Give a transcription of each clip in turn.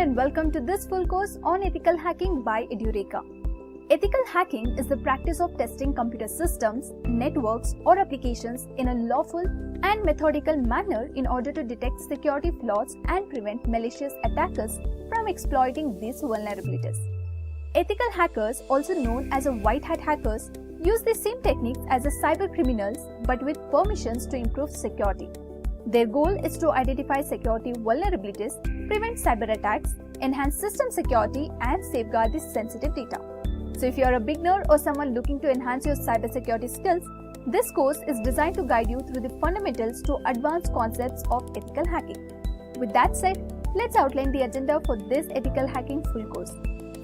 and welcome to this full course on ethical hacking by Edureka. Ethical hacking is the practice of testing computer systems, networks or applications in a lawful and methodical manner in order to detect security flaws and prevent malicious attackers from exploiting these vulnerabilities. Ethical hackers, also known as white hat hackers, use the same techniques as the cyber criminals but with permissions to improve security. Their goal is to identify security vulnerabilities, prevent cyber attacks, enhance system security, and safeguard the sensitive data. So if you are a beginner or someone looking to enhance your cybersecurity skills, this course is designed to guide you through the fundamentals to advanced concepts of ethical hacking. With that said, let's outline the agenda for this ethical hacking full course.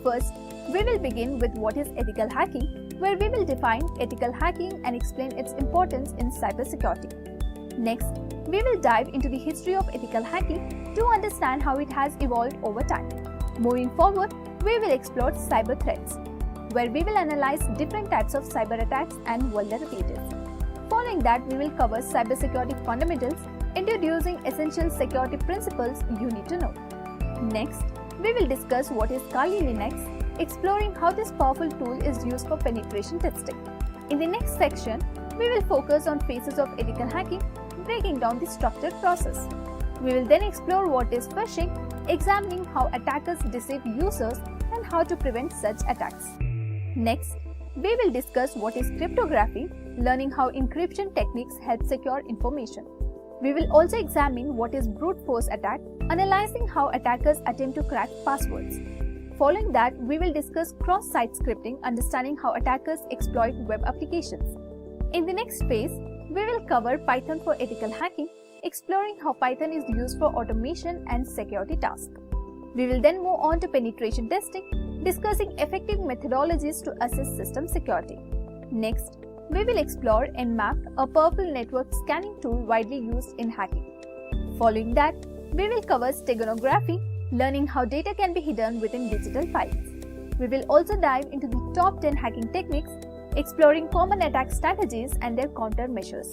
First, we will begin with what is ethical hacking, where we will define ethical hacking and explain its importance in cybersecurity. Next, we will dive into the history of ethical hacking to understand how it has evolved over time. Moving forward, we will explore cyber threats, where we will analyze different types of cyber attacks and vulnerabilities. Following that, we will cover cybersecurity fundamentals, introducing essential security principles you need to know. Next, we will discuss what is 𝐂𝐝𝐿, exploring how this powerful tool is used for penetration testing. In the next section, we will focus on phases of ethical hacking, breaking down the structured process. We will then explore what is phishing, examining how attackers deceive users and how to prevent such attacks. Next, we will discuss what is cryptography, learning how encryption techniques help secure information. We will also examine what is brute force attack, analyzing how attackers attempt to crack passwords. Following that, we will discuss cross-site scripting, understanding how attackers exploit web applications. In the next phase, we will cover Python for ethical hacking, exploring how Python is used for automation and security tasks. We will then move on to penetration testing, discussing effective methodologies to assess system security. Next, we will explore Nmap, a powerful network scanning tool widely used in hacking. Following that, we will cover steganography, learning how data can be hidden within digital files. We will also dive into the top 10 hacking techniques, exploring common attack strategies and their countermeasures.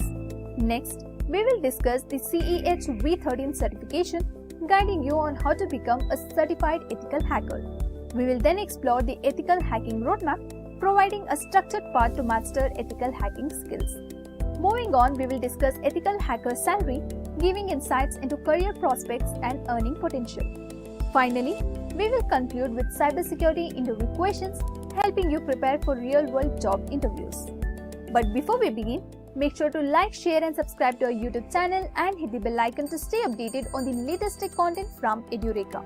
Next, we will discuss the 𝐂𝐻 V13 certification, guiding you on how to become a certified ethical hacker. We will then explore the ethical hacking roadmap, providing a structured path to master ethical hacking skills. Moving on, we will discuss ethical hacker salary, giving insights into career prospects and earning potential. Finally, we will conclude with cybersecurity interview questions, helping you prepare for real-world job interviews. But before we begin, make sure to like, share and subscribe to our YouTube channel and hit the bell icon to stay updated on the latest tech content from Edureka.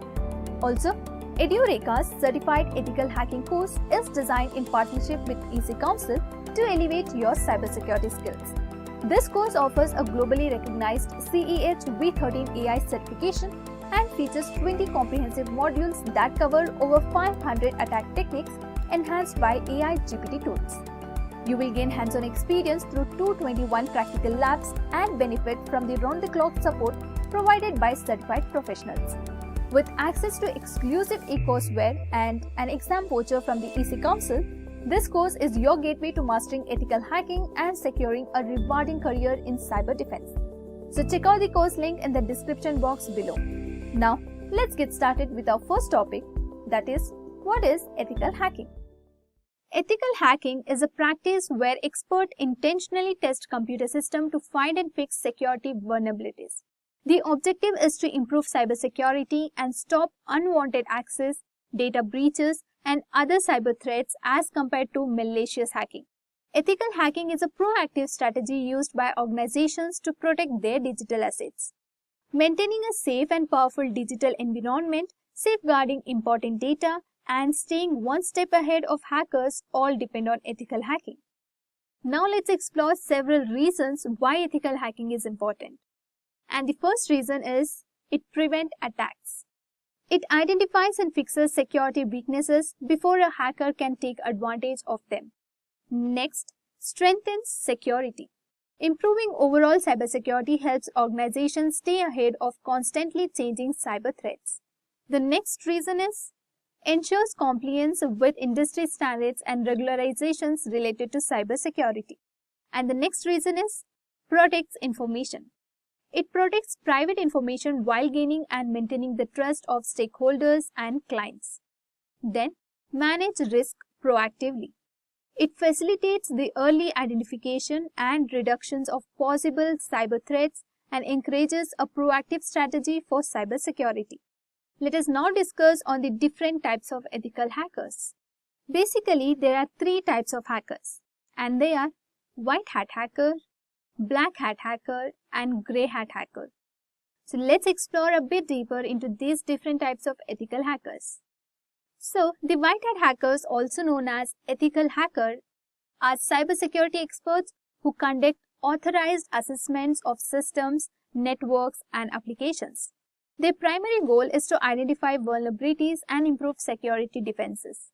Also, Edureka's certified ethical hacking course is designed in partnership with 𝐸𝐶 to elevate your cybersecurity skills. This course offers a globally recognized 𝐂𝐻 V13 AI certification and features 20 comprehensive modules that cover over 500 attack techniques enhanced by AI GPT tools. You will gain hands-on experience through 221 practical labs and benefit from the round-the-clock support provided by certified professionals. With access to exclusive e-courseware and an exam voucher from the 𝐸𝐶, this course is your gateway to mastering ethical hacking and securing a rewarding career in cyber defense. So check out the course link in the description box below. Now, let's get started with our first topic, that is, what is ethical hacking? Ethical hacking is a practice where experts intentionally test computer systems to find and fix security vulnerabilities. The objective is to improve cybersecurity and stop unwanted access, data breaches, and other cyber threats as compared to malicious hacking. Ethical hacking is a proactive strategy used by organizations to protect their digital assets. Maintaining a safe and powerful digital environment, safeguarding important data, and staying one step ahead of hackers all depend on ethical hacking. Now let's explore several reasons why ethical hacking is important. And the first reason is it prevents attacks. It identifies and fixes security weaknesses before a hacker can take advantage of them. Next, strengthens security. Improving overall cybersecurity helps organizations stay ahead of constantly changing cyber threats. The next reason is ensures compliance with industry standards and regularizations related to cybersecurity. And the next reason is protects information. It protects private information while gaining and maintaining the trust of stakeholders and clients. Then, manage risk proactively. It facilitates the early identification and reductions of possible cyber threats and encourages a proactive strategy for cybersecurity. Let us now discuss on the different types of ethical hackers. Basically, there are three types of hackers, and they are white hat hacker, black hat hacker, and grey hat hacker. So let's explore a bit deeper into these different types of ethical hackers. So the white hat hackers, also known as ethical hacker, are cybersecurity experts who conduct authorized assessments of systems, networks, and applications. Their primary goal is to identify vulnerabilities and improve security defenses.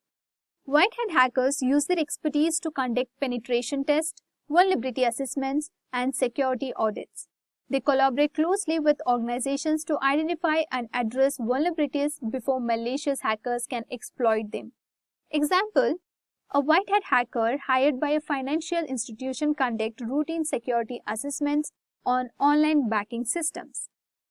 White hat hackers use their expertise to conduct penetration tests, vulnerability assessments, and security audits. They collaborate closely with organizations to identify and address vulnerabilities before malicious hackers can exploit them. Example, a white hat hacker hired by a financial institution conducts routine security assessments on online banking systems.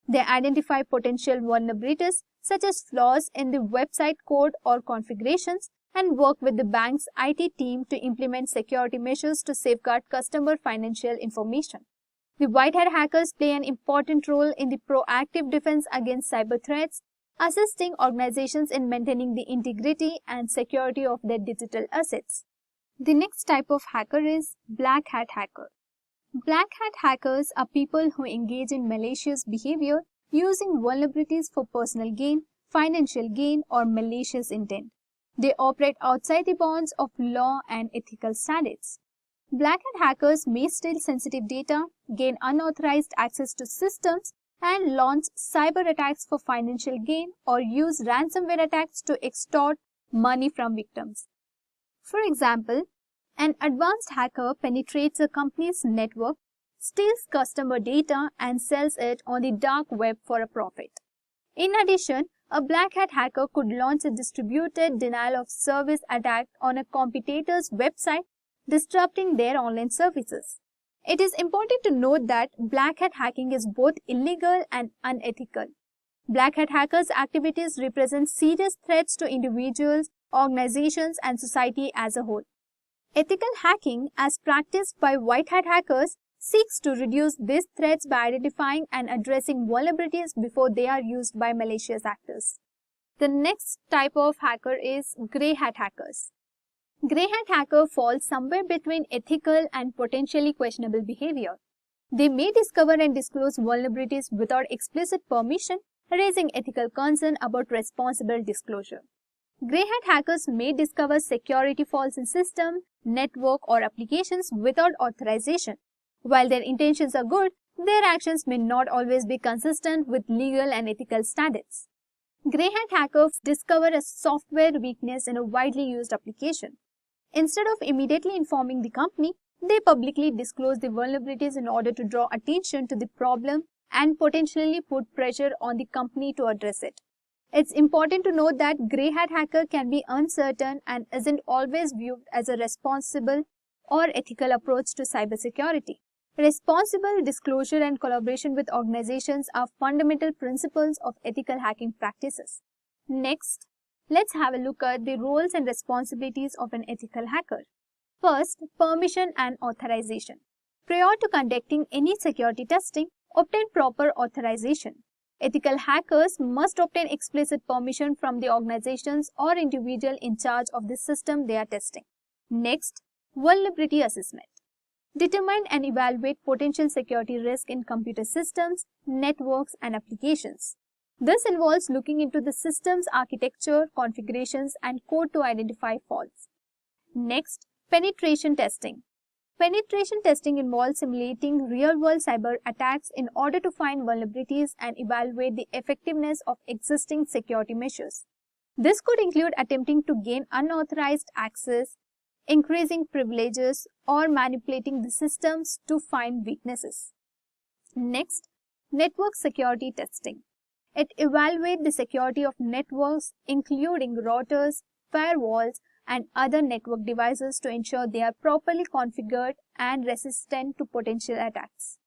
They identify potential vulnerabilities such as flaws in the website code or configurations and work with the bank's IT team to implement security measures to safeguard customer financial information. The white hat hackers play an important role in the proactive defense against cyber threats, assisting organizations in maintaining the integrity and security of their digital assets. The next type of hacker is black hat hacker. Black hat hackers are people who engage in malicious behavior using vulnerabilities for personal gain, financial gain, or malicious intent. They operate outside the bounds of law and ethical standards. Black hat hackers may steal sensitive data, gain unauthorized access to systems, and launch cyber attacks for financial gain or use ransomware attacks to extort money from victims. For example, an advanced hacker penetrates a company's network, steals customer data, and sells it on the dark web for a profit. In addition, a black hat hacker could launch a distributed denial of service attack on a competitor's website, disrupting their online services. It is important to note that black hat hacking is both illegal and unethical. Black hat hackers' activities represent serious threats to individuals, organizations, and society as a whole. Ethical hacking, as practiced by white hat hackers, seeks to reduce these threats by identifying and addressing vulnerabilities before they are used by malicious actors. The next type of hacker is grey hat hackers. Grey hat hacker falls somewhere between ethical and potentially questionable behavior. They may discover and disclose vulnerabilities without explicit permission, raising ethical concern about responsible disclosure. Grey hat hackers may discover security faults in systems, network, or applications without authorization. While their intentions are good, their actions may not always be consistent with legal and ethical standards. Grey hat hackers discover a software weakness in a widely used application. Instead of immediately informing the company, they publicly disclose the vulnerabilities in order to draw attention to the problem and potentially put pressure on the company to address it. It's important to note that grey hat hacker can be uncertain and isn't always viewed as a responsible or ethical approach to cybersecurity. Responsible disclosure and collaboration with organizations are fundamental principles of ethical hacking practices. Next, let's have a look at the roles and responsibilities of an ethical hacker. First, permission and authorization. Prior to conducting any security testing, obtain proper authorization. Ethical hackers must obtain explicit permission from the organizations or individual in charge of the system they are testing. Next, vulnerability assessment. Determine and evaluate potential security risk in computer systems, networks, and applications. This involves looking into the system's architecture, configurations, and code to identify faults. Next, penetration testing. Penetration testing involves simulating real-world cyber attacks in order to find vulnerabilities and evaluate the effectiveness of existing security measures. This could include attempting to gain unauthorized access, increasing privileges, or manipulating the systems to find weaknesses. Next, network security testing. It evaluates the security of networks, including routers, firewalls, and other network devices to ensure they are properly configured and resistant to potential attacks.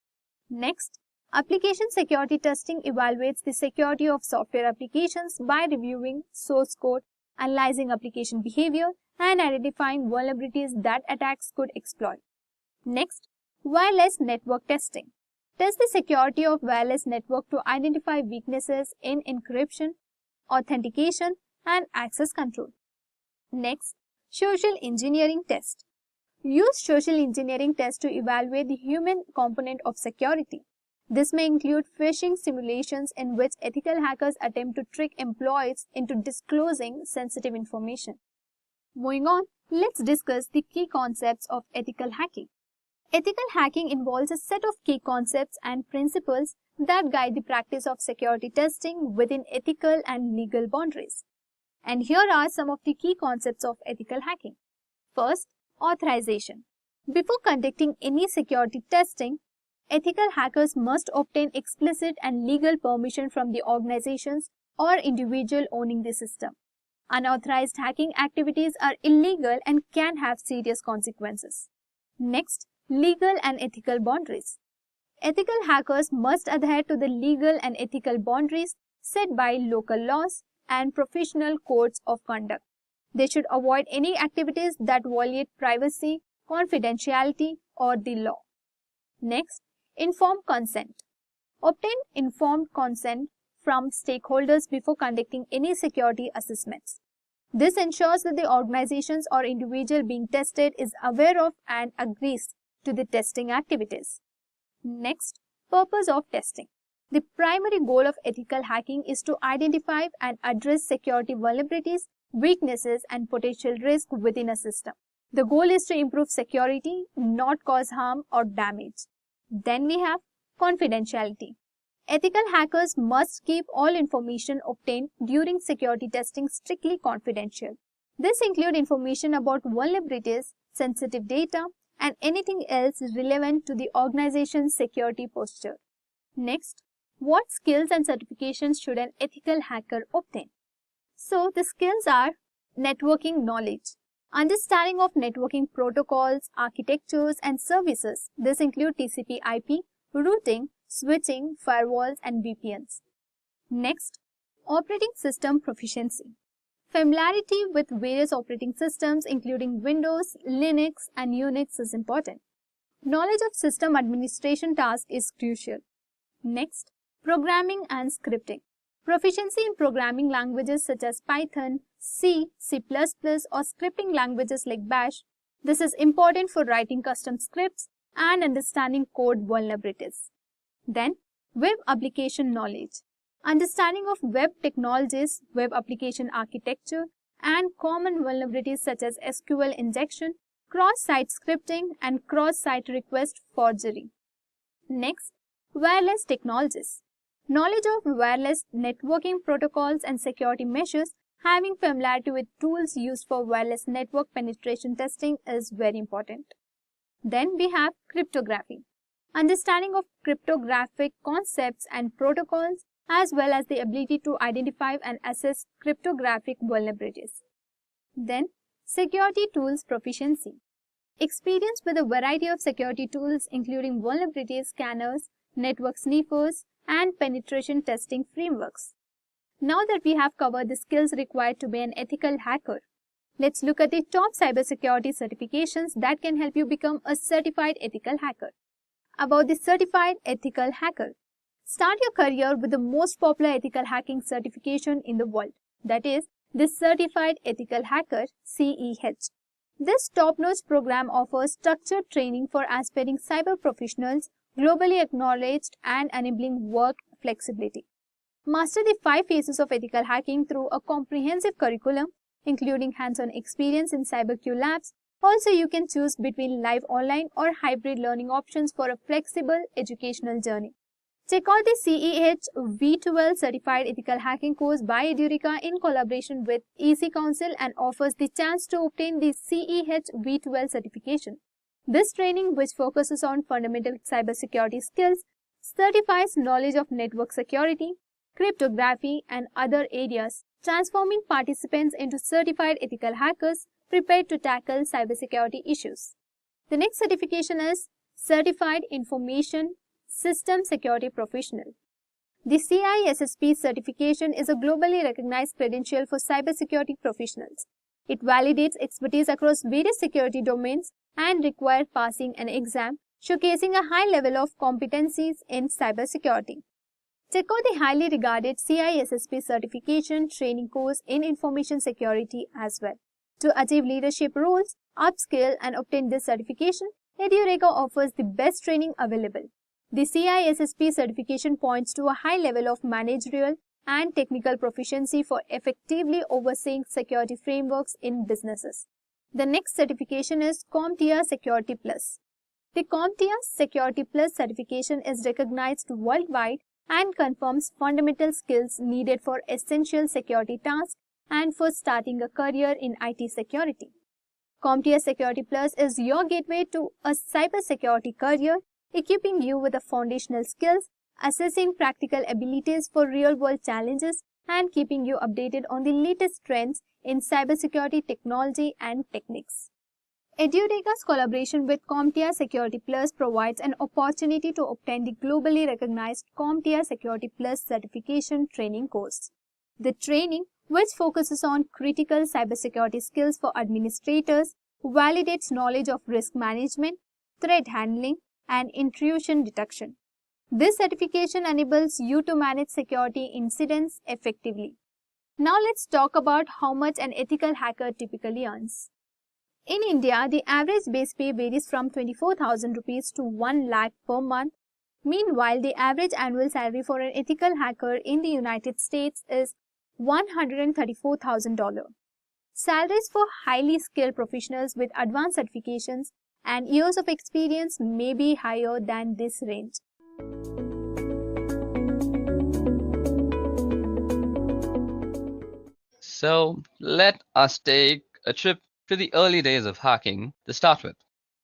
Next, Application security testing evaluates the security of software applications by reviewing source code, analyzing application behavior, and identifying vulnerabilities that attacks could exploit. Next, wireless network testing. Test the security of wireless network to identify weaknesses in encryption, authentication, and access control. Next, social engineering test. Use social engineering test to evaluate the human component of security. This may include phishing simulations in which ethical hackers attempt to trick employees into disclosing sensitive information. Moving on, let's discuss the key concepts of ethical hacking. Ethical hacking involves a set of key concepts and principles that guide the practice of security testing within ethical and legal boundaries. And here are some of the key concepts of ethical hacking. First, authorization. Before conducting any security testing, ethical hackers must obtain explicit and legal permission from the organizations or individual owning the system. Unauthorized hacking activities are illegal and can have serious consequences. Next, legal and ethical boundaries. Ethical hackers must adhere to the legal and ethical boundaries set by local laws and professional codes of conduct. They should avoid any activities that violate privacy, confidentiality, or the law. Next, informed consent. Obtain informed consent from stakeholders before conducting any security assessments. This ensures that the organizations or individual being tested is aware of and agrees to the testing activities. Next, purpose of testing. The primary goal of ethical hacking is to identify and address security vulnerabilities, weaknesses, and potential risk within a system. The goal is to improve security, not cause harm or damage. Then we have confidentiality. Ethical hackers must keep all information obtained during security testing strictly confidential. This includes information about vulnerabilities, sensitive data, and anything else relevant to the organization's security posture. Next, what skills and certifications should an ethical hacker obtain? So, the skills are networking knowledge, understanding of networking protocols, architectures, and services. This includes TCP/IP, routing, switching, firewalls, and VPNs. Next, operating system proficiency. Familiarity with various operating systems including Windows, Linux, and Unix is important. Knowledge of system administration tasks is crucial. Next, programming and scripting. Proficiency in programming languages such as Python, C, C++, or scripting languages like Bash. This is important for writing custom scripts and understanding code vulnerabilities. Then, web application knowledge. Understanding of web technologies, web application architecture, and common vulnerabilities such as SQL injection, cross-site scripting, and cross-site request forgery. Next, wireless technologies. Knowledge of wireless networking protocols and security measures, having familiarity with tools used for wireless network penetration testing is very important. Then we have cryptography. Understanding of cryptographic concepts and protocols, as well as the ability to identify and assess cryptographic vulnerabilities. Then, security tools proficiency. Experience with a variety of security tools including vulnerability scanners, network sniffers, and penetration testing frameworks. Now that we have covered the skills required to be an ethical hacker, let's look at the top cybersecurity certifications that can help you become a certified ethical hacker. About the certified ethical hacker. Start your career with the most popular ethical hacking certification in the world, that is, the Certified Ethical Hacker (CEH). This top-notch program offers structured training for aspiring cyber professionals, globally acknowledged and enabling work flexibility. Master the 5 phases of ethical hacking through a comprehensive curriculum, including hands-on experience in 𝐓𝐵𝐾 labs. Also, you can choose between live online or hybrid learning options for a flexible educational journey. Check out the CEH V12 Certified Ethical Hacking course by Edureka in collaboration with EC Council and offers the chance to obtain the CEH V12 certification. This training, which focuses on fundamental cybersecurity skills, certifies knowledge of network security, cryptography, and other areas, transforming participants into certified ethical hackers prepared to tackle cybersecurity issues. The next certification is Certified Information System Security Professional. The CISSP certification is a globally recognized credential for cybersecurity professionals. It validates expertise across various security domains and requires passing an exam, showcasing a high level of competencies in cybersecurity. Check out the highly regarded CISSP certification training course in information security as well. To achieve leadership roles, upskill and obtain this certification, Edureka offers the best training available. The CISSP certification points to a high level of managerial and technical proficiency for effectively overseeing security frameworks in businesses. The next certification is 𝐂𝐞𝐻 Security Plus. The 𝐂𝐞𝐻 Security Plus certification is recognized worldwide and confirms fundamental skills needed for essential security tasks and for starting a career in IT security. 𝐂𝐞𝐻 Security Plus is your gateway to a cybersecurity career, equipping you with the foundational skills, assessing practical abilities for real-world challenges, and keeping you updated on the latest trends in cybersecurity technology and techniques. Edureka's collaboration with 𝐂𝐞𝐻 Security Plus provides an opportunity to obtain the globally recognized 𝐂𝐞𝐻 Security Plus certification training course. The training, which focuses on critical cybersecurity skills for administrators, validates knowledge of risk management, threat handling, and intrusion detection. This certification enables you to manage security incidents effectively. Now let's talk about how much an ethical hacker typically earns. In India, the average base pay varies from 24,000 rupees to 1 lakh per month. Meanwhile, the average annual salary for an ethical hacker in the United States is $134,000. Salaries for highly skilled professionals with advanced certifications and years of experience may be higher than this range. So let us take a trip to the early days of hacking to start with.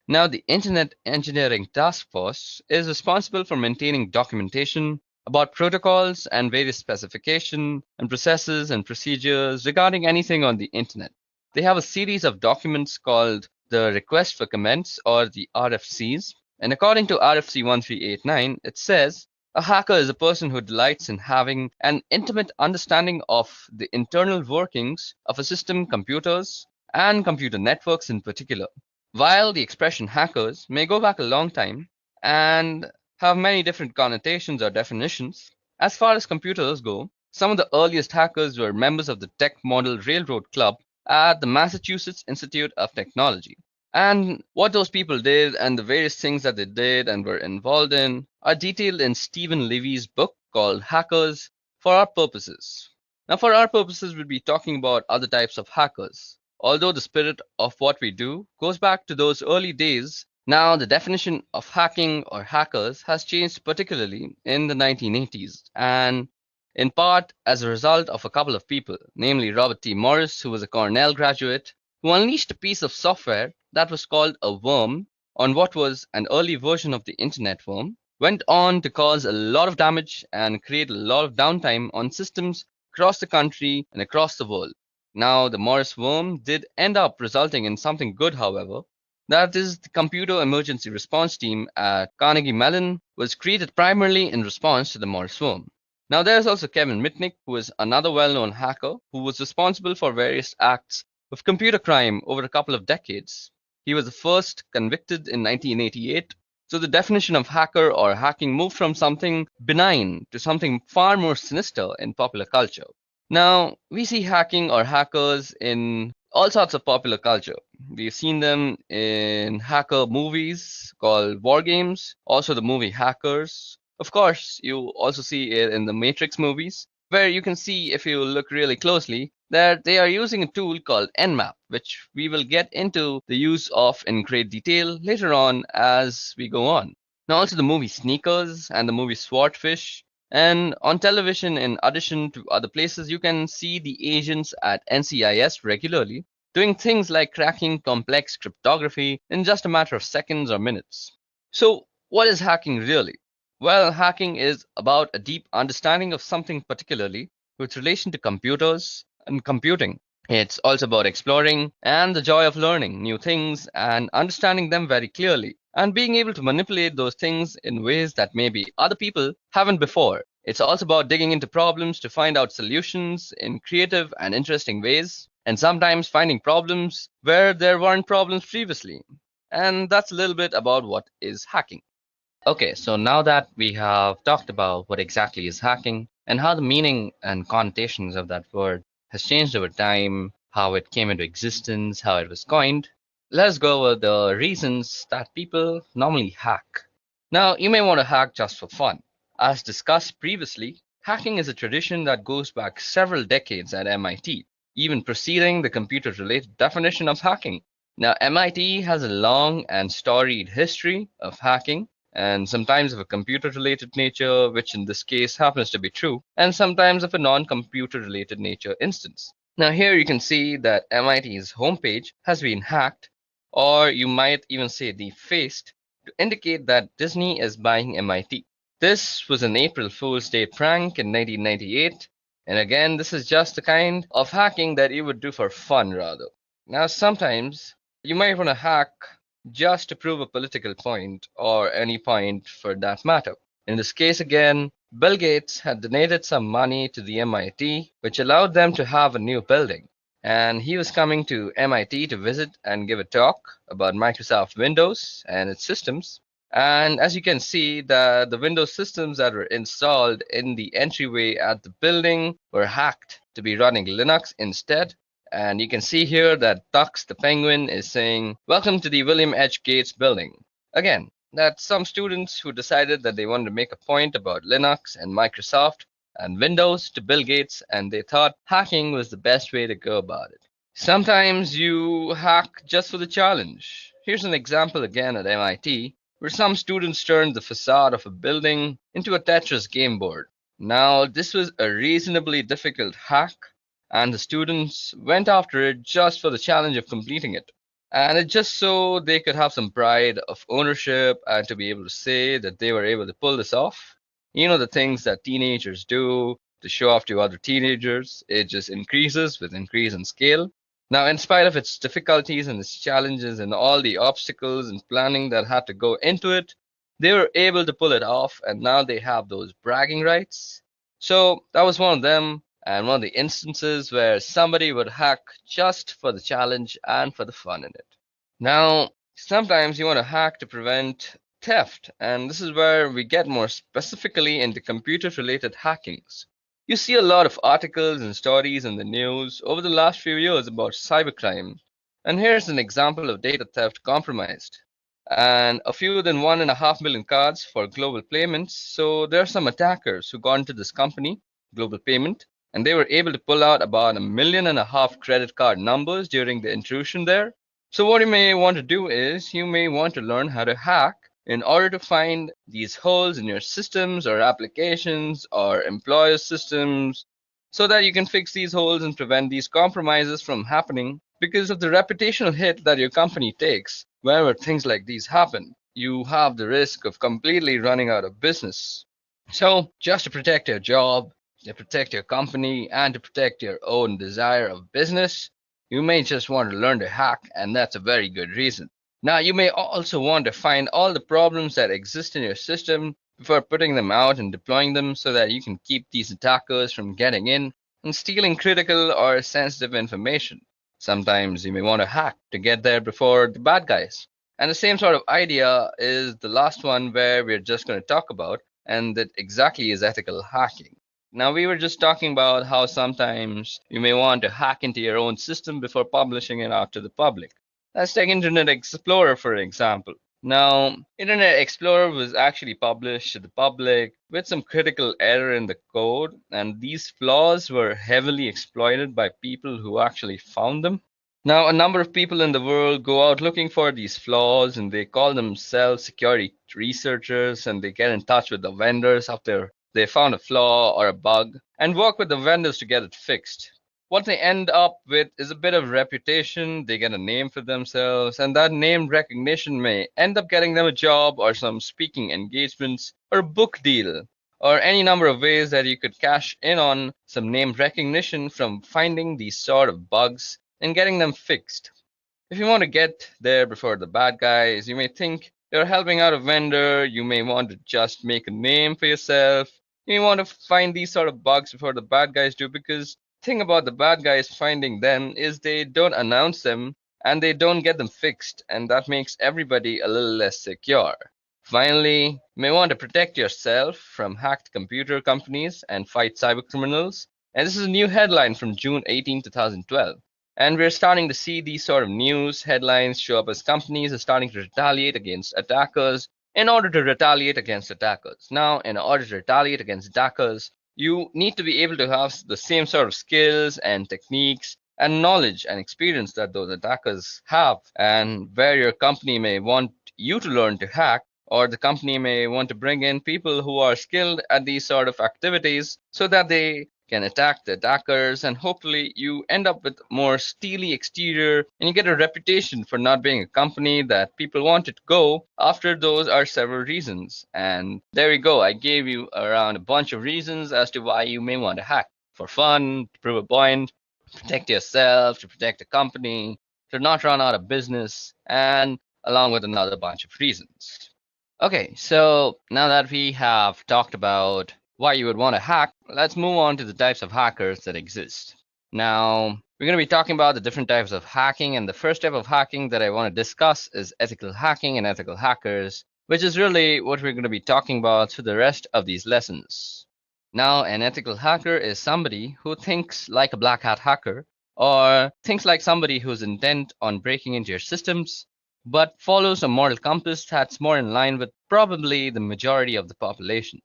Now, the Internet Engineering Task Force is responsible for maintaining documentation about protocols and various specifications and processes and procedures regarding anything on the Internet. They have a series of documents called the Request for Comments, or the RFCs, and according to RFC 1389, it says, a hacker is a person who delights in having an intimate understanding of the internal workings of a system, computers, and computer networks in particular. While the expression hackers may go back a long time and have many different connotations or definitions, as far as computers go, some of the earliest hackers were members of the Tech Model Railroad Club at the Massachusetts Institute of Technology. And what those people did and the various things that they did and were involved in are detailed in Stephen Levy's book called Hackers for Our Purposes. Now, for our purposes, we'll be talking about other types of hackers. Although the spirit of what we do goes back to those early days, now the definition of hacking or hackers has changed, particularly in the 1980s, and in part as a result of a couple of people, namely Robert T. Morris, who was a Cornell graduate, who unleashed a piece of software that was called a worm on what was an early version of the internet worm, went on to cause a lot of damage and create a lot of downtime on systems across the country and across the world. Now, the Morris worm did end up resulting in something good, however. That is, the Computer Emergency Response Team at Carnegie Mellon was created primarily in response to the Morris worm. Now, there's also Kevin Mitnick, who is another well-known hacker who was responsible for various acts of computer crime over a couple of decades. He was the first convicted in 1988. So the definition of hacker or hacking moved from something benign to something far more sinister in popular culture. Now, we see hacking or hackers in all sorts of popular culture. We've seen them in hacker movies called war games, also the movie Hackers. Of course, you also see it in the Matrix movies, where you can see, if you look really closely, that they are using a tool called Nmap, which we will get into the use of in great detail later on as we go on. Now, also the movie Sneakers and the movie Swordfish. And on television, in addition to other places, you can see the agents at NCIS regularly doing things like cracking complex cryptography in just a matter of seconds or minutes. So, what is hacking really? Well, hacking is about a deep understanding of something particularly with relation to computers and computing. It's also about exploring and the joy of learning new things and understanding them very clearly and being able to manipulate those things in ways that maybe other people haven't before. It's also about digging into problems to find out solutions in creative and interesting ways, and sometimes finding problems where there weren't problems previously. And that's a little bit about what is hacking. Okay, so now that we have talked about what exactly is hacking and how the meaning and connotations of that word has changed over time, how it came into existence, how it was coined, let's go over the reasons that people normally hack. Now, you may want to hack just for fun. As discussed previously, hacking is a tradition that goes back several decades at MIT, even preceding the computer related definition of hacking. Now, MIT has a long and storied history of hacking, and sometimes of a computer related nature, which in this case happens to be true, and sometimes of a non computer related nature instance. Now, here you can see that MIT's homepage has been hacked, or you might even say defaced, to indicate that Disney is buying MIT. This was an April Fool's Day prank in 1998, and again, this is just the kind of hacking that you would do for fun rather. Now, sometimes you might want to hack just to prove a political point, or any point for that matter. In this case, again, Bill Gates had donated some money to the MIT, which allowed them to have a new building. And he was coming to MIT to visit and give a talk about Microsoft Windows and its systems. And as you can see, the Windows systems that were installed in the entryway at the building were hacked to be running Linux instead. And you can see here that Tux the Penguin is saying, "Welcome to the William H. Gates building." Again, that's some students who decided that they wanted to make a point about Linux and Microsoft and Windows to Bill Gates, and they thought hacking was the best way to go about it. Sometimes you hack just for the challenge. Here's an example again at MIT, where some students turned the facade of a building into a Tetris game board. Now, this was a reasonably difficult hack, and the students went after it just for the challenge of completing it. And it just so they could have some pride of ownership and to be able to say that they were able to pull this off. You know, the things that teenagers do to show off to other teenagers, it just increases with increase in scale. Now, in spite of its difficulties and its challenges and all the obstacles and planning that had to go into it, they were able to pull it off, and now they have those bragging rights. So that was one of them, and one of the instances where somebody would hack just for the challenge and for the fun in it. Now, sometimes you want to hack to prevent theft, and this is where we get more specifically into computer related hackings. You see a lot of articles and stories in the news over the last few years about cybercrime, and here's an example of data theft compromised. And a fewer than 1.5 million cards for global payments. So there are some attackers who got into this company, Global Payment, and they were able to pull out about 1.5 million credit card numbers during the intrusion there. So what you may want to do is you may want to learn how to hack in order to find these holes in your systems or applications or employer systems so that you can fix these holes and prevent these compromises from happening because of the reputational hit that your company takes whenever things like these happen. You have the risk of completely running out of business. So just to protect your job, to protect your company, and to protect your own desire of business, you may just want to learn to hack, and that's a very good reason. Now, you may also want to find all the problems that exist in your system before putting them out and deploying them so that you can keep these attackers from getting in and stealing critical or sensitive information. Sometimes you may want to hack to get there before the bad guys. And the same sort of idea is the last one where we're just going to talk about, and that exactly is ethical hacking. Now, we were just talking about how sometimes you may want to hack into your own system before publishing it out to the public. Let's take Internet Explorer for example. Now, Internet Explorer was actually published to the public with some critical error in the code, and these flaws were heavily exploited by people who actually found them. Now, a number of people in the world go out looking for these flaws, and they call themselves security researchers, and they get in touch with the vendors after they found a flaw or a bug and work with the vendors to get it fixed. What they end up with is a bit of reputation, they get a name for themselves, and that name recognition may end up getting them a job or some speaking engagements or a book deal or any number of ways that you could cash in on some name recognition from finding these sort of bugs and getting them fixed. If you want to get there before the bad guys, you may think you're helping out a vendor, you may want to just make a name for yourself, you may want to find these sort of bugs before the bad guys do, because the thing about the bad guys finding them is they don't announce them and they don't get them fixed, and that makes everybody a little less secure. Finally, you may want to protect yourself from hacked computer companies and fight cybercriminals. And this is a new headline from June 18, 2012. And we're starting to see these sort of news headlines show up as companies are starting to retaliate against attackers in order to retaliate against attackers. Now, in order to retaliate against attackers, you need to be able to have the same sort of skills and techniques and knowledge and experience that those attackers have, and where your company may want you to learn to hack, or the company may want to bring in people who are skilled at these sort of activities so that they can attack the attackers, and hopefully you end up with more steely exterior and you get a reputation for not being a company that people want to go after. Those are several reasons, and there we go. I gave you around a bunch of reasons as to why you may want to hack: for fun, to prove a point, to protect yourself, to protect the company, to not run out of business, and along with another bunch of reasons. Okay, so now that we have talked about why you would want to hack, let's move on to the types of hackers that exist. Now, we're going to be talking about the different types of hacking, and the first type of hacking that I want to discuss is ethical hacking and ethical hackers, which is really what we're going to be talking about through the rest of these lessons. Now, an ethical hacker is somebody who thinks like a black hat hacker, or thinks like somebody who's intent on breaking into your systems, but follows a moral compass that's more in line with probably the majority of the population.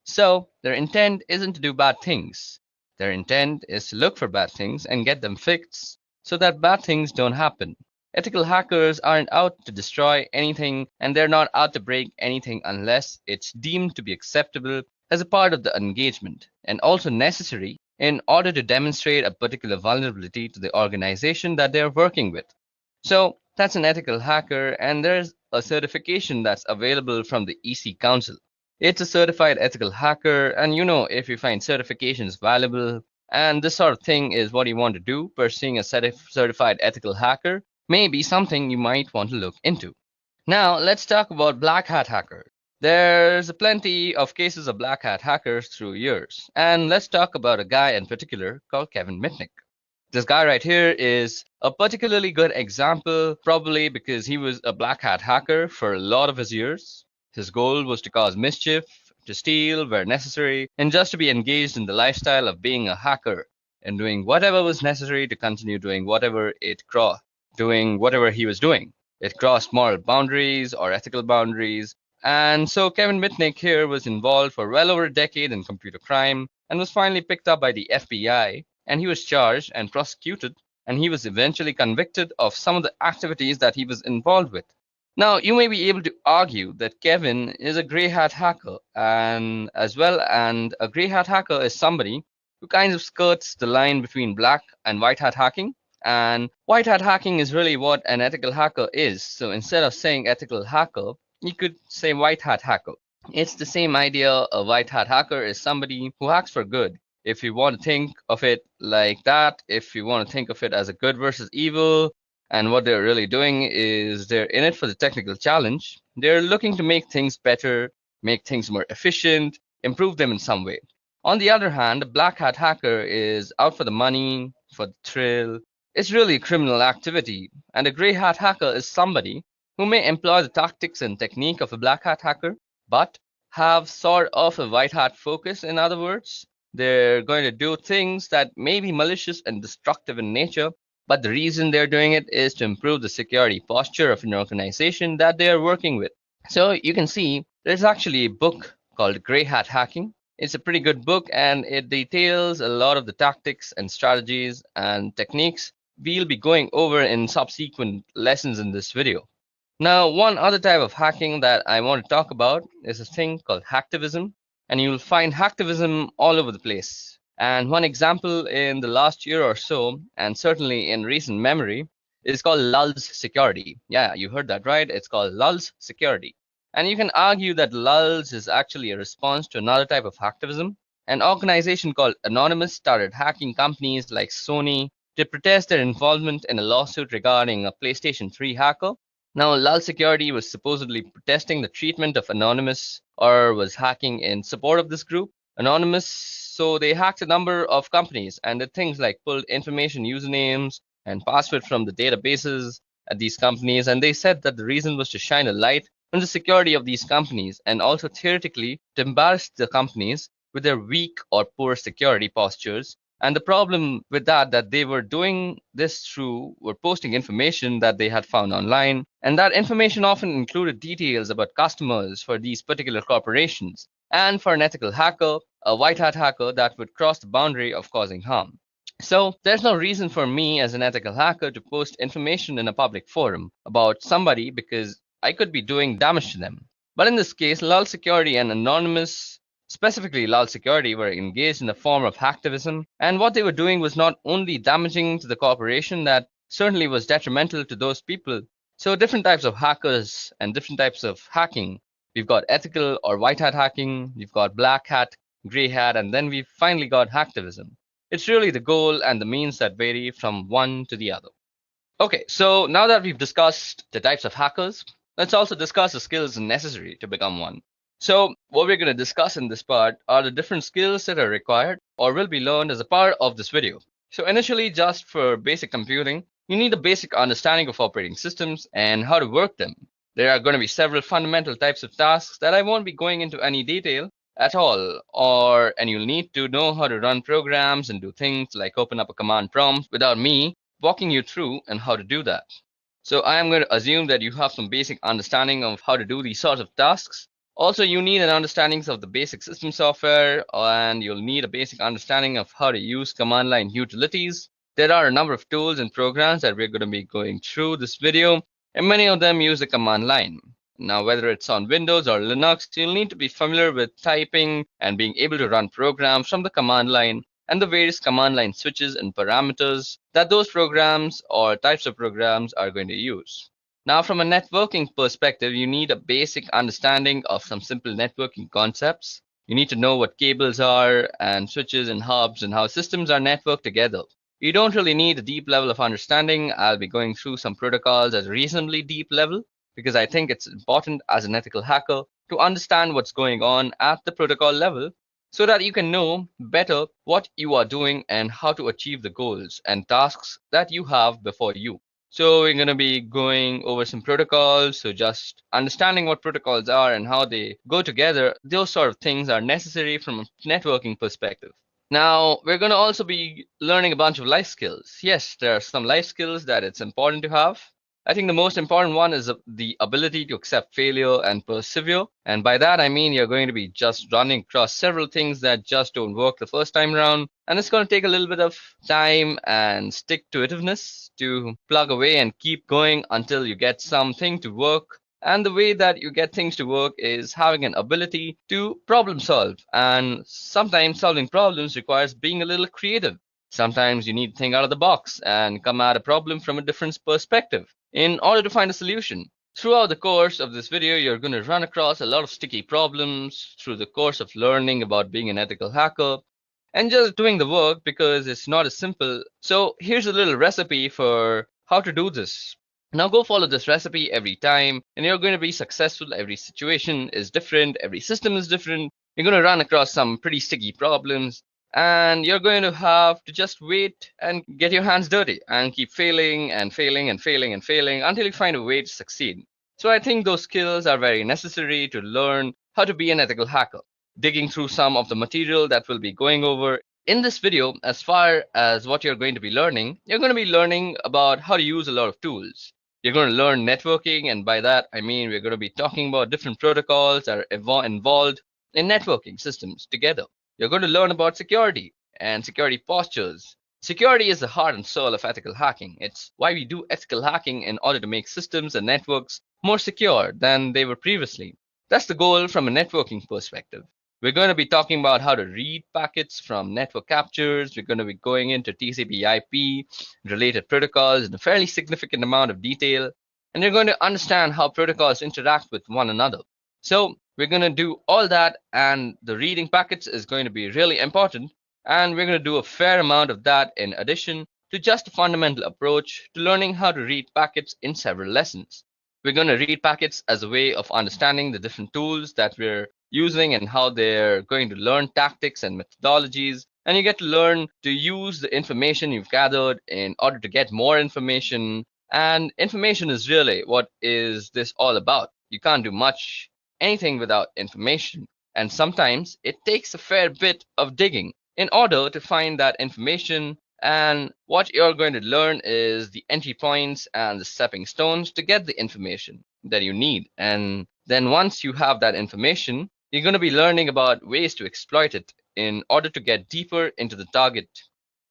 So, their intent isn't to do bad things. Their intent is to look for bad things and get them fixed so that bad things don't happen. Ethical hackers aren't out to destroy anything, and they're not out to break anything unless it's deemed to be acceptable as a part of the engagement, and also necessary in order to demonstrate a particular vulnerability to the organization that they're working with. So, that's an ethical hacker, and there's a certification that's available from the EC Council. It's a certified ethical hacker, and if you find certifications valuable and this sort of thing is what you want to do, pursuing a certified ethical hacker may be something you might want to look into. Now, let's talk about black hat hackers. There's plenty of cases of black hat hackers through years, and let's talk about a guy in particular called Kevin Mitnick. This guy right here is a particularly good example, probably because he was a black hat hacker for a lot of his years. His goal was to cause mischief, to steal where necessary, and just to be engaged in the lifestyle of being a hacker and doing whatever was necessary to continue doing whatever he was doing. It crossed moral boundaries or ethical boundaries. And so Kevin Mitnick here was involved for well over a decade in computer crime and was finally picked up by the FBI, and he was charged and prosecuted, and he was eventually convicted of some of the activities that he was involved with. Now, you may be able to argue that Kevin is a grey hat hacker, and a grey hat hacker is somebody who kind of skirts the line between black and white hat hacking. And white hat hacking is really what an ethical hacker is. So instead of saying ethical hacker, you could say white hat hacker. It's the same idea. A white hat hacker is somebody who hacks for good. If you want to think of it like that, if you want to think of it as a good versus evil, and what they're really doing is they're in it for the technical challenge. They're looking to make things better, make things more efficient, improve them in some way. On the other hand, a black hat hacker is out for the money, for the thrill. It's really a criminal activity. And a grey hat hacker is somebody who may employ the tactics and technique of a black hat hacker, but have sort of a white hat focus. In other words, they're going to do things that may be malicious and destructive in nature, but the reason they're doing it is to improve the security posture of an organization that they are working with. So you can see there's actually a book called Grey Hat Hacking. It's a pretty good book, and it details a lot of the tactics and strategies and techniques we'll be going over in subsequent lessons in this video. Now, one other type of hacking that I want to talk about is a thing called hacktivism, and you'll find hacktivism all over the place. And one example in the last year or so, and certainly in recent memory, is called lulz security. Yeah, you heard that right. It's called lulz security. And you can argue that lulz is actually a response to another type of hacktivism. An organization called Anonymous started hacking companies like Sony to protest their involvement in a lawsuit regarding a PlayStation 3 hacker. Now, Lul Security was supposedly protesting the treatment of Anonymous or was hacking in support of this group, Anonymous. So they hacked a number of companies and did things like pulled information, usernames, and password from the databases at these companies. And they said that the reason was to shine a light on the security of these companies and also theoretically to embarrass the companies with their weak or poor security postures. And the problem with that they were doing this through were posting information that they had found online, and that information often included details about customers for these particular corporations. And for an ethical hacker, a white hat hacker, that would cross the boundary of causing harm. So there's no reason for me as an ethical hacker to post information in a public forum about somebody because I could be doing damage to them. But in this case, Lul Security and Anonymous, specifically Lul Security, were engaged in a form of hacktivism, and what they were doing was not only damaging to the corporation, that certainly was detrimental to those people. So different types of hackers and different types of hacking. We've got ethical or white hat hacking, we've got black hat, gray hat, and then we've finally got hacktivism. It's really the goal and the means that vary from one to the other. Okay, so now that we've discussed the types of hackers, let's also discuss the skills necessary to become one. So what we're going to discuss in this part are the different skills that are required or will be learned as a part of this video. So initially, just for basic computing, you need a basic understanding of operating systems and how to work them. There are going to be several fundamental types of tasks that I won't be going into any detail at all, and you'll need to know how to run programs and do things like open up a command prompt without me walking you through and how to do that. So I am going to assume that you have some basic understanding of how to do these sorts of tasks. Also, you need an understanding of the basic system software, and you'll need a basic understanding of how to use command line utilities. There are a number of tools and programs that we're going to be going through this video, and many of them use the command line. Now, whether it's on Windows or Linux, you'll need to be familiar with typing and being able to run programs from the command line and the various command line switches and parameters that those programs or types of programs are going to use. Now, from a networking perspective, you need a basic understanding of some simple networking concepts. You need to know what cables are and switches and hubs and how systems are networked together. You don't really need a deep level of understanding. I'll be going through some protocols at a reasonably deep level because I think it's important as an ethical hacker to understand what's going on at the protocol level so that you can know better what you are doing and how to achieve the goals and tasks that you have before you. So we're going to be going over some protocols. So just understanding what protocols are and how they go together, those sort of things are necessary from a networking perspective. Now, we're going to also be learning a bunch of life skills. Yes, there are some life skills that it's important to have. I think the most important one is the ability to accept failure and persevere. And by that, I mean you're going to be just running across several things that just don't work the first time around. And it's going to take a little bit of time and stick-to-itiveness to plug away and keep going until you get something to work. And the way that you get things to work is having an ability to problem solve. And sometimes solving problems requires being a little creative. Sometimes you need to think out of the box and come at a problem from a different perspective in order to find a solution. Throughout the course of this video, you're going to run across a lot of sticky problems through the course of learning about being an ethical hacker and just doing the work because it's not as simple. So here's a little recipe for how to do this. Now go follow this recipe every time and you're going to be successful. Every situation is different. Every system is different. You're going to run across some pretty sticky problems. And you're going to have to just wait and get your hands dirty and keep failing and failing and failing and failing until you find a way to succeed. So I think those skills are very necessary to learn how to be an ethical hacker. Digging through some of the material that we'll be going over in this video, as far as what you're going to be learning, you're going to be learning about how to use a lot of tools. You're going to learn networking, and by that I mean we're going to be talking about different protocols that are involved in networking systems together. You're going to learn about security and security postures. Security is the heart and soul of ethical hacking. It's why we do ethical hacking in order to make systems and networks more secure than they were previously. That's the goal from a networking perspective. We're going to be talking about how to read packets from network captures. We're going to be going into TCP/IP related protocols in a fairly significant amount of detail. And you're going to understand how protocols interact with one another. So we're going to do all that, and the reading packets is going to be really important, and we're going to do a fair amount of that in addition to just a fundamental approach to learning how to read packets in several lessons. We're going to read packets as a way of understanding the different tools that we're using and how they're going to learn tactics and methodologies. And you get to learn to use the information you've gathered in order to get more information. And information is really what is this all about. You can't do much anything without information. And sometimes it takes a fair bit of digging in order to find that information. And what you're going to learn is the entry points and the stepping stones to get the information that you need. And then once you have that information, you're going to be learning about ways to exploit it in order to get deeper into the target.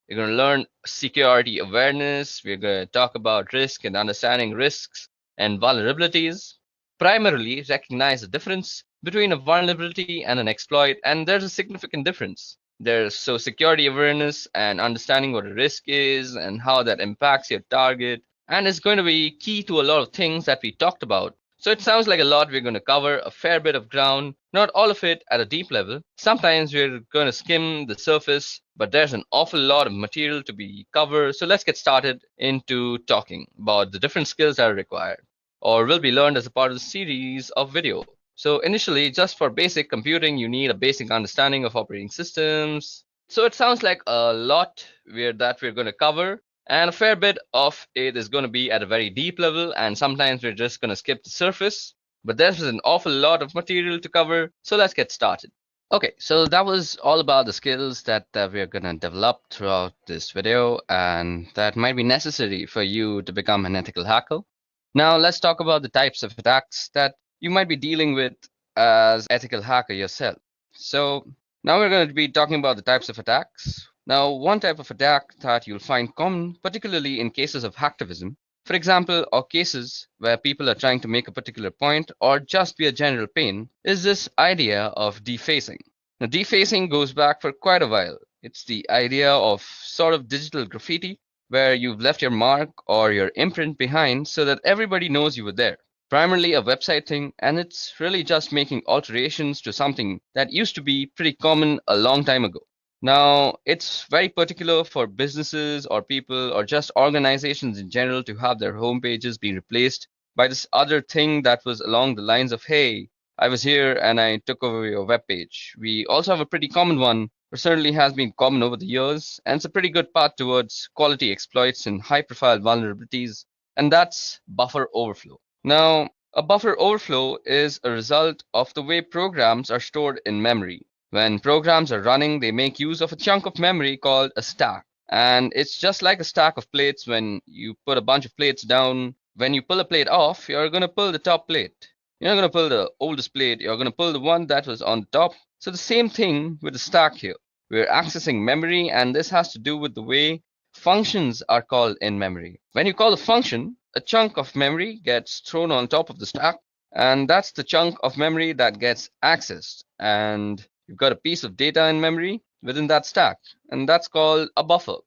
You're going to learn security awareness. We're going to talk about risk and understanding risks and vulnerabilities. Primarily recognize the difference between a vulnerability and an exploit, and there's a significant difference. There's security awareness and understanding what a risk is and how that impacts your target, and it's going to be key to a lot of things that we talked about. So it sounds like a lot. We're going to cover a fair bit of ground, not all of it at a deep level. Sometimes we're going to skim the surface, but there's an awful lot of material to be covered. So let's get started into talking about the different skills that are required or will be learned as a part of the series of video. So initially, just for basic computing, you need a basic understanding of operating systems. So it sounds like a lot that we're going to cover, and a fair bit of it is going to be at a very deep level, and sometimes we're just going to skip the surface. But there's an awful lot of material to cover, so let's get started. Okay, so that was all about the skills that we're going to develop throughout this video, and that might be necessary for you to become an ethical hacker. Now let's talk about the types of attacks that you might be dealing with as ethical hacker yourself. So now we're going to be talking about the types of attacks. Now, one type of attack that you'll find common, particularly in cases of hacktivism, for example, or cases where people are trying to make a particular point or just be a general pain, is this idea of defacing. Now, defacing goes back for quite a while. It's the idea of sort of digital graffiti, where you've left your mark or your imprint behind so that everybody knows you were there. Primarily a website thing, and it's really just making alterations to something that used to be pretty common a long time ago. Now, it's very particular for businesses or people or just organizations in general to have their homepages be replaced by this other thing that was along the lines of, hey, I was here and I took over your web page. We also have a pretty common one, or certainly has been common over the years, and it's a pretty good path towards quality exploits and high-profile vulnerabilities, and that's buffer overflow. Now, a buffer overflow is a result of the way programs are stored in memory. When programs are running, they make use of a chunk of memory called a stack. And it's just like a stack of plates. When you put a bunch of plates down, when you pull a plate off, you're going to pull the top plate. You're not going to pull the oldest plate. You're going to pull the one that was on top. So the same thing with the stack here. We're accessing memory, and this has to do with the way functions are called in memory. When you call a function, a chunk of memory gets thrown on top of the stack, and that's the chunk of memory that gets accessed. And you've got a piece of data in memory within that stack, and that's called a buffer.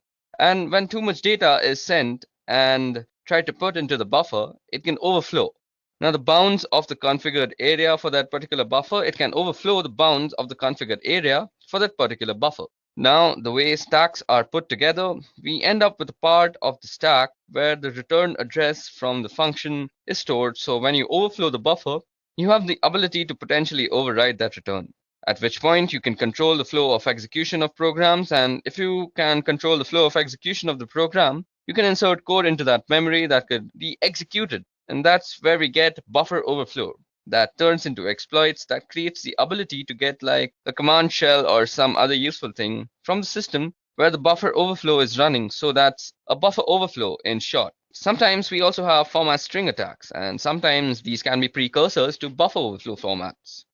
And when too much data is sent and tried to put into the buffer, it can overflow. Now, the bounds of the configured area for that particular buffer, it can overflow the bounds of the configured area for that particular buffer. Now, the way stacks are put together, we end up with a part of the stack where the return address from the function is stored. So when you overflow the buffer, you have the ability to potentially override that return, at which point you can control the flow of execution of programs. And if you can control the flow of execution of the program, you can insert code into that memory that could be executed. And that's where we get buffer overflow. That turns into exploits that creates the ability to get like a command shell or some other useful thing from the system where the buffer overflow is running. So that's a buffer overflow in short. Sometimes we also have format string attacks, and sometimes these can be precursors to buffer overflow formats.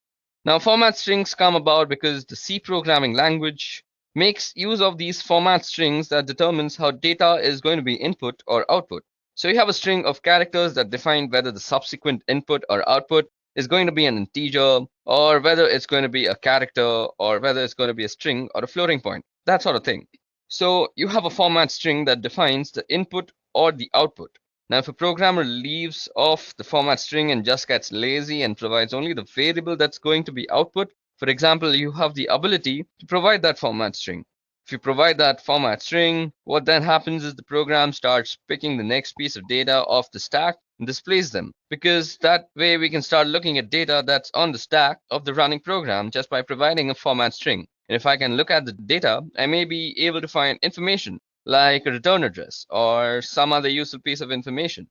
Now, format strings come about because the C programming language makes use of these format strings that determines how data is going to be input or output. So you have a string of characters that define whether the subsequent input or output is going to be an integer, or whether it's going to be a character, or whether it's going to be a string or a floating point, that sort of thing. So you have a format string that defines the input or the output. Now, if a programmer leaves off the format string and just gets lazy and provides only the variable that's going to be output, for example, you have the ability to provide that format string. If you provide that format string, what then happens is the program starts picking the next piece of data off the stack and displays them, because that way we can start looking at data that's on the stack of the running program just by providing a format string. And if I can look at the data, I may be able to find information like a return address or some other useful piece of information.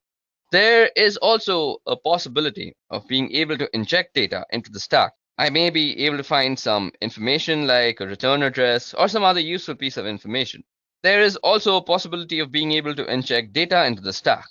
There is also a possibility of being able to inject data into the stack. I may be able to find some information like a return address or some other useful piece of information. There is also a possibility of being able to inject data into the stack.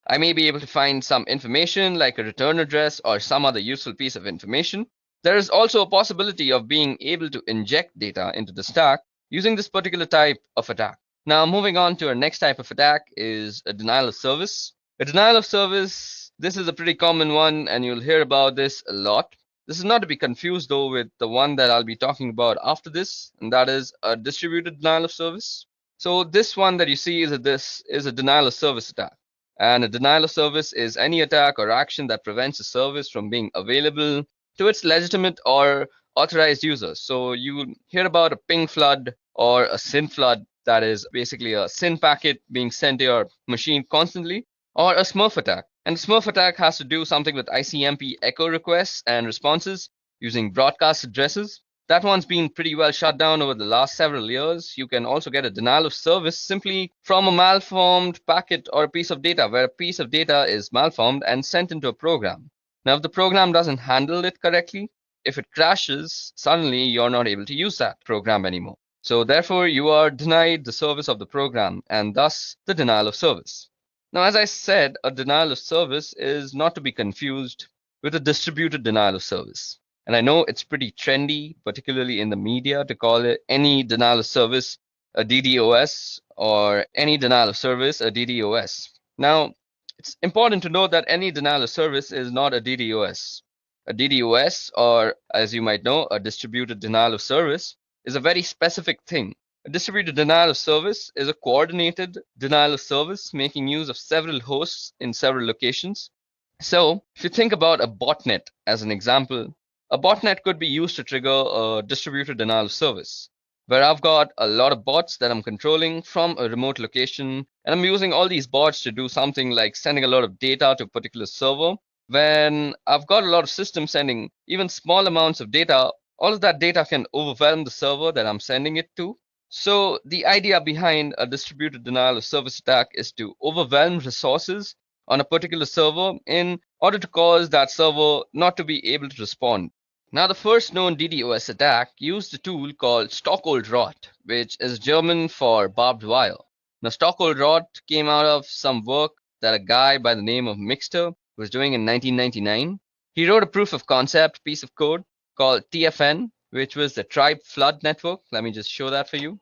I may be able to find some information like a return address or some other useful piece of information. There is also a possibility of being able to inject data into the stack using this particular type of attack. Now, moving on to our next type of attack is a denial of service. A denial of service, this is a pretty common one and you'll hear about this a lot. This is not to be confused though with the one that I'll be talking about after this, and that is a distributed denial of service. So this one that you see is a denial of service attack. And a denial of service is any attack or action that prevents a service from being available to its legitimate or authorized users. So you hear about a ping flood or a SYN flood, that is basically a SYN packet being sent to your machine constantly, or a Smurf attack. And Smurf attack has to do something with ICMP echo requests and responses using broadcast addresses. That one's been pretty well shut down over the last several years. You can also get a denial of service simply from a malformed packet or a piece of data, where a piece of data is malformed and sent into a program. Now, if the program doesn't handle it correctly, if it crashes, suddenly you're not able to use that program anymore. So therefore, you are denied the service of the program and thus the denial of service. Now, as I said, a denial of service is not to be confused with a distributed denial of service. And I know it's pretty trendy, particularly in the media, to call it any denial of service a DDoS or any denial of service a DDoS. Now, it's important to note that any denial of service is not a DDoS. A DDoS, or as you might know, a distributed denial of service, is a very specific thing. A distributed denial of service is a coordinated denial of service making use of several hosts in several locations. So, if you think about a botnet as an example, a botnet could be used to trigger a distributed denial of service, where I've got a lot of bots that I'm controlling from a remote location, and I'm using all these bots to do something like sending a lot of data to a particular server. When I've got a lot of systems sending even small amounts of data, all of that data can overwhelm the server that I'm sending it to. So the idea behind a distributed denial of service attack is to overwhelm resources on a particular server in order to cause that server not to be able to respond. Now, the first known DDoS attack used a tool called Stockholm-Rot, which is German for barbed wire. Now, Stockholm-Rot came out of some work that a guy by the name of Mixter was doing in 1999. He wrote a proof of concept piece of code called TFN, which was the Tribe Flood Network. Let me just show that for you.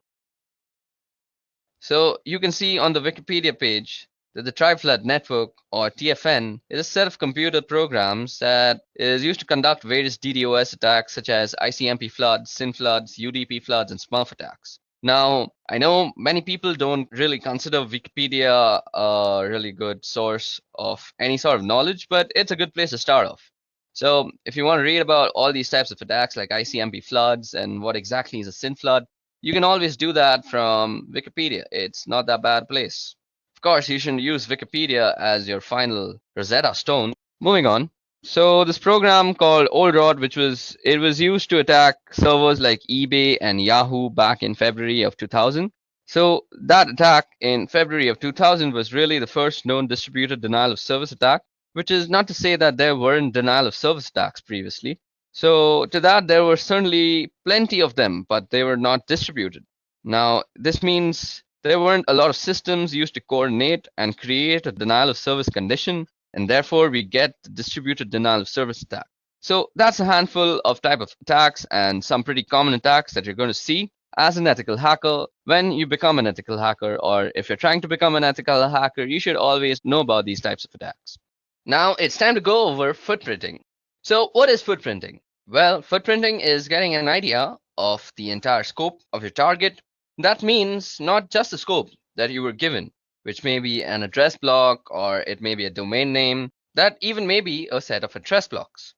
So you can see on the Wikipedia page that the Tribe Flood Network, or TFN, is a set of computer programs that is used to conduct various DDoS attacks such as ICMP floods, SYN floods, UDP floods, and Smurf attacks. Now, I know many people don't really consider Wikipedia a really good source of any sort of knowledge, but it's a good place to start off. So if you want to read about all these types of attacks like ICMP floods and what exactly is a SYN flood, you can always do that from Wikipedia. It's not that bad a place. Of course, you shouldn't use Wikipedia as your final Rosetta Stone. Moving on. So this program called OldRod, it was used to attack servers like eBay and Yahoo back in February of 2000. So that attack in February of 2000 was really the first known distributed denial of service attack, which is not to say that there weren't denial of service attacks previously. So to that, there were certainly plenty of them, but they were not distributed. Now, this means there weren't a lot of systems used to coordinate and create a denial of service condition, and therefore we get the distributed denial of service attack. So that's a handful of type of attacks and some pretty common attacks that you're going to see as an ethical hacker when you become an ethical hacker, or if you're trying to become an ethical hacker, you should always know about these types of attacks. Now it's time to go over footprinting. So what is footprinting? Well, footprinting is getting an idea of the entire scope of your target. That means not just the scope that you were given, which may be an address block, or it may be a domain name, that even may be a set of address blocks.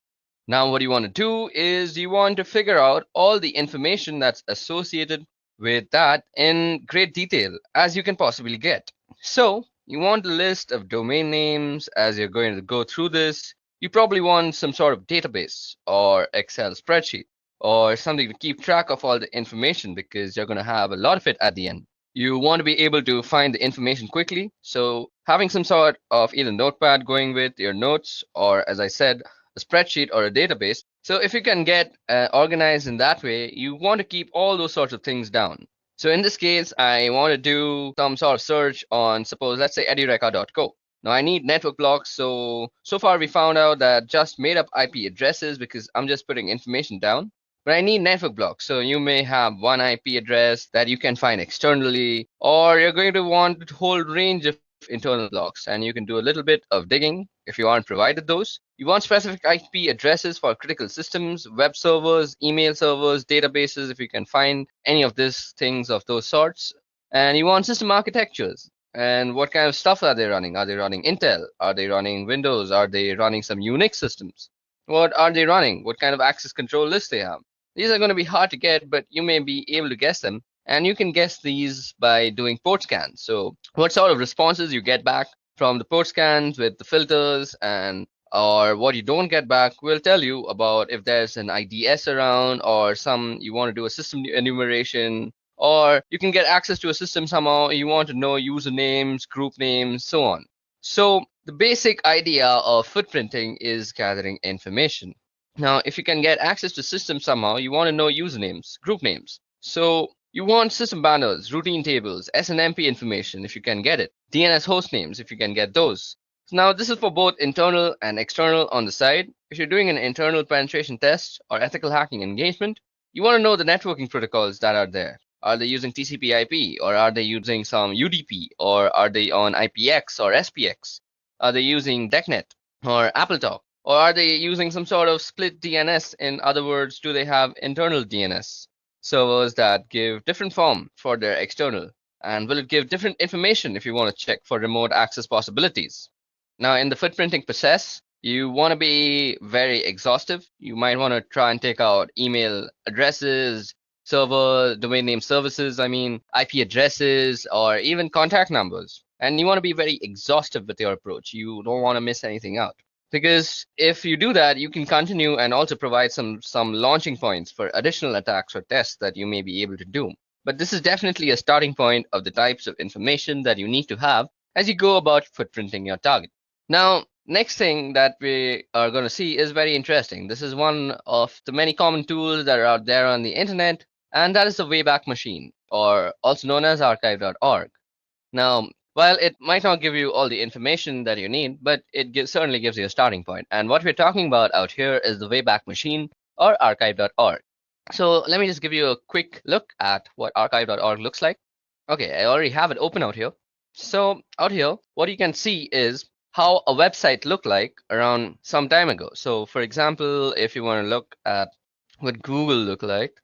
Now what you want to do is you want to figure out all the information that's associated with that in great detail as you can possibly get. So you want a list of domain names. As you're going to go through this, you probably want some sort of database or Excel spreadsheet or something to keep track of all the information, because you're going to have a lot of it at the end. You want to be able to find the information quickly, so having some sort of either notepad going with your notes, or as I said, a spreadsheet or a database. So if you can get organized in that way, you want to keep all those sorts of things down. So in this case, I want to do some sort of search on, suppose, let's say edureka.co. Now I need network blocks. So far we found out that just made up IP addresses, because I'm just putting information down. But I need network blocks. So you may have one IP address that you can find externally, or you're going to want a whole range of internal blocks, and you can do a little bit of digging if you aren't provided those. You want specific IP addresses for critical systems, web servers, email servers, databases, if you can find any of these things of those sorts. And you want system architectures. And what kind of stuff are they running? Are they running Intel? Are they running Windows? Are they running some Unix systems? What are they running? What kind of access control lists they have? These are going to be hard to get, but you may be able to guess them. And you can guess these by doing port scans. So what sort of responses you get back from the port scans with the filters, and or what you don't get back will tell you about if there's an IDS around, or you want to do a system enumeration, or you can get access to a system somehow. You want to know usernames, group names, so on. So the basic idea of footprinting is gathering information. Now, if you can get access to systems somehow, you want to know usernames, group names. So you want system banners, routine tables, SNMP information if you can get it, DNS host names if you can get those. So now this is for both internal and external on the side. If you're doing an internal penetration test or ethical hacking engagement, you want to know the networking protocols that are there. Are they using TCP/IP, or are they using some UDP, or are they on IPX or SPX? Are they using DECnet or AppleTalk? Or are they using some sort of split DNS? In other words, do they have internal DNS servers that give different form for their external? And will it give different information if you want to check for remote access possibilities? Now, in the footprinting process, you want to be very exhaustive. You might want to try and take out email addresses, server, domain name services, IP addresses, or even contact numbers. And you want to be very exhaustive with your approach. You don't want to miss anything out. Because if you do that, you can continue and also provide some launching points for additional attacks or tests that you may be able to do. But this is definitely a starting point of the types of information that you need to have as you go about footprinting your target. Now, next thing that we are going to see is very interesting. This is one of the many common tools that are out there on the internet, and that is the Wayback Machine, or also known as archive.org. Now, while it might not give you all the information that you need, but it certainly gives you a starting point. And what we're talking about out here is the Wayback Machine, or archive.org. So let me just give you a quick look at what archive.org looks like. Okay, I already have it open out here. So out here, what you can see is how a website looked like around some time ago. So for example, if you want to look at what Google looked like,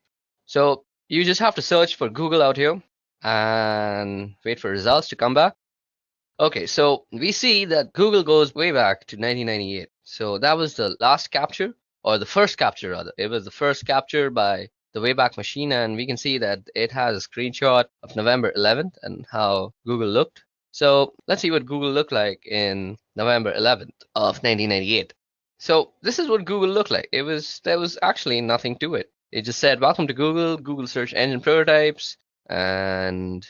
so you just have to search for Google out here and wait for results to come back. Okay, so we see that Google goes way back to 1998. So that was the last capture, or the first capture rather. It was the first capture by the Wayback Machine, and we can see that it has a screenshot of November 11th and how Google looked. So let's see what Google looked like in November 11th of 1998. So this is what Google looked like. There was actually nothing to it. It just said, "Welcome to Google search engine prototypes," and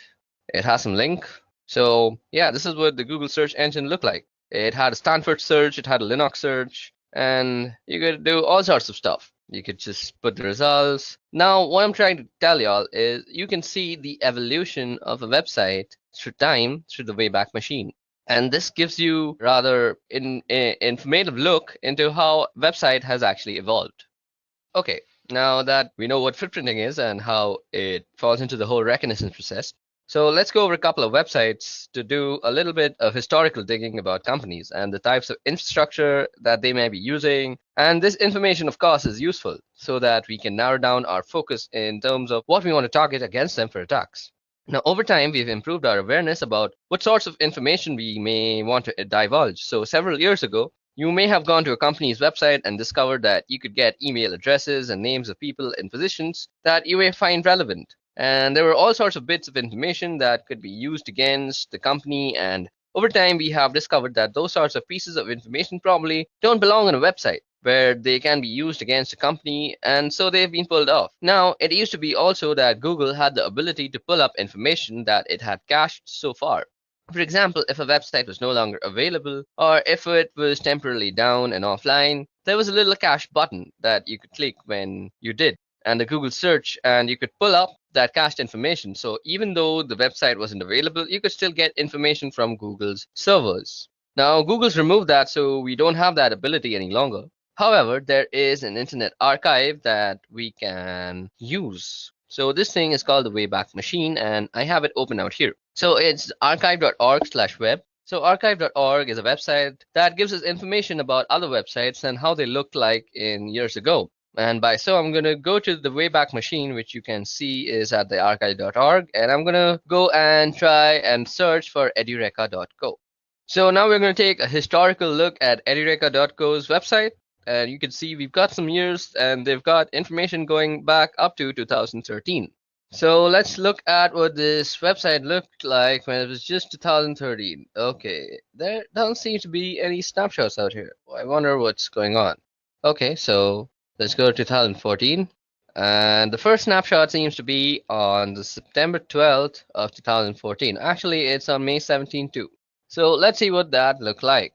it has some link. So yeah, this is what the Google search engine looked like. It had a Stanford search, it had a Linux search, and you could do all sorts of stuff. You could just put the results. Now, what I'm trying to tell y'all is you can see the evolution of a website through time through the Wayback Machine. And this gives you rather informative look into how website has actually evolved. Okay, now that we know what footprinting is and how it falls into the whole reconnaissance process, so let's go over a couple of websites to do a little bit of historical digging about companies and the types of infrastructure that they may be using. And this information, of course, is useful so that we can narrow down our focus in terms of what we want to target against them for attacks. Now, over time, we've improved our awareness about what sorts of information we may want to divulge. So, several years ago, you may have gone to a company's website and discovered that you could get email addresses and names of people in positions that you may find relevant. And there were all sorts of bits of information that could be used against the company. And over time, we have discovered that those sorts of pieces of information probably don't belong on a website where they can be used against a company, and so they've been pulled off. Now, it used to be also that Google had the ability to pull up information that it had cached so far. For example, if a website was no longer available, or if it was temporarily down and offline, there was a little cache button that you could click when you did, and the Google search, and you could pull up that cached information. So even though the website wasn't available, you could still get information from Google's servers. Now, Google's removed that, so we don't have that ability any longer. However, there is an internet archive that we can use. So this thing is called the Wayback Machine, and I have it open out here. So it's archive.org/web. So archive.org is a website that gives us information about other websites and how they looked like in years ago. And by so, I'm going to go to the Wayback Machine, which you can see is at the archive.org, and I'm going to go and try and search for edureka.co. So now we're going to take a historical look at edureka.co's website. And you can see we've got some years, and they've got information going back up to 2013. So let's look at what this website looked like when it was just 2013. Okay, there don't seem to be any snapshots out here. I wonder what's going on. Okay, so let's go to 2014. And the first snapshot seems to be on the September 12th of 2014. Actually, it's on May 17th too. So let's see what that looked like.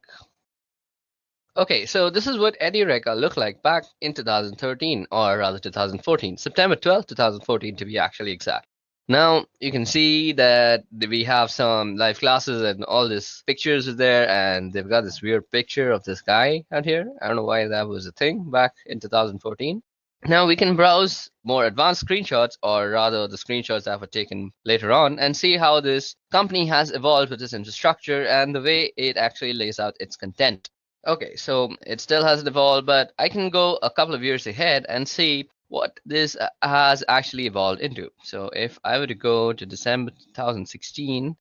Okay, so this is what Edureka looked like back in 2013, or rather 2014, September 12th, 2014 to be actually exact. Now, you can see that we have some live classes and all these pictures are there, and they've got this weird picture of this guy out here. I don't know why that was a thing back in 2014. Now we can browse more advanced screenshots, or rather the screenshots that were taken later on, and see how this company has evolved with its infrastructure and the way it actually lays out its content. Okay, so it still hasn't evolved, but I can go a couple of years ahead and see what this has actually evolved into. So if I were to go to December 2016,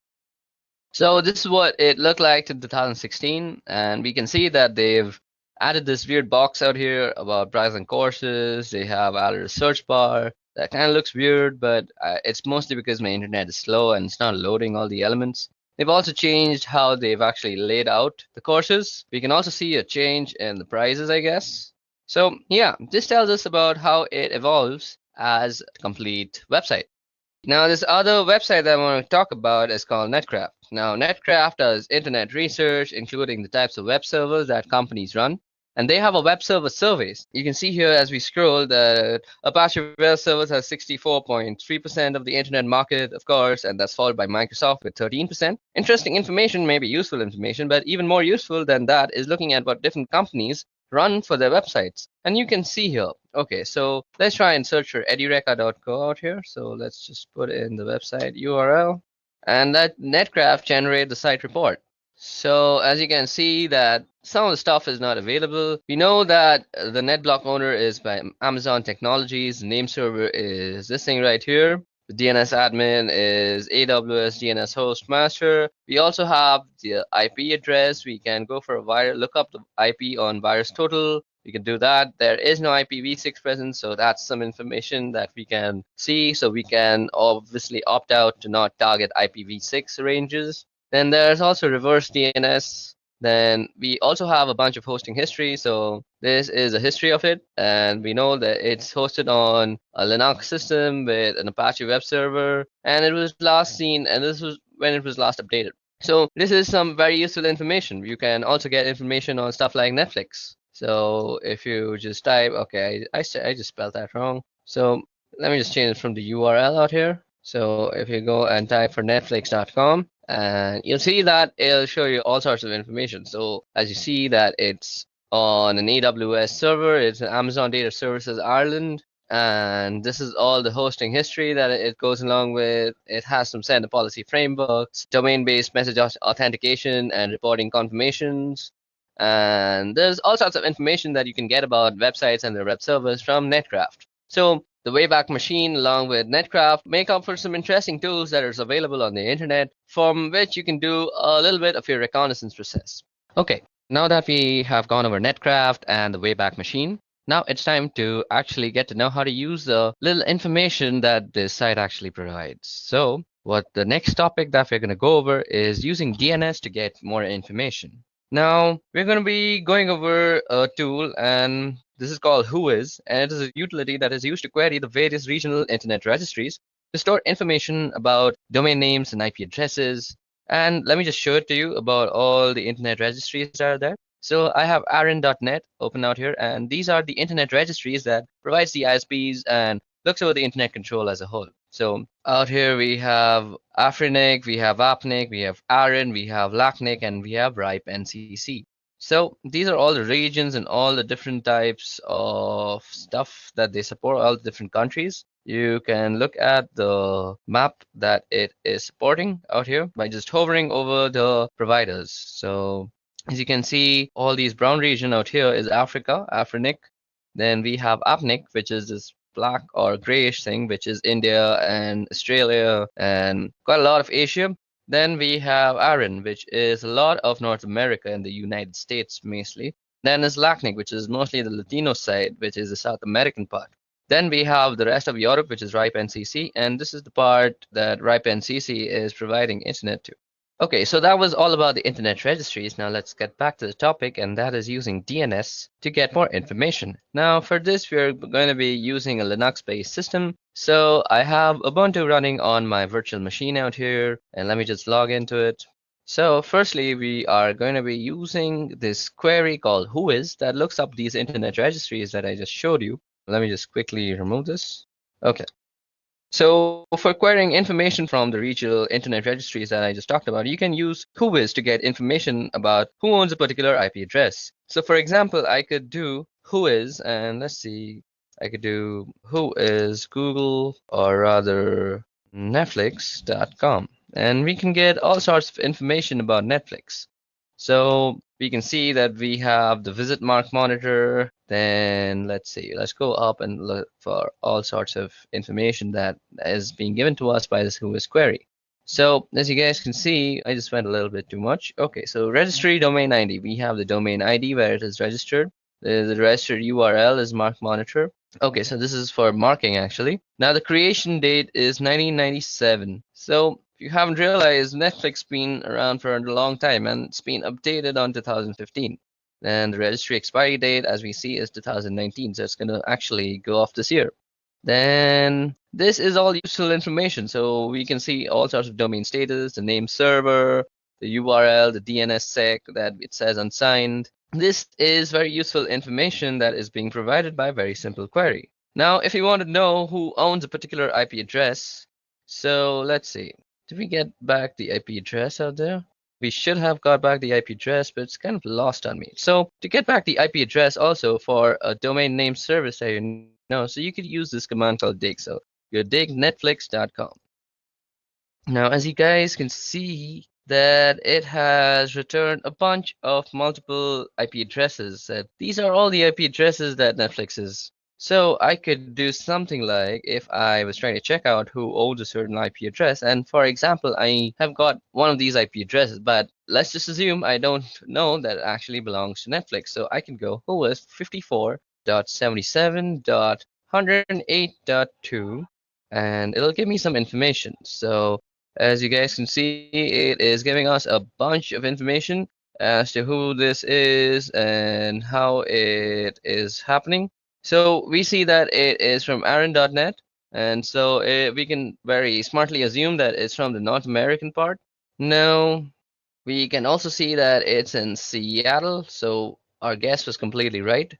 so this is what it looked like in 2016, and we can see that they've added this weird box out here about browsing courses. They have added a search bar that kind of looks weird, but it's mostly because my internet is slow and it's not loading all the elements. They've also changed how they've actually laid out the courses. We can also see a change in the prices, I guess. So yeah, this tells us about how it evolves as a complete website. Now, this other website that I want to talk about is called Netcraft. Now, Netcraft does internet research, including the types of web servers that companies run. And they have a web server surveys. You can see here as we scroll that Apache Web Services has 64.3% of the internet market, of course, and that's followed by Microsoft with 13%. Interesting information, maybe useful information, but even more useful than that is looking at what different companies run for their websites. And you can see here. Okay, so let's try and search for edureka.co out here. So let's just put in the website URL, and that Netcraft generate the site report. So as you can see that some of the stuff is not available. We know that the NetBlock owner is by Amazon Technologies. The name server is this thing right here. The DNS admin is AWS DNS host master. We also have the IP address. We can go for a virus, look up the IP on VirusTotal. We can do that. There is no IPv6 present, so that's some information that we can see. So we can obviously opt out to not target IPv6 ranges. Then there's also reverse DNS. Then we also have a bunch of hosting history. So this is a history of it. And we know that it's hosted on a Linux system with an Apache web server. And it was last seen, and this was when it was last updated. So this is some very useful information. You can also get information on stuff like Netflix. So if you just type, okay, I just spelled that wrong. So let me just change it from the URL out here. So if you go and type for netflix.com, and you'll see that it'll show you all sorts of information. So as you see that it's on an AWS server, it's an Amazon Data Services Ireland, and this is all the hosting history that it goes along with. It has some sender policy frameworks, domain-based message authentication and reporting confirmations, and there's all sorts of information that you can get about websites and their web servers from Netcraft. So The Wayback Machine along with Netcraft make up for some interesting tools that are available on the internet from which you can do a little bit of your reconnaissance process. Okay, now that we have gone over Netcraft and the Wayback Machine, now it's time to actually get to know how to use the little information that this site actually provides. So what the next topic that we're going to go over is using DNS to get more information. Now we're going to be going over a tool, and this is called Whois, and it is a utility that is used to query the various regional internet registries to store information about domain names and IP addresses. And let me just show it to you about all the internet registries that are there. So I have aaron.net open out here, and these are the internet registries that provides the ISPs and looks over the internet control as a whole. So out here we have Afrinic, we have Apnic, we have Aaron, we have Lacnic, and we have RIPE NCC. So these are all the regions and all the different types of stuff that they support, all the different countries. You can look at the map that it is supporting out here by just hovering over the providers. So as you can see, all these brown region out here is Africa, Afrinic. Then we have Apnic, which is this black or grayish thing, which is India and Australia and quite a lot of Asia. Then we have Aaron, which is a lot of North America and the United States mostly. Then is Lacnic, which is mostly the Latino side, which is the South American part. Then we have the rest of Europe, which is RIPE NCC, and this is the part that RIPE NCC is providing internet to. Okay, so that was all about the internet registries. Now let's get back to the topic, and that is using DNS to get more information. Now for this, we're going to be using a Linux-based system. So I have Ubuntu running on my virtual machine out here, and let me just log into it. So firstly, we are going to be using this query called Whois that looks up these internet registries that I just showed you. Let me just quickly remove this. Okay. So for querying information from the regional internet registries that I just talked about, you can use Whois to get information about who owns a particular IP address. So for example, I could do Whois, and let's see, I could do Whois Google, or rather Netflix.com, and we can get all sorts of information about Netflix. So we can see that we have the visit mark monitor. Then let's see, let's go up and look for all sorts of information that is being given to us by this Whois query. So as you guys can see, I just went a little bit too much. Okay, so registry domain ID. We have the domain ID where it is registered. The registered URL is mark monitor. Okay, so this is for marking actually. Now the creation date is 1997. So if you haven't realized, Netflix been around for a long time and it's been updated on 2015. And the registry expiry date, as we see, is 2019. So it's going to actually go off this year. Then this is all useful information. So we can see all sorts of domain status, the name server, the URL, the DNSSEC that it says unsigned. This is very useful information that is being provided by a very simple query. Now, if you want to know who owns a particular IP address, so let's see. Did we get back the IP address out there? We should have got back the IP address, but it's kind of lost on me. So to get back the IP address also for a domain name service that you know, so you could use this command called dig. So you dig netflix.com. Now, as you guys can see, that it has returned a bunch of multiple IP addresses. These are all the IP addresses that Netflix is. So I could do something like, if I was trying to check out who owns a certain IP address, and for example, I have got one of these IP addresses, but let's just assume I don't know that it actually belongs to Netflix. So I can go Whois 54.77.108.2, and it'll give me some information. So as you guys can see, it is giving us a bunch of information as to who this is and how it is happening. So we see that it is from aaron.net, and so we can very smartly assume that it's from the North American part. Now, we can also see that it's in Seattle, so our guess was completely right.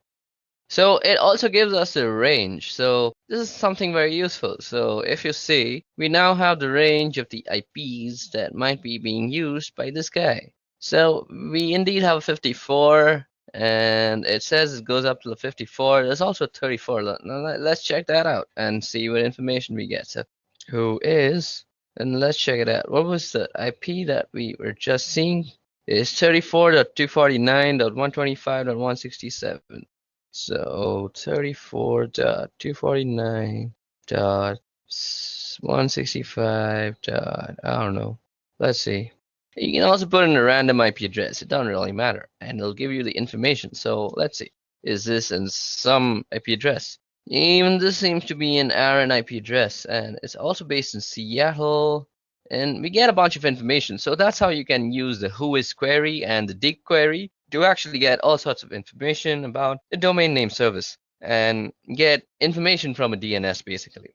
So it also gives us the range. So this is something very useful. So if you see, we now have the range of the IPs that might be being used by this guy. So we indeed have 54, and it says it goes up to the 54. There's also 34. Now let's check that out and see what information we get. So Whois, and let's check it out. What was the IP that we were just seeing? It's 34.249.125.167. So 34.249.165. I don't know. Let's see. You can also put in a random IP address. It doesn't really matter, and it'll give you the information. So let's see. Is this in some IP address? Even this seems to be an Aaron IP address, and it's also based in Seattle. And we get a bunch of information. So that's how you can use the whois query and the dig query to actually get all sorts of information about a domain name service and get information from a DNS basically.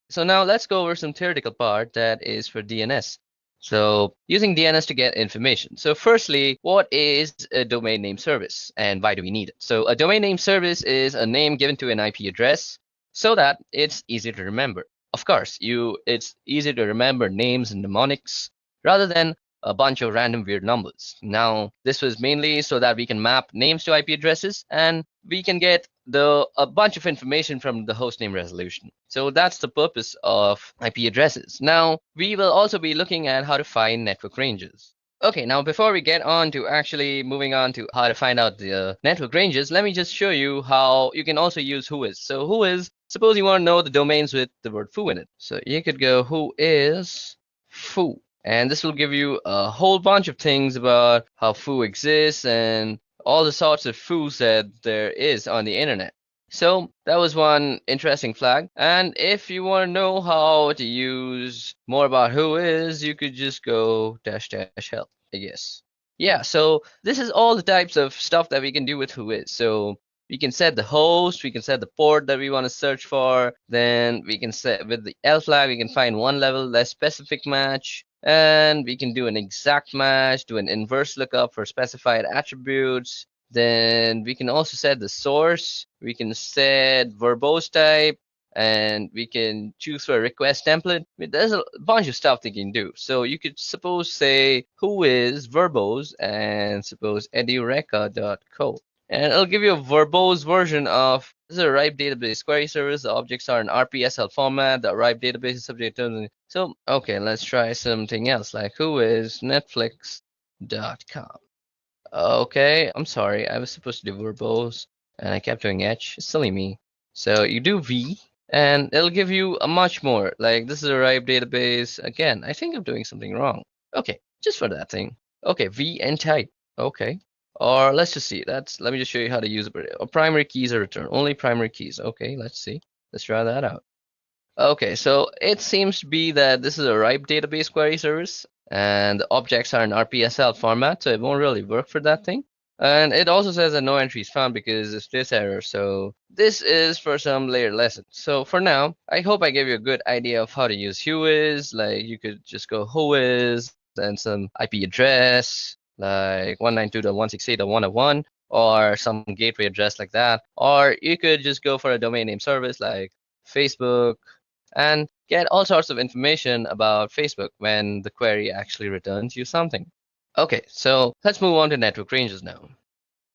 So now let's go over some theoretical part that is for DNS. So using DNS to get information. So firstly, what is a domain name service and why do we need it? So a domain name service is a name given to an IP address so that it's easy to remember. Of course, it's easy to remember names and mnemonics rather than a bunch of random weird numbers. Now, this was mainly so that we can map names to IP addresses and we can get a bunch of information from the hostname resolution. So that's the purpose of IP addresses. Now, we will also be looking at how to find network ranges. Okay, now before we get on to actually moving on to how to find out the network ranges, let me just show you how you can also use whois. So whois, suppose you want to know the domains with the word foo in it. So you could go whois foo. And this will give you a whole bunch of things about how foo exists and all the sorts of foos that there is on the internet. So that was one interesting flag. And if you want to know how to use more about whois, you could just go -- help, I guess. Yeah, so this is all the types of stuff that we can do with whois. So we can set the host, we can set the port that we want to search for. Then we can set with the L flag, we can find one level less specific match. And we can do an exact match, do an inverse lookup for specified attributes. Then we can also set the source. We can set verbose type, and we can choose for a request template. There's a bunch of stuff they can do. So you could suppose say whois verbose and suppose edureka.co. And it'll give you a verbose version of this is a RIPE database query service. The objects are in RPSL format. The RIPE database is subject to. So, okay, let's try something else like whois netflix.com. Okay, I'm sorry. I was supposed to do verbose and I kept doing H. Silly me. So you do V and it'll give you a much more. Like this is a RIPE database. Again, I think I'm doing something wrong. Okay, just for that thing. Okay, V and type. Okay. Or let's just see. Let me just show you how to use it. Primary keys are returned. Only primary keys. Okay, let's see. Let's try that out. Okay, so it seems to be that this is a RIPE database query service, and the objects are in RPSL format, so it won't really work for that thing. And it also says that no entries found because of this error. So this is for some later lesson. So for now, I hope I gave you a good idea of how to use whois. Like you could just go whois and some IP address like 192.168.101 or some gateway address like that. Or you could just go for a domain name service like Facebook and get all sorts of information about Facebook when the query actually returns you something. Okay, so let's move on to network ranges now.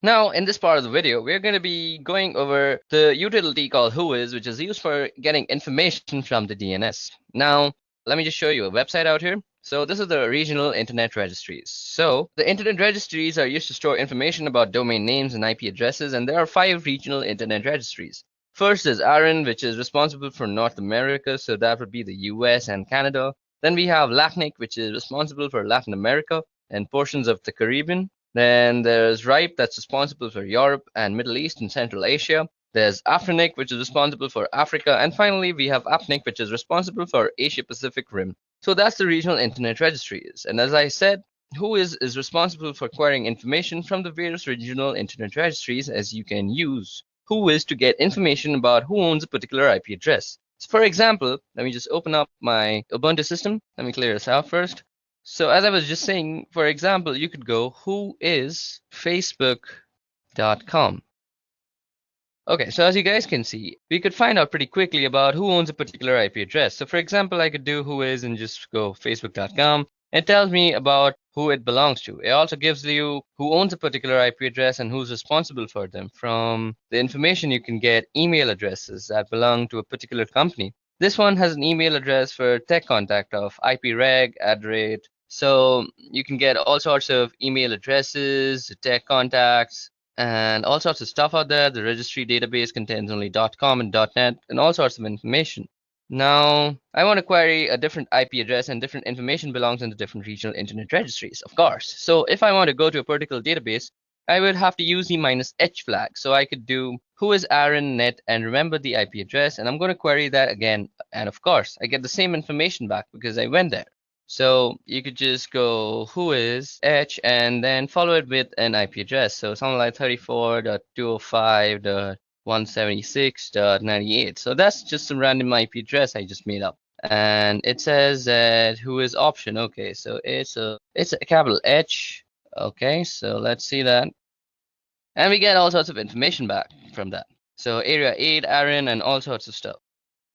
Now, in this part of the video, we're going to be going over the utility called whois, which is used for getting information from the DNS. Now, let me just show you a website out here. So this is the regional internet registries. So the internet registries are used to store information about domain names and IP addresses, and there are 5 regional internet registries. First is ARIN, which is responsible for North America, so that would be the US and Canada. Then we have LACNIC, which is responsible for Latin America and portions of the Caribbean. Then there's RIPE, that's responsible for Europe and Middle East and Central Asia. There's AFRINIC, which is responsible for Africa. And finally, we have APNIC, which is responsible for Asia Pacific Rim. So that's the regional internet registries. And as I said, whois is responsible for acquiring information from the various regional internet registries, as you can use whois to get information about who owns a particular IP address. So for example, let me just open up my Ubuntu system. Let me clear this out first. So as I was just saying, for example, you could go whois facebook.com. Okay, so as you guys can see, we could find out pretty quickly about who owns a particular IP address. So for example, I could do whois and just go facebook.com. It tells me about who it belongs to. It also gives you who owns a particular IP address and who's responsible for them. From the information, you can get email addresses that belong to a particular company. This one has an email address for tech contact of ipreg@. So you can get all sorts of email addresses, tech contacts, and all sorts of stuff out there. The registry database contains only .com and .net and all sorts of information. Now, I want to query a different IP address, and different information belongs in the different regional internet registries, of course. So if I want to go to a particular database, I would have to use the -h flag. So I could do who is Aaron net and remember the IP address, and I'm going to query that again. And of course, I get the same information back because I went there. So you could just go who is h and then follow it with an IP address. So something like 34.205.176.98. So that's just some random IP address I just made up. And it says that who is option. Okay, so it's a capital H. Okay, so let's see that. And we get all sorts of information back from that. So area 8, Aaron, and all sorts of stuff.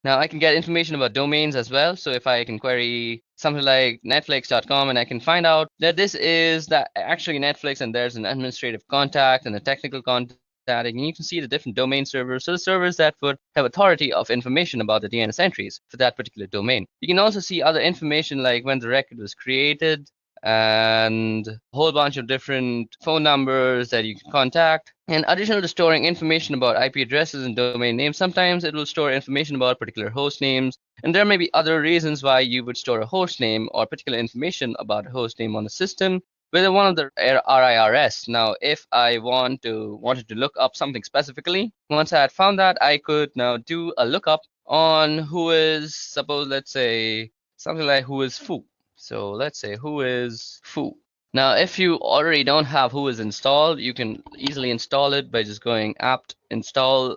Now I can get information about domains as well. So if I can query something like netflix.com, and I can find out that this is actually Netflix, and there's an administrative contact and a technical contact, and you can see the different domain servers. So the servers that would have authority of information about the DNS entries for that particular domain. You can also see other information like when the record was created, and a whole bunch of different phone numbers that you can contact. And additional to storing information about IP addresses and domain names, sometimes it will store information about particular host names. And there may be other reasons why you would store a host name or particular information about a host name on a system with one of the RIRS. Now, if I wanted to look up something specifically, once I had found that, I could now do a lookup on who is, suppose, let's say, something like who is foo. So let's say who is foo. Now, if you already don't have who is installed, you can easily install it by just going apt install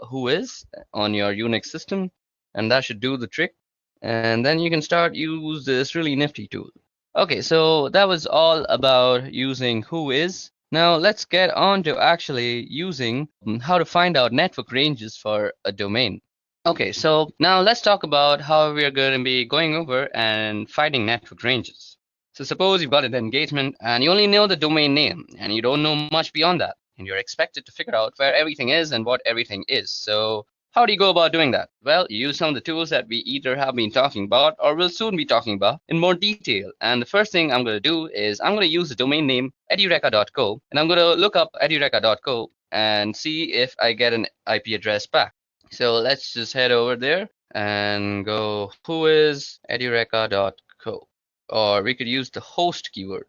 who is on your Unix system, and that should do the trick. And then you can start use this really nifty tool. Okay, so that was all about using who is. Now let's get on to actually using how to find out network ranges for a domain. Okay, so now let's talk about how we are going to be going over and finding network ranges. So suppose you've got an engagement and you only know the domain name and you don't know much beyond that, and you're expected to figure out where everything is and what everything is. So how do you go about doing that? Well, you use some of the tools that we either have been talking about or will soon be talking about in more detail. And the first thing I'm going to do is I'm going to use the domain name edureka.co, and I'm going to look up edureka.co and see if I get an IP address back. So let's just head over there and go who is edureka.co, or we could use the host keyword.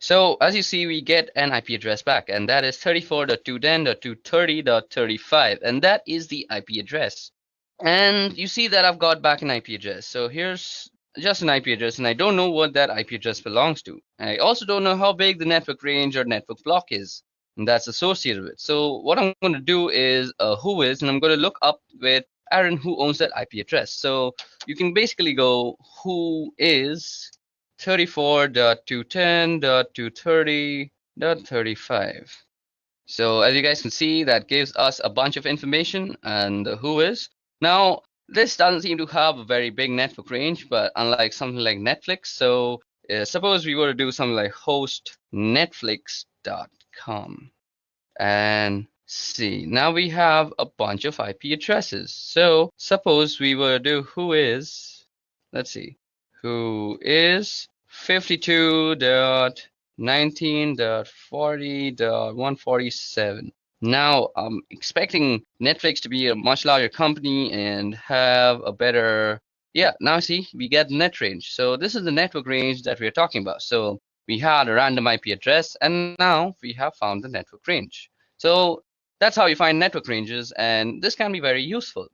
So as you see, we get an IP address back, and that is 34.210.230.35, and that is the IP address. And you see that I've got back an IP address. So here's just an IP address, and I don't know what that IP address belongs to. I also don't know how big the network range or network block is that's associated with. So what I'm going to do is who is, and I'm going to look up with Aaron who owns that IP address. So you can basically go who is 34.210.230.35. So as you guys can see, that gives us a bunch of information and who is. Now this doesn't seem to have a very big network range, but unlike something like Netflix, so suppose we were to do something like host netflix.com and see, now we have a bunch of IP addresses. So suppose we were to do who is, let's see, who is 52.19.40.147. Now I'm expecting Netflix to be a much larger company and have a better, yeah, now see, we get net range. So this is the network range that we're talking about. So we had a random IP address, and now we have found the network range. So that's how you find network ranges, and this can be very useful.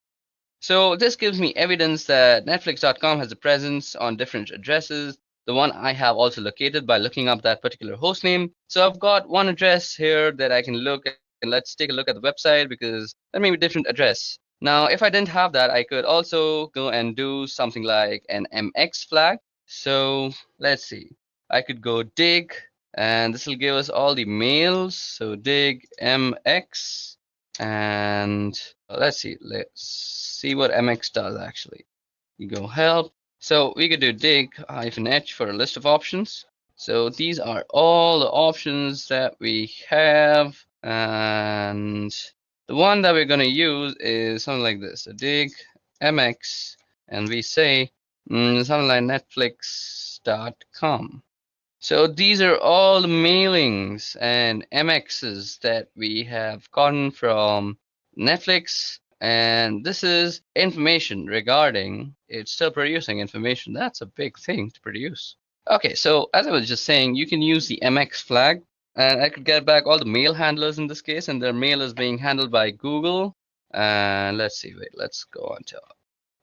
So this gives me evidence that netflix.com has a presence on different addresses. The one I have also located by looking up that particular host name. So I've got one address here that I can look at, and let's take a look at the website because that may be a different address. Now, if I didn't have that, I could also go and do something like an MX flag. So let's see. I could go dig, and this will give us all the mails. So dig MX, and let's see what MX does actually. You go help. So we could do dig-h for a list of options. So these are all the options that we have, and the one that we're going to use is something like this. So dig mx, and we say something like netflix.com. So these are all the mailings and MXs that we have gotten from Netflix, and this is information regarding it's still producing information. That's a big thing to produce. Okay, so as I was just saying, you can use the MX flag, and I could get back all the mail handlers in this case, and their mail is being handled by Google. And let's see, wait, let's go on to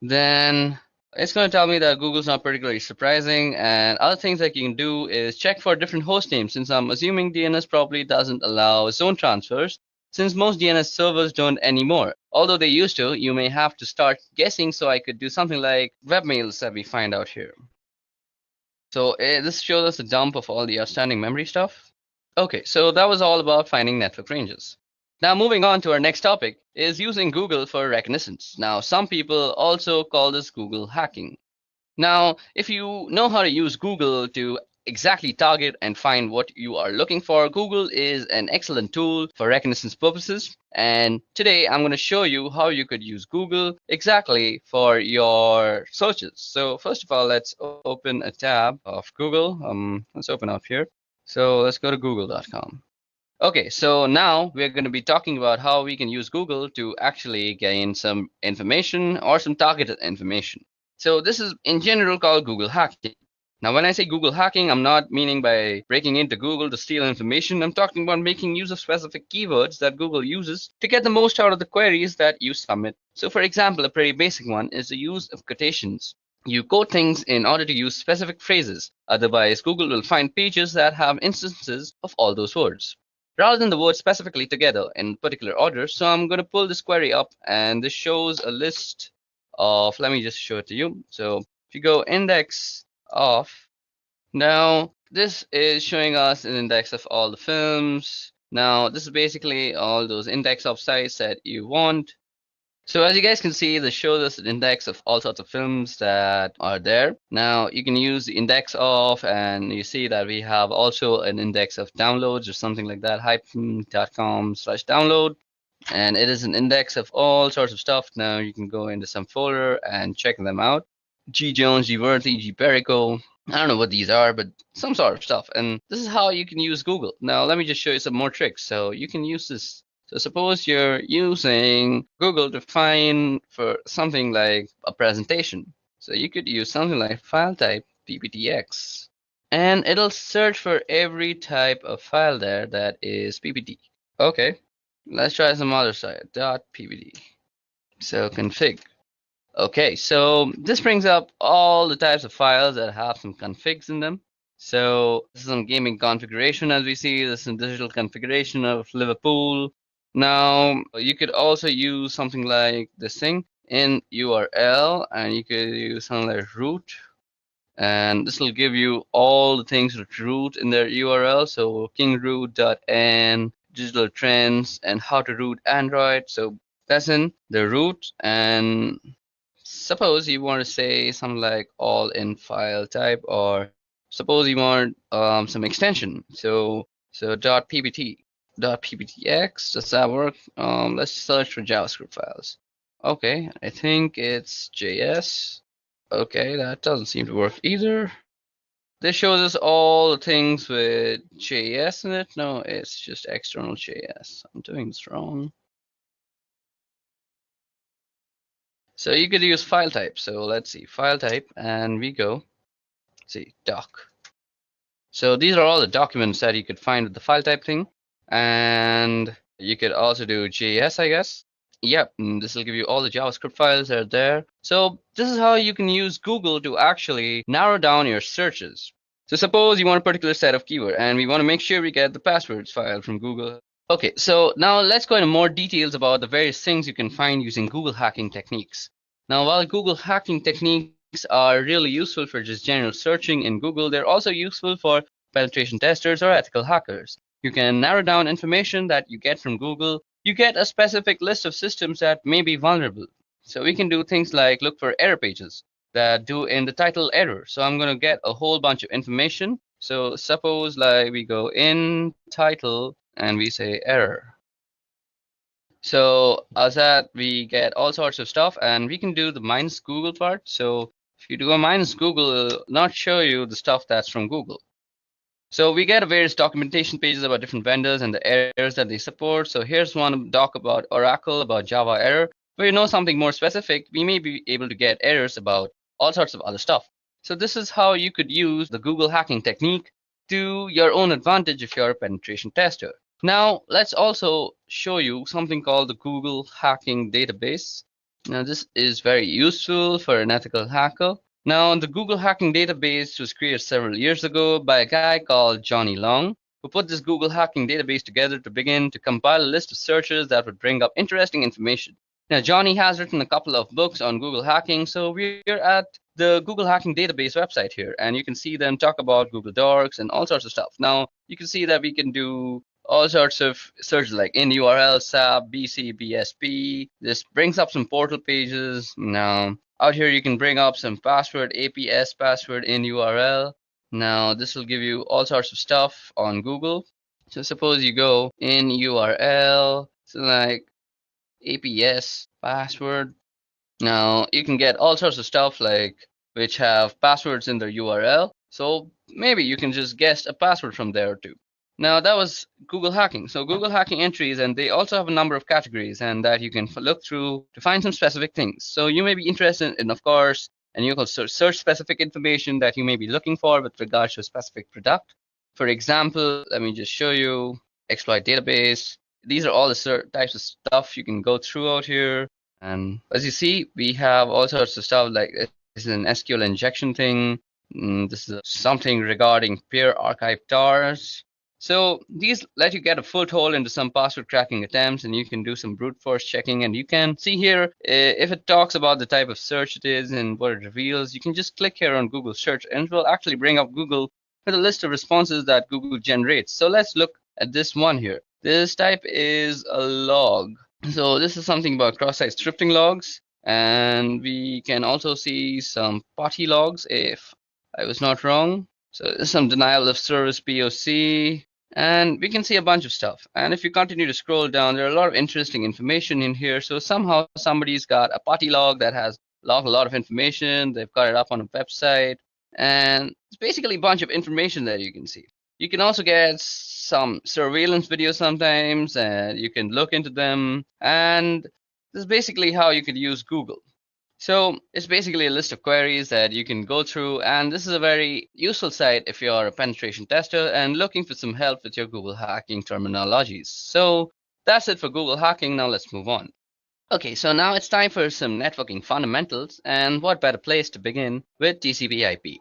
then it's going to tell me that Google's not particularly surprising, and other things that you can do is check for different host names, since I'm assuming DNS probably doesn't allow zone transfers, since most DNS servers don't anymore. Although they used to, you may have to start guessing, so I could do something like webmails that we find out here. So this shows us a dump of all the outstanding memory stuff. Okay, so that was all about finding network ranges. Now moving on to our next topic is using Google for reconnaissance. Now some people also call this Google hacking. Now if you know how to use Google to exactly target and find what you are looking for, Google is an excellent tool for reconnaissance purposes. And today I'm going to show you how you could use Google exactly for your searches. So first of all, let's open a tab of Google. Let's open up here. So let's go to google.com. Okay, so now we're going to be talking about how we can use Google to actually gain some information or some targeted information. So this is in general called Google hacking. Now when I say Google hacking, I'm not meaning by breaking into Google to steal information. I'm talking about making use of specific keywords that Google uses to get the most out of the queries that you submit. So for example, a pretty basic one is the use of quotations. You quote things in order to use specific phrases. Otherwise, Google will find pages that have instances of all those words, rather than the words specifically together in particular order. So I'm going to pull this query up, and this shows a list of, let me just show it to you. So if you go index of, now this is showing us an index of all the films. Now this is basically all those index of sites that you want. So as you guys can see, this shows us an index of all sorts of films that are there. Now you can use the index of, and you see that we have also an index of downloads or something like that, hyphen.com/download. And it is an index of all sorts of stuff. Now you can go into some folder and check them out. 𝐂𝐿, 𝐺𝐵𝐺, 𝐵ERICO. I don't know what these are, but some sort of stuff. And this is how you can use Google. Now let me just show you some more tricks. So you can use this. So suppose you're using Google to find for something like a presentation. So you could use something like file type PPTX, and it'll search for every type of file there that is PPT. Okay, let's try some other site, .ppt. So config. Okay, so this brings up all the types of files that have some configs in them. So this is some gaming configuration, as we see. This is some digital configuration of Liverpool. Now you could also use something like this thing in URL, and you could use something like root, and this will give you all the things with root in their URL. So kingroot.n, digital trends, and how to root Android. So that's in the root. And suppose you want to say something like all in file type, or suppose you want some extension. So .ppt. .pptx, does that work? Let's search for JavaScript files. Okay, I think it's JS. Okay, that doesn't seem to work either. This shows us all the things with JS in it. No, it's just external JS. I'm doing this wrong. So you could use file type. So let's see, file type, and we go, see, doc. So these are all the documents that you could find with the file type thing. And you could also do JS, I guess. Yep, and this will give you all the JavaScript files that are there. So this is how you can use Google to actually narrow down your searches. So suppose you want a particular set of keyword, and we want to make sure we get the passwords file from Google. Okay, so now let's go into more details about the various things you can find using Google hacking techniques. Now, while Google hacking techniques are really useful for just general searching in Google, they're also useful for penetration testers or ethical hackers. You can narrow down information that you get from Google. You get a specific list of systems that may be vulnerable. So we can do things like look for error pages that do in the title error. So I'm going to get a whole bunch of information. So suppose like we go in title and we say error. So as that we get all sorts of stuff, and we can do the minus Google part. So if you do a minus Google, it'll not show you the stuff that's from Google. So we get various documentation pages about different vendors and the errors that they support. So here's one doc about Oracle, about Java error. Where you know something more specific, we may be able to get errors about all sorts of other stuff. So this is how you could use the Google hacking technique to your own advantage if you're a penetration tester. Now, let's also show you something called the Google Hacking Database. Now, this is very useful for an ethical hacker. Now, the Google Hacking Database was created several years ago by a guy called Johnny Long, who put this Google Hacking Database together to begin to compile a list of searches that would bring up interesting information. Now, Johnny has written a couple of books on Google hacking, so we're at the Google Hacking Database website here, and you can see them talk about Google Docs and all sorts of stuff. Now, you can see that we can do all sorts of searches like in URL, SAP, BC, BSP. This brings up some portal pages. Now, out here you can bring up some password, APS password in URL. Now, this will give you all sorts of stuff on Google. So suppose you go in URL, so like APS password. Now you can get all sorts of stuff like which have passwords in their URL. So maybe you can just guess a password from there too. Now that was Google hacking. So Google hacking entries, and they also have a number of categories and that you can look through to find some specific things. So you may be interested in, of course, and you can search specific information that you may be looking for with regards to a specific product. For example, let me just show you exploit database. These are all the types of stuff you can go through out here. And as you see, we have all sorts of stuff like this is an SQL injection thing. This is something regarding peer archive tars. So these let you get a foothold into some password cracking attempts, and you can do some brute force checking. And you can see here if it talks about the type of search it is and what it reveals. You can just click here on Google search, and it will actually bring up Google with a list of responses that Google generates. So let's look at this one here. This type is a log. So this is something about cross-site scripting logs, and we can also see some POTI logs if I was not wrong. So there's some denial of service POC, and we can see a bunch of stuff. And if you continue to scroll down, there are a lot of interesting information in here. So somehow somebody's got a POTI log that has logged a lot of information. They've got it up on a website, and it's basically a bunch of information that you can see. You can also get some surveillance videos sometimes, and you can look into them. And this is basically how you could use Google. So it's basically a list of queries that you can go through, and this is a very useful site if you're a penetration tester and looking for some help with your Google hacking terminologies. So that's it for Google hacking. Now let's move on. Okay, so now it's time for some networking fundamentals, and what better place to begin with TCP/IP.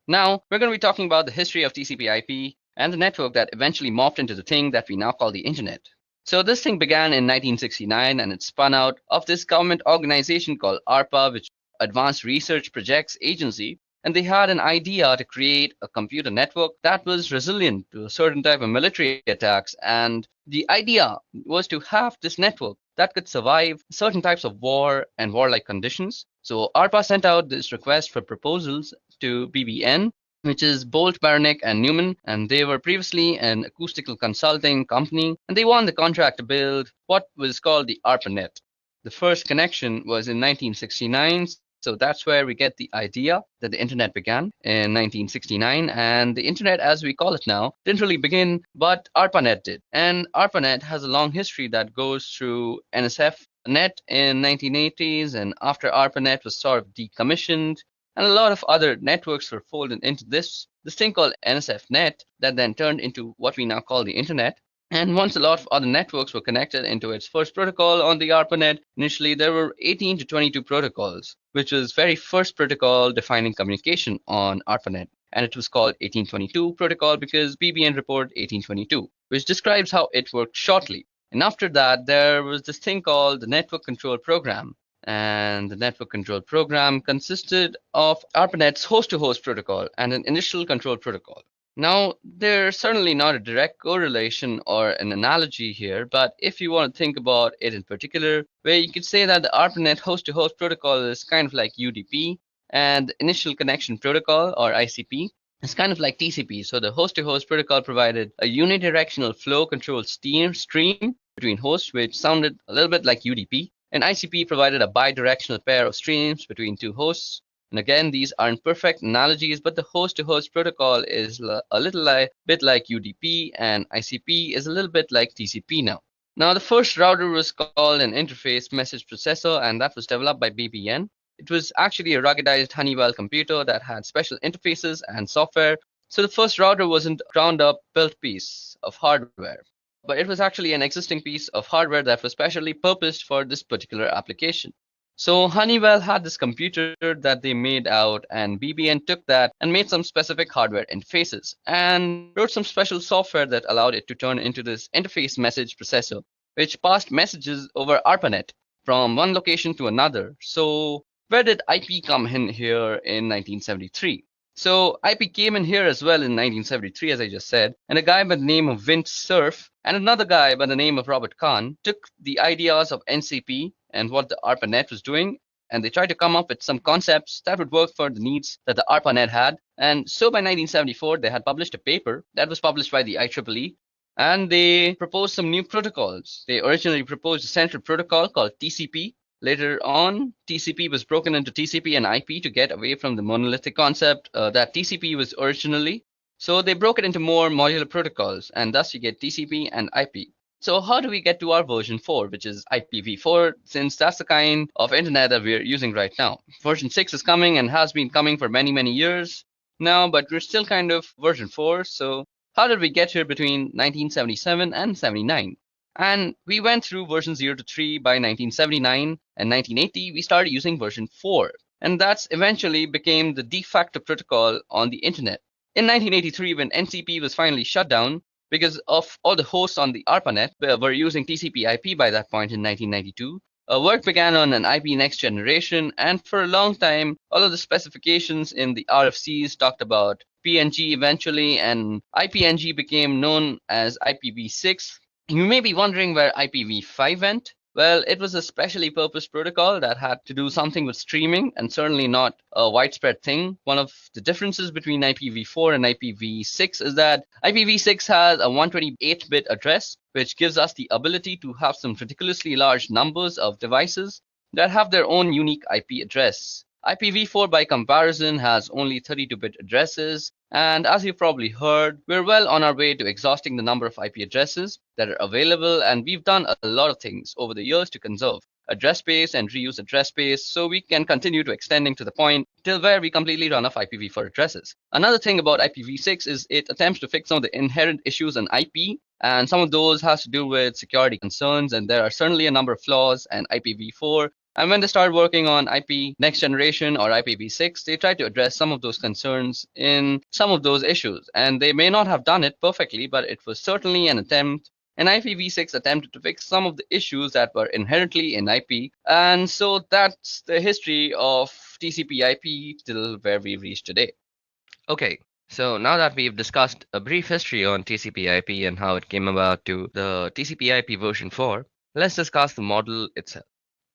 Now we're going to be talking about the history of TCP/IP and the network that eventually morphed into the thing that we now call the internet. So this thing began in 1969, and it spun out of this government organization called ARPA, which Advanced Research Projects Agency, and they had an idea to create a computer network that was resilient to a certain type of military attacks. And the idea was to have this network that could survive certain types of war and warlike conditions. So ARPA sent out this request for proposals to BBN, which is Bolt, Beranek, and Newman, and they were previously an acoustical consulting company, and they won the contract to build what was called the ARPANET. The first connection was in 1969, so that's where we get the idea that the internet began in 1969, and the internet as we call it now didn't really begin, but ARPANET did. And ARPANET has a long history that goes through NSFNet in 1980s, and after ARPANET was sort of decommissioned, and a lot of other networks were folded into this thing called NSFNet that then turned into what we now call the internet. And once a lot of other networks were connected into its first protocol on the ARPANET, initially there were 18 to 22 protocols, which was very first protocol defining communication on ARPANET. And it was called 1822 protocol because BBN reported 1822, which describes how it worked shortly. And after that, there was this thing called the Network Control Program. And the network control program consisted of ARPANET's host-to-host protocol and an initial control protocol. Now, there's certainly not a direct correlation or an analogy here, but if you want to think about it in particular, where you could say that the ARPANET host-to-host protocol is kind of like UDP, and the initial connection protocol, or ICP, is kind of like TCP. So the host-to-host protocol provided a unidirectional flow control stream between hosts, which sounded a little bit like UDP. And ICP provided a bidirectional pair of streams between two hosts. And again, these aren't perfect analogies, but the host-to-host protocol is a little bit like UDP, and ICP is a little bit like TCP now. Now, the first router was called an interface message processor, and that was developed by BBN. It was actually a ruggedized Honeywell computer that had special interfaces and software. So the first router wasn't a ground-up built piece of hardware, but it was actually an existing piece of hardware that was specially purposed for this particular application. So Honeywell had this computer that they made out, and BBN took that and made some specific hardware interfaces and wrote some special software that allowed it to turn into this interface message processor, which passed messages over ARPANET from one location to another. So where did IP come in here in 1973? So IP came in here as well in 1973, as I just said, and a guy by the name of Vint Cerf and another guy by the name of Robert Kahn took the ideas of NCP and what the ARPANET was doing, and they tried to come up with some concepts that would work for the needs that the ARPANET had. And so by 1974, they had published a paper that was published by the IEEE, and they proposed some new protocols. They originally proposed a central protocol called TCP. Later on, TCP was broken into TCP and IP to get away from the monolithic concept that TCP was originally. So they broke it into more modular protocols, and thus you get TCP and IP. So how do we get to our version 4, which is IPv4, since that's the kind of internet that we're using right now? Version 6 is coming and has been coming for many, many years now, but we're still kind of version 4. So how did we get here between 1977 and 79? And we went through version 0 to 3 by 1979, and 1980 we started using version 4. And that's eventually became the de facto protocol on the internet. In 1983, when NCP was finally shut down, because of all the hosts on the ARPANET were using TCP IP by that point in 1992, work began on an IP next generation, and for a long time, all of the specifications in the RFCs talked about PNG eventually, and IPNG became known as IPv6. You may be wondering where IPv5 went. Well, it was a specially purposed protocol that had to do something with streaming, and certainly not a widespread thing. One of the differences between IPv4 and IPv6 is that IPv6 has a 128-bit address, which gives us the ability to have some ridiculously large numbers of devices that have their own unique IP address. IPv4, by comparison, has only 32-bit addresses, and as you've probably heard, we're well on our way to exhausting the number of IP addresses that are available, and we've done a lot of things over the years to conserve address space and reuse address space so we can continue to extending to the point till where we completely run off IPv4 addresses. Another thing about IPv6 is it attempts to fix some of the inherent issues in IP, and some of those has to do with security concerns, and there are certainly a number of flaws in IPv4. And when they started working on IP next generation or IPv6, they tried to address some of those concerns in some of those issues. And they may not have done it perfectly, but it was certainly an attempt. And IPv6 attempted to fix some of the issues that were inherently in IP. And so that's the history of TCP IP till where we've reached today. Okay, so now that we've discussed a brief history on TCP IP and how it came about to the TCP IP version 4, let's discuss the model itself.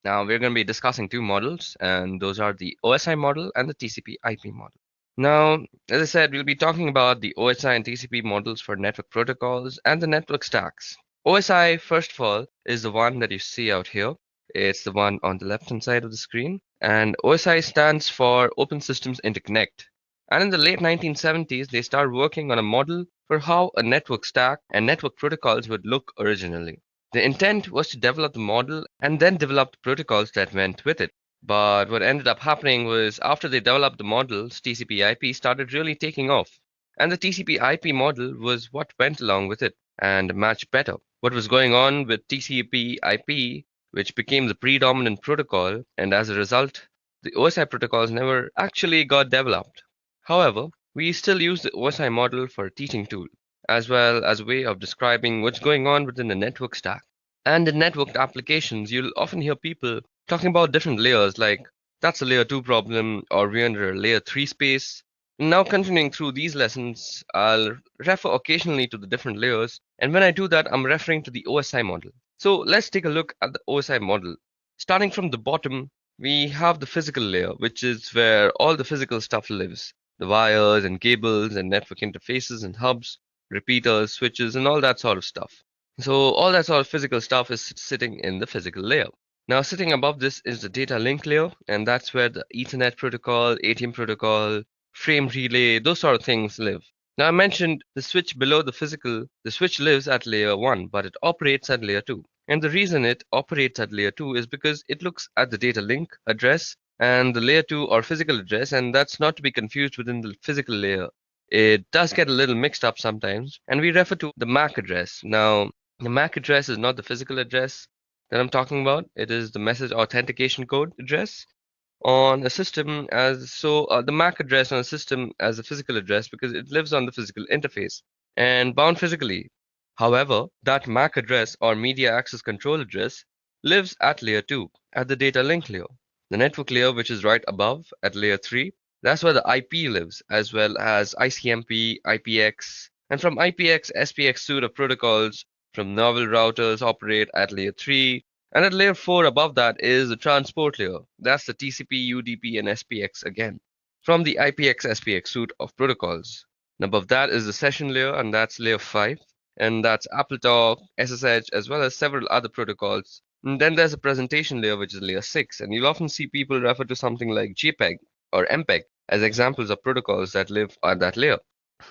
Now we're going to be discussing two models, and those are the OSI model and the TCP IP model. Now, as I said, we'll be talking about the OSI and TCP models for network protocols and the network stacks. OSI, first of all, is the one that you see out here. It's the one on the left-hand side of the screen, and OSI stands for Open Systems Interconnect. And in the late 1970s, they started working on a model for how a network stack and network protocols would look originally. The intent was to develop the model and then develop the protocols that went with it. But what ended up happening was after they developed the models, TCP IP started really taking off. And the TCP IP model was what went along with it and matched better what was going on with TCP IP, which became the predominant protocol, and as a result, the OSI protocols never actually got developed. However, we still use the OSI model for a teaching tool, as well as a way of describing what's going on within the network stack. And in networked applications, you'll often hear people talking about different layers, like that's a layer 2 problem, or we're under a layer 3 space. Now, continuing through these lessons, I'll refer occasionally to the different layers, and when I do that, I'm referring to the OSI model. So let's take a look at the OSI model. Starting from the bottom, we have the physical layer, which is where all the physical stuff lives. The wires and cables and network interfaces and hubs, repeaters, switches, and all that sort of stuff. So all that sort of physical stuff is sitting in the physical layer. Now sitting above this is the data link layer, and that's where the Ethernet protocol, ATM protocol, frame relay, those sort of things live. Now I mentioned the switch below the physical, the switch lives at layer 1, but it operates at layer 2. And the reason it operates at layer 2 is because it looks at the data link address and the layer 2 or physical address, and that's not to be confused within the physical layer. It does get a little mixed up sometimes, and we refer to the MAC address. Now, the MAC address is not the physical address that I'm talking about. It is the message authentication code address on a system the MAC address on a system as a physical address because it lives on the physical interface and bound physically. However, that MAC address or media access control address lives at layer 2 at the data link layer. The network layer, which is right above at layer 3, that's where the IP lives, as well as ICMP, IPX, and from IPX, SPX suite of protocols from novel routers operate at layer 3, and at layer 4 above that is the transport layer. That's the TCP, UDP, and SPX again, from the IPX, SPX suite of protocols. And above that is the session layer, and that's layer 5, and that's AppleTalk, SSH, as well as several other protocols. And then there's a presentation layer, which is layer 6, and you'll often see people refer to something like JPEG or MPEG as examples of protocols that live at that layer.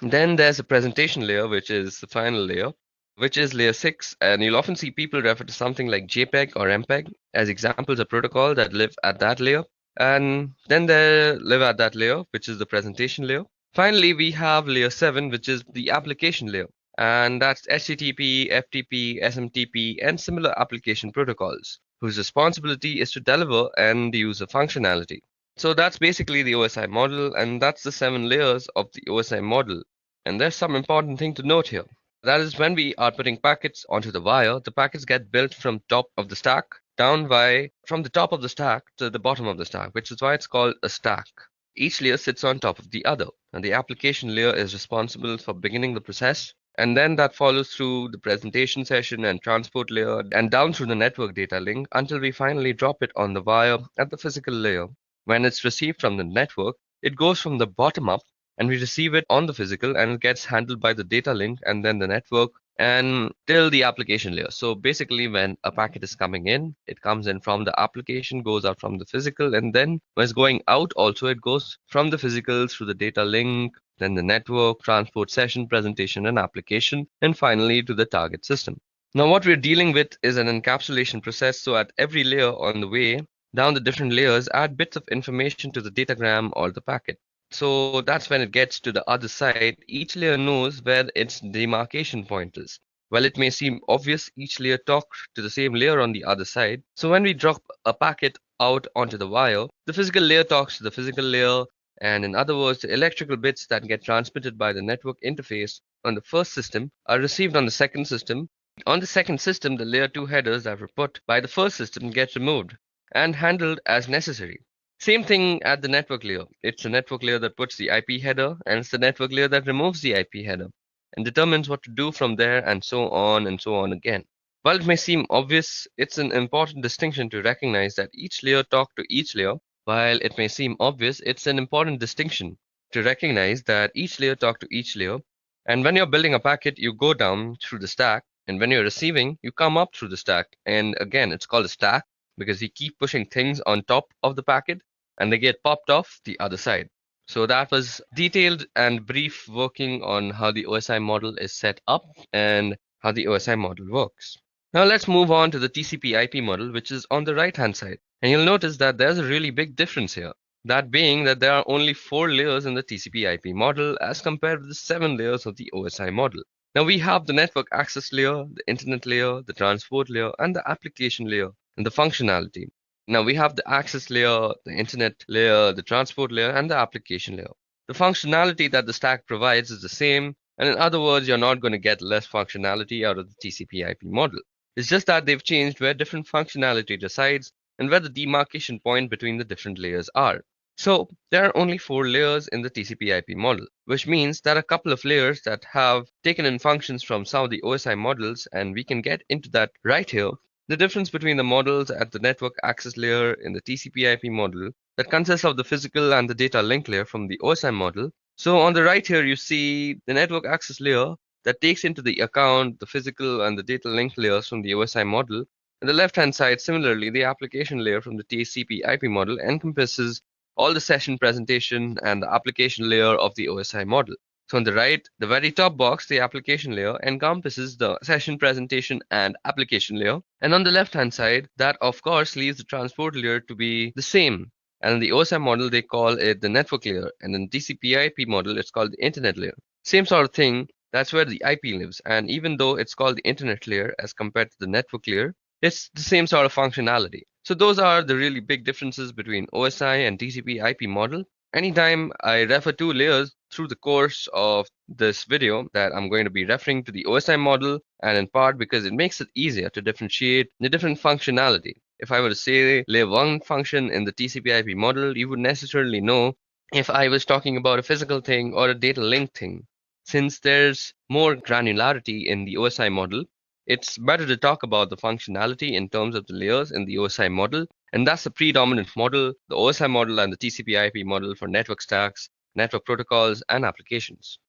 Then there's a presentation layer, which is the final layer, which is layer 6, and you'll often see people refer to something like JPEG or MPEG as examples of protocol that live at that layer. And then they live at that layer, which is the presentation layer. Finally, we have layer 7, which is the application layer, and that's HTTP, FTP, SMTP, and similar application protocols, whose responsibility is to deliver and use a functionality. So that's basically the OSI model, and that's the 7 layers of the OSI model. And there's some important thing to note here. That is, when we are putting packets onto the wire, the packets get built from top of the stack from the top of the stack to the bottom of the stack, which is why it's called a stack. Each layer sits on top of the other, and the application layer is responsible for beginning the process, and then that follows through the presentation session and transport layer and down through the network data link until we finally drop it on the wire at the physical layer. When it's received from the network, it goes from the bottom up, and we receive it on the physical, and it gets handled by the data link and then the network and till the application layer. So basically, when a packet is coming in, it comes in from the application, goes out from the physical, and then when it's going out also, it goes from the physical through the data link, then the network, transport session, presentation, and application, and finally to the target system. Now what we're dealing with is an encapsulation process, so at every layer on the way down the different layers add bits of information to the datagram or the packet. So that's when it gets to the other side. Each layer knows where its demarcation point is. While it may seem obvious, each layer talks to the same layer on the other side. So when we drop a packet out onto the wire, the physical layer talks to the physical layer, and in other words, the electrical bits that get transmitted by the network interface on the first system are received on the second system. On the second system, the layer 2 headers that were put by the first system get removed and handled as necessary. Same thing at the network layer. It's the network layer that puts the IP header, and it's the network layer that removes the IP header and determines what to do from there, and so on again. While it may seem obvious, it's an important distinction to recognize that each layer talks to each layer. While it may seem obvious, it's an important distinction to recognize that each layer talks to each layer. And when you're building a packet, you go down through the stack, and when you're receiving, you come up through the stack. And again, it's called a stack because you keep pushing things on top of the packet and they get popped off the other side. So that was detailed and brief working on how the OSI model is set up and how the OSI model works. Now let's move on to the TCP IP model, which is on the right hand side. And you'll notice that there's a really big difference here. That being that there are only 4 layers in the TCP IP model as compared with the 7 layers of the OSI model. Now we have the network access layer, the internet layer, the transport layer, and the application layer and the functionality. Now we have the access layer, the internet layer, the transport layer, and the application layer. The functionality that the stack provides is the same, and in other words, you're not going to get less functionality out of the TCP IP model. It's just that they've changed where different functionality resides and where the demarcation point between the different layers are. So there are only 4 layers in the TCP IP model, which means there are a couple of layers that have taken in functions from some of the OSI models, and we can get into that right here. The difference between the models at the network access layer in the TCP IP model that consists of the physical and the data link layer from the OSI model. So on the right here, you see the network access layer that takes into the account the physical and the data link layers from the OSI model, On the left-hand side, similarly, the application layer from the TCP/IP model encompasses all the session presentation and the application layer of the OSI model. So on the right, the very top box, the application layer, encompasses the session presentation and application layer. And on the left-hand side, that of course leaves the transport layer to be the same. And in the OSI model, they call it the network layer. And in the TCP/IP model, it's called the internet layer. Same sort of thing, that's where the IP lives. And even though it's called the internet layer as compared to the network layer, it's the same sort of functionality. So those are the really big differences between OSI and TCP/IP model. Anytime I refer to layers through the course of this video, that I'm going to be referring to the OSI model, and in part because it makes it easier to differentiate the different functionality. If I were to say layer 1 function in the TCP/IP model, you would necessarily know if I was talking about a physical thing or a data link thing. Since there's more granularity in the OSI model, it's better to talk about the functionality in terms of the layers in the OSI model, and that's the predominant model, the OSI model and the TCP/IP model for network stacks, network protocols, and applications.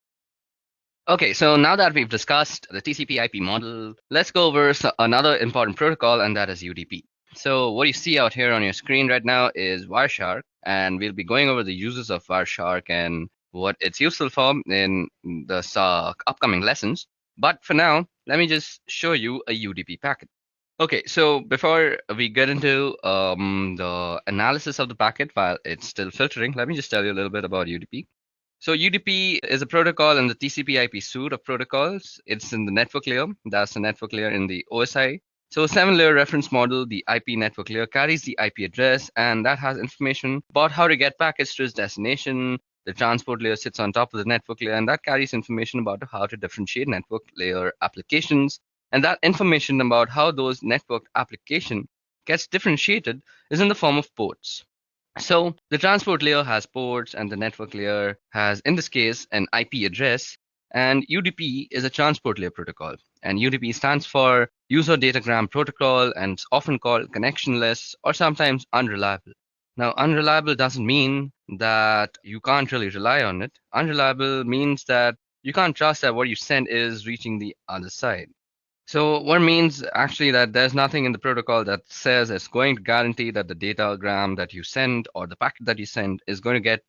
Okay, so now that we've discussed the TCP/IP model, let's go over another important protocol, and that is UDP. So what you see out here on your screen right now is Wireshark, and we'll be going over the uses of Wireshark and what it's useful for in the upcoming lessons. But for now, let me just show you a UDP packet. Okay, so before we get into the analysis of the packet while it's still filtering, let me just tell you a little bit about UDP. So UDP is a protocol in the TCP/IP suite of protocols. It's in the network layer. That's the network layer in the OSI. So a 7-layer reference model, the IP network layer, carries the IP address, and that has information about how to get packets to its destination. The transport layer sits on top of the network layer, and that carries information about how to differentiate network layer applications. And that information about how those network application gets differentiated is in the form of ports. So the transport layer has ports, and the network layer has, in this case, an IP address. And UDP is a transport layer protocol. And UDP stands for User Datagram Protocol, and it's often called connectionless or sometimes unreliable. Now, unreliable doesn't mean that you can't really rely on it. Unreliable means that you can't trust that what you send is reaching the other side. So what means actually that there's nothing in the protocol that says it's going to guarantee that the datagram that you send or the packet that you send is going to get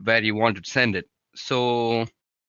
where you want to send it. So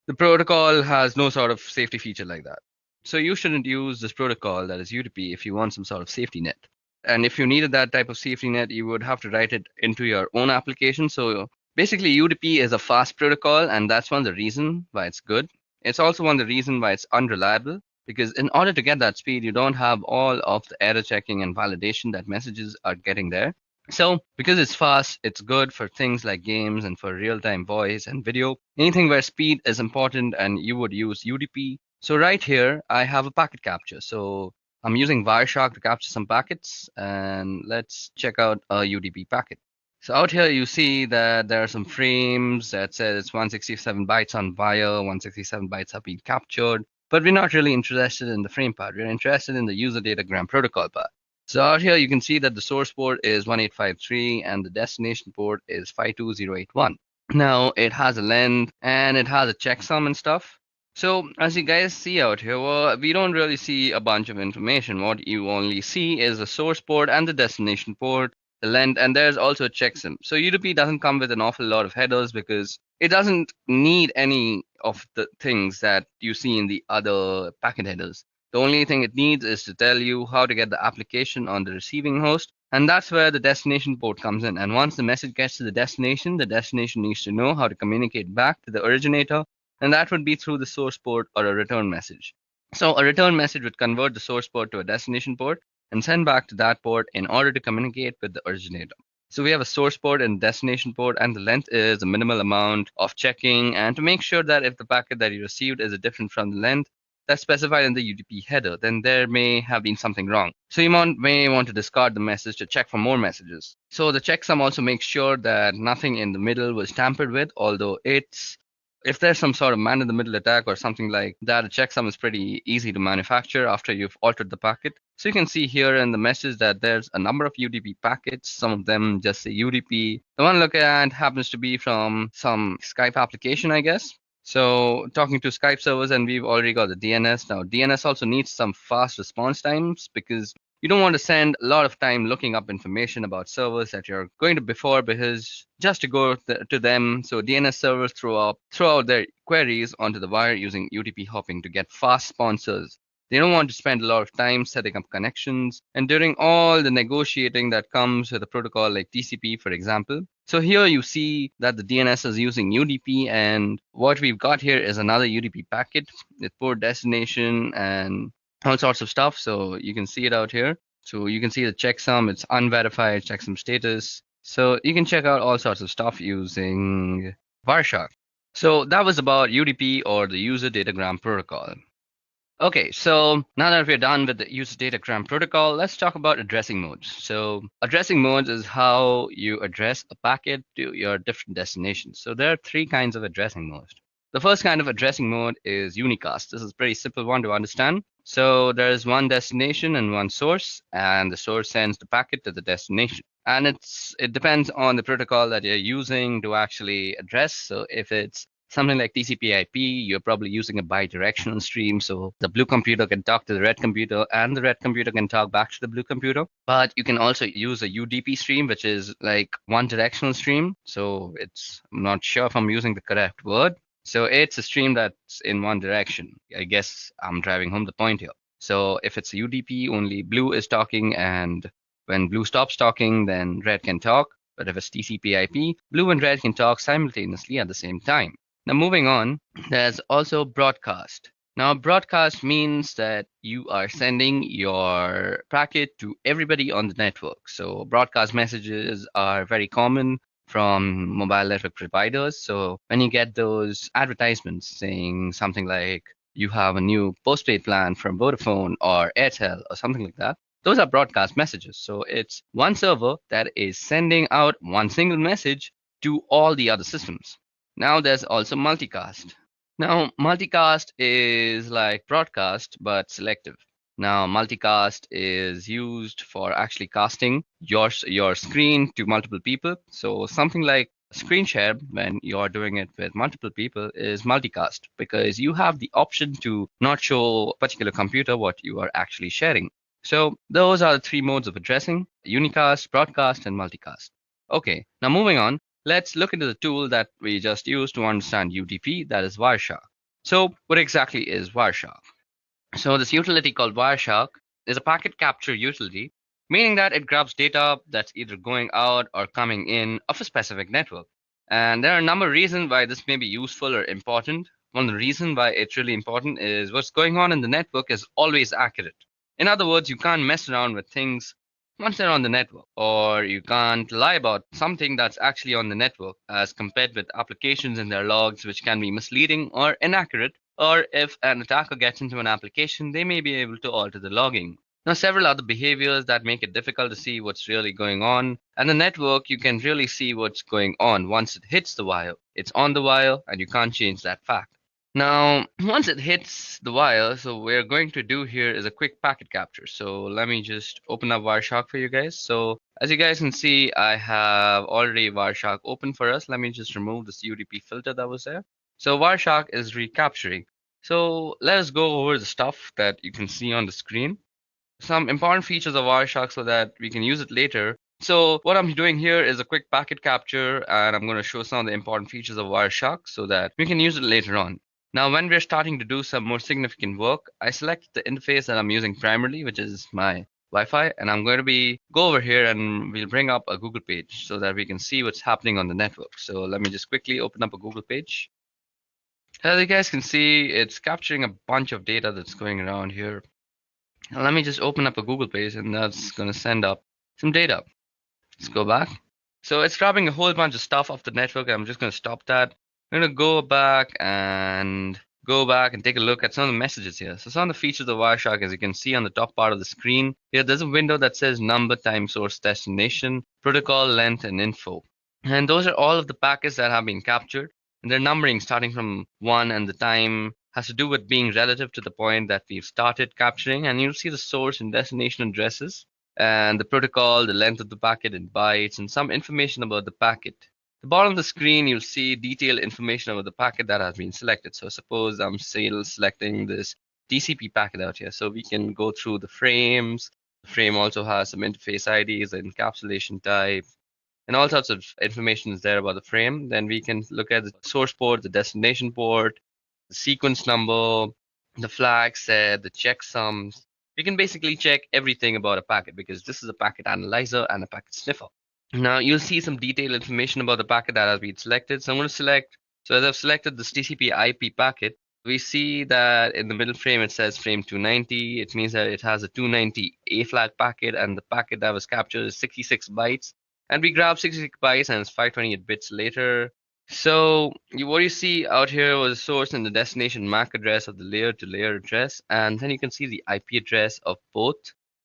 the protocol has no sort of safety feature like that. So you shouldn't use this protocol, that is UDP, if you want some sort of safety net. And if you needed that type of safety net, you would have to write it into your own application. So basically UDP is a fast protocol, and that's one of the reasons why it's good. It's also one of the reasons why it's unreliable, because in order to get that speed, you don't have all of the error checking and validation that messages are getting there. So because it's fast, it's good for things like games and for real-time voice and video, anything where speed is important, and you would use UDP. So right here, I have a packet capture. So I'm using Wireshark to capture some packets, and let's check out a UDP packet. So out here, you see that there are some frames that says it's 167 bytes on wire, 167 bytes have been captured. But we're not really interested in the frame part. We're interested in the user datagram protocol part. So out here, you can see that the source port is 1853 and the destination port is 52081. Now, it has a length and it has a checksum and stuff. So as you guys see out here, well, we don't really see a bunch of information. What you only see is the source port and the destination port, the length, and there's also a checksum. So UDP doesn't come with an awful lot of headers because it doesn't need any of the things that you see in the other packet headers. The only thing it needs is to tell you how to get the application on the receiving host, and that's where the destination port comes in. And once the message gets to the destination needs to know how to communicate back to the originator, and that would be through the source port or a return message. So a return message would convert the source port to a destination port and send back to that port in order to communicate with the originator. So we have a source port and destination port, and the length is a minimal amount of checking, and to make sure that if the packet that you received is different from the length that's specified in the UDP header, then there may have been something wrong. So you may want to discard the message to check for more messages. So the checksum also makes sure that nothing in the middle was tampered with, although if there's some sort of man-in-the-middle attack or something like that, a checksum is pretty easy to manufacture after you've altered the packet. So you can see here in the message that there's a number of UDP packets. Some of them just say UDP. The one look at happens to be from some Skype application, I guess. So talking to Skype servers, and we've already got the DNS. Now DNS also needs some fast response times because You don't want to spend a lot of time looking up information about servers that you're going to before, because just to go to them. So DNS servers throw out their queries onto the wire using UDP hopping to get fast sponsors. They don't want to spend a lot of time setting up connections and doing all the negotiating that comes with a protocol like TCP, for example. So here you see that the DNS is using UDP, and what we've got here is another UDP packet with port destination and all sorts of stuff. So you can see it out here. So you can see the checksum, it's unverified checksum status. So you can check out all sorts of stuff using Wireshark. So that was about UDP, or the user datagram protocol. Okay, so now that we're done with the user datagram protocol, let's talk about addressing modes. So addressing modes is how you address a packet to your different destinations. So there are three kinds of addressing modes. The first kind of addressing mode is unicast. This is a pretty simple one to understand. So there is one destination and one source, and the source sends the packet to the destination. And it depends on the protocol that you're using to actually address. So if it's something like TCP/IP, you're probably using a bidirectional stream, so the blue computer can talk to the red computer and the red computer can talk back to the blue computer. But you can also use a UDP stream, which is like one directional stream. So I'm not sure if I'm using the correct word. So it's a stream that's in one direction. I guess I'm driving home the point here. So if it's a UDP, only blue is talking, and when blue stops talking, then red can talk. But if it's TCP/IP, blue and red can talk simultaneously at the same time. Now moving on, there's also broadcast. Now broadcast means that you are sending your packet to everybody on the network. So broadcast messages are very common from mobile network providers. So when you get those advertisements saying something like you have a new postpaid plan from Vodafone or Airtel or something like that, those are broadcast messages. So it's one server that is sending out one single message to all the other systems. Now there's also multicast. Now multicast is like broadcast but selective. Now multicast is used for actually casting your screen to multiple people. So something like screen share, when you're doing it with multiple people, is multicast, because you have the option to not show a particular computer what you are actually sharing. So those are the three modes of addressing: unicast, broadcast, and multicast. Okay, now moving on. Let's look into the tool that we just used to understand UDP, that is Wireshark. So what exactly is Wireshark? So this utility called Wireshark is a packet capture utility, meaning that it grabs data that's either going out or coming in of a specific network. And there are a number of reasons why this may be useful or important. One of the reasons why it's really important is what's going on in the network is always accurate. In other words, you can't mess around with things once they're on the network, or you can't lie about something that's actually on the network, as compared with applications and their logs, which can be misleading or inaccurate, or if an attacker gets into an application, they may be able to alter the logging. Now, several other behaviors that make it difficult to see what's really going on. And the network, you can really see what's going on once it hits the wire. It's on the wire, and you can't change that fact. Now, once it hits the wire, so what we're going to do here is a quick packet capture. So let me just open up Wireshark for you guys. So as you guys can see, I have already Wireshark open for us. Let me just remove this UDP filter that was there. So Wireshark is recapturing. So let us go over the stuff that you can see on the screen. Some important features of Wireshark so that we can use it later. So what I'm doing here is a quick packet capture, and I'm going to show some of the important features of Wireshark so that we can use it later on. Now, when we're starting to do some more significant work, I select the interface that I'm using primarily, which is my Wi-Fi, and I'm going to go over here and we'll bring up a Google page so that we can see what's happening on the network. So let me just quickly open up a Google page. As you guys can see, it's capturing a bunch of data that's going around here. Now let me just open up a Google page, and that's going to send up some data. Let's go back. So it's grabbing a whole bunch of stuff off the network. I'm just going to stop that. I'm going to go back and take a look at some of the messages here. So some of the features of Wireshark, as you can see on the top part of the screen, here there's a window that says number, time, source, destination, protocol, length, and info. And those are all of the packets that have been captured. And their numbering starting from 1, and the time has to do with being relative to the point that we've started capturing. And you'll see the source and destination addresses, and the protocol, the length of the packet in bytes, and some information about the packet. At the bottom of the screen, you'll see detailed information about the packet that has been selected. So suppose I'm still selecting this TCP packet out here. So we can go through the frames, The frame also has some interface IDs, the encapsulation type, and all sorts of information is there about the frame. Then we can look at the source port, the destination port, the sequence number, the flag set, the checksums. We can basically check everything about a packet because this is a packet analyzer and a packet sniffer. Now you'll see some detailed information about the packet that has been selected. So I'm going to select, so as I've selected this TCP IP packet, we see that in the middle frame it says frame 290. It means that it has a 290 A flag packet, and the packet that was captured is 66 bytes. And we grab 66 bytes and it's 528 bits later. So what you see out here was the source and the destination MAC address of the layer to layer address. And then you can see the IP address of both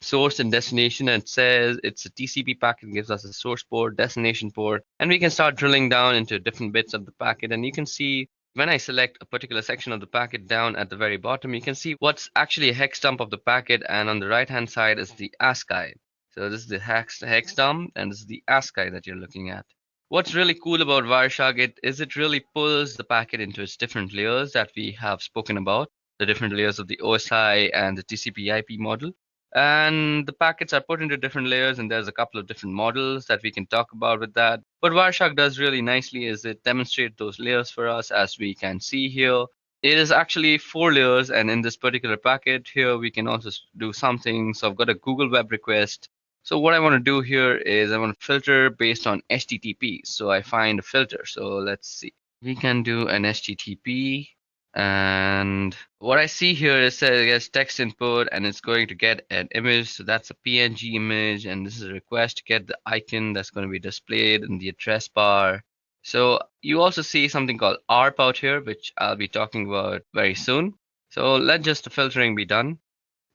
source and destination, and it says it's a TCP packet, gives us a source port, destination port, and we can start drilling down into different bits of the packet. And you can see when I select a particular section of the packet down at the very bottom, you can see what's actually a hex dump of the packet, and on the right hand side is the ASCII. So this is the hex dump, and this is the ASCII that you're looking at. What's really cool about Wireshark is it really pulls the packet into its different layers that we have spoken about, the different layers of the OSI and the TCP IP model. And the packets are put into different layers, and there's a couple of different models that we can talk about with that. What Wireshark does really nicely is it demonstrates those layers for us, as we can see here. It is actually 4 layers, and in this particular packet here, we can also do something. So I've got a Google web request. So what I want to do here is I want to filter based on HTTP. So I find a filter. So let's see. We can do an HTTP. And what I see here is that it gets text input and it's going to get an image. So that's a PNG image, and this is a request to get the icon that's going to be displayed in the address bar. So you also see something called ARP out here, which I'll be talking about very soon. So let just the filtering be done.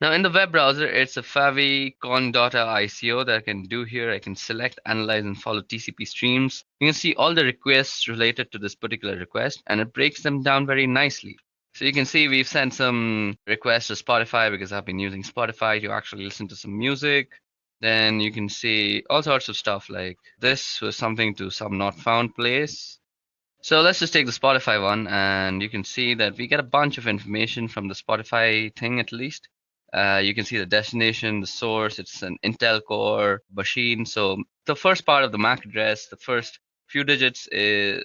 Now in the web browser, it's a favicon.ico that I can do here. I can select, analyze, and follow TCP streams. You can see all the requests related to this particular request, and it breaks them down very nicely. So you can see we've sent some requests to Spotify because I've been using Spotify to actually listen to some music. Then you can see all sorts of stuff, like this was something to some not found place. So let's just take the Spotify one, and you can see that we get a bunch of information from the Spotify thing at least. You can see the destination, the source, it's an Intel Core machine. So the first part of the MAC address, the first few digits,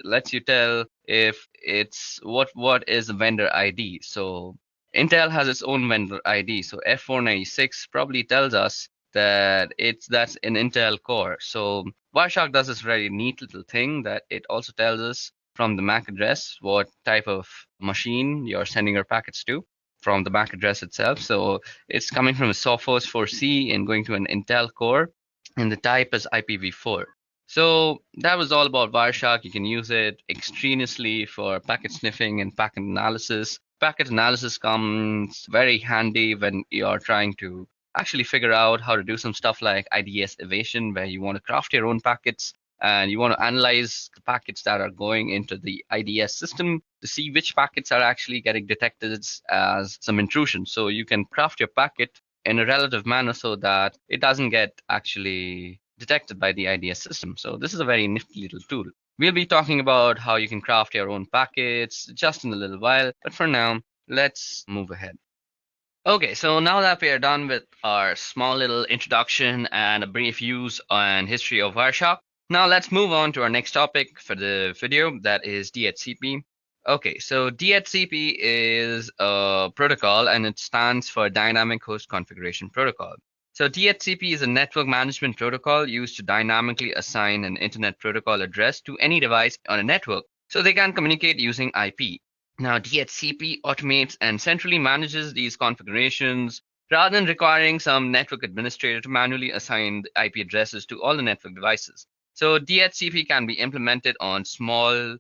lets you tell if it's what is the vendor ID. So Intel has its own vendor ID. So F496 probably tells us that that's an Intel Core. So Wireshark does this very neat little thing that it also tells us from the MAC address what type of machine you're sending your packets to from the MAC address itself. So it's coming from a Sophos 4C and going to an Intel Core, and the type is IPv4. So that was all about Wireshark. You can use it extraneously for packet sniffing and packet analysis. Packet analysis comes very handy when you're trying to actually figure out how to do some stuff like IDS evasion, where you want to craft your own packets and you want to analyze the packets that are going into the IDS system to see which packets are actually getting detected as some intrusion. So you can craft your packet in a relative manner so that it doesn't get actually detected by the IDS system. So this is a very nifty little tool. We'll be talking about how you can craft your own packets just in a little while, but for now, let's move ahead. Okay, so now that we are done with our small little introduction and a brief use and history of Wireshark, now let's move on to our next topic for the video, that is DHCP. Okay, so DHCP is a protocol and it stands for Dynamic Host Configuration Protocol. So DHCP is a network management protocol used to dynamically assign an internet protocol address to any device on a network so they can communicate using IP. Now DHCP automates and centrally manages these configurations rather than requiring some network administrator to manually assign the IP addresses to all the network devices. So DHCP can be implemented on small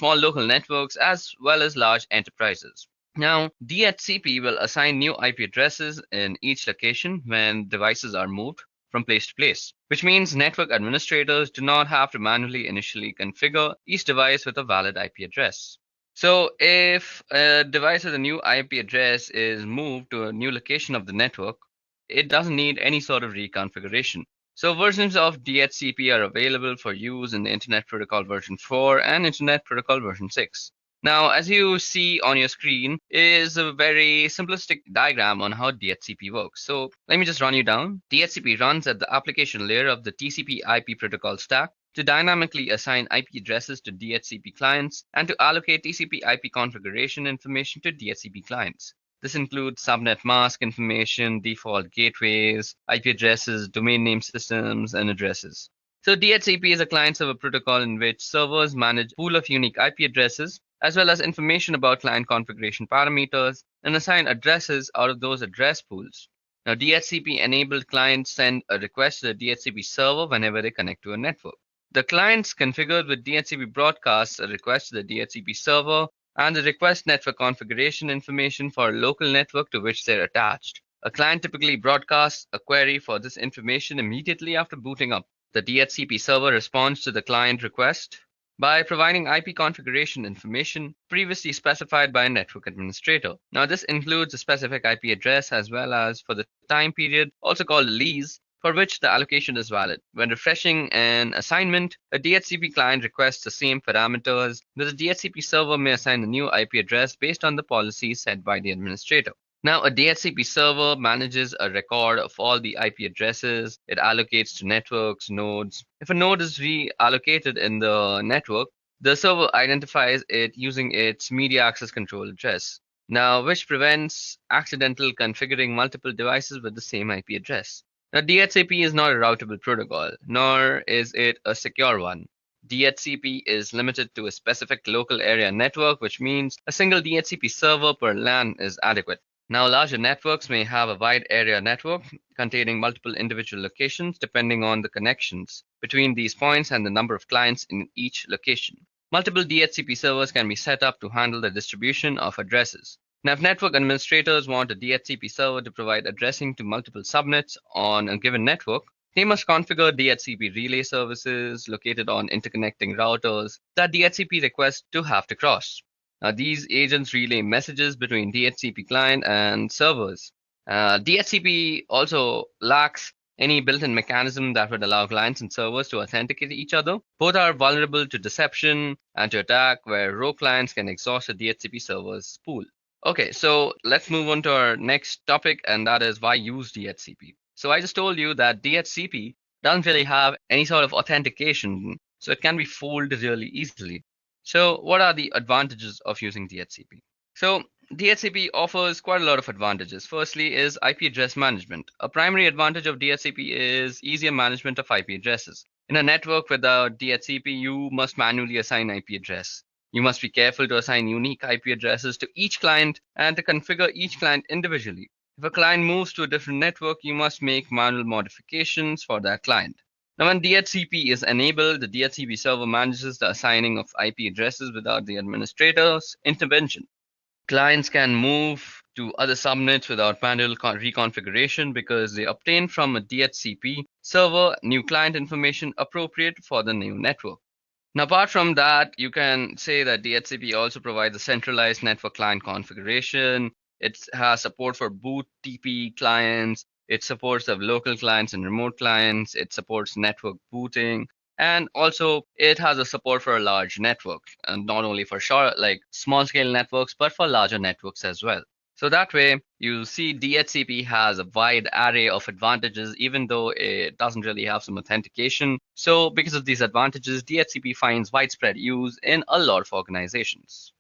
local networks as well as large enterprises. Now, DHCP will assign new IP addresses in each location when devices are moved from place to place, which means network administrators do not have to manually initially configure each device with a valid IP address. So if a device with a new IP address is moved to a new location of the network, it doesn't need any sort of reconfiguration. So versions of DHCP are available for use in the Internet Protocol version 4 and Internet Protocol version 6. Now, as you see on your screen is a very simplistic diagram on how DHCP works. So let me just run you down. DHCP runs at the application layer of the TCP/IP protocol stack to dynamically assign IP addresses to DHCP clients and to allocate TCP/IP configuration information to DHCP clients. This includes subnet mask information, default gateways, IP addresses, domain name systems, and addresses. So DHCP is a client-server protocol in which servers manage a pool of unique IP addresses as well as information about client configuration parameters and assign addresses out of those address pools. Now, DHCP-enabled clients send a request to the DHCP server whenever they connect to a network. The clients configured with DHCP broadcasts a request to the DHCP server and the request network configuration information for a local network to which they're attached. A client typically broadcasts a query for this information immediately after booting up. The DHCP server responds to the client request by providing IP configuration information previously specified by a network administrator. Now, this includes a specific IP address as well as for the time period, also called a lease, for which the allocation is valid. When refreshing an assignment, a DHCP client requests the same parameters, but the DHCP server may assign a new IP address based on the policy set by the administrator. Now, a DHCP server manages a record of all the IP addresses. It allocates to networks, nodes. If a node is reallocated in the network, the server identifies it using its media access control address, now which prevents accidental configuring multiple devices with the same IP address. Now, DHCP is not a routable protocol, nor is it a secure one. DHCP is limited to a specific local area network, which means a single DHCP server per LAN is adequate. Now, larger networks may have a wide area network containing multiple individual locations depending on the connections between these points and the number of clients in each location. Multiple DHCP servers can be set up to handle the distribution of addresses. Now, if network administrators want a DHCP server to provide addressing to multiple subnets on a given network, they must configure DHCP relay services located on interconnecting routers that DHCP requests to have to cross. Now, these agents relay messages between DHCP client and servers. DHCP also lacks any built-in mechanism that would allow clients and servers to authenticate each other. Both are vulnerable to deception and to attack, where rogue clients can exhaust a DHCP server's pool. Okay, so let's move on to our next topic, and that is why use DHCP. So I just told you that DHCP doesn't really have any sort of authentication, so it can be fooled really easily. So what are the advantages of using DHCP? So DHCP offers quite a lot of advantages. Firstly is IP address management. A primary advantage of DHCP is easier management of IP addresses. In a network without DHCP, you must manually assign IP address. You must be careful to assign unique IP addresses to each client and to configure each client individually. If a client moves to a different network, you must make manual modifications for that client. Now, when DHCP is enabled, the DHCP server manages the assigning of IP addresses without the administrator's intervention. Clients can move to other subnets without manual reconfiguration because they obtain from a DHCP server new client information appropriate for the new network. Now, apart from that, you can say that DHCP also provides a centralized network client configuration. It has support for boot TP clients. It supports the local clients and remote clients. It supports network booting. And also, it has a support for a large network, and not only for short, like small scale networks, but for larger networks as well. So that way, you see DHCP has a wide array of advantages, even though it doesn't really have some authentication. So because of these advantages, DHCP finds widespread use in a lot of organizations.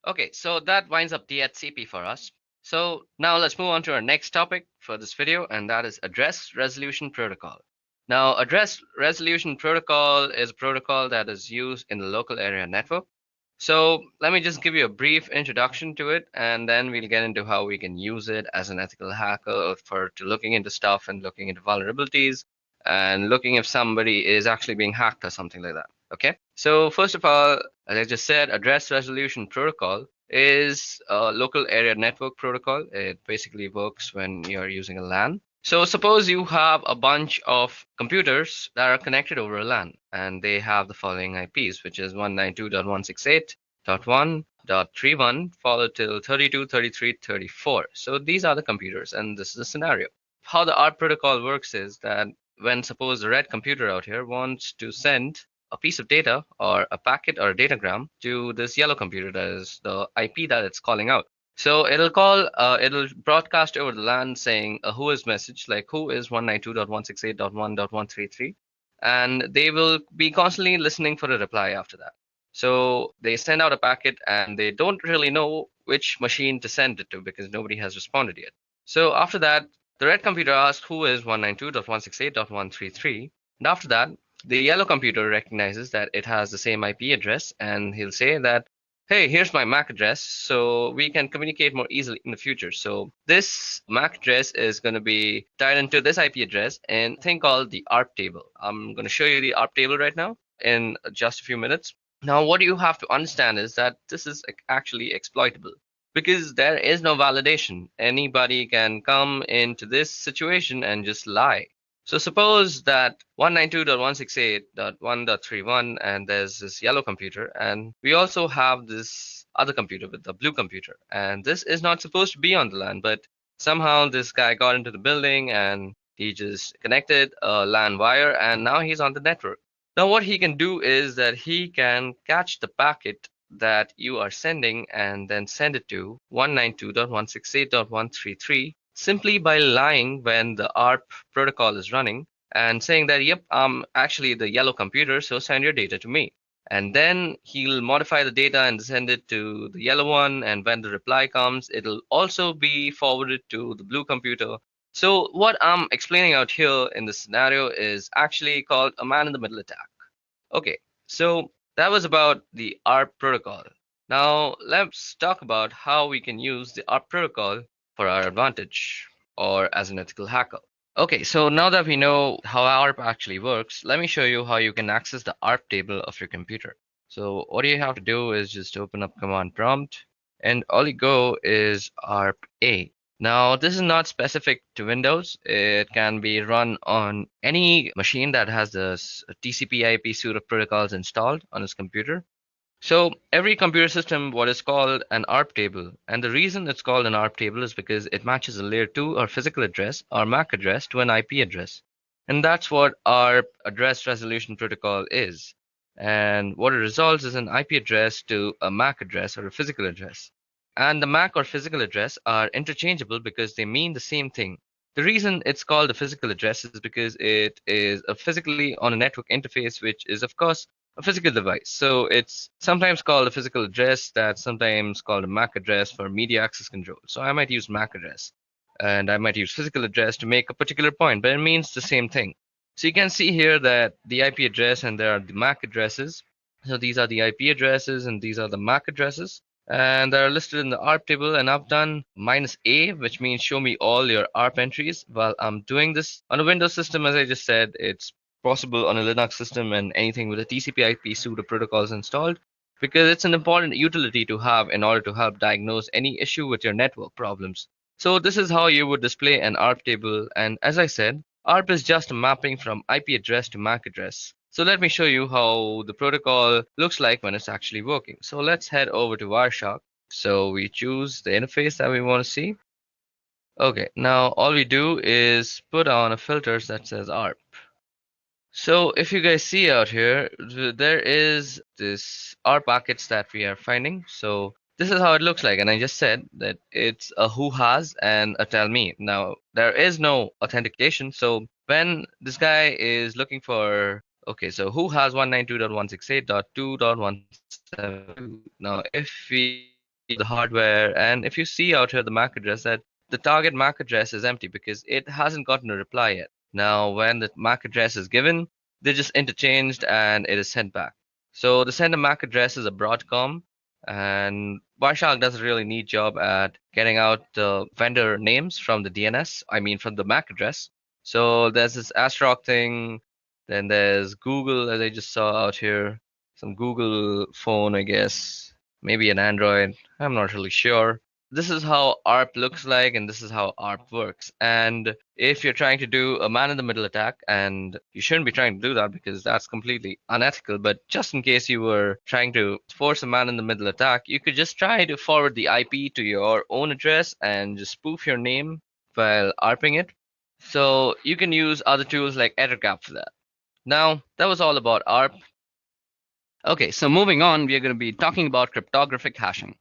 Okay, so that winds up DHCP for us. So now let's move on to our next topic for this video, and that is Address Resolution Protocol. Now, Address Resolution Protocol is a protocol that is used in the local area network. So let me just give you a brief introduction to it, and then we'll get into how we can use it as an ethical hacker to looking into stuff and looking into vulnerabilities and looking if somebody is actually being hacked or something like that. Okay, so first of all, as I just said, Address Resolution Protocol is a local area network protocol. It basically works when you're using a LAN. So suppose you have a bunch of computers that are connected over a LAN, and they have the following IPs, which is 192.168.1.31 followed till 32, 33, 34. So these are the computers, and this is the scenario. How the ARP protocol works is that when suppose the red computer out here wants to send a piece of data or a packet or a datagram to this yellow computer, that is the IP that it's calling out. So it'll broadcast over the LAN saying a who is message, like who is 192.168.1.133, and they will be constantly listening for a reply after that. So they send out a packet and they don't really know which machine to send it to because nobody has responded yet. So after that, the red computer asks who is 192.168.133, and after that, the yellow computer recognizes that it has the same IP address, and he'll say that, hey, here's my MAC address, so we can communicate more easily in the future. So this MAC address is going to be tied into this IP address in a thing called the ARP table. I'm going to show you the ARP table right now in just a few minutes. Now, what you have to understand is that this is actually exploitable because there is no validation. Anybody can come into this situation and just lie. So suppose that 192.168.1.31 and there's this yellow computer, and we also have this other computer with the blue computer, and this is not supposed to be on the LAN, but somehow this guy got into the building and he just connected a LAN wire and now he's on the network. Now what he can do is that he can catch the packet that you are sending and then send it to 192.168.133 simply by lying when the ARP protocol is running and saying that, yep, I'm actually the yellow computer, so send your data to me. And then he'll modify the data and send it to the yellow one. And when the reply comes, it'll also be forwarded to the blue computer. So what I'm explaining out here in this scenario is actually called a man-in-the-middle attack. Okay, so that was about the ARP protocol. Now let's talk about how we can use the ARP protocol for our advantage or as an ethical hacker. Okay, so now that we know how ARP actually works, let me show you how you can access the ARP table of your computer. So what you have to do is just open up command prompt and all you go is ARP A. Now this is not specific to Windows. It can be run on any machine that has this TCP/IP suite of protocols installed on its computer. So every computer system what is called an ARP table, and the reason it's called an ARP table is because it matches a layer 2 or physical address or MAC address to an IP address. And that's what ARP address resolution protocol is. And what it resolves is an IP address to a MAC address or a physical address. And the MAC or physical address are interchangeable because they mean the same thing. The reason it's called a physical address is because it is a physically on a network interface, which is of course a physical device. So it's sometimes called a physical address, that's sometimes called a MAC address for media access control. So I might use MAC address and I might use physical address to make a particular point, but it means the same thing. So you can see here that the IP address and there are the MAC addresses. So these are the IP addresses and these are the MAC addresses. And they're listed in the ARP table, and I've done -A, which means show me all your ARP entries. While I'm doing this on a Windows system, as I just said, it's possible on a Linux system and anything with a TCP/IP suite of protocols installed, because it's an important utility to have in order to help diagnose any issue with your network problems. So this is how you would display an ARP table, and as I said, ARP is just a mapping from IP address to MAC address. So let me show you how the protocol looks like when it's actually working. So let's head over to Wireshark. So we choose the interface that we want to see. Okay, now all we do is put on a filter that says ARP. So if you guys see out here, there is this ARP packets that we are finding. So this is how it looks like. And I just said that it's a who has and a tell me. Now, there is no authentication. So when this guy is looking for, okay, so who has 192.168.2.172. Now, if we the hardware and if you see out here the MAC address, that the target MAC address is empty because it hasn't gotten a reply yet. Now, when the MAC address is given, they're just interchanged and it is sent back. So the sender MAC address is a Broadcom, and Wireshark does a really neat job at getting out the vendor names from the DNS, I mean from the MAC address. So there's this Astrock thing, then there's Google, as I just saw out here, some Google phone, I guess, maybe an Android, I'm not really sure. This is how ARP looks like, and this is how ARP works. And if you're trying to do a man-in-the-middle attack, and you shouldn't be trying to do that because that's completely unethical, but just in case you were trying to force a man-in-the-middle attack, you could just try to forward the IP to your own address and just spoof your name while ARPing it. So you can use other tools like Edureka for that. Now, that was all about ARP. Okay, so moving on, we are going to be talking about cryptographic hashing.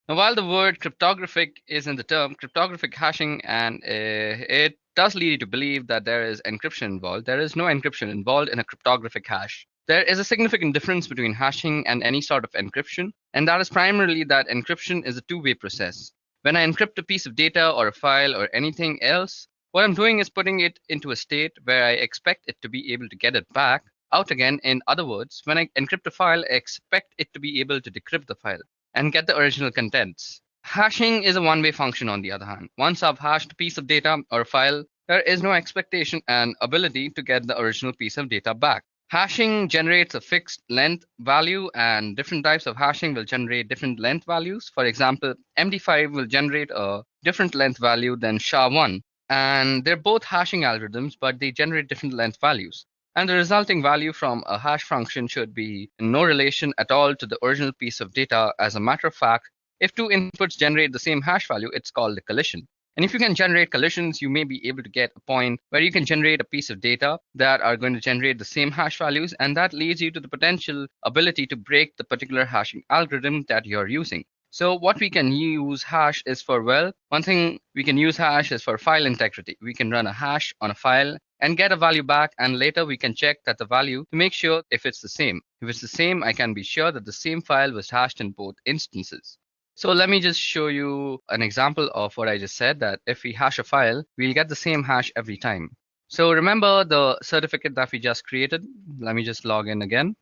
Now, while the word cryptographic is in the term cryptographic hashing, and it does lead you to believe that there is encryption involved, there is no encryption involved in a cryptographic hash. There is a significant difference between hashing and any sort of encryption, and that is primarily that encryption is a two-way process. When I encrypt a piece of data or a file or anything else, what I'm doing is putting it into a state where I expect it to be able to get it back out again. In other words, when I encrypt a file, I expect it to be able to decrypt the file and get the original contents. Hashing is a one-way function on the other hand. Once I've hashed a piece of data or a file, there is no expectation and ability to get the original piece of data back. Hashing generates a fixed length value, and different types of hashing will generate different length values. For example, MD5 will generate a different length value than SHA-1, and they're both hashing algorithms, but they generate different length values. And the resulting value from a hash function should be in no relation at all to the original piece of data. As a matter of fact, if two inputs generate the same hash value, it's called a collision. And if you can generate collisions, you may be able to get a point where you can generate a piece of data that are going to generate the same hash values, and that leads you to the potential ability to break the particular hashing algorithm that you're using. So what we can use hash is for, well, one thing we can use hash is for file integrity. We can run a hash on a file and get a value back, and later we can check that the value to make sure if it's the same. If it's the same, I can be sure that the same file was hashed in both instances. So let me just show you an example of what I just said, that if we hash a file, we'll get the same hash every time. So remember the certificate that we just created? Let me just log in again.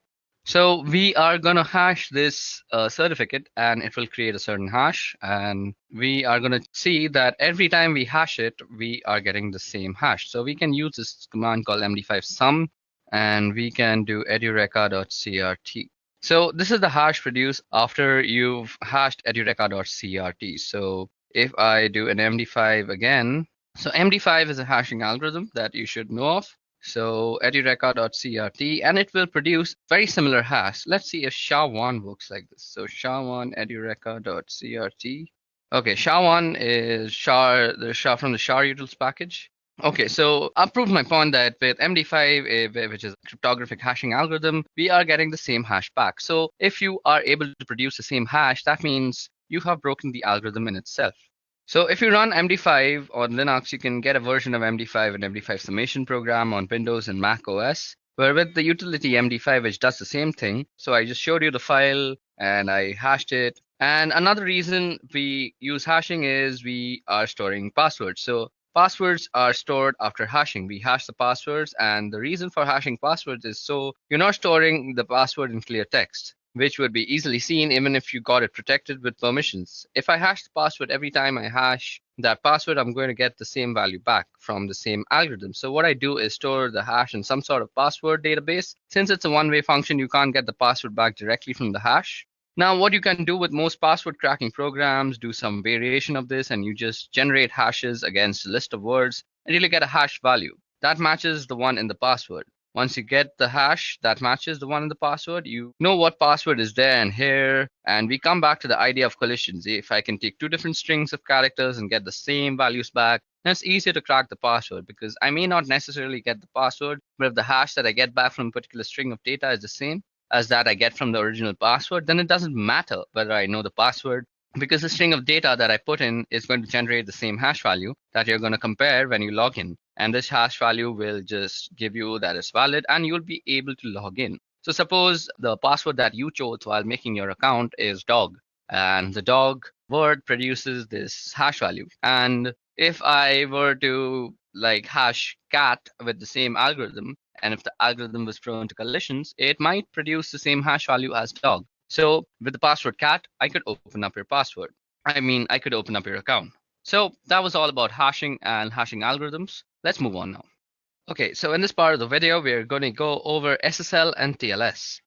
So we are going to hash this certificate, and it will create a certain hash. And we are going to see that every time we hash it, we are getting the same hash. So we can use this command called md5sum, and we can do edureka.crt. So this is the hash produced after you've hashed edureka.crt. So if I do an md5 again, so md5 is a hashing algorithm that you should know of. So edureka.crt, and it will produce very similar hash. Let's see if SHA-1 works like this. So SHA-1 edureka.crt. Okay, SHA-1 is the SHA from the SHA-utils package. Okay, so I've proved my point that with MD5, which is a cryptographic hashing algorithm, we are getting the same hash back. So if you are able to produce the same hash, that means you have broken the algorithm in itself. So if you run MD5 on Linux, you can get a version of MD5 and MD5 summation program on Windows and Mac OS, where with the utility MD5, which does the same thing. So I just showed you the file and I hashed it. And another reason we use hashing is we are storing passwords. So passwords are stored after hashing. We hash the passwords, and the reason for hashing passwords is so you're not storing the password in clear text, which would be easily seen even if you got it protected with permissions. If I hash the password every time I hash that password, I'm going to get the same value back from the same algorithm. So what I do is store the hash in some sort of password database. Since it's a one-way function, you can't get the password back directly from the hash. Now, what you can do with most password cracking programs, do some variation of this, and you just generate hashes against a list of words, and you'll get a hash value that matches the one in the password. Once you get the hash that matches the one in the password, you know what password is there and here, and we come back to the idea of collisions. If I can take two different strings of characters and get the same values back, then it's easier to crack the password, because I may not necessarily get the password, but if the hash that I get back from a particular string of data is the same as that I get from the original password, then it doesn't matter whether I know the password, because the string of data that I put in is going to generate the same hash value that you're going to compare when you log in. And this hash value will just give you that it's valid, and you'll be able to log in. So suppose the password that you chose while making your account is dog, and the dog word produces this hash value. And if I were to hash cat with the same algorithm, and if the algorithm was prone to collisions, it might produce the same hash value as dog. So with the password cat, I could open up your password. I could open up your account. So that was all about hashing and hashing algorithms. Let's move on now. Okay, so in this part of the video, we're going to go over SSL and TLS.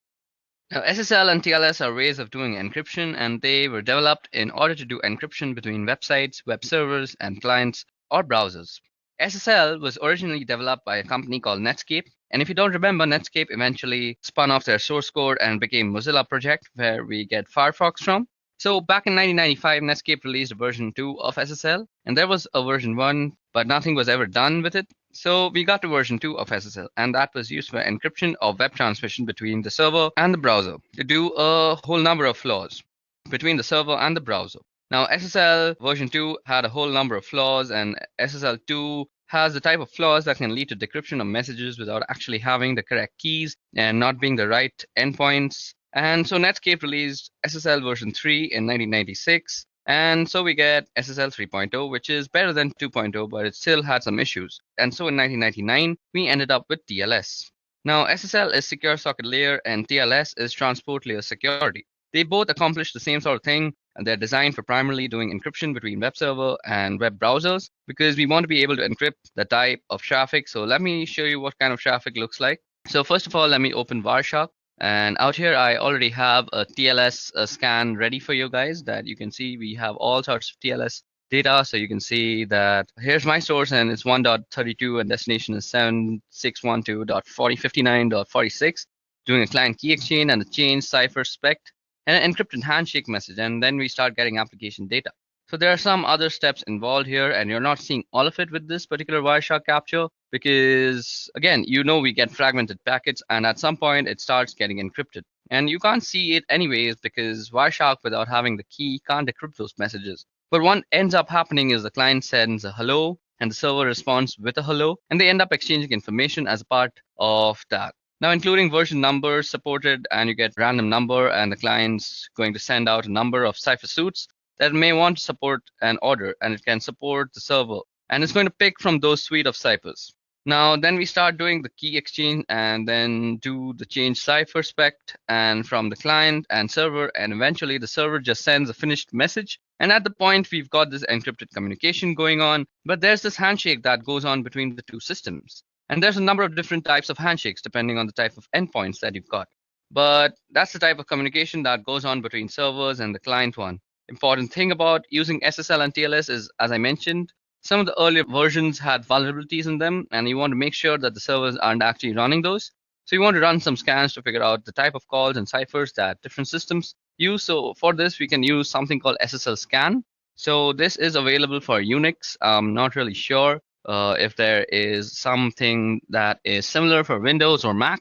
Now, SSL and TLS are ways of doing encryption, and they were developed in order to do encryption between websites, web servers, and clients or browsers. SSL was originally developed by a company called Netscape. And if you don't remember, Netscape eventually spun off their source code and became Mozilla Project, where we get Firefox from. So back in 1995, Netscape released a version 2 of SSL, and there was a version 1, but nothing was ever done with it. So we got to version 2 of SSL, and that was used for encryption of web transmission between the server and the browser to do a whole number of flaws between the server and the browser. Now, SSL version 2 had a whole number of flaws, and SSL 2 has the type of flaws that can lead to decryption of messages without actually having the correct keys and not being the right endpoints. And so Netscape released SSL version 3 in 1996. And so we get SSL 3.0, which is better than 2.0, but it still had some issues. And so in 1999, we ended up with TLS. Now, SSL is secure socket layer and TLS is transport layer security. They both accomplish the same sort of thing, and they're designed for primarily doing encryption between web server and web browsers because we want to be able to encrypt the type of traffic. So let me show you what kind of traffic looks like. So first of all, let me open Wireshark. And out here, I already have a TLS scan ready for you guys that you can see. We have all sorts of TLS data. So you can see that here's my source and it's 1.32 and destination is 7612.4059.46, doing a client key exchange and a change cipher spec and an encrypted handshake message. And then we start getting application data. So there are some other steps involved here, and you're not seeing all of it with this particular Wireshark capture because, again, we get fragmented packets, and at some point it starts getting encrypted. And you can't see it anyways because Wireshark, without having the key, can't decrypt those messages. But what ends up happening is the client sends a hello, and the server responds with a hello, and they end up exchanging information as a part of that. Now, including version numbers supported, and you get random number, and the client's going to send out a number of cipher suits that may want to support an order, and it can support the server, and it's going to pick from those suite of ciphers. Now, then we start doing the key exchange and then do the change cipher spec and from the client and server, and eventually the server just sends a finished message. And at the point we've got this encrypted communication going on, but there's this handshake that goes on between the two systems. And there's a number of different types of handshakes depending on the type of endpoints that you've got. But that's the type of communication that goes on between servers and the client one. Important thing about using SSL and TLS is, as I mentioned, some of the earlier versions had vulnerabilities in them, and you want to make sure that the servers aren't actually running those. So you want to run some scans to figure out the type of calls and ciphers that different systems use. So for this, we can use something called SSL scan. So this is available for Unix. I'm not really sure if there is something that is similar for Windows or Mac,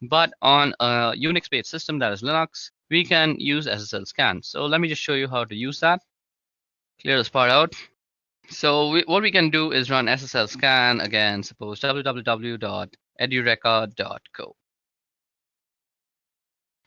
but on a Unix-based system that is Linux, we can use SSL scan. So let me just show you how to use that. Clear this part out. So what we can do is run SSL scan again, suppose www.edureka.co.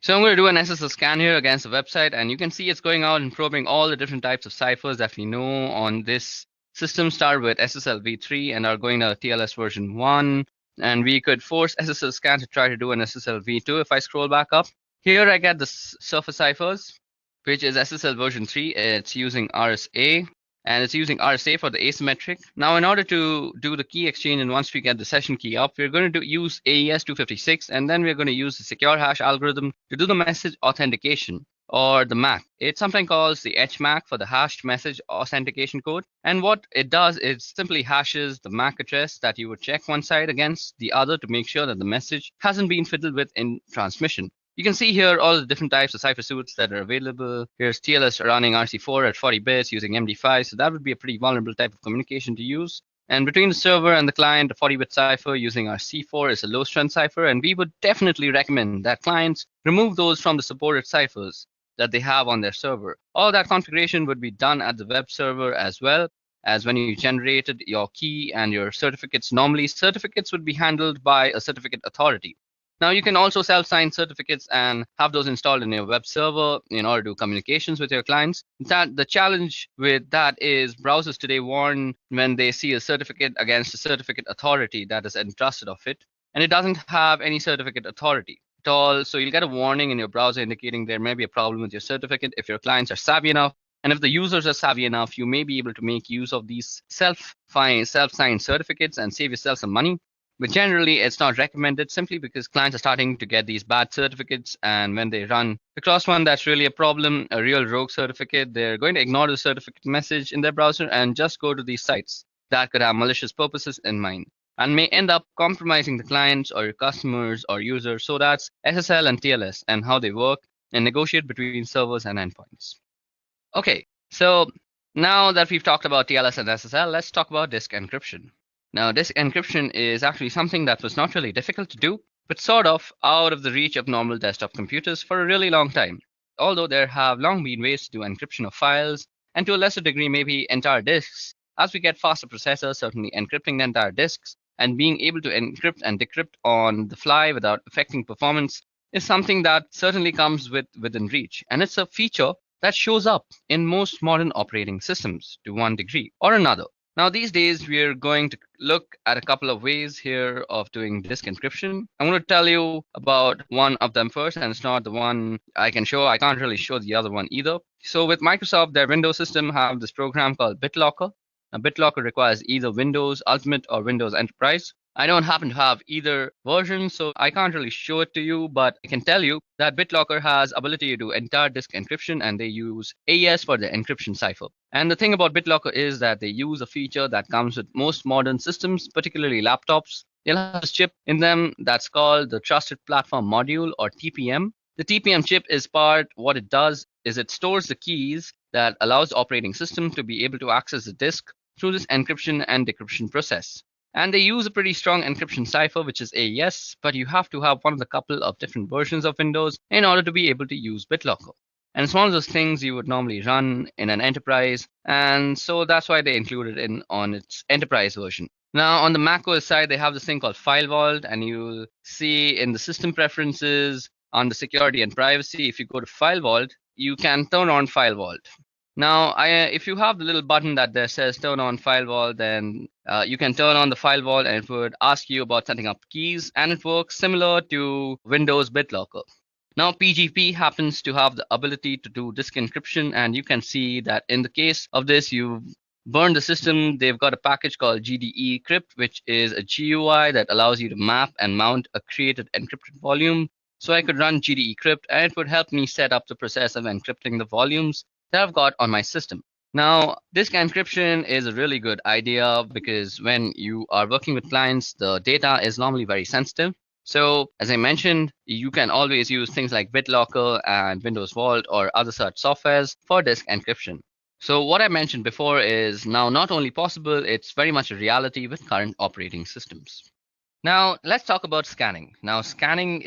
So I'm going to do an SSL scan here against the website, and you can see it's going out and probing all the different types of ciphers that we know on this system. Start with SSL v3 and are going to TLS version 1. And we could force SSL scan to try to do an SSL v2. If I scroll back up, here I get the surface ciphers, which is SSL version 3. It's using RSA, and it's using RSA for the asymmetric. Now, in order to do the key exchange, and once we get the session key up, we're going to use AES 256, and then we're going to use the secure hash algorithm to do the message authentication, or the MAC. It's sometimes called the HMAC for the hashed message authentication code. And what it does is simply hashes the MAC address that you would check one side against the other to make sure that the message hasn't been fiddled with in transmission. You can see here all the different types of cipher suits that are available. Here's TLS running RC4 at 40 bits using MD5. So that would be a pretty vulnerable type of communication to use. And between the server and the client, a 40-bit cipher using our C4 is a low-strength cipher. And we would definitely recommend that clients remove those from the supported ciphers that they have on their server. All that configuration would be done at the web server as well as when you generated your key and your certificates. Normally, certificates would be handled by a certificate authority. Now, you can also self-sign certificates and have those installed in your web server in order to do communications with your clients. The challenge with that is browsers today warn when they see a certificate against a certificate authority that is entrusted of it, and it doesn't have any certificate authority at all. So you'll get a warning in your browser indicating there may be a problem with your certificate. If your clients are savvy enough, and if the users are savvy enough, you may be able to make use of these self-signed certificates and save yourself some money. But generally, it's not recommended simply because clients are starting to get these bad certificates. And when they run across one that's really a problem, a real rogue certificate, they're going to ignore the certificate message in their browser and just go to these sites that could have malicious purposes in mind and may end up compromising the clients or your customers or users. So that's SSL and TLS and how they work and negotiate between servers and endpoints. Okay, so now that we've talked about TLS and SSL, let's talk about disk encryption. Now, disk encryption is actually something that was not really difficult to do, but sort of out of the reach of normal desktop computers for a really long time. Although there have long been ways to do encryption of files, and to a lesser degree, maybe entire disks, as we get faster processors, certainly encrypting the entire disks and being able to encrypt and decrypt on the fly without affecting performance is something that certainly comes within reach. And it's a feature that shows up in most modern operating systems to one degree or another. Now, these days, we are going to look at a couple of ways here of doing disk encryption. I'm going to tell you about one of them first, and it's not the one I can show. I can't really show the other one either. So with Microsoft, their Windows system have this program called BitLocker. Now, BitLocker requires either Windows Ultimate or Windows Enterprise. I don't happen to have either version, so I can't really show it to you, but I can tell you that BitLocker has ability to do entire disk encryption, and they use AES for the encryption cipher. And the thing about BitLocker is that they use a feature that comes with most modern systems, particularly laptops. They'll have this chip in them that's called the Trusted Platform Module, or TPM. The TPM chip is what it does is it stores the keys that allows the operating system to be able to access the disk through this encryption and decryption process. And they use a pretty strong encryption cipher, which is AES, but you have to have one of the couple of different versions of Windows in order to be able to use BitLocker. And it's one of those things you would normally run in an enterprise, and so that's why they included it on its enterprise version. Now, on the macOS side, they have this thing called File Vault, and you'll see in the system preferences, on the security and privacy, if you go to File Vault, you can turn on File Vault. Now, if you have the little button that there says turn on File Vault, then you can turn on the File Vault and it would ask you about setting up keys, and it works similar to Windows BitLocker. Now, PGP happens to have the ability to do disk encryption, and you can see that in the case of this, you've burned the system. They've got a package called 𝐑𝐸-𝐶rypt, which is a GUI that allows you to map and mount a created encrypted volume. So I could run 𝐑𝐸-𝐶rypt, and it would help me set up the process of encrypting the volumes that I've got on my system. Now, disk encryption is a really good idea because when you are working with clients, the data is normally very sensitive. So, as I mentioned, you can always use things like BitLocker and Windows Vault or other such softwares for disk encryption. So, what I mentioned before is now not only possible, it's very much a reality with current operating systems. Now, let's talk about scanning. Now, scanning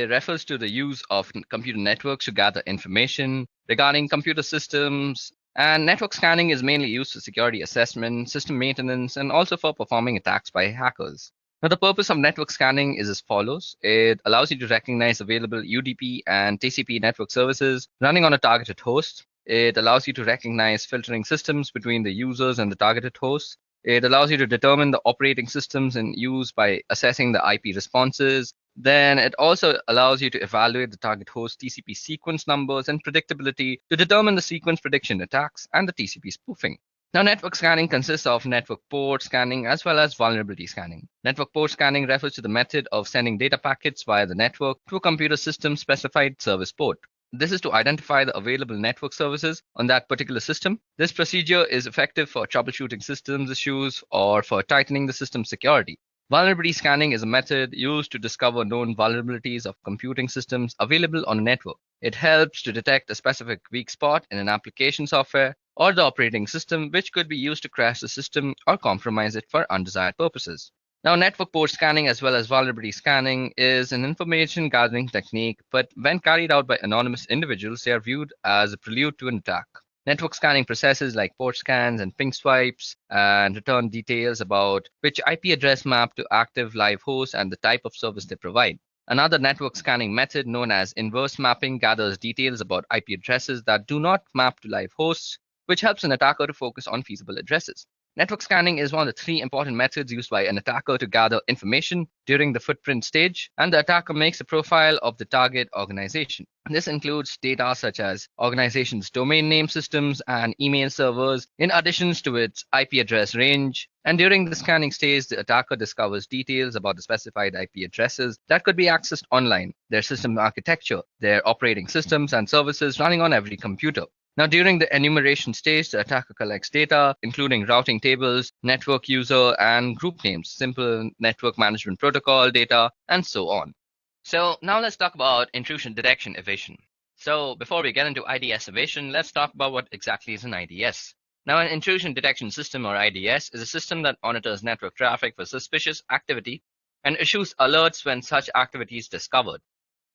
refers to the use of computer networks to gather information regarding computer systems. And network scanning is mainly used for security assessment, system maintenance, and also for performing attacks by hackers. Now, the purpose of network scanning is as follows. It allows you to recognize available UDP and TCP network services running on a targeted host. It allows you to recognize filtering systems between the users and the targeted hosts. It allows you to determine the operating systems in use by assessing the IP responses. Then it also allows you to evaluate the target host TCP sequence numbers and predictability to determine the sequence prediction attacks and the TCP spoofing. Now, network scanning consists of network port scanning as well as vulnerability scanning. Network port scanning refers to the method of sending data packets via the network to a computer system specified service port. This is to identify the available network services on that particular system. This procedure is effective for troubleshooting systems issues or for tightening the system security. Vulnerability scanning is a method used to discover known vulnerabilities of computing systems available on a network. It helps to detect a specific weak spot in an application software or the operating system, which could be used to crash the system or compromise it for undesired purposes. Now, network port scanning as well as vulnerability scanning is an information gathering technique, but when carried out by anonymous individuals, they are viewed as a prelude to an attack. Network scanning processes like port scans and ping swipes and return details about which IP address map to active live hosts and the type of service they provide. Another network scanning method known as inverse mapping gathers details about IP addresses that do not map to live hosts, which helps an attacker to focus on feasible addresses. Network scanning is one of the three important methods used by an attacker to gather information during the footprint stage, and the attacker makes a profile of the target organization. This includes data such as organization's domain name systems and email servers, in addition to its IP address range. And during the scanning stage, the attacker discovers details about the specified IP addresses that could be accessed online, their system architecture, their operating systems and services running on every computer. Now, during the enumeration stage, the attacker collects data, including routing tables, network user and group names, simple network management protocol data, and so on. So now let's talk about intrusion detection evasion. So before we get into IDS evasion, let's talk about what exactly is an IDS. Now, an intrusion detection system, or IDS, is a system that monitors network traffic for suspicious activity and issues alerts when such activity is discovered.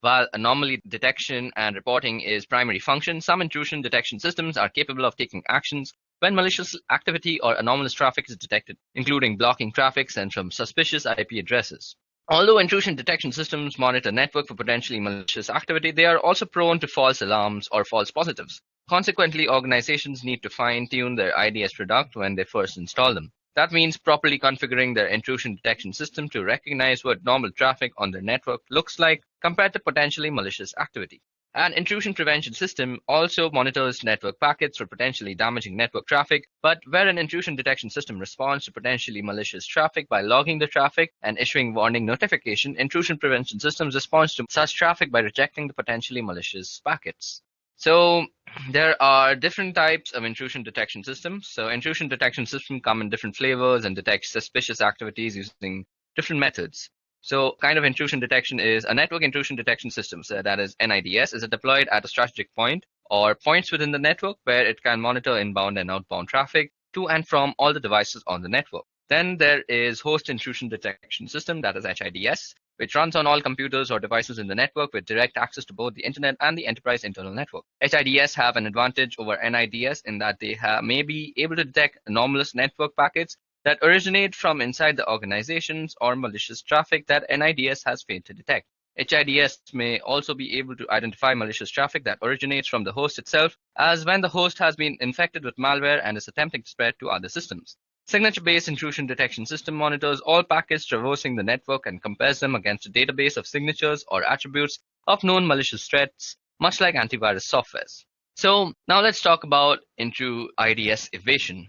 While anomaly detection and reporting is primary function, some intrusion detection systems are capable of taking actions when malicious activity or anomalous traffic is detected, including blocking traffic sent from suspicious IP addresses. Although intrusion detection systems monitor network for potentially malicious activity, they are also prone to false alarms or false positives. Consequently, organizations need to fine-tune their IDS product when they first install them. That means properly configuring their intrusion detection system to recognize what normal traffic on their network looks like compared to potentially malicious activity. An intrusion prevention system also monitors network packets for potentially damaging network traffic, but where an intrusion detection system responds to potentially malicious traffic by logging the traffic and issuing warning notification, intrusion prevention systems respond to such traffic by rejecting the potentially malicious packets. So there are different types of intrusion detection systems. So intrusion detection systems come in different flavors and detect suspicious activities using different methods. So kind of intrusion detection is a network intrusion detection system. So that is NIDS is deployed at a strategic point or points within the network where it can monitor inbound and outbound traffic to and from all the devices on the network. Then there is host intrusion detection system, that is HIDS, which runs on all computers or devices in the network with direct access to both the internet and the enterprise internal network. HIDS have an advantage over NIDS in that they may be able to detect anomalous network packets that originate from inside the organizations or malicious traffic that NIDS has failed to detect. HIDS may also be able to identify malicious traffic that originates from the host itself, as when the host has been infected with malware and is attempting to spread to other systems. Signature-based intrusion detection system monitors all packets traversing the network and compares them against a database of signatures or attributes of known malicious threats, much like antivirus softwares. So now let's talk about IDS evasion.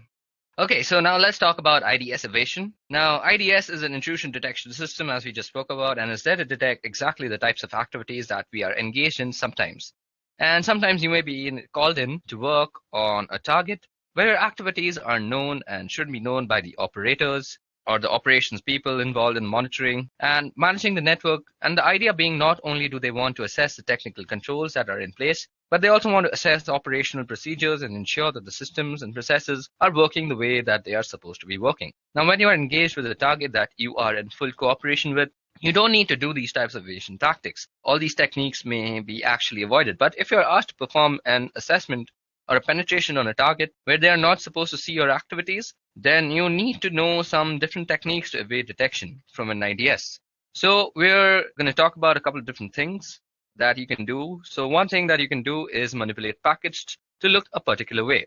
Okay, so now let's talk about IDS evasion. Now, IDS is an intrusion detection system, as we just spoke about, and is there to detect exactly the types of activities that we are engaged in sometimes. And sometimes you may be called in to work on a target where activities are known and should be known by the operators or the operations people involved in monitoring and managing the network. And the idea being not only do they want to assess the technical controls that are in place, but they also want to assess the operational procedures and ensure that the systems and processes are working the way that they are supposed to be working. Now, when you are engaged with a target that you are in full cooperation with, you don't need to do these types of evasion tactics. All these techniques may be actually avoided. But if you're asked to perform an assessment or a penetration on a target where they are not supposed to see your activities, then you need to know some different techniques to evade detection from an IDS. So we're going to talk about a couple of different things that you can do. So one thing that you can do is manipulate packets to look a particular way.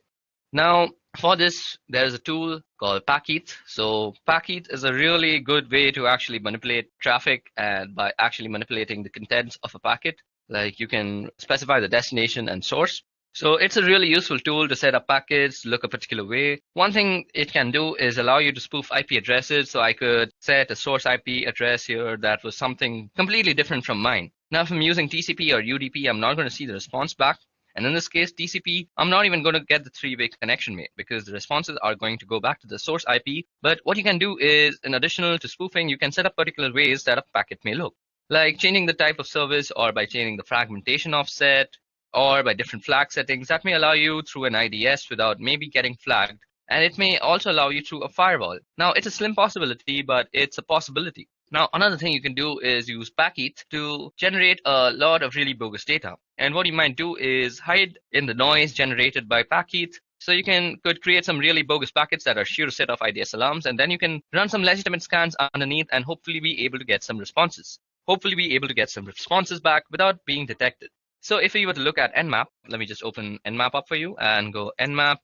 Now, for this, there is a tool called 𝐸𝐸. So 𝐸𝐸 is a really good way to actually manipulate traffic, and by actually manipulating the contents of a packet, like you can specify the destination and source. So it's a really useful tool to set up packets, look a particular way. One thing it can do is allow you to spoof IP addresses. So I could set a source IP address here that was something completely different from mine. Now, if I'm using TCP or UDP, I'm not going to see the response back. And in this case, TCP, I'm not even going to get the three-way connection made because the responses are going to go back to the source IP. But what you can do is, in addition to spoofing, you can set up particular ways that a packet may look, like changing the type of service or by changing the fragmentation offset or by different flag settings that may allow you through an IDS without maybe getting flagged. And it may also allow you through a firewall. Now, it's a slim possibility, but it's a possibility. Now, another thing you can do is use 𝐸𝐸 to generate a lot of really bogus data. And what you might do is hide in the noise generated by 𝐸𝐸. So you could create some really bogus packets that are sure to set off IDS alarms, and then you can run some legitimate scans underneath and hopefully be able to get some responses. Back without being detected. So if you were to look at Nmap, let me just open Nmap up for you and go Nmap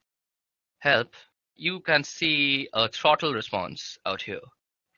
help. You can see a throttle response out here.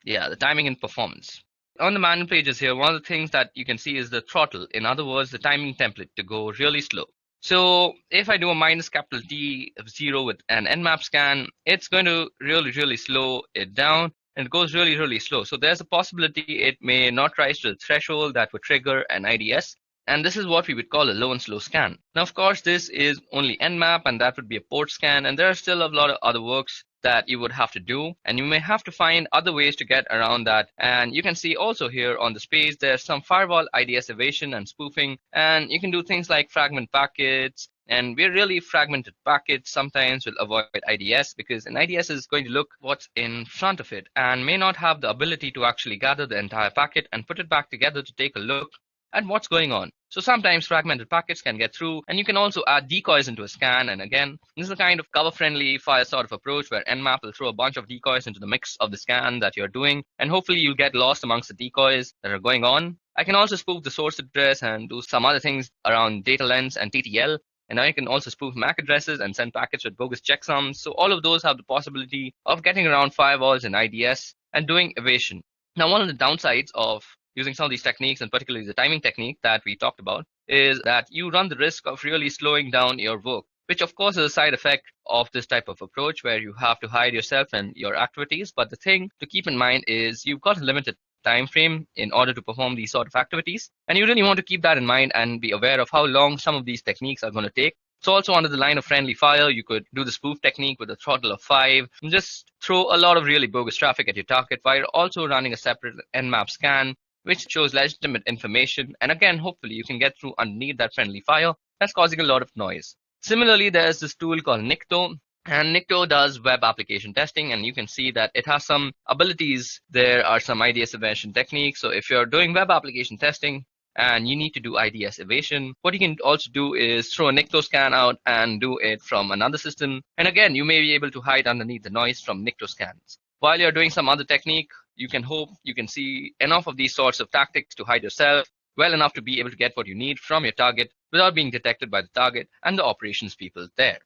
Yeah, the timing and performance. On the manual pages here, one of the things that you can see is the throttle. In other words, the timing template to go really slow. So if I do a -T0 with an Nmap scan, it's going to really slow it down, and it goes really slow. So there's a possibility it may not rise to the threshold that would trigger an IDS. And this is what we would call a low and slow scan. Now, of course, this is only Nmap, and that would be a port scan. And there are still a lot of other works that you would have to do. And you may have to find other ways to get around that. And you can see also here on this page, there's some firewall IDS evasion and spoofing. And you can do things like fragment packets, And we're really fragmented packets sometimes will avoid IDS because an IDS is going to look what's in front of it and may not have the ability to actually gather the entire packet and put it back together to take a look at what's going on. So sometimes fragmented packets can get through, and you can also add decoys into a scan. And again, this is a kind of cover-friendly file sort of approach where Nmap will throw a bunch of decoys into the mix of the scan that you're doing, and hopefully you'll get lost amongst the decoys that are going on. I can also spoof the source address and do some other things around data lengths and TTL. And I can also spoof MAC addresses and send packets with bogus checksums. So all of those have the possibility of getting around firewalls and IDS and doing evasion. Now, one of the downsides of using some of these techniques, and particularly the timing technique that we talked about, is that you run the risk of really slowing down your work, which of course is a side effect of this type of approach where you have to hide yourself and your activities. But the thing to keep in mind is you've got a limited time frame in order to perform these sort of activities, and you really want to keep that in mind and be aware of how long some of these techniques are going to take. So also under the line of friendly fire, you could do the spoof technique with a throttle of 5 and just throw a lot of really bogus traffic at your target while also running a separate Nmap scan which shows legitimate information, and again hopefully you can get through underneath that friendly fire that's causing a lot of noise. Similarly, there's this tool called 𝐤𝐞, and 𝐤𝐞 does web application testing, and you can see that it has some abilities. There are some IDS evasion techniques. So if you're doing web application testing and you need to do IDS evasion, what you can also do is throw a 𝐤𝐞 scan out and do it from another system. And again, you may be able to hide underneath the noise from 𝐤𝐞 scans. While you're doing some other technique, you can hope you can see enough of these sorts of tactics to hide yourself well enough to be able to get what you need from your target without being detected by the target and the operations people there.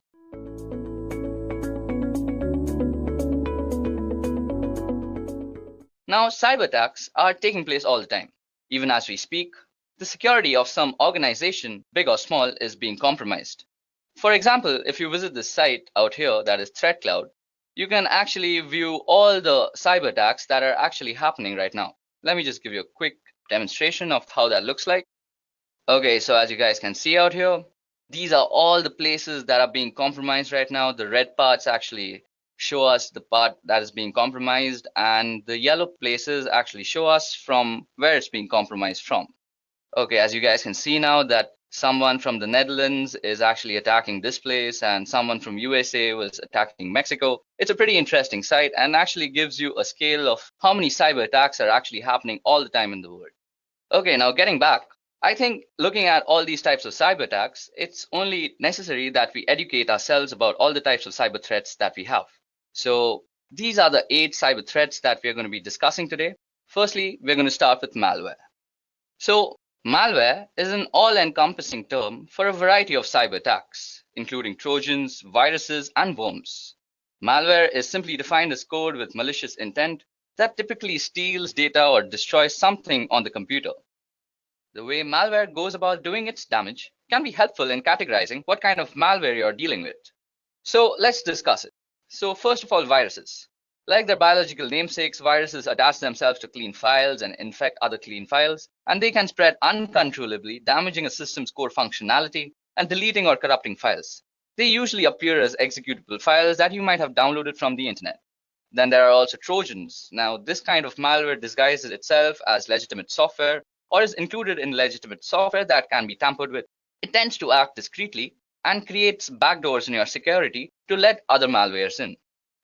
Now, cyber attacks are taking place all the time. Even as we speak, the security of some organization, big or small, is being compromised. For example, if you visit this site out here, that is ThreatCloud, you can actually view all the cyber attacks that are actually happening right now. Let me just give you a quick demonstration of how that looks like. Okay, so as you guys can see out here, these are all the places that are being compromised right now. The red parts actually show us the part that is being compromised, and the yellow places actually show us from where it's being compromised from. Okay, as you guys can see now that someone from the Netherlands is actually attacking this place and someone from USA was attacking Mexico. It's a pretty interesting site and actually gives you a scale of how many cyber attacks are actually happening all the time in the world. Okay, now getting back, I think looking at all these types of cyber attacks, it's only necessary that we educate ourselves about all the types of cyber threats that we have. So these are the 8 cyber threats that we're going to be discussing today. Firstly, we're going to start with malware. So malware is an all-encompassing term for a variety of cyber attacks, including Trojans, viruses, and worms. Malware is simply defined as code with malicious intent that typically steals data or destroys something on the computer. The way malware goes about doing its damage can be helpful in categorizing what kind of malware you're dealing with. So let's discuss it. So first of all, viruses. Like their biological namesakes, viruses attach themselves to clean files and infect other clean files, and they can spread uncontrollably, damaging a system's core functionality and deleting or corrupting files. They usually appear as executable files that you might have downloaded from the internet. Then there are also Trojans. Now, this kind of malware disguises itself as legitimate software or is included in legitimate software that can be tampered with. It tends to act discreetly and creates backdoors in your security to let other malwares in.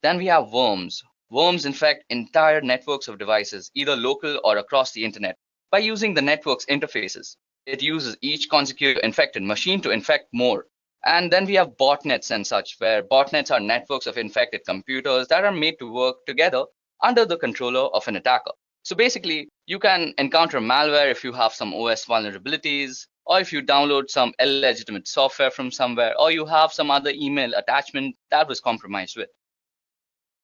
Then we have worms. Worms infect entire networks of devices, either local or across the internet, by using the network's interfaces. It uses each consecutive infected machine to infect more. And then we have botnets and such, where botnets are networks of infected computers that are made to work together under the controller of an attacker. So basically, you can encounter malware if you have some OS vulnerabilities, or if you download some illegitimate software from somewhere, or you have some other email attachment that was compromised with.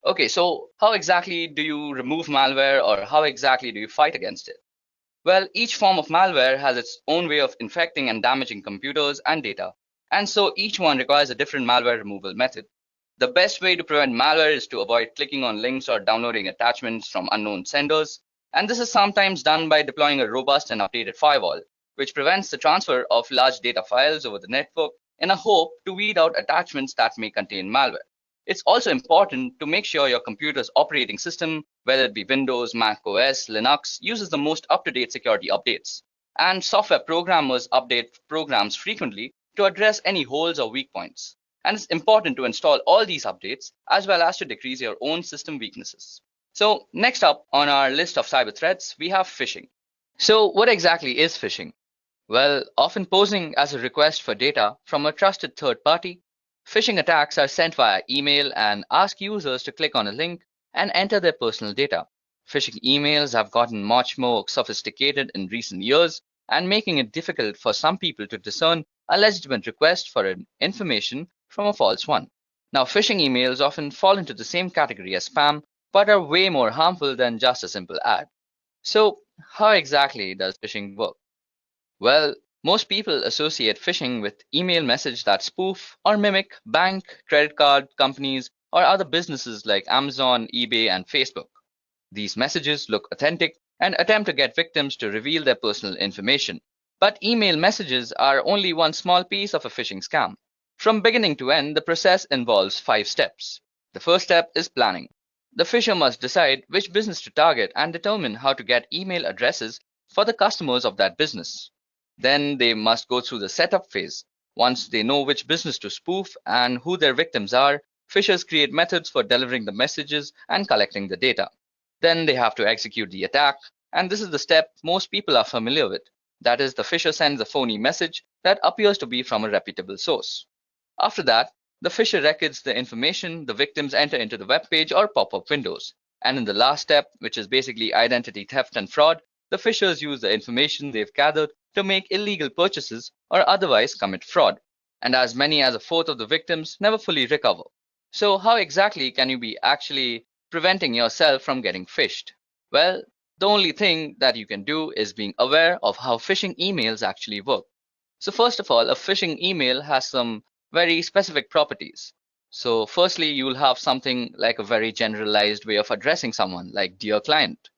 Okay, so how exactly do you remove malware, or how exactly do you fight against it? Well, each form of malware has its own way of infecting and damaging computers and data, and so each one requires a different malware removal method. The best way to prevent malware is to avoid clicking on links or downloading attachments from unknown senders, and this is sometimes done by deploying a robust and updated firewall, which prevents the transfer of large data files over the network in a hope to weed out attachments that may contain malware. It's also important to make sure your computer's operating system, whether it be Windows, Mac OS, Linux, uses the most up-to-date security updates. And software programmers update programs frequently to address any holes or weak points. And it's important to install all these updates as well as to decrease your own system weaknesses. So next up on our list of cyber threats, we have phishing. So what exactly is phishing? Well, often posing as a request for data from a trusted third party, phishing attacks are sent via email and ask users to click on a link and enter their personal data. Phishing emails have gotten much more sophisticated in recent years and making it difficult for some people to discern a legitimate request for information from a false one. Now, phishing emails often fall into the same category as spam, but are way more harmful than just a simple ad. So, how exactly does phishing work? Well, most people associate phishing with email messages that spoof or mimic bank, credit card companies, or other businesses like Amazon, eBay, and Facebook. These messages look authentic and attempt to get victims to reveal their personal information. But email messages are only one small piece of a phishing scam. From beginning to end, the process involves 5 steps. The first step is planning. The phisher must decide which business to target and determine how to get email addresses for the customers of that business. Then they must go through the setup phase. Once they know which business to spoof and who their victims are, phishers create methods for delivering the messages and collecting the data. Then they have to execute the attack, and this is the step most people are familiar with. That is, the phisher sends a phony message that appears to be from a reputable source. After that, the phisher records the information the victims enter into the web page or pop-up windows. And in the last step, which is basically identity theft and fraud, the phishers use the information they've gathered to make illegal purchases or otherwise commit fraud. And as many as a fourth of the victims never fully recover. So how exactly can you be actually preventing yourself from getting phished? Well, the only thing that you can do is being aware of how phishing emails actually work. So first of all, a phishing email has some very specific properties. So firstly, you will have something like a very generalized way of addressing someone, like dear client.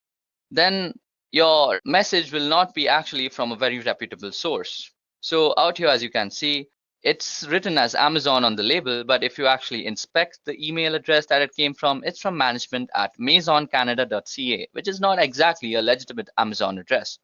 Then your message will not be actually from a very reputable source. So out here, as you can see, it's written as Amazon on the label, but if you actually inspect the email address that it came from, it's from management@maisoncanada.ca, which is not exactly a legitimate Amazon address.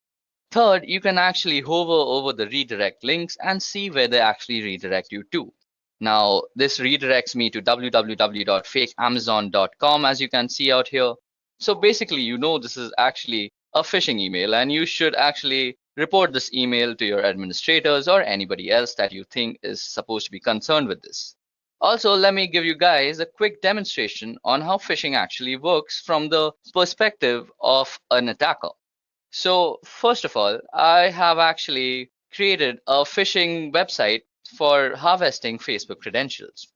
Third, you can actually hover over the redirect links and see where they actually redirect you to. Now, this redirects me to www.fakeamazon.com, as you can see out here. So basically, you know this is actually a phishing email, and you should actually report this email to your administrators or anybody else that you think is supposed to be concerned with this. Also, let me give you guys a quick demonstration on how phishing actually works from the perspective of an attacker. So first of all, I have actually created a phishing website for harvesting Facebook credentials.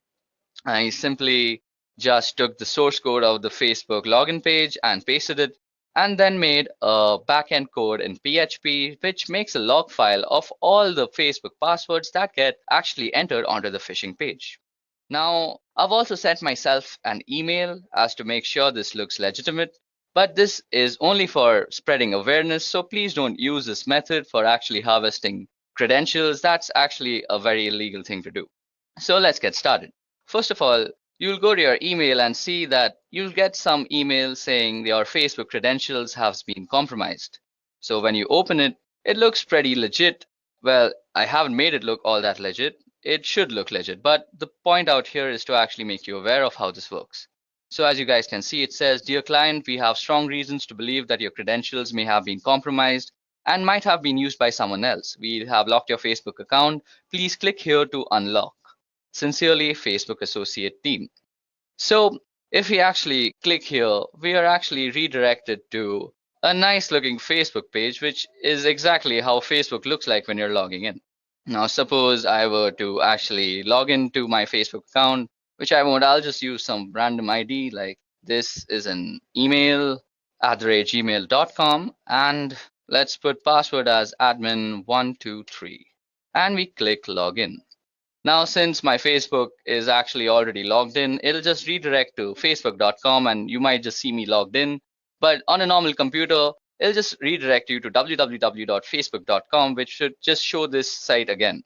I simply just took the source code of the Facebook login page and pasted it, and then made a backend code in PHP, which makes a log file of all the Facebook passwords that get actually entered onto the phishing page. Now, I've also sent myself an email as to make sure this looks legitimate, but this is only for spreading awareness, so please don't use this method for actually harvesting credentials. That's actually a very illegal thing to do. So let's get started. First of all, you'll go to your email and see that you'll get some email saying your Facebook credentials have been compromised. So when you open it, it looks pretty legit. Well, I haven't made it look all that legit. It should look legit, but the point out here is to actually make you aware of how this works. So as you guys can see, it says, "Dear client, we have strong reasons to believe that your credentials may have been compromised and might have been used by someone else. We have locked your Facebook account. Please click here to unlock. Sincerely, Facebook Associate Team." So if we actually click here, we are actually redirected to a nice looking Facebook page, which is exactly how Facebook looks like when you're logging in. Now, suppose I were to actually log into my Facebook account, which I won't, I'll just use some random ID, like this is an email @gmail.com, and let's put password as admin123, and we click login. Now, since my Facebook is actually already logged in, it'll just redirect to facebook.com, and you might just see me logged in. But on a normal computer, it'll just redirect you to www.facebook.com, which should just show this site again.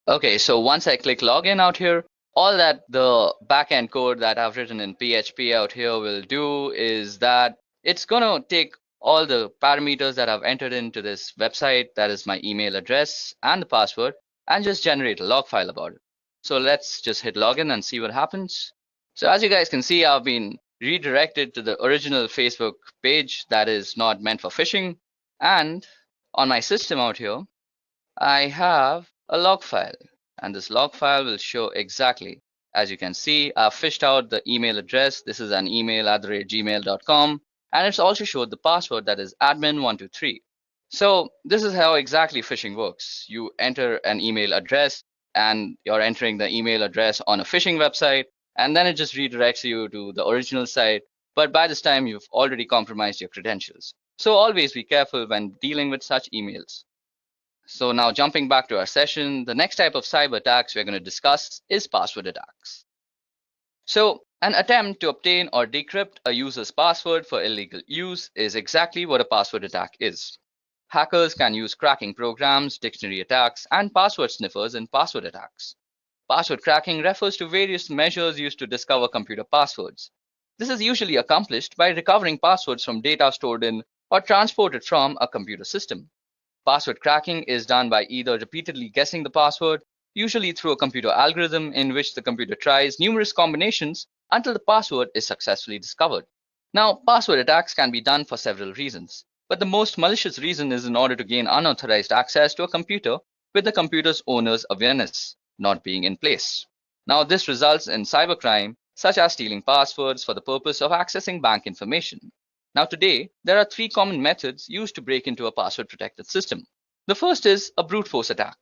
Okay, so once I click login out here, all that the backend code that I've written in PHP out here will do is that it's going to take all the parameters that I've entered into this website, that is my email address and the password, and just generate a log file about it. So let's just hit login and see what happens. So as you guys can see, I've been redirected to the original Facebook page that is not meant for phishing. And on my system out here, I have a log file, and this log file will show exactly. As you can see, I've fished out the email address. This is an email @gmail.com, and it's also showed the password that is admin123. So this is how exactly phishing works. You enter an email address, and you're entering the email address on a phishing website, and then it just redirects you to the original site. But by this time, you've already compromised your credentials. So always be careful when dealing with such emails. So now jumping back to our session, the next type of cyber attacks we're going to discuss is password attacks. So an attempt to obtain or decrypt a user's password for illegal use is exactly what a password attack is. Hackers can use cracking programs, dictionary attacks, and password sniffers in password attacks. Password cracking refers to various measures used to discover computer passwords. This is usually accomplished by recovering passwords from data stored in or transported from a computer system. Password cracking is done by either repeatedly guessing the password, usually through a computer algorithm in which the computer tries numerous combinations until the password is successfully discovered. Now, password attacks can be done for several reasons, but the most malicious reason is in order to gain unauthorized access to a computer with the computer's owner's awareness not being in place. Now, this results in cybercrime, such as stealing passwords for the purpose of accessing bank information. Now today, there are three common methods used to break into a password-protected system. The first is a brute force attack.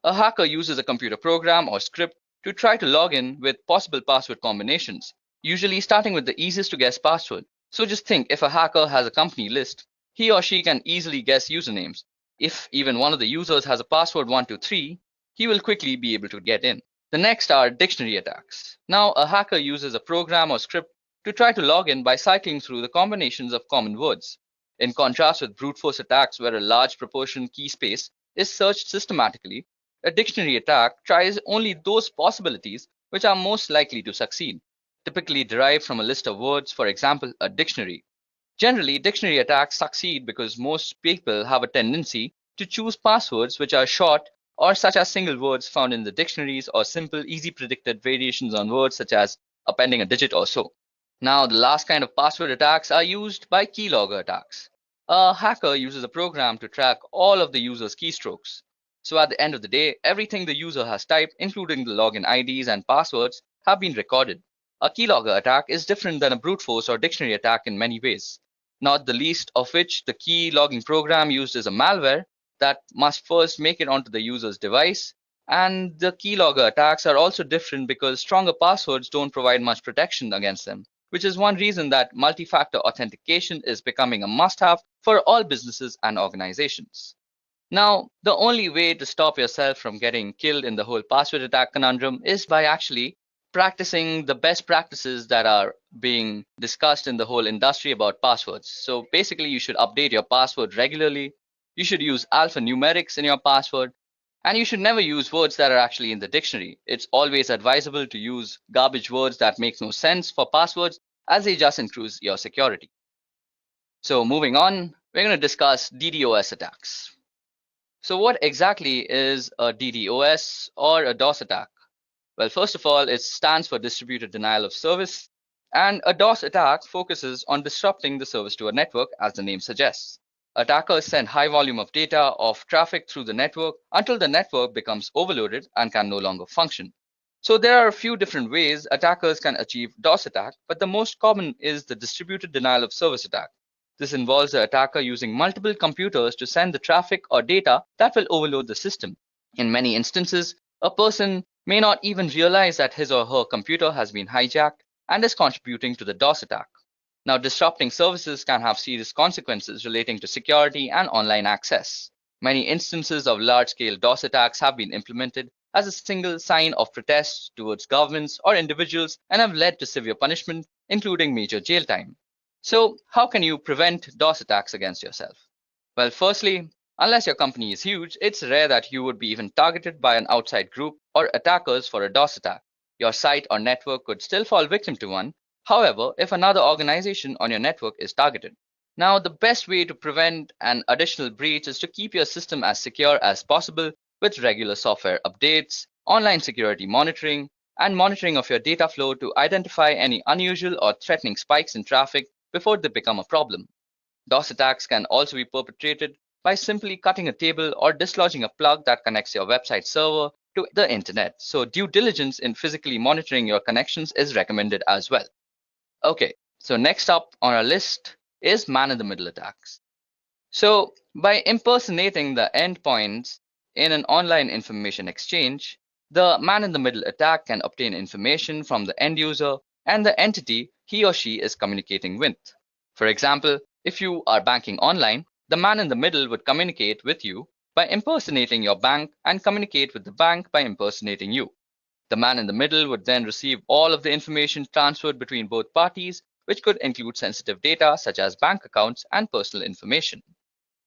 A hacker uses a computer program or script to try to log in with possible password combinations, usually starting with the easiest to guess password. So just think, if a hacker has a company list, he or she can easily guess usernames. If even one of the users has a password 123, he will quickly be able to get in. The next are dictionary attacks. Now a hacker uses a program or script to try to log in by cycling through the combinations of common words. In contrast with brute force attacks where a large proportion key space is searched systematically, a dictionary attack tries only those possibilities which are most likely to succeed, typically derived from a list of words, for example, a dictionary. Generally, dictionary attacks succeed because most people have a tendency to choose passwords which are short or such as single words found in the dictionaries or simple, easy predicted variations on words such as appending a digit or so. Now, the last kind of password attacks are used by keylogger attacks. A hacker uses a program to track all of the user's keystrokes. So at the end of the day, everything the user has typed, including the login IDs and passwords, have been recorded. A keylogger attack is different than a brute force or dictionary attack in many ways, not the least of which the key logging program used is a malware that must first make it onto the user's device. And the keylogger attacks are also different because stronger passwords don't provide much protection against them, which is one reason that multi-factor authentication is becoming a must-have for all businesses and organizations. Now, the only way to stop yourself from getting killed in the whole password attack conundrum is by actually practicing the best practices that are being discussed in the whole industry about passwords. So basically, you should update your password regularly. You should use alphanumerics in your password. And you should never use words that are actually in the dictionary. It's always advisable to use garbage words that make no sense for passwords, as they just increase your security. So moving on, we're going to discuss DDoS attacks. So what exactly is a DDoS or a DOS attack? Well, first of all, it stands for distributed denial of service. And a DOS attack focuses on disrupting the service to a network, as the name suggests. Attackers send high volume of data of traffic through the network until the network becomes overloaded and can no longer function. So there are a few different ways attackers can achieve DOS attack, but the most common is the distributed denial of service attack. This involves the attacker using multiple computers to send the traffic or data that will overload the system. In many instances, a person may not even realize that his or her computer has been hijacked and is contributing to the DOS attack. Now, disrupting services can have serious consequences relating to security and online access. Many instances of large-scale DOS attacks have been implemented as a single sign of protest towards governments or individuals and have led to severe punishment, including major jail time. So, how can you prevent DOS attacks against yourself? Well, firstly, unless your company is huge, it's rare that you would be even targeted by an outside group or attackers for a DOS attack. Your site or network could still fall victim to one. However, if another organization on your network is targeted. Now, the best way to prevent an additional breach is to keep your system as secure as possible with regular software updates, online security monitoring, and monitoring of your data flow to identify any unusual or threatening spikes in traffic before they become a problem. DOS attacks can also be perpetrated by simply cutting a table or dislodging a plug that connects your website server to the internet. So due diligence in physically monitoring your connections is recommended as well. Okay, so next up on our list is man-in-the-middle attacks. So by impersonating the endpoints in an online information exchange, the man-in-the-middle attack can obtain information from the end user and the entity he or she is communicating with. For example, if you are banking online, the man in the middle would communicate with you by impersonating your bank and communicate with the bank by impersonating you. The man in the middle would then receive all of the information transferred between both parties, which could include sensitive data such as bank accounts and personal information.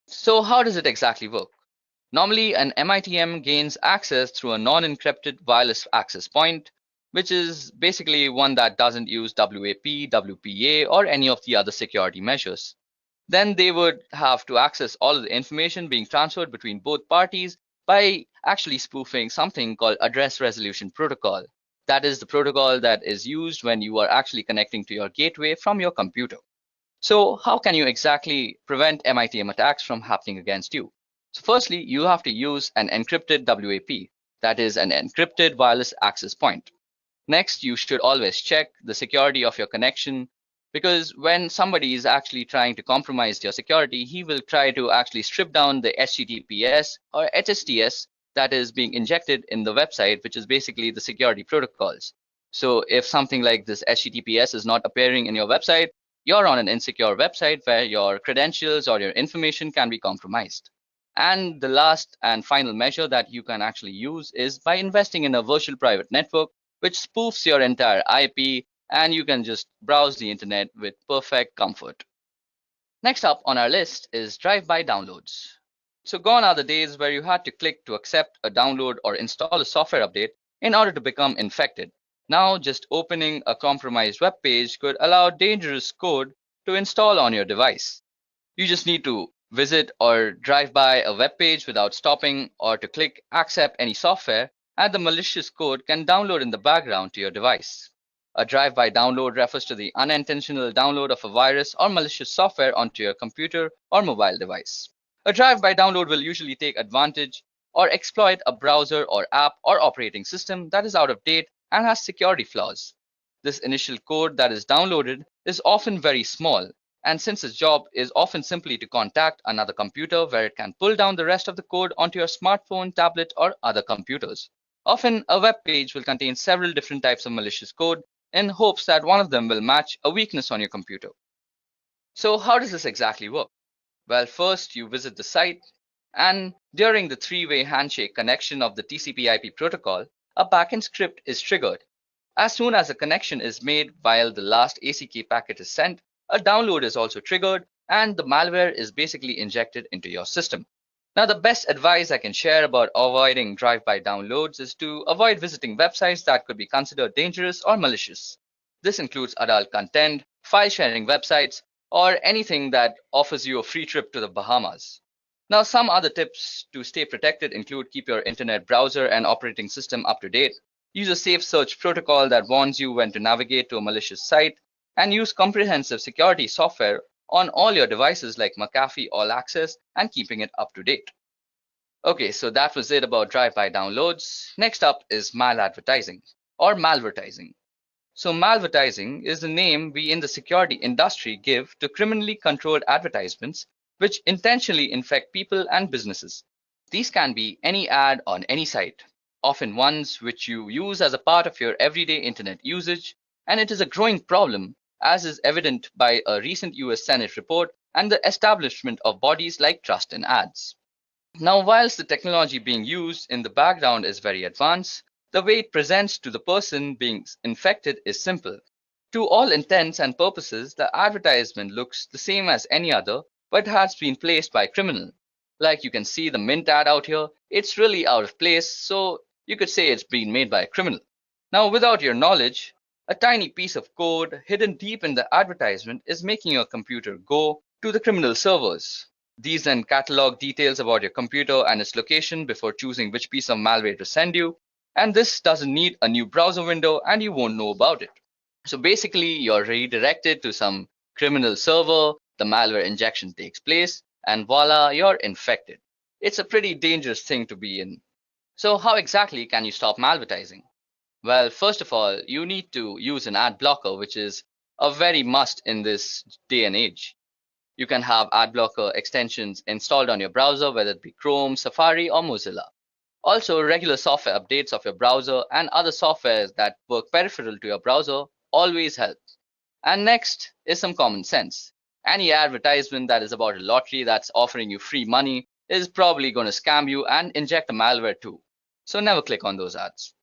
So how does it exactly work? Normally, an MITM gains access through a non-encrypted wireless access point, which is basically one that doesn't use WAP, WPA, or any of the other security measures. Then they would have to access all of the information being transferred between both parties by actually spoofing something called address resolution protocol. That is the protocol that is used when you are actually connecting to your gateway from your computer. So how can you exactly prevent MITM attacks from happening against you? So firstly, you have to use an encrypted WAP, that is an encrypted wireless access point. Next, you should always check the security of your connection, because when somebody is actually trying to compromise your security, he will try to actually strip down the HTTPS or HSTS that is being injected in the website, which is basically the security protocols. So if something like this HTTPS is not appearing in your website, you're on an insecure website where your credentials or your information can be compromised. And the last and final measure that you can actually use is by investing in a virtual private network, which spoofs your entire IP, and you can just browse the internet with perfect comfort. Next up on our list is drive-by downloads. So gone are the days where you had to click to accept a download or install a software update in order to become infected. Now just opening a compromised web page could allow dangerous code to install on your device. You just need to visit or drive by a web page without stopping, or to click accept any software, and the malicious code can download in the background to your device. A drive-by download refers to the unintentional download of a virus or malicious software onto your computer or mobile device. A drive-by download will usually take advantage or exploit a browser or app or operating system that is out of date and has security flaws. This initial code that is downloaded is often very small, and since its job is often simply to contact another computer where it can pull down the rest of the code onto your smartphone, tablet, or other computers. Often, a web page will contain several different types of malicious code in hopes that one of them will match a weakness on your computer. So how does this exactly work? Well, first you visit the site, and during the three-way handshake connection of the TCP/IP protocol, a backend script is triggered. As soon as a connection is made while the last ACK packet is sent, a download is also triggered, and the malware is basically injected into your system. Now, the best advice I can share about avoiding drive-by downloads is to avoid visiting websites that could be considered dangerous or malicious. This includes adult content, file-sharing websites, or anything that offers you a free trip to the Bahamas. Now, some other tips to stay protected include keep your internet browser and operating system up to date, use a safe search protocol that warns you when to navigate to a malicious site, and use comprehensive security software on all your devices like McAfee All Access and keeping it up to date. Okay, so that was it about drive-by downloads. Next up is maladvertising or malvertising. So malvertising is the name we in the security industry give to criminally controlled advertisements which intentionally infect people and businesses. These can be any ad on any site, often ones which you use as a part of your everyday internet usage, and it is a growing problem, as is evident by a recent US Senate report and the establishment of bodies like Trust in Ads. Now, whilst the technology being used in the background is very advanced, the way it presents to the person being infected is simple. To all intents and purposes, the advertisement looks the same as any other, but has been placed by a criminal. Like you can see the Mint ad out here, it's really out of place, so you could say it's been made by a criminal. Now, without your knowledge, a tiny piece of code hidden deep in the advertisement is making your computer go to the criminal servers. These then catalog details about your computer and its location before choosing which piece of malware to send you. And this doesn't need a new browser window and you won't know about it. So basically, you're redirected to some criminal server, the malware injection takes place, and voila, you're infected. It's a pretty dangerous thing to be in. So how exactly can you stop malvertising? Well, first of all, you need to use an ad blocker, which is a very must in this day and age. You can have ad blocker extensions installed on your browser, whether it be Chrome, Safari, or Mozilla. Also, regular software updates of your browser and other softwares that work peripheral to your browser always help. And next is some common sense. Any advertisement that is about a lottery that's offering you free money is probably going to scam you and inject a malware too. So never click on those ads.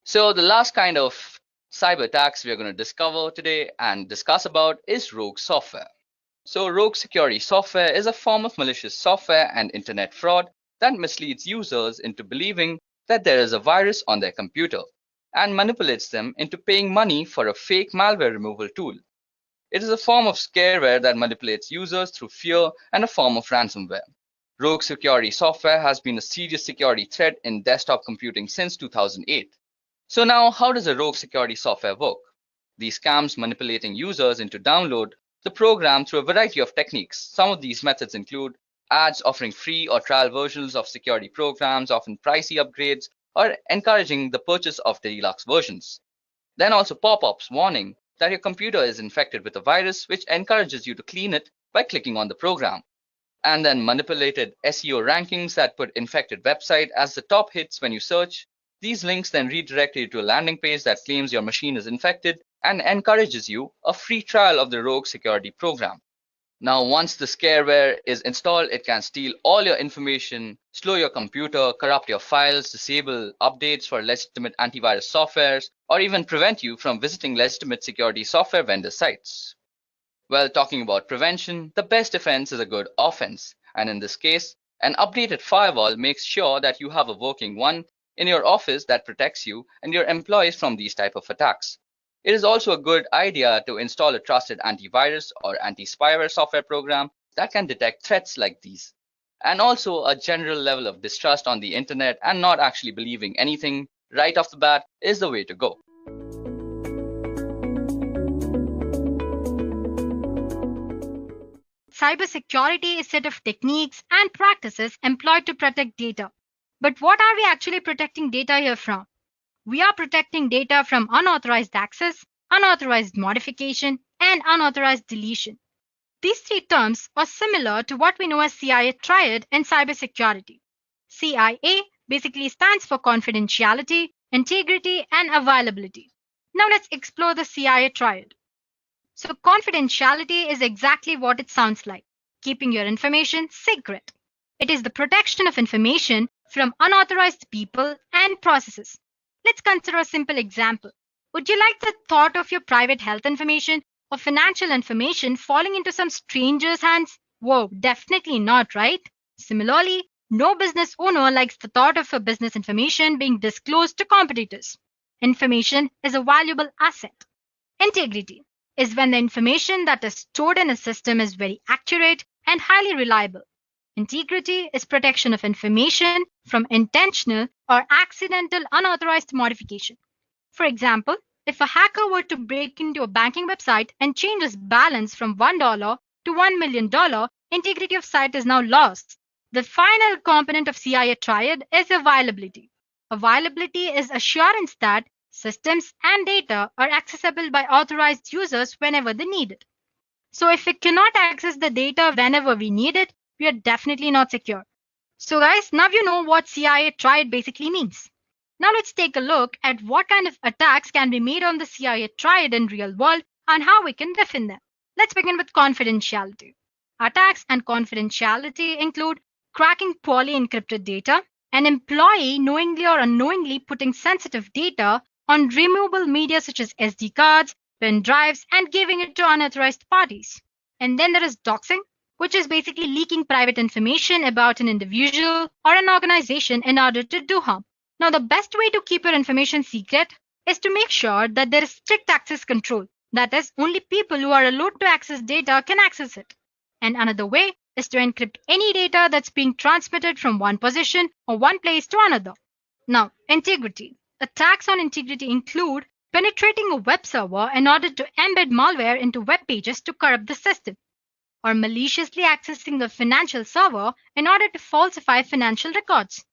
So the last kind of cyber attacks we are going to discover today and discuss about is rogue software. So rogue security software is a form of malicious software and internet fraud that misleads users into believing that there is a virus on their computer and manipulates them into paying money for a fake malware removal tool. It is a form of scareware that manipulates users through fear and a form of ransomware. Rogue security software has been a serious security threat in desktop computing since 2008. So now, how does a rogue security software work? These scams manipulating users into download the program through a variety of techniques. Some of these methods include ads offering free or trial versions of security programs, often pricey upgrades, or encouraging the purchase of the deluxe versions. Then also pop-ups warning that your computer is infected with a virus, which encourages you to clean it by clicking on the program. And then manipulated SEO rankings that put infected website as the top hits when you search. These links then redirect you to a landing page that claims your machine is infected and encourages you a free trial of the rogue security program. Now, once the scareware is installed, it can steal all your information, slow your computer, corrupt your files, disable updates for legitimate antivirus softwares, or even prevent you from visiting legitimate security software vendor sites. Well, talking about prevention, the best defense is a good offense. And in this case, an updated firewall makes sure that you have a working one in your office that protects you and your employees from these type of attacks. It is also a good idea to install a trusted antivirus or anti-spyware software program that can detect threats like these. And also a general level of distrust on the internet and not actually believing anything right off the bat is the way to go. Cybersecurity is a set of techniques and practices employed to protect data. But what are we actually protecting data here from? We are protecting data from unauthorized access, unauthorized modification, and unauthorized deletion. These three terms are similar to what we know as CIA triad in cybersecurity. CIA basically stands for confidentiality, integrity, and availability. Now let's explore the CIA triad. So confidentiality is exactly what it sounds like, keeping your information secret. It is the protection of information from unauthorized people and processes. Let's consider a simple example. Would you like the thought of your private health information or financial information falling into some stranger's hands? Whoa, definitely not, right? Similarly, no business owner likes the thought of her business information being disclosed to competitors. Information is a valuable asset. Integrity is when the information that is stored in a system is very accurate and highly reliable. Integrity is protection of information from intentional or accidental unauthorized modification. For example, if a hacker were to break into a banking website and change its balance from $1 to $1 million, integrity of site is now lost. The final component of CIA triad is availability. Availability is assurance that systems and data are accessible by authorized users whenever they need it. So if we cannot access the data whenever we need it, we are definitely not secure. So guys, now you know what CIA triad basically means. Now let's take a look at what kind of attacks can be made on the CIA triad in real world and how we can defend them. Let's begin with confidentiality. Attacks and confidentiality include cracking poorly encrypted data, an employee knowingly or unknowingly putting sensitive data on removable media such as SD cards, pen drives, and giving it to unauthorized parties. And then there is doxing, which is basically leaking private information about an individual or an organization in order to do harm. Now, the best way to keep your information secret is to make sure that there is strict access control. That is, only people who are allowed to access data can access it. And another way is to encrypt any data that's being transmitted from one position or one place to another. Now, integrity. Attacks on integrity include penetrating a web server in order to embed malware into web pages to corrupt the system, or maliciously accessing a financial server in order to falsify financial records,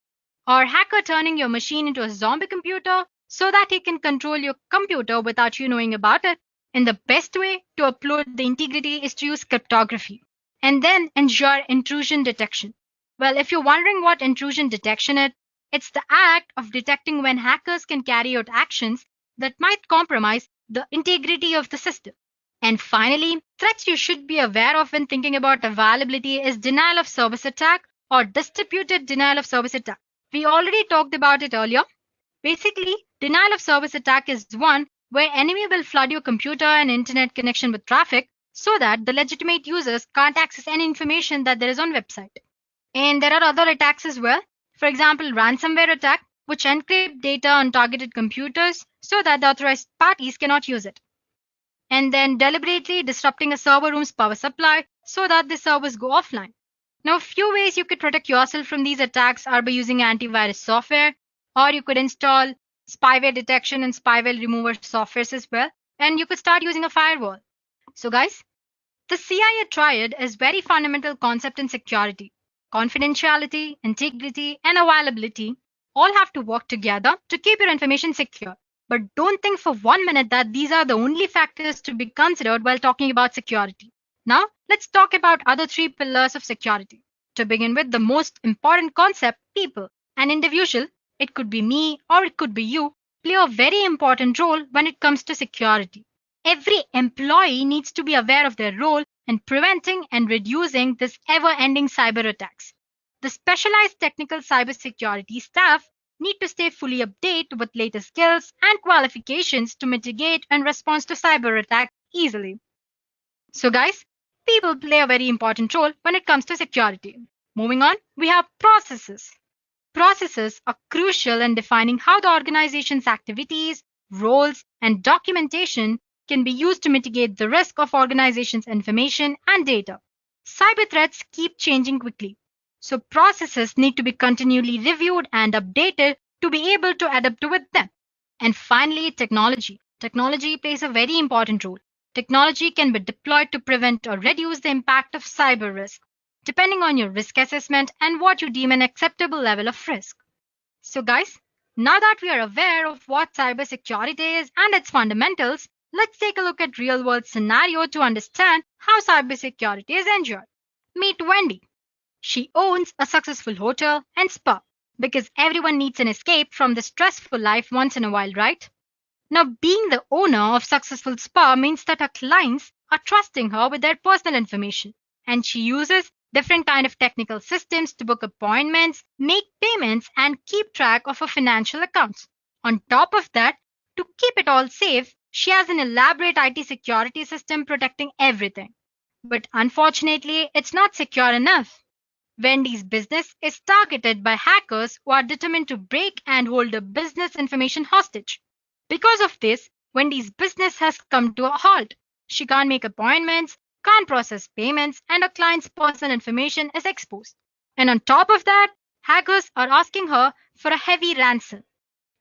or hacker turning your machine into a zombie computer so that he can control your computer without you knowing about it. And the best way to upload the integrity is to use cryptography and then ensure intrusion detection. Well, if you're wondering what intrusion detection is, it's the act of detecting when hackers can carry out actions that might compromise the integrity of the system. And finally, threats you should be aware of when thinking about availability is denial of service attack or distributed denial of service attack. We already talked about it earlier. Basically, denial of service attack is one where enemy will flood your computer and internet connection with traffic so that the legitimate users can't access any information that there is on website. And there are other attacks as well. For example, ransomware attack, which encrypt data on targeted computers so that the authorized parties cannot use it. And then deliberately disrupting a server room's power supply so that the servers go offline. Now, a few ways you could protect yourself from these attacks are by using antivirus software, or you could install spyware detection and spyware remover softwares as well, and you could start using a firewall. So guys, the CIA triad is very fundamental concept in security. Confidentiality, integrity, and availability all have to work together to keep your information secure. But don't think for 1 minute that these are the only factors to be considered while talking about security. Now, let's talk about other 3 pillars of security. To begin with, the most important concept, people. An individual, it could be me or it could be you, play a very important role when it comes to security. Every employee needs to be aware of their role in preventing and reducing this ever-ending cyber attacks. The specialized technical cybersecurity staff need to stay fully updated with latest skills and qualifications to mitigate and respond to cyber attacks easily. So guys, people play a very important role when it comes to security. Moving on, we have processes. Processes are crucial in defining how the organization's activities, roles, and documentation can be used to mitigate the risk of organization's information and data. Cyber threats keep changing quickly, so processes need to be continually reviewed and updated to be able to adapt with them. And finally, technology. Technology plays a very important role. Technology can be deployed to prevent or reduce the impact of cyber risk, depending on your risk assessment and what you deem an acceptable level of risk. So guys, now that we are aware of what cybersecurity is and its fundamentals, let's take a look at real-world scenario to understand how cybersecurity is ensured. Meet Wendy. She owns a successful hotel and spa because everyone needs an escape from the stressful life once in a while, right? Now, being the owner of successful spa means that her clients are trusting her with their personal information, and she uses different kind of technical systems to book appointments, make payments, and keep track of her financial accounts. On top of that, to keep it all safe, she has an elaborate IT security system protecting everything. But unfortunately, it's not secure enough. Wendy's business is targeted by hackers who are determined to break and hold her business information hostage. Because of this, Wendy's business has come to a halt. She can't make appointments, can't process payments, and her client's personal information is exposed. And on top of that, hackers are asking her for a heavy ransom.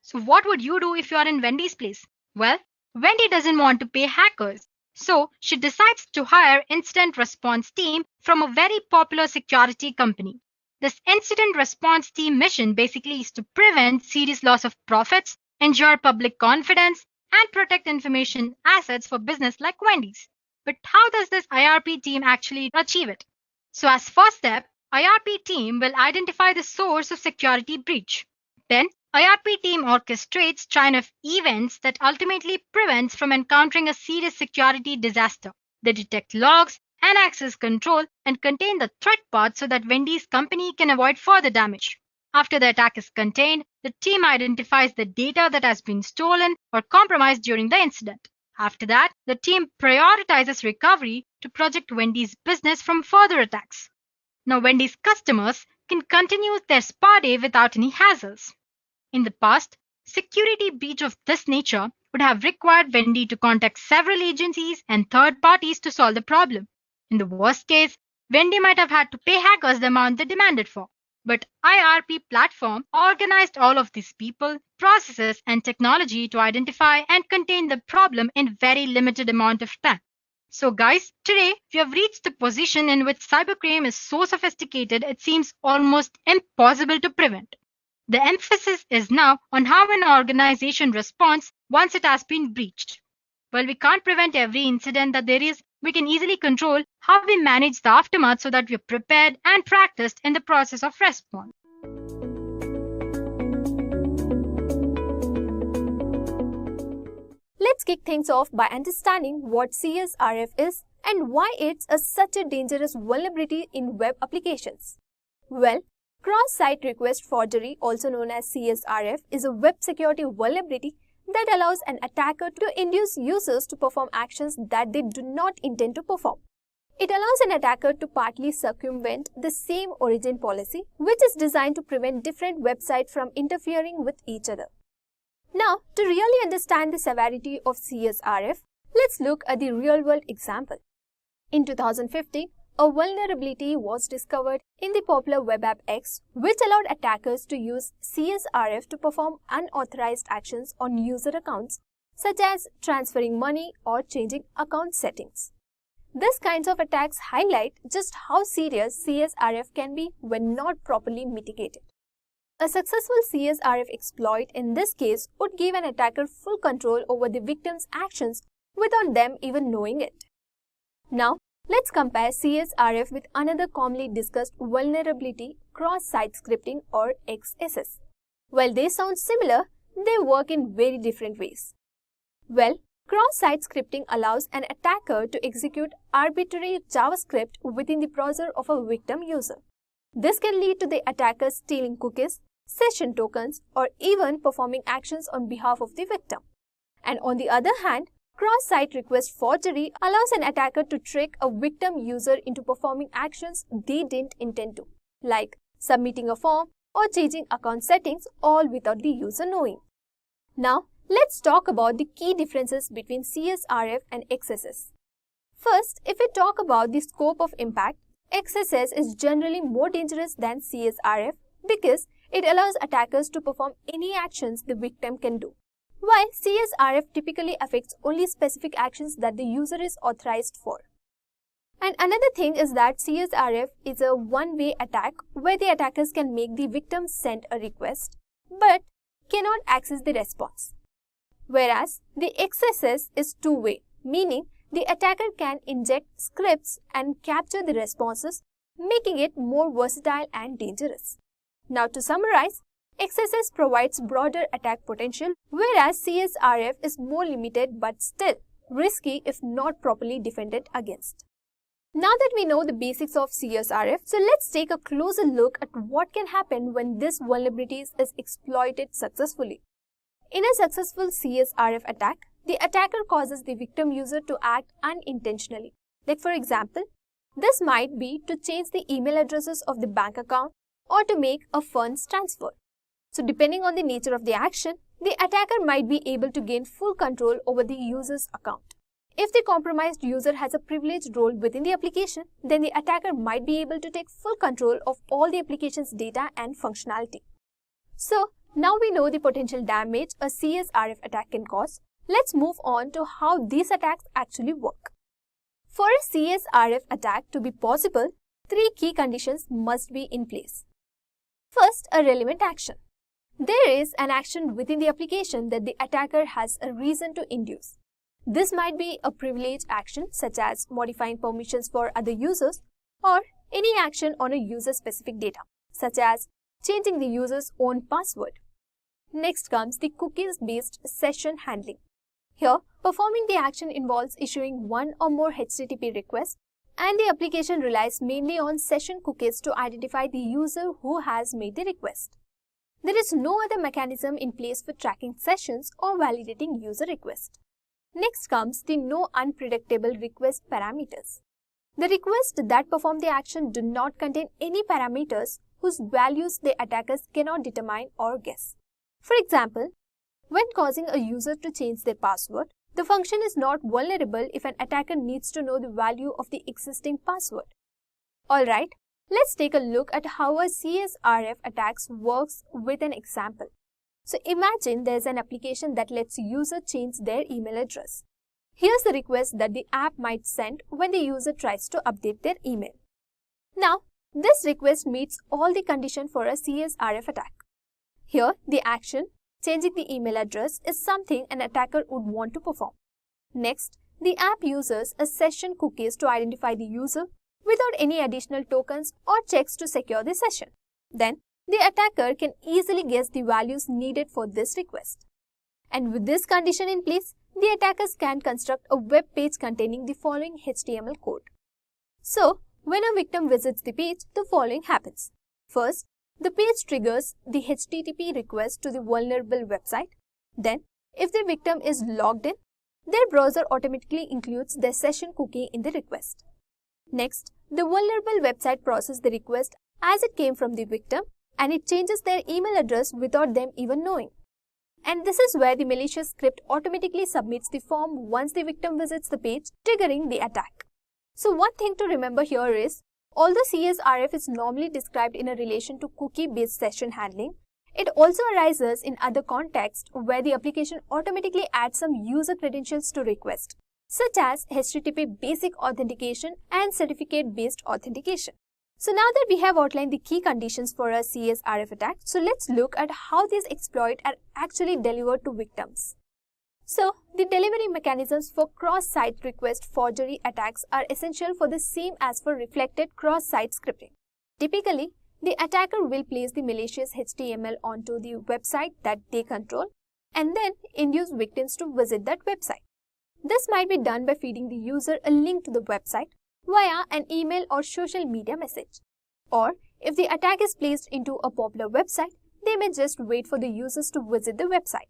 So what would you do if you are in Wendy's place? Well, Wendy doesn't want to pay hackers. So she decides to hire incident response team from a very popular security company. This incident response team mission basically is to prevent serious loss of profits, ensure public confidence, and protect information assets for business like Wendy's. But how does this IRP team actually achieve it? So as first step, IRP team will identify the source of security breach. Then IRP team orchestrates chain of events that ultimately prevents from encountering a serious security disaster. They detect logs and access control and contain the threat path so that Wendy's company can avoid further damage. After the attack is contained, the team identifies the data that has been stolen or compromised during the incident. After that, the team prioritizes recovery to protect Wendy's business from further attacks. Now, Wendy's customers can continue their spa day without any hassles. In the past, security breach of this nature would have required Wendy to contact several agencies and third parties to solve the problem. In the worst case, Wendy might have had to pay hackers the amount they demanded for. But IRP platform organized all of these people, processes, and technology to identify and contain the problem in very limited amount of time. So guys, today we have reached the position in which cybercrime is so sophisticated it seems almost impossible to prevent. The emphasis is now on how an organization responds once it has been breached. While we can't prevent every incident that there is, we can easily control how we manage the aftermath so that we are prepared and practiced in the process of response. Let's kick things off by understanding what CSRF is and why it's such a dangerous vulnerability in web applications. Well, cross-site request forgery, also known as CSRF, is a web security vulnerability that allows an attacker to induce users to perform actions that they do not intend to perform. It allows an attacker to partly circumvent the same origin policy, which is designed to prevent different websites from interfering with each other. Now, to really understand the severity of CSRF, let's look at the real-world example. In 2015, a vulnerability was discovered in the popular web app X, which allowed attackers to use CSRF to perform unauthorized actions on user accounts, such as transferring money or changing account settings. These kinds of attacks highlight just how serious CSRF can be when not properly mitigated. A successful CSRF exploit in this case would give an attacker full control over the victim's actions without them even knowing it. Now, let's compare CSRF with another commonly discussed vulnerability, cross-site scripting or XSS. While they sound similar, they work in very different ways. Well, cross-site scripting allows an attacker to execute arbitrary JavaScript within the browser of a victim user. This can lead to the attacker stealing cookies, session tokens, or even performing actions on behalf of the victim. And on the other hand, cross-site request forgery allows an attacker to trick a victim user into performing actions they didn't intend to, like submitting a form or changing account settings, all without the user knowing. Now, let's talk about the key differences between CSRF and XSS. First, if we talk about the scope of impact, XSS is generally more dangerous than CSRF because it allows attackers to perform any actions the victim can do, while CSRF typically affects only specific actions that the user is authorized for. And another thing is that CSRF is a one-way attack where the attackers can make the victim send a request but cannot access the response. Whereas the XSS is two-way, meaning the attacker can inject scripts and capture the responses, making it more versatile and dangerous. Now to summarize, XSS provides broader attack potential, whereas CSRF is more limited but still risky if not properly defended against. Now that we know the basics of CSRF, so let's take a closer look at what can happen when this vulnerability is exploited successfully. In a successful CSRF attack, the attacker causes the victim user to act unintentionally. Like for example, this might be to change the email addresses of the bank account or to make a funds transfer. So depending on the nature of the action, the attacker might be able to gain full control over the user's account. If the compromised user has a privileged role within the application, then the attacker might be able to take full control of all the application's data and functionality. So now we know the potential damage a CSRF attack can cause. Let's move on to how these attacks actually work. For a CSRF attack to be possible, three key conditions must be in place. First, a relevant action. There is an action within the application that the attacker has a reason to induce. This might be a privileged action such as modifying permissions for other users or any action on a user-specific data such as changing the user's own password. Next comes the cookies-based session handling. Here, performing the action involves issuing one or more HTTP requests, and the application relies mainly on session cookies to identify the user who has made the request. There is no other mechanism in place for tracking sessions or validating user requests. Next comes the no unpredictable request parameters. The requests that perform the action do not contain any parameters whose values the attackers cannot determine or guess. For example, when causing a user to change their password, the function is not vulnerable if an attacker needs to know the value of the existing password. Alright, let's take a look at how a CSRF attacks works with an example. So imagine there's an application that lets user change their email address. Here's the request that the app might send when the user tries to update their email. Now, this request meets all the conditions for a CSRF attack. Here, the action, changing the email address, is something an attacker would want to perform. Next, the app uses a session cookies to identify the user without any additional tokens or checks to secure the session. Then, the attacker can easily guess the values needed for this request. And with this condition in place, the attackers can construct a web page containing the following HTML code. So, when a victim visits the page, the following happens. First, the page triggers the HTTP request to the vulnerable website. Then, if the victim is logged in, their browser automatically includes their session cookie in the request. Next, the vulnerable website processes the request as it came from the victim and it changes their email address without them even knowing. And this is where the malicious script automatically submits the form once the victim visits the page, triggering the attack. So one thing to remember here is, although CSRF is normally described in a relation to cookie-based session handling, it also arises in other contexts where the application automatically adds some user credentials to request, such as HTTP basic authentication and certificate-based authentication. So now that we have outlined the key conditions for a CSRF attack, so let's look at how these exploits are actually delivered to victims. So, the delivery mechanisms for cross-site request forgery attacks are essential for the same as for reflected cross-site scripting. Typically, the attacker will place the malicious HTML onto the website that they control and then induce victims to visit that website. This might be done by feeding the user a link to the website via an email or social media message. Or, if the attack is placed into a popular website, they may just wait for the users to visit the website.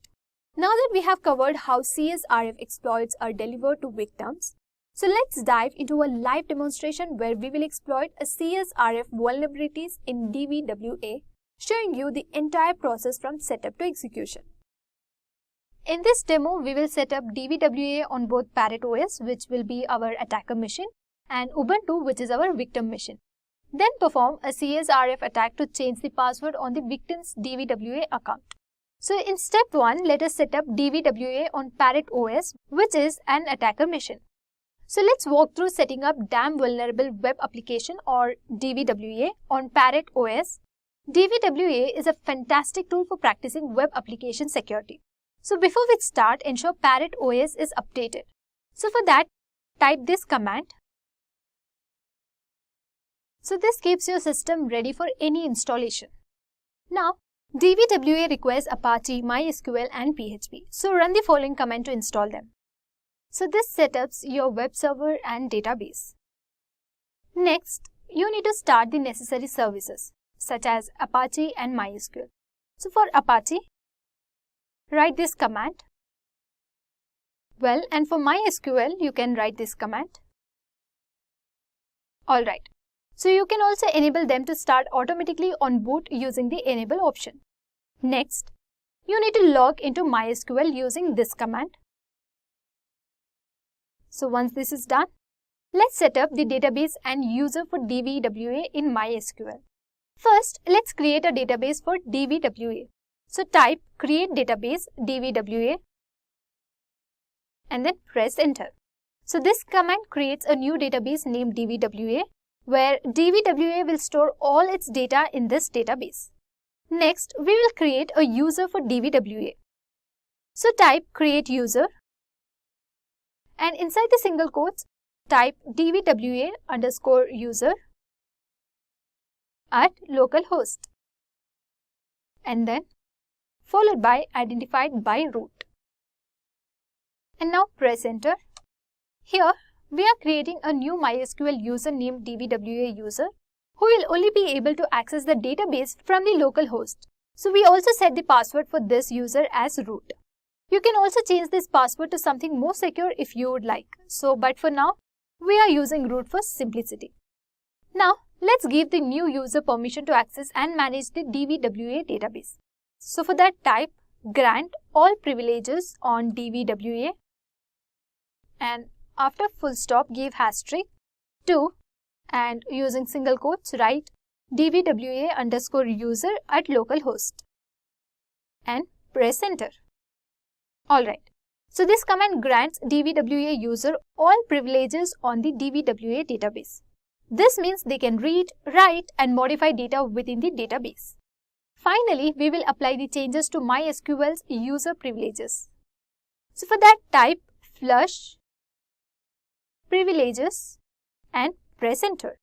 Now that we have covered how CSRF exploits are delivered to victims, so let's dive into a live demonstration where we will exploit a CSRF vulnerabilities in DVWA, showing you the entire process from setup to execution. In this demo, we will set up DVWA on both Parrot OS, which will be our attacker machine, and Ubuntu, which is our victim machine. Then perform a CSRF attack to change the password on the victim's DVWA account. So in step 1, let us set up DVWA on Parrot OS, which is an attacker machine. So let's walk through setting up Damn Vulnerable Web Application or DVWA on Parrot OS. DVWA is a fantastic tool for practicing web application security. So before we start, ensure Parrot OS is updated. So for that, type this command. So this keeps your system ready for any installation. Now, DVWA requires Apache, MySQL and PHP. So run the following command to install them. So this setups your web server and database. Next, you need to start the necessary services such as Apache and MySQL. So for Apache, write this command. Well, and for MySQL, you can write this command. Alright. So you can also enable them to start automatically on boot using the enable option. Next, you need to log into MySQL using this command. So once this is done, let's set up the database and user for DVWA in MySQL. First, let's create a database for DVWA. So type create database DVWA and then press enter. So this command creates a new database named DVWA, where DVWA will store all its data in this database. Next, we will create a user for DVWA. So type create user and inside the single quotes, type DVWA underscore user at localhost and then followed by identified by root. And now press enter. Here, we are creating a new MySQL user named DVWA user who will only be able to access the database from the local host. So we also set the password for this user as root. You can also change this password to something more secure if you would like. But for now, we are using root for simplicity. Now, let's give the new user permission to access and manage the DVWA database. So for that, type grant all privileges on DVWA and after full stop give *2 and using single quotes write _dvwa_user at localhost and press enter. Alright, so this command grants DVWA user all privileges on the DVWA database. This means they can read, write and modify data within the database. Finally, we will apply the changes to MySQL's user privileges. So for that, type flush privileges and press enter.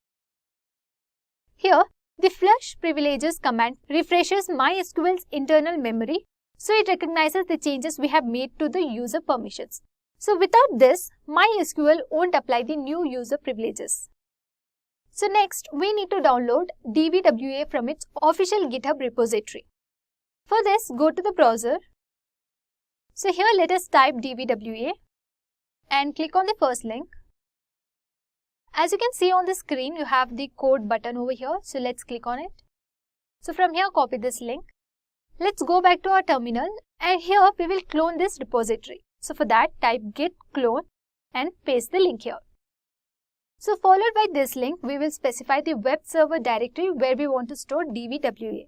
Here, the flush privileges command refreshes MySQL's internal memory, so it recognizes the changes we have made to the user permissions. So without this, MySQL won't apply the new user privileges. So next, we need to download DVWA from its official GitHub repository. For this, go to the browser. So here let us type DVWA and click on the first link. As you can see on the screen, you have the code button over here. So let's click on it. So from here, copy this link. Let's go back to our terminal and here we will clone this repository. So for that, type git clone and paste the link here. So followed by this link, we will specify the web server directory where we want to store DVWA.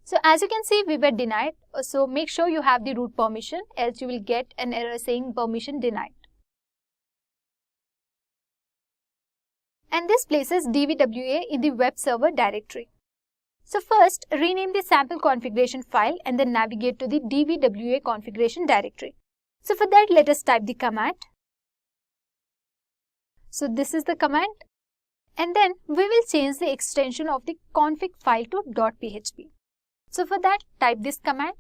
So as you can see, we were denied. So make sure you have the root permission, else you will get an error saying permission denied. And this places DVWA in the web server directory. So first, rename the sample configuration file and then navigate to the DVWA configuration directory. So for that, let us type the command. So this is the command. And then we will change the extension of the config file to .php. So for that, type this command.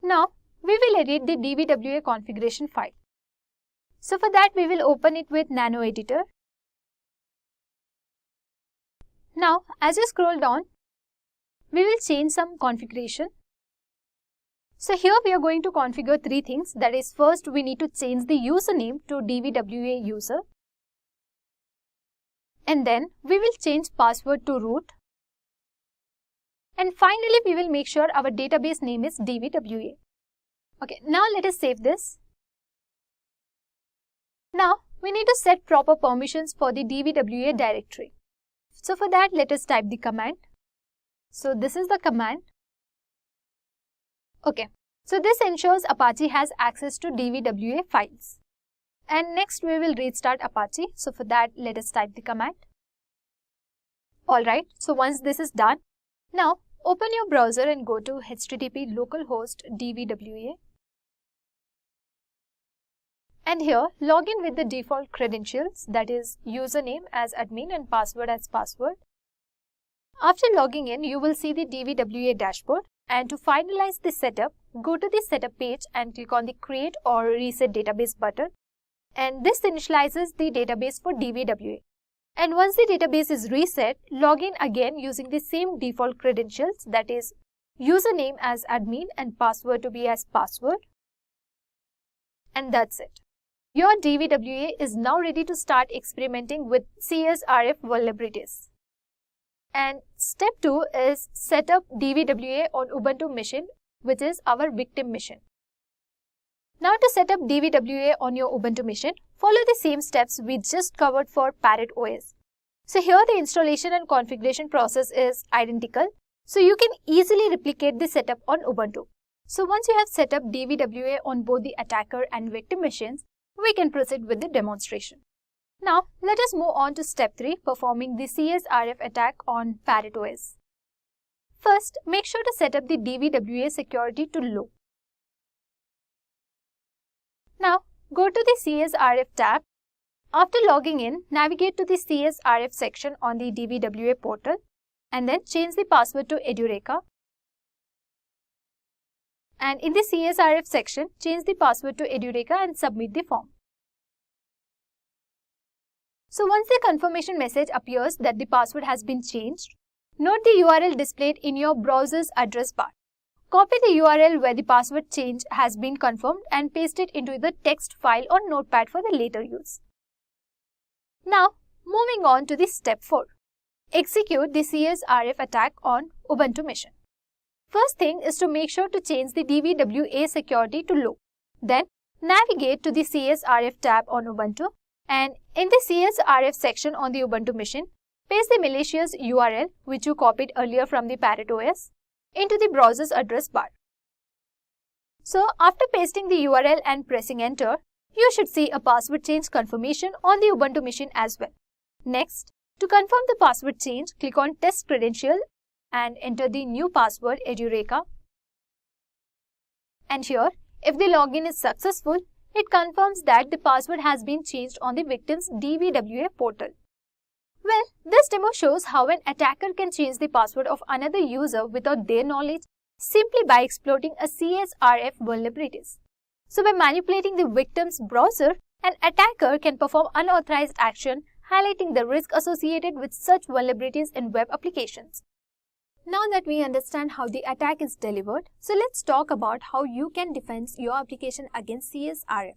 Now, we will edit the DVWA configuration file. So for that, we will open it with Nano Editor. Now, as you scroll down, we will change some configuration. So here we are going to configure three things. That is, first we need to change the username to DVWA user. And then we will change password to root. And finally, we will make sure our database name is DVWA. Okay, now let us save this. Now, we need to set proper permissions for the DVWA directory. So for that, let us type the command. So this is the command. Okay, so this ensures Apache has access to DVWA files. And next we will restart Apache. So for that, let us type the command. Alright, so once this is done, now open your browser and go to http localhost DVWA. And here, log in with the default credentials, that is username as admin and password as password. After logging in, you will see the DVWA dashboard. And to finalize the setup, go to the setup page and click on the create or reset database button. And this initializes the database for DVWA. And once the database is reset, log in again using the same default credentials, that is username as admin and password to be as password. And that's it. Your DVWA is now ready to start experimenting with CSRF vulnerabilities. And step 2 is set up DVWA on Ubuntu machine, which is our victim machine. Now to set up DVWA on your Ubuntu machine, follow the same steps we just covered for Parrot OS. So here the installation and configuration process is identical, so you can easily replicate the setup on Ubuntu. So once you have set up DVWA on both the attacker and victim machines, we can proceed with the demonstration. Now, let us move on to step 3, performing the CSRF attack on Parrot OS. First, make sure to set up the DVWA security to low. Now, go to the CSRF tab. After logging in, navigate to the CSRF section on the DVWA portal and then change the password to Edureka. And in the CSRF section, change the password to Edureka and submit the form. So once the confirmation message appears that the password has been changed, note the URL displayed in your browser's address bar. Copy the URL where the password change has been confirmed and paste it into the text file or notepad for the later use. Now, moving on to the step 4. Execute the CSRF attack on Ubuntu machine. First thing is to make sure to change the DVWA security to low. Then, Navigate to the CSRF tab on Ubuntu, and in the CSRF section on the Ubuntu machine, paste the malicious URL which you copied earlier from the Parrot OS into the browser's address bar. So after pasting the URL and pressing enter, you should see a password change confirmation on the Ubuntu machine as well. Next, to confirm the password change, click on Test Credential and enter the new password Edureka. And here, if the login is successful, it confirms that the password has been changed on the victim's DVWA portal. Well, this demo shows how an attacker can change the password of another user without their knowledge simply by exploiting a CSRF vulnerabilities. So by manipulating the victim's browser, an attacker can perform unauthorized action, highlighting the risk associated with such vulnerabilities in web applications. Now that we understand how the attack is delivered, so let's talk about how you can defend your application against CSRF.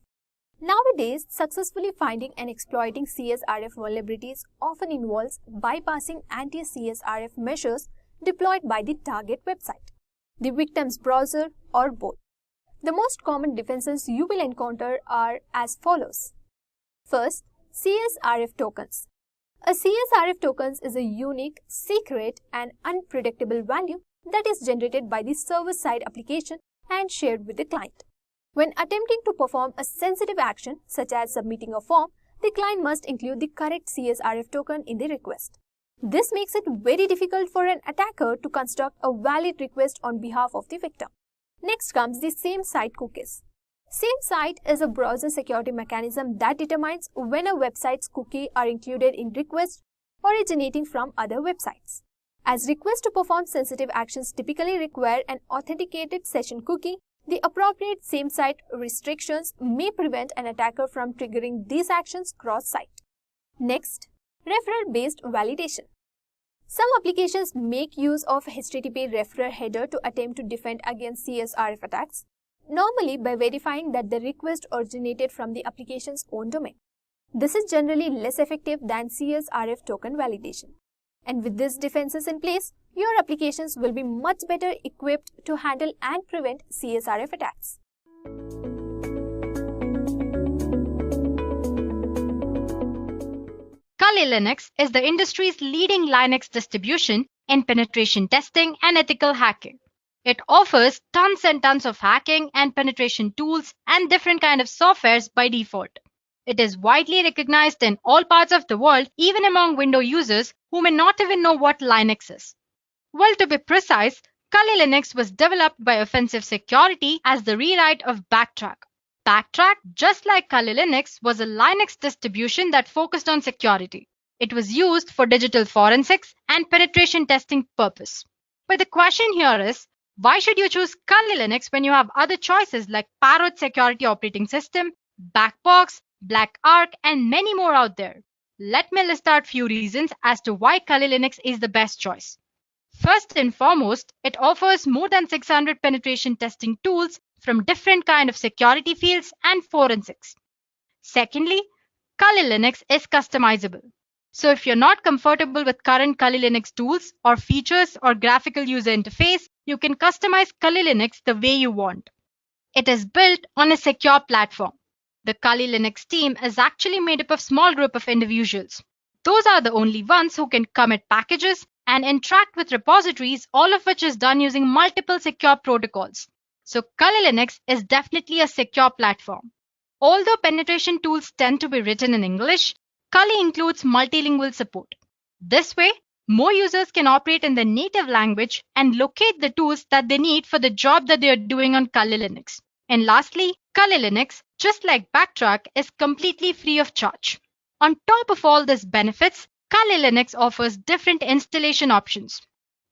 Nowadays, successfully finding and exploiting CSRF vulnerabilities often involves bypassing anti-CSRF measures deployed by the target website, the victim's browser, or both. The most common defenses you will encounter are as follows. First, CSRF tokens. A CSRF token is a unique, secret, and unpredictable value that is generated by the server-side application and shared with the client. When attempting to perform a sensitive action, such as submitting a form, the client must include the correct CSRF token in the request. This makes it very difficult for an attacker to construct a valid request on behalf of the victim. Next comes the same-site cookies. Same-site is a browser security mechanism that determines when a website's cookies are included in requests originating from other websites. As requests to perform sensitive actions typically require an authenticated session cookie, the appropriate same-site restrictions may prevent an attacker from triggering these actions cross-site. Next, referrer-based validation. Some applications make use of HTTP referrer header to attempt to defend against CSRF attacks, normally by verifying that the request originated from the application's own domain. This is generally less effective than CSRF token validation. And with these defenses in place, your applications will be much better equipped to handle and prevent CSRF attacks. Kali Linux is the industry's leading Linux distribution in penetration testing and ethical hacking. It offers tons and tons of hacking and penetration tools and different kinds of softwares by default. It is widely recognized in all parts of the world, even among Windows users who may not even know what Linux is. Well, to be precise, Kali Linux was developed by Offensive Security as the rewrite of Backtrack. Backtrack, just like Kali Linux, was a Linux distribution that focused on security. It was used for digital forensics and penetration testing purpose. But the question here is, why should you choose Kali Linux when you have other choices like Parrot Security Operating System, Backbox, Black Arc, and many more out there? Let me list out few reasons as to why Kali Linux is the best choice. First and foremost, it offers more than 600 penetration testing tools from different kinds of security fields and forensics. Secondly, Kali Linux is customizable. So if you're not comfortable with current Kali Linux tools or features or graphical user interface, you can customize Kali Linux the way you want. It is built on a secure platform. The Kali Linux team is actually made up of a small group of individuals. Those are the only ones who can commit packages and interact with repositories, all of which is done using multiple secure protocols. So Kali Linux is definitely a secure platform. Although penetration tools tend to be written in English, Kali includes multilingual support. This way, more users can operate in their native language and locate the tools that they need for the job that they are doing on Kali Linux. And lastly, Kali Linux, just like Backtrack, is completely free of charge. On top of all these benefits, Kali Linux offers different installation options.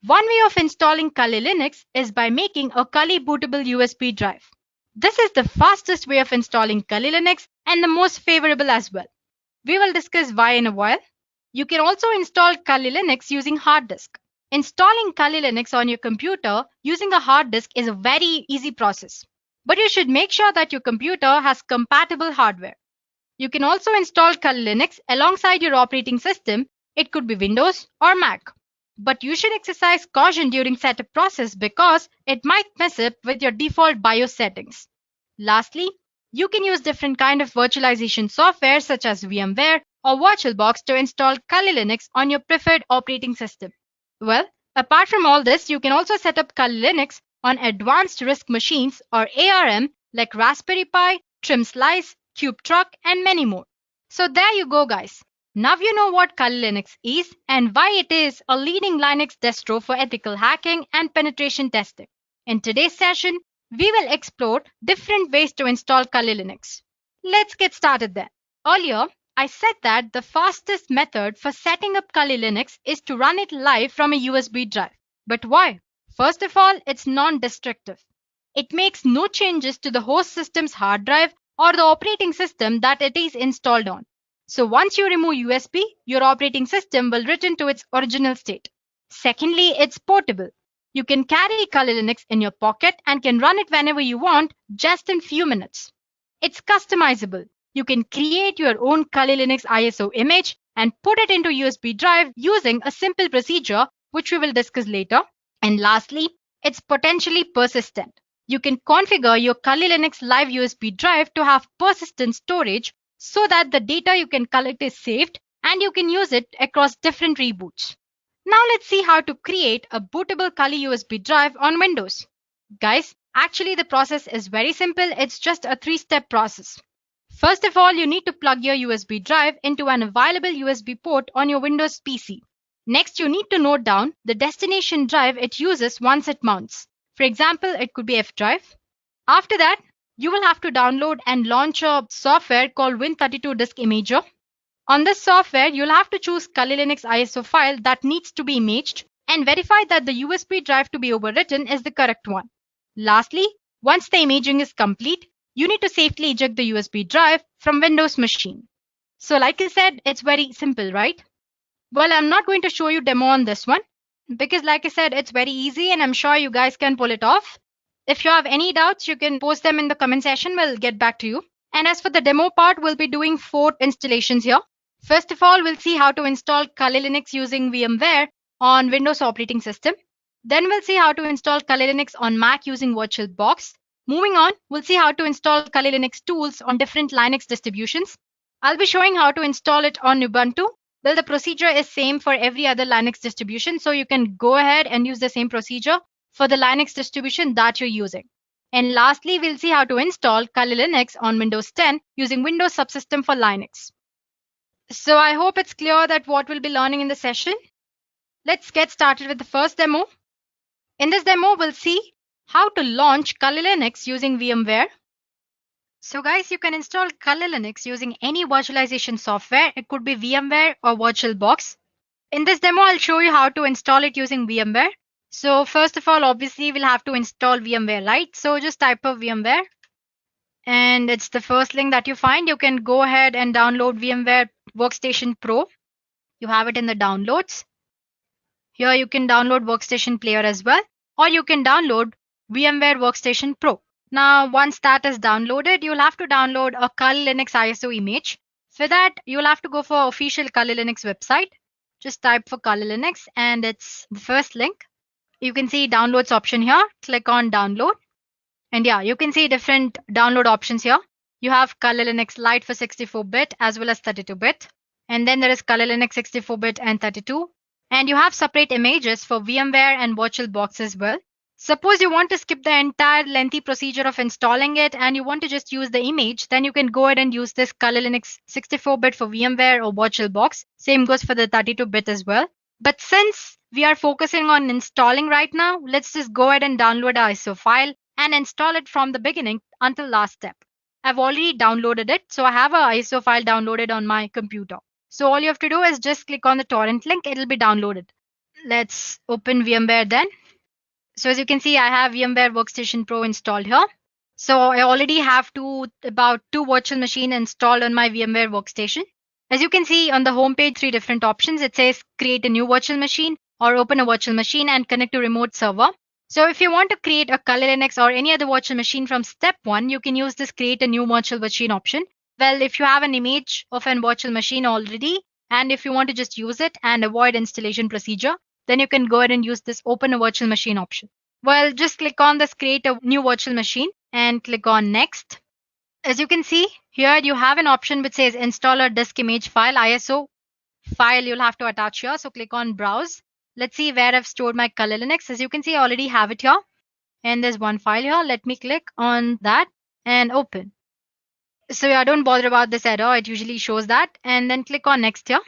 One way of installing Kali Linux is by making a Kali bootable USB drive. This is the fastest way of installing Kali Linux and the most favorable as well. We will discuss why in a while. You can also install Kali Linux using hard disk. Installing Kali Linux on your computer using a hard disk is a very easy process. But you should make sure that your computer has compatible hardware. You can also install Kali Linux alongside your operating system. It could be Windows or Mac. But you should exercise caution during setup process because it might mess up with your default BIOS settings. Lastly, You can use different kind of virtualization software such as VMware or VirtualBox to install Kali Linux on your preferred operating system. Well, apart from all this, you can also set up Kali Linux on advanced RISC machines or ARM like Raspberry Pi, Trim Slice, Cube Truck, and many more. So there you go, guys. Now you know what Kali Linux is and why it is a leading Linux distro for ethical hacking and penetration testing. In today's session, we will explore different ways to install Kali Linux. Let's get started then. Earlier, I said that the fastest method for setting up Kali Linux is to run it live from a USB drive. But why? First of all, it's non-destructive. It makes no changes to the host system's hard drive or the operating system that it is installed on. So once you remove USB, your operating system will return to its original state. Secondly, it's portable. You can carry Kali Linux in your pocket and can run it whenever you want, just in few minutes. It's customizable. You can create your own Kali Linux ISO image and put it into USB drive using a simple procedure, which we will discuss later. And lastly, it's potentially persistent. You can configure your Kali Linux live USB drive to have persistent storage so that the data you can collect is saved and you can use it across different reboots. Now let's see how to create a bootable Kali USB drive on Windows. Guys, actually the process is very simple. It's just a 3-step process. First of all, you need to plug your USB drive into an available USB port on your Windows PC. Next, you need to note down the destination drive it uses once it mounts. For example, it could be F drive. After that, you will have to download and launch a software called Win32 Disk Imager. On this software, you'll have to choose Kali Linux ISO file that needs to be imaged and verify that the USB drive to be overwritten is the correct one. Lastly, once the imaging is complete, you need to safely eject the USB drive from Windows machine. So like I said, it's very simple, right? Well, I'm not going to show you demo on this one because like I said, it's very easy and I'm sure you guys can pull it off. If you have any doubts, you can post them in the comment section. We'll get back to you. And as for the demo part, we'll be doing 4 installations here. First of all, we'll see how to install Kali Linux using VMware on Windows operating system. Then we'll see how to install Kali Linux on Mac using VirtualBox. Moving on, we'll see how to install Kali Linux tools on different Linux distributions. I'll be showing how to install it on Ubuntu. Well, the procedure is same for every other Linux distribution, so you can go ahead and use the same procedure for the Linux distribution that you're using. And lastly, we'll see how to install Kali Linux on Windows 10 using Windows Subsystem for Linux. So I hope it's clear that what we'll be learning in the session. Let's get started with the first demo. In this demo, we'll see how to launch Kali Linux using VMware. So guys, you can install Kali Linux using any virtualization software. It could be VMware or VirtualBox. In this demo, I'll show you how to install it using VMware. So first of all, obviously, we'll have to install VMware, right? So just type of VMware. And it's the first link that you find. You can go ahead and download VMware Workstation Pro. You have it in the downloads. Here you can download Workstation Player as well. Or you can download VMware Workstation Pro. Now, once that is downloaded, you'll have to download a Kali Linux ISO image. For that, you'll have to go for official Kali Linux website. Just type for Kali Linux and it's the first link. You can see downloads option here. Click on download. And yeah, you can see different download options here. You have Kali Linux Lite for 64-bit as well as 32-bit. And then there is Kali Linux 64-bit and 32. And you have separate images for VMware and VirtualBox as well. Suppose you want to skip the entire lengthy procedure of installing it and you want to just use the image, then you can go ahead and use this Kali Linux 64-bit for VMware or VirtualBox. Same goes for the 32-bit as well. But since we are focusing on installing right now, let's just go ahead and download our ISO file and install it from the beginning until last step. I've already downloaded it, so I have an ISO file downloaded on my computer. So all you have to do is just click on the torrent link, it'll be downloaded. Let's open VMware then. So as you can see, I have VMware Workstation Pro installed here. So I already have about two virtual machines installed on my VMware Workstation. As you can see on the home page, 3 different options. It says create a new virtual machine or open a virtual machine and connect to remote server. So if you want to create a Kali Linux or any other virtual machine from step 1, you can use this create a new virtual machine option. Well, if you have an image of a virtual machine already, and if you want to just use it and avoid installation procedure, then you can go ahead and use this open a virtual machine option. Well, just click on this create a new virtual machine and click on next. As you can see here, you have an option which says installer disk image file, ISO file you'll have to attach here. So click on browse. Let's see where I've stored my Kali Linux. As you can see, I already have it here. And there's one file here. Let me click on that and open. So yeah, don't bother about this error. It usually shows that. And then click on next here.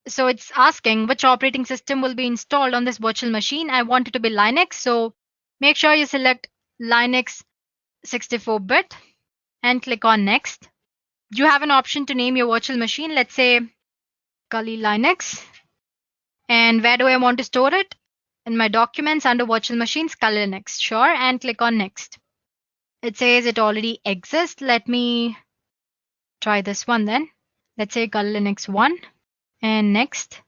So it's asking which operating system will be installed on this virtual machine. I want it to be Linux. So make sure you select Linux 64-bit and click on next. You have an option to name your virtual machine. Let's say Kali Linux. And where do I want to store it? In my documents under virtual machines, Kali Linux. Sure. And click on next. It says it already exists. Let me try this one then. Let's say Kali Linux 1 and next.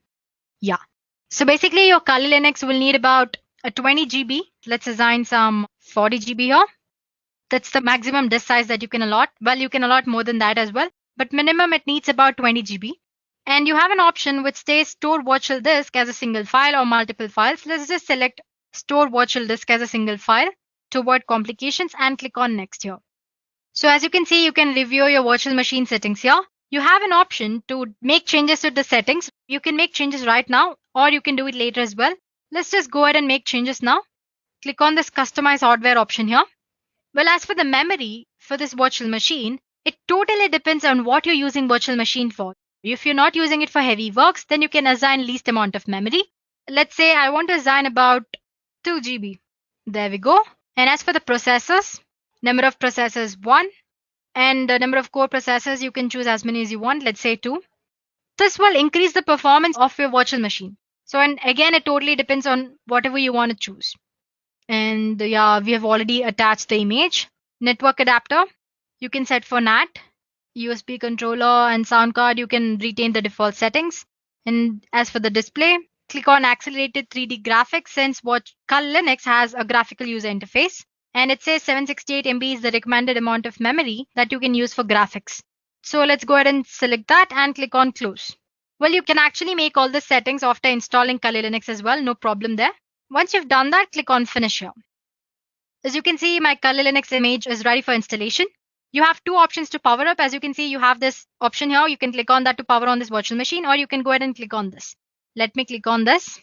Yeah. So basically your Kali Linux will need about a 20 GB. Let's assign some 40 GB here. That's the maximum disk size that you can allot. Well, you can allot more than that as well, but minimum it needs about 20 GB. And you have an option which says store virtual disk as a single file or multiple files. Let's just select store virtual disk as a single file to avoid complications and click on next here. So as you can see, you can review your virtual machine settings here. You have an option to make changes to the settings. You can make changes right now or you can do it later as well. Let's just go ahead and make changes now. Click on this customize hardware option here. Well, as for the memory for this virtual machine, it totally depends on what you're using virtual machine for. If you're not using it for heavy works, then you can assign least amount of memory. Let's say I want to assign about 2 GB. There we go. And as for the processors, number of processors 1. And the number of core processors, you can choose as many as you want. Let's say 2. This will increase the performance of your virtual machine. So, and again, it totally depends on whatever you want to choose. And yeah, we have already attached the image. Network adapter, you can set for NAT. USB controller and sound card, you can retain the default settings. And as for the display, click on accelerated 3D graphics since Kali Linux has a graphical user interface. And it says 768 MB is the recommended amount of memory that you can use for graphics. So let's go ahead and select that and click on close. Well, you can actually make all the settings after installing Kali Linux as well. No problem there. Once you've done that, click on finish here. As you can see, my Kali Linux image is ready for installation. You have two options to power up. As you can see, you have this option here. You can click on that to power on this virtual machine, or you can go ahead and click on this. Let me click on this.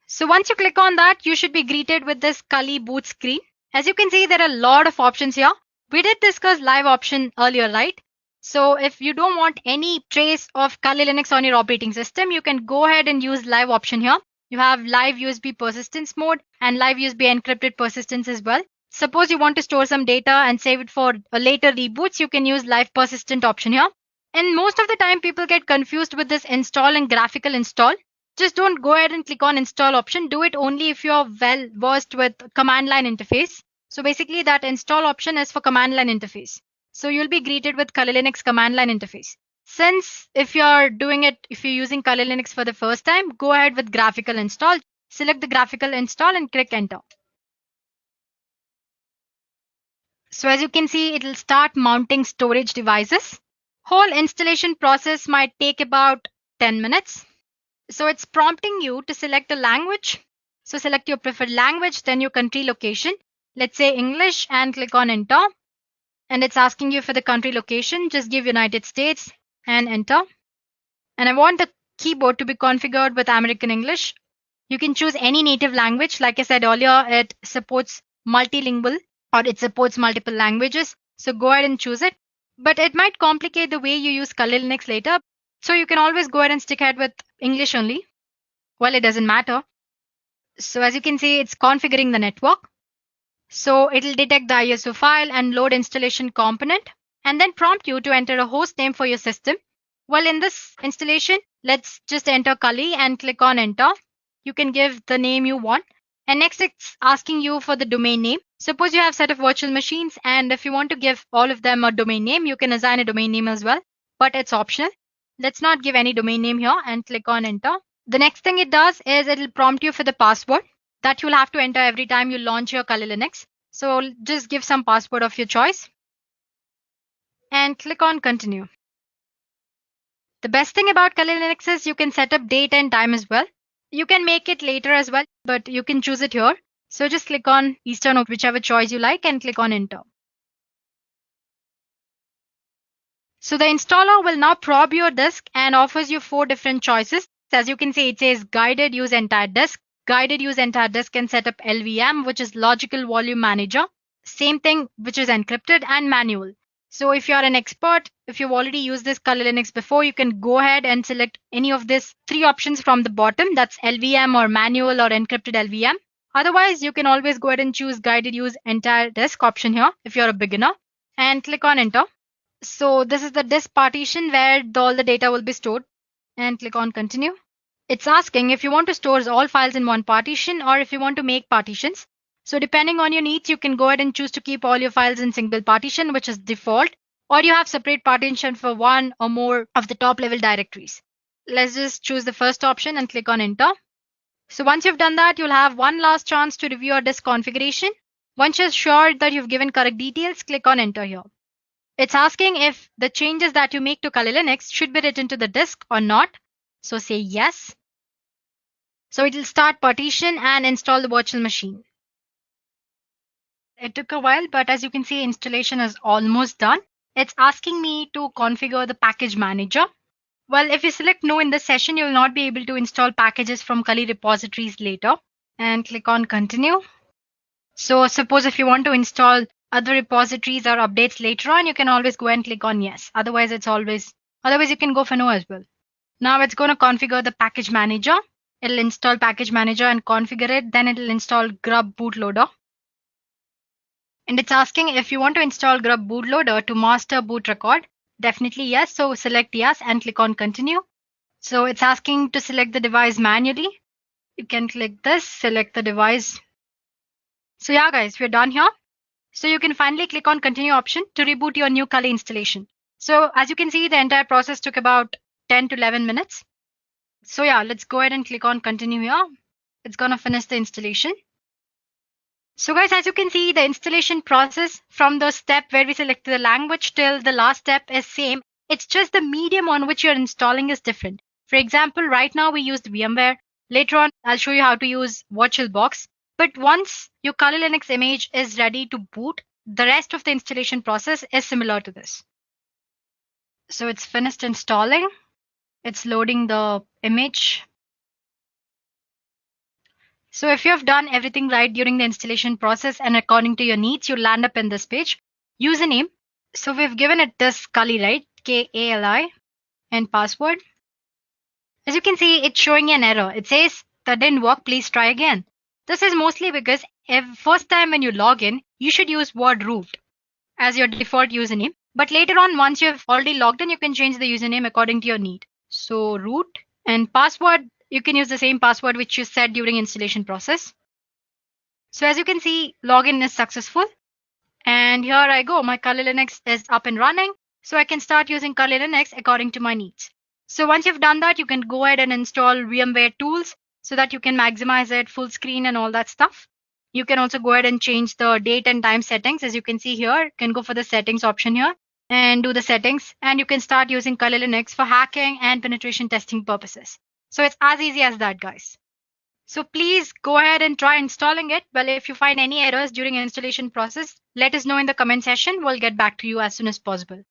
So once you click on that, you should be greeted with this Kali boot screen. As you can see, there are a lot of options here. We did discuss live option earlier, right? So if you don't want any trace of Kali Linux on your operating system, you can go ahead and use live option here. You have live USB persistence mode and live USB encrypted persistence as well. Suppose you want to store some data and save it for a later reboots, you can use live persistent option here. And most of the time people get confused with this install and graphical install. Just don't go ahead and click on install option. Do it only if you're well versed with command line interface. So basically that install option is for command line interface. So you'll be greeted with Kali Linux command line interface. Since if you're using Kali Linux for the first time, go ahead with graphical install. Select the graphical install and click enter. So as you can see, it will start mounting storage devices. Whole installation process might take about 10 minutes. So it's prompting you to select a language. So select your preferred language, then your country location. Let's say English and click on enter. And it's asking you for the country location. Just give United States and enter. And I want the keyboard to be configured with American English. You can choose any native language. Like I said earlier, it supports multilingual or it supports multiple languages. So go ahead and choose it. But it might complicate the way you use Kali Linux later. So you can always go ahead and stick ahead with English only. Well, it doesn't matter. So as you can see, it's configuring the network. So it'll detect the ISO file and load installation component and then prompt you to enter a host name for your system. Well, in this installation, let's just enter Kali and click on enter. You can give the name you want. And next it's asking you for the domain name. Suppose you have a set of virtual machines and if you want to give all of them a domain name, you can assign a domain name as well, but it's optional. Let's not give any domain name here and click on enter. The next thing it does is it'll prompt you for the password that you'll have to enter every time you launch your Kali Linux. So just give some password of your choice and click on continue. The best thing about Kali Linux is you can set up date and time as well. You can make it later as well, but you can choose it here. So just click on Eastern or whichever choice you like and click on enter. So the installer will now probe your disk and offers you 4 different choices. As you can see, it says guided use entire disk. Guided use entire disk and set up LVM, which is logical volume manager. Same thing, which is encrypted, and manual. So if you're an expert, if you've already used this Kali Linux before, you can go ahead and select any of these 3 options from the bottom. That's LVM or manual or encrypted LVM. Otherwise, you can always go ahead and choose guided use entire disk option here if you're a beginner and click on enter. So this is the disk partition where all the data will be stored, and click on continue. It's asking if you want to store all files in one partition or if you want to make partitions. So depending on your needs, you can go ahead and choose to keep all your files in single partition, which is default, or you have separate partition for one or more of the top level directories. Let's just choose the first option and click on enter. So once you've done that, you'll have one last chance to review your disk configuration. Once you're sure that you've given correct details, click on enter here. It's asking if the changes that you make to Kali Linux should be written to the disk or not. So say yes. So it will start partition and install the virtual machine. It took a while, but as you can see, installation is almost done. It's asking me to configure the package manager. Well, if you select no in this session, you will not be able to install packages from Kali repositories later. And click on continue. So suppose if you want to install other repositories or updates later on, you can always go and click on yes. Otherwise you can go for no as well. Now it's going to configure the package manager. It'll install package manager and configure it. Then it'll install grub bootloader. And it's asking if you want to install grub bootloader to master boot record. Definitely yes. So select yes and click on continue. So it's asking to select the device manually. You can click this, select the device. So yeah guys, we're done here. So you can finally click on continue option to reboot your new Kali installation. So as you can see, the entire process took about 10 to 11 minutes. So yeah, let's go ahead and click on continue here. It's going to finish the installation. So guys, as you can see, the installation process from the step where we selected the language till the last step is same. It's just the medium on which you're installing is different. For example, right now we used VMware. Later on, I'll show you how to use VirtualBox. But once your Kali Linux image is ready to boot, the rest of the installation process is similar to this. So it's finished installing. It's loading the image. So if you have done everything right during the installation process and according to your needs, you'll land up in this page. Username. So we've given it this Kali, right? K-A-L-I, and password. As you can see, it's showing an error. It says that didn't work. Please try again. This is mostly because first time when you log in, you should use word root as your default username. But later on, once you've already logged in, you can change the username according to your need. So root and password, you can use the same password which you set during installation process. So as you can see, login is successful. And here I go. My Kali Linux is up and running. So I can start using Kali Linux according to my needs. So once you've done that, you can go ahead and install VMware tools so that you can maximize it, full screen and all that stuff. You can also go ahead and change the date and time settings. As you can see here, you can go for the settings option here and do the settings. And you can start using Kali Linux for hacking and penetration testing purposes. So it's as easy as that, guys. So please go ahead and try installing it. Well, if you find any errors during installation process, let us know in the comment section. We'll get back to you as soon as possible.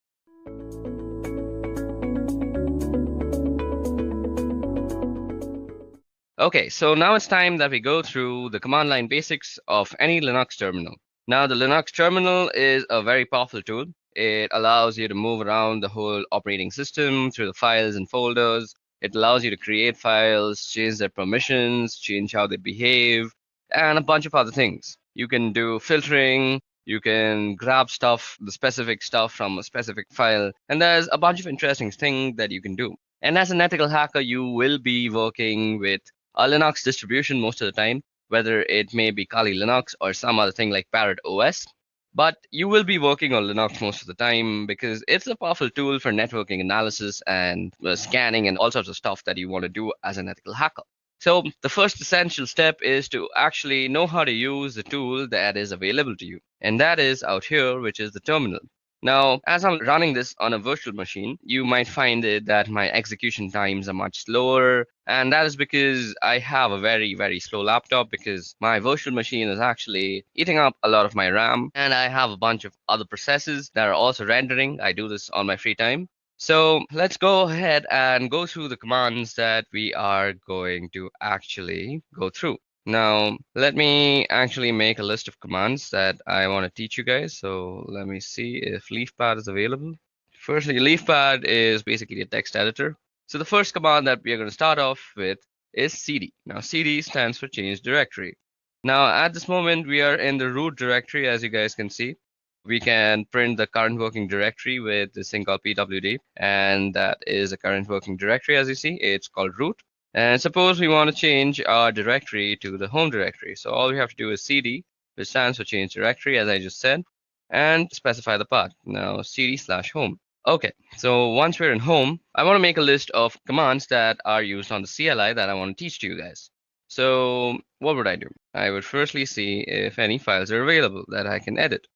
Okay, so now it's time that we go through the command line basics of any Linux terminal. Now, the Linux terminal is a very powerful tool. It allows you to move around the whole operating system through the files and folders. It allows you to create files, change their permissions, change how they behave, and a bunch of other things. You can do filtering, you can grab stuff, the specific stuff from a specific file, and there's a bunch of interesting things that you can do. And as an ethical hacker, you will be working with a Linux distribution most of the time, whether it may be Kali Linux or some other thing like Parrot OS. But you will be working on Linux most of the time because it's a powerful tool for networking analysis and scanning and all sorts of stuff that you want to do as an ethical hacker. So the first essential step is to actually know how to use the tool that is available to you. And that is out here, which is the terminal. Now, as I'm running this on a virtual machine, you might find it that my execution times are much slower. And that is because I have a very, very slow laptop because my virtual machine is actually eating up a lot of my RAM. And I have a bunch of other processes that are also rendering. I do this on my free time. So let's go ahead and go through the commands that we are going to actually go through. Now, let me actually make a list of commands that I want to teach you guys. So let me see if LeafPad is available. Firstly, LeafPad is basically a text editor. So the first command that we are going to start off with is cd. Now, cd stands for change directory. Now, at this moment, we are in the root directory, as you guys can see. We can print the current working directory with this thing called pwd, and that is a current working directory, as you see. It's called root. And suppose we want to change our directory to the home directory. So all we have to do is cd, which stands for change directory, as I just said, and specify the path. Now cd/home. Okay, so once we're in home, I want to make a list of commands that are used on the CLI that I want to teach to you guys. So what would I do? I would firstly see if any files are available that I can edit.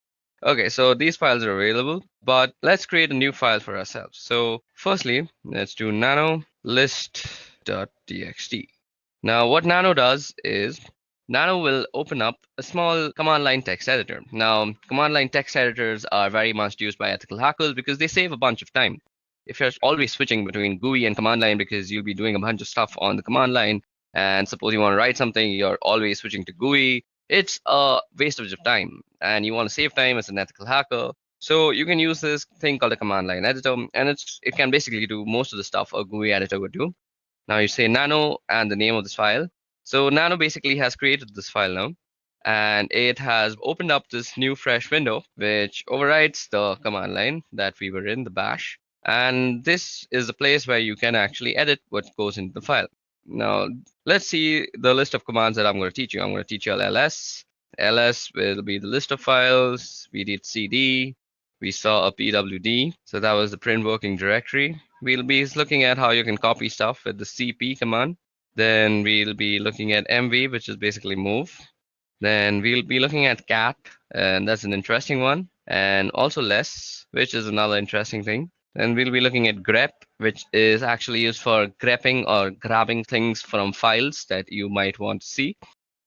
Okay, so these files are available, but let's create a new file for ourselves. So firstly, let's do nano list.txt. Now what nano does is nano will open up a small command line text editor. Now command line text editors are very much used by ethical hackers because they save a bunch of time. If you're always switching between GUI and command line because you'll be doing a bunch of stuff on the command line, and suppose you want to write something, you're always switching to GUI, it's a waste of time, and you want to save time as an ethical hacker. So you can use this thing called a command line editor, and it can basically do most of the stuff a GUI editor would do. Now you say nano and the name of this file. So nano basically has created this file now, and it has opened up this new fresh window which overrides the command line that we were in, the bash. And this is the place where you can actually edit what goes into the file. Now let's see the list of commands that I'm going to teach you. I'm going to teach you ls. ls will be the list of files. We did cd. We saw a pwd. So that was the print working directory. We'll be looking at how you can copy stuff with the cp command. Then we'll be looking at mv, which is basically move. Then we'll be looking at cat, and that's an interesting one. And also less, which is another interesting thing. Then we'll be looking at grep, which is actually used for grepping or grabbing things from files that you might want to see.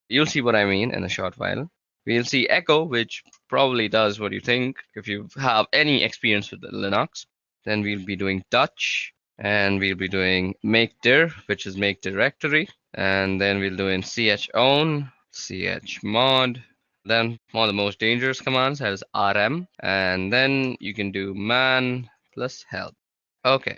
You'll see what I mean in a short while. We'll see echo, which probably does what you think if you have any experience with Linux. Then we'll be doing touch, and we'll be doing make dir, which is make directory. And then we'll do in chown, chmod. Then one of the most dangerous commands is rm. And then you can do man plus help. Okay,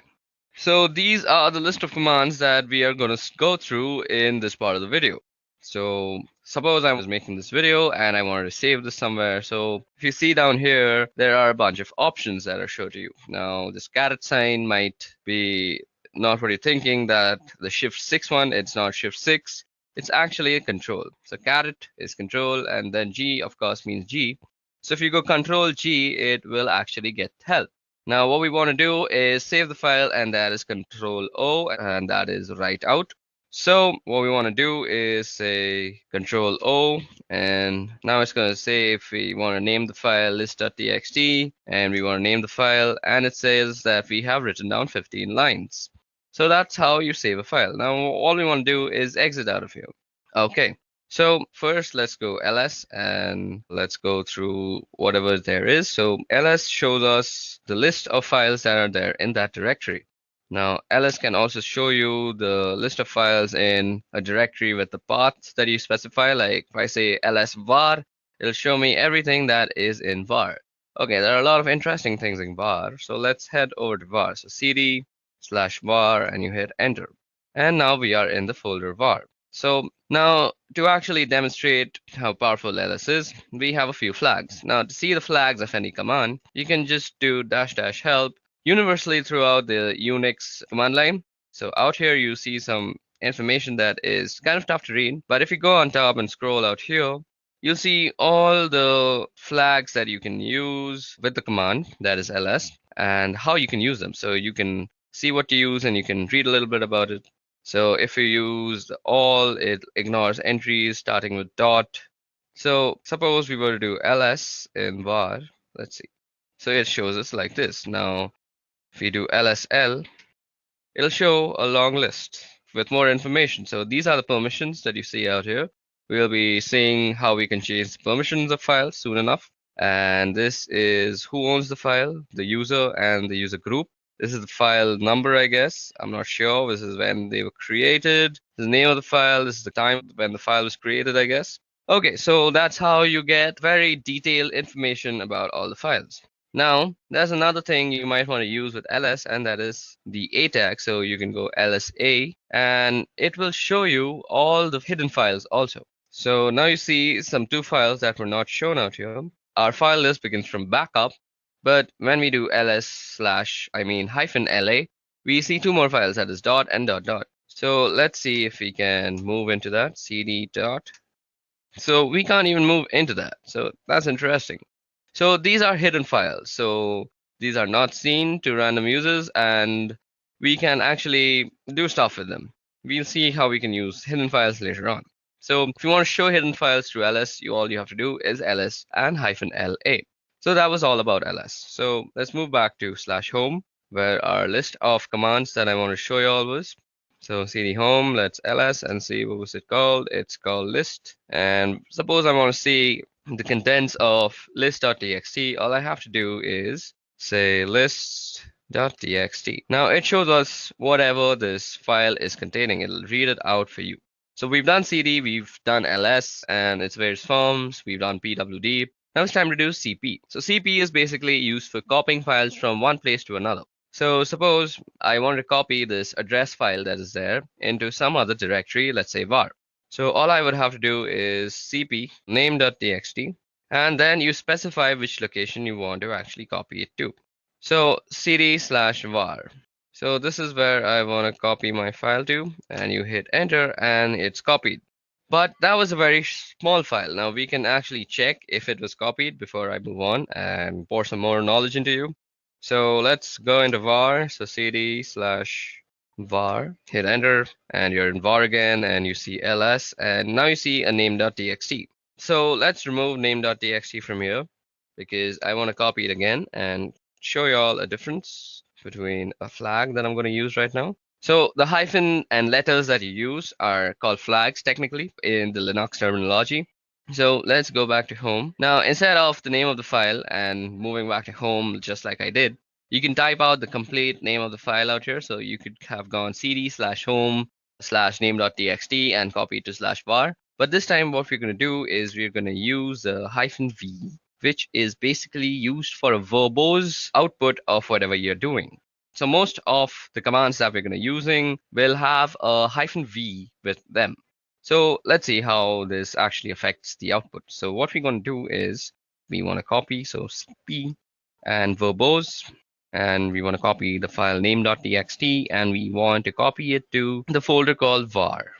so these are the list of commands that we are going to go through in this part of the video. So suppose I was making this video and I wanted to save this somewhere. So if you see down here, there are a bunch of options that are shown to you. Now this caret sign might be not what you're thinking, that the shift 6 one, it's not shift 6. It's actually a control. So caret is control, and then G of course means G. So if you go control G, it will actually get help. Now what we want to do is save the file, and that is control O, and that is write out. So what we want to do is say control O, and now it's going to say if we want to name the file list.txt, and we want to name the file, and it says that we have written down 15 lines. So that's how you save a file. Now all we want to do is exit out of here. Okay, so first let's go ls, and let's go through whatever there is. So ls shows us the list of files that are there in that directory. Now ls can also show you the list of files in a directory with the paths that you specify. Like if I say ls var, it'll show me everything that is in var. Okay, there are a lot of interesting things in var, so let's head over to var. So cd/var, and you hit enter, and now we are in the folder var. So now to actually demonstrate how powerful ls is, we have a few flags. Now to see the flags of any command, you can just do -- help universally throughout the Unix command line. So out here you see some information that is kind of tough to read, but if you go on top and scroll out here, you'll see all the flags that you can use with the command, that is ls, and how you can use them. So you can see what to use, and you can read a little bit about it. So if you use all, it ignores entries starting with dot. So suppose we were to do ls in var, let's see. So it shows us like this. Now, if we do lsl, it'll show a long list with more information. So these are the permissions that you see out here. We'll be seeing how we can change the permissions of files soon enough. And this is who owns the file, the user and the user group. This is the file number, I guess. I'm not sure. This is when they were created. This is the name of the file. This is the time when the file was created, I guess. Okay, so that's how you get very detailed information about all the files. Now, there's another thing you might want to use with ls, and that is the a tag. So you can go lsa, and it will show you all the hidden files also. So now you see some 2 files that were not shown out here. Our file list begins from backup, but when we do -la, we see 2 more files, that is dot and dot dot. So let's see if we can move into that, cd dot. So we can't even move into that. So that's interesting. So these are hidden files. So these are not seen to random users, and we can actually do stuff with them. We'll see how we can use hidden files later on. So if you want to show hidden files through ls, all you have to do is ls and -la. So that was all about ls. So let's move back to /home, where our list of commands that I want to show you all was. So cd home, let's ls and see what was it called. It's called list. And suppose I want to see the contents of list.txt. All I have to do is say list.txt. Now it shows us whatever this file is containing. It'll read it out for you. So we've done cd, we've done ls and its various forms, we've done pwd. Now it's time to do cp. So cp is basically used for copying files from one place to another. So suppose I want to copy this address file that is there into some other directory, let's say var. So all I would have to do is cp name.txt, and then you specify which location you want to actually copy it to. So cd/var. So this is where I want to copy my file to, and you hit enter and it's copied. But that was a very small file. Now we can actually check if it was copied before I move on and pour some more knowledge into you. So let's go into var. So cd/var, hit enter, and you're in var again, and you see ls, and now you see a name.txt. So let's remove name.txt from here because I want to copy it again and show you all a difference between a flag that I'm going to use right now. So the hyphen and letters that you use are called flags technically in the Linux terminology. So let's go back to home. Now, instead of the name of the file and moving back to home just like I did, you can type out the complete name of the file out here. So you could have gone cd/home/name.txt and copy it to /var. But this time what we're going to do is we're going to use the -v, which is basically used for a verbose output of whatever you're doing. So most of the commands that we're going to using will have a -v with them. So let's see how this actually affects the output. So what we're going to do is we want to copy, so cp and verbose, and we want to copy the file name.txt, and we want to copy it to the folder called var,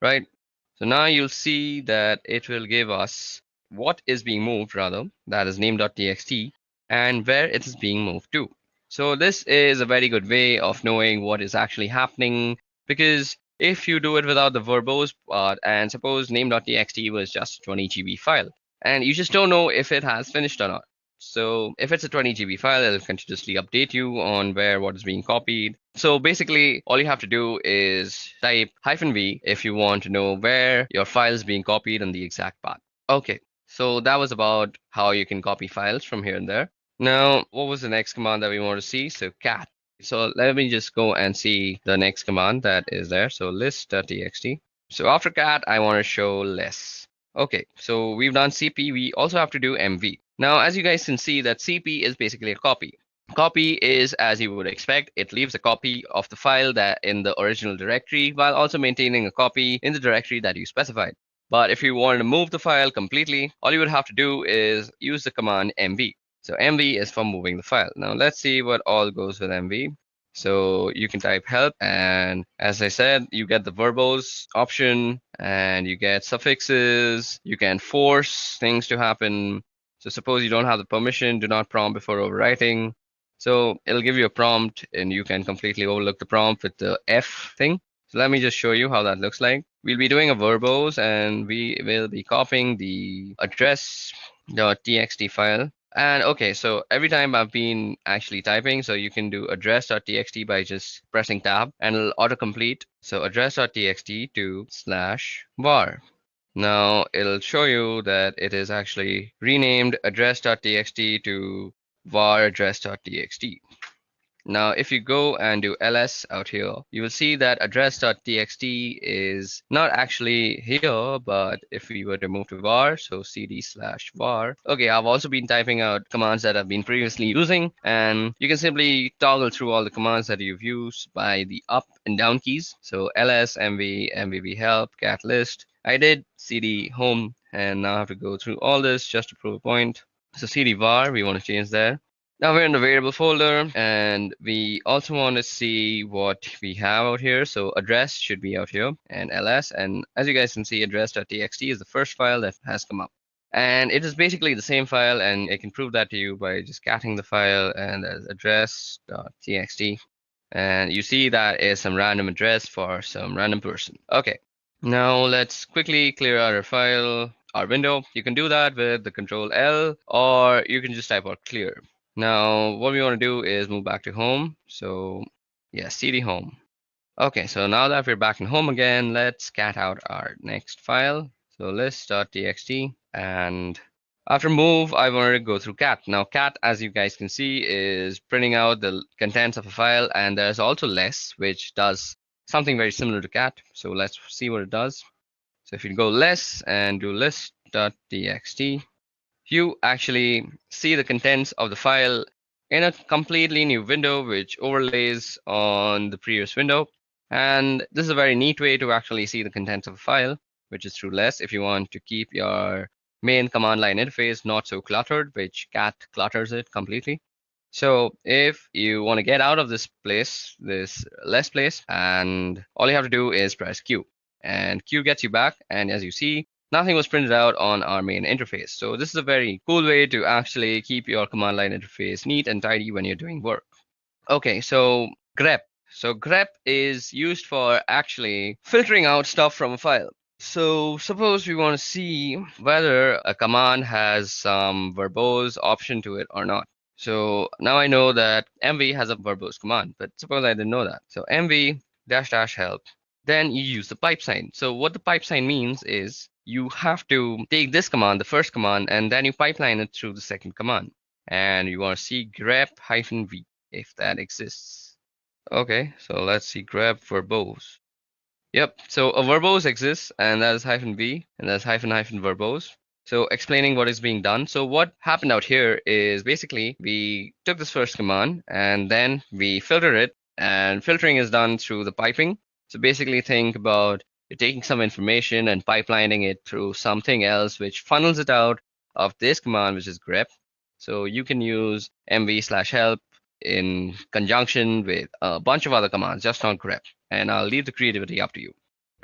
right? So now you'll see that it will give us what is being moved, rather, that is name.txt, and where it is being moved to. So this is a very good way of knowing what is actually happening, because if you do it without the verbose part, and suppose name.txt was just a 20 GB file, and you just don't know if it has finished or not. So if it's a 20 GB file, it'll continuously update you on where what is being copied. So basically, all you have to do is type -v if you want to know where your file is being copied on the exact path. Okay, so that was about how you can copy files from here and there. Now, what was the next command that we want to see? So cat. So let me just go and see the next command that is there. So list.txt. So after cat, I want to show less. Okay, so we've done cp. We also have to do mv. Now, as you guys can see, that cp is basically a copy. Copy is, as you would expect, it leaves a copy of the file that in the original directory while also maintaining a copy in the directory that you specified. But if you wanted to move the file completely, all you would have to do is use the command mv. So mv is for moving the file. Now let's see what all goes with mv. So you can type help, and as I said, you get the verbose option and you get suffixes. You can force things to happen. So suppose you don't have the permission, do not prompt before overwriting. So it'll give you a prompt and you can completely overlook the prompt with the F thing. So let me just show you how that looks like. We'll be doing a verbose and we will be copying the address.txt file. And okay, so every time I've been actually typing, so you can do address.txt by just pressing tab and it'll autocomplete. So address.txt to /var. Now it'll show you that it is actually renamed address.txt to var address.txt. Now, if you go and do ls out here, you will see that address.txt is not actually here, but if we were to move to var, so cd/var. Okay, I've also been typing out commands that I've been previously using, and you can simply toggle through all the commands that you've used by the up and down keys. So ls, mv, mvb help, cat list. I did cd home, and now I have to go through all this just to prove a point. So cd var, we want to change there. Now we're in the variable folder, and we also want to see what we have out here. So address should be out here, and ls. And as you guys can see, address.txt is the first file that has come up. And it is basically the same file, and I can prove that to you by just catting the file, and there's address.txt. And you see that is some random address for some random person. Okay, now let's quickly clear out our file, our window. You can do that with the Control L, or you can just type out clear. Now, what we want to do is move back to home. So yeah, cd home. Okay, so now that we're back in home again, let's cat out our next file. So list.txt, and after move, I wanted to go through cat. Now cat, as you guys can see, is printing out the contents of a file, and there's also less, which does something very similar to cat. So let's see what it does. So if you go less and do list.txt, you actually see the contents of the file in a completely new window, which overlays on the previous window. And this is a very neat way to actually see the contents of a file, which is through less if you want to keep your main command line interface not so cluttered, which cat clutters it completely. So if you want to get out of this place, this less place, and all you have to do is press Q, and Q gets you back. And as you see, nothing was printed out on our main interface. So this is a very cool way to actually keep your command line interface neat and tidy when you're doing work. Okay, so grep. So grep is used for actually filtering out stuff from a file. So suppose we want to see whether a command has some verbose option to it or not. So now I know that mv has a verbose command, but suppose I didn't know that. So mv -- help. Then you use the pipe sign. So what the pipe sign means is you have to take this command, the first command, and then you pipeline it through the second command. And you want to see grep-v if that exists. Okay, so let's see grep verbose. Yep, so a verbose exists, and that is -v, and that's -- verbose. So explaining what is being done. So what happened out here is basically we took this first command and then we filter it, and filtering is done through the piping. So basically think about you're taking some information and pipelining it through something else, which funnels it out of this command, which is grep. So you can use mv/help in conjunction with a bunch of other commands, just not grep. And I'll leave the creativity up to you.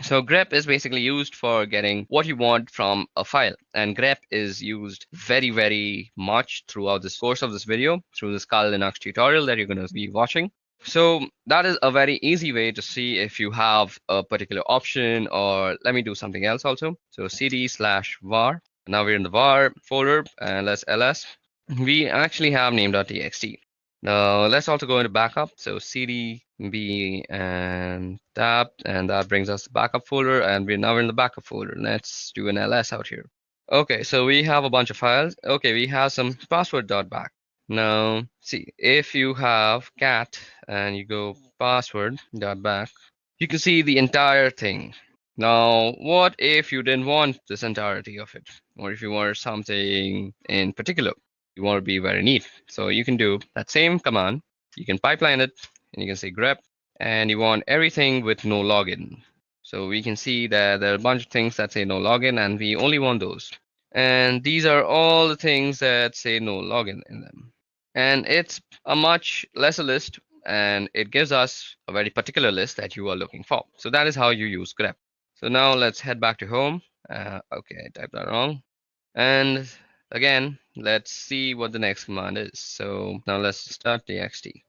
So grep is basically used for getting what you want from a file. And grep is used very, very much throughout this course of this video, through this Kali Linux tutorial that you're going to be watching. So that is a very easy way to see if you have a particular option, or let me do something else also. So cd/var. Now we're in the var folder, and let's ls. We actually have name.txt. Now let's also go into backup. So cdb and tab, and that brings us the backup folder, and we're now in the backup folder. Let's do an ls out here. Okay, so we have a bunch of files. Okay, we have some password.back. Now, see, if you have cat and you go password.back, you can see the entire thing. Now, what if you didn't want this entirety of it? Or if you wanted something in particular? You want to be very neat. So you can do that same command. You can pipeline it, and you can say grep, and you want everything with no login. So we can see that there are a bunch of things that say no login, and we only want those. And these are all the things that say no login in them. And it's a much lesser list, and it gives us a very particular list that you are looking for. So that is how you use grep. So now let's head back to home. Okay, I typed that wrong. And again, let's see what the next command is. So now let's start txt.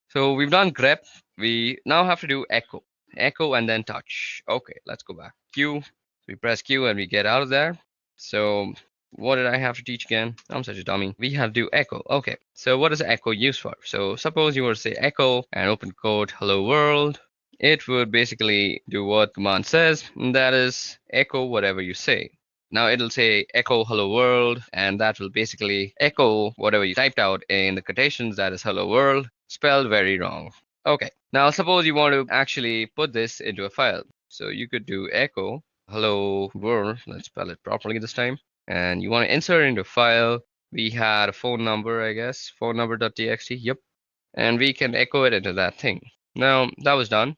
So we've done grep. We now have to do echo. Echo and then touch. Okay, let's go back. Q. We press Q and we get out of there. So what did I have to teach again? I'm such a dummy. We have to do echo. Okay, so what is echo used for? So suppose you were to say echo and open quote hello world. It would basically do what command says, and that is echo whatever you say. Now it'll say echo hello world, and that will basically echo whatever you typed out in the quotations, that is hello world, spelled very wrong. Okay, now suppose you want to actually put this into a file. So you could do echo hello world, let's spell it properly this time, and you want to insert into a file. We had a phone number, I guess, phone number.txt, yep, and we can echo it into that thing. Now that was done.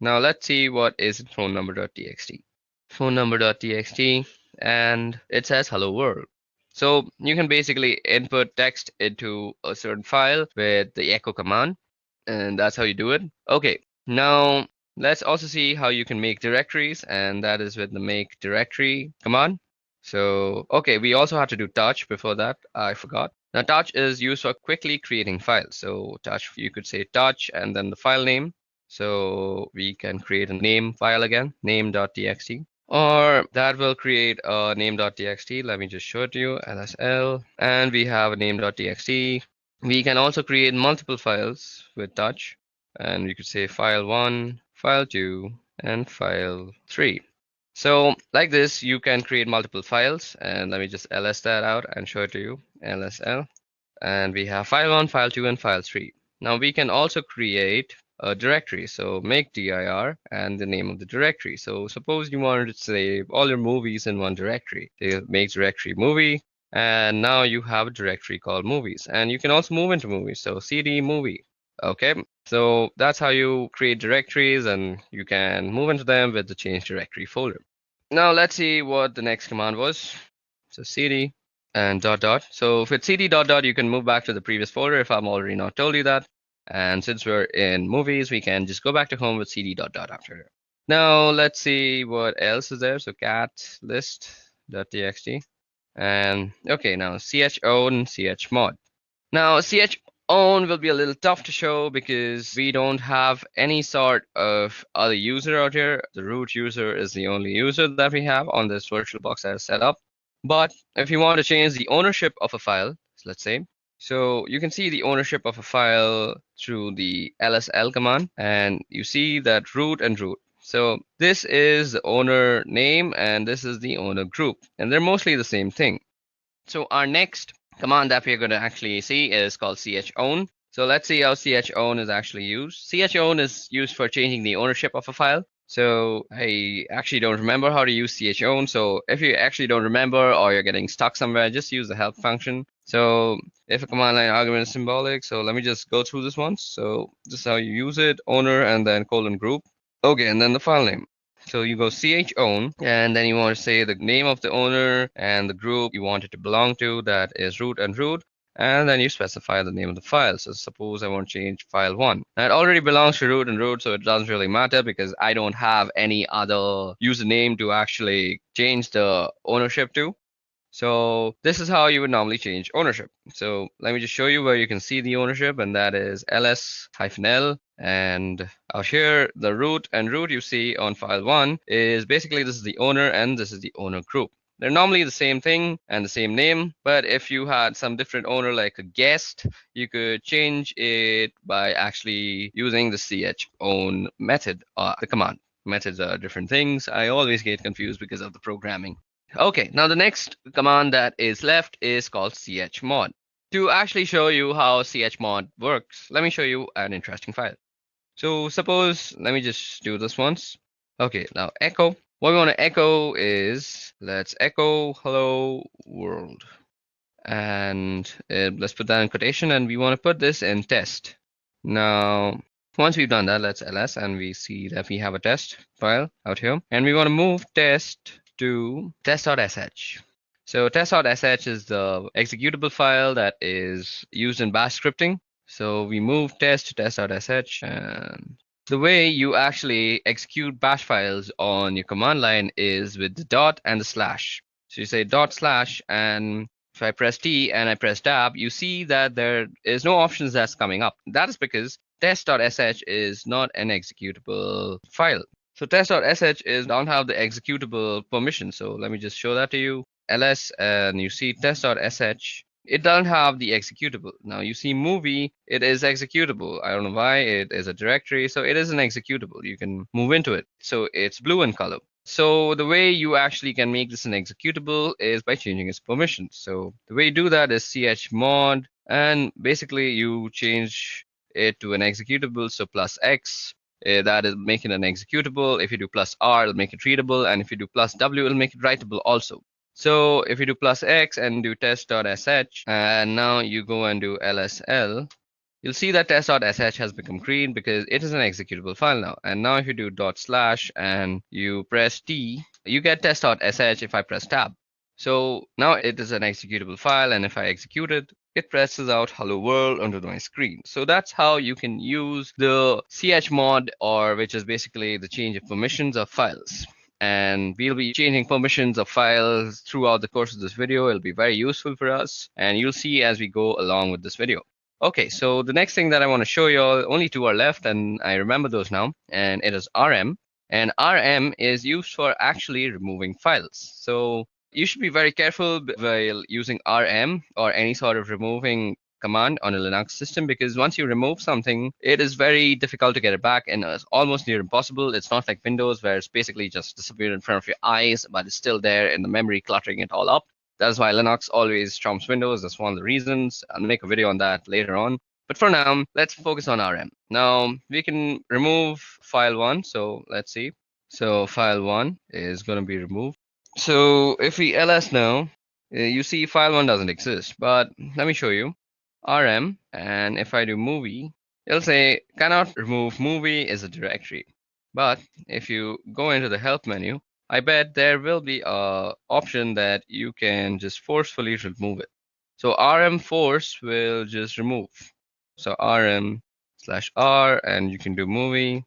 Now let's see what is in phone number.txt. Phone number.txt, and it says hello world. So you can basically input text into a certain file with the echo command, and that's how you do it. Okay, now let's also see how you can make directories, and that is with the make directory command. So, okay, we also have to do touch before that, I forgot. Now touch is used for quickly creating files. So touch, you could say touch and then the file name. So we can create a name file again, name.txt. Or that will create a name.txt. Let me just show it to you, lsl. And we have a name.txt. We can also create multiple files with touch. And we could say file 1, file 2, and file 3. So like this, you can create multiple files. And let me just ls that out and show it to you, lsl. And we have file 1, file 2, and file 3. Now we can also create a directory. So make dir and the name of the directory. So suppose you wanted to save all your movies in one directory. Make directory movie, and now you have a directory called movies. And you can also move into movies. So cd movie. Okay, so that's how you create directories, and you can move into them with the change directory folder. Now let's see what the next command was. So cd and dot dot. So with cd dot dot, you can move back to the previous folder if I'm already not told you that. And since we're in movies, we can just go back to home with cd dot dot after. Now let's see what else is there. So cat list.txt. And okay, now ch-own, chmod. Now ch-own will be a little tough to show because we don't have any sort of other user out here. The root user is the only user that we have on this VirtualBox that is set up. But if you want to change the ownership of a file, let's say, so you can see the ownership of a file through the lsl command, and you see that root and root. So this is the owner name and this is the owner group, and they're mostly the same thing. So our next command that we're going to actually see is called ch-own. So let's see how ch-own is actually used. Ch-own is used for changing the ownership of a file. So I actually don't remember how to use ch-own. So if you actually don't remember or you're getting stuck somewhere, just use the help function. So if a command line argument is symbolic, so let me just go through this once. So this is how you use it, owner and then colon group. Okay, and then the file name. So you go ch-own, and then you want to say the name of the owner and the group you want it to belong to, that is root and root. And then you specify the name of the file. So suppose I want to change file 1. Now it already belongs to root and root, so it doesn't really matter because I don't have any other username to actually change the ownership to. So this is how you would normally change ownership. So let me just show you where you can see the ownership, and that is ls-l. And out here, the root and root you see on file 1 is basically this is the owner and this is the owner group. They're normally the same thing and the same name, but if you had some different owner like a guest, you could change it by actually using the ch-own method, the command. Methods are different things. I always get confused because of the programming. Okay, now the next command that is left is called chmod. To actually show you how chmod works, let me show you an interesting file. So suppose, let me just do this once. Okay, now echo. What we want to echo is, let's echo hello world. And let's put that in quotation, and we want to put this in test. Now, once we've done that, let's ls, and we see that we have a test file out here. And we want to move test to test.sh. So test.sh is the executable file that is used in bash scripting. So we move test to test.sh, and the way you actually execute bash files on your command line is with the dot and the slash. So you say dot slash, and if I press T and I press tab, you see that there is no options that's coming up. That is because test.sh is not an executable file. So test.sh don't have the executable permission. So let me just show that to you. ls and you see test.sh, it doesn't have the executable. Now you see movie, it is executable. I don't know why, it is a directory, so it is an executable. You can move into it. So it's blue in color. So the way you actually can make this an executable is by changing its permissions. So the way you do that is chmod, and basically you change it to an executable. So plus X, that is making an executable. If you do plus R, it'll make it readable. And if you do plus W, it'll make it writable also. So if you do plus X and do test.sh, and now you go and do lsl, you'll see that test.sh has become green because it is an executable file now. And now if you do // and you press T, you get test.sh if I press tab. So now it is an executable file, and if I execute it, it presses out hello world onto my screen. So that's how you can use the chmod, or which is basically the change of permissions of files. And we'll be changing permissions of files throughout the course of this video. It'll be very useful for us, and you'll see as we go along with this video. Okay, so the next thing that I want to show you all, only two are left, and I remember those now, and it is rm. And rm is used for actually removing files. So you should be very careful while using rm or any sort of removing command on a Linux system, because once you remove something, it is very difficult to get it back, and it's almost near impossible. It's not like Windows where it's basically just disappeared in front of your eyes, but it's still there in the memory, cluttering it all up. That's why Linux always trumps Windows. That's one of the reasons. I'll make a video on that later on. But for now, let's focus on rm. Now we can remove file 1. So let's see. So file 1 is going to be removed. So if we ls now, you see file 1 doesn't exist, but let me show you. rm, and if I do movie, it'll say cannot remove movie is a directory. But if you go into the help menu, I bet there will be a option that you can just forcefully remove it. So rm force will just remove. So rm/r, and you can do movie,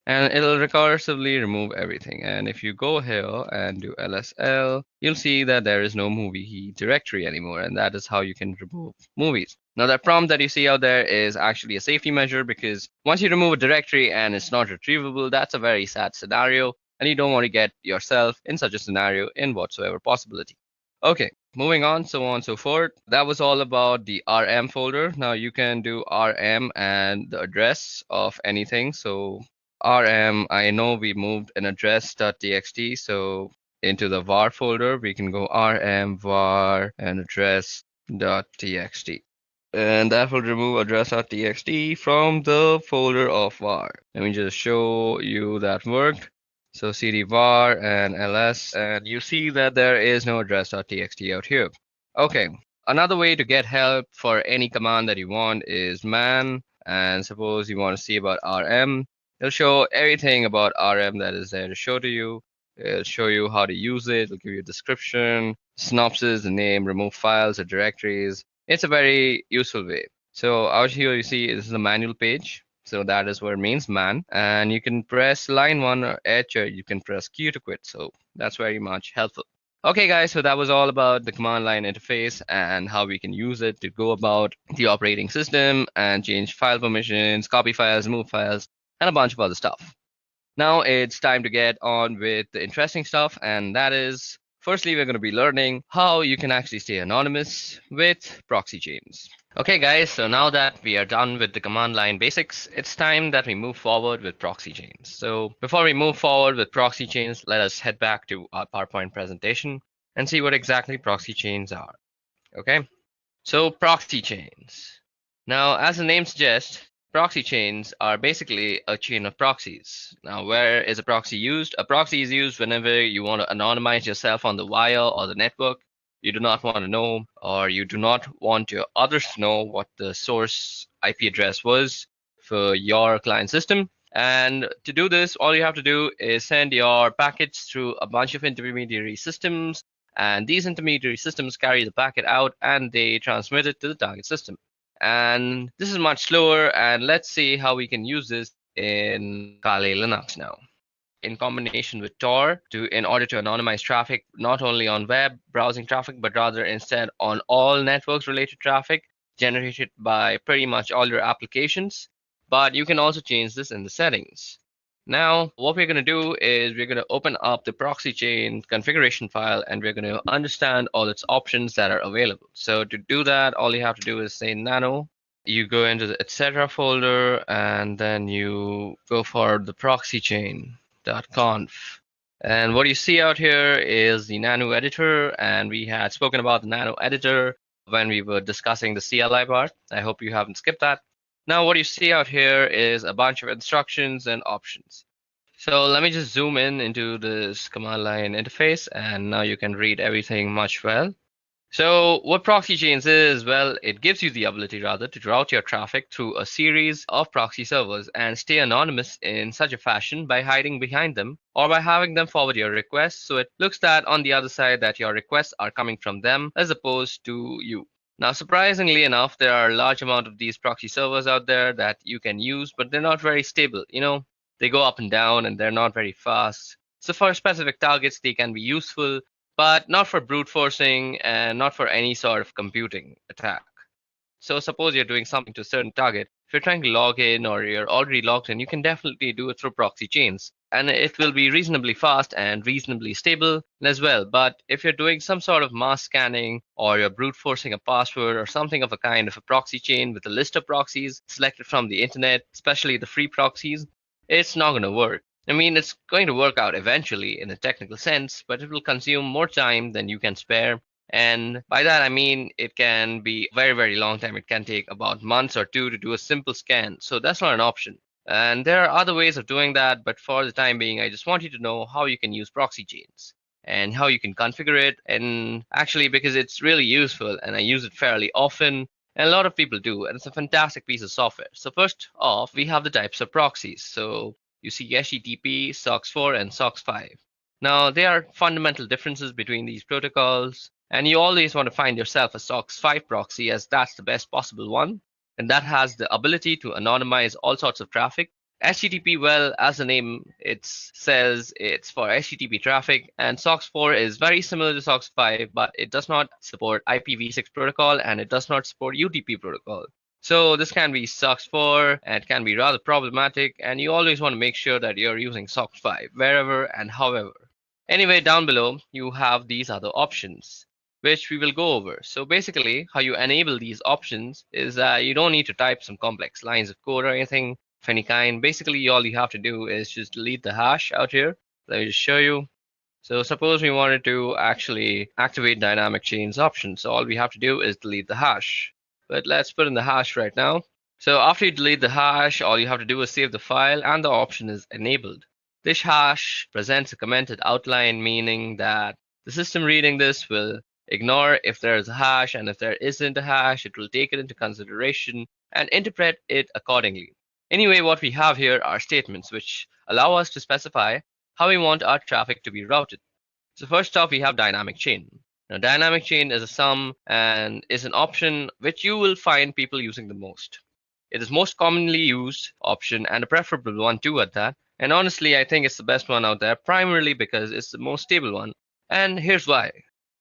and it'll recursively remove everything. And if you go here and do lsl, you'll see that there is no movie directory anymore, and that is how you can remove movies. Now that prompt that you see out there is actually a safety measure, because once you remove a directory and it's not retrievable, that's a very sad scenario, and you don't want to get yourself in such a scenario in whatsoever possibility. Okay, moving on, so on and so forth. That was all about the rm folder. Now you can do rm and the address of anything. So rm, I know we moved an address.txt, so into the var folder we can go rm var and address.txt, and that will remove address.txt from the folder of var. Let me just show you that worked. So cd var and ls, and you see that there is no address.txt out here. Okay, another way to get help for any command that you want is man, and suppose you want to see about rm. It'll show everything about rm that is there to show to you. It'll show you how to use it. It'll give you a description, synopsis, the name, remove files or directories. It's a very useful way. So out here you see this is a manual page. So that is what it means, man. And you can press line 1 or H, or you can press Q to quit. So that's very much helpful. Okay guys, so that was all about the command line interface and how we can use it to go about the operating system and change file permissions, copy files, move files, and a bunch of other stuff. Now it's time to get on with the interesting stuff, and that is, firstly, we're going to be learning how you can actually stay anonymous with proxy chains. Okay guys, so now that we are done with the command line basics, it's time that we move forward with proxy chains. So before we move forward with proxy chains, let us head back to our PowerPoint presentation and see what exactly proxy chains are. Okay, so proxy chains. Now, as the name suggests, proxy chains are basically a chain of proxies. Now, where is a proxy used? A proxy is used whenever you want to anonymize yourself on the wire or the network. You do not want to know, or you do not want your others to know what the source IP address was for your client system. And to do this, all you have to do is send your packets through a bunch of intermediary systems, and these intermediary systems carry the packet out and they transmit it to the target system. And this is much slower, and let's see how we can use this in Kali Linux now. In combination with Tor, in order to anonymize traffic, not only on web browsing traffic, but rather instead on all networks related traffic generated by pretty much all your applications. But you can also change this in the settings. Now, what we're going to do is we're going to open up the proxy chain configuration file and we're going to understand all its options that are available. So to do that, all you have to do is say nano. You go into the etc folder and then you go for the proxy chain.conf. And what you see out here is the nano editor, and we had spoken about the nano editor when we were discussing the CLI part. I hope you haven't skipped that. Now what you see out here is a bunch of instructions and options. So let me just zoom in into this command line interface, and now you can read everything much well. So what proxy chains is, well, it gives you the ability rather to route your traffic through a series of proxy servers and stay anonymous in such a fashion by hiding behind them or by having them forward your requests, so it looks that on the other side that your requests are coming from them as opposed to you. Now, surprisingly enough, there are a large amount of these proxy servers out there that you can use, but they're not very stable. They go up and down and they're not very fast. So for specific targets, they can be useful, but not for brute forcing and not for any sort of computing attack. So suppose you're doing something to a certain target. If you're trying to log in or you're already logged in, you can definitely do it through proxy chains. And it will be reasonably fast and reasonably stable as well. But if you're doing some sort of mass scanning or you're brute forcing a password or something of a kind of a proxy chain with a list of proxies selected from the internet, especially the free proxies, it's not going to work. I mean, it's going to work out eventually in a technical sense, but it will consume more time than you can spare. And by that, I mean, it can be a very, very long time. It can take about months or two to do a simple scan. So that's not an option. And there are other ways of doing that. But for the time being, I just want you to know how you can use proxy chains and how you can configure it. And actually, because it's really useful and I use it fairly often, and a lot of people do, and it's a fantastic piece of software. So first off, we have the types of proxies. So you see HTTP, SOCKS4, and SOCKS5. Now, there are fundamental differences between these protocols, and you always want to find yourself a SOCKS5 proxy, as that's the best possible one, and that has the ability to anonymize all sorts of traffic. HTTP, well, as the name it says, it's for HTTP traffic, and SOCKS4 is very similar to SOCKS5, but it does not support IPv6 protocol and it does not support UDP protocol. So this can be SOCKS4 and it can be rather problematic, and you always want to make sure that you're using SOCKS5 wherever and however. Anyway, down below you have these other options which we will go over. So basically how you enable these options is that you don't need to type some complex lines of code or anything of any kind. Basically all you have to do is just delete the hash out here. Let me just show you. So suppose we wanted to actually activate dynamic chains option. So all we have to do is delete the hash. But let's put in the hash right now. So after you delete the hash, all you have to do is save the file and the option is enabled. This hash presents a commented outline, meaning that the system reading this will ignore if there is a hash, and if there isn't a hash, it will take it into consideration and interpret it accordingly. Anyway, what we have here are statements which allow us to specify how we want our traffic to be routed. So first off, we have dynamic chain. Now, dynamic chain is a sum and is an option which you will find people using the most. It is most commonly used option and a preferable one too at that. And honestly, I think it's the best one out there, primarily because it's the most stable one. And here's why.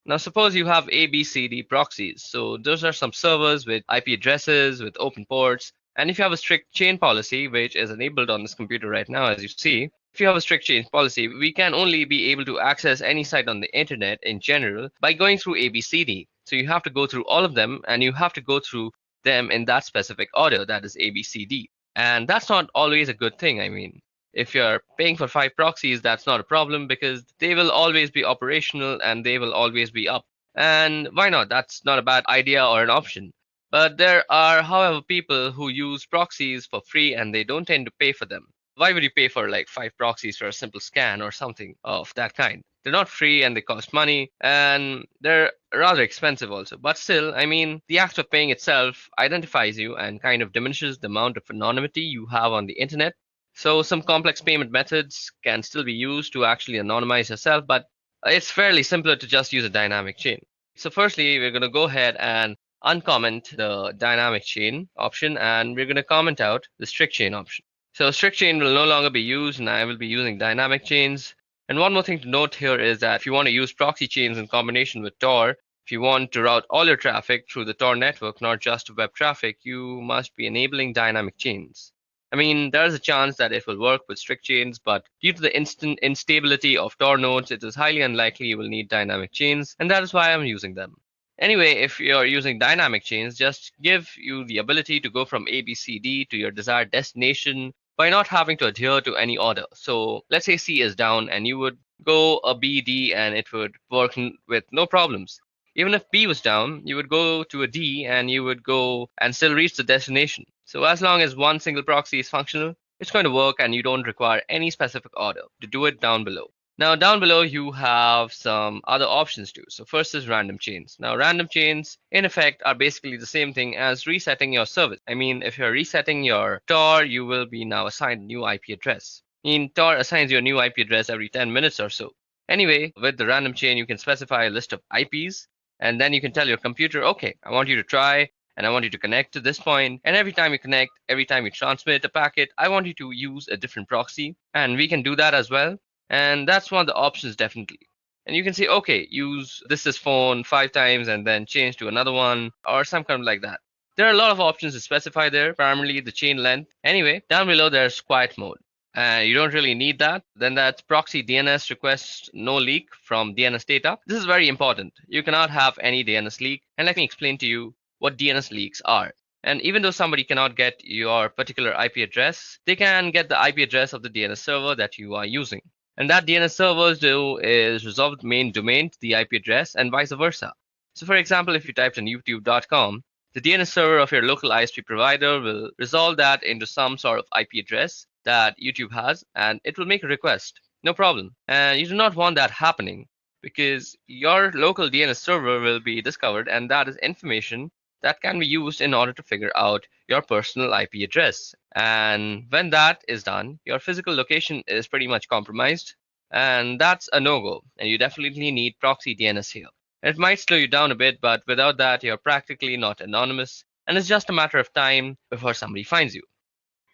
Now, suppose you have ABCD proxies. So those are some servers with IP addresses, with open ports. And if you have a strict chain policy, which is enabled on this computer right now, as you see, if you have a strict chain policy, we can only be able to access any site on the internet in general by going through ABCD. So you have to go through all of them, and you have to go through them in that specific order, that is ABCD. And that's not always a good thing. I mean, if you're paying for 5 proxies, that's not a problem because they will always be operational and they will always be up. And why not? That's not a bad idea or an option. But there are, however, people who use proxies for free and they don't tend to pay for them. Why would you pay for like 5 proxies for a simple scan or something of that kind? They're not free and they cost money and they're rather expensive also. But still, I mean, the act of paying itself identifies you and kind of diminishes the amount of anonymity you have on the internet. So some complex payment methods can still be used to actually anonymize yourself, but it's fairly simpler to just use a dynamic chain. So firstly, we're going to go ahead and uncomment the dynamic chain option, and we're going to comment out the strict chain option. So strict chain will no longer be used, and I will be using dynamic chains. And one more thing to note here is that if you want to use proxy chains in combination with Tor, if you want to route all your traffic through the Tor network, not just web traffic, you must be enabling dynamic chains. I mean, there is a chance that it will work with strict chains, but due to the instant instability of Tor nodes, it is highly unlikely you will need dynamic chains, and that is why I'm using them. Anyway, if you're using dynamic chains, just give you the ability to go from A, B, C, D to your desired destination by not having to adhere to any order. So let's say C is down and you would go a B, D, and it would work with no problems. Even if B was down, you would go to a D and you would go and still reach the destination. So as long as one single proxy is functional, it's going to work and you don't require any specific order to do it down below. Now down below you have some other options too. So first is random chains. Now random chains in effect are basically the same thing as resetting your service. I mean, if you're resetting your Tor, you will be now assigned a new IP address. I mean, Tor assigns you a new IP address every 10 minutes or so. Anyway, with the random chain, you can specify a list of IPs and then you can tell your computer, okay, I want you to try and I want you to connect to this point. And every time you connect, every time you transmit a packet, I want you to use a different proxy. And we can do that as well. And that's one of the options definitely. And you can say, okay, use this is phone 5 times and then change to another one or some kind of like that. There are a lot of options to specify there, primarily the chain length. Anyway, down below there's quiet mode. You don't really need that. Then that's proxy DNS request no leak from DNS data. This is very important. You cannot have any DNS leak. And let me explain to you what DNS leaks are. And even though somebody cannot get your particular IP address, they can get the IP address of the DNS server that you are using. And that DNS servers do is resolve the main domain to the IP address and vice versa. So for example, if you typed in youtube.com, the DNS server of your local ISP provider will resolve that into some sort of IP address that YouTube has, and it will make a request. No problem. And you do not want that happening because your local DNS server will be discovered, and that is information that can be used in order to figure out your personal IP address. And when that is done, your physical location is pretty much compromised, and that's a no-go. And you definitely need proxy DNS here. It might slow you down a bit, but without that, you're practically not anonymous, and it's just a matter of time before somebody finds you.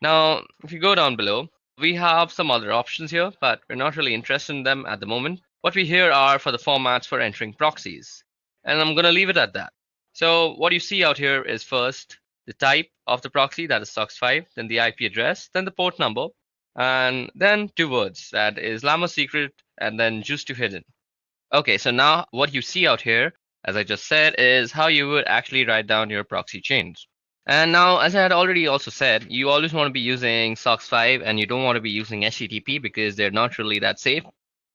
Now, if you go down below, we have some other options here, but we're not really interested in them at the moment. What we here are for the formats for entering proxies, and I'm going to leave it at that. So what you see out here is first the type of the proxy, that is SOCKS5, then the IP address, then the port number, and then 2 words, that is Llama secret and then juice to hidden. Okay, so now what you see out here, as I just said, is how you would actually write down your proxy chains. And now, as I had already also said, you always want to be using SOCKS5 and you don't want to be using HTTP because they're not really that safe.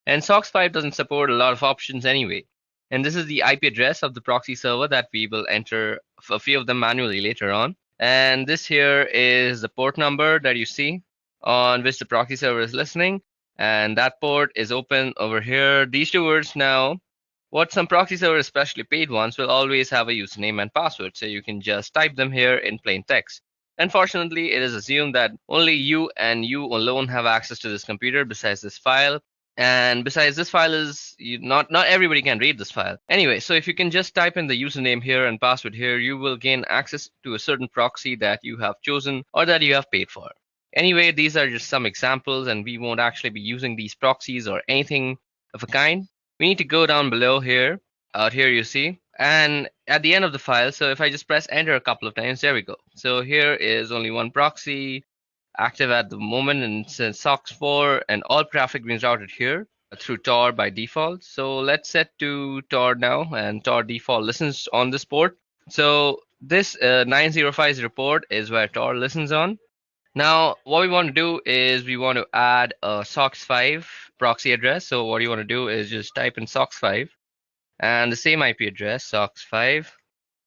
And SOCKS5 doesn't support a lot of options anyway. And this is the IP address of the proxy server that we will enter a few of them manually later on. And this here is the port number that you see on which the proxy server is listening. And that port is open over here. These 2 words now, what some proxy servers, especially paid ones, will always have a username and password. So you can just type them here in plain text. Unfortunately, it is assumed that only you and you alone have access to this computer besides this file. And besides, this file is not everybody can read this file. Anyway, so if you can just type in the username here and password here, you will gain access to a certain proxy that you have chosen or that you have paid for. Anyway, these are just some examples, and we won't actually be using these proxies or anything of a kind. We need to go down below here. Out here you see. And at the end of the file, so if I just press enter a couple of times, there we go. So here is only one proxy active at the moment, and it says SOCKS4, and all traffic being routed here through Tor by default. So let's set to Tor now, and Tor default listens on this port. So this 9050 port is where Tor listens on. Now, what we want to do is we want to add a SOCKS5 proxy address. So what you want to do is just type in SOCKS5 and the same IP address, SOCKS5,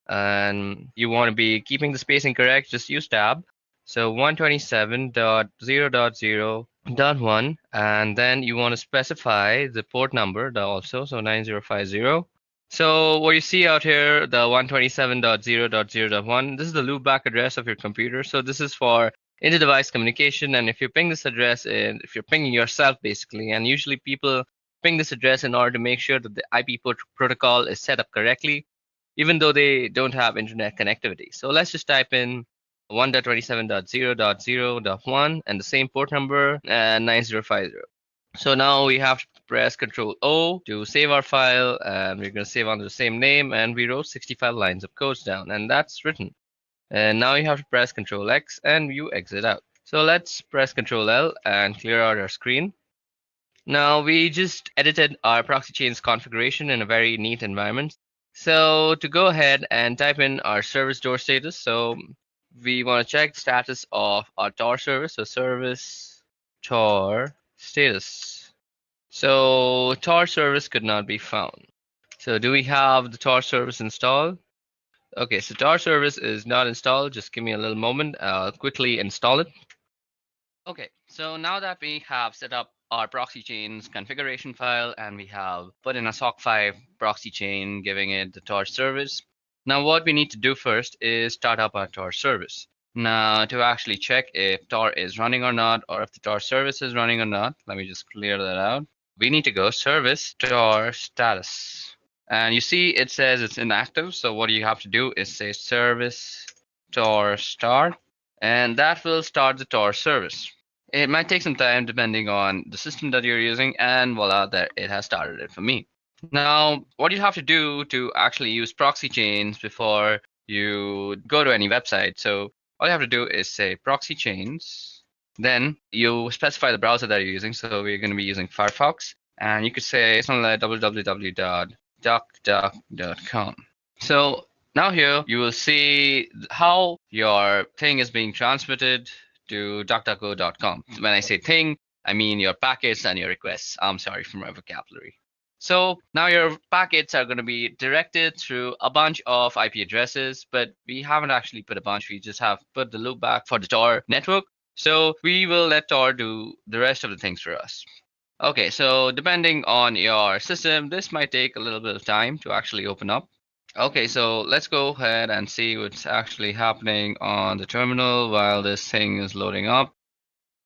and you want to be keeping the spacing correct, just use tab. So 127.0.0.1, and then you want to specify the port number also, so 9050. So what you see out here, the 127.0.0.1, this is the loopback address of your computer. So this is for inter-device communication, and if you ping this address, if you're pinging yourself basically, and usually people ping this address in order to make sure that the IP protocol is set up correctly, even though they don't have internet connectivity. So let's just type in 1.27.0.0.1 and the same port number, 9050. So now we have to press Ctrl-O to save our file, and we're going to save under the same name, and we wrote 65 lines of codes down, and that's written. And now you have to press Ctrl-X and you exit out. So let's press Ctrl L and clear out our screen. Now we just edited our proxy chains configuration in a very neat environment. So to go ahead and type in our service door status, so we want to check the status of our Tor service, so service Tor status. So Tor service could not be found. So do we have the Tor service installed? Okay, so Tor service is not installed. Just give me a little moment. I'll quickly install it. Okay, so now that we have set up our proxy chains configuration file and we have put in a SOC5 proxy chain giving it the Tor service, now what we need to do first is start up our Tor service. Now to actually check if Tor is running or not, or if the Tor service is running or not, let me just clear that out. We need to go service Tor status. And you see it says it's inactive, so what you have to do is say service Tor start, and that will start the Tor service. It might take some time depending on the system that you're using, and voila, there it has started it for me. Now, what you have to do to actually use proxy chains before you go to any website, so all you have to do is say proxy chains, then you specify the browser that you're using, so we're going to be using Firefox, and you could say something like www.duckduck.com. So now here you will see how your thing is being transmitted to DuckDuckGo.com. When I say thing, I mean your packets and your requests. I'm sorry for my vocabulary. So now your packets are going to be directed through a bunch of IP addresses, but we haven't actually put a bunch. We just have put the loopback for the Tor network. So we will let Tor do the rest of the things for us. Okay, so depending on your system, this might take a little bit of time to actually open up. Okay, so let's go ahead and see what's actually happening on the terminal while this thing is loading up.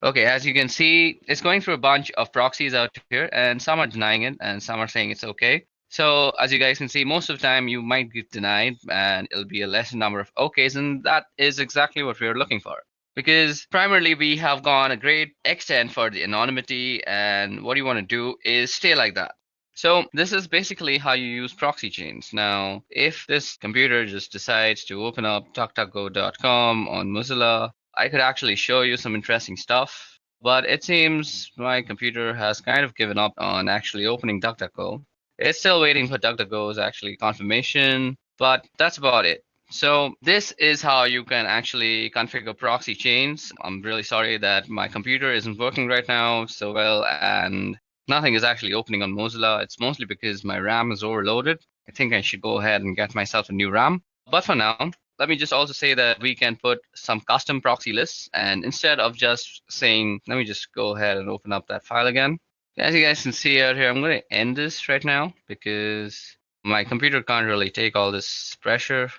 Okay, as you can see, it's going through a bunch of proxies out here, and some are denying it, and some are saying it's okay. So as you guys can see, most of the time you might get denied, and it'll be a lesser number of okays, and that is exactly what we're looking for. Because primarily we have gone a great extent for the anonymity, and what you want to do is stay like that. So this is basically how you use proxy chains. Now, if this computer just decides to open up DuckDuckGo.com on Mozilla, I could actually show you some interesting stuff, but it seems my computer has kind of given up on actually opening DuckDuckGo. It's still waiting for DuckDuckGo's actually confirmation, but that's about it. So this is how you can actually configure proxy chains. I'm really sorry that my computer isn't working right now so well, and nothing is actually opening on Mozilla. It's mostly because my RAM is overloaded. I think I should go ahead and get myself a new RAM. But for now, let me just also say that we can put some custom proxy lists. And instead of just saying, let me just go ahead and open up that file again. As you guys can see out here, I'm going to end this right now because my computer can't really take all this pressure.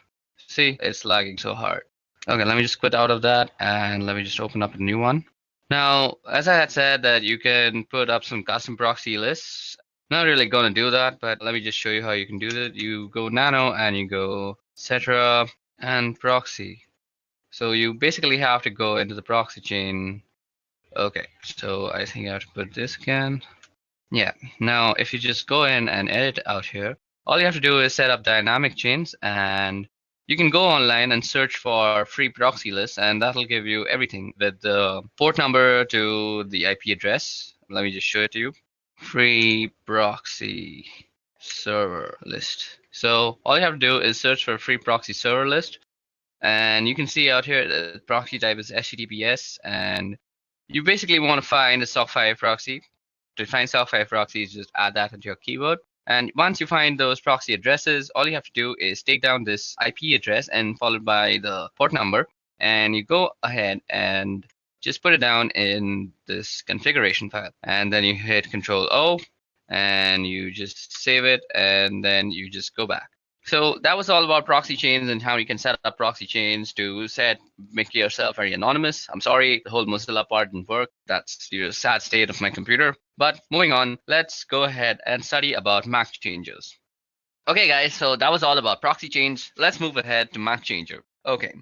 See, it's lagging so hard. Okay, let me just quit out of that and let me just open up a new one. Now, as I had said that you can put up some custom proxy lists. Not really going to do that, but let me just show you how you can do that. You go nano and you go etc. and proxy. So you basically have to go into the proxy chain. Okay, so I think I have to put this again. Yeah, now if you just go in and edit out here, all you have to do is set up dynamic chains, and you can go online and search for free proxy lists, and that'll give you everything with the port number to the IP address. Let me just show it to you. Free proxy server list. So all you have to do is search for free proxy server list, and you can see out here the proxy type is HTTPS, and you basically want to find a SOC5 proxy. To find SOC5 proxies, just add that into your keyword. And once you find those proxy addresses, all you have to do is take down this IP address and followed by the port number, and you go ahead and just put it down in this configuration file. And then you hit Control O and you just save it, and then you just go back. So that was all about proxy chains and how you can set up proxy chains to make yourself very anonymous. I'm sorry, the whole Mozilla part didn't work. That's the sad state of my computer. But moving on, let's go ahead and study about MAC changes. Okay guys, so that was all about proxy chains. Let's move ahead to MAC changer. Okay,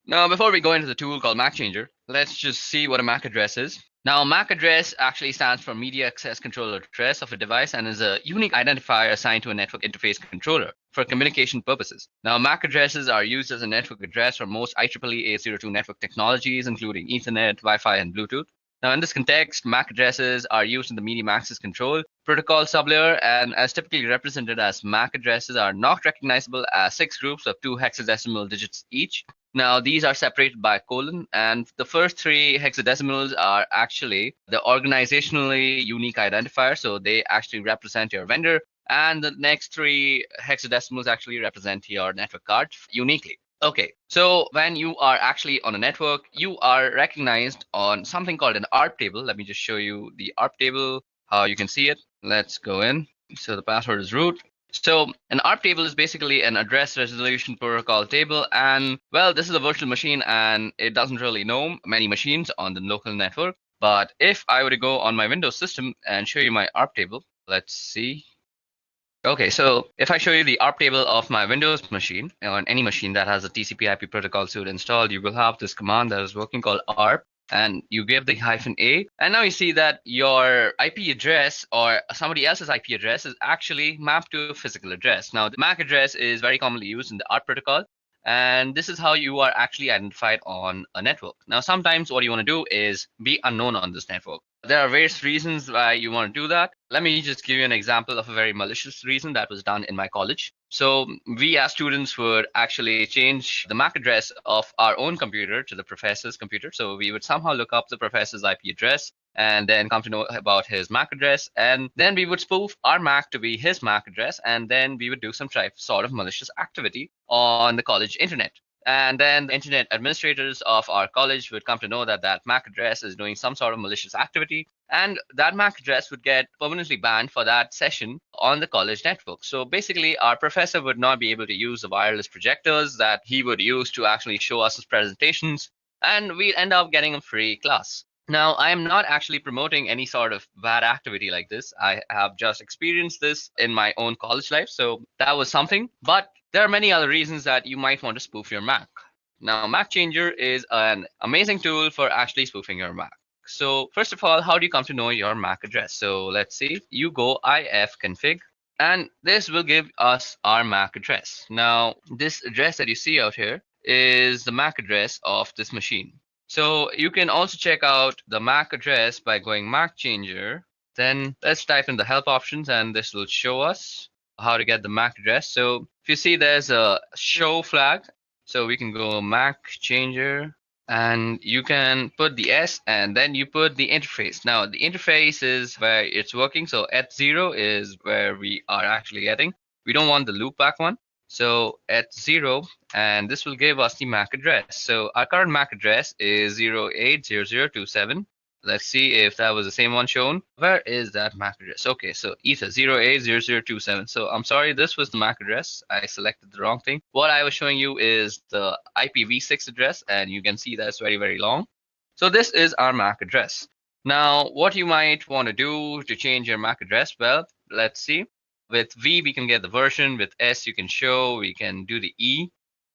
now before we go into the tool called MAC changer, let's just see what a MAC address is. Now, MAC address actually stands for Media Access Controller Address of a device and is a unique identifier assigned to a network interface controller. for communication purposes. Now, MAC addresses are used as a network address for most IEEE 802 network technologies, including Ethernet, Wi-Fi, and Bluetooth. Now, in this context, MAC addresses are used in the medium access control protocol sublayer, and as typically represented as MAC addresses are not recognizable as 6 groups of 2 hexadecimal digits each. Now, these are separated by a colon, and the first 3 hexadecimals are actually the organizationally unique identifier, so they actually represent your vendor, and the next 3 hexadecimals actually represent your network card uniquely. Okay, so when you are actually on a network, you are recognized on something called an ARP table. Let me just show you the ARP table, how you can see it. Let's go in. So the password is root. So an ARP table is basically an address resolution protocol table, and well, this is a virtual machine and it doesn't really know many machines on the local network. But if I were to go on my Windows system and show you my ARP table, let's see. Okay, so if I show you the ARP table of my Windows machine, on any machine that has a TCP/IP protocol suite installed, you will have this command that is working called ARP, and you give the -a, and now you see that your IP address or somebody else's IP address is actually mapped to a physical address. Now, the MAC address is very commonly used in the ARP protocol, and this is how you are actually identified on a network. Now, sometimes what you want to do is be unknown on this network. There are various reasons why you want to do that. Let me just give you an example of a very malicious reason that was done in my college. So we as students would actually change the MAC address of our own computer to the professor's computer. So we would somehow look up the professor's IP address and then come to know about his MAC address. And then we would spoof our MAC to be his MAC address. And then we would do some sort of malicious activity on the college internet. And then the internet administrators of our college would come to know that that MAC address is doing some sort of malicious activity, and that MAC address would get permanently banned for that session on the college network. So basically, our professor would not be able to use the wireless projectors that he would use to actually show us his presentations, and we'd end up getting a free class. Now, I am not actually promoting any sort of bad activity like this. I have just experienced this in my own college life, so that was something. But there are many other reasons that you might want to spoof your MAC. Now, MAC Changer is an amazing tool for actually spoofing your MAC. So first of all, how do you come to know your MAC address? So let's see, you go ifconfig, and this will give us our MAC address. Now, this address that you see out here is the MAC address of this machine. So you can also check out the MAC address by going MAC Changer. Then let's type in the help options, and this will show us how to get the MAC address. So if you see there's a show flag, so we can go MAC Changer, and you can put the S and then you put the interface. Now the interface is where it's working, so @0 is where we are actually getting. We don't want the loopback one. So @0, and this will give us the MAC address. So our current MAC address is 080027. Let's see if that was the same one shown. Where is that MAC address? Okay, so ether 080027. So I'm sorry, this was the MAC address. I selected the wrong thing. What I was showing you is the IPv6 address, and you can see that's very, very long. So this is our MAC address. Now, what you might want to do to change your MAC address, well, let's see. With V, we can get the version. With S, you can show. We can do the E.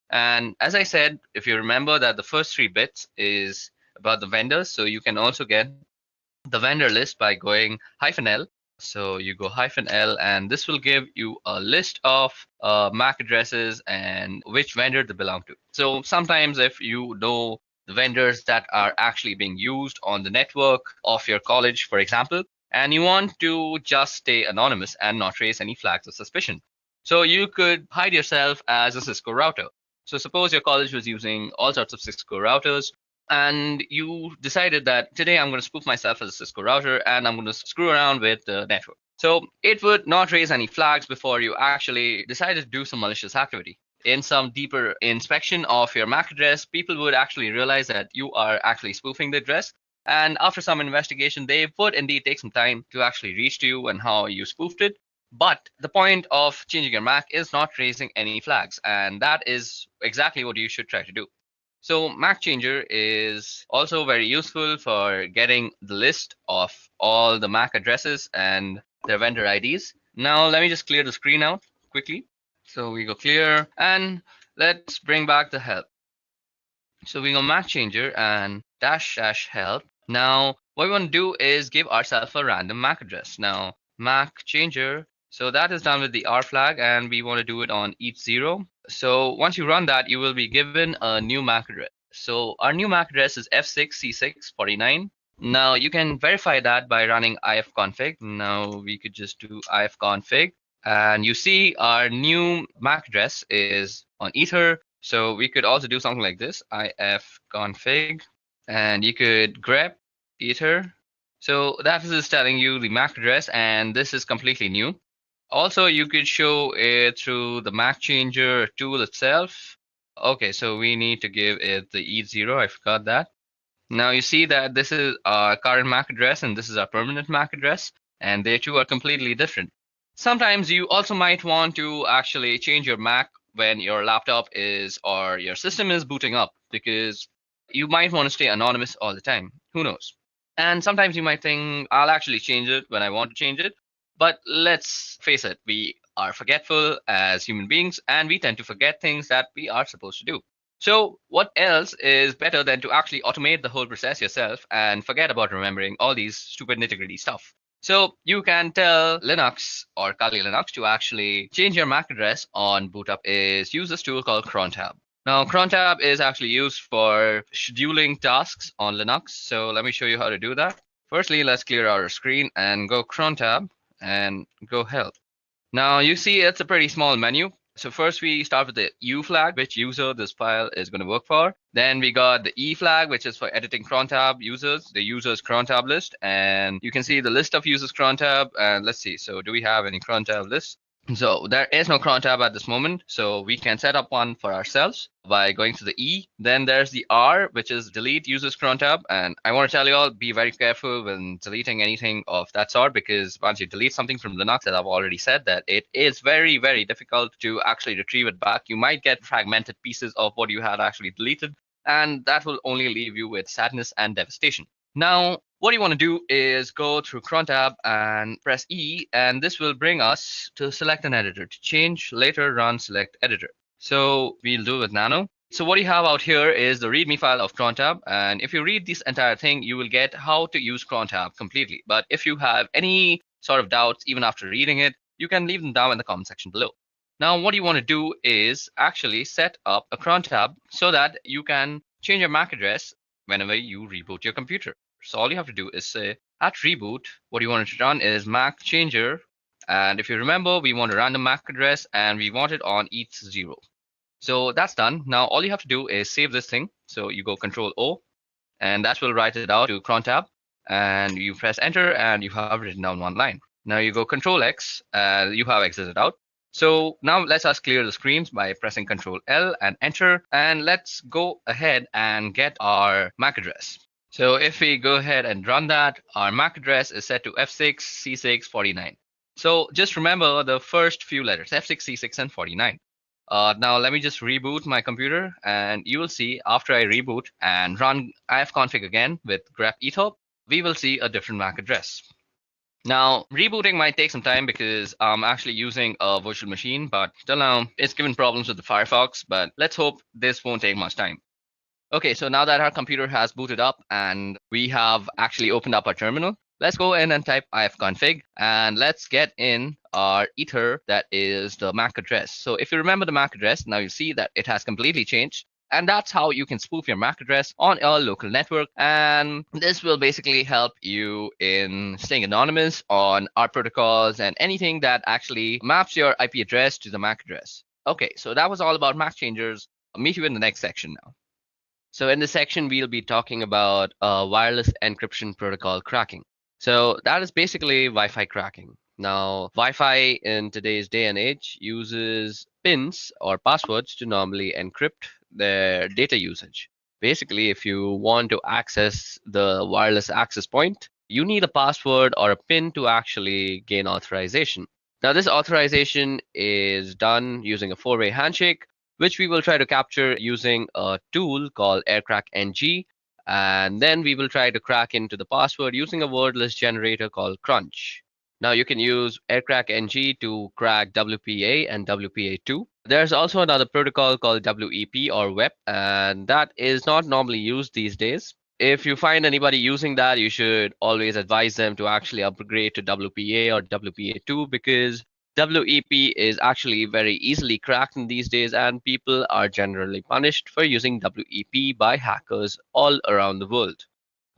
And as I said, if you remember that the first 3 bits is about the vendors, so you can also get the vendor list by going -L. So you go -L, and this will give you a list of MAC addresses and which vendor they belong to. So sometimes if you know the vendors that are actually being used on the network of your college, for example, and you want to just stay anonymous and not raise any flags of suspicion, so you could hide yourself as a Cisco router. So suppose your college was using all sorts of Cisco routers, and you decided that today I'm going to spoof myself as a Cisco router and I'm going to screw around with the network. So it would not raise any flags before you actually decided to do some malicious activity. In some deeper inspection of your MAC address, people would actually realize that you are actually spoofing the address. And after some investigation, they would indeed take some time to actually reach to you and how you spoofed it. But the point of changing your MAC is not raising any flags. And that is exactly what you should try to do. So MAC Changer is also very useful for getting the list of all the MAC addresses and their vendor IDs. Now let me just clear the screen out quickly. So we go clear, and let's bring back the help. So we go MAC Changer and --help. Now what we want to do is give ourselves a random MAC address. Now MAC Changer So that is done with the R flag, and we want to do it on each 0. So once you run that, you will be given a new MAC address. So our new MAC address is F6C649. Now you can verify that by running ifconfig. Now we could just do ifconfig, and you see our new MAC address is on Ether. So we could also do something like this, ifconfig, and you could grep Ether. So that is telling you the MAC address, and this is completely new. Also, you could show it through the MAC changer tool itself. Okay, so we need to give it the /0. I forgot that. Now you see that this is our current MAC address and this is our permanent MAC address, and they two are completely different. Sometimes you also might want to actually change your MAC when your laptop is or your system is booting up, because you might want to stay anonymous all the time. Who knows? And sometimes you might think, I'll actually change it when I want to change it. But let's face it, we are forgetful as human beings, and we tend to forget things that we are supposed to do. So what else is better than to actually automate the whole process yourself and forget about remembering all these stupid nitty-gritty stuff? So you can tell Linux or Kali Linux to actually change your MAC address on boot up is use this tool called crontab. Now crontab is actually used for scheduling tasks on Linux. So let me show you how to do that. Firstly, let's clear our screen and go crontab and go help. Now you see it's a pretty small menu. So first we start with the U flag, which user this file is going to work for. Then we got the E flag, which is for editing crontab users, the users crontab list. And you can see the list of users crontab. And let's see, so do we have any crontab lists? So there is no crontab at this moment, so we can set up one for ourselves by going to the E. Then there's the R, which is delete users crontab. And I want to tell you all, be very careful when deleting anything of that sort, because once you delete something from Linux, as I've already said, that it is very, very difficult to actually retrieve it back. You might get fragmented pieces of what you had actually deleted, and that will only leave you with sadness and devastation. Now, what you want to do is go through crontab and press E, and this will bring us to select an editor. To change, later run select editor. So we'll do it with nano. So what you have out here is the README file of crontab, and if you read this entire thing, you will get how to use crontab completely. But if you have any sort of doubts, even after reading it, you can leave them down in the comment section below. Now, what you want to do is actually set up a crontab so that you can change your MAC address whenever you reboot your computer. So all you have to do is say at reboot, what you want to run is MAC changer. And if you remember, we want a random MAC address and we want it on each 0. So that's done. Now all you have to do is save this thing. So you go Control O, and that will write it out to crontab. And you press enter and you have written down one line. Now you go Control X, you have exited out. So now let's us clear the screens by pressing Control L and enter. And let's go ahead and get our MAC address. So if we go ahead and run that, our MAC address is set to F6C649. So just remember the first few letters, F6, C6, and 49. Now let me just reboot my computer, and you will see after I reboot and run ifconfig again with grep ethop, we will see a different MAC address. Now, rebooting might take some time because I'm actually using a virtual machine, but till now it's given problems with the Firefox, but let's hope this won't take much time. Okay, so now that our computer has booted up and we have actually opened up our terminal, let's go in and type ifconfig and let's get in our ether that is the MAC address. So if you remember the MAC address, now you see that it has completely changed. And that's how you can spoof your MAC address on a local network. And this will basically help you in staying anonymous on our protocols and anything that actually maps your IP address to the MAC address. Okay, so that was all about MAC changers. I'll meet you in the next section now. So in this section, we'll be talking about wireless encryption protocol cracking. So that is basically Wi-Fi cracking. Now, Wi-Fi in today's day and age uses pins or passwords to normally encrypt their data usage. Basically, if you want to access the wireless access point, you need a password or a pin to actually gain authorization. Now, this authorization is done using a 4-way handshake, which we will try to capture using a tool called aircrack-ng. And then we will try to crack into the password using a wordless generator called crunch. Now you can use aircrack-ng to crack WPA and WPA2. There's also another protocol called WEP or WEP, and that is not normally used these days. If you find anybody using that, you should always advise them to actually upgrade to WPA or WPA2, because WEP is actually very easily cracked in these days, and people are generally punished for using WEP by hackers all around the world.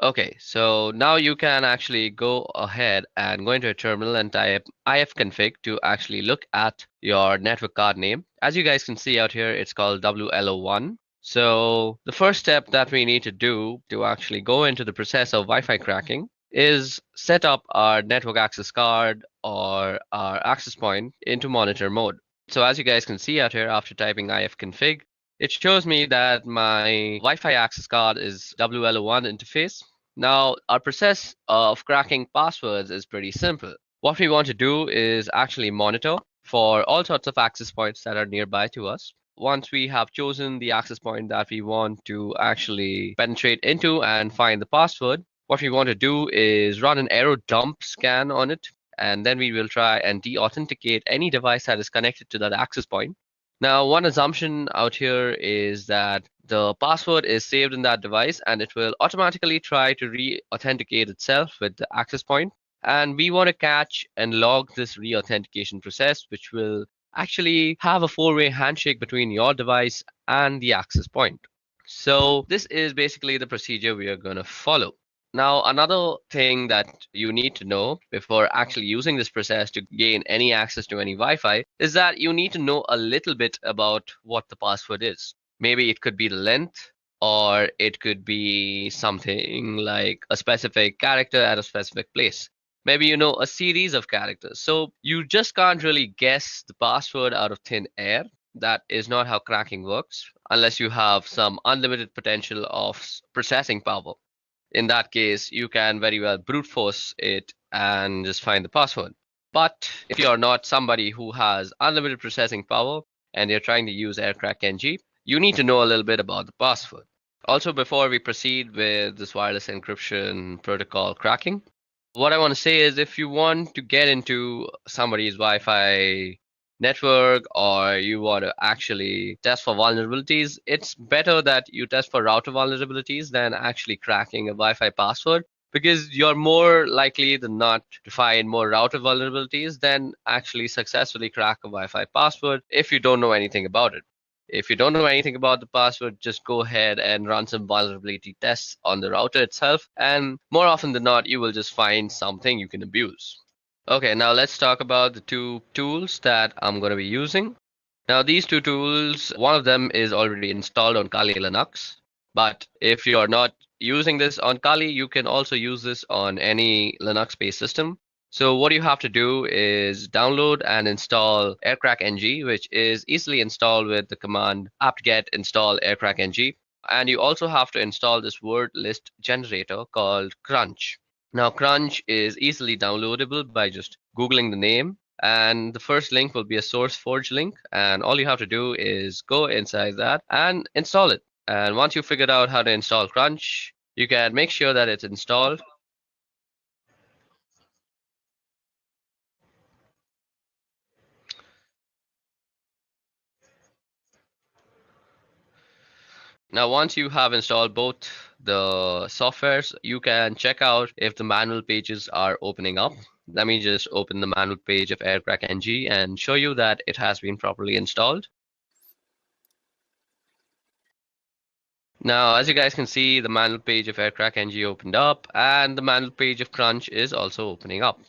Okay, so now you can actually go ahead and go into a terminal and type ifconfig to actually look at your network card name. As you guys can see out here, it's called WLO1. So the first step that we need to do to actually go into the process of Wi-Fi cracking is set up our network access card or our access point into monitor mode. So as you guys can see out here, after typing ifconfig, it shows me that my Wi-Fi access card is WLO1 interface. Now, our process of cracking passwords is pretty simple. What we want to do is actually monitor for all sorts of access points that are nearby to us. Once we have chosen the access point that we want to actually penetrate into and find the password, what we want to do is run an arrow dump scan on it, and then we will try and de-authenticate any device that is connected to that access point. Now, one assumption out here is that the password is saved in that device and it will automatically try to re-authenticate itself with the access point. And we want to catch and log this re-authentication process, which will actually have a four-way handshake between your device and the access point. So this is basically the procedure we are going to follow. Now, another thing that you need to know before actually using this process to gain any access to any Wi-Fi is that you need to know a little bit about what the password is. Maybe it could be the length, or it could be something like a specific character at a specific place. Maybe you know a series of characters. So you just can't really guess the password out of thin air. That is not how cracking works, unless you have some unlimited potential of processing power. In that case, you can very well brute force it and just find the password. But if you're not somebody who has unlimited processing power and you're trying to use 𝐿crackNG, you need to know a little bit about the password. Also, before we proceed with this wireless encryption protocol cracking, what I want to say is if you want to get into somebody's Wi-Fi network or you want to actually test for vulnerabilities, it's better that you test for router vulnerabilities than actually cracking a Wi-Fi password, because you're more likely than not to find more router vulnerabilities than actually successfully crack a Wi-Fi password if you don't know anything about it. If you don't know anything about the password, just go ahead and run some vulnerability tests on the router itself, and more often than not, you will just find something you can abuse. Okay, now let's talk about the two tools that I'm going to be using. Now, these two tools, one of them is already installed on Kali Linux, but if you're not using this on Kali, you can also use this on any Linux-based system. So what you have to do is download and install 𝐿crackNG, which is easily installed with the command apt-get install 𝐿crackNG. And you also have to install this word list generator called 𝐶runch. Now, 𝐶runch is easily downloadable by just Googling the name, and the first link will be a SourceForge link, and all you have to do is go inside that and install it. And once you figured out how to install 𝐶runch, you can make sure that it's installed. Now, once you have installed both the softwares, you can check out if the manual pages are opening up. Let me just open the manual page of 𝐿crackNG and show you that it has been properly installed. Now, as you guys can see, the manual page of 𝐿crackNG opened up, and the manual page of 𝐶runch is also opening up.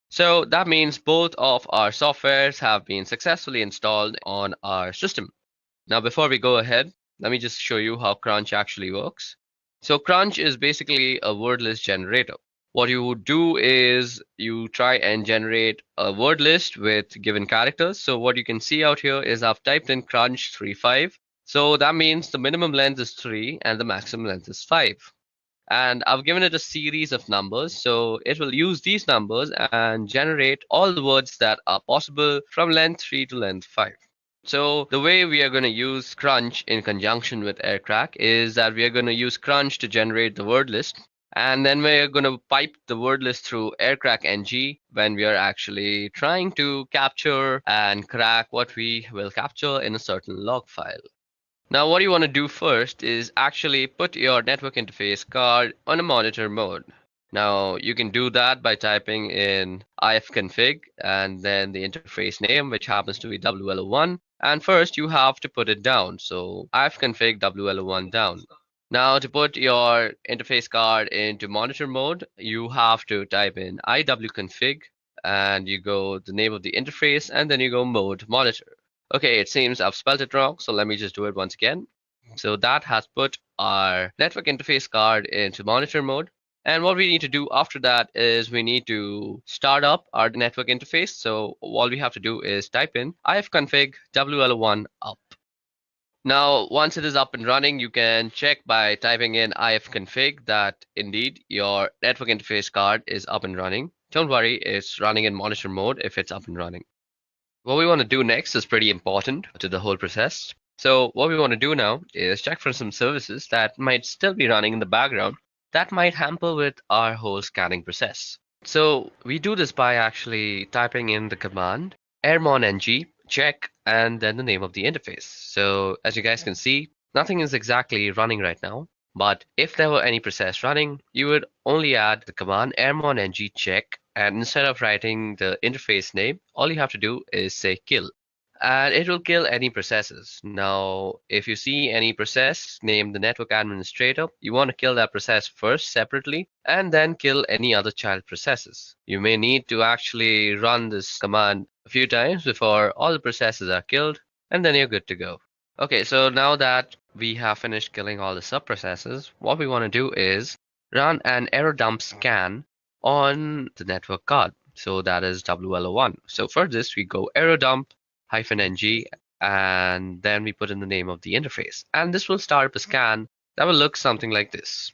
So that means both of our softwares have been successfully installed on our system. Now, before we go ahead, let me just show you how 𝐶runch actually works. So 𝐶runch is basically a word list generator. What you would do is you try and generate a word list with given characters. So what you can see out here is I've typed in 𝐶runch 35. So that means the minimum length is 3 and the maximum length is 5. And I've given it a series of numbers. So it will use these numbers and generate all the words that are possible from length 3 to length 5. So the way we are going to use 𝐶runch in conjunction with 𝐿crack is that we are going to use 𝐶runch to generate the word list. And then we're going to pipe the word list through 𝐿crackNG when we are actually trying to capture and crack what we will capture in a certain log file. Now, what you want to do first is actually put your network interface card on a monitor mode. Now you can do that by typing in ifconfig and then the interface name, which happens to be WLO1. And first you have to put it down. So ifconfig WLO1 down. Now to put your interface card into monitor mode, you have to type in iwconfig and you go the name of the interface and then you go mode monitor. Okay, it seems I've spelled it wrong, so let me just do it once again. So that has put our network interface card into monitor mode. And what we need to do after that is we need to start up our network interface. So all we have to do is type in ifconfig WL1 up. Now, once it is up and running, you can check by typing in ifconfig that indeed your network interface card is up and running. Don't worry, it's running in monitor mode if it's up and running. What we want to do next is pretty important to the whole process. So what we want to do now is check for some services that might still be running in the background that might hamper with our whole scanning process. So we do this by actually typing in the command 𝐴𝐴RMON-ng check and then the name of the interface. So as you guys can see, nothing is exactly running right now. But if there were any process running, you would only add the command 𝐴𝐴RMON-ng check, and instead of writing the interface name, all you have to do is say kill. And it will kill any processes. Now, if you see any process named the network administrator, you want to kill that process first separately and then kill any other child processes. You may need to actually run this command a few times before all the processes are killed, and then you're good to go. Okay, so now that we have finished killing all the subprocesses, what we want to do is run an error dump scan on the network card. So that is WLO1. So for this, we go error dump -ng and then we put in the name of the interface, and this will start up a scan that will look something like this.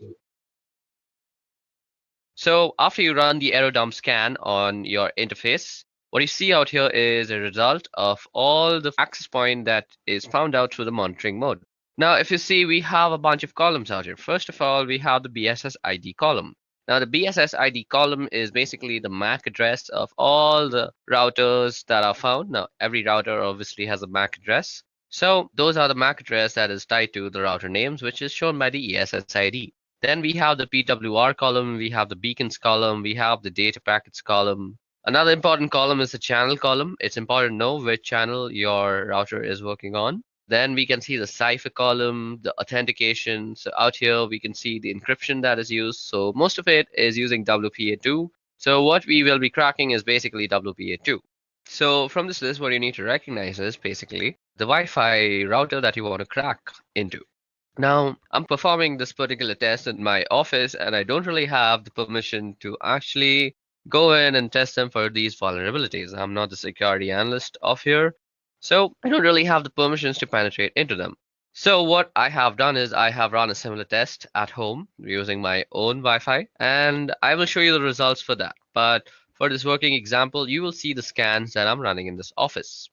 So after you run the error dump scan on your interface, what you see out here is a result of all the access point that is found out through the monitoring mode. Now if you see, we have a bunch of columns out here. First of all, we have the BSS ID column. Now the BSS ID column is basically the MAC address of all the routers that are found. Now every router obviously has a MAC address. So those are the MAC address that is tied to the router names, which is shown by the ESS ID. Then we have the PWR column, we have the beacons column, we have the data packets column. Another important column is the channel column. It's important to know which channel your router is working on. Then we can see the cipher column, the authentication. So out here we can see the encryption that is used. So most of it is using WPA2. So what we will be cracking is basically WPA2. So from this list, what you need to recognize is basically the Wi-Fi router that you want to crack into. Now, I'm performing this particular test in my office, and I don't really have the permission to actually go in and test them for these vulnerabilities. I'm not the security analyst of here, so I don't really have the permissions to penetrate into them. So what I have done is I have run a similar test at home using my own Wi-Fi, and I will show you the results for that. But for this working example, you will see the scans that I'm running in this office.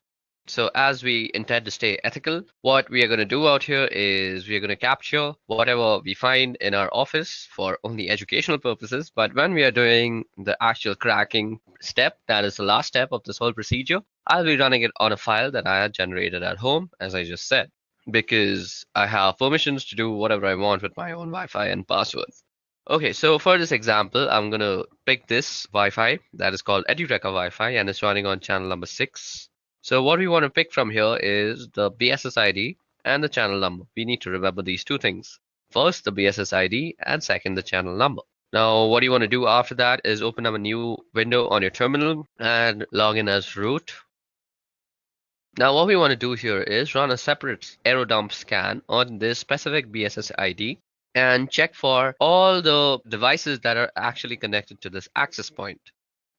So as we intend to stay ethical, what we are going to do out here is we are going to capture whatever we find in our office for only educational purposes. But when we are doing the actual cracking step, that is the last step of this whole procedure, I'll be running it on a file that I had generated at home, as I just said, because I have permissions to do whatever I want with my own Wi-Fi and passwords. Okay, so for this example, I'm going to pick this Wi-Fi that is called Edureka Wi-Fi, and it's running on channel number 6. So what we want to pick from here is the BSS ID and the channel number. We need to remember these two things. First, the BSS ID, and second, the channel number. Now, what you want to do after that is open up a new window on your terminal and log in as root. Now, what we want to do here is run a separate error dump scan on this specific BSS ID and check for all the devices that are actually connected to this access point.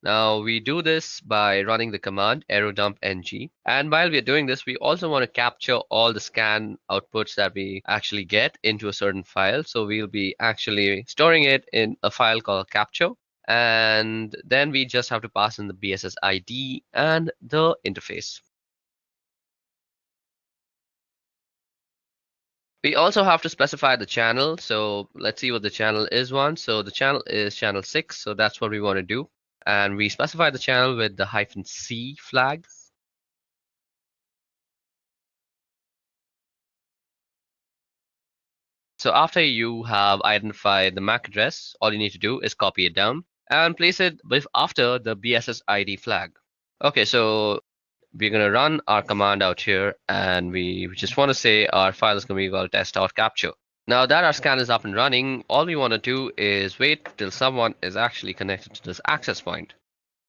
Now we do this by running the command error dump ng, and while we're doing this, we also want to capture all the scan outputs that we actually get into a certain file. So we'll be actually storing it in a file called capture, and then we just have to pass in the BSS ID and the interface. We also have to specify the channel. So let's see what the channel is one. So the channel is channel 6. So that's what we want to do. And we specify the channel with the -c flag. So after you have identified the MAC address, all you need to do is copy it down and place it after the BSS ID flag. Okay, so we're going to run our command out here, and we just want to say our file is going to be equal test.capture. Now that our scan is up and running, all we want to do is wait till someone is actually connected to this access point.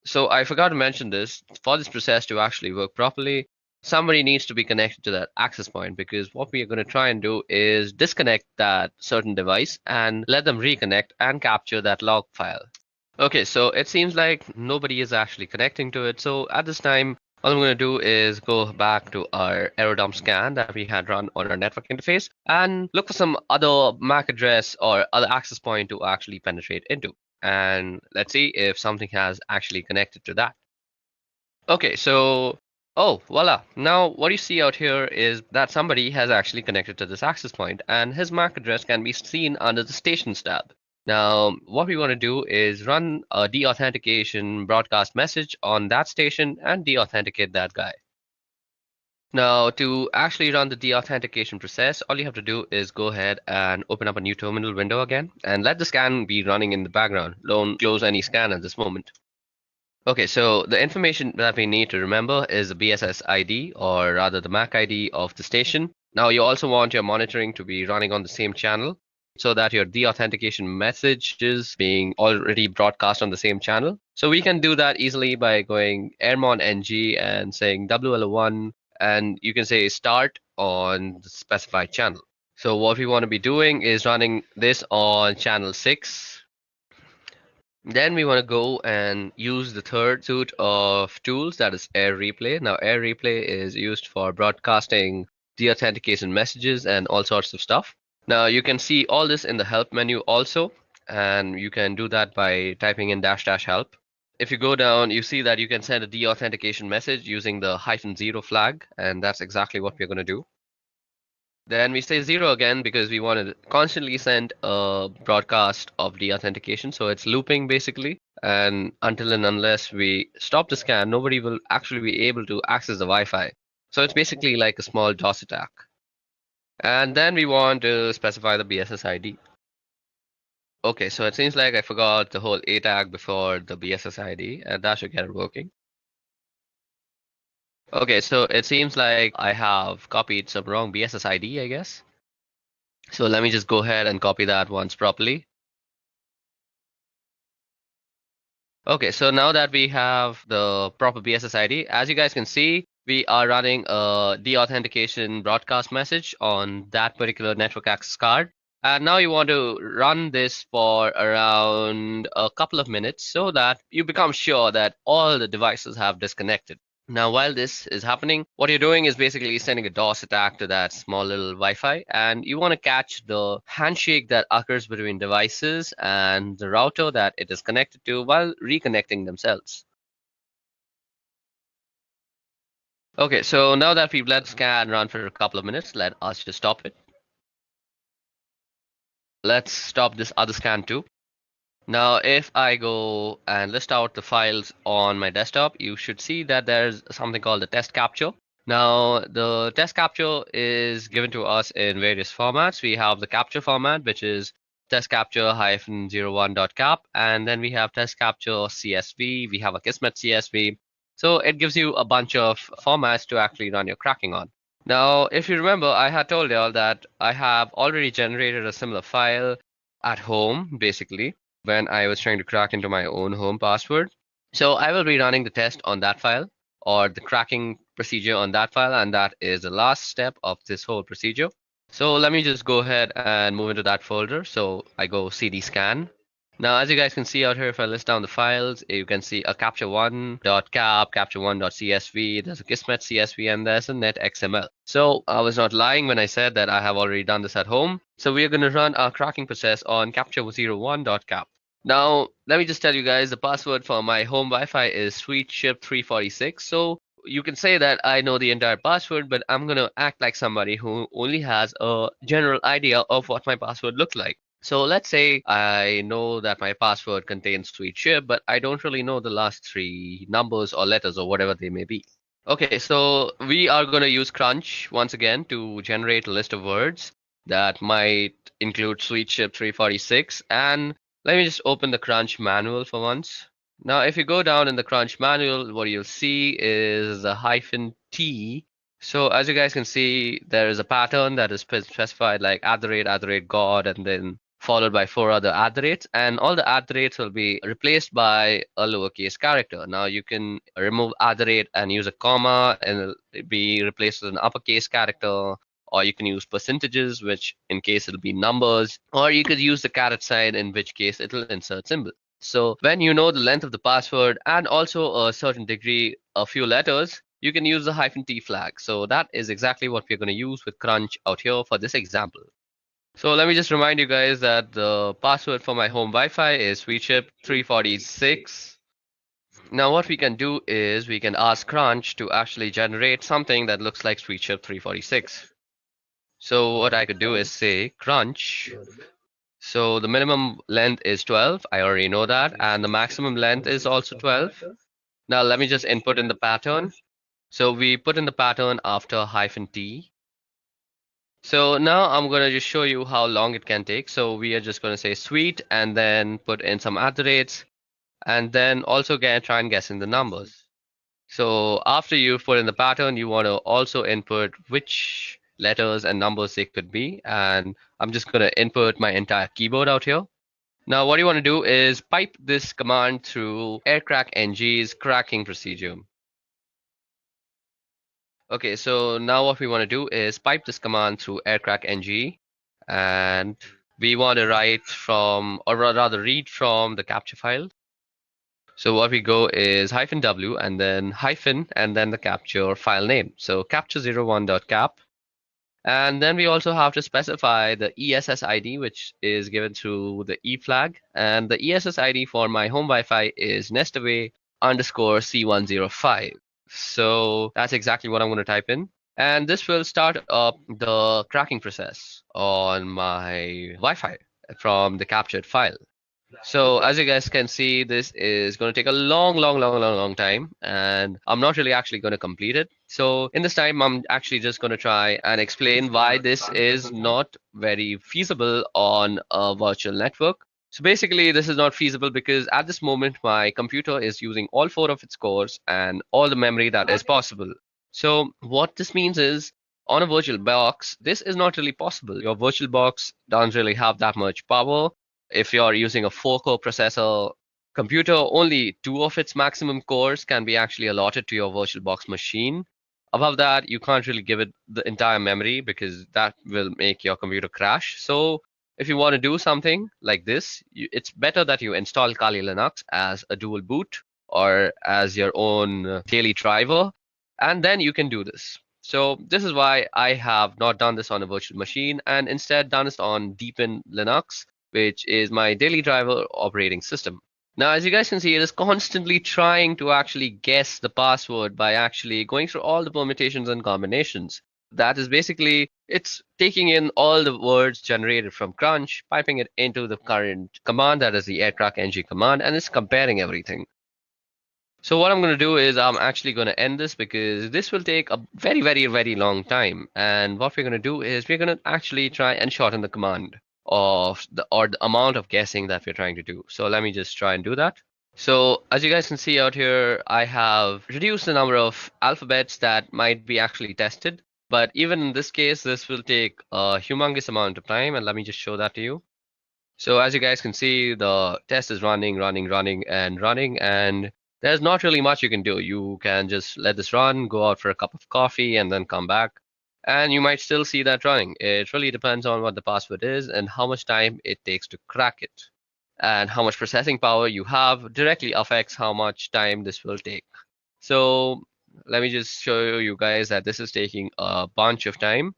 So I forgot to mention this. For this process to actually work properly, somebody needs to be connected to that access point, because what we are going to try and do is disconnect that certain device and let them reconnect and capture that log file. Okay, so it seems like nobody is actually connecting to it. So at this time, all I'm going to do is go back to our error dump scan that we had run on our network interface and look for some other MAC address or other access point to actually penetrate into. And let's see if something has actually connected to that. Okay, so, oh, voila. Now what you see out here is that somebody has actually connected to this access point, and his MAC address can be seen under the stations tab. Now, what we want to do is run a deauthentication broadcast message on that station and deauthenticate that guy. Now, to actually run the deauthentication process, all you have to do is go ahead and open up a new terminal window again and let the scan be running in the background. Don't close any scan at this moment. Okay, so the information that we need to remember is the BSS ID, or rather the MAC ID of the station. Now, you also want your monitoring to be running on the same channel, so that your deauthentication message is being already broadcast on the same channel. So we can do that easily by going airmon ng and saying WLO1, and you can say start on the specified channel. So what we want to be doing is running this on channel 6. Then we want to go and use the third suite of tools, that is Air Replay. Now, Air Replay is used for broadcasting deauthentication messages and all sorts of stuff. Now you can see all this in the help menu also, and you can do that by typing in --help. If you go down, you see that you can send a deauthentication message using the -0 flag, and that's exactly what we're going to do. Then we say 0 again because we want to constantly send a broadcast of deauthentication, so it's looping basically, and until and unless we stop the scan, nobody will actually be able to access the Wi-Fi. So it's basically like a small DOS attack. And then we want to specify the BSS ID. Okay, so it seems like I forgot the whole A tag before the BSS ID, and that should get it working. Okay, so it seems like I have copied some wrong BSS ID, I guess. So let me just go ahead and copy that once properly. Okay, so now that we have the proper BSS ID, as you guys can see, we are running a deauthentication broadcast message on that particular network access card. And now you want to run this for around a couple of minutes so that you become sure that all the devices have disconnected. Now, while this is happening, what you're doing is basically sending a DOS attack to that small little Wi-Fi, and you want to catch the handshake that occurs between devices and the router that it is connected to while reconnecting themselves. Okay, so now that we've let the scan run for a couple of minutes, let us just stop it. Let's stop this other scan too. Now, if I go and list out the files on my desktop, you should see that there's something called the test capture. Now, the test capture is given to us in various formats. We have the capture format, which is test capture -01.cap, and then we have test capture CSV. We have a Kismet CSV. So it gives you a bunch of formats to actually run your cracking on. Now, if you remember, I had told y'all that I have already generated a similar file at home, basically, when I was trying to crack into my own home password. So I will be running the test on that file, or the cracking procedure on that file, and that is the last step of this whole procedure. So let me just go ahead and move into that folder. So I go cd scan. Now, as you guys can see out here, if I list down the files, you can see a capture1.cap, capture1.csv, there's a Kismet CSV, and there's a netxml. So I was not lying when I said that I have already done this at home. So we are going to run our cracking process on capture01.cap. Now, let me just tell you guys, the password for my home Wi-Fi is sweetship346. So you can say that I know the entire password, but I'm going to act like somebody who only has a general idea of what my password looks like. So let's say I know that my password contains sweet ship, but I don't really know the last 3 numbers or letters or whatever they may be. Okay, so we are going to use crunch once again to generate a list of words. that might include sweet chip 346. And let me just open the crunch manual for once. Now, if you go down in the crunch manual, what you'll see is the -T. So as you guys can see, there is a pattern that is specified like @God, and then followed by 4 other @, and all the @ will be replaced by a lowercase character. Now you can remove @ and use a comma, and it'll be replaced with an uppercase character, or you can use percentages, which in case it'll be numbers, or you could use the caret sign, in which case it'll insert symbol. So when you know the length of the password and also a certain degree, a few letters, you can use the -T flag. So that is exactly what we're going to use with crunch out here for this example. So let me just remind you guys that the password for my home Wi-Fi is sweetchip 346. Now what we can do is we can ask crunch to actually generate something that looks like sweetchip 346. So what I could do is say crunch. So the minimum length is 12. I already know that. And the maximum length is also 12. Now let me just input in the pattern. So we put in the pattern after -T. So now I'm going to just show you how long it can take. So we are just going to say sweet and then put in some @ and then also try and guess in the numbers. So after you've put in the pattern, you want to also input which letters and numbers they could be. And I'm just going to input my entire keyboard out here. Now what you want to do is pipe this command through 𝐓𝐵𝐾-𝐁𝐬𝐴's cracking procedure. Okay, so now what we want to do is pipe this command through 𝐓𝐵𝐾-𝐁𝐬, and we want to write from, or rather read from the capture file. So what we go is -w and then hyphen and then the capture file name. So capture01.cap. And then we also have to specify the ESS ID, which is given through the E flag. And the ESS ID for my home Wi-Fi is nestaway_C105. So that's exactly what I'm going to type in. And this will start up the cracking process on my Wi-Fi from the captured file. So as you guys can see, this is going to take a long time, and I'm not really actually going to complete it. So in this time, I'm actually just going to try and explain why this is not very feasible on a virtual network. So basically, this is not feasible because at this moment, my computer is using all 4 of its cores and all the memory that is possible. So what this means is, on a virtual box, this is not really possible. Your virtual box doesn't really have that much power. If you're using a 4-core processor computer, only 2 of its maximum cores can be actually allotted to your VirtualBox machine. Above that, you can't really give it the entire memory because that will make your computer crash. So if you want to do something like this, it's better that you install Kali Linux as a dual boot or as your own daily driver, and then you can do this. So this is why I have not done this on a virtual machine and instead done this on Deepin Linux, which is my daily driver operating system. Now, as you guys can see, it is constantly trying to actually guess the password by actually going through all the permutations and combinations. That is basically, it's taking in all the words generated from crunch, piping it into the current command, that is the @ng command, and it's comparing everything. So what I'm going to do is I'm actually going to end this because this will take a very long time. And what we're going to do is we're going to actually try and shorten the command of the amount of guessing that we're trying to do. So let me just try and do that. So as you guys can see out here, I have reduced the number of alphabets that might be actually tested. But even in this case, this will take a humongous amount of time. And let me just show that to you. So as you guys can see, the test is running, and there's not really much you can do. You can just let this run, go out for a cup of coffee, and then come back. And you might still see that running. It really depends on what the password is and how much time it takes to crack it. And how much processing power you have directly affects how much time this will take. So let me just show you guys that this is taking a bunch of time.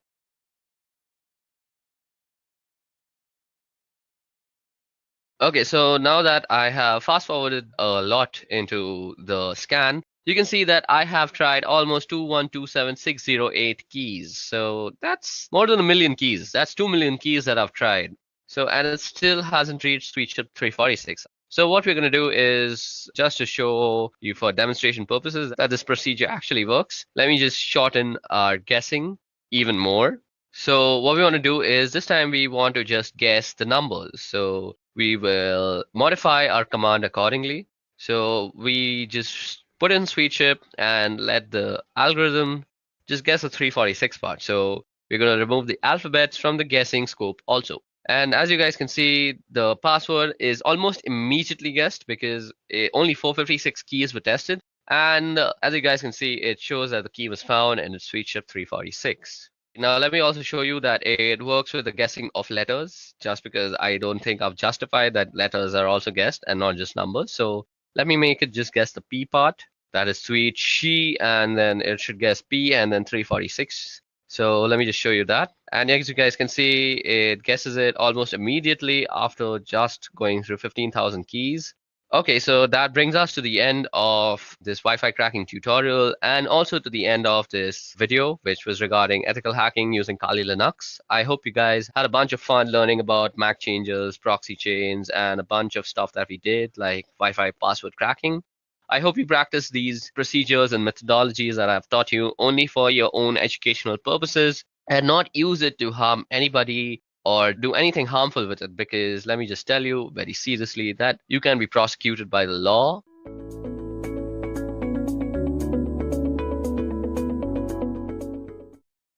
Okay, so now that I have fast forwarded a lot into the scan, you can see that I have tried almost 2127608 keys. So that's more than 1 million keys. That's 2 million keys that I've tried. So, and it still hasn't reached sweetchip 346. So what we're going to do is, just to show you for demonstration purposes that this procedure actually works, let me just shorten our guessing even more. So what we want to do is this time we want to just guess the numbers. So we will modify our command accordingly. So we just put in sweet chip and let the algorithm just guess the 346 part. So we're going to remove the alphabets from the guessing scope also. And as you guys can see, the password is almost immediately guessed because only 456 keys were tested. And as you guys can see, it shows that the key was found and it's sweet chip 346. Now, let me also show you that it works with the guessing of letters, just because I don't think I've justified that letters are also guessed and not just numbers. So let me make it just guess the P part. That is sweet she, and then it should guess P and then 346. So let me just show you that. And as you guys can see, it guesses it almost immediately after just going through 15,000 keys. Okay, so that brings us to the end of this Wi-Fi cracking tutorial and also to the end of this video, which was regarding ethical hacking using Kali Linux. I hope you guys had a bunch of fun learning about MAC changes, proxy chains, and a bunch of stuff that we did, like Wi-Fi password cracking. I hope you practice these procedures and methodologies that I've taught you only for your own educational purposes and not use it to harm anybody or do anything harmful with it, because let me just tell you very seriously that you can be prosecuted by the law.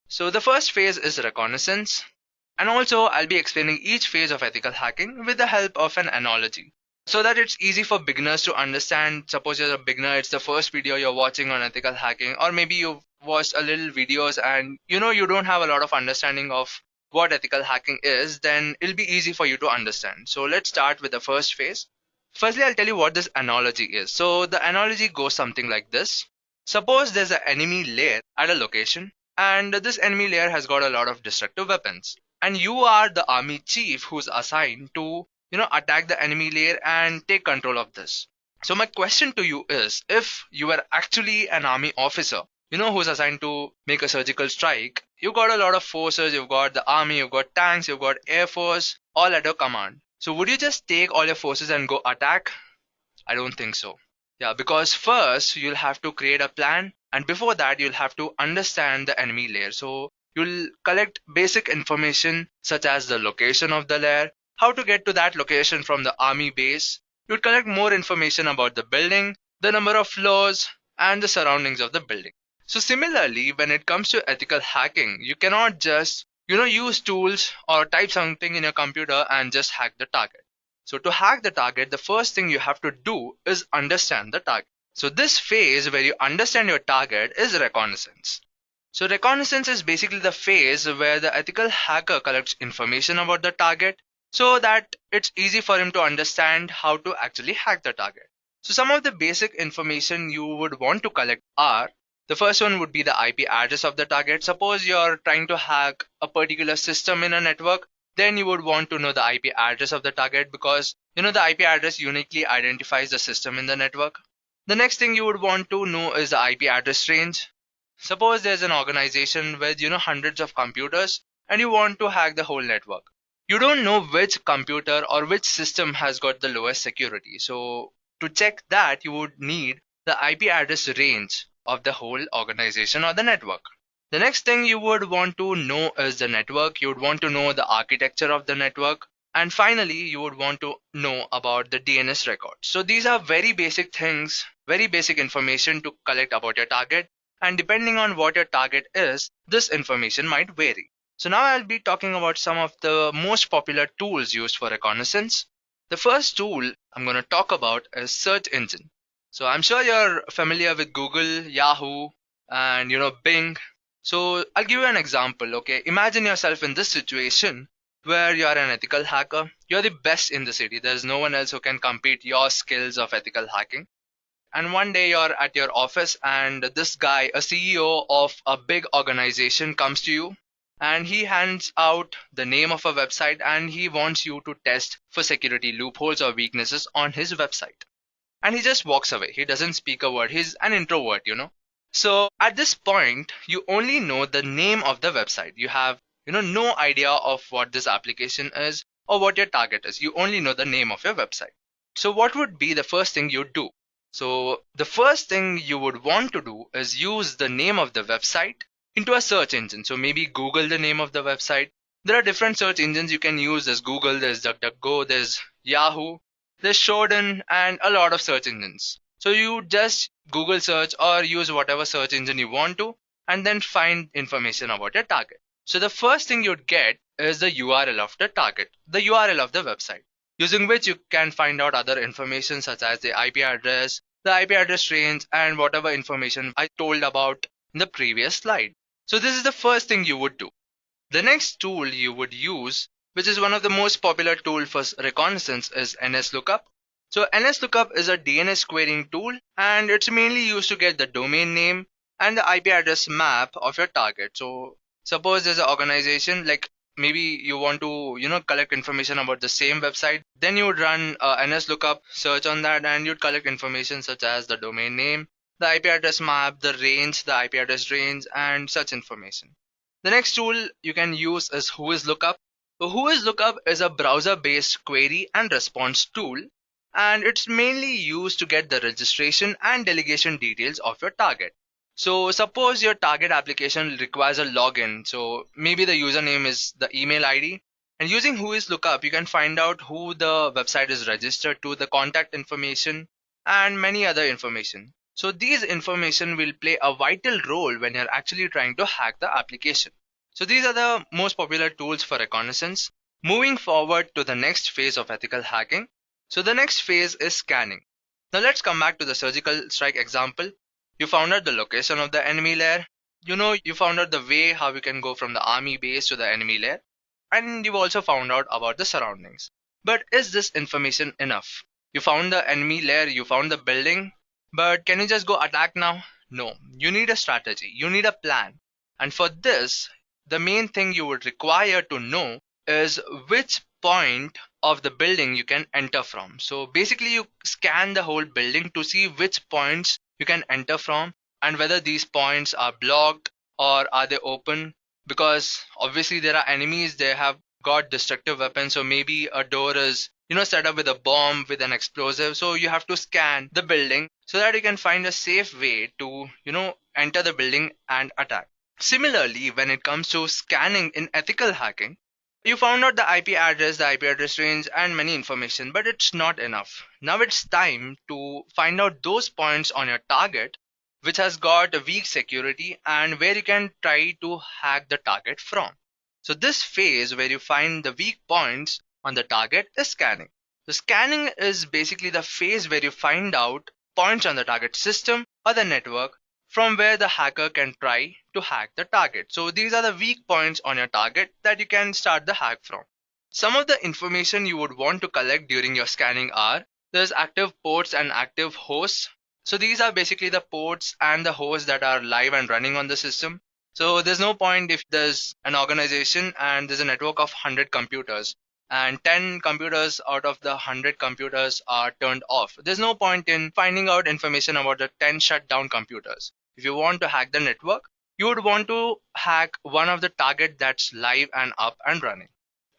So the first phase is reconnaissance, and also I'll be explaining each phase of ethical hacking with the help of an analogy, so that it's easy for beginners to understand. Suppose you're a beginner, it's the first video you're watching on ethical hacking, or maybe you've watched a little videos and you don't have a lot of understanding of what ethical hacking is, then it'll be easy for you to understand. So let's start with the first phase. Firstly, I'll tell you what this analogy is. So the analogy goes something like this. Suppose there's an enemy layer at a location, and this enemy layer has got a lot of destructive weapons, and you are the army chief who's assigned to attack the enemy layer and take control of this. So my question to you is, if you were actually an army officer who's assigned to make a surgical strike, you got a lot of forces, you've got the army, you've got tanks, you've got air force, all at your command. So would you just take all your forces and go attack? I don't think so. Yeah, because first you'll have to create a plan, and before that you'll have to understand the enemy layer. So you'll collect basic information such as the location of the layer, how to get to that location from the army base. You'll collect more information about the building, the number of floors, and the surroundings of the building. So similarly, when it comes to ethical hacking, you cannot just use tools or type something in your computer and just hack the target. So to hack the target, the first thing you have to do is understand the target. So this phase where you understand your target is reconnaissance. So reconnaissance is basically the phase where the ethical hacker collects information about the target so that it's easy for him to understand how to actually hack the target. So some of the basic information you would want to collect are, the first one would be the IP address of the target. Suppose you're trying to hack a particular system in a network, then you would want to know the IP address of the target, because the IP address uniquely identifies the system in the network. The next thing you would want to know is the IP address range. Suppose there's an organization with hundreds of computers and you want to hack the whole network. You don't know which computer or which system has got the lowest security. So to check that, you would need the IP address range of the whole organization or the network. The next thing you would want to know is the network. You would want to know the architecture of the network. And finally, you would want to know about the DNS records. So these are very basic things, very basic information to collect about your target. And depending on what your target is, this information might vary. So now I'll be talking about some of the most popular tools used for reconnaissance. The first tool I'm going to talk about is search engine. So I'm sure you're familiar with Google, Yahoo, and Bing. So I'll give you an example. Okay, imagine yourself in this situation where you're an ethical hacker. You're the best in the city. There's no one else who can compete your skills of ethical hacking. And one day you're at your office and this guy, a CEO of a big organization, comes to you and he hands out the name of a website and he wants you to test for security loopholes or weaknesses on his website. And he just walks away. He doesn't speak a word. He's an introvert, So at this point, you only know the name of the website. You have, no idea of what this application is or what your target is. You only know the name of your website. So what would be the first thing you do? So the first thing you would want to do is use the name of the website into a search engine. So maybe Google the name of the website. There are different search engines you can use. There's Google, there's DuckDuckGo, there's Yahoo, there's Shodan, and a lot of search engines. So you just Google search or use whatever search engine you want to, and then find information about your target. So the first thing you'd get is the URL of the target, the URL of the website, using which you can find out other information such as the IP address, the IP address range, and whatever information I told about in the previous slide. So this is the first thing you would do. The next tool you would use, which is one of the most popular tools for reconnaissance, is NSLOOKUP. So NSLOOKUP is a DNS querying tool, and it's mainly used to get the domain name and the IP address map of your target. So suppose there's an organization, like maybe you want to collect information about the same website, then you would run a NSLOOKUP search on that, and you'd collect information such as the domain name, the IP address map, the range, the IP address range, and such information. The next tool you can use is WHOISLOOKUP. So WHOISLOOKUP is a browser-based query and response tool, and it's mainly used to get the registration and delegation details of your target. So suppose your target application requires a login. So maybe the username is the email ID, and using WHOISLOOKUP you can find out who the website is registered to, the contact information, and many other information. So these information will play a vital role when you're actually trying to hack the application. So these are the most popular tools for reconnaissance. Moving forward to the next phase of ethical hacking. So the next phase is scanning. Now let's come back to the surgical strike example. You found out the location of the enemy lair. You found out the way how you can go from the army base to the enemy lair. And you've also found out about the surroundings. But is this information enough? You found the enemy lair, you found the building, but can you just go attack now? No, you need a strategy, you need a plan. And for this, the main thing you would require to know is which point of the building you can enter from. So basically you scan the whole building to see which points you can enter from and whether these points are blocked or are they open, because obviously there are enemies, they have got destructive weapons. So maybe a door is set up with a bomb, with an explosive. So you have to scan the building so that you can find a safe way to enter the building and attack. Similarly, when it comes to scanning in ethical hacking, you found out the IP address, the IP address range, and many information, but it's not enough. Now it's time to find out those points on your target which has got a weak security and where you can try to hack the target from. So this phase where you find the weak points on the target is scanning. The scanning is basically the phase where you find out points on the target system or the network from where the hacker can try to hack the target. So these are the weak points on your target that you can start the hack from. Some of the information you would want to collect during your scanning are, there's active ports and active hosts. So these are basically the ports and the hosts that are live and running on the system. So there's no point if there's an organization and there's a network of 100 computers and 10 computers out of the 100 computers are turned off. There's no point in finding out information about the 10 shut down computers. If you want to hack the network, you would want to hack one of the target that's live and up and running.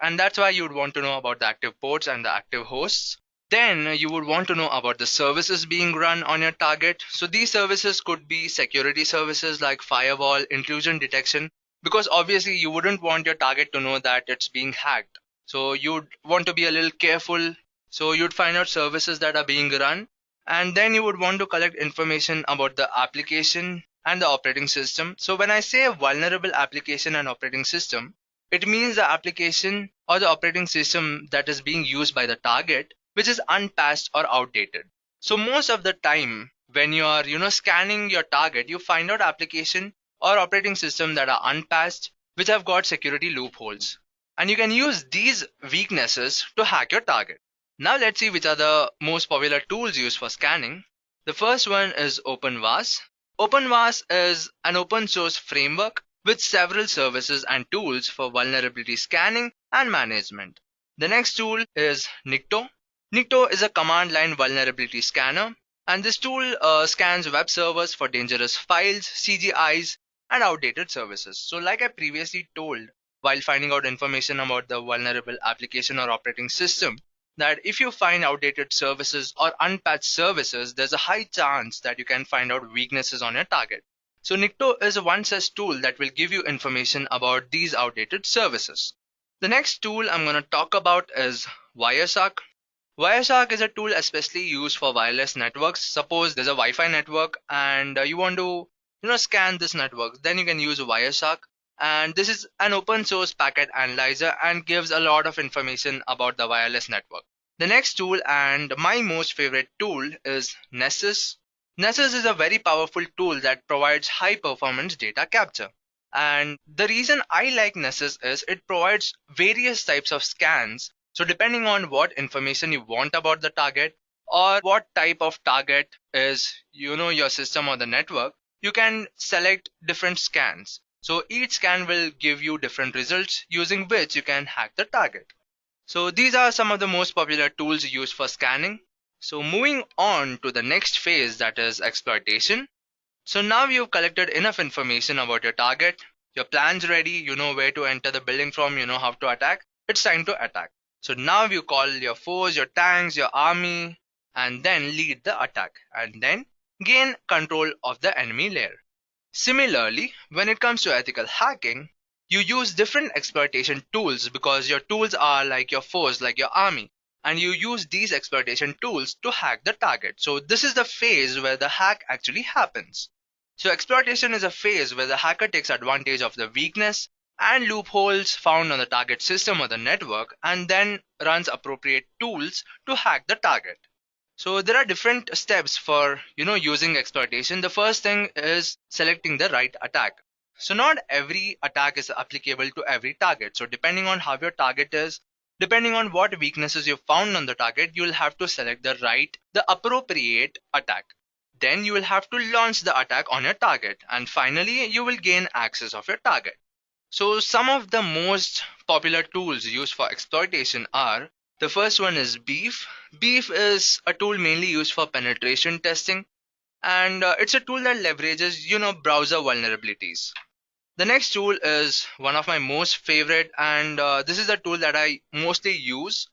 And that's why you would want to know about the active ports and the active hosts. Then you would want to know about the services being run on your target. So these services could be security services like firewall, intrusion detection, because obviously you wouldn't want your target to know that it's being hacked. So you'd want to be a little careful. So you'd find out services that are being run, and then you would want to collect information about the application and the operating system. So when I say a vulnerable application and operating system, it means the application or the operating system that is being used by the target, which is unpatched or outdated. So most of the time when you are scanning your target, you find out application or operating system that are unpatched, which have got security loopholes. And you can use these weaknesses to hack your target. Now let's see which are the most popular tools used for scanning. The first one is OpenVAS. OpenVAS is an open source framework with several services and tools for vulnerability scanning and management. The next tool is 𝐸𝐸𝐞. 𝐸𝐸𝐞 is a command line vulnerability scanner, and this tool scans web servers for dangerous files, CGIs, and outdated services. So like I previously told while finding out information about the vulnerable application or operating system, that if you find outdated services or unpatched services, there's a high chance that you can find out weaknesses on your target. So 𝐸𝐞 is one such tool that will give you information about these outdated services. The next tool I'm going to talk about is Wireshark. Wireshark is a tool especially used for wireless networks. Suppose there's a Wi-Fi network and you want to scan this network, then you can use Wireshark. And this is an open source packet analyzer and gives a lot of information about the wireless network. The next tool, and my most favorite tool, is Nessus. Nessus is a very powerful tool that provides high performance data capture. And the reason I like Nessus is it provides various types of scans. So depending on what information you want about the target or what type of target is your system or the network, you can select different scans. So each scan will give you different results using which you can hack the target. So these are some of the most popular tools used for scanning. So moving on to the next phase, that is exploitation. So now you've collected enough information about your target, your plan's ready, you know where to enter the building from, you know how to attack. It's time to attack. So now you call your foes, your tanks, your army, and then lead the attack and then gain control of the enemy layer. Similarly, when it comes to ethical hacking, you use different exploitation tools because your tools are like your foes, like your army, and you use these exploitation tools to hack the target. So this is the phase where the hack actually happens. So exploitation is a phase where the hacker takes advantage of the weakness and loopholes found on the target system or the network and then runs appropriate tools to hack the target. So there are different steps for using exploitation. The first thing is selecting the right attack. So not every attack is applicable to every target. So depending on how your target is, depending on what weaknesses you found on the target, you will have to select the appropriate attack. Then you will have to launch the attack on your target, and finally you will gain access of your target. So some of the most popular tools used for exploitation are, the first one is Beef. Beef is a tool mainly used for penetration testing, and it's a tool that leverages browser vulnerabilities. The next tool is one of my most favorite, and this is the tool that I mostly use.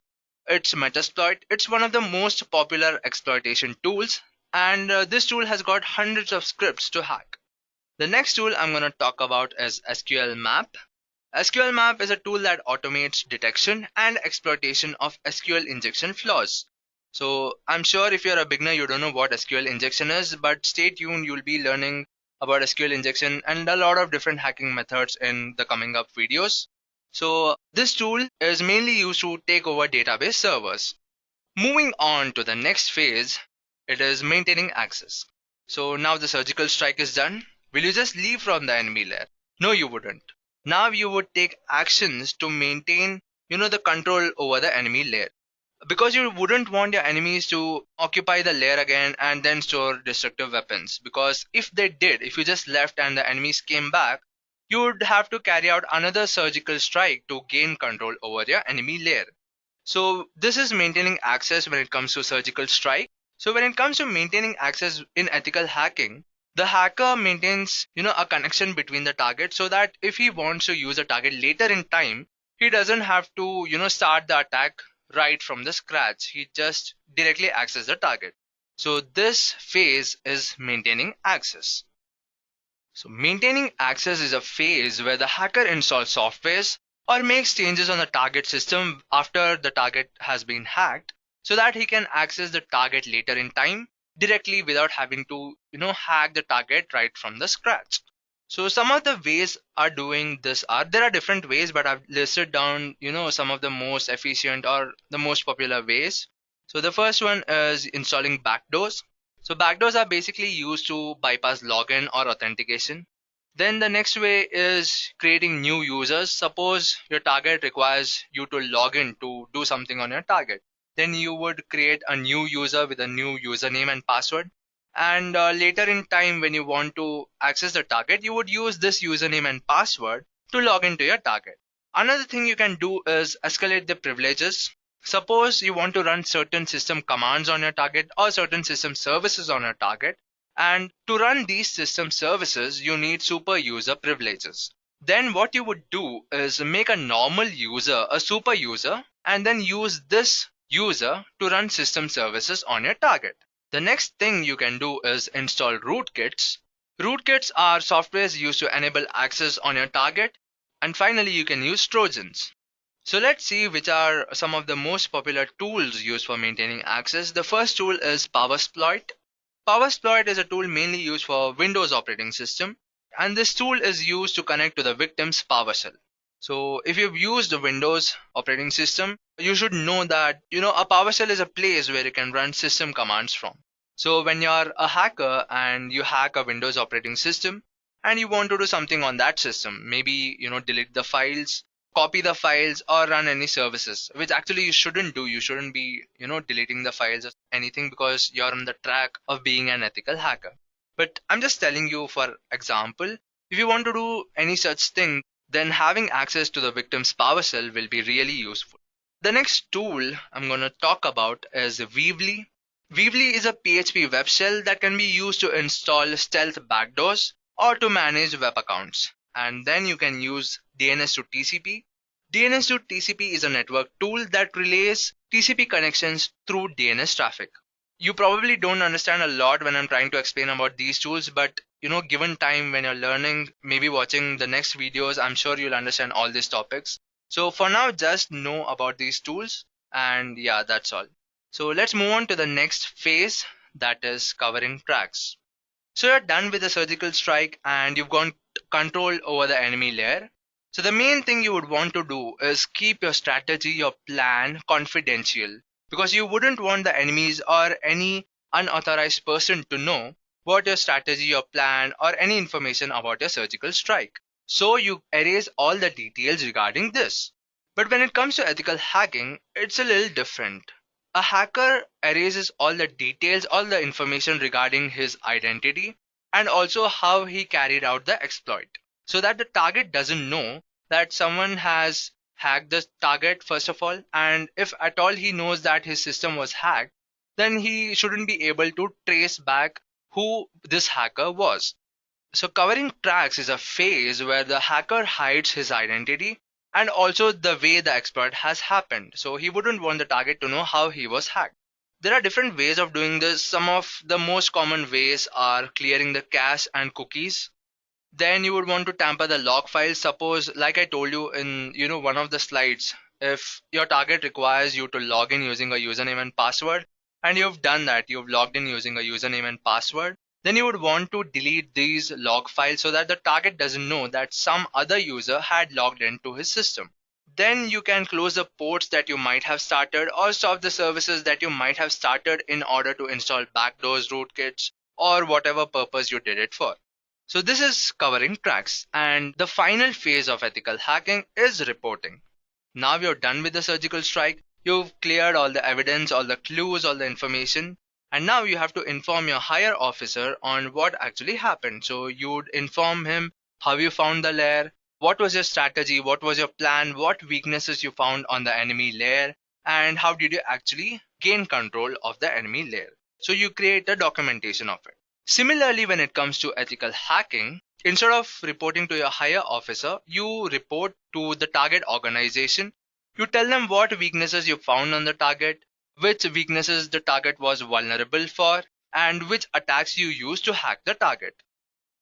It's Metasploit. It's one of the most popular exploitation tools, and this tool has got hundreds of scripts to hack. The next tool I'm going to talk about is SQL Map. SQL Map is a tool that automates detection and exploitation of SQL injection flaws. So I'm sure if you're a beginner, you don't know what SQL injection is, but stay tuned, you'll be learning about SQL injection and a lot of different hacking methods in the coming up videos. So this tool is mainly used to take over database servers. Moving on to the next phase, it is maintaining access. So now the surgical strike is done. Will you just leave from the enemy layer? No, you wouldn't. Now you would take actions to maintain, the control over the enemy layer. Because you wouldn't want your enemies to occupy the layer again and then store destructive weapons. Because if they did, if you just left and the enemies came back, you would have to carry out another surgical strike to gain control over your enemy layer. So this is maintaining access when it comes to surgical strike. So when it comes to maintaining access in ethical hacking, the hacker maintains a connection between the target so that if he wants to use a target later in time, he doesn't have to start the attack right from the scratch. He just directly accesses the target. So this phase is maintaining access. So maintaining access is a phase where the hacker installs softwares or makes changes on the target system after the target has been hacked so that he can access the target later in time directly without having to hack the target right from the scratch. So some of the ways are doing this there are different ways, but I've listed down some of the most efficient or the most popular ways. So the first one is installing backdoors. So backdoors are basically used to bypass login or authentication. Then the next way is creating new users. Suppose your target requires you to log in to do something on your target. Then you would create a new user with a new username and password. And later in time, when you want to access the target, you would use this username and password to log into your target. Another thing you can do is escalate the privileges. Suppose you want to run certain system commands on your target or certain system services on your target. And to run these system services, you need super user privileges. Then what you would do is make a normal user a super user and then use this user to run system services on your target. The next thing you can do is install rootkits. Rootkits are softwares used to enable access on your target. And finally, you can use Trojans. So let's see which are some of the most popular tools used for maintaining access. The first tool is PowerSploit. PowerSploit is a tool mainly used for Windows operating system, and this tool is used to connect to the victim's PowerShell. So if you've used the Windows operating system, you should know that a PowerShell is a place where you can run system commands from. So when you're a hacker and you hack a Windows operating system and you want to do something on that system, maybe delete the files, copy the files, or run any services, which actually you shouldn't do. You shouldn't be deleting the files or anything, because you're on the track of being an ethical hacker. But I'm just telling you, for example, if you want to do any such thing, then having access to the victim's PowerShell will be really useful. The next tool I'm going to talk about is Weebly. Weebly is a PHP web shell that can be used to install stealth backdoors or to manage web accounts. And then you can use DNS to TCP. DNS to TCP is a network tool that relays TCP connections through DNS traffic. You probably don't understand a lot when I'm trying to explain about these tools, but given time when you're learning, maybe watching the next videos, I'm sure you'll understand all these topics. So for now, just know about these tools, and yeah, that's all. So let's move on to the next phase, that is covering tracks. So you're done with the surgical strike and you've got control over the enemy layer. So the main thing you would want to do is keep your strategy, your plan confidential, because you wouldn't want the enemies or any unauthorized person to know what your strategy, your plan, or any information about your surgical strike. So you erase all the details regarding this. But when it comes to ethical hacking, it's a little different. A hacker erases all the details, all the information regarding his identity, and also how he carried out the exploit, so that the target doesn't know that someone has hacked the target, first of all, and if at all he knows that his system was hacked, then he shouldn't be able to trace back who this hacker was. So covering tracks is a phase where the hacker hides his identity and also the way the exploit has happened. So he wouldn't want the target to know how he was hacked. There are different ways of doing this. Some of the most common ways are clearing the cache and cookies. Then you would want to tamper the log files. Suppose, like I told you in one of the slides, if your target requires you to log in using a username and password, and you've done that, you've logged in using a username and password, then you would want to delete these log files so that the target doesn't know that some other user had logged into his system. Then you can close the ports that you might have started or stop the services that you might have started in order to install backdoors, rootkits, or whatever purpose you did it for. So this is covering tracks, and the final phase of ethical hacking is reporting. Now you're done with the surgical strike, you've cleared all the evidence, all the clues, all the information, and now you have to inform your higher officer on what actually happened. So you would inform him how you found the layer, what was your strategy, what was your plan, what weaknesses you found on the enemy layer, and how did you actually gain control of the enemy layer. So you create a documentation of it. Similarly, when it comes to ethical hacking, instead of reporting to your higher officer, you report to the target organization. You tell them what weaknesses you found on the target, which weaknesses the target was vulnerable for, and which attacks you used to hack the target.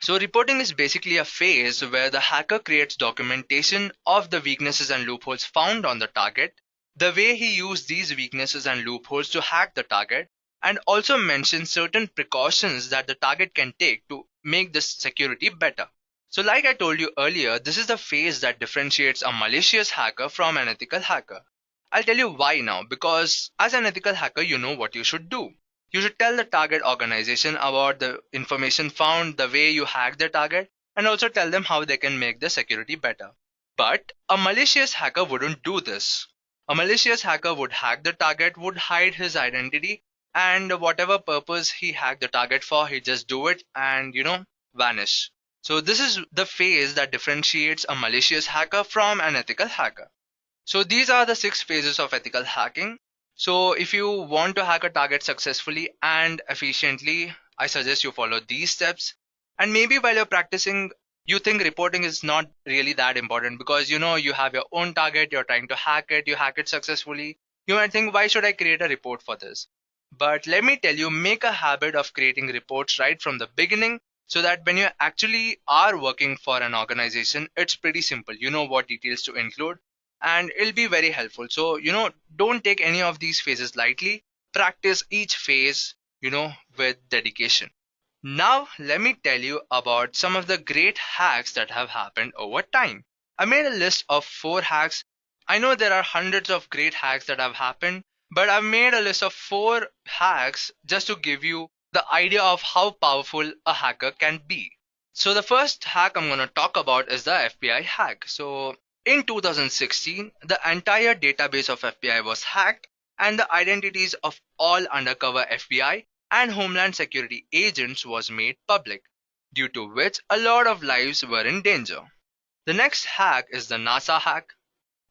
So reporting is basically a phase where the hacker creates documentation of the weaknesses and loopholes found on the target, the way he used these weaknesses and loopholes to hack the target, and also mentions certain precautions that the target can take to make this security better. So like I told you earlier, this is the phase that differentiates a malicious hacker from an ethical hacker. I'll tell you why now, because as an ethical hacker, you know what you should do. You should tell the target organization about the information found, the way you hack the target, and also tell them how they can make the security better. But a malicious hacker wouldn't do this. A malicious hacker would hack the target, would hide his identity, and whatever purpose he hacked the target for, he just do it and vanish. So this is the phase that differentiates a malicious hacker from an ethical hacker. So these are the 6 phases of ethical hacking. So if you want to hack a target successfully and efficiently, I suggest you follow these steps. And maybe while you're practicing, you think reporting is not really that important because you have your own target, you're trying to hack it, you hack it successfully. You might think, why should I create a report for this? But let me tell you, make a habit of creating reports right from the beginning so that when you actually are working for an organization, it's pretty simple. You know what details to include, and it'll be very helpful. So, don't take any of these phases lightly. Practice each phase, with dedication. Now, let me tell you about some of the great hacks that have happened over time. I made a list of 4 hacks. I know there are hundreds of great hacks that have happened, but I've made a list of 4 hacks just to give you the idea of how powerful a hacker can be. So, the first hack I'm going to talk about is the FBI hack. So, in 2016, the entire database of FBI was hacked, and the identities of all undercover FBI and Homeland Security agents was made public, due to which a lot of lives were in danger. The next hack is the NASA hack.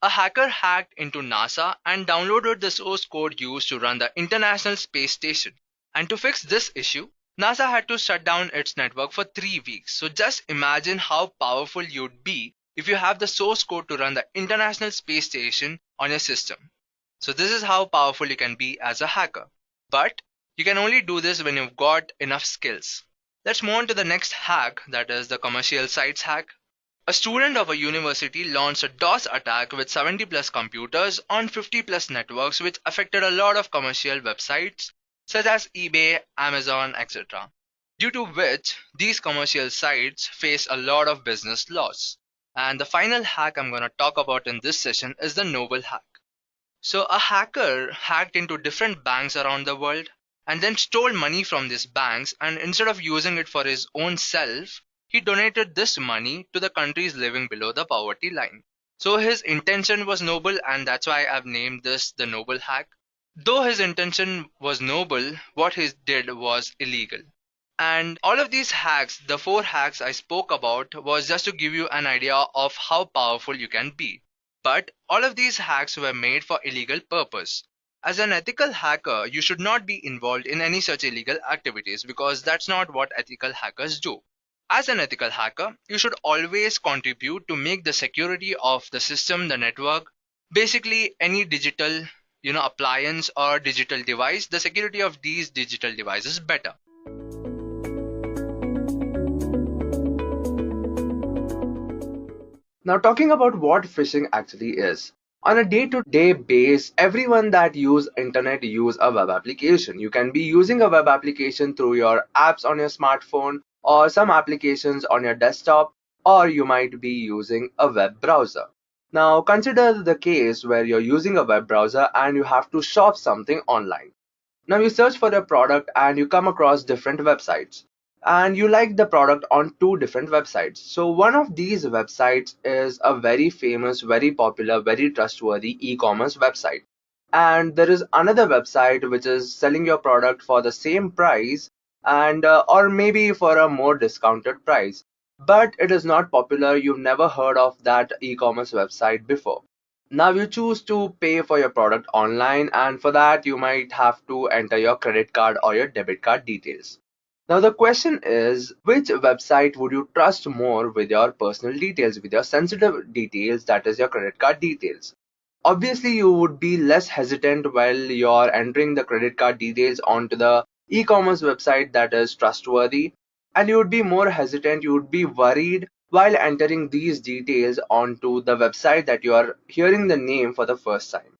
A hacker hacked into NASA and downloaded the source code used to run the International Space Station. And to fix this issue, NASA had to shut down its network for 3 weeks. So just imagine how powerful you'd be if you have the source code to run the International Space Station on your system. So this is how powerful you can be as a hacker. But you can only do this when you've got enough skills. Let's move on to the next hack, that is the commercial sites hack. A student of a university launched a DOS attack with 70 plus computers on 50 plus networks, which affected a lot of commercial websites such as eBay, Amazon, etc. Due to which these commercial sites face a lot of business loss. And the final hack I'm going to talk about in this session is the noble hack. So a hacker hacked into different banks around the world and then stole money from these banks, and instead of using it for his own self, he donated this money to the countries living below the poverty line. So his intention was noble, and that's why I've named this the noble hack. Though his intention was noble, what he did was illegal. And all of these hacks, the 4 hacks I spoke about, was just to give you an idea of how powerful you can be. But all of these hacks were made for illegal purpose. As an ethical hacker, you should not be involved in any such illegal activities, because that's not what ethical hackers do. As an ethical hacker, you should always contribute to make the security of the system, the network, basically any digital, appliance or digital device, the security of these digital devices better. Now, talking about what phishing actually is. On a day-to-day basis, everyone that use internet use a web application. You can be using a web application through your apps on your smartphone, or some applications on your desktop, or you might be using a web browser. Now, consider the case where you're using a web browser and you have to shop something online. Now, you search for a product and you come across different websites, and you like the product on 2 different websites. So one of these websites is a very famous, very popular, very trustworthy e-commerce website, and there is another website which is selling your product for the same price, and or maybe for a more discounted price, but it is not popular. You've never heard of that e-commerce website before. Now you choose to pay for your product online, and for that you might have to enter your credit card or your debit card details. Now the question is, which website would you trust more with your personal details, with your sensitive details, that is your credit card details? Obviously, you would be less hesitant while you're entering the credit card details onto the e-commerce website that is trustworthy, and you would be more hesitant, you would be worried while entering these details onto the website that you are hearing the name for the first time.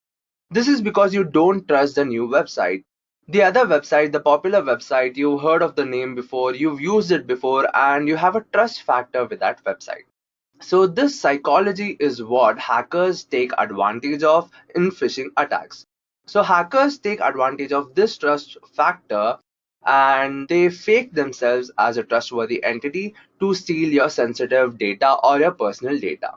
This is because you don't trust the new website. The other website, the popular website, you've heard of the name before, you've used it before, and you have a trust factor with that website. So this psychology is what hackers take advantage of in phishing attacks. So hackers take advantage of this trust factor, and they fake themselves as a trustworthy entity to steal your sensitive data or your personal data.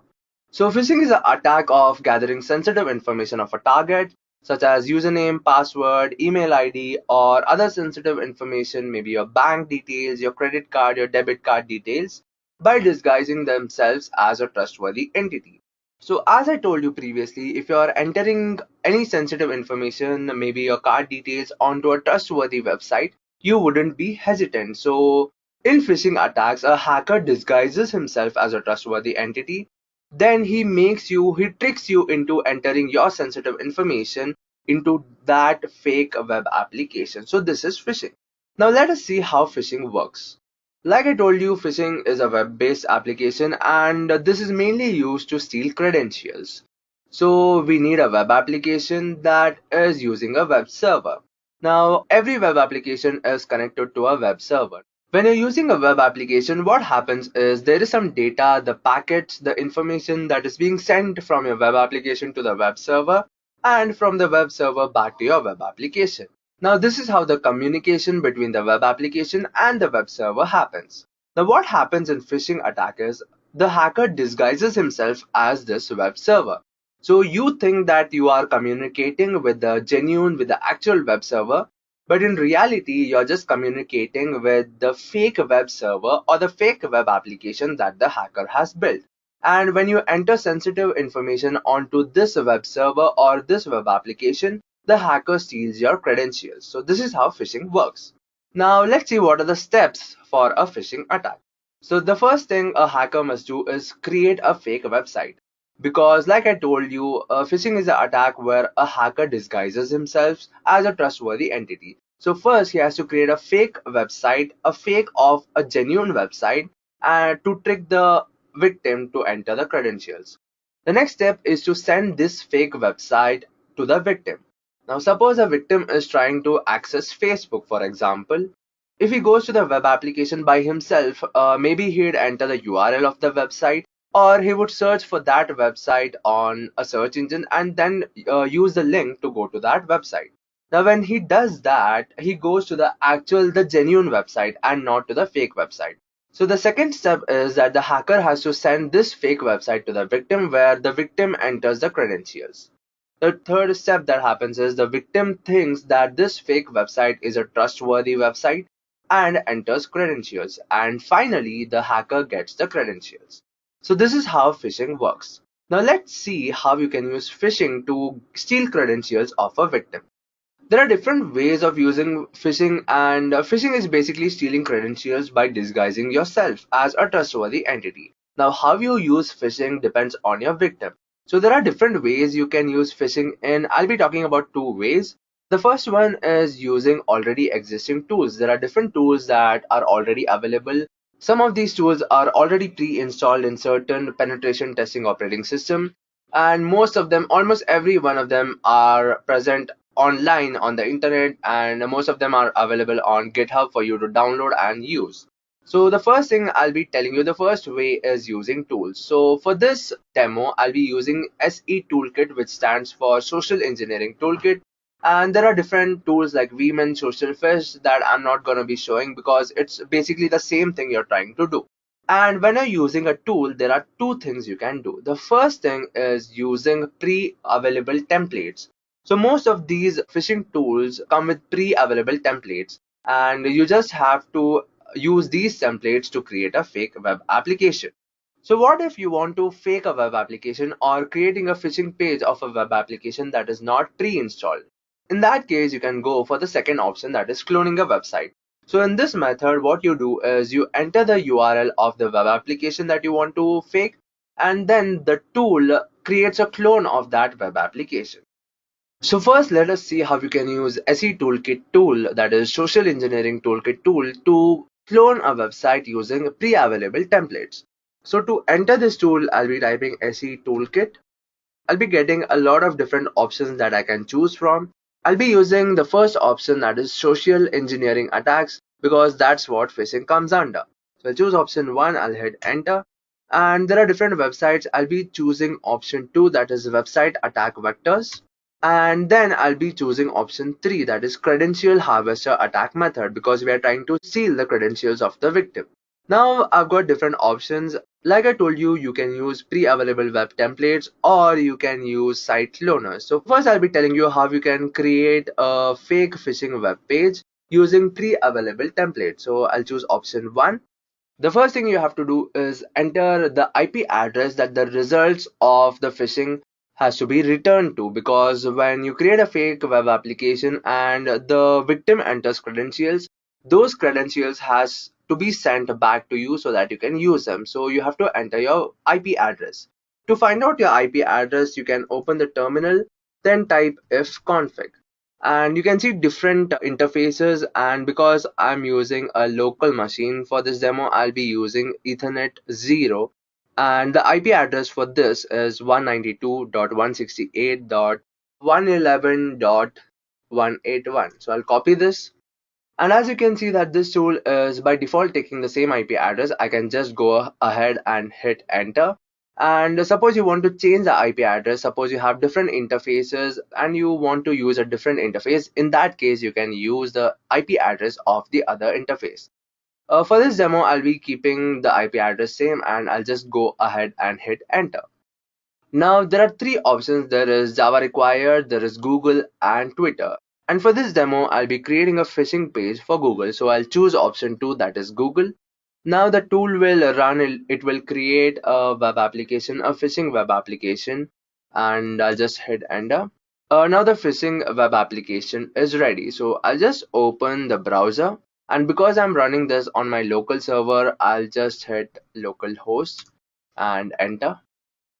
So phishing is an attack of gathering sensitive information of a target, such as username, password, email ID, or other sensitive information, maybe your bank details, your credit card, your debit card details, by disguising themselves as a trustworthy entity. So as I told you previously, if you are entering any sensitive information, maybe your card details, onto a trustworthy website, you wouldn't be hesitant. So in phishing attacks, a hacker disguises himself as a trustworthy entity. Then he tricks you into entering your sensitive information into that fake web application. So this is phishing. Now let us see how phishing works. Like I told you, phishing is a web-based application and this is mainly used to steal credentials. So we need a web application that is using a web server. Now, every web application is connected to a web server. When you're using a web application, what happens is there is some data, the packets, the information that is being sent from your web application to the web server and from the web server back to your web application. Now this is how the communication between the web application and the web server happens. Now what happens in phishing attack is the hacker disguises himself as this web server. So you think that you are communicating with the actual web server, but in reality you're just communicating with the fake web server or the fake web application that the hacker has built. And when you enter sensitive information onto this web server or this web application, the hacker steals your credentials. So this is how phishing works. Now let's see what are the steps for a phishing attack. So the first thing a hacker must do is create a fake website. Because like I told you, phishing is an attack where a hacker disguises himself as a trustworthy entity. So first he has to create a fake website, a fake of a genuine website, and to trick the victim to enter the credentials. The next step is to send this fake website to the victim. Now suppose a victim is trying to access Facebook, for example. If he goes to the web application by himself, maybe he'd enter the URL of the website, or he would search for that website on a search engine and then use the link to go to that website. Now when he does that, he goes to the genuine website and not to the fake website. So the second step is that the hacker has to send this fake website to the victim where the victim enters the credentials. The third step that happens is the victim thinks that this fake website is a trustworthy website and enters credentials. And finally, the hacker gets the credentials. So this is how phishing works. Now let's see how you can use phishing to steal credentials of a victim. There are different ways of using phishing, and phishing is basically stealing credentials by disguising yourself as a trustworthy entity. Now how you use phishing depends on your victim. So there are different ways you can use phishing in. I'll be talking about two ways. The first one is using already existing tools. There are different tools that are already available. Some of these tools are already pre-installed in certain penetration testing operating system, and most of them, almost every one of them, are present online on the internet, and most of them are available on GitHub for you to download and use. So the first thing I'll be telling you, the first way is using tools. So for this demo, I'll be using SE Toolkit, which stands for Social Engineering Toolkit. And there are different tools like 𝐕𝑚𝑛, Social Fish that I'm not going to be showing because it's basically the same thing you're trying to do. And when you're using a tool, there are two things you can do. The first thing is using pre-available templates. So most of these phishing tools come with pre-available templates, and you just have to use these templates to create a fake web application. So what if you want to fake a web application or creating a phishing page of a web application that is not pre-installed? In that case, you can go for the second option, that is cloning a website. So in this method, what you do is you enter the URL of the web application that you want to fake, and then the tool creates a clone of that web application. So first, let us see how you can use SE Toolkit tool, that is Social Engineering Toolkit tool, to clone a website using pre-available templates. So to enter this tool, I'll be typing SE Toolkit. I'll be getting a lot of different options that I can choose from. I'll be using the first option, that is Social Engineering Attacks, because that's what phishing comes under. So I'll choose option 1, I'll hit enter. And there are different websites. I'll be choosing option 2, that is Website Attack Vectors. And then I'll be choosing option 3, that is Credential Harvester Attack Method, because we are trying to steal the credentials of the victim. Now I've got different options. Like I told you, you can use pre-available web templates or you can use site cloners. So first I'll be telling you how you can create a fake phishing web page using pre-available templates. So I'll choose option 1. The first thing you have to do is enter the IP address that the results of the phishing has to be returned to, because when you create a fake web application and the victim enters credentials, those credentials has to be sent back to you so that you can use them. So you have to enter your IP address. To find out your IP address, you can open the terminal, then type ifconfig. and you can see different interfaces. And because I'm using a local machine for this demo, I'll be using Ethernet 0, and the IP address for this is 192.168.111.181. So I'll copy this, and as you can see that this tool is by default taking the same IP address. I can just go ahead and hit enter. And suppose you want to change the IP address, suppose you have different interfaces and you want to use a different interface, in that case you can use the IP address of the other interface. For this demo, I'll be keeping the IP address same, and I'll just go ahead and hit enter. Now there are three options. There is Java required, there is Google, and Twitter. And for this demo, I'll be creating a phishing page for Google. So I'll choose option 2, that is Google. Now the tool will run, it will create a web application, a phishing web application, and I'll just hit enter. Now the phishing web application is ready. So I'll just open the browser, and because I'm running this on my local server, I'll just hit localhost and enter.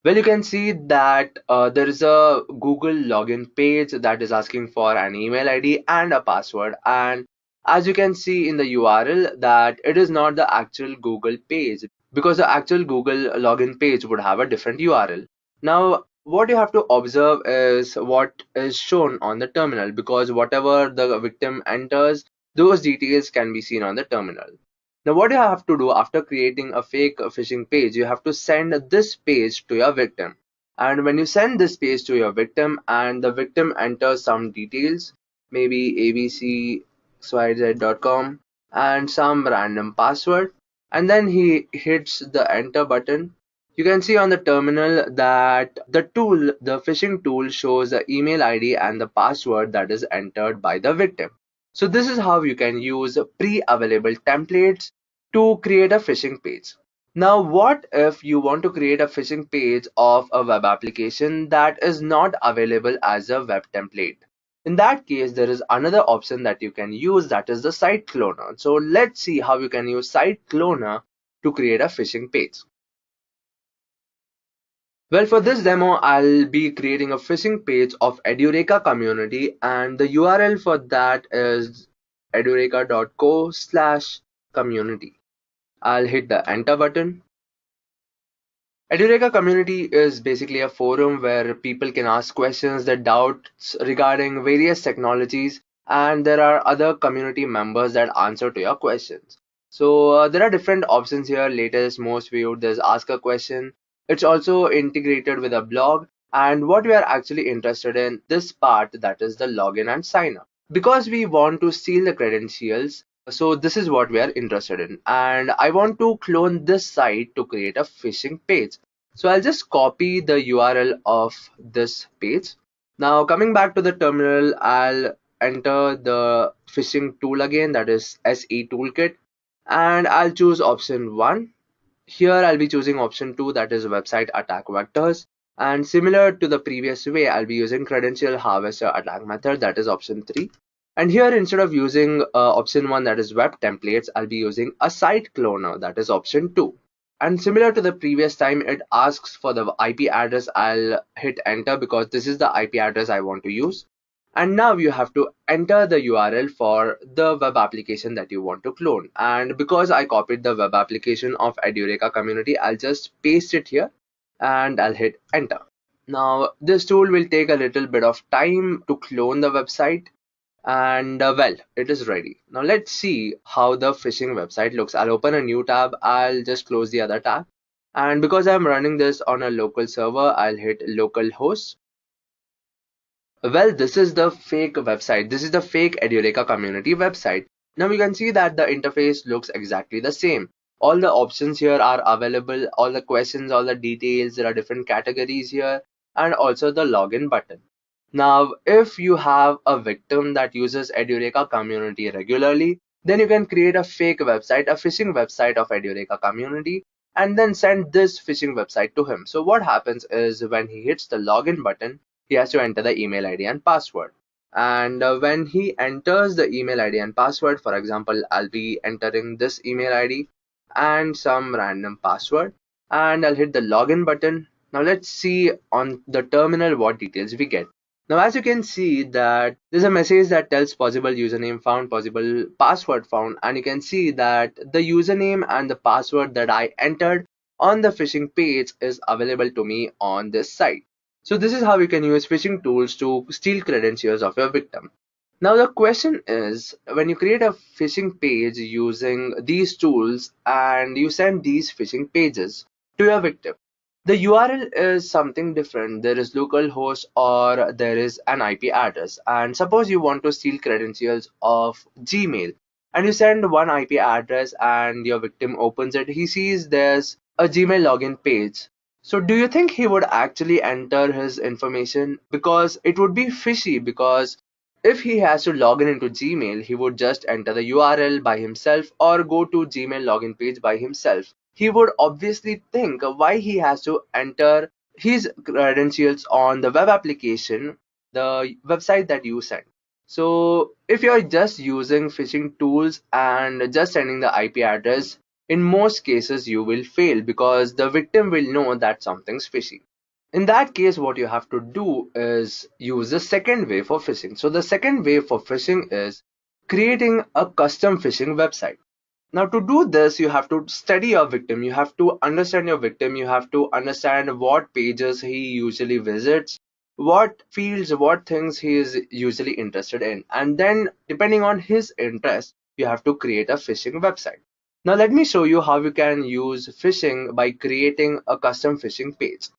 Well, you can see that there is a Google login page that is asking for an email ID and a password. And as you can see in the URL that it is not the actual Google page, because the actual Google login page would have a different URL. Now, what you have to observe is what is shown on the terminal, because whatever the victim enters, those details can be seen on the terminal. Now what you have to do after creating a fake phishing page, you have to send this page to your victim. And when you send this page to your victim and the victim enters some details, maybe abcxyz.com and some random password, and then he hits the enter button, you can see on the terminal that the phishing tool shows the email ID and the password that is entered by the victim. So this is how you can use pre-available templates to create a phishing page. Now, what if you want to create a phishing page of a web application that is not available as a web template? In that case, there is another option that you can use, that is the site cloner. So let's see how you can use site cloner to create a phishing page. Well, for this demo, I'll be creating a phishing page of Edureka community, and the URL for that is edureka.co/community. I'll hit the enter button. Edureka community is basically a forum where people can ask questions, their doubts regarding various technologies, and there are other community members that answer to your questions. So there are different options here. Latest, most viewed, there's ask a question. It's also integrated with a blog, and what we are actually interested in this part, that is the login and sign up, because we want to steal the credentials. So this is what we are interested in, and I want to clone this site to create a phishing page. So I'll just copy the URL of this page. Now coming back to the terminal, I'll enter the phishing tool again, that is SE toolkit, and I'll choose option 1. Here I'll be choosing option 2, that is website attack vectors, and similar to the previous way, I'll be using credential harvester attack method, that is option 3. And here, instead of using option 1, that is web templates, I'll be using a site cloner, that is option 2. And similar to the previous time, it asks for the IP address. I'll hit enter because this is the IP address I want to use. And now you have to enter the URL for the web application that you want to clone. And because I copied the web application of Edureka community, I'll just paste it here and I'll hit enter. Now this tool will take a little bit of time to clone the website, and well, it is ready. Now let's see how the phishing website looks. I'll open a new tab. I'll just close the other tab, and because I'm running this on a local server, I'll hit localhost. Well, this is the fake website. This is the fake Edureka community website. Now you can see that the interface looks exactly the same. All the options here are available, all the questions, all the details. There are different categories here, and also the login button. Now, if you have a victim that uses Edureka community regularly, then you can create a fake website, a phishing website of Edureka community, and then send this phishing website to him. So what happens is when he hits the login button, he has to enter the email ID and password. And when he enters the email ID and password, for example, I'll be entering this email ID and some random password, and I'll hit the login button. Now let's see on the terminal what details we get. Now, as you can see that there's a message that tells possible username found, possible password found, and you can see that the username and the password that I entered on the phishing page is available to me on this site. So this is how you can use phishing tools to steal credentials of your victim. Now the question is, when you create a phishing page using these tools and you send these phishing pages to your victim, the URL is something different. There is localhost or there is an IP address. And suppose you want to steal credentials of Gmail and you send one IP address and your victim opens it. He sees there's a Gmail login page. So do you think he would actually enter his information? Because it would be fishy, because if he has to log in into Gmail, he would just enter the URL by himself or go to Gmail login page by himself. He would obviously think why he has to enter his credentials on the web application, the website that you sent. So if you're just using phishing tools and just sending the IP address, in most cases you will fail because the victim will know that something's fishy. In that case, what you have to do is use the second way for phishing. So the second way for phishing is creating a custom phishing website. Now to do this, you have to study your victim, you have to understand your victim, you have to understand what pages he usually visits, what fields, what things he is usually interested in, and then depending on his interest, you have to create a phishing website. Now let me show you how you can use phishing by creating a custom phishing page.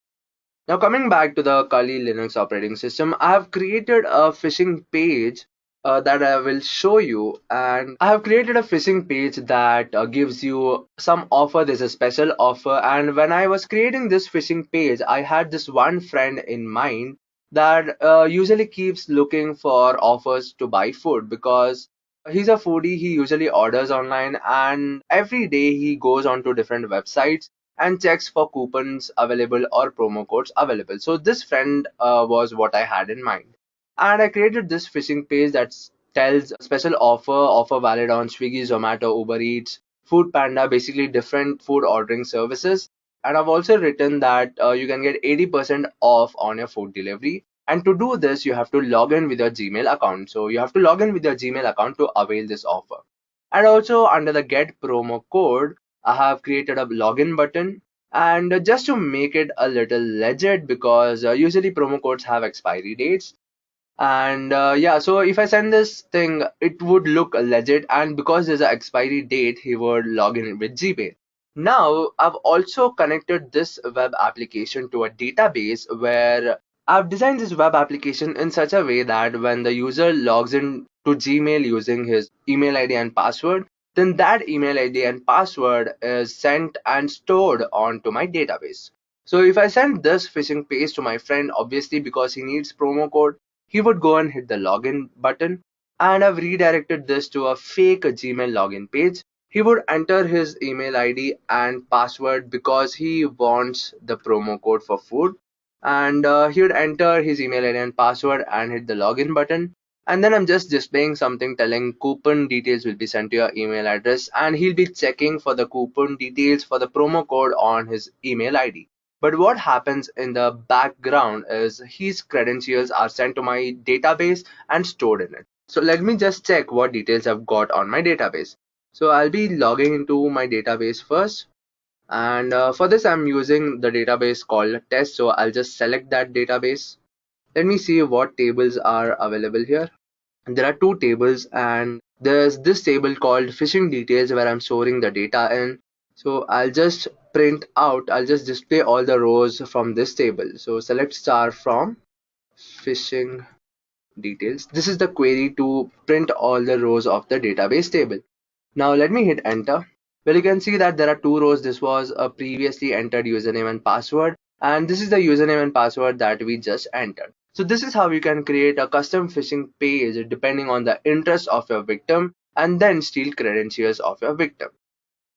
Now coming back to the Kali Linux operating system, I have created a phishing page that I will show you, and I have created a phishing page that gives you some offer. There's a special offer, and when I was creating this phishing page, I had this one friend in mind that usually keeps looking for offers to buy food because he's a foodie. He usually orders online, and every day he goes on to different websites and checks for coupons available or promo codes available. So this friend was what I had in mind, and I created this phishing page that tells special offer valid on Swiggy, Zomato, Uber Eats, Food Panda, basically different food ordering services. And I've also written that you can get 80% off on your food delivery. And to do this, you have to log in with your Gmail account. So you have to log in with your Gmail account to avail this offer. And also under the get promo code, I have created a login button, and just to make it a little legit, because usually promo codes have expiry dates, and yeah, so if I send this thing, it would look legit, and because there's an expiry date, he would log in with Gmail. Now I've also connected this web application to a database where I've designed this web application in such a way that when the user logs in to Gmail using his email ID and password, then that email ID and password is sent and stored onto my database. So if I send this phishing page to my friend, obviously because he needs promo code, he would go and hit the login button, and I've redirected this to a fake Gmail login page. He would enter his email ID and password because he wants the promo code for food, and he would enter his email ID and password and hit the login button, and then I'm just displaying something telling coupon details will be sent to your email address, and he'll be checking for the coupon details for the promo code on his email ID. But what happens in the background is his credentials are sent to my database and stored in it. So let me just check what details I've got on my database. So I'll be logging into my database first, and for this I'm using the database called test. So I'll just select that database. Let me see what tables are available here. There are two tables, and there's this table called phishing details where I'm storing the data in. So I'll just I'll just display all the rows from this table. So select star from phishing details. This is the query to print all the rows of the database table. Now let me hit enter. Well, you can see that there are two rows. This was a previously entered username and password, and this is the username and password that we just entered. So this is how you can create a custom phishing page depending on the interest of your victim and then steal credentials of your victim.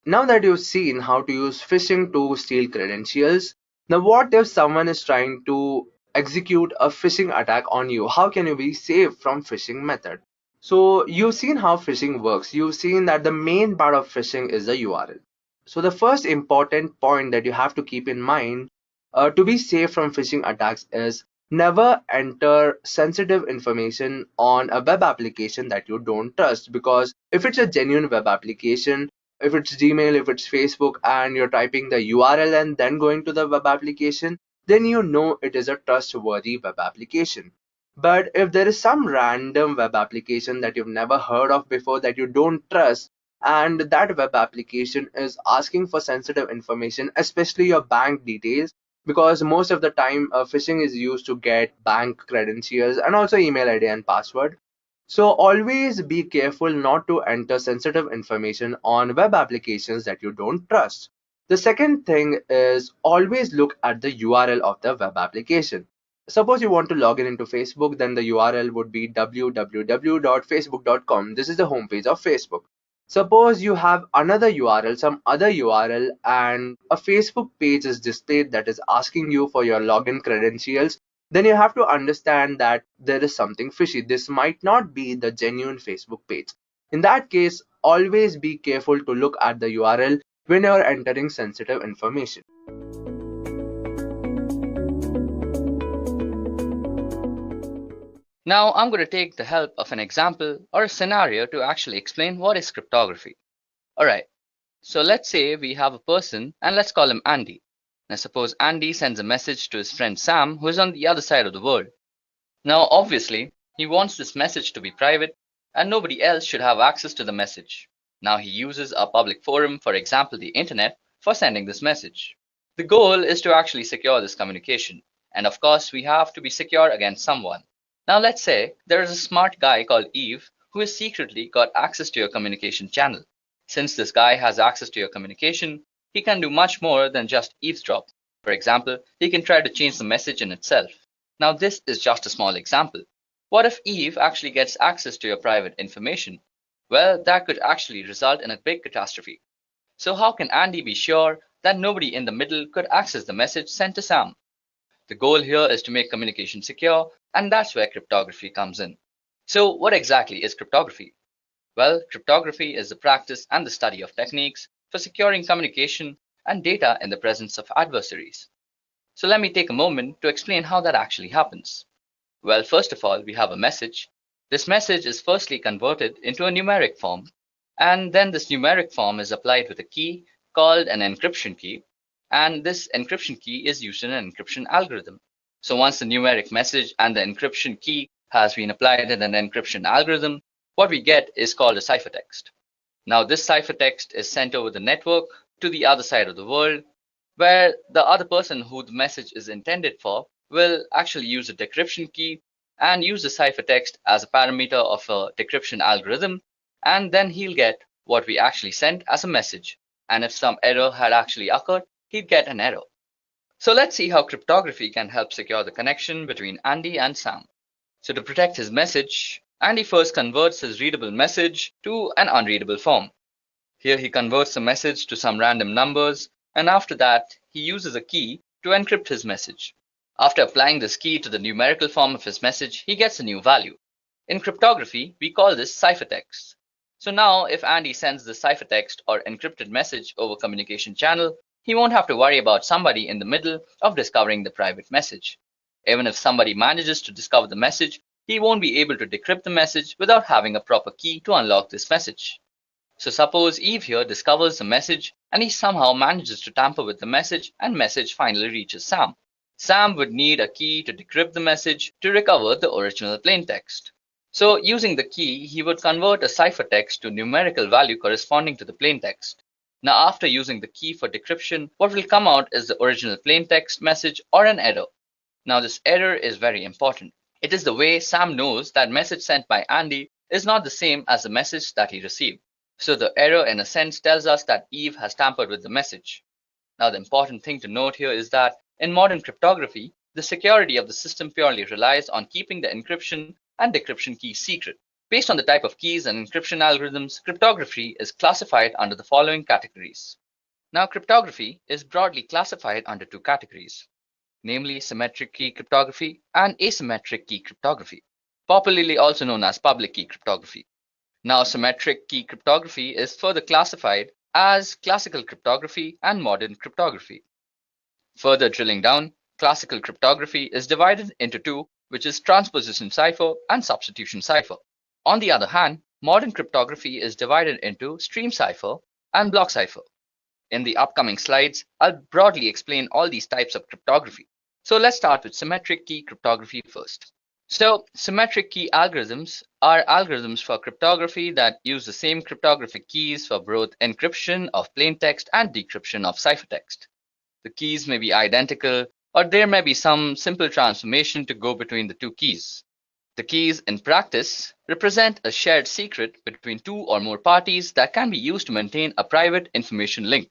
Now that you've seen how to use phishing to steal credentials, now what if someone is trying to execute a phishing attack on you? How can you be safe from phishing method? So you've seen how phishing works. You've seen that the main part of phishing is the URL. So the first important point that you have to keep in mind to be safe from phishing attacks is Never enter sensitive information on a web application that you don't trust, because if it's a genuine web application, if it's Gmail, if it's Facebook, and you're typing the URL and then going to the web application, then you know it is a trustworthy web application. But if there is some random web application that you've never heard of before that you don't trust, and that web application is asking for sensitive information, especially your bank details, because most of the time phishing is used to get bank credentials and also email ID and password. So always be careful not to enter sensitive information on web applications that you don't trust. The second thing is always look at the URL of the web application. Suppose you want to log in into Facebook, then the URL would be www.facebook.com. This is the homepage of Facebook. Suppose you have another URL, some other URL, and a Facebook page is displayed that is asking you for your login credentials, then you have to understand that there is something fishy. This might not be the genuine Facebook page. In that case, always be careful to look at the URL when you are entering sensitive information. Now I'm going to take the help of an example or a scenario to actually explain what is cryptography. Alright, so let's say we have a person and let's call him Andy. Now suppose Andy sends a message to his friend Sam, who is on the other side of the world. Now obviously he wants this message to be private and nobody else should have access to the message. Now he uses a public forum, for example the internet, for sending this message. The goal is to actually secure this communication, and of course we have to be secure against someone. Now let's say there is a smart guy called Eve who has secretly got access to your communication channel. Since this guy has access to your communication, he can do much more than just eavesdrop. For example, he can try to change the message in itself. Now this is just a small example. What if Eve actually gets access to your private information? Well, that could actually result in a big catastrophe. So how can Andy be sure that nobody in the middle could access the message sent to Sam? The goal here is to make communication secure, and that's where cryptography comes in. So what exactly is cryptography? Well, cryptography is the practice and the study of techniques for securing communication and data in the presence of adversaries. So let me take a moment to explain how that actually happens. Well, first of all, we have a message. This message is firstly converted into a numeric form, and then this numeric form is applied with a key called an encryption key, and this encryption key is used in an encryption algorithm. So once the numeric message and the encryption key has been applied in an encryption algorithm, what we get is called a ciphertext. Now this ciphertext is sent over the network to the other side of the world, where the other person who the message is intended for will actually use a decryption key and use the ciphertext as a parameter of a decryption algorithm, and then he'll get what we actually sent as a message. And if some error had actually occurred, he'd get an error. So let's see how cryptography can help secure the connection between Andy and Sam. So to protect his message, Andy first converts his readable message to an unreadable form. Here he converts the message to some random numbers, and after that he uses a key to encrypt his message. After applying this key to the numerical form of his message, he gets a new value. In cryptography, we call this ciphertext. So now if Andy sends the ciphertext or encrypted message over communication channel, he won't have to worry about somebody in the middle of discovering the private message. Even if somebody manages to discover the message, he won't be able to decrypt the message without having a proper key to unlock this message. So suppose Eve here discovers the message and he somehow manages to tamper with the message and message finally reaches Sam. Sam would need a key to decrypt the message to recover the original plaintext. So using the key, he would convert a ciphertext to numerical value corresponding to the plaintext. Now after using the key for decryption, what will come out is the original plaintext message or an error. Now this error is very important. It is the way Sam knows that message sent by Andy is not the same as the message that he received. So the error in a sense tells us that Eve has tampered with the message. Now the important thing to note here is that in modern cryptography, the security of the system purely relies on keeping the encryption and decryption keys secret. Based on the type of keys and encryption algorithms, cryptography is classified under the following categories. Now cryptography is broadly classified under two categories, namely symmetric key cryptography and asymmetric key cryptography, popularly also known as public key cryptography. Now symmetric key cryptography is further classified as classical cryptography and modern cryptography. Further drilling down, classical cryptography is divided into two, which is transposition cipher and substitution cipher. On the other hand, modern cryptography is divided into stream cipher and block cipher. In the upcoming slides, I'll broadly explain all these types of cryptography. So let's start with symmetric key cryptography first. So symmetric key algorithms are algorithms for cryptography that use the same cryptographic keys for both encryption of plain text and decryption of ciphertext. The keys may be identical, or there may be some simple transformation to go between the two keys. The keys in practice represent a shared secret between two or more parties that can be used to maintain a private information link.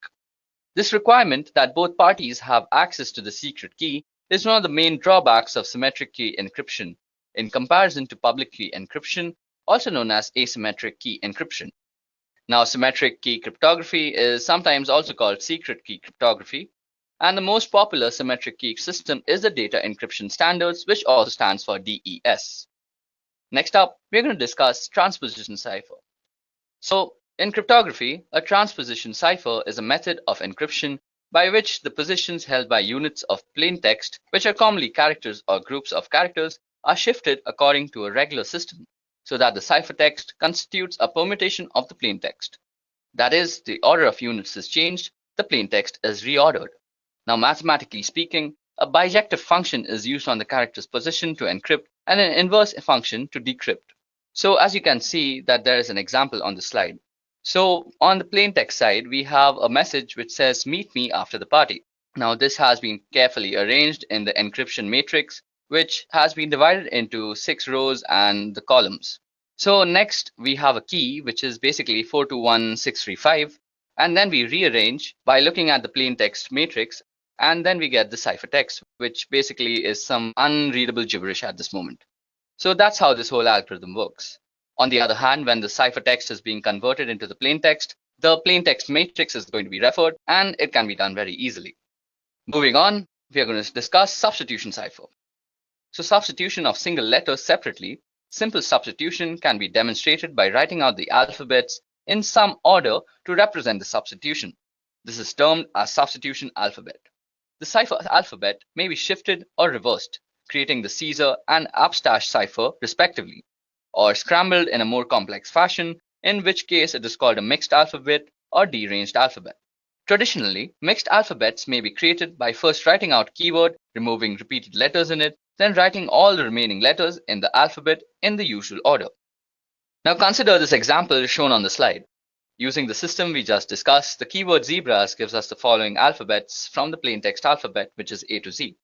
This requirement that both parties have access to the secret key is one of the main drawbacks of symmetric key encryption in comparison to public key encryption, also known as asymmetric key encryption. Now, symmetric key cryptography is sometimes also called secret key cryptography, and the most popular symmetric key system is the Data Encryption Standards, which also stands for DES. Next up, we're going to discuss transposition cipher. So, in cryptography, a transposition cipher is a method of encryption by which the positions held by units of plain text, which are commonly characters or groups of characters, are shifted according to a regular system, so that the ciphertext constitutes a permutation of the plain text. That is, the order of units is changed, the plain text is reordered. Now, mathematically speaking, a bijective function is used on the character's position to encrypt and an inverse function to decrypt. So as you can see that there is an example on the slide. So on the plain text side, we have a message which says, "Meet me after the party." Now this has been carefully arranged in the encryption matrix, which has been divided into 6 rows and the columns. So next we have a key, which is basically 421635, and then we rearrange by looking at the plain text matrix, and then we get the ciphertext, which basically is some unreadable gibberish at this moment. So that's how this whole algorithm works. On the other hand, when the ciphertext is being converted into the plain text matrix is going to be referred, and it can be done very easily. Moving on, we are going to discuss substitution cipher. So substitution of single letters separately, simple substitution can be demonstrated by writing out the alphabets in some order to represent the substitution. This is termed as substitution alphabet. The cipher alphabet may be shifted or reversed, creating the Caesar and upstash cipher respectively, or scrambled in a more complex fashion, in which case it is called a mixed alphabet or deranged alphabet. Traditionally, mixed alphabets may be created by first writing out keyword, removing repeated letters in it, then writing all the remaining letters in the alphabet in the usual order. Now consider this example shown on the slide. Using the system we just discussed, the keyword zebras gives us the following alphabets from the plain text alphabet, which is A to Z.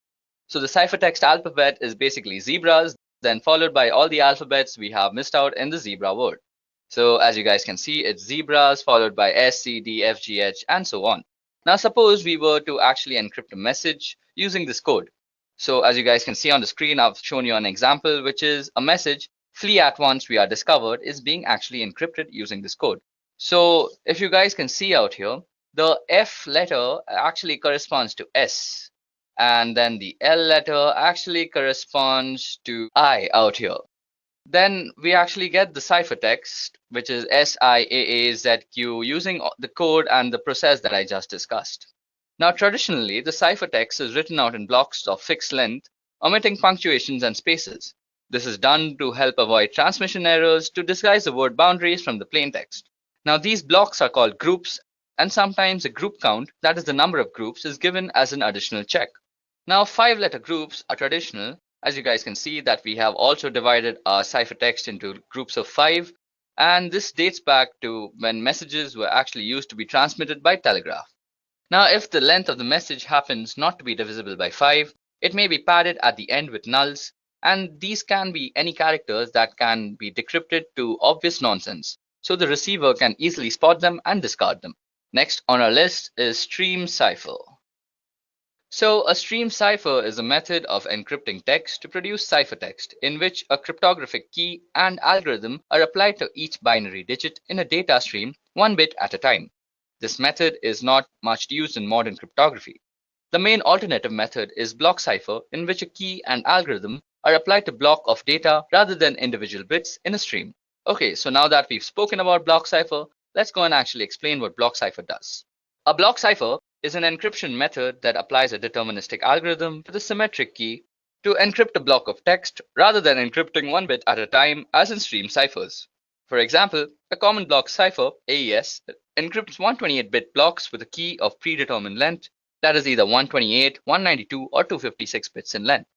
So the ciphertext alphabet is basically zebras, then followed by all the alphabets we have missed out in the zebra word. So as you guys can see, it's zebras followed by S, C, D, F, G, H, and so on. Now suppose we were to actually encrypt a message using this code. So as you guys can see on the screen, I've shown you an example, which is a message, "Flee at once, we are discovered," is being actually encrypted using this code. So if you guys can see out here, the F letter actually corresponds to S, and then the L letter actually corresponds to I out here. Then we actually get the ciphertext, which is SIAAZQ, using the code and the process that I just discussed. Now traditionally, the ciphertext is written out in blocks of fixed length, omitting punctuations and spaces. This is done to help avoid transmission errors to disguise the word boundaries from the plain text. Now these blocks are called groups, and sometimes a group count, that is the number of groups, is given as an additional check. Now 5-letter groups are traditional. As you guys can see that we have also divided our ciphertext into groups of 5, and this dates back to when messages were actually used to be transmitted by telegraph. Now if the length of the message happens not to be divisible by 5, it may be padded at the end with nulls, and these can be any characters that can be decrypted to obvious nonsense, so the receiver can easily spot them and discard them. Next on our list is stream cipher. So a stream cipher is a method of encrypting text to produce ciphertext in which a cryptographic key and algorithm are applied to each binary digit in a data stream 1 bit at a time. This method is not much used in modern cryptography. The main alternative method is block cipher, in which a key and algorithm are applied to block of data rather than individual bits in a stream. Okay, so now that we've spoken about block cipher, let's go and actually explain what block cipher does. A block cipher is an encryption method that applies a deterministic algorithm to the symmetric key to encrypt a block of text rather than encrypting one bit at a time as in stream ciphers. For example, a common block cipher, AES, encrypts 128-bit blocks with a key of predetermined length that is either 128, 192, or 256 bits in length.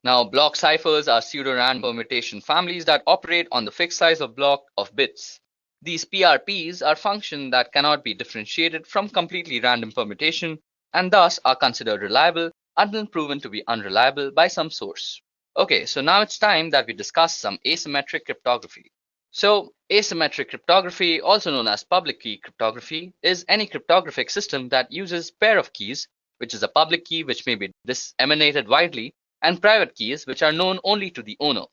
Now, block ciphers are pseudo-random permutation families that operate on the fixed size of block of bits. These PRPs are functions that cannot be differentiated from completely random permutation and thus are considered reliable until proven to be unreliable by some source. Okay, so now it's time that we discuss some asymmetric cryptography. So, asymmetric cryptography, also known as public key cryptography, is any cryptographic system that uses pair of keys, which is a public key which may be disseminated widely, and private keys which are known only to the owner.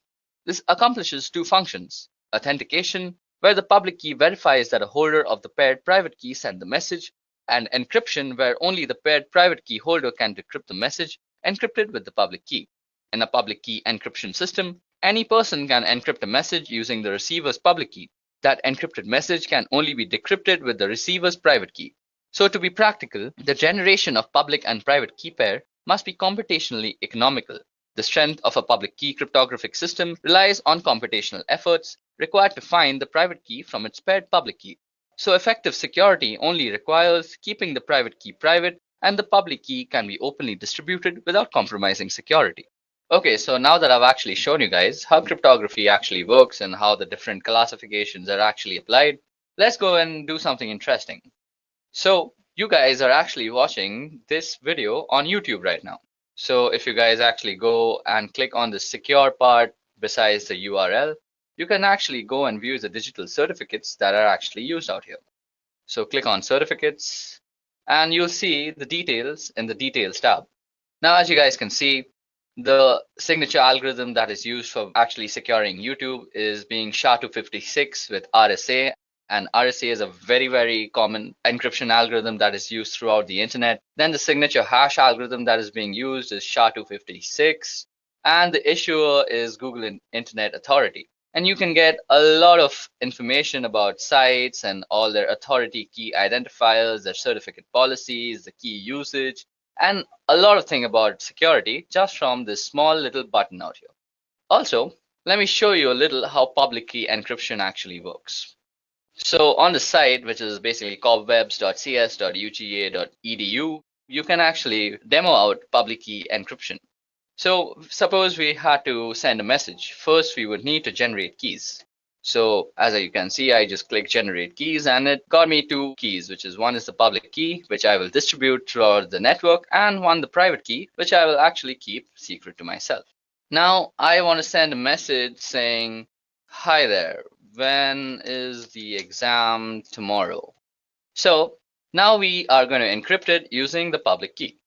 This accomplishes two functions: authentication, where the public key verifies that a holder of the paired private key sent the message, and encryption, where only the paired private key holder can decrypt the message encrypted with the public key. In a public key encryption system, any person can encrypt a message using the receiver's public key. That encrypted message can only be decrypted with the receiver's private key. So to be practical, the generation of public and private key pair must be computationally economical. The strength of a public key cryptographic system relies on computational efforts required to find the private key from its paired public key. So effective security only requires keeping the private key private, and the public key can be openly distributed without compromising security. Okay, so now that I've actually shown you guys how cryptography actually works and how the different classifications are actually applied, let's go and do something interesting. So you guys are actually watching this video on YouTube right now. So if you guys actually go and click on the secure part besides the URL, you can actually go and view the digital certificates that are actually used out here. So click on certificates and you'll see the details in the details tab. Now, as you guys can see, the signature algorithm that is used for actually securing YouTube is being SHA-256 with RSA. And RSA is a very, very common encryption algorithm that is used throughout the internet. Then the signature hash algorithm that is being used is SHA-256. And the issuer is Google Internet Authority. And you can get a lot of information about sites and all their authority key identifiers, their certificate policies, the key usage, and a lot of things about security just from this small little button out here. Also, let me show you a little how public key encryption actually works. So on the site, which is basically cobwebs.cs.uga.edu, you can actually demo out public key encryption. So suppose we had to send a message. First, we would need to generate keys. So as you can see, I just click generate keys and it got me two keys, which is one is the public key, which I will distribute throughout the network, and one the private key, which I will actually keep secret to myself. Now I want to send a message saying, hi there, when is the exam tomorrow? So now we are going to encrypt it using the public key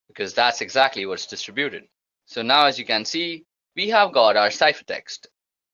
because that's exactly what's distributed. So now as you can see, we have got our ciphertext.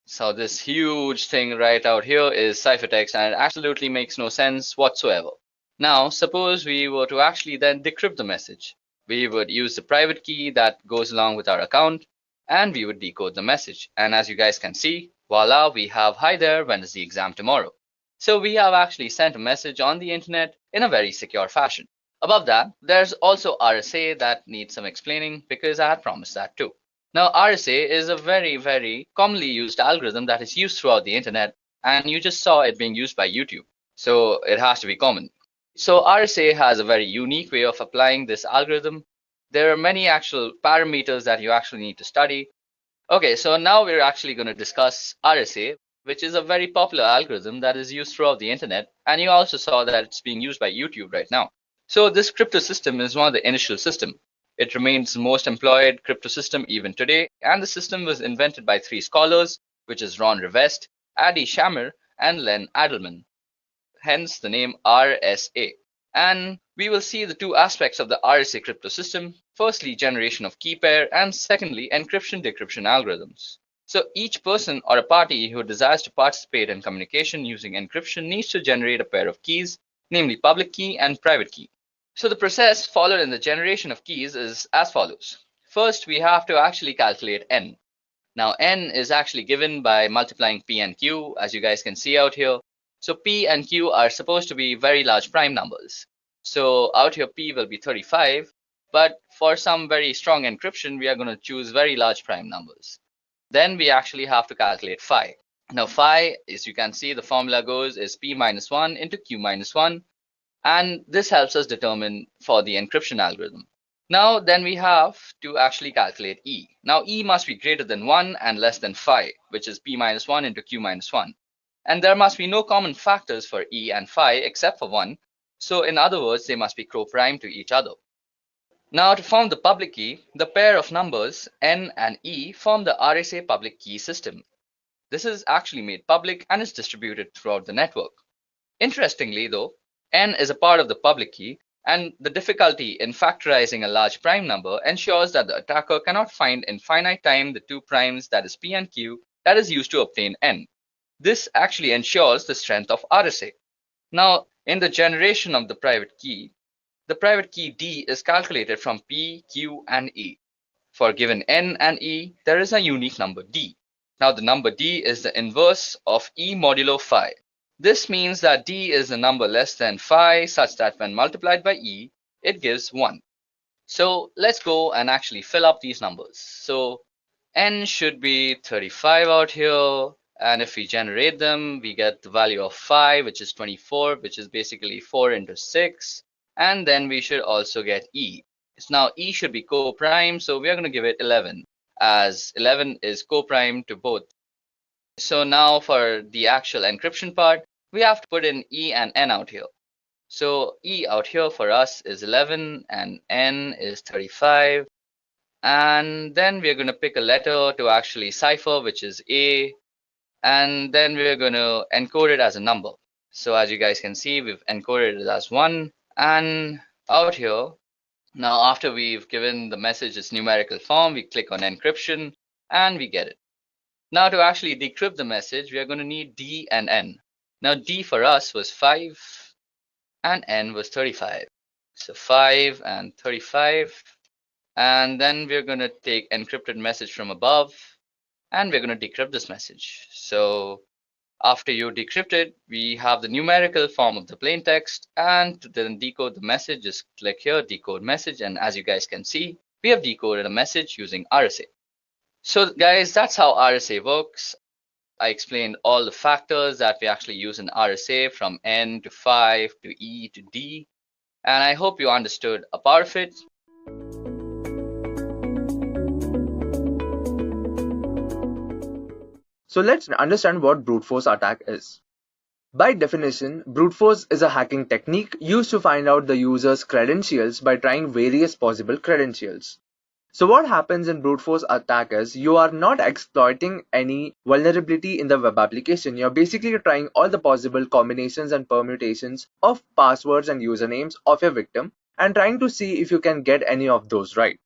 So this huge thing right out here is ciphertext, and it absolutely makes no sense whatsoever. Now suppose we were to actually then decrypt the message. We would use the private key that goes along with our account and we would decode the message. And as you guys can see, voila, we have hi there, when is the exam tomorrow? So we have actually sent a message on the internet in a very secure fashion. Above that, there's also RSA that needs some explaining because I had promised that too. Now, RSA is a very, very commonly used algorithm that is used throughout the internet, and you just saw it being used by YouTube. So it has to be common. So RSA has a very unique way of applying this algorithm. There are many actual parameters that you actually need to study. Okay, so now we're actually going to discuss RSA, which is a very popular algorithm that is used throughout the internet. And you also saw that it's being used by YouTube right now. So this crypto system is one of the initial systems. It remains the most employed crypto system even today. And the system was invented by three scholars, which is Ron Rivest, Adi Shamir, and Len Adelman. Hence the name RSA. And we will see the two aspects of the RSA crypto system. Firstly, generation of key pair, and secondly, encryption-decryption algorithms. So each person or a party who desires to participate in communication using encryption needs to generate a pair of keys, namely public key and private key. So the process followed in the generation of keys is as follows. First, we have to actually calculate n. Now n is actually given by multiplying p and q, as you guys can see out here. So p and q are supposed to be very large prime numbers. So out here P will be 35, but for some very strong encryption, we are going to choose very large prime numbers. Then we actually have to calculate phi. Now phi, as you can see, the formula goes is P minus 1 into Q minus 1, and this helps us determine for the encryption algorithm. Now then we have to actually calculate E. Now E must be greater than 1 and less than phi, which is P minus 1 into Q minus 1. And there must be no common factors for E and phi except for 1. So in other words, they must be co-prime to each other. Now to form the public key, the pair of numbers N and E form the RSA public key system. This is actually made public and is distributed throughout the network. Interestingly though, N is a part of the public key, and the difficulty in factorizing a large prime number ensures that the attacker cannot find in finite time the two primes, that is P and Q, that is used to obtain N. This actually ensures the strength of RSA. Now, in the generation of the private key D is calculated from P, Q, and E. For given N and E, there is a unique number D. Now, the number D is the inverse of E modulo phi. This means that D is a number less than phi such that when multiplied by E, it gives 1. So let's go and actually fill up these numbers. So N should be 35 out here. And if we generate them, we get the value of phi, which is 24, which is basically 4 into 6. And then we should also get E. Now E should be co-prime, so we are going to give it 11, as 11 is co-prime to both. So now for the actual encryption part, we have to put in E and N out here. So E out here for us is 11 and N is 35. And then we're going to pick a letter to actually cipher, which is A. And then we're going to encode it as a number. So as you guys can see, we've encoded it as 1. And out here, now after we've given the message its numerical form, we click on encryption and we get it. Now to actually decrypt the message, we are going to need D and N. Now D for us was 5 and N was 35. So 5 and 35. And then we're going to take encrypted message from above, and we're going to decrypt this message. So after you decrypt it, we have the numerical form of the plain text, and to then decode the message, just click here, decode message, and as you guys can see, we have decoded a message using RSA. So guys, that's how RSA works. I explained all the factors that we actually use in RSA, from N to 5 to E to D, and I hope you understood a part of it. So let's understand what brute force attack is. By definition, brute force is a hacking technique used to find out the user's credentials by trying various possible credentials. So what happens in brute force attack is you are not exploiting any vulnerability in the web application. You're basically trying all the possible combinations and permutations of passwords and usernames of your victim and trying to see if you can get any of those right.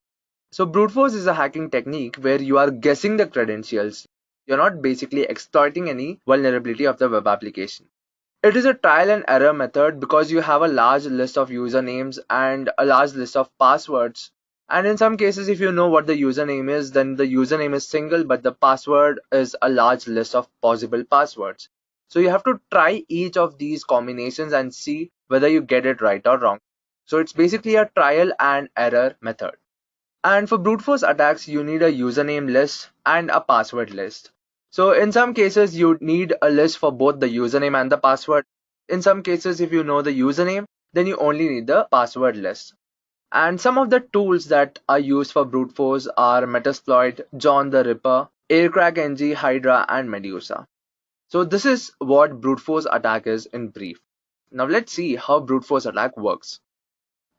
So brute force is a hacking technique where you are guessing the credentials. You're not basically exploiting any vulnerability of the web application. It is a trial and error method because you have a large list of usernames and a large list of passwords. And in some cases, if you know what the username is, then the username is single, but the password is a large list of possible passwords. So you have to try each of these combinations and see whether you get it right or wrong. So it's basically a trial and error method. And for brute force attacks, you need a username list and a password list. So in some cases, you need a list for both the username and the password. In some cases, if you know the username, then you only need the password list. And some of the tools that are used for brute force are Metasploit, John the Ripper, Aircrack NG, Hydra, and Medusa. So this is what brute force attack is in brief. Now let's see how brute force attack works.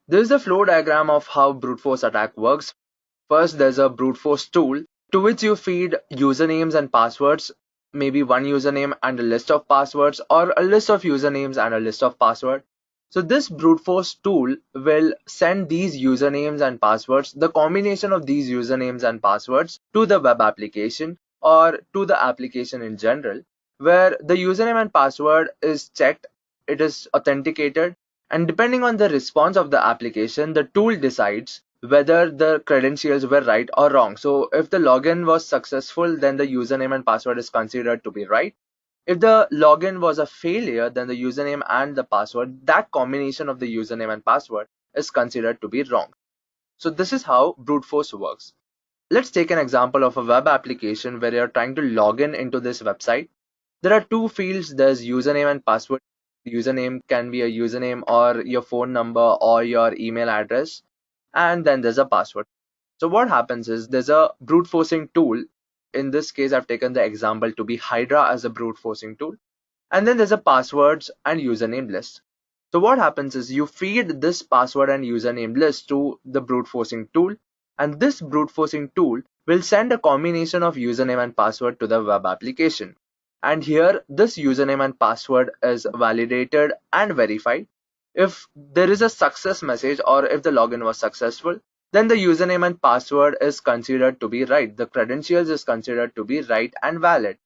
This is the flow diagram of how brute force attack works. First, there's a brute force tool to which you feed usernames and passwords, maybe one username and a list of passwords, or a list of usernames and a list of passwords. So this brute force tool will send these usernames and passwords, the combination of these usernames and passwords, to the web application or to the application in general, where the username and password is checked, it is authenticated, and depending on the response of the application, the tool decides whether the credentials were right or wrong. So if the login was successful, then the username and password is considered to be right. If the login was a failure, then the username and the password, that combination of the username and password, is considered to be wrong. So this is how brute force works. Let's take an example of a web application where you're trying to log in into this website. There are two fields. There's username and password. Username can be a username or your phone number or your email address. And then there's a password. So what happens is there's a brute forcing tool. In this case, I've taken the example to be Hydra as a brute forcing tool. And then there's a passwords and username list. So what happens is you feed this password and username list to the brute forcing tool, and this brute forcing tool will send a combination of username and password to the web application. And here this username and password is validated and verified. If there is a success message or if the login was successful, then the username and password is considered to be right. The credentials is considered to be right and valid.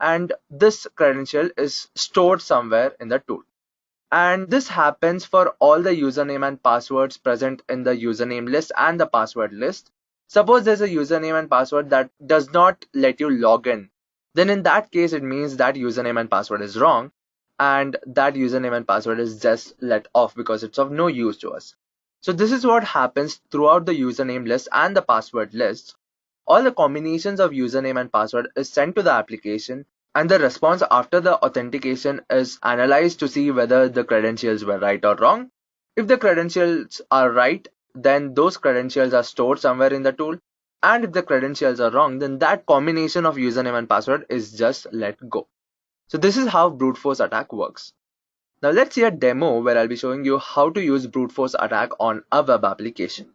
And this credential is stored somewhere in the tool. And this happens for all the username and passwords present in the username list and the password list. Suppose there's a username and password that does not let you log in, then in that case it means that username and password is wrong, and that username and password is just let off because it's of no use to us. So this is what happens throughout the username list and the password list. All the combinations of username and password is sent to the application, and the response after the authentication is analyzed to see whether the credentials were right or wrong. If the credentials are right, then those credentials are stored somewhere in the tool, and if the credentials are wrong, then that combination of username and password is just let go. So this is how brute force attack works. Now let's see a demo where I'll be showing you how to use brute force attack on a web application.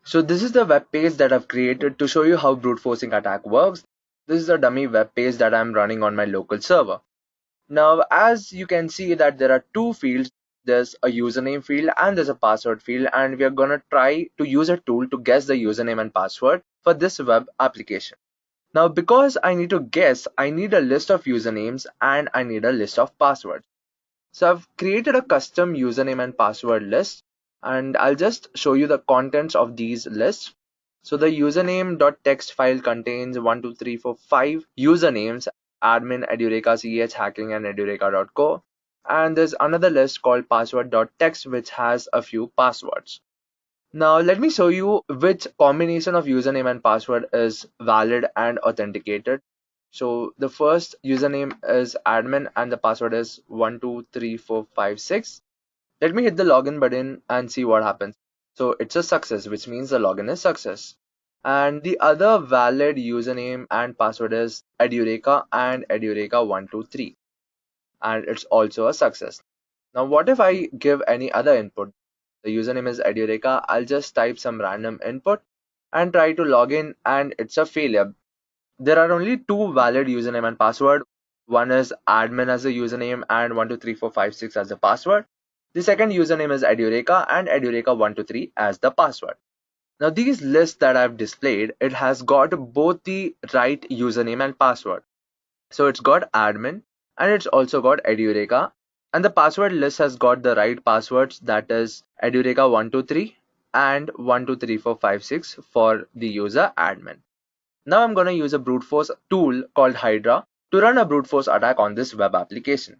So this is the web page that I've created to show you how brute forcing attack works. This is a dummy web page that I'm running on my local server. Now, as you can see that there are two fields. There's a username field and there's a password field, and we are going to try to use a tool to guess the username and password for this web application. Now, because I need to guess, I need a list of usernames and I need a list of passwords. So I've created a custom username and password list, and I'll just show you the contents of these lists. So the username.txt file contains 1, 2, 3, 4, 5 usernames: admin, Edureka, ch, hacking, and edureka.co. And there's another list called password.txt which has a few passwords. Now let me show you which combination of username and password is valid and authenticated. So the first username is admin and the password is 1, 2, 3, 4, 5, 6. Let me hit the login button and see what happens. So it's a success, which means the login is success. And the other valid username and password is Edureka and Edureka123. And it's also a success. Now what if I give any other input? The username is Edureka. I'll just type some random input and try to log in, and it's a failure. There are only two valid username and password. One is admin as a username and 1, 2, 3, 4, 5, 6 as the password. The second username is Edureka and Edureka123 as the password. Now these lists that I've displayed, it has got both the right username and password. So it's got admin and it's also got Edureka, and the password list has got the right passwords, that is Edureka123 and 1, 2, 3, 4, 5, 6 for the user admin. Now I'm going to use a brute force tool called Hydra to run a brute force attack on this web application.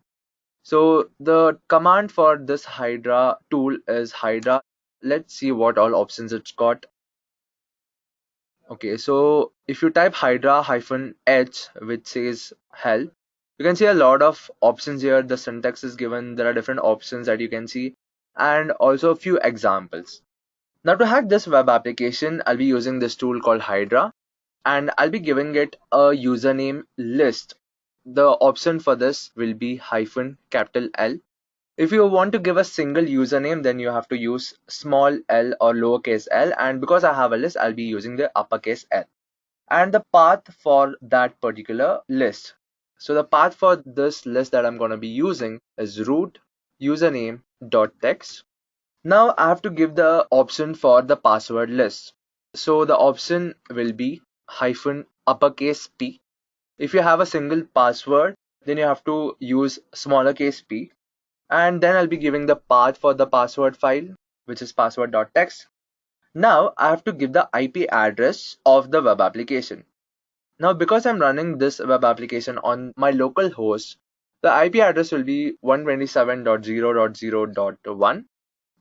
So the command for this Hydra tool is Hydra. Let's see what all options it's got. Okay, so if you type Hydra-H, which says help, you can see a lot of options here. The syntax is given. There are different options that you can see, and also a few examples. Now to hack this web application, I'll be using this tool called Hydra, and I'll be giving it a username list. The option for this will be -L. If you want to give a single username, then you have to use small l or lowercase l, and because I have a list, I'll be using the uppercase L. And the path for that particular list. So the path for this list that I'm going to be using is root username.txt. Now I have to give the option for the password list. So the option will be -uppercase P. If you have a single password, then you have to use smaller case p. And then I'll be giving the path for the password file, which is password.txt. Now I have to give the IP address of the web application. Now, because I'm running this web application on my local host, the IP address will be 127.0.0.1.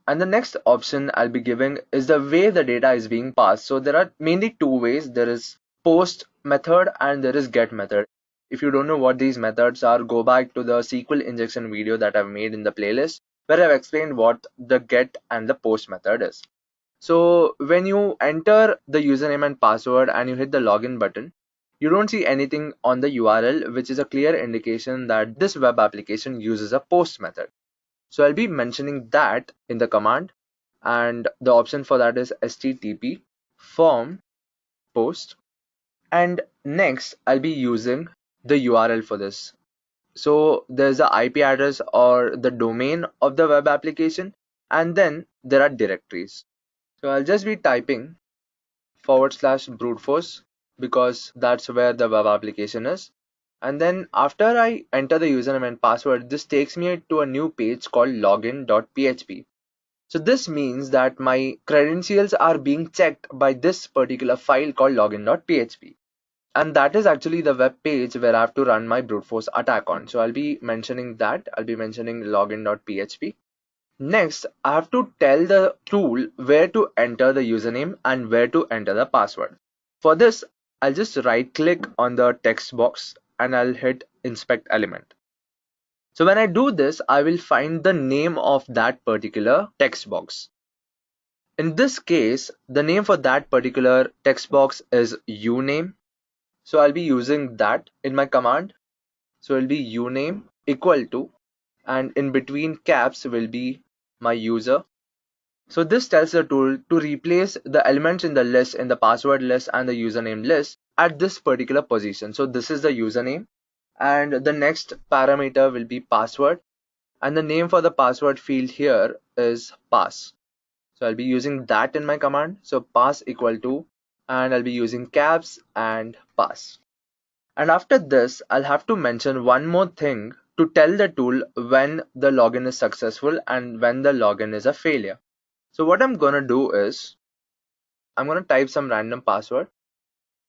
And the next option I'll be giving is the way the data is being passed. So there are mainly two ways. There is post method and there is get method. If you don't know what these methods are, go back to the SQL injection video that I've made in the playlist where I've explained what the get and the post method is. So when you enter the username and password and you hit the login button, you don't see anything on the URL, which is a clear indication that this web application uses a post method. So I'll be mentioning that in the command, and the option for that is http form post. And next I'll be using the URL for this. So there's the IP address or the domain of the web application, and then there are directories. So I'll just be typing /brute force because that's where the web application is. And then after I enter the username and password, this takes me to a new page called login.php. So this means that my credentials are being checked by this particular file called login.php. And that is actually the web page where I have to run my brute force attack on. So I'll be mentioning that. I'll be mentioning login.php. Next, I have to tell the tool where to enter the username and where to enter the password. For this, I'll just right click on the text box and I'll hit inspect element. So when I do this, I will find the name of that particular text box. In this case, the name for that particular text box is uname. So I'll be using that in my command. So it'll be uname equal to, and in between caps will be my user. So this tells the tool to replace the elements in the list, in the password list and the username list at this particular position. So this is the username, and the next parameter will be password, and the name for the password field here is pass. So I'll be using that in my command. So pass equal to, and I'll be using caps and pass. And after this, I'll have to mention one more thing to tell the tool when the login is successful and when the login is a failure. So what I'm gonna do is I'm gonna type some random password,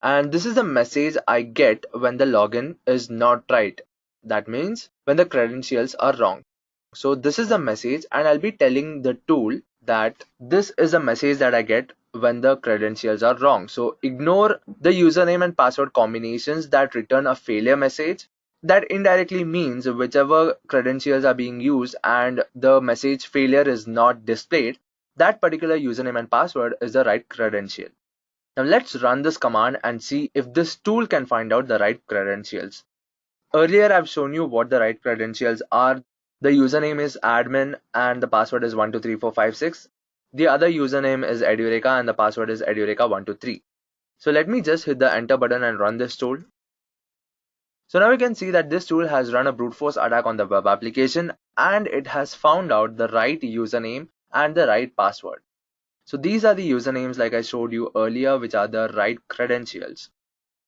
and this is the message I get when the login is not right. That means when the credentials are wrong. So this is the message, and I'll be telling the tool that this is a message that I get when the credentials are wrong. So ignore the username and password combinations that return a failure message. That indirectly means whichever credentials are being used and the message failure is not displayed, that particular username and password is the right credential. Now let's run this command and see if this tool can find out the right credentials. Earlier I've shown you what the right credentials are. The username is admin and the password is 123456. The other username is Edureka and the password is Edureka123. So let me just hit the enter button and run this tool. So now we can see that this tool has run a brute force attack on the web application and it has found out the right username and the right password. So these are the usernames like I showed you earlier, which are the right credentials.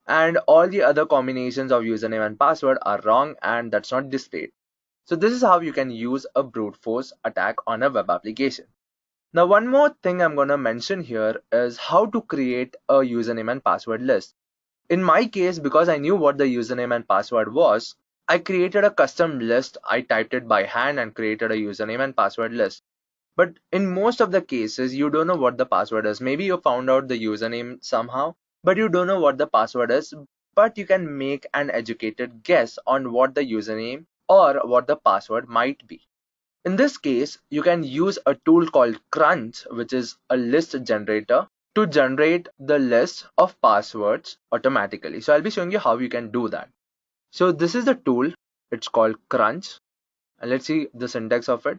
And all the other combinations of username and password are wrong and that's not displayed. So this is how you can use a brute force attack on a web application. Now one more thing I'm going to mention here is how to create a username and password list. In my case, because I knew what the username and password was, I created a custom list. I typed it by hand and created a username and password list. But in most of the cases, you don't know what the password is. Maybe you found out the username somehow, but you don't know what the password is, but you can make an educated guess on what the username or what the password might be. In this case, you can use a tool called 𝐶runch, which is a list generator, to generate the list of passwords automatically. So I'll be showing you how you can do that. So this is the tool. It's called 𝐶runch, and let's see the syntax of it.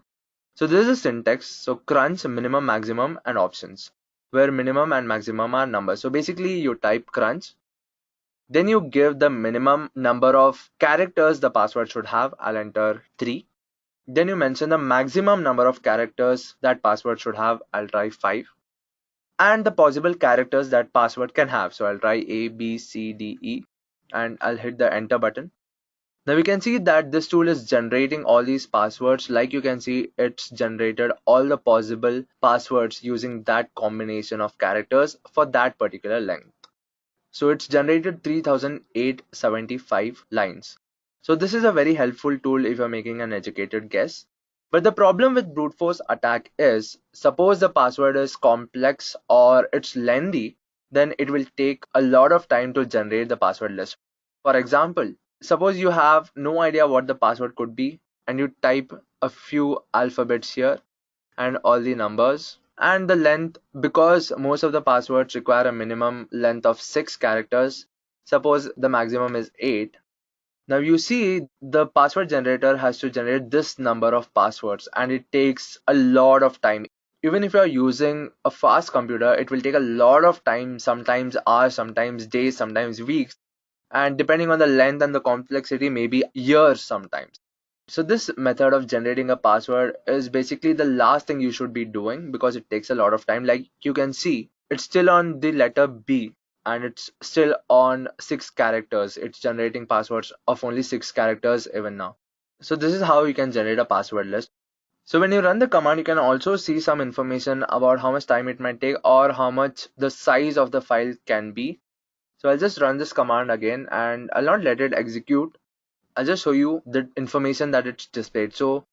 So this is the syntax. So 𝐶runch, minimum, maximum, and options, where minimum and maximum are numbers. So basically you type 𝐶runch, then you give the minimum number of characters the password should have. I'll enter 3. Then you mention the maximum number of characters that password should have. I'll try 5. And the possible characters that password can have. So I'll try A, B, C, D, E, and I'll hit the enter button. Now we can see that this tool is generating all these passwords. Like you can see, it's generated all the possible passwords using that combination of characters for that particular length. So it's generated 3875 lines. So this is a very helpful tool if you're making an educated guess. But the problem with brute force attack is, suppose the password is complex or it's lengthy, then it will take a lot of time to generate the password list. For example, suppose you have no idea what the password could be and you type a few alphabets here and all the numbers, and the length, because most of the passwords require a minimum length of 6 characters, suppose the maximum is 8. Now you see the password generator has to generate this number of passwords and it takes a lot of time. Even if you're using a fast computer, it will take a lot of time, sometimes hours, sometimes days, sometimes weeks, and depending on the length and the complexity, maybe years sometimes. So this method of generating a password is basically the last thing you should be doing because it takes a lot of time. Like you can see, it's still on the letter B and it's still on 6 characters. It's generating passwords of only 6 characters even now. So this is how you can generate a password list. So when you run the command, you can also see some information about how much time it might take or how much the size of the file can be. So I'll just run this command again and I'll not let it execute. I'll just show you the information that it's displayed. So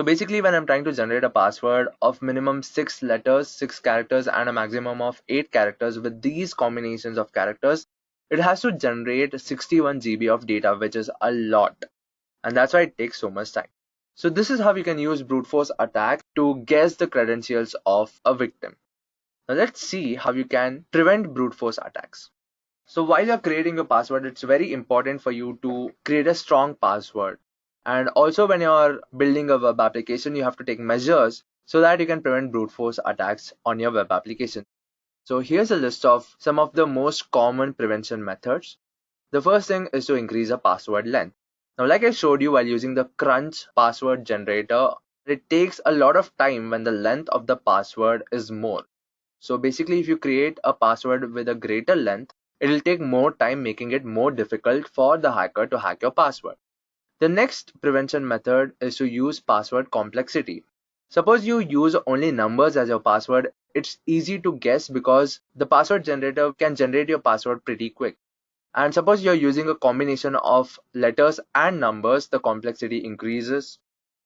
basically when I'm trying to generate a password of minimum 6 letters, 6 characters and a maximum of 8 characters with these combinations of characters, it has to generate 61 GB of data, which is a lot. And that's why it takes so much time. So this is how you can use brute force attack to guess the credentials of a victim. Now let's see how you can prevent brute force attacks. So while you're creating a password, it's very important for you to create a strong password. And also when you're building a web application, you have to take measures so that you can prevent brute force attacks on your web application. So here's a list of some of the most common prevention methods. The first thing is to increase a password length. Now, like I showed you while using the crunch password generator, it takes a lot of time when the length of the password is more. So basically, if you create a password with a greater length, it will take more time, making it more difficult for the hacker to hack your password. The next prevention method is to use password complexity. Suppose you use only numbers as your password, it's easy to guess because the password generator can generate your password pretty quick. And suppose you're using a combination of letters and numbers, the complexity increases.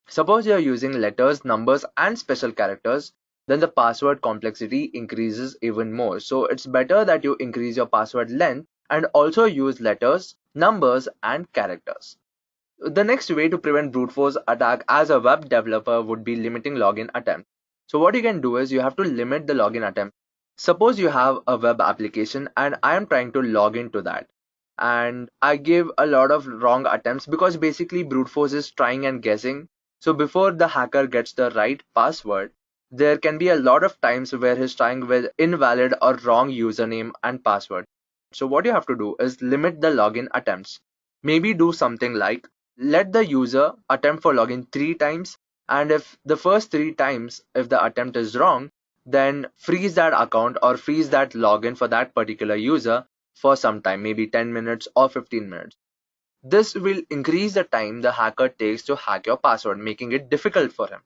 Suppose you're using letters, numbers, and special characters, then the password complexity increases even more. So it's better that you increase your password length and also use letters, numbers, and characters. The next way to prevent brute force attack as a web developer would be limiting login attempts. So what you can do is you have to limit the login attempt. Suppose you have a web application and I am trying to log into that, and I give a lot of wrong attempts because basically brute force is trying and guessing. So before the hacker gets the right password, there can be a lot of times where he's trying with invalid or wrong username and password. So what you have to do is limit the login attempts. Maybe do something like let the user attempt for login 3 times, and if the first 3 times if the attempt is wrong, then freeze that account or freeze that login for that particular user for some time, maybe 10 minutes or 15 minutes. This will increase the time the hacker takes to hack your password, making it difficult for him.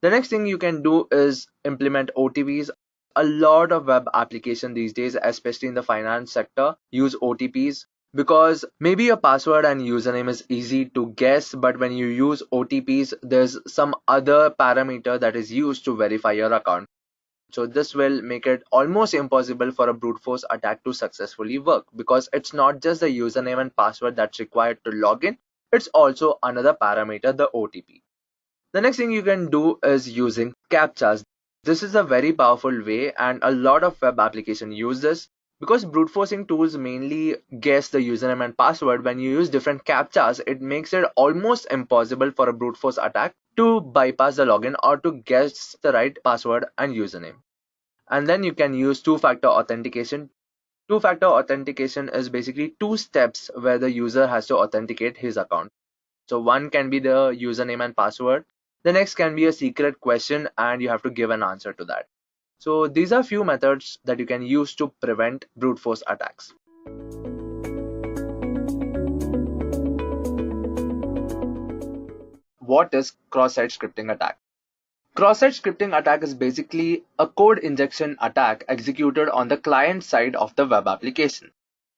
The next thing you can do is implement OTPs. A lot of web applications these days, especially in the finance sector, use OTPs because maybe your password and username is easy to guess, but when you use OTPs, there's some other parameter that is used to verify your account. So this will make it almost impossible for a brute force attack to successfully work because it's not just the username and password that's required to log in, it's also another parameter, the OTP. The next thing you can do is using CAPTCHAs. This is a very powerful way and a lot of web applications use this because brute forcing tools mainly guess the username and password. When you use different CAPTCHAs, it makes it almost impossible for a brute force attack to bypass the login or to guess the right password and username. And then you can use two-factor authentication. Two-factor authentication is basically 2 steps where the user has to authenticate his account. So one can be the username and password. The next can be a secret question and you have to give an answer to that. So these are few methods that you can use to prevent brute force attacks. What is cross-site scripting attack? Cross-site scripting attack is basically a code injection attack executed on the client side of the web application.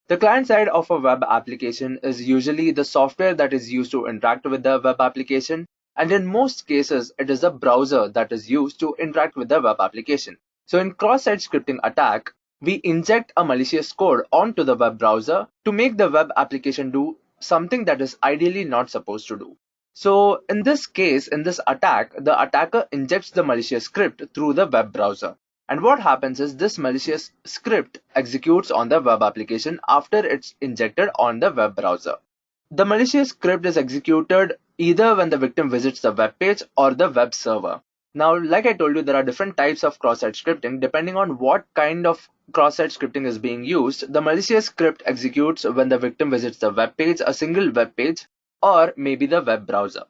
The client side of a web application is usually the software that is used to interact with the web application, and in most cases, it is a browser that is used to interact with the web application. So in cross-site scripting attack, we inject a malicious code onto the web browser to make the web application do something that is ideally not supposed to do. So in this case, in this attack, the attacker injects the malicious script through the web browser. And what happens is this malicious script executes on the web application after it's injected on the web browser. The malicious script is executed either when the victim visits the web page or the web server. Now, like I told you, there are different types of cross-site scripting. Depending on what kind of cross-site scripting is being used, the malicious script executes when the victim visits the web page, a single web page, or maybe the web browser.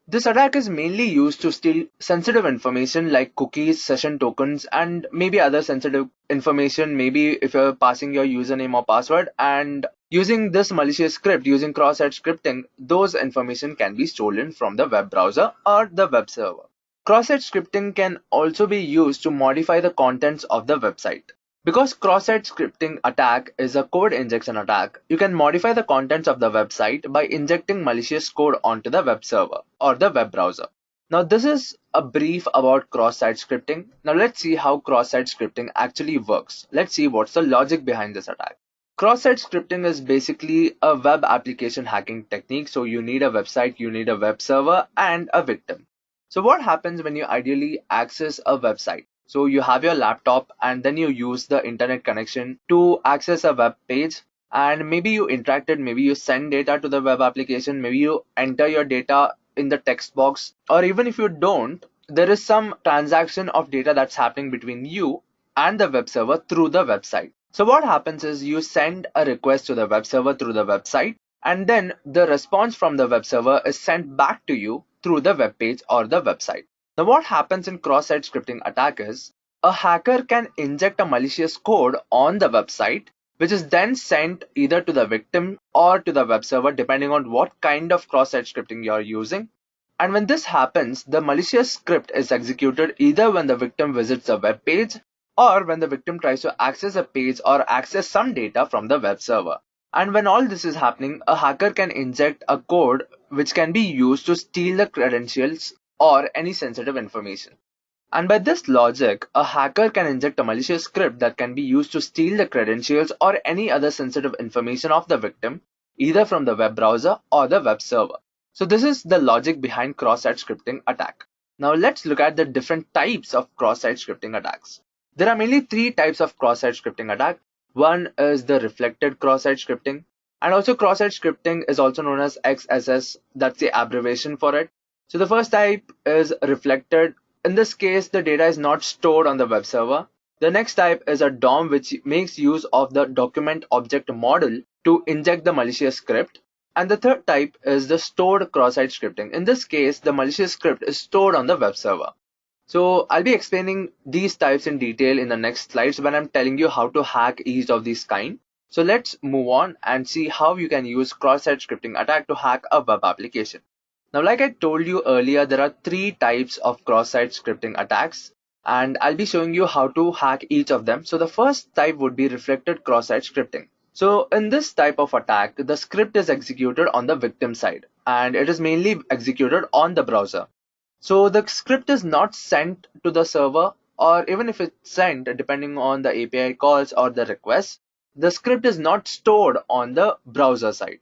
This attack is mainly used to steal sensitive information like cookies, session tokens, and maybe other sensitive information, maybe if you're passing your username or password, and using this malicious script, using cross-site scripting, those information can be stolen from the web browser or the web server. Cross-site scripting can also be used to modify the contents of the website. Because cross-site scripting attack is a code injection attack, you can modify the contents of the website by injecting malicious code onto the web server or the web browser. Now this is a brief about cross-site scripting. Now let's see how cross-site scripting actually works. Let's see what's the logic behind this attack. Cross-site scripting is basically a web application hacking technique. So you need a website, you need a web server, and a victim. So what happens when you ideally access a website? So you have your laptop and then you use the internet connection to access a web page, and maybe you interacted, maybe you send data to the web application, maybe you enter your data in the text box, or even if you don't, there is some transaction of data that's happening between you and the web server through the website. So what happens is you send a request to the web server through the website, and then the response from the web server is sent back to you through the web page or the website. Now what happens in cross-site scripting attack is a hacker can inject a malicious code on the website, which is then sent either to the victim or to the web server depending on what kind of cross-site scripting you're using. And when this happens, the malicious script is executed either when the victim visits the web page or when the victim tries to access a page or access some data from the web server. And when all this is happening, a hacker can inject a code which can be used to steal the credentials or any sensitive information. And by this logic, a hacker can inject a malicious script that can be used to steal the credentials or any other sensitive information of the victim, either from the web browser or the web server. So this is the logic behind cross-site scripting attack. Now let's look at the different types of cross-site scripting attacks. There are mainly three types of cross-site scripting attack. One is the reflected cross-site scripting, and also cross-site scripting is also known as XSS. That's the abbreviation for it. So the first type is reflected. In this case, the data is not stored on the web server. The next type is a DOM, which makes use of the document object model to inject the malicious script. And the third type is the stored cross-site scripting. In this case, the malicious script is stored on the web server. So I'll be explaining these types in detail in the next slides when I'm telling you how to hack each of these kind. So let's move on and see how you can use cross-site scripting attack to hack a web application. Now, like I told you earlier, there are three types of cross-site scripting attacks, and I'll be showing you how to hack each of them. So the first type would be reflected cross-site scripting. So in this type of attack, the script is executed on the victim side, and it is mainly executed on the browser. So the script is not sent to the server, or even if it's sent, depending on the API calls or the requests, the script is not stored on the browser side.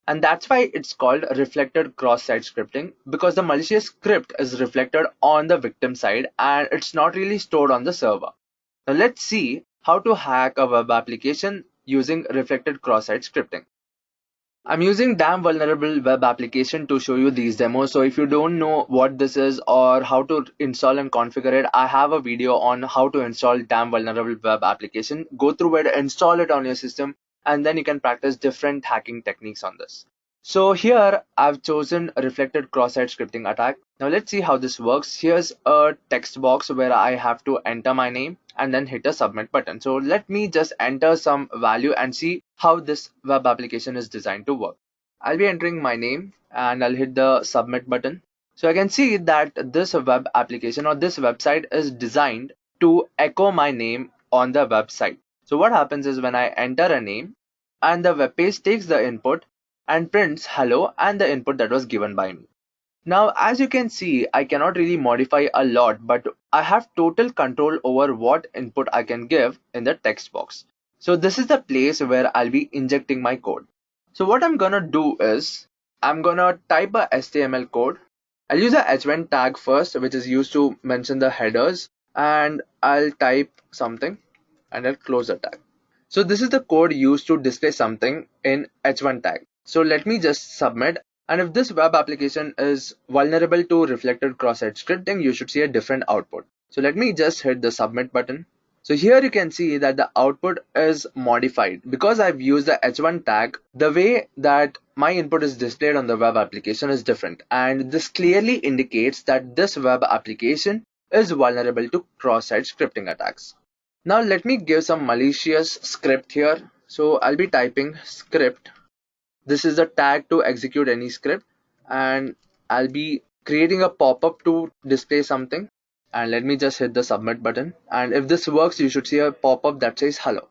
And that's why it's called reflected cross-site scripting, because the malicious script is reflected on the victim side and it's not really stored on the server. Now let's see how to hack a web application using reflected cross-site scripting. I'm using damn vulnerable web application to show you these demos. So if you don't know what this is or how to install and configure it, I have a video on how to install damn vulnerable web application. Go through it, install it on your system, and then you can practice different hacking techniques on this. So here I've chosen a reflected cross-site scripting attack. Now let's see how this works. Here's a text box where I have to enter my name and then hit a submit button. So let me just enter some value and see how this web application is designed to work. I'll be entering my name and I'll hit the submit button. So I can see that this web application or this website is designed to echo my name on the website. So what happens is when I enter a name, and the web page takes the input and prints hello and the input that was given by me. Now, as you can see, I cannot really modify a lot, but I have total control over what input I can give in the text box. So this is the place where I'll be injecting my code. So what I'm gonna do is, I'm gonna type a HTML code. I'll use a h1 tag first, which is used to mention the headers, and I'll type something and I'll close the tag. So this is the code used to display something in h1 tag. So let me just submit. And if this web application is vulnerable to reflected cross-site scripting, you should see a different output. So let me just hit the submit button. So here you can see that the output is modified. Because I've used the h1 tag, the way that my input is displayed on the web application is different. And this clearly indicates that this web application is vulnerable to cross-site scripting attacks. Now let me give some malicious script here. So I'll be typing script. This is the tag to execute any script, and I'll be creating a pop-up to display something. And let me just hit the submit button. And if this works, you should see a pop-up that says hello.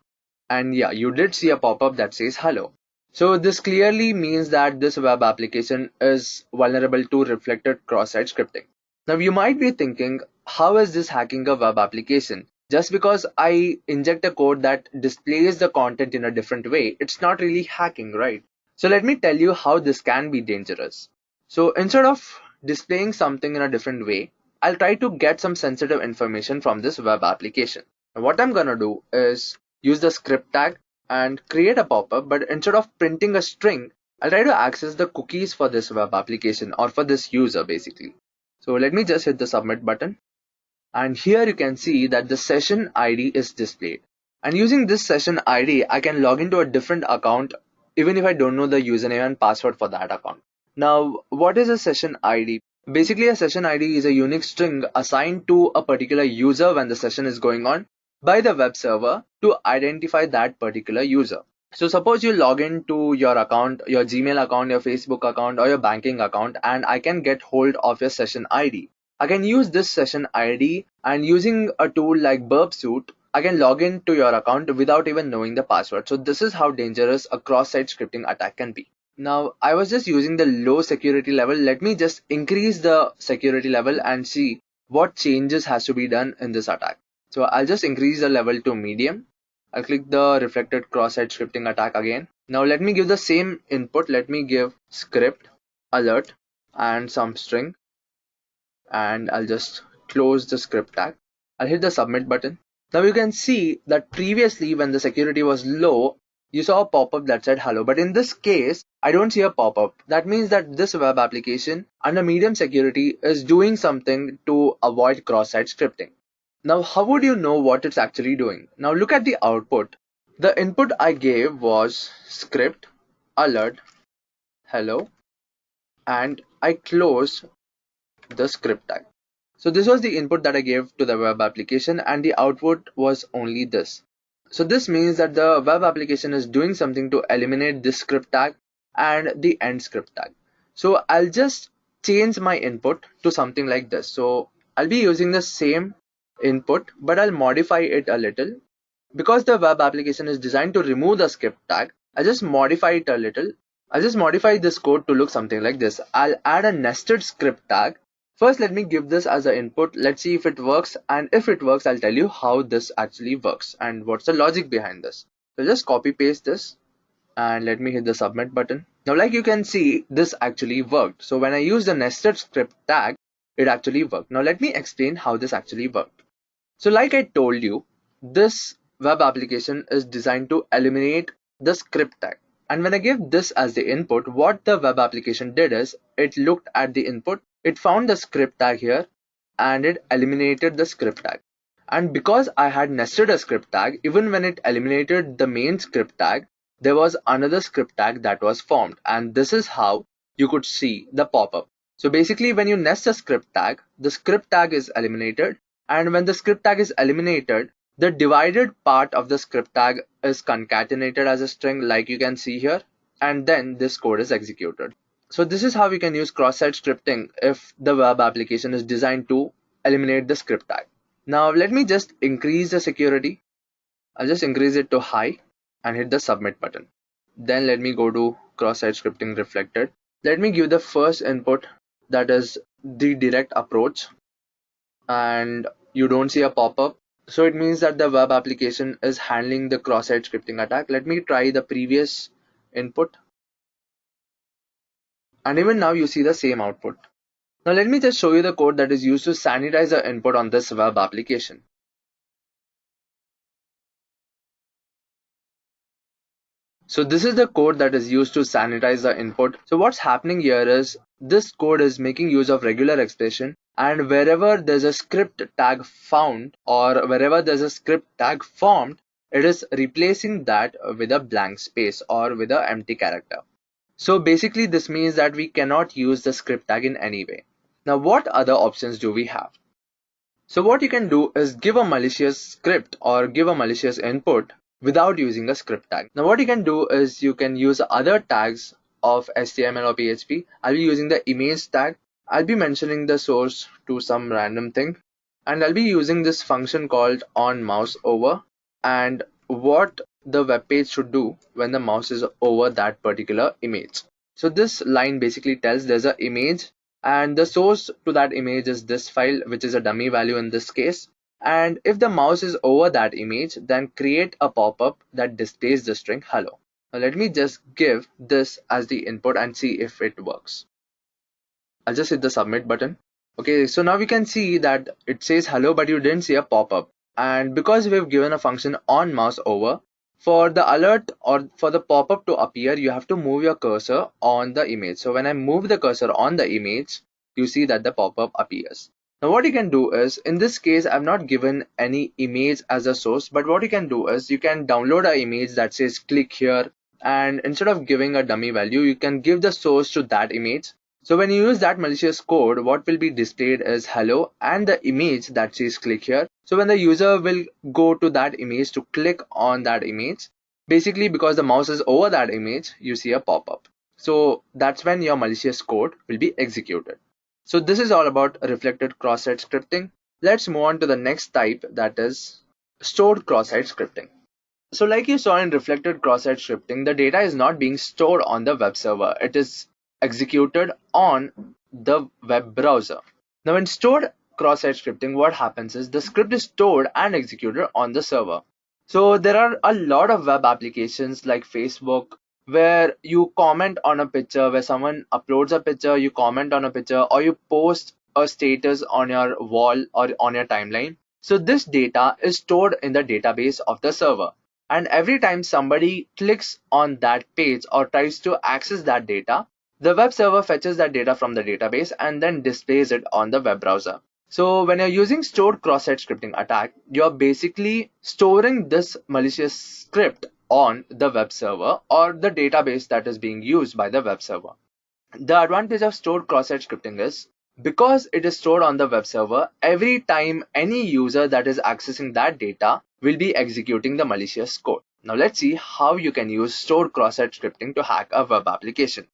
And yeah, you did see a pop-up that says hello. So this clearly means that this web application is vulnerable to reflected cross-site scripting. Now you might be thinking, how is this hacking a web application? Just because I inject a code that displays the content in a different way, it's not really hacking, right? So let me tell you how this can be dangerous. So instead of displaying something in a different way, I'll try to get some sensitive information from this web application. And what I'm gonna do is use the script tag and create a pop-up, but instead of printing a string, I'll try to access the cookies for this web application or for this user basically. So let me just hit the submit button. And here you can see that the session ID is displayed. And using this session ID, I can log into a different account even if I don't know the username and password for that account. Now, what is a session ID? Basically, a session ID is a unique string assigned to a particular user when the session is going on by the web server to identify that particular user. So suppose you log into your account, your Gmail account, your Facebook account, or your banking account, and I can get hold of your session ID. I can use this session ID, and using a tool like burp-suite, I can log into your account without even knowing the password. So this is how dangerous a cross-site scripting attack can be. Now, I was just using the low security level. Let me just increase the security level and see what changes has to be done in this attack. So I'll just increase the level to medium. I'll click the reflected cross-site scripting attack again. Now let me give the same input. Let me give script, alert, and some string. And I'll just close the script tag. I'll hit the submit button. Now you can see that previously when the security was low, you saw a pop-up that said hello, but in this case, I don't see a pop-up. That means that this web application under medium security is doing something to avoid cross-site scripting. Now, how would you know what it's actually doing? Now look at the output. The input I gave was script, alert, hello, and I closed the script tag. So this was the input that I gave to the web application, and the output was only this. So this means that the web application is doing something to eliminate this script tag and the end script tag. So I'll just change my input to something like this. So I'll be using the same input, but I'll modify it a little. Because the web application is designed to remove the script tag, I'll just modify it a little. I'll just modify this code to look something like this. I'll add a nested script tag. First, let me give this as an input. Let's see if it works, and if it works, I'll tell you how this actually works and what's the logic behind this. So just copy paste this and let me hit the submit button. Now, like you can see, this actually worked. So when I use the nested script tag, it actually worked. Now let me explain how this actually worked. So like I told you, this web application is designed to eliminate the script tag. And when I gave this as the input, what the web application did is it looked at the input. It found the script tag here and it eliminated the script tag. And because I had nested a script tag, even when it eliminated the main script tag, there was another script tag that was formed. And this is how you could see the pop-up. So basically, when you nest a script tag, the script tag is eliminated. And when the script tag is eliminated, the divided part of the script tag is concatenated as a string like you can see here. And then this code is executed. So this is how we can use cross-site scripting if the web application is designed to eliminate the script tag. Now let me just increase the security. I'll just increase it to high and hit the submit button. Then let me go to cross-site scripting reflected. Let me give the first input, that is the direct approach, and you don't see a pop-up. So it means that the web application is handling the cross-site scripting attack. Let me try the previous input. And even now you see the same output. Now let me just show you the code that is used to sanitize the input on this web application. So this is the code that is used to sanitize the input. So what's happening here is this code is making use of regular expression, and wherever there's a script tag found or wherever there's a script tag formed, it is replacing that with a blank space or with an empty character. So basically this means that we cannot use the script tag in any way. Now what other options do we have? So what you can do is give a malicious script or give a malicious input without using a script tag. Now what you can do is you can use other tags of HTML or PHP. I'll be using the image tag. I'll be mentioning the source to some random thing, and I'll be using this function called onMouseOver and what the web page should do when the mouse is over that particular image. So this line basically tells there's an image and the source to that image is this file, which is a dummy value in this case. And if the mouse is over that image, then create a pop-up that displays the string hello. Now let me just give this as the input and see if it works. I'll just hit the submit button. Okay, so now we can see that it says hello, but you didn't see a pop-up. And because we've given a function on mouse over, for the alert or for the pop-up to appear, you have to move your cursor on the image. So when I move the cursor on the image, you see that the pop-up appears. Now what you can do is, in this case, I've not given any image as a source, but what you can do is you can download an image that says click here, and instead of giving a dummy value, you can give the source to that image. So when you use that malicious code, what will be displayed is hello and the image that says click here. So when the user will go to that image to click on that image, basically because the mouse is over that image, you see a pop-up. So that's when your malicious code will be executed. So this is all about reflected cross-site scripting. Let's move on to the next type, that is stored cross-site scripting. So like you saw in reflected cross-site scripting, the data is not being stored on the web server. It is executed on the web browser. Now in stored cross-site scripting, what happens is the script is stored and executed on the server. So there are a lot of web applications like Facebook where you comment on a picture, where someone uploads a picture, you comment on a picture, or you post a status on your wall or on your timeline. So this data is stored in the database of the server. And every time somebody clicks on that page or tries to access that data, the web server fetches that data from the database and then displays it on the web browser. So when you're using stored cross-site scripting attack, you're basically storing this malicious script on the web server or the database that is being used by the web server. The advantage of stored cross-site scripting is, because it is stored on the web server, every time any user that is accessing that data will be executing the malicious code. Now let's see how you can use stored cross-site scripting to hack a web application.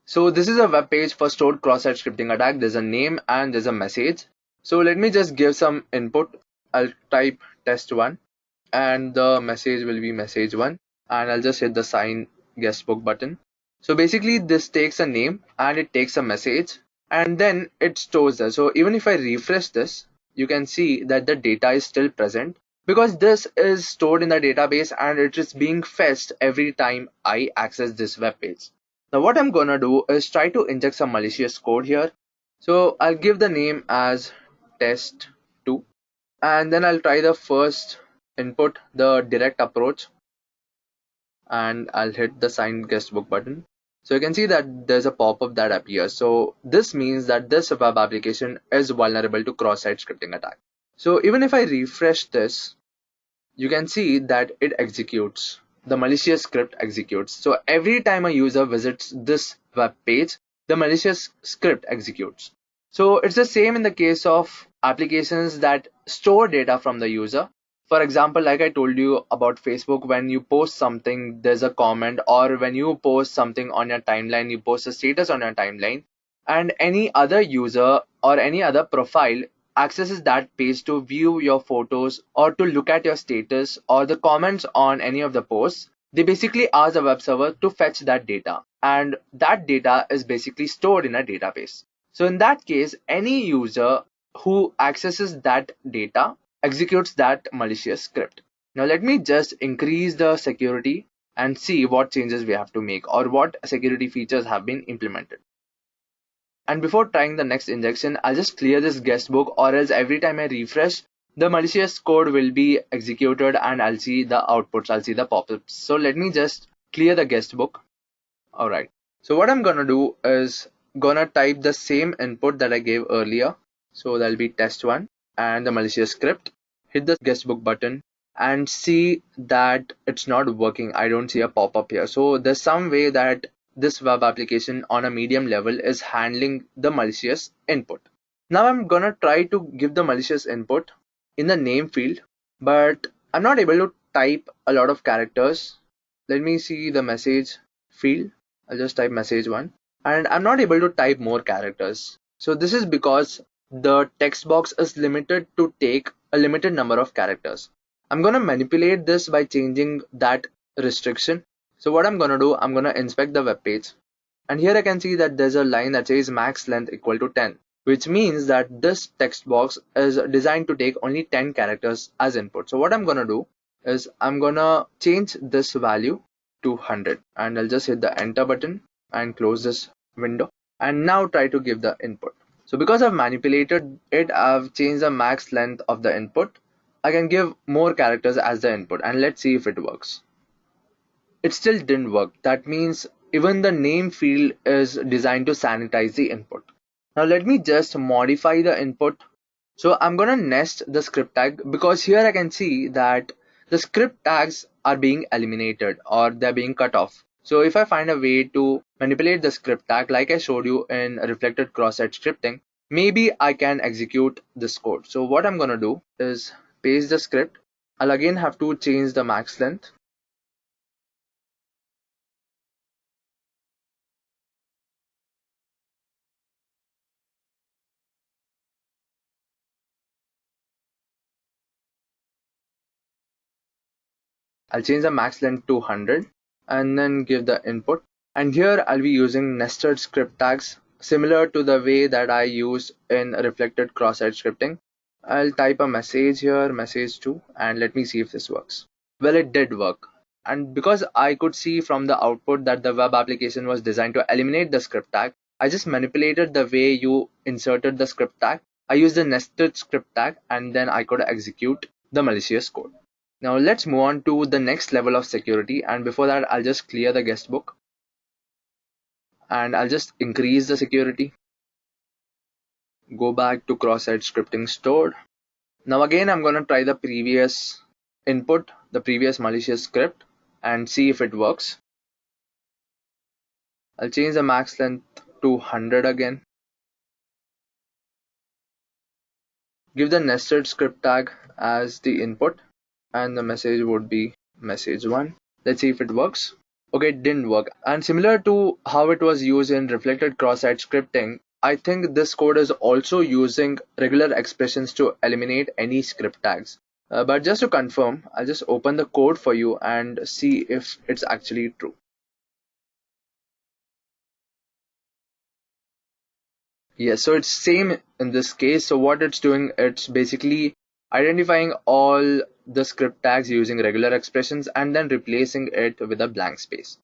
So this is a web page for stored cross-site scripting attack. There's a name and there's a message. So let me just give some input. I'll type test1 and the message will be message1, and I'll just hit the sign guestbook button. So basically this takes a name and it takes a message and then it stores that. So even if I refresh this, you can see that the data is still present because this is stored in the database and it is being fetched every time I access this web page. Now what I'm gonna do is try to inject some malicious code here. So I'll give the name as test2 and then I'll try the first input, the direct approach, and I'll hit the sign guestbook button. So you can see that there's a pop-up that appears. So this means that this web application is vulnerable to cross-site scripting attack. So even if I refresh this, you can see that it executes. The malicious script executes. So every time a user visits this web page, the malicious script executes. So it's the same in the case of applications that store data from the user. For example, like I told you about Facebook, when you post something, there's a comment, or when you post something on your timeline, you post a status on your timeline, and any other user or any other profile accesses that page to view your photos or to look at your status or the comments on any of the posts, they basically ask the web server to fetch that data, and that data is basically stored in a database. So in that case, any user who accesses that data executes that malicious script. Now let me just increase the security and see what changes we have to make or what security features have been implemented. And before trying the next injection, I'll just clear this guest book, or else every time I refresh, the malicious code will be executed and I'll see the outputs, I'll see the pop-ups. So let me just clear the guest book. Alright, so what I'm gonna do is gonna type the same input that I gave earlier. So that'll be test1 and the malicious script. Hit the guest book button and see that it's not working. I don't see a pop-up here. So there's some way that this web application on a medium level is handling the malicious input. Now I'm gonna try to give the malicious input in the name field, but I'm not able to type a lot of characters. Let me see the message field. I'll just type message1 and I'm not able to type more characters. So this is because the text box is limited to take a limited number of characters. I'm gonna manipulate this by changing that restriction. So what I'm gonna do, I'm gonna inspect the web page, and here I can see that there's a line that says max length equal to 10, which means that this text box is designed to take only 10 characters as input. So what I'm gonna do is I'm gonna change this value to 100, and I'll just hit the enter button and close this window, and now try to give the input. So because I've manipulated it, I've changed the max length of the input. I can give more characters as the input, and let's see if it works. It still didn't work. That means even the name field is designed to sanitize the input. Now let me just modify the input. So I'm gonna nest the script tag, because here I can see that the script tags are being eliminated or they're being cut off. So if I find a way to manipulate the script tag like I showed you in reflected cross-site scripting, maybe I can execute this code. So what I'm gonna do is paste the script. I'll again have to change the max length. I'll change the max length to 100 and then give the input. And here I'll be using nested script tags similar to the way that I use in reflected cross-site scripting. I'll type a message here, message2, and let me see if this works. Well, it did work. And because I could see from the output that the web application was designed to eliminate the script tag, I just manipulated the way you inserted the script tag. I used the nested script tag, and then I could execute the malicious code. Now let's move on to the next level of security, and before that I'll just clear the guest book and I'll just increase the security. Go back to cross-site scripting stored. Now again I'm gonna try the previous input, the previous malicious script, and see if it works. I'll change the max length to 100 again. Give the nested script tag as the input, and the message would be message1. Let's see if it works. Okay, it didn't work. And similar to how it was used in reflected cross-site scripting, I think this code is also using regular expressions to eliminate any script tags. But just to confirm, I'll just open the code for you and see if it's actually true. Yes, so it's same in this case. So what it's doing, it's basically identifying all the script tags using regular expressions and then replacing it with a blank space.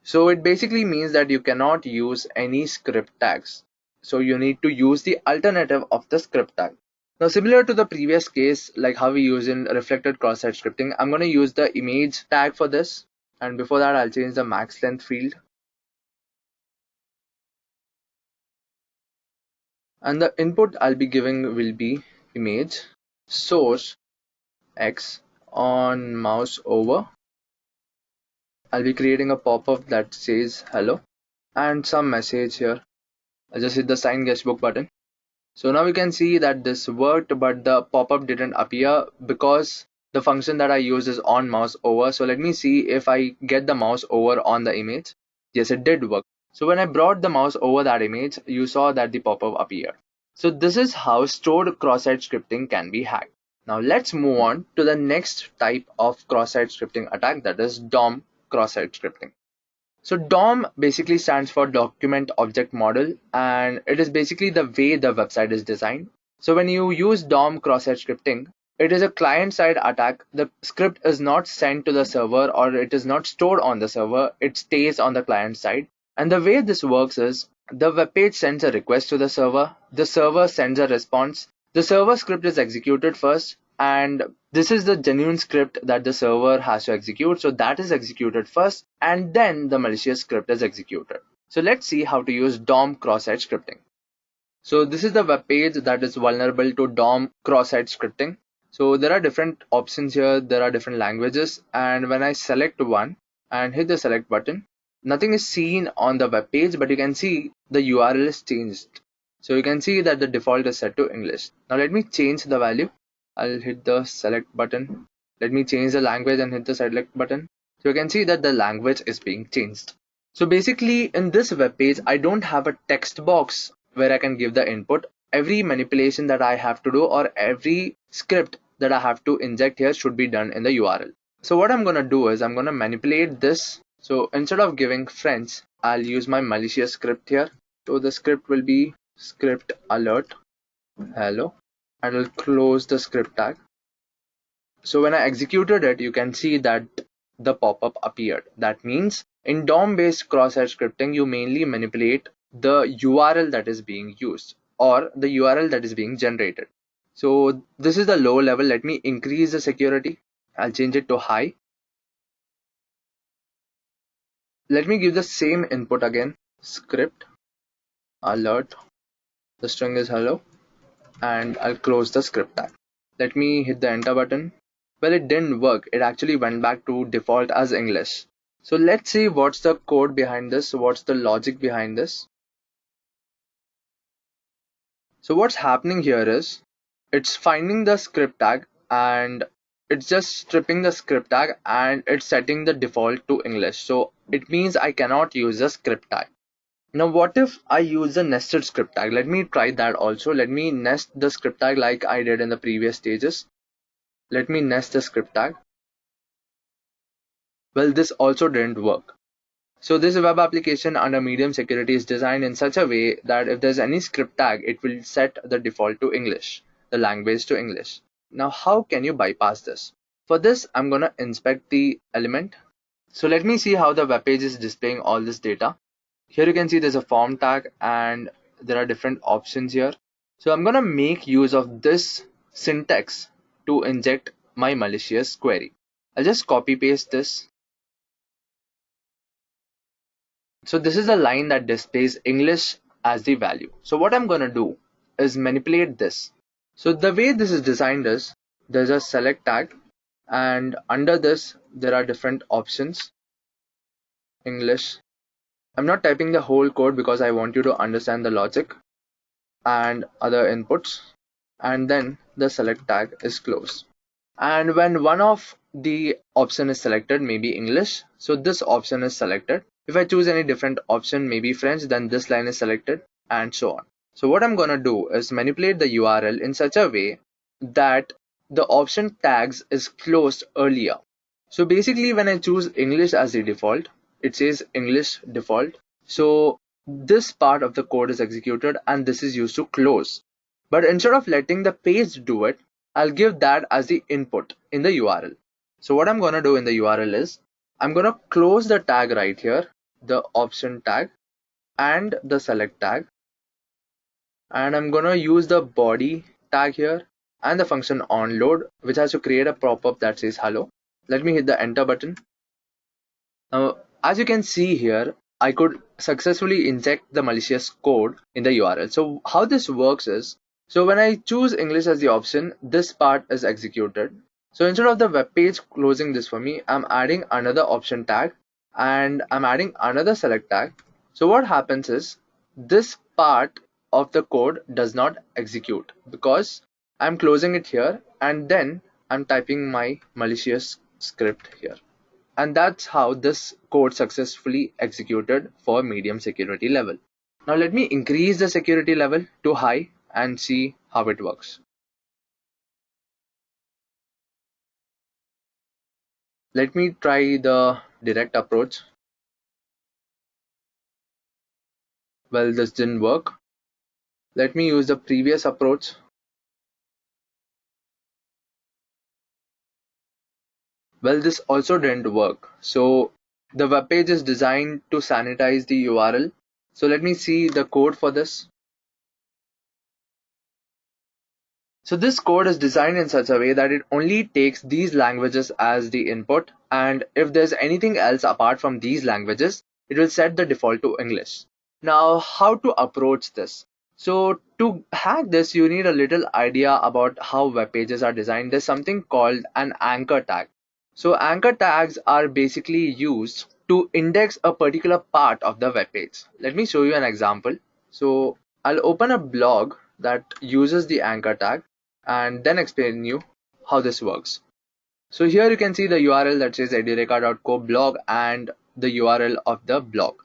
So it basically means that you cannot use any script tags. So you need to use the alternative of the script tag. Now similar to the previous case, like how we use in reflected cross-site scripting, I'm going to use the image tag for this. And before that, I'll change the max length field. And the input I'll be giving will be image source X on mouse over. I'll be creating a pop-up that says hello and some message here. I'll just hit the sign guestbook button. So now we can see that this worked, but the pop-up didn't appear because the function that I use is on mouse over. So let me see if I get the mouse over on the image. Yes, it did work. So when I brought the mouse over that image, you saw that the pop-up appeared. So this is how stored cross-site scripting can be hacked. Now let's move on to the next type of cross-site scripting attack, that is DOM cross-site scripting. So DOM basically stands for Document Object Model, and it is basically the way the website is designed. So when you use DOM cross-site scripting, it is a client-side attack. The script is not sent to the server, or it is not stored on the server. It stays on the client side. And the way this works is the web page sends a request to the server sends a response, the server script is executed first, and this is the genuine script that the server has to execute. So that is executed first, and then the malicious script is executed. So let's see how to use DOM cross-site scripting. So this is the web page that is vulnerable to DOM cross-site scripting. So there are different options here, there are different languages, and when I select one and hit the select button, nothing is seen on the web page, but you can see the URL is changed. So you can see that the default is set to English. Now let me change the value. I'll hit the select button. Let me change the language and hit the select button. So you can see that the language is being changed. So basically in this web page, I don't have a text box where I can give the input. Every manipulation that I have to do, or every script that I have to inject here, should be done in the URL. So what I'm going to do is I'm going to manipulate this. So instead of giving French, I'll use my malicious script here. So the script will be script alert hello, and I'll close the script tag. So when I executed it, you can see that the pop-up appeared. That means in DOM based cross-site scripting, you mainly manipulate the URL that is being used, or the URL that is being generated. So this is the low level. Let me increase the security. I'll change it to high. Let me give the same input again, script alert, the string is hello, and I'll close the script tag. Let me hit the enter button. Well, it didn't work. It actually went back to default as English. So let's see what's the code behind this, what's the logic behind this. So what's happening here is it's finding the script tag and it's just stripping the script tag and it's setting the default to English. So it means I cannot use the script tag. Now what if I use the nested script tag? Let me try that also. Let me nest the script tag like I did in the previous stages. Let me nest the script tag. Well, this also didn't work. So this web application under medium security is designed in such a way that if there's any script tag, it will set the default to English, the language to English. Now how can you bypass this? For this, I'm going to inspect the element. So let me see how the web page is displaying all this data. Here you can see there's a form tag and there are different options here. So I'm going to make use of this syntax to inject my malicious query. I'll just copy paste this. So this is a line that displays English as the value. So what I'm going to do is manipulate this. So the way this is designed is there's a select tag, and under this there are different options. English. I'm not typing the whole code because I want you to understand the logic, and other inputs, and then the select tag is closed. And when one of the option is selected, maybe English, so this option is selected. If I choose any different option, maybe French, then this line is selected, and so on. So what I'm going to do is manipulate the URL in such a way that the option tags is closed earlier. So basically when I choose English as the default, it says English default. So this part of the code is executed and this is used to close. But instead of letting the page do it, I'll give that as the input in the URL. So what I'm going to do in the URL is I'm going to close the tag right here, the option tag and the select tag, and I'm going to use the body tag here and the function onload, which has to create a pop-up that says hello. Let me hit the enter button. Now as you can see here, I could successfully inject the malicious code in the URL. So how this works is, so when I choose English as the option, this part is executed. So instead of the web page closing this for me, I'm adding another option tag and I'm adding another select tag. So what happens is this part of the code does not execute because I'm closing it here and then I'm typing my malicious script here. And that's how this code successfully executed for medium security level. Now let me increase the security level to high and see how it works. Let me try the direct approach. Well, this didn't work. Let me use the previous approach. Well, this also didn't work. So the web page is designed to sanitize the URL. So let me see the code for this. So this code is designed in such a way that it only takes these languages as the input, and if there's anything else apart from these languages, it will set the default to English. Now, how to approach this? So to hack this, you need a little idea about how web pages are designed. There's something called an anchor tag. So anchor tags are basically used to index a particular part of the web page. Let me show you an example. So I'll open a blog that uses the anchor tag and then explain you how this works. So here you can see the URL that says edureka.co blog and the URL of the blog.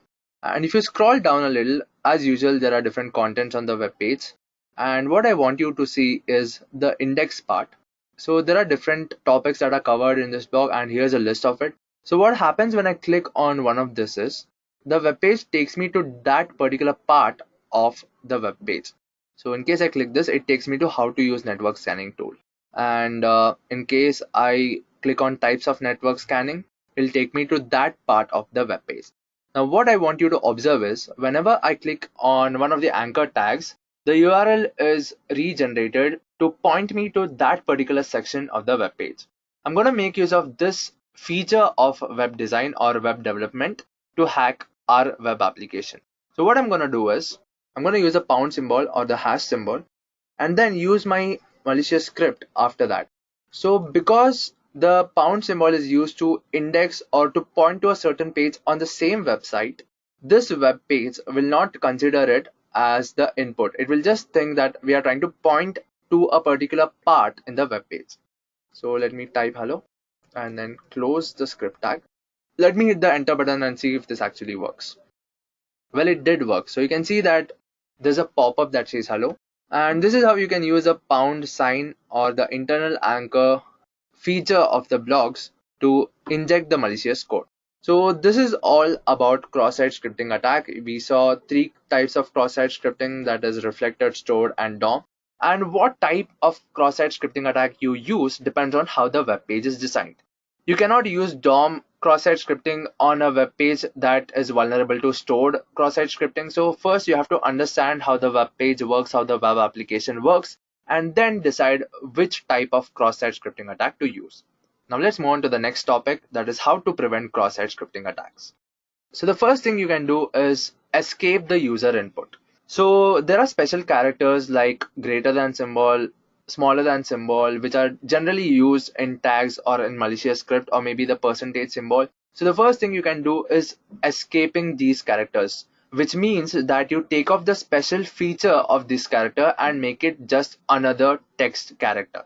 And if you scroll down a little, as usual, there are different contents on the web page. And what I want you to see is the index part. So there are different topics that are covered in this blog, and here's a list of it. So what happens when I click on one of this is the web page takes me to that particular part of the web page. So in case I click this, it takes me to how to use network scanning tool. And in case I click on types of network scanning, it'll take me to that part of the web page. Now what I want you to observe is whenever I click on one of the anchor tags, the URL is regenerated to point me to that particular section of the web page. I'm going to make use of this feature of web design or web development to hack our web application. So what I'm going to do is I'm going to use a pound symbol or the hash symbol and then use my malicious script after that. So because the pound symbol is used to index or to point to a certain page on the same website, this web page will not consider it as the input. It will just think that we are trying to point to a particular part in the web page. So let me type hello and then close the script tag. Let me hit the enter button and see if this actually works. Well, it did work. So you can see that there's a pop-up that says hello, and this is how you can use a pound sign or the internal anchor feature of the blogs to inject the malicious code. So this is all about cross-site scripting attack. We saw 3 types of cross-site scripting, that is reflected, stored and DOM. And what type of cross-site scripting attack you use depends on how the web page is designed. You cannot use DOM cross-site scripting on a web page that is vulnerable to stored cross-site scripting. So first you have to understand how the web page works, how the web application works, and then decide which type of cross-site scripting attack to use. Now let's move on to the next topic, that is how to prevent cross-site scripting attacks. So the first thing you can do is escape the user input. So there are special characters like greater than symbol, smaller than symbol, which are generally used in tags or in malicious script, or maybe the percentage symbol. So the first thing you can do is escaping these characters, which means that you take off the special feature of this character and make it just another text character.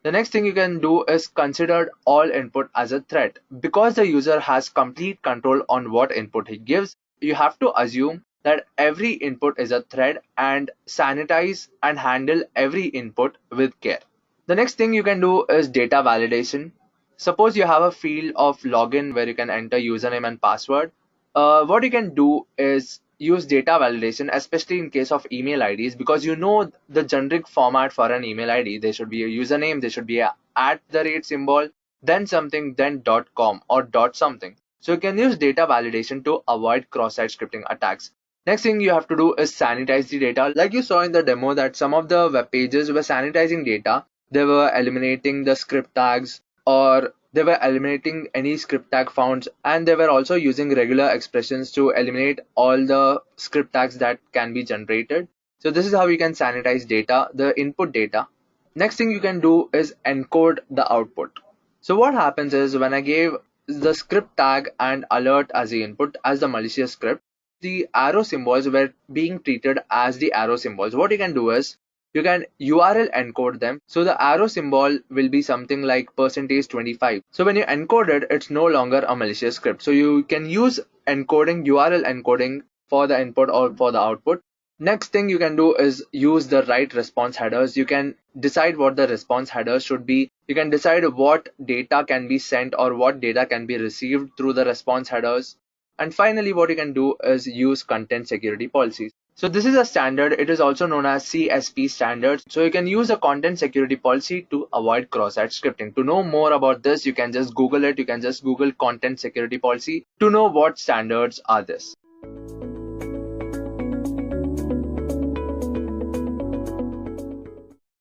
The next thing you can do is consider all input as a threat. Because the user has complete control on what input he gives, you have to assume that every input is a thread and sanitize and handle every input with care. The next thing you can do is data validation. Suppose you have a field of login where you can enter username and password. What you can do is use data validation, especially in case of email IDs, because you know the generic format for an email ID. There should be a username, there should be a @ symbol, then something, then .com or .something. So you can use data validation to avoid cross-site scripting attacks. Next thing you have to do is sanitize the data. Like you saw in the demo that some of the web pages were sanitizing data. They were eliminating the script tags, or they were eliminating any script tag found, and they were also using regular expressions to eliminate all the script tags that can be generated. So this is how you can sanitize data, the input data. Next thing you can do is encode the output. So what happens is when I gave the script tag and alert as the input as the malicious script, the arrow symbols were being treated as the arrow symbols. What you can do is you can URL encode them. So the arrow symbol will be something like %25. So when you encode it, it's no longer a malicious script. So you can use encoding, URL encoding for the input or for the output. Next thing you can do is use the right response headers. You can decide what the response headers should be You can decide what data can be sent or what data can be received through the response headers. And finally, what you can do is use content security policies. So this is a standard. It is also known as CSP standard. So you can use a content security policy to avoid cross-site scripting. To know more about this, you can just Google it. You can just Google content security policy to know what standards are this.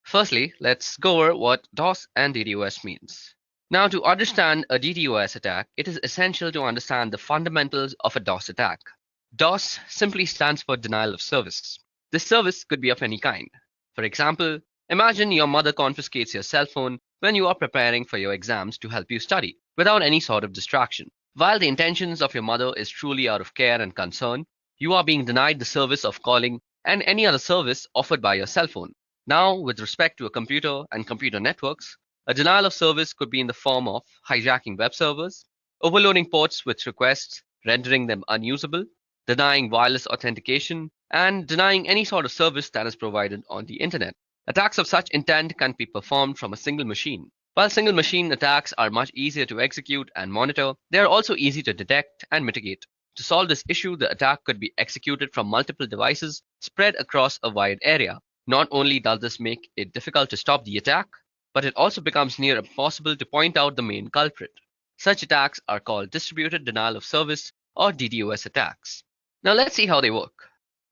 Firstly, let's go over what DOS and DDoS means. Now, to understand a DDoS attack, it is essential to understand the fundamentals of a DOS attack. DOS simply stands for denial of service. This service could be of any kind. For example, imagine your mother confiscates your cell phone when you are preparing for your exams to help you study, without any sort of distraction. While the intentions of your mother is truly out of care and concern, you are being denied the service of calling and any other service offered by your cell phone. Now, with respect to a computer and computer networks, a denial of service could be in the form of hijacking web servers, overloading ports with requests, rendering them unusable, denying wireless authentication, and denying any sort of service that is provided on the internet. Attacks of such intent can be performed from a single machine. While single machine attacks are much easier to execute and monitor, they are also easy to detect and mitigate. To solve this issue, the attack could be executed from multiple devices spread across a wide area. Not only does this make it difficult to stop the attack, but it also becomes near impossible to point out the main culprit. Such attacks are called distributed denial of service or DDoS attacks. Now let's see how they work.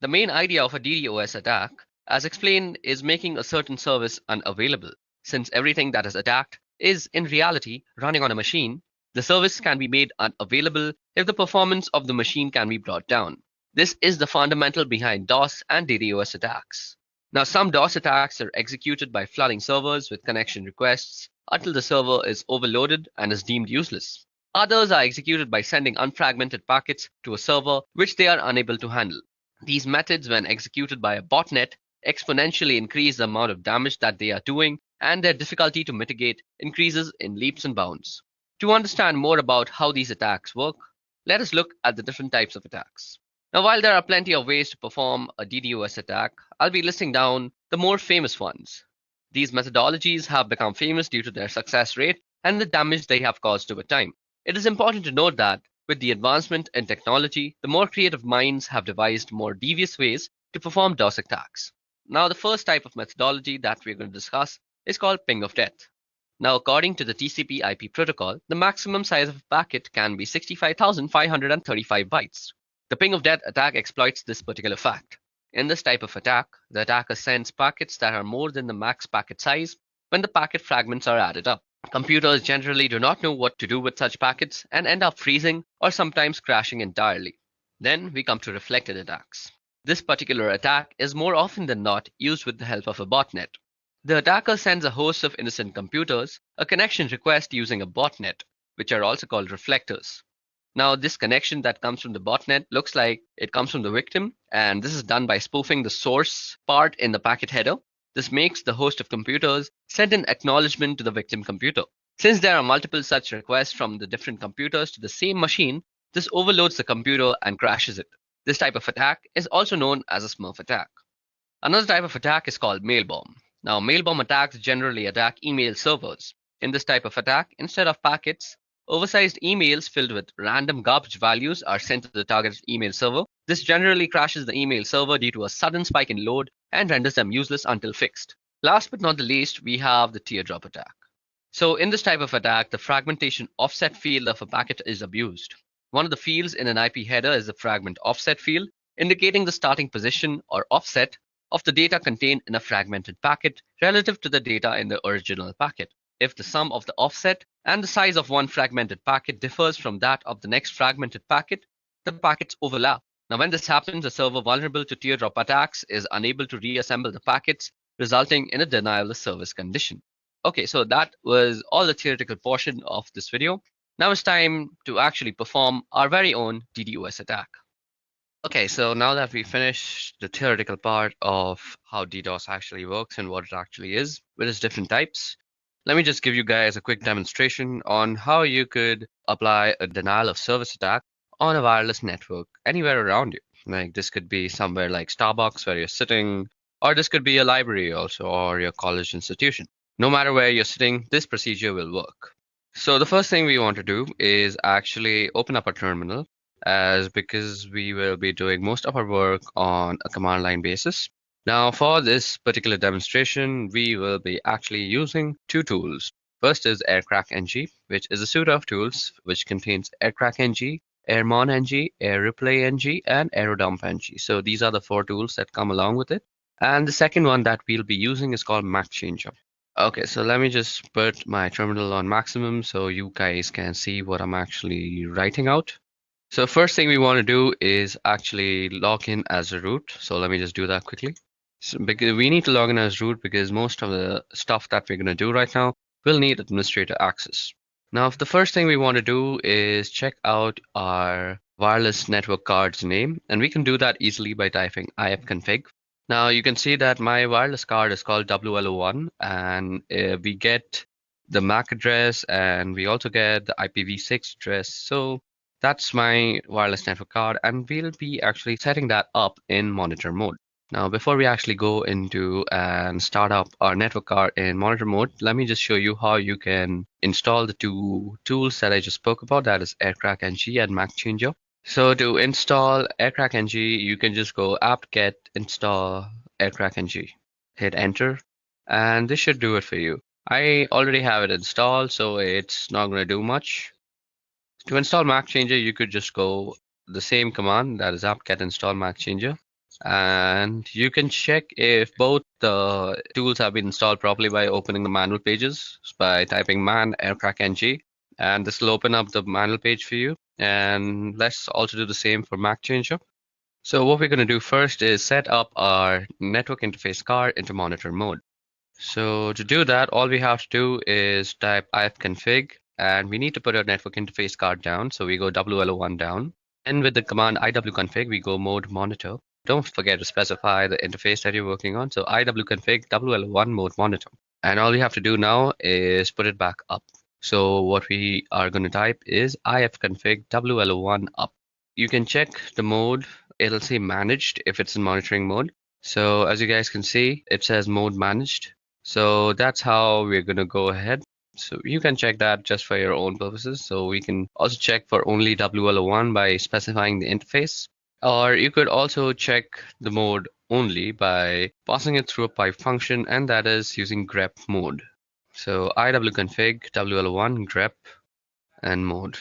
The main idea of a DDoS attack, as explained, is making a certain service unavailable. Since everything that is attacked is in reality running on a machine, the service can be made unavailable if the performance of the machine can be brought down. This is the fundamental behind DOS and DDoS attacks. Now, some DOS attacks are executed by flooding servers with connection requests until the server is overloaded and is deemed useless. Others are executed by sending unfragmented packets to a server which they are unable to handle. These methods, when executed by a botnet, exponentially increase the amount of damage that they are doing, and their difficulty to mitigate increases in leaps and bounds. To understand more about how these attacks work, let us look at the different types of attacks. Now, while there are plenty of ways to perform a DDoS attack, I'll be listing down the more famous ones. These methodologies have become famous due to their success rate and the damage they have caused over time. It is important to note that with the advancement in technology, the more creative minds have devised more devious ways to perform DOS attacks. Now, the first type of methodology that we're going to discuss is called ping of death. Now, according to the TCP/IP protocol, the maximum size of a packet can be 65,535 bytes. The ping of death attack exploits this particular fact. In this type of attack, the attacker sends packets that are more than the max packet size when the packet fragments are added up. Computers generally do not know what to do with such packets and end up freezing or sometimes crashing entirely. Then we come to reflected attacks. This particular attack is more often than not used with the help of a botnet. The attacker sends a host of innocent computers a connection request using a botnet, which are also called reflectors. Now, this connection that comes from the botnet looks like it comes from the victim, and this is done by spoofing the source part in the packet header. This makes the host of computers send an acknowledgement to the victim computer. Since there are multiple such requests from the different computers to the same machine, this overloads the computer and crashes it. This type of attack is also known as a Smurf attack. Another type of attack is called mail bomb. Now, mail bomb attacks generally attack email servers. In this type of attack, instead of packets, oversized emails filled with random garbage values are sent to the targeted email server. This generally crashes the email server due to a sudden spike in load and renders them useless until fixed. Last but not the least, we have the teardrop attack. So in this type of attack, the fragmentation offset field of a packet is abused. One of the fields in an IP header is the fragment offset field, indicating the starting position or offset of the data contained in a fragmented packet relative to the data in the original packet. If the sum of the offset and the size of one fragmented packet differs from that of the next fragmented packet, the packets overlap. Now, when this happens, a server vulnerable to teardrop attacks is unable to reassemble the packets, resulting in a denial of service condition. Okay, so that was all the theoretical portion of this video. Now it's time to actually perform our very own DDoS attack. Okay, so now that we finished the theoretical part of how DDoS actually works and what it actually is with its different types, let me just give you guys a quick demonstration on how you could apply a denial of service attack on a wireless network anywhere around you. Like this could be somewhere like Starbucks where you're sitting, or this could be a library also, or your college institution. No matter where you're sitting, this procedure will work. So the first thing we want to do is actually open up a terminal, as because we will be doing most of our work on a command line basis. Now for this particular demonstration, we will be actually using two tools. First is 𝐴𝐴Rcrack-NG, which is a suite of tools which contains 𝐴Rcrack-NG, 𝐴RMON-NG, 𝐴Replay-NG, and 𝐴RODump-NG. So these are the four tools that come along with it. And the second one that we'll be using is called 𝐸𝐴𝐶-changer. Okay, so let me just put my terminal on maximum so you guys can see what I'm actually writing out. So first thing we want to do is actually log in as a root. So let me just do that quickly. So because we need to log in as root because most of the stuff that we're going to do right now will need administrator access. Now, the first thing we want to do is check out our wireless network card's name, and we can do that easily by typing ifconfig. Now you can see that my wireless card is called WLO1, and we get the MAC address and we also get the IPv6 address. So that's my wireless network card, and we'll be actually setting that up in monitor mode. Now, before we actually go into and start up our network card in monitor mode, let me just show you how you can install the two tools that I just spoke about, that is 𝐴Rcrack-NG and 𝐸𝐴Changer. So to install 𝐴Rcrack-NG, you can just go apt-get install 𝐴Rcrack-NG, hit enter, and this should do it for you. I already have it installed, so it's not going to do much. To install 𝐸𝐴Changer, you could just go the same command, that is apt-get install 𝐸𝐴Changer, and you can check if both the tools have been installed properly by opening the manual pages by typing man 𝐴Rcrack-NG, and this will open up the manual page for you. And let's also do the same for 𝐸𝐴Changer. So what we're going to do first is set up our network interface card into monitor mode. So to do that, all we have to do is type ifconfig, and we need to put our network interface card down. So we go WLO1 down, and with the command iwconfig, we go mode monitor. Don't forget to specify the interface that you're working on. So iwconfig WLO1 mode monitor. And all you have to do now is put it back up. So what we are going to type is ifconfig WLO1 up. You can check the mode. It'll say managed if it's in monitoring mode. So as you guys can see, it says mode managed. So that's how we're going to go ahead. So you can check that just for your own purposes. So we can also check for only WLO1 by specifying the interface. Or you could also check the mode only by passing it through a pipe function, and that is using grep mode. So iwconfig WLO1 grep and mode.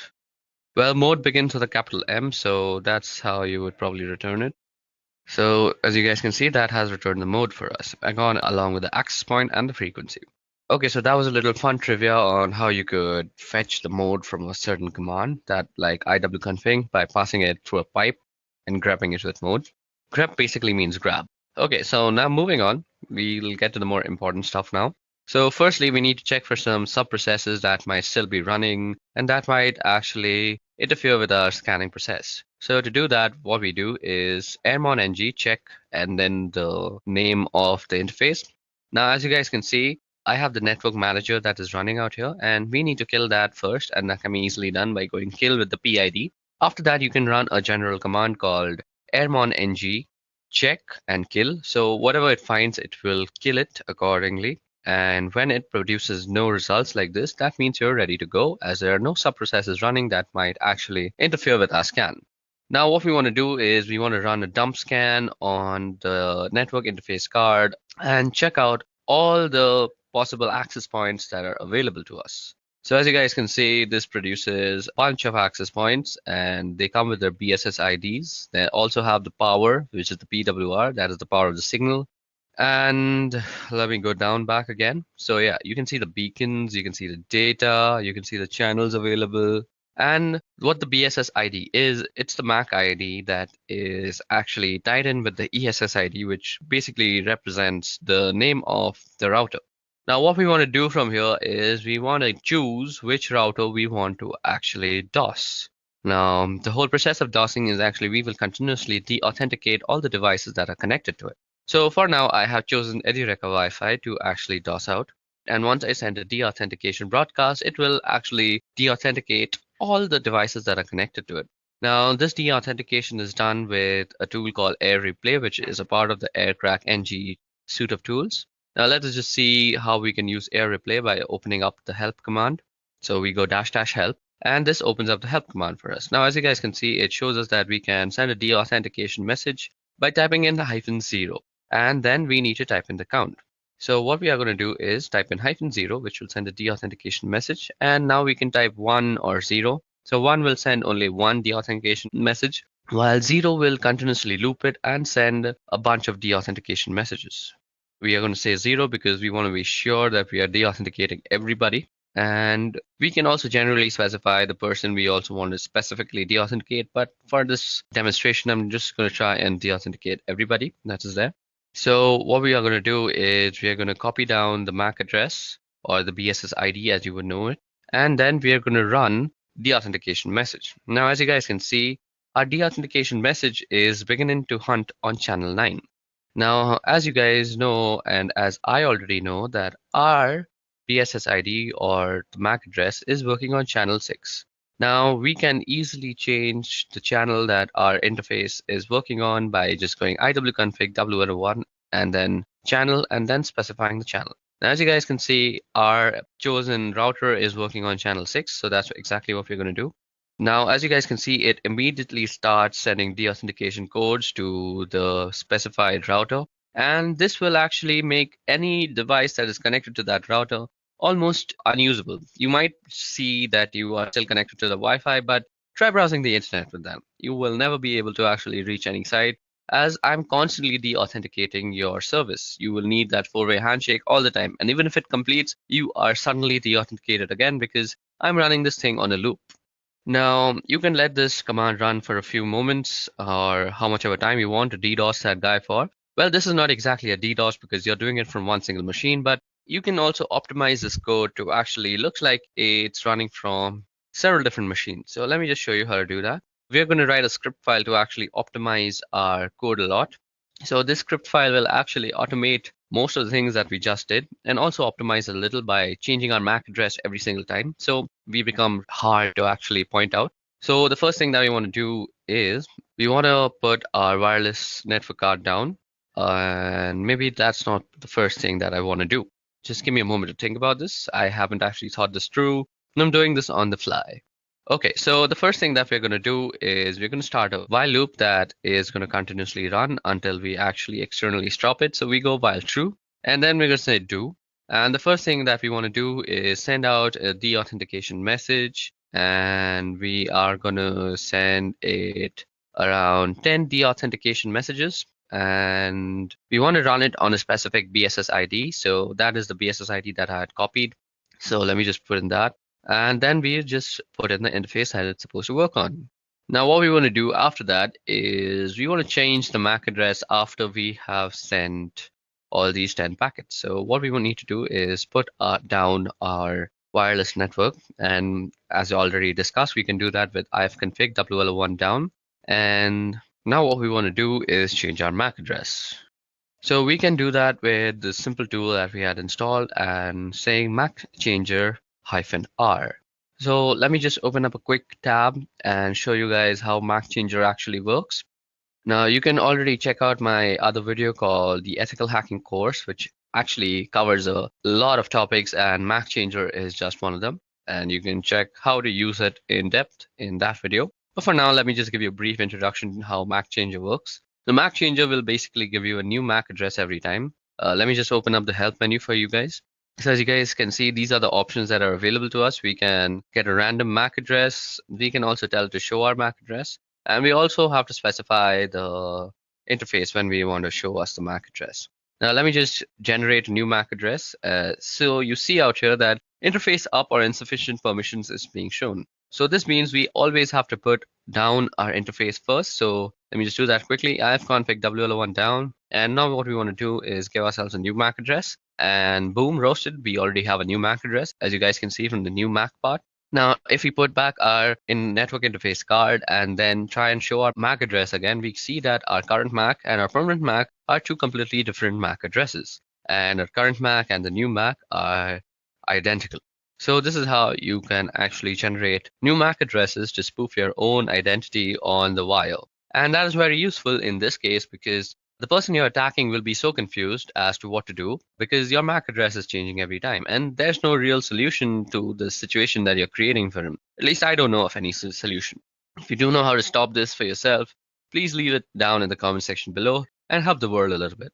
Well, mode begins with a capital M, so that's how you would probably return it. So as you guys can see, that has returned the mode for us, along with the access point and the frequency. Okay, so that was a little fun trivia on how you could fetch the mode from a certain command, that like iwconfig, by passing it through a pipe and grabbing it with mode. Grep basically means grab. Okay, so now moving on, we'll get to the more important stuff now. So firstly, we need to check for some sub-processes that might still be running and that might actually interfere with our scanning process. So to do that, what we do is 𝐴RMON-NG check and then the name of the interface. Now, as you guys can see, I have the network manager that is running out here, and we need to kill that first, and that can be easily done by going kill with the PID. After that, you can run a general command called 𝐴RMON-NG check and kill. So whatever it finds, it will kill it accordingly. And when it produces no results like this, that means you're ready to go, as there are no sub-processes running that might actually interfere with our scan. Now what we want to do is we want to run a dump scan on the network interface card and check out all the possible access points that are available to us. So as you guys can see, this produces a bunch of access points, and they come with their BSS IDs. They also have the power, which is the PWR, that is the power of the signal. And let me go down back again. So yeah, you can see the beacons, you can see the data, you can see the channels available. And what the BSS ID is, it's the MAC ID that is actually tied in with the ESS ID, which basically represents the name of the router. Now what we want to do from here is we want to choose which router we want to actually DOS. Now the whole process of DOSing is actually we will continuously de-authenticate all the devices that are connected to it. So for now, I have chosen Edureka Wi-Fi to actually DOS out. And once I send a de-authentication broadcast, it will actually de-authenticate all the devices that are connected to it. Now, this de-authentication is done with a tool called 𝐴Replay, which is a part of the 𝐴Rcrack-NG suite of tools. Now let us just see how we can use air replay by opening up the help command. So we go --help, and this opens up the help command for us. Now as you guys can see, it shows us that we can send a deauthentication message by typing in the -0, and then we need to type in the count. So what we are going to do is type in -0, which will send a deauthentication message, and now we can type 1 or 0. So 1 will send only one deauthentication message, while 0 will continuously loop it and send a bunch of deauthentication messages. We are going to say 0 because we want to be sure that we are deauthenticating everybody. And we can also generally specify the person we also want to specifically deauthenticate. But for this demonstration, I'm just going to try and deauthenticate everybody that is there. So what we are going to do is we are going to copy down the MAC address, or the BSS ID as you would know it. And then we are going to run the authentication message. Now, as you guys can see, our deauthentication message is beginning to hunt on channel 9. Now, as you guys know, and as I already know, that our BSS ID or the MAC address is working on channel 6. Now, we can easily change the channel that our interface is working on by just going iwconfig w1 and then channel and then specifying the channel. Now, as you guys can see, our chosen router is working on channel 6, so that's exactly what we're going to do. Now, as you guys can see, it immediately starts sending deauthentication codes to the specified router, and this will actually make any device that is connected to that router almost unusable. You might see that you are still connected to the Wi-Fi, but try browsing the internet with them. You will never be able to actually reach any site, as I'm constantly deauthenticating your service. You will need that 4-way handshake all the time, and even if it completes, you are suddenly deauthenticated again because I'm running this thing on a loop. Now, you can let this command run for a few moments or how much of a time you want to DDoS that guy for. Well, this is not exactly a DDoS because you're doing it from one single machine, but you can also optimize this code to actually look like it's running from several different machines. So let me just show you how to do that. We're going to write a script file to actually optimize our code a lot. So this script file will actually automate most of the things that we just did and also optimize a little by changing our MAC address every single time. So we become hard to actually point out. So the first thing that we want to do is we want to put our wireless network card down. And maybe that's not the first thing that I want to do. Just give me a moment to think about this. I haven't actually thought this through, and I'm doing this on the fly. Okay, so the first thing that we're going to do is we're going to start a while loop that is going to continuously run until we actually externally stop it. So we go while true, and then we're going to say do. And the first thing that we want to do is send out a deauthentication message, and we are going to send it around 10 deauthentication messages. And we want to run it on a specific BSS ID. So that is the BSS ID that I had copied. So let me just put in that. And then we just put in the interface that it's supposed to work on. Now, what we want to do after that is we want to change the MAC address after we have sent all these 10 packets. So what we will need to do is put down our wireless network. And as I already discussed, we can do that with ifconfig w1 down. And now what we want to do is change our MAC address. So we can do that with the simple tool that we had installed and saying MAC changer -r. So let me just open up a quick tab and show you guys how MAC changer actually works. Now you can already check out my other video called the ethical hacking course, which actually covers a lot of topics, and MAC changer is just one of them. And you can check how to use it in depth in that video. But for now, let me just give you a brief introduction to how MAC changer works. The MAC changer will basically give you a new MAC address every time. Let me just open up the help menu for you guys. So as you guys can see, these are the options that are available to us. We can get a random MAC address. We can also tell it to show our MAC address. And we also have to specify the interface when we want to show us the MAC address. Now let me just generate a new MAC address. So you see out here that interface up or insufficient permissions is being shown. So this means we always have to put down our interface first. So let me just do that quickly. ifconfig w1 down. And now what we want to do is give ourselves a new MAC address. And boom, roasted, we already have a new MAC address, as you guys can see from the new MAC part. Now, if we put back our network interface card and then try and show our MAC address again, we see that our current MAC and our permanent MAC are two completely different MAC addresses. And our current MAC and the new MAC are identical. So this is how you can actually generate new MAC addresses to spoof your own identity on the wire. And that is very useful in this case because the person you're attacking will be so confused as to what to do because your MAC address is changing every time and there's no real solution to the situation that you're creating for him. At least I don't know of any solution. If you do know how to stop this for yourself, please leave it down in the comment section below and help the world a little bit.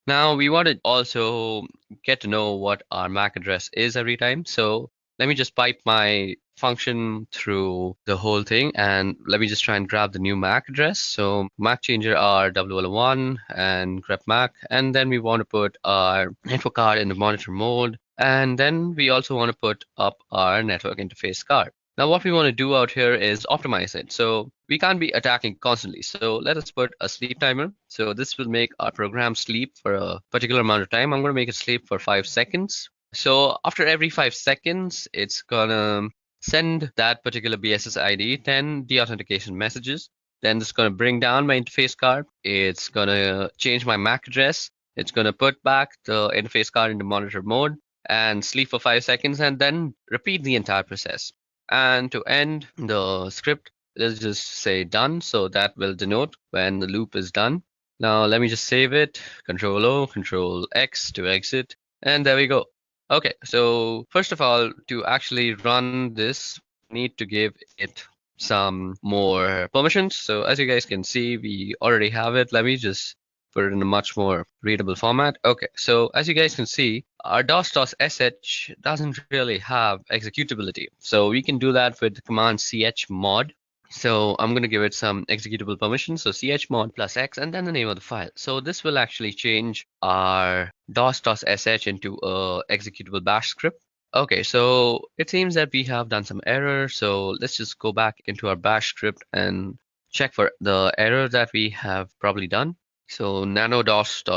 Now we want to also get to know what our MAC address is every time. So let me just pipe my function through the whole thing and let me just try and grab the new MAC address. So MAC changer are 001 and grep MAC, and then we want to put our network card in the monitor mode, and then we also want to put up our network interface card. Now what we want to do out here is optimize it. So we can't be attacking constantly. So let us put a sleep timer. So this will make our program sleep for a particular amount of time. I'm going to make it sleep for 5 seconds. So after every 5 seconds, it's gonna send that particular BSS ID 10 deauthentication messages. Then it's gonna bring down my interface card. It's gonna change my MAC address. It's gonna put back the interface card into monitor mode and sleep for 5 seconds and then repeat the entire process. And to end the script, let's just say done. So that will denote when the loop is done. Now let me just save it. Control O, Control X to exit. And there we go. Okay, so first of all, to actually run this, need to give it some more permissions. So as you guys can see, we already have it. Let me just put it in a much more readable format. Okay, so as you guys can see, our /sh doesn't really have executability. So we can do that with the command chmod. So I'm going to give it some executable permissions. So chmod +x and then the name of the file. So this will actually change our /sh into a executable bash script. Okay, so it seems that we have done some error. So let's just go back into our bash script and check for the error that we have probably done. So nano dos.sh.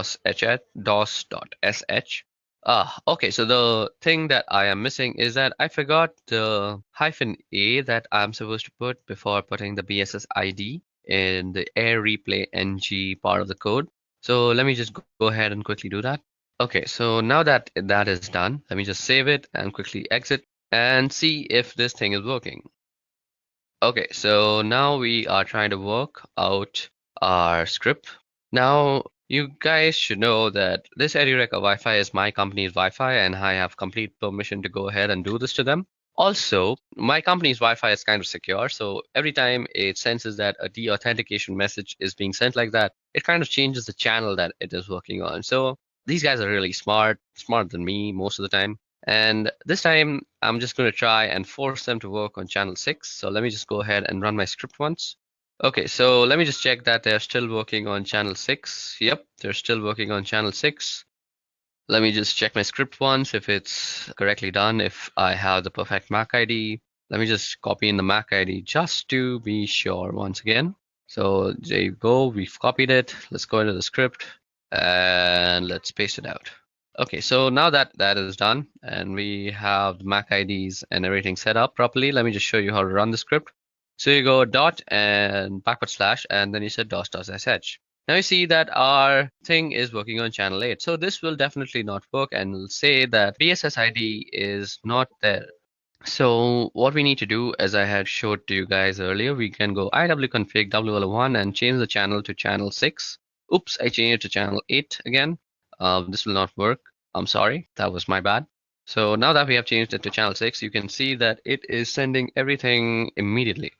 Okay, so the thing that I am missing is that I forgot the -a that I'm supposed to put before putting the BSS ID in the air replay ng part of the code. So let me just go ahead and quickly do that. Okay, so now that that is done, let me just save it and quickly exit and see if this thing is working. Okay, so now we are trying to work out our script. Now, you guys should know that this Edureka Wi-Fi is my company's Wi-Fi and I have complete permission to go ahead and do this to them. Also, my company's Wi-Fi is kind of secure, so every time it senses that a deauthentication message is being sent like that, it kind of changes the channel that it is working on. So these guys are really smarter than me most of the time. And this time, I'm just going to try and force them to work on channel 6. So let me just go ahead and run my script once. Okay, so let me just check that they're still working on channel 6. Yep, they're still working on channel 6. Let me just check my script once if it's correctly done, if I have the perfect MAC ID. Let me just copy in the MAC ID just to be sure once again. So there you go, we've copied it. Let's go into the script and let's paste it out. Okay, so now that that is done and we have the MAC IDs and everything set up properly, let me just show you how to run the script. So you go dot and // and then you said /sh. Now you see that our thing is working on channel 8. So this will definitely not work and will say that BSS ID is not there. So what we need to do, as I had showed to you guys earlier, we can go iwconfig w01 and change the channel to channel 6. Oops, I changed it to channel 8 again. This will not work. I'm sorry, that was my bad. So now that we have changed it to channel 6, you can see that it is sending everything immediately.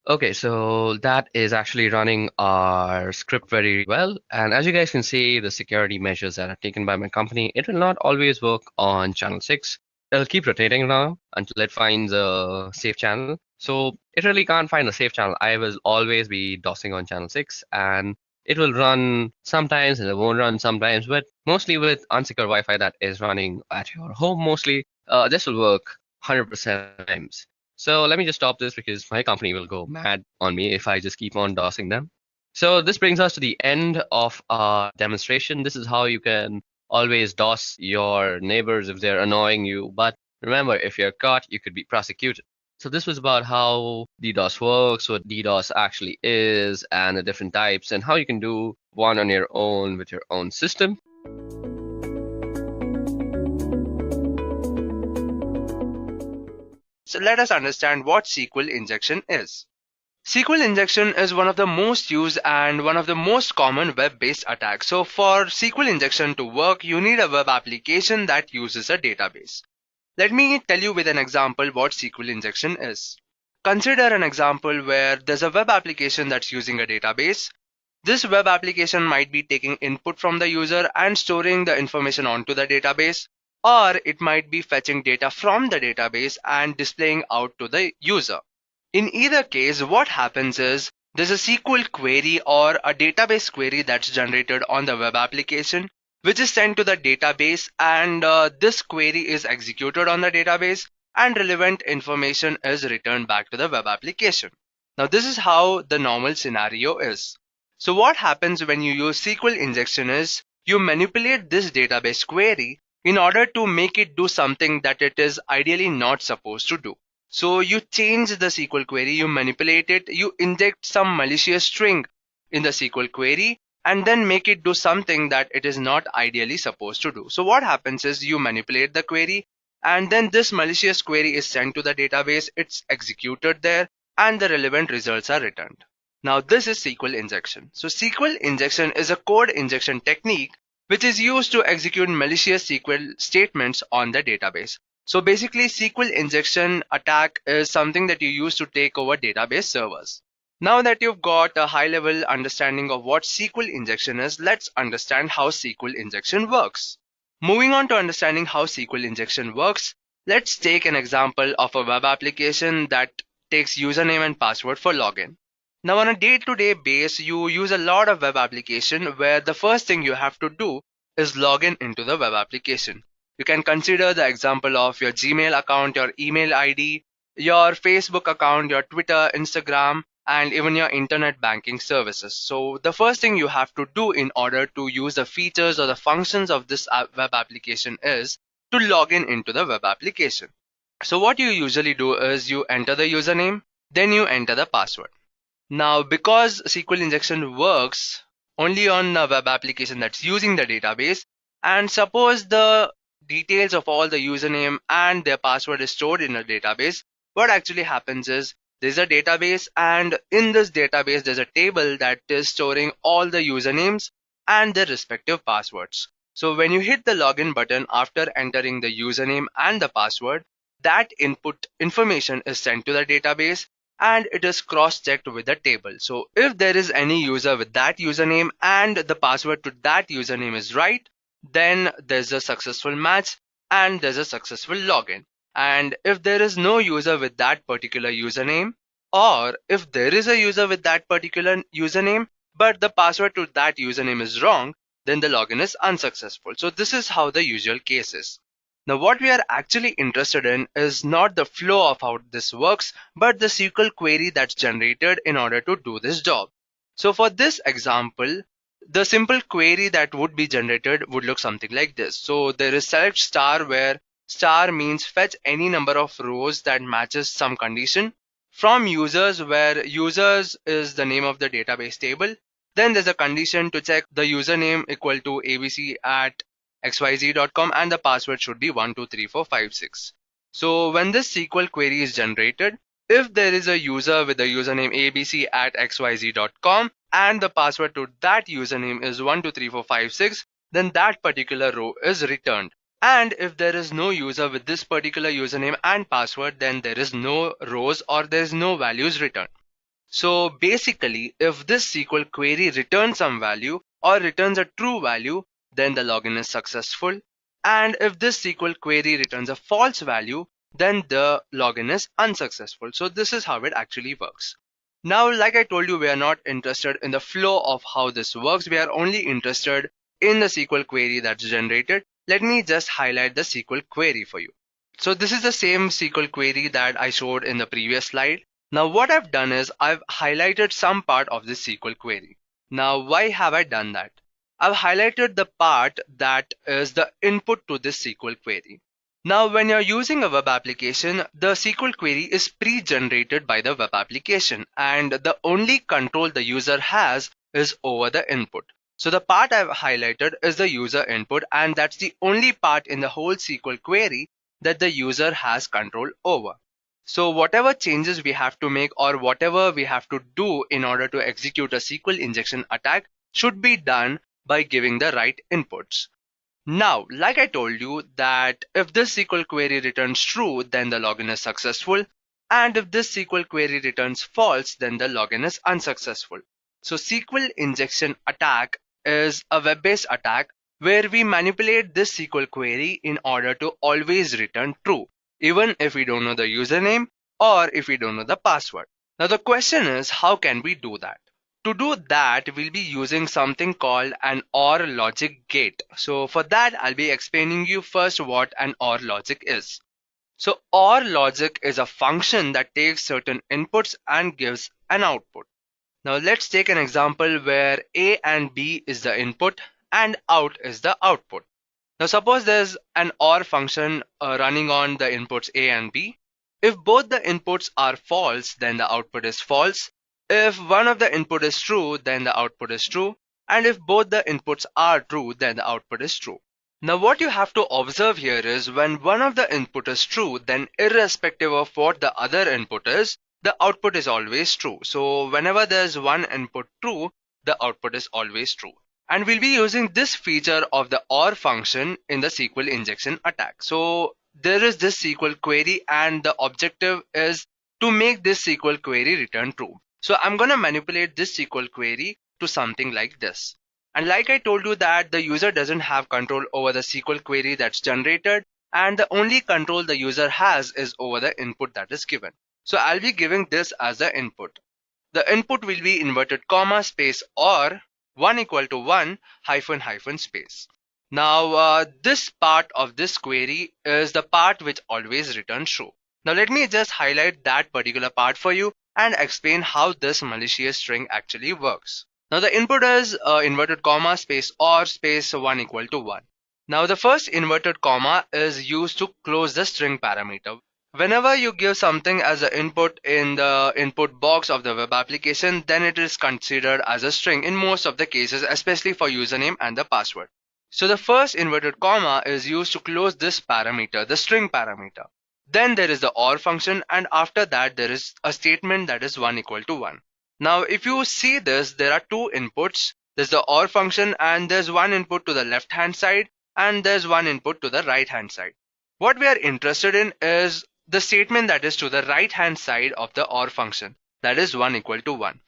Okay, so that is actually running our script very well. And as you guys can see, the security measures that are taken by my company, it will not always work on channel 6. It'll keep rotating now until it finds a safe channel. So it really can't find a safe channel. I will always be DOSing on channel 6 and it will run sometimes and it won't run sometimes, but mostly with unsecure Wi-Fi that is running at your home mostly, this will work 100% times. So let me just stop this because my company will go mad on me if I just keep on DOSing them. So this brings us to the end of our demonstration. This is how you can always DOS your neighbors if they're annoying you. But remember, if you're caught, you could be prosecuted. So this was about how DDoS works, what DDoS actually is, and the different types, and how you can do one on your own with your own system. So let us understand what SQL injection is. SQL injection is one of the most used and one of the most common web-based attacks. So for SQL injection to work, you need a web application that uses a database. Let me tell you with an example what SQL injection is. Consider an example where there's a web application that's using a database. This web application might be taking input from the user and storing the information onto the database, or it might be fetching data from the database and displaying out to the user. In either case, what happens is there's a SQL query or a database query that's generated on the web application, which is sent to the database, and this query is executed on the database and relevant information is returned back to the web application. Now, this is how the normal scenario is. So what happens when you use SQL injection is you manipulate this database query in order to make it do something that it is ideally not supposed to do. So you change the SQL query, you manipulate it, you inject some malicious string in the SQL query and then make it do something that it is not ideally supposed to do. So what happens is you manipulate the query and then this malicious query is sent to the database, it's executed there and the relevant results are returned. Now this is SQL injection. So SQL injection is a code injection technique which is used to execute malicious SQL statements on the database. So basically SQL injection attack is something that you use to take over database servers. Now that you've got a high level understanding of what SQL injection is, let's understand how SQL injection works. Moving on to understanding how SQL injection works, let's take an example of a web application that takes username and password for login. Now on a day-to-day basis, you use a lot of web application where the first thing you have to do is log in into the web application. You can consider the example of your Gmail account, your email ID, your Facebook account, your Twitter, Instagram, and even your internet banking services. So the first thing you have to do in order to use the features or the functions of this web application is to log in into the web application. So what you usually do is you enter the username, then you enter the password. Now because SQL injection works only on a web application that's using the database, and suppose the details of all the username and their password is stored in a database, what actually happens is there's a database and in this database there's a table that is storing all the usernames and their respective passwords. So when you hit the login button after entering the username and the password, that input information is sent to the database and it is cross-checked with the table. So if there is any user with that username and the password to that username is right, then there's a successful match and there's a successful login. And if there is no user with that particular username, or if there is a user with that particular username but the password to that username is wrong, then the login is unsuccessful. So this is how the usual case is. Now what we are actually interested in is not the flow of how this works, but the SQL query that's generated in order to do this job. So for this example, the simple query that would be generated would look something like this. So there is select star, where star means fetch any number of rows that matches some condition from users, where users is the name of the database table. Then there's a condition to check the username equal to abc@xyz.com and the password should be 123456. So when this SQL query is generated, if there is a user with the username abc@xyz.com and the password to that username is 123456, then that particular row is returned. And if there is no user with this particular username and password, then there is no rows or there is no values returned. So basically, if this SQL query returns some value or returns a true value, then the login is successful. And if this SQL query returns a false value, then the login is unsuccessful. So this is how it actually works. Now, like I told you, we are not interested in the flow of how this works. We are only interested in the SQL query that's generated. Let me just highlight the SQL query for you. So this is the same SQL query that I showed in the previous slide. Now what I've done is I've highlighted some part of this SQL query. Now why have I done that? I've highlighted the part that is the input to this SQL query. Now when you're using a web application, the SQL query is pre-generated by the web application and the only control the user has is over the input. So the part I've highlighted is the user input, and that's the only part in the whole SQL query that the user has control over. So whatever changes we have to make or whatever we have to do in order to execute a SQL injection attack should be done by giving the right inputs. Now, like I told you that if this SQL query returns true, then the login is successful. And if this SQL query returns false, then the login is unsuccessful. So SQL injection attack is a web-based attack where we manipulate this SQL query in order to always return true, even if we don't know the username or if we don't know the password. Now the question is, how can we do that? To do that, we'll be using something called an OR logic gate. So for that, I'll be explaining you first what an OR logic is. So OR logic is a function that takes certain inputs and gives an output. Now let's take an example where A and B is the input and out is the output. Now suppose there's an OR function running on the inputs A and B. If both the inputs are false, then the output is false. If one of the input is true, then the output is true. And if both the inputs are true, then the output is true. Now what you have to observe here is when one of the input is true, then irrespective of what the other input is, the output is always true. So whenever there's one input true, the output is always true. And we'll be using this feature of the OR function in the SQL injection attack. So there is this SQL query and the objective is to make this SQL query return true. So I'm going to manipulate this SQL query to something like this. And like I told you that the user doesn't have control over the SQL query that's generated, and the only control the user has is over the input that is given. So I'll be giving this as the input. The input will be inverted comma space or 1 equal to 1 hyphen hyphen space. Now this part of this query is the part which always returns true. Now let me just highlight that particular part for you and explain how this malicious string actually works. Now the input is inverted comma space or space 1 equal to 1. Now the first inverted comma is used to close the string parameter. Whenever you give something as an input in the input box of the web application, then it is considered as a string in most of the cases, especially for username and the password. So the first inverted comma is used to close this parameter, the string parameter. Then there is the OR function, and after that there is a statement that is 1 equal to 1. Now if you see this, there are two inputs. There's the OR function and there's one input to the left hand side and there's one input to the right hand side. What we are interested in is the statement that is to the right hand side of the OR function, that is 1 equal to 1.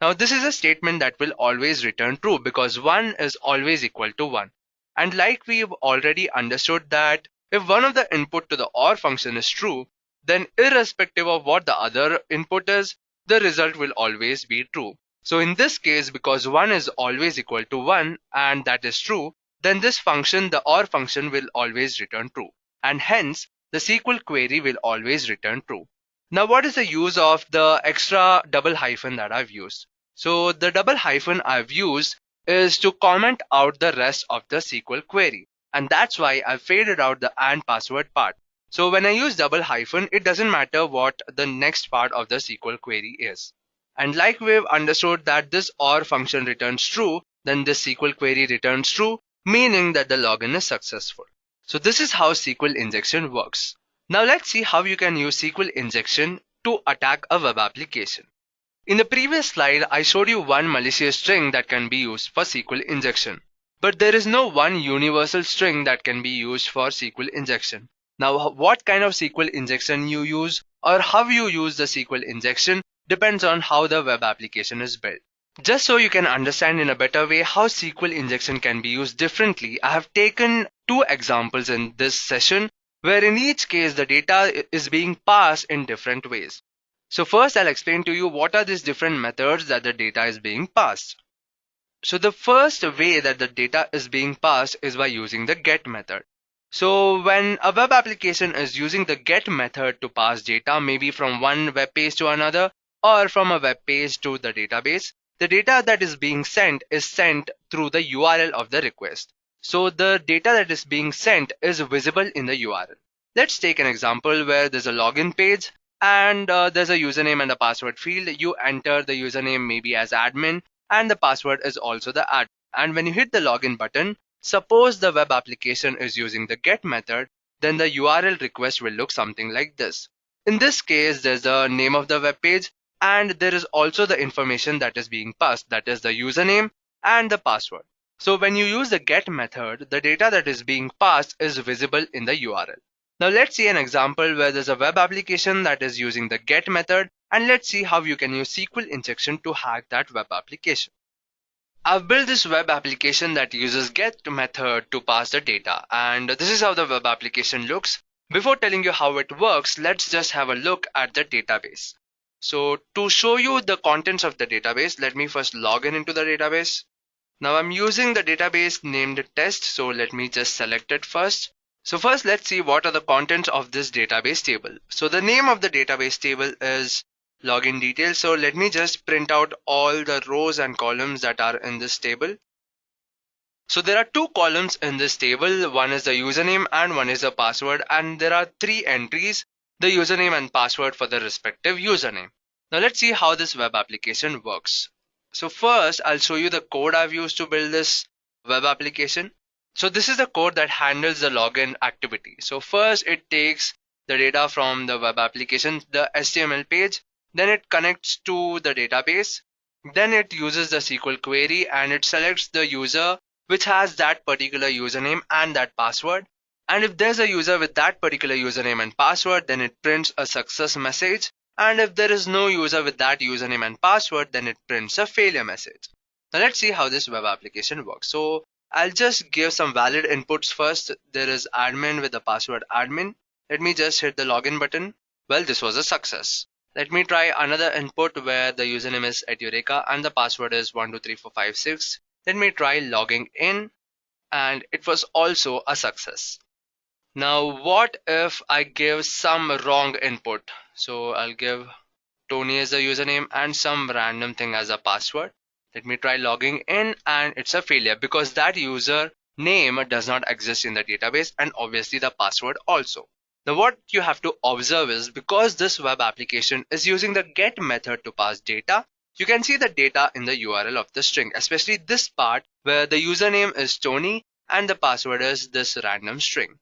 Now this is a statement that will always return true because 1 is always equal to 1. And like we've already understood that if one of the input to the OR function is true, then irrespective of what the other input is, the result will always be true. So in this case, because 1 is always equal to 1 and that is true, then this function, the OR function, will always return true. And hence, the SQL query will always return true. Now what is the use of the extra double hyphen that I've used? So the double hyphen I've used is to comment out the rest of the SQL query. And that's why I've faded out the and password part. So when I use double hyphen, it doesn't matter what the next part of the SQL query is. And like we've understood that this OR function returns true, then this SQL query returns true, meaning that the login is successful. So this is how SQL injection works. Now let's see how you can use SQL injection to attack a web application. In the previous slide, I showed you one malicious string that can be used for SQL injection. But there is no one universal string that can be used for SQL injection. Now what kind of SQL injection you use or how you use the SQL injection depends on how the web application is built. Just so you can understand in a better way how SQL injection can be used differently, I have taken two examples in this session where in each case the data is being passed in different ways. So first I'll explain to you what are these different methods that the data is being passed. So the first way that the data is being passed is by using the get method. So when a web application is using the get method to pass data, maybe from one web page to another or from a web page to the database, the data that is being sent is sent through the URL of the request. So the data that is being sent is visible in the URL. Let's take an example where there's a login page and there's a username and a password field. You enter the username maybe as admin and the password is also the admin. And when you hit the login button, suppose the web application is using the get method, then the URL request will look something like this. In this case, there's the name of the web page, and there is also the information that is being passed, that is the username and the password. So when you use the get method, the data that is being passed is visible in the URL. Now let's see an example where there's a web application that is using the get method, and let's see how you can use SQL injection to hack that web application. I've built this web application that uses get method to pass the data, and this is how the web application looks. Before telling you how it works, let's just have a look at the database. So to show you the contents of the database, let me first log in into the database. Now I'm using the database named test, so let me just select it first. So first let's see what are the contents of this database table. So the name of the database table is login details. So let me just print out all the rows and columns that are in this table. So there are two columns in this table. One is the username and one is the password, and there are three entries, the username and password for the respective username. Now let's see how this web application works. So first I'll show you the code I've used to build this web application. So this is the code that handles the login activity. So first it takes the data from the web application, the HTML page, then it connects to the database, then it uses the SQL query and it selects the user which has that particular username and that password. And if there's a user with that particular username and password, then it prints a success message. And if there is no user with that username and password, then it prints a failure message. Now let's see how this web application works. So I'll just give some valid inputs first. There is admin with the password admin. Let me just hit the login button. Well, this was a success. Let me try another input where the username is Edureka and the password is 123456. Let me try logging in, and it was also a success. Now what if I give some wrong input? So I'll give Tony as a username and some random thing as a password. Let me try logging in, and it's a failure because that user name does not exist in the database, and obviously the password also. Now what you have to observe is, because this web application is using the get method to pass data, you can see the data in the URL of the string, especially this part where the username is Tony and the password is this random string.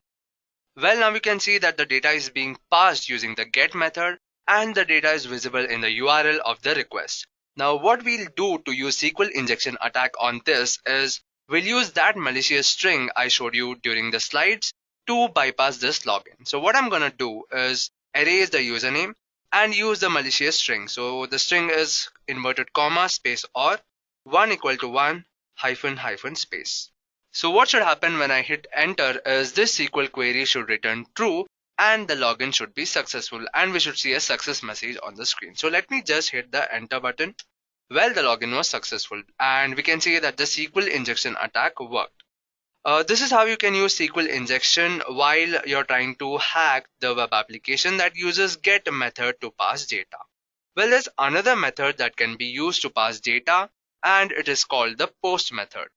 Well, now we can see that the data is being passed using the get method and the data is visible in the URL of the request. Now what we'll do to use SQL injection attack on this is we'll use that malicious string I showed you during the slides to bypass this login. So what I'm gonna do is erase the username and use the malicious string. So the string is inverted comma space or 1 equal to 1 hyphen hyphen space. So what should happen when I hit enter is this SQL query should return true and the login should be successful, and we should see a success message on the screen. So let me just hit the enter button. Well, the login was successful and we can see that the SQL injection attack worked. This is how you can use SQL injection while you're trying to hack the web application that uses get method to pass data. Well, there's another method that can be used to pass data, and it is called the post method.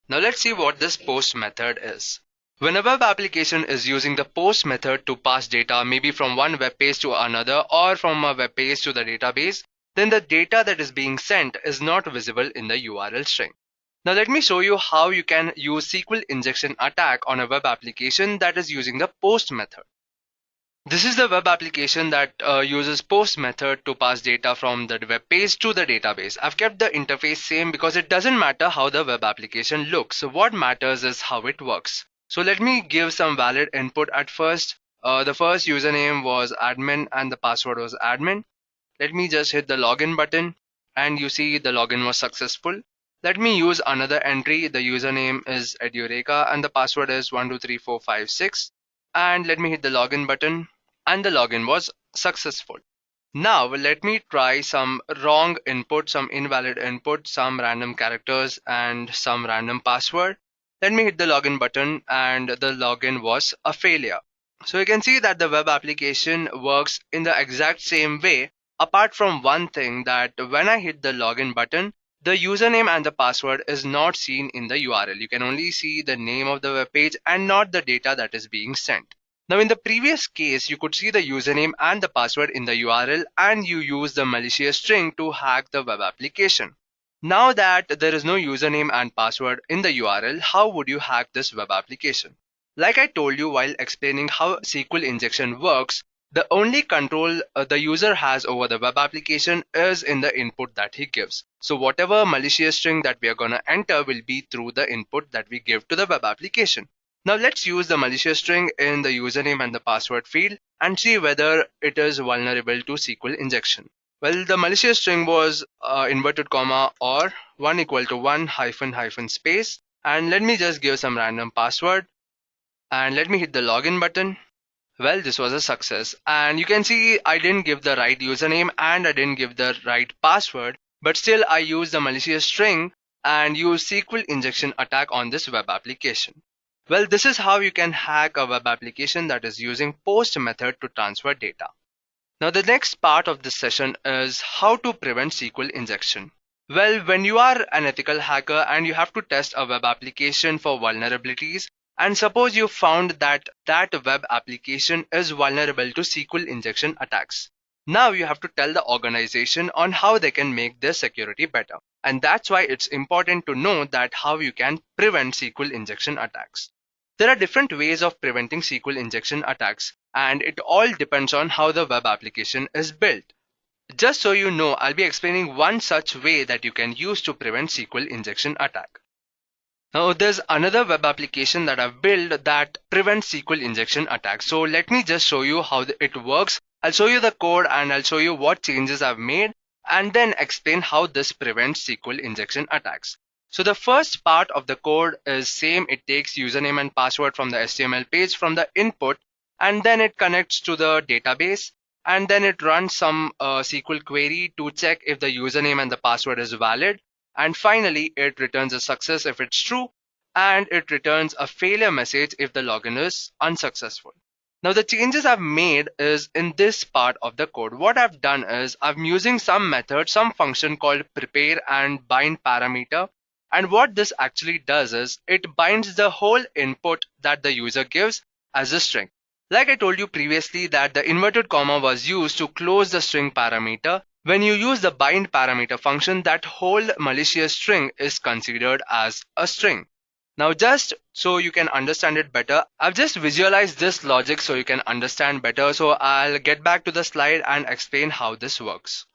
Now let's see what this post method is. When a web application is using the post method to pass data, maybe from one web page to another or from a web page to the database, then the data that is being sent is not visible in the URL string. Now let me show you how you can use SQL injection attack on a web application that is using the post method. This is the web application that uses post method to pass data from the web page to the database. I've kept the interface same because it doesn't matter how the web application looks. So what matters is how it works. So let me give some valid input at first. The first username was admin and the password was admin. Let me just hit the login button and you see the login was successful. Let me use another entry. The username is Edureka and the password is 123456. And let me hit the login button and the login was successful. Now let me try some wrong input, some invalid input, some random characters and some random password. Let me hit the login button and the login was a failure. So you can see that the web application works in the exact same way, apart from one thing, that when I hit the login button, the username and the password is not seen in the URL. You can only see the name of the web page and not the data that is being sent. Now in the previous case, you could see the username and the password in the URL and you use the malicious string to hack the web application. Now that there is no username and password in the URL, how would you hack this web application? Like I told you while explaining how SQL injection works, The only control the user has over the web application is in the input that he gives. So whatever malicious string that we are going to enter will be through the input that we give to the web application. Now let's use the malicious string in the username and the password field and see whether it is vulnerable to SQL injection. Well, the malicious string was inverted comma or 1 equal to 1 hyphen hyphen space, and let me just give some random password and let me hit the login button. Well, this was a success, and you can see I didn't give the right username and I didn't give the right password, but still I used the malicious string and used SQL injection attack on this web application. Well, this is how you can hack a web application that is using post method to transfer data. Now the next part of this session is how to prevent SQL injection. Well, when you are an ethical hacker and you have to test a web application for vulnerabilities, and suppose you found that that web application is vulnerable to SQL injection attacks. Now you have to tell the organization on how they can make their security better. And that's why it's important to know that how you can prevent SQL injection attacks. There are different ways of preventing SQL injection attacks, and it all depends on how the web application is built. Just so you know, I'll be explaining one such way that you can use to prevent SQL injection attack. Now there's another web application that I've built that prevents SQL injection attacks. So let me just show you how it works. I'll show you the code and I'll show you what changes I've made and then explain how this prevents SQL injection attacks. So the first part of the code is same. It takes username and password from the HTML page from the input, and then it connects to the database, and then it runs some SQL query to check if the username and the password is valid. And finally, it returns a success if it's true, and it returns a failure message if the login is unsuccessful. Now the changes I've made is in this part of the code. What I've done is I'm using some method, some function called prepare and bind parameter. And what this actually does is it binds the whole input that the user gives as a string. Like I told you previously that the inverted comma was used to close the string parameter. When you use the bind parameter function, that whole malicious string is considered as a string. Now just so you can understand it better, I've just visualized this logic so you can understand better. So I'll get back to the slide and explain how this works.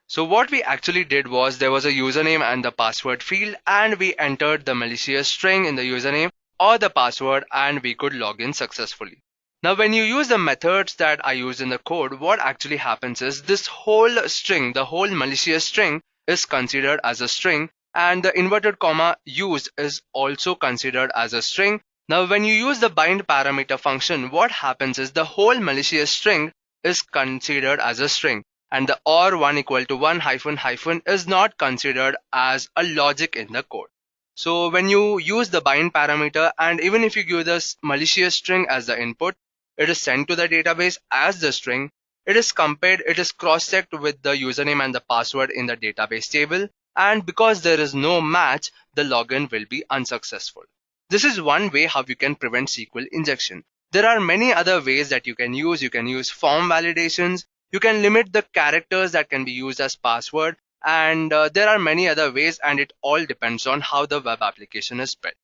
So what we actually did was there was a username and the password field, and we entered the malicious string in the username or the password, and we could log in successfully. Now when you use the methods that I use in the code, what actually happens is this whole string, the whole malicious string is considered as a string, and the inverted comma used is also considered as a string. Now when you use the bind parameter function, what happens is the whole malicious string is considered as a string, and the or 1 equal to 1 hyphen hyphen is not considered as a logic in the code. So when you use the bind parameter, and even if you give this malicious string as the input, it is sent to the database as the string. It is compared, it is cross-checked with the username and the password in the database table, and because there is no match, the login will be unsuccessful. This is one way how you can prevent SQL injection. There are many other ways that you can use. You can use form validations. You can limit the characters that can be used as password, and there are many other ways, and it all depends on how the web application is built.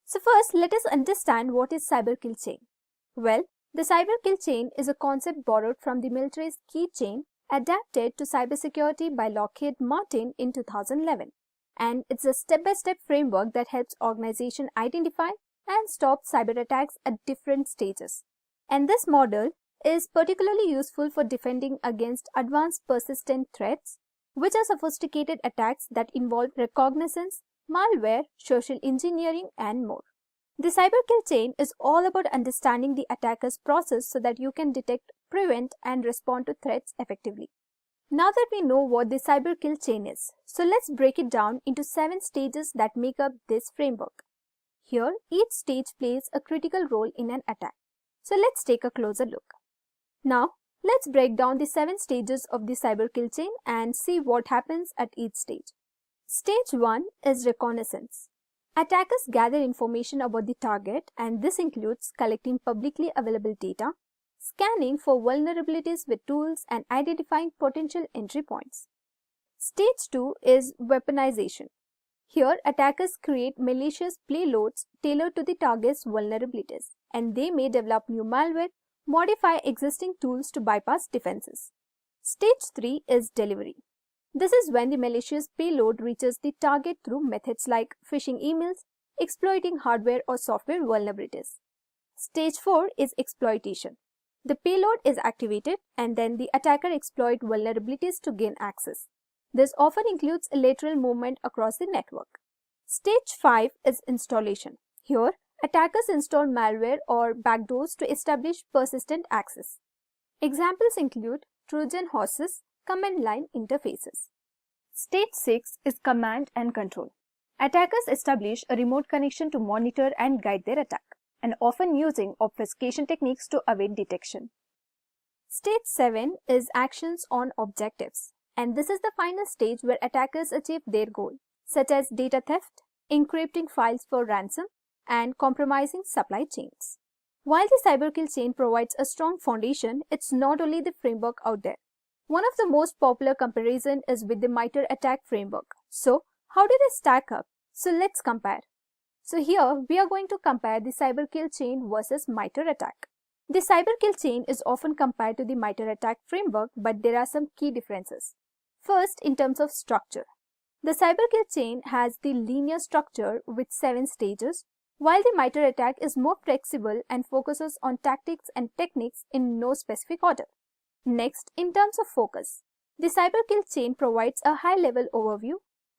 So first, let us understand what is cyber-kill-chain. Well, the cyber-kill-chain is a concept borrowed from the military's key chain, adapted to cybersecurity by Lockheed Martin in 2011. And it's a step-by-step framework that helps organizations identify and stop cyber attacks at different stages. And this model is particularly useful for defending against advanced persistent threats, which are sophisticated attacks that involve reconnaissance, malware, social engineering, and more. The cyber-kill-chain is all about understanding the attacker's process so that you can detect, prevent, and respond to threats effectively. Now that we know what the cyber-kill-chain is, so let's break it down into 7 stages that make up this framework. Here, each stage plays a critical role in an attack. So let's take a closer look. Now, let's break down the 7 stages of the cyber-kill-chain and see what happens at each stage. Stage 1 is reconnaissance. Attackers gather information about the target, and this includes collecting publicly available data, scanning for vulnerabilities with tools, and identifying potential entry points. Stage 2 is weaponization. Here, attackers create malicious payloads tailored to the target's vulnerabilities, and they may develop new malware, modify existing tools to bypass defenses. Stage 3 is delivery. This is when the malicious payload reaches the target through methods like phishing emails, exploiting hardware or software vulnerabilities. Stage 4 is exploitation. The payload is activated and then the attacker exploits vulnerabilities to gain access. This often includes lateral movement across the network. Stage 5 is installation. Here, attackers install malware or backdoors to establish persistent access. Examples include Trojan horses, command line interfaces. Stage 6 is command and control. Attackers establish a remote connection to monitor and guide their attack, and often using obfuscation techniques to evade detection. Stage 7 is actions on objectives, and this is the final stage where attackers achieve their goal, such as data theft, encrypting files for ransom, and compromising supply chains. While the cyberkill chain provides a strong foundation, it's not only the framework out there. One of the most popular comparison is with the MITRE ATT&CK framework. So, how do they stack up? So let's compare. So here we are going to compare the cyberkill chain versus MITRE ATT&CK. The cyberkill chain is often compared to the MITRE ATT&CK framework, but there are some key differences. First, in terms of structure. The cyberkill chain has the linear structure with 7 stages, while the MITRE ATT&CK is more flexible and focuses on tactics and techniques in no specific order. Next, in terms of focus, the cyberkill chain provides a high-level overview,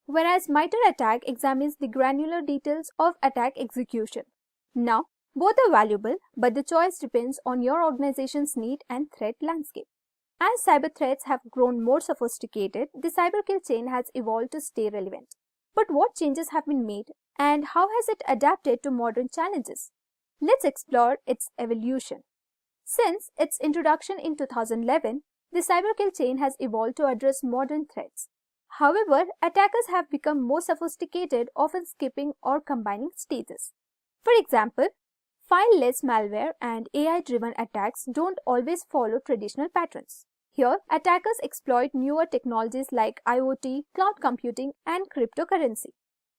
whereas MITRE ATT&CK examines the granular details of attack execution. Now, both are valuable, but the choice depends on your organization's need and threat landscape. As cyber threats have grown more sophisticated, the cyberkill chain has evolved to stay relevant. But what changes have been made, and how has it adapted to modern challenges? Let's explore its evolution. Since its introduction in 2011, the cyberkill chain has evolved to address modern threats. However, attackers have become more sophisticated, often skipping or combining stages. For example, fileless malware and AI-driven attacks don't always follow traditional patterns. Here, attackers exploit newer technologies like IoT, cloud computing, and cryptocurrency.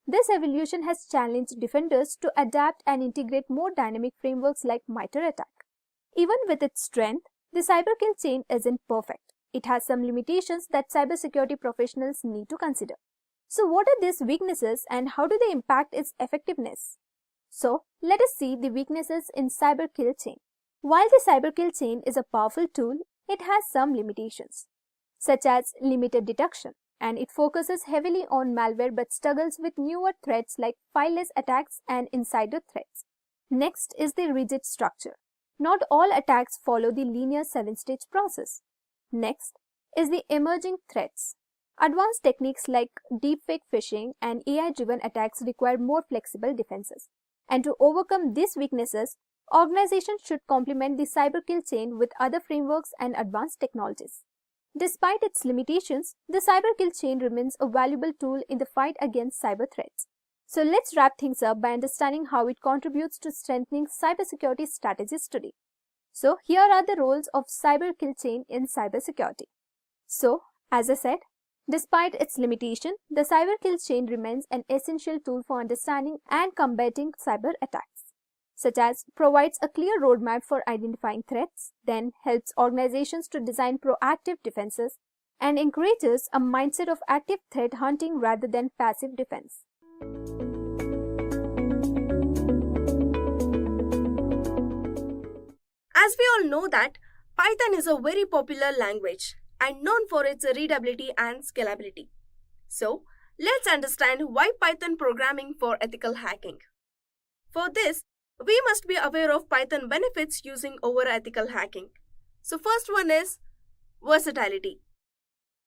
This evolution has challenged defenders to adapt and integrate more dynamic frameworks like MITRE ATT&CK. Even with its strength, the cyberkill chain isn't perfect. It has some limitations that cybersecurity professionals need to consider. So what are these weaknesses and how do they impact its effectiveness? So let us see the weaknesses in cyberkill chain. While the cyberkill chain is a powerful tool, it has some limitations, such as limited detection, and it focuses heavily on malware but struggles with newer threats like fileless attacks and insider threats. Next is the rigid structure. Not all attacks follow the linear 7-stage process. Next is the emerging threats. Advanced techniques like deepfake phishing and AI-driven attacks require more flexible defenses. And to overcome these weaknesses, organizations should complement the cyberkill chain with other frameworks and advanced technologies. Despite its limitations, the cyberkill chain remains a valuable tool in the fight against cyber threats. So let's wrap things up by understanding how it contributes to strengthening cybersecurity strategies today. So here are the roles of cyberkill chain in cybersecurity. So, as I said, despite its limitation, the cyberkill chain remains an essential tool for understanding and combating cyber attacks, such as provides a clear roadmap for identifying threats, then helps organizations to design proactive defenses, and encourages a mindset of active threat hunting rather than passive defense. As we all know that Python is a very popular language and known for its readability and scalability. So, let's understand why Python programming for ethical hacking. For this, we must be aware of Python benefits using over ethical hacking. So first one is versatility.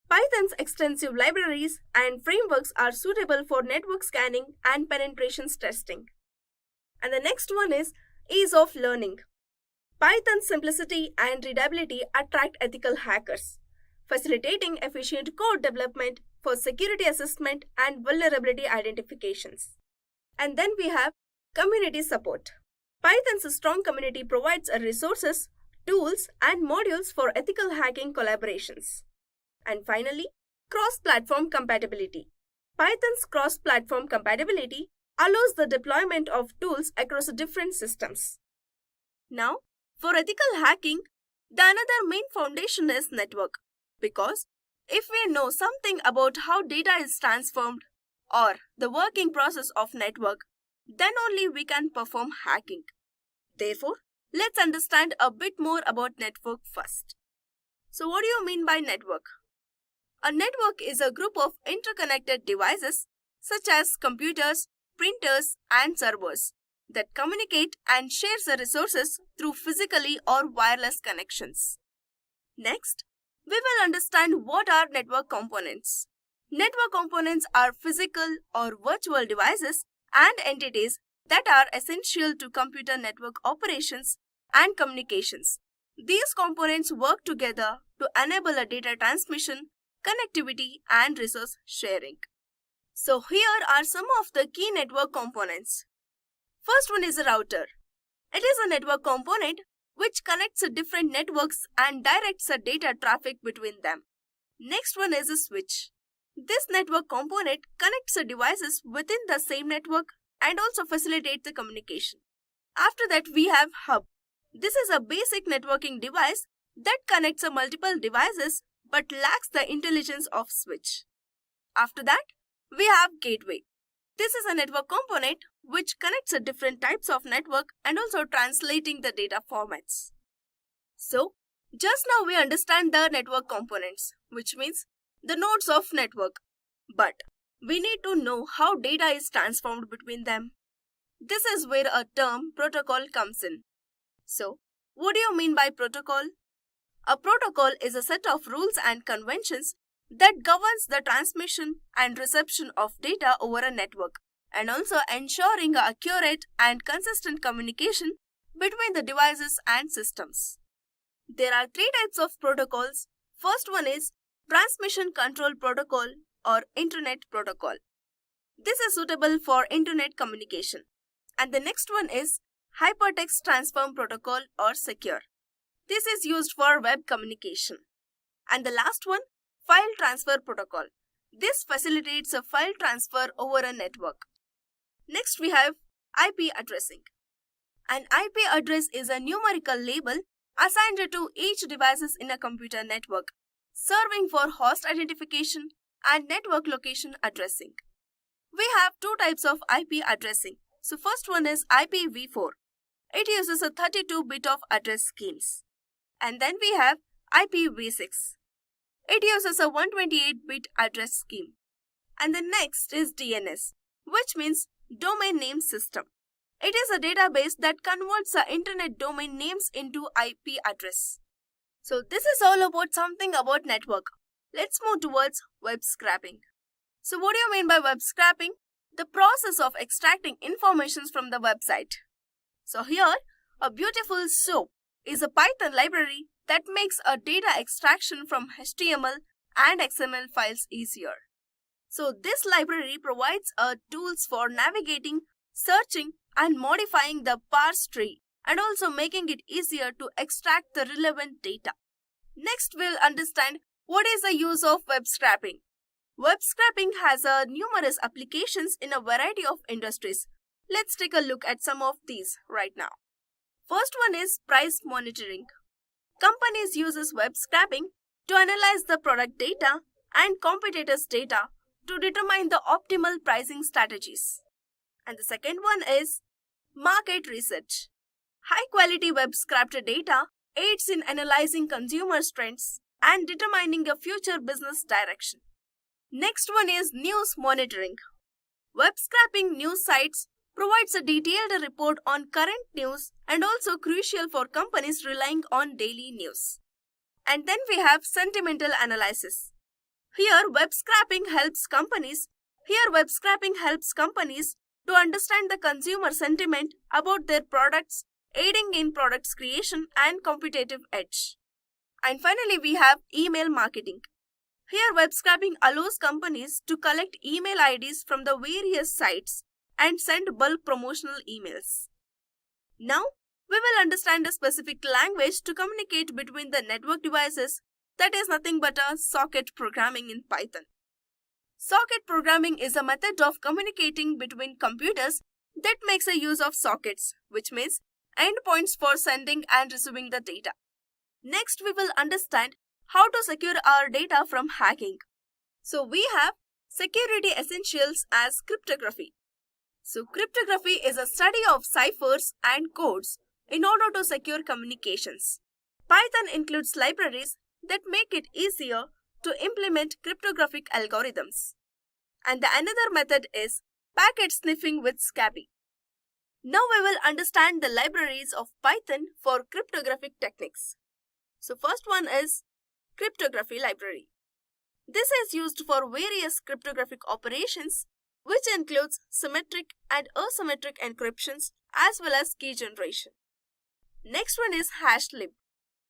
Python's extensive libraries and frameworks are suitable for network scanning and penetration testing. And the next one is ease of learning. Python's simplicity and readability attract ethical hackers, facilitating efficient code development for security assessment and vulnerability identifications. And then we have community support. Python's strong community provides resources, tools, and modules for ethical hacking collaborations. And finally, cross-platform compatibility. Python's cross-platform compatibility allows the deployment of tools across different systems. Now, for ethical hacking, the another main foundation is network, because if we know something about how data is transformed or the working process of network, then only we can perform hacking. Therefore, let's understand a bit more about network first. So what do you mean by network? A network is a group of interconnected devices such as computers, printers, and servers that communicate and share the resources through physically or wireless connections. Next, we will understand what are network components. Network components are physical or virtual devices and entities that are essential to computer network operations and communications. These components work together to enable a data transmission, connectivity, and resource sharing. So here are some of the key network components. First one is a router. It is a network component which connects different networks and directs the data traffic between them. Next one is a switch. This network component connects the devices within the same network and also facilitates the communication. After that, we have hub. This is a basic networking device that connects multiple devices but lacks the intelligence of switch. After that, we have gateway. This is a network component which connects different types of network and also translating the data formats. So, just now we understand the network components, which means the nodes of network. But we need to know how data is transformed between them. This is where a term protocol comes in. So, what do you mean by protocol? A protocol is a set of rules and conventions that governs the transmission and reception of data over a network and also ensuring accurate and consistent communication between the devices and systems. There are three types of protocols. First one is Transmission Control Protocol or Internet Protocol. This is suitable for internet communication. And the next one is Hypertext Transform Protocol or Secure. This is used for web communication. And the last one, File Transfer Protocol. This facilitates a file transfer over a network. Next we have IP addressing. An IP address is a numerical label assigned to each device in a computer network, serving for host identification and network location addressing. We have two types of IP addressing. So first one is IPv4. It uses a 32-bit of address schemes. And then we have IPv6. It uses a 128-bit address scheme. And the next is DNS, which means Domain Name System. It is a database that converts the internet domain names into IP address. So this is all about something about network. Let's move towards web scraping. So what do you mean by web scraping? The process of extracting information from the website. So here, a beautiful SOAP is a Python library that makes a data extraction from HTML and XML files easier. So this library provides tools for navigating, searching, and modifying the parse tree and also making it easier to extract the relevant data. Next, we'll understand what is the use of web scraping. Web scraping has numerous applications in a variety of industries. Let's take a look at some of these right now. First one is price monitoring. Companies use web scraping to analyze the product data and competitors' data to determine the optimal pricing strategies. And the second one is market research. High-quality web scraped data aids in analyzing consumer trends and determining a future business direction. Next one is news monitoring. Web scraping news sites provides a detailed report on current news and also crucial for companies relying on daily news. And then we have sentimental analysis. Here web scraping helps companies to understand the consumer sentiment about their products, aiding in products creation and competitive edge. And finally, we have email marketing. Here, web scraping allows companies to collect email IDs from the various sites and send bulk promotional emails. Now, we will understand a specific language to communicate between the network devices, that is nothing but a socket programming in Python. Socket programming is a method of communicating between computers that makes a use of sockets, which means endpoints for sending and receiving the data. Next, we will understand how to secure our data from hacking. So we have security essentials as cryptography. So cryptography is a study of ciphers and codes in order to secure communications. Python includes libraries that make it easier to implement cryptographic algorithms. And the another method is packet sniffing with 𝐶ABI. Now we will understand the libraries of Python for cryptographic techniques. So first one is cryptography library. This is used for various cryptographic operations, which includes symmetric and asymmetric encryptions as well as key generation. Next one is hashlib.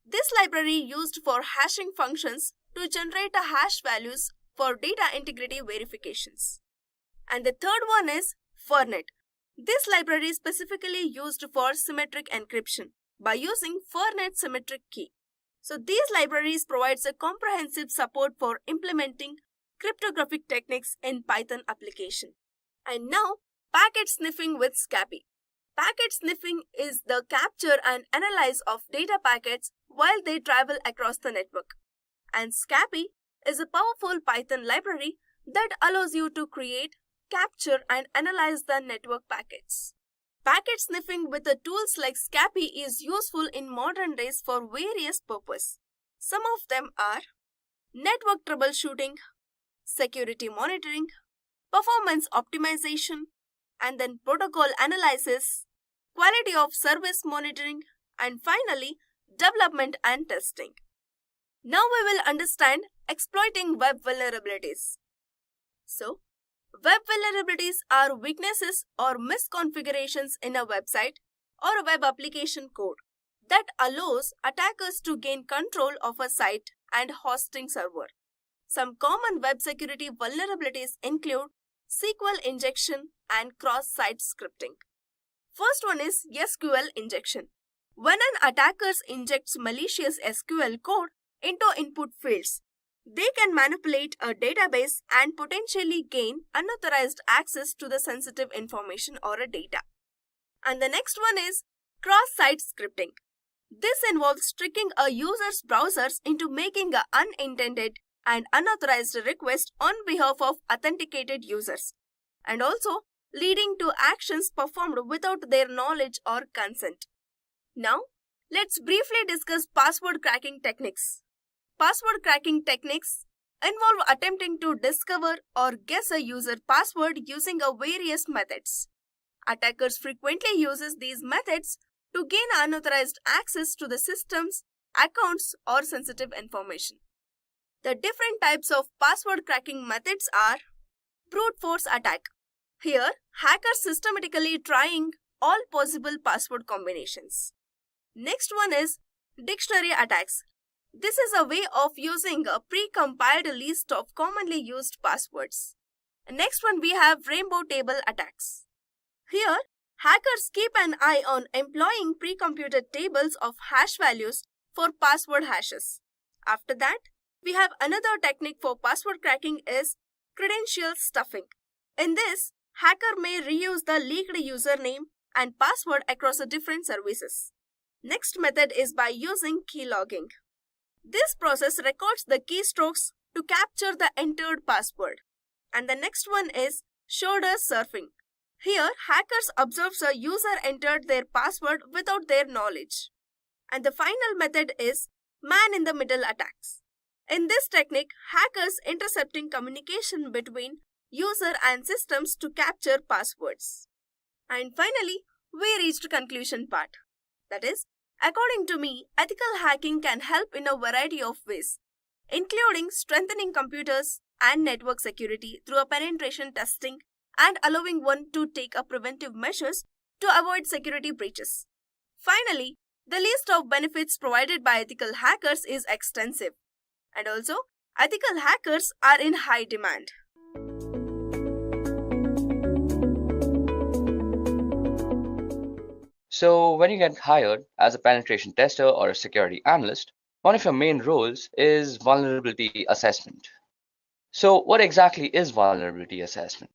This library used for hashing functions to generate a hash values for data integrity verifications. And the third one is fernet. This library is specifically used for symmetric encryption by using fernet symmetric key. So these libraries provides a comprehensive support for implementing cryptographic techniques in Python application. And now packet sniffing with 𝐶ABI. Packet sniffing is the capture and analyze of data packets while they travel across the network. And 𝐶ABI is a powerful Python library that allows you to create, capture and analyze the network packets. Packet sniffing with the tools like 𝐶ABI is useful in modern days for various purposes. Some of them are network troubleshooting, security monitoring, performance optimization, and then protocol analysis, quality of service monitoring, and finally, development and testing. Now we will understand exploiting web vulnerabilities. So, web vulnerabilities are weaknesses or misconfigurations in a website or a web application code that allows attackers to gain control of a site and hosting server. Some common web security vulnerabilities include SQL injection and cross-site scripting. First one is SQL injection. When an attacker injects malicious SQL code into input fields, they can manipulate a database and potentially gain unauthorized access to the sensitive information or a data. And the next one is cross-site scripting. This involves tricking a user's browsers into making an unintended and unauthorized request on behalf of authenticated users, and also leading to actions performed without their knowledge or consent. Now, let's briefly discuss password cracking techniques. Password cracking techniques involve attempting to discover or guess a user password using a various methods. Attackers frequently use these methods to gain unauthorized access to the systems, accounts, or sensitive information. The different types of password cracking methods are brute force attack. Here, hackers systematically trying all possible password combinations. Next one is dictionary attacks. This is a way of using a pre-compiled list of commonly used passwords. Next one we have rainbow table attacks. Here, hackers keep an eye on employing pre-computed tables of hash values for password hashes. After that, we have another technique for password cracking is credential stuffing. In this, hacker may reuse the leaked username and password across different services. Next method is by using key logging. This process records the keystrokes to capture the entered password. And the next one is shoulder surfing. Here, hackers observe a user entered their password without their knowledge. And the final method is man-in-the-middle attacks. In this technique, hackers intercepting communication between user and systems to capture passwords. And finally, we reached conclusion part. That is, according to me, ethical hacking can help in a variety of ways, including strengthening computers and network security through a penetration testing and allowing one to take a preventive measures to avoid security breaches. Finally, the list of benefits provided by ethical hackers is extensive, and also ethical hackers are in high demand. So when you get hired as a penetration tester or a security analyst, one of your main roles is vulnerability assessment. So what exactly is vulnerability assessment?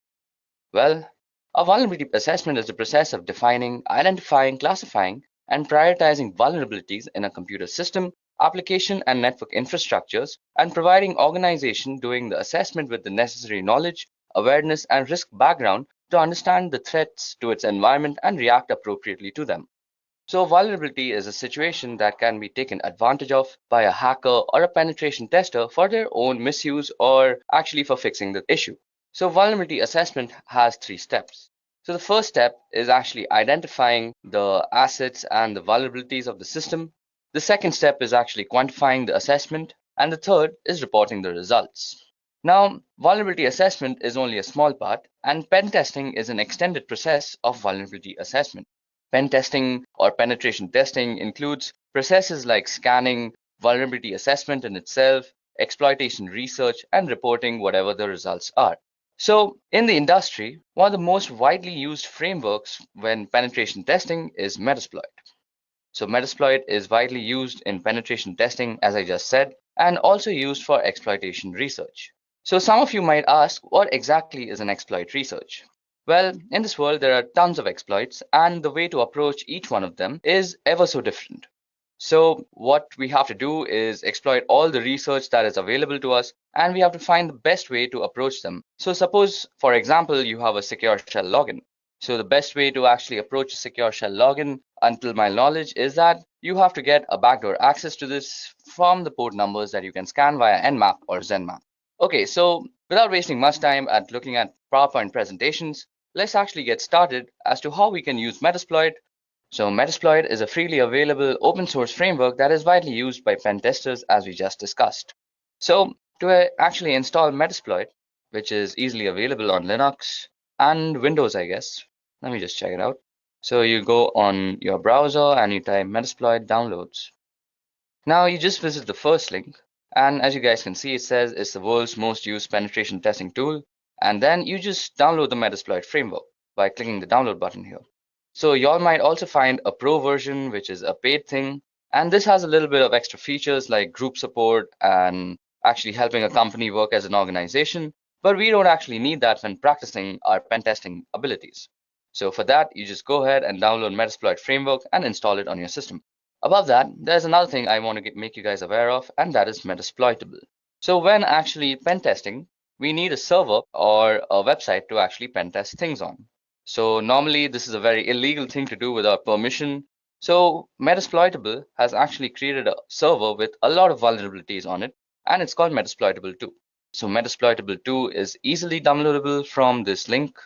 Well, a vulnerability assessment is the process of defining, identifying, classifying, and prioritizing vulnerabilities in a computer system, application, and network infrastructures, and providing organization doing the assessment with the necessary knowledge, awareness, and risk background to understand the threats to its environment and react appropriately to them. So vulnerability is a situation that can be taken advantage of by a hacker or a penetration tester for their own misuse or actually for fixing the issue. So vulnerability assessment has 3 steps. So the first step is actually identifying the assets and the vulnerabilities of the system. The second step is actually quantifying the assessment. And the third is reporting the results. Now, vulnerability assessment is only a small part, and pen testing is an extended process of vulnerability assessment. Pen testing or penetration testing includes processes like scanning, vulnerability assessment in itself, exploitation research, and reporting whatever the results are. So, in the industry, one of the most widely used frameworks when penetration testing is Metasploit. So, Metasploit is widely used in penetration testing, as I just said, and also used for exploitation research. So, some of you might ask, what exactly is an exploit research? Well, in this world, there are tons of exploits, and the way to approach each one of them is ever so different. So what we have to do is exploit all the research that is available to us, and we have to find the best way to approach them. So suppose, for example, you have a secure shell login. So the best way to actually approach a secure shell login, until my knowledge, is that you have to get a backdoor access to this from the port numbers that you can scan via Nmap or Zenmap. Okay, so without wasting much time at looking at PowerPoint presentations, let's actually get started as to how we can use Metasploit. So Metasploit is a freely available open source framework that is widely used by pen testers, as we just discussed. So to actually install Metasploit, which is easily available on Linux and Windows, I guess. Let me just check it out. So you go on your browser and you type Metasploit downloads. Now you just visit the first link, and as you guys can see, it says it's the world's most used penetration testing tool. And then you just download the Metasploit framework by clicking the download button here. So y'all might also find a pro version, which is a paid thing. And this has a little bit of extra features like group support and actually helping a company work as an organization. But we don't actually need that when practicing our pen testing abilities. So for that, you just go ahead and download Metasploit framework and install it on your system. Above that, there's another thing I want to make you guys aware of, and that is Metasploitable. So when actually pen testing, we need a server or a website to actually pen test things on. So normally this is a very illegal thing to do without permission. So Metasploitable has actually created a server with a lot of vulnerabilities on it, and it's called Metasploitable 2. So Metasploitable 2 is easily downloadable from this link,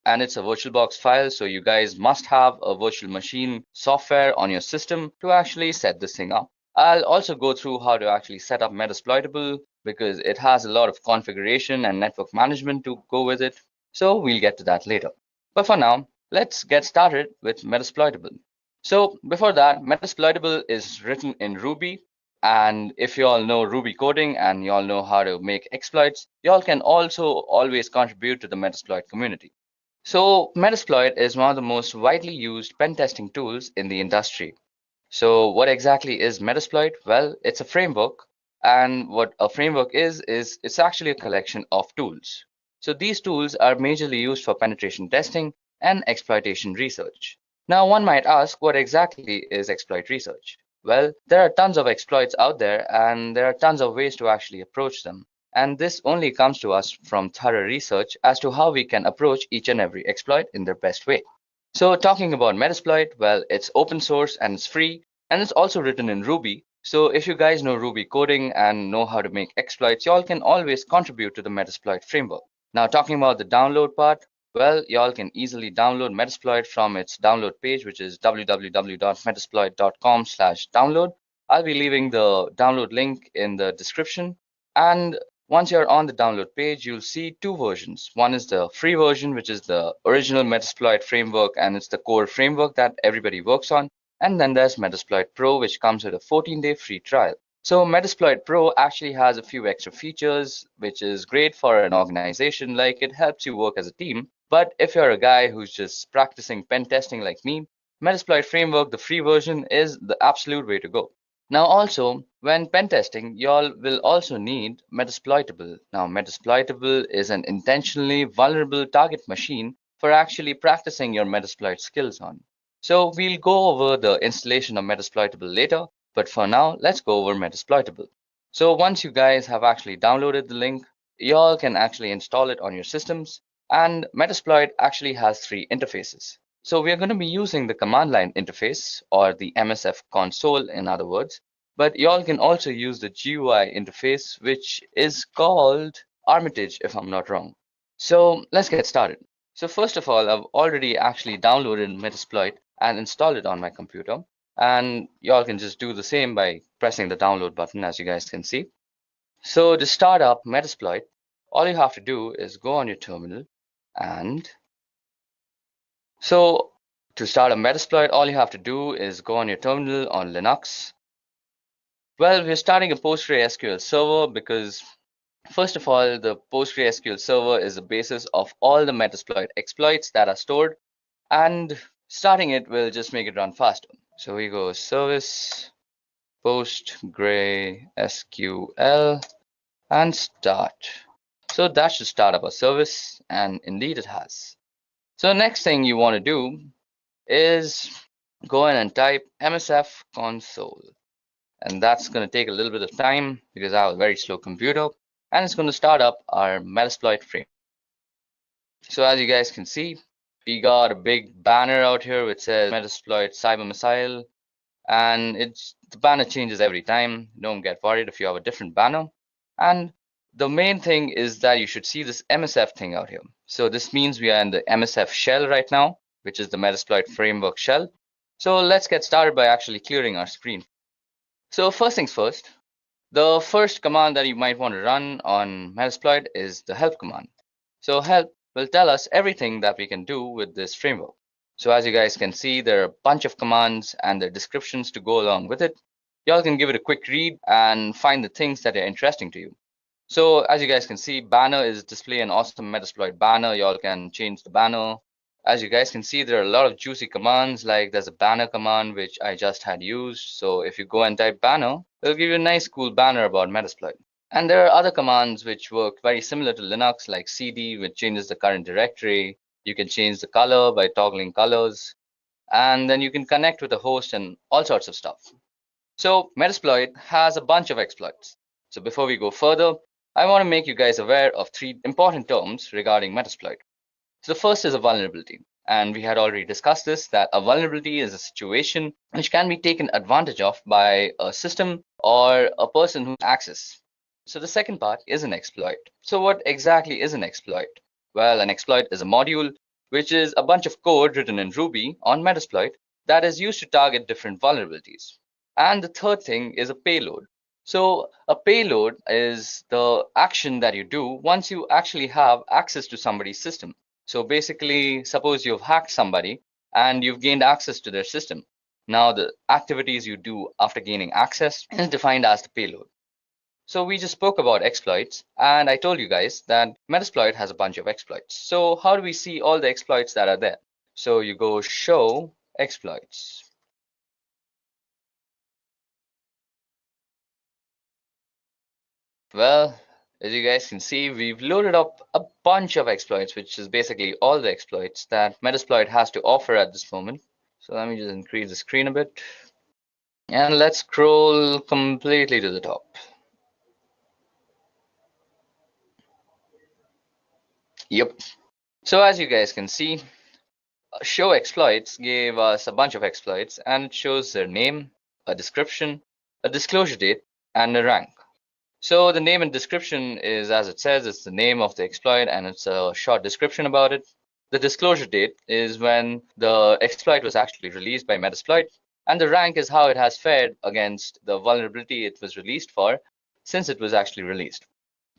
and it's a VirtualBox file, so you guys must have a virtual machine software on your system to actually set this thing up. I'll also go through how to actually set up Metasploitable because it has a lot of configuration and network management to go with it. So we'll get to that later. But for now, let's get started with Metasploitable. So before that, Metasploitable is written in Ruby. And if you all know Ruby coding and you all know how to make exploits, you all can also always contribute to the Metasploit community. So Metasploit is one of the most widely used pen testing tools in the industry. So what exactly is Metasploit? Well, it's a framework. And what a framework is it's actually a collection of tools. So these tools are majorly used for penetration testing and exploitation research. Now one might ask, what exactly is exploit research? Well, there are tons of exploits out there and there are tons of ways to actually approach them. And this only comes to us from thorough research as to how we can approach each and every exploit in their best way. So talking about Metasploit, well, it's open source and it's free, and it's also written in Ruby. So if you guys know Ruby coding and know how to make exploits, y'all can always contribute to the Metasploit framework. Now talking about the download part, well, y'all can easily download Metasploit from its download page, which is www.metasploit.com/download. I'll be leaving the download link in the description. And once you're on the download page, you'll see 2 versions. One is the free version, which is the original Metasploit framework, and it's the core framework that everybody works on. And then there's Metasploit Pro, which comes with a 14-day free trial. So Metasploit Pro actually has a few extra features, which is great for an organization, like it helps you work as a team. But if you're a guy who's just practicing pen testing like me, Metasploit framework, the free version, is the absolute way to go. Now also, when pen testing, y'all will also need Metasploitable. Now Metasploitable is an intentionally vulnerable target machine for actually practicing your Metasploit skills on. So we'll go over the installation of Metasploitable later, but for now, let's go over Metasploitable. So once you guys have actually downloaded the link, y'all can actually install it on your systems. And Metasploit actually has three interfaces. So we are going to be using the command line interface, or the MSF console in other words, but y'all can also use the GUI interface, which is called Armitage if I'm not wrong. So let's get started. So first of all, I've already actually downloaded Metasploit and installed it on my computer. And y'all can just do the same by pressing the download button, as you guys can see. So to start up Metasploit, all you have to do is go on your terminal, and so to start a Metasploit, all you have to do is go on your terminal on Linux. Well, we're starting a PostgreSQL server because first of all, the PostgreSQL server is the basis of all the Metasploit exploits that are stored, and starting it will just make it run faster. So we go service PostgreSQL and start. So that should start up a service, and indeed it has. So next thing you want to do is go in and type MSF console, and that's going to take a little bit of time because I have a very slow computer, and it's going to start up our Metasploit frame. So as you guys can see, we got a big banner out here which says Metasploit Cyber Missile, and the banner changes every time. Don't get worried if you have a different banner. And the main thing is that you should see this MSF thing out here. So this means we are in the MSF shell right now, which is the Metasploit framework shell. So let's get started by actually clearing our screen. So first things first, the first command that you might want to run on Metasploit is the help command. So help will tell us everything that we can do with this framework. So as you guys can see, there are a bunch of commands and their descriptions to go along with it. Y'all can give it a quick read and find the things that are interesting to you. So as you guys can see, banner is display an awesome Metasploit banner. Y'all can change the banner. As you guys can see, there are a lot of juicy commands, like there's a banner command which I just had used. So if you go and type banner, it'll give you a nice cool banner about Metasploit. And there are other commands which work very similar to Linux, like cd, which changes the current directory. You can change the color by toggling colors, and then you can connect with a host and all sorts of stuff. So Metasploit has a bunch of exploits. So before we go further, I want to make you guys aware of three important terms regarding Metasploit. So the first is a vulnerability, and we had already discussed this, that a vulnerability is a situation which can be taken advantage of by a system or a person who access. So the second part is an exploit. So what exactly is an exploit? Well, an exploit is a module which is a bunch of code written in Ruby on Metasploit that is used to target different vulnerabilities. And the third thing is a payload. So a payload is the action that you do once you actually have access to somebody's system. So basically, suppose you've hacked somebody and you've gained access to their system. Now the activities you do after gaining access is defined as the payload. So we just spoke about exploits, and I told you guys that Metasploit has a bunch of exploits. So how do we see all the exploits that are there? So you go show exploits. Well, as you guys can see, we've loaded up a bunch of exploits, which is basically all the exploits that Metasploit has to offer at this moment. So let me just increase the screen a bit. And let's scroll completely to the top. Yep. So as you guys can see, show exploits gave us a bunch of exploits, and it shows their name, a description, a disclosure date, and a rank. So the name and description is, as it says, it's the name of the exploit and it's a short description about it. The disclosure date is when the exploit was actually released by Metasploit, and the rank is how it has fared against the vulnerability it was released for since it was actually released.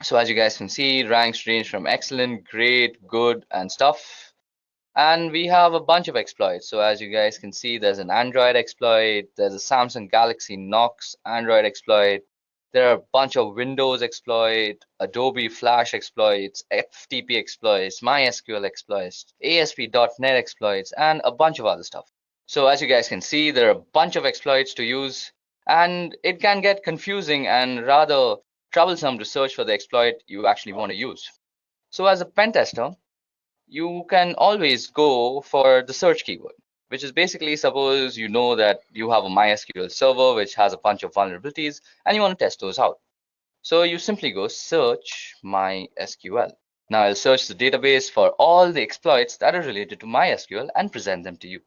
So as you guys can see, ranks range from excellent, great, good, and stuff. And we have a bunch of exploits. So as you guys can see, there's an Android exploit, there's a Samsung Galaxy Knox Android exploit, there are a bunch of Windows exploit, Adobe Flash exploits, FTP exploits, MySQL exploits, ASP.NET exploits, and a bunch of other stuff. So as you guys can see, there are a bunch of exploits to use. And it can get confusing and rather troublesome to search for the exploit you actually want to use. So as a pen tester, you can always go for the search keyword, which is basically, suppose you know that you have a MySQL server which has a bunch of vulnerabilities and you want to test those out. So you simply go search MySQL. Now I'll search the database for all the exploits that are related to MySQL and present them to you.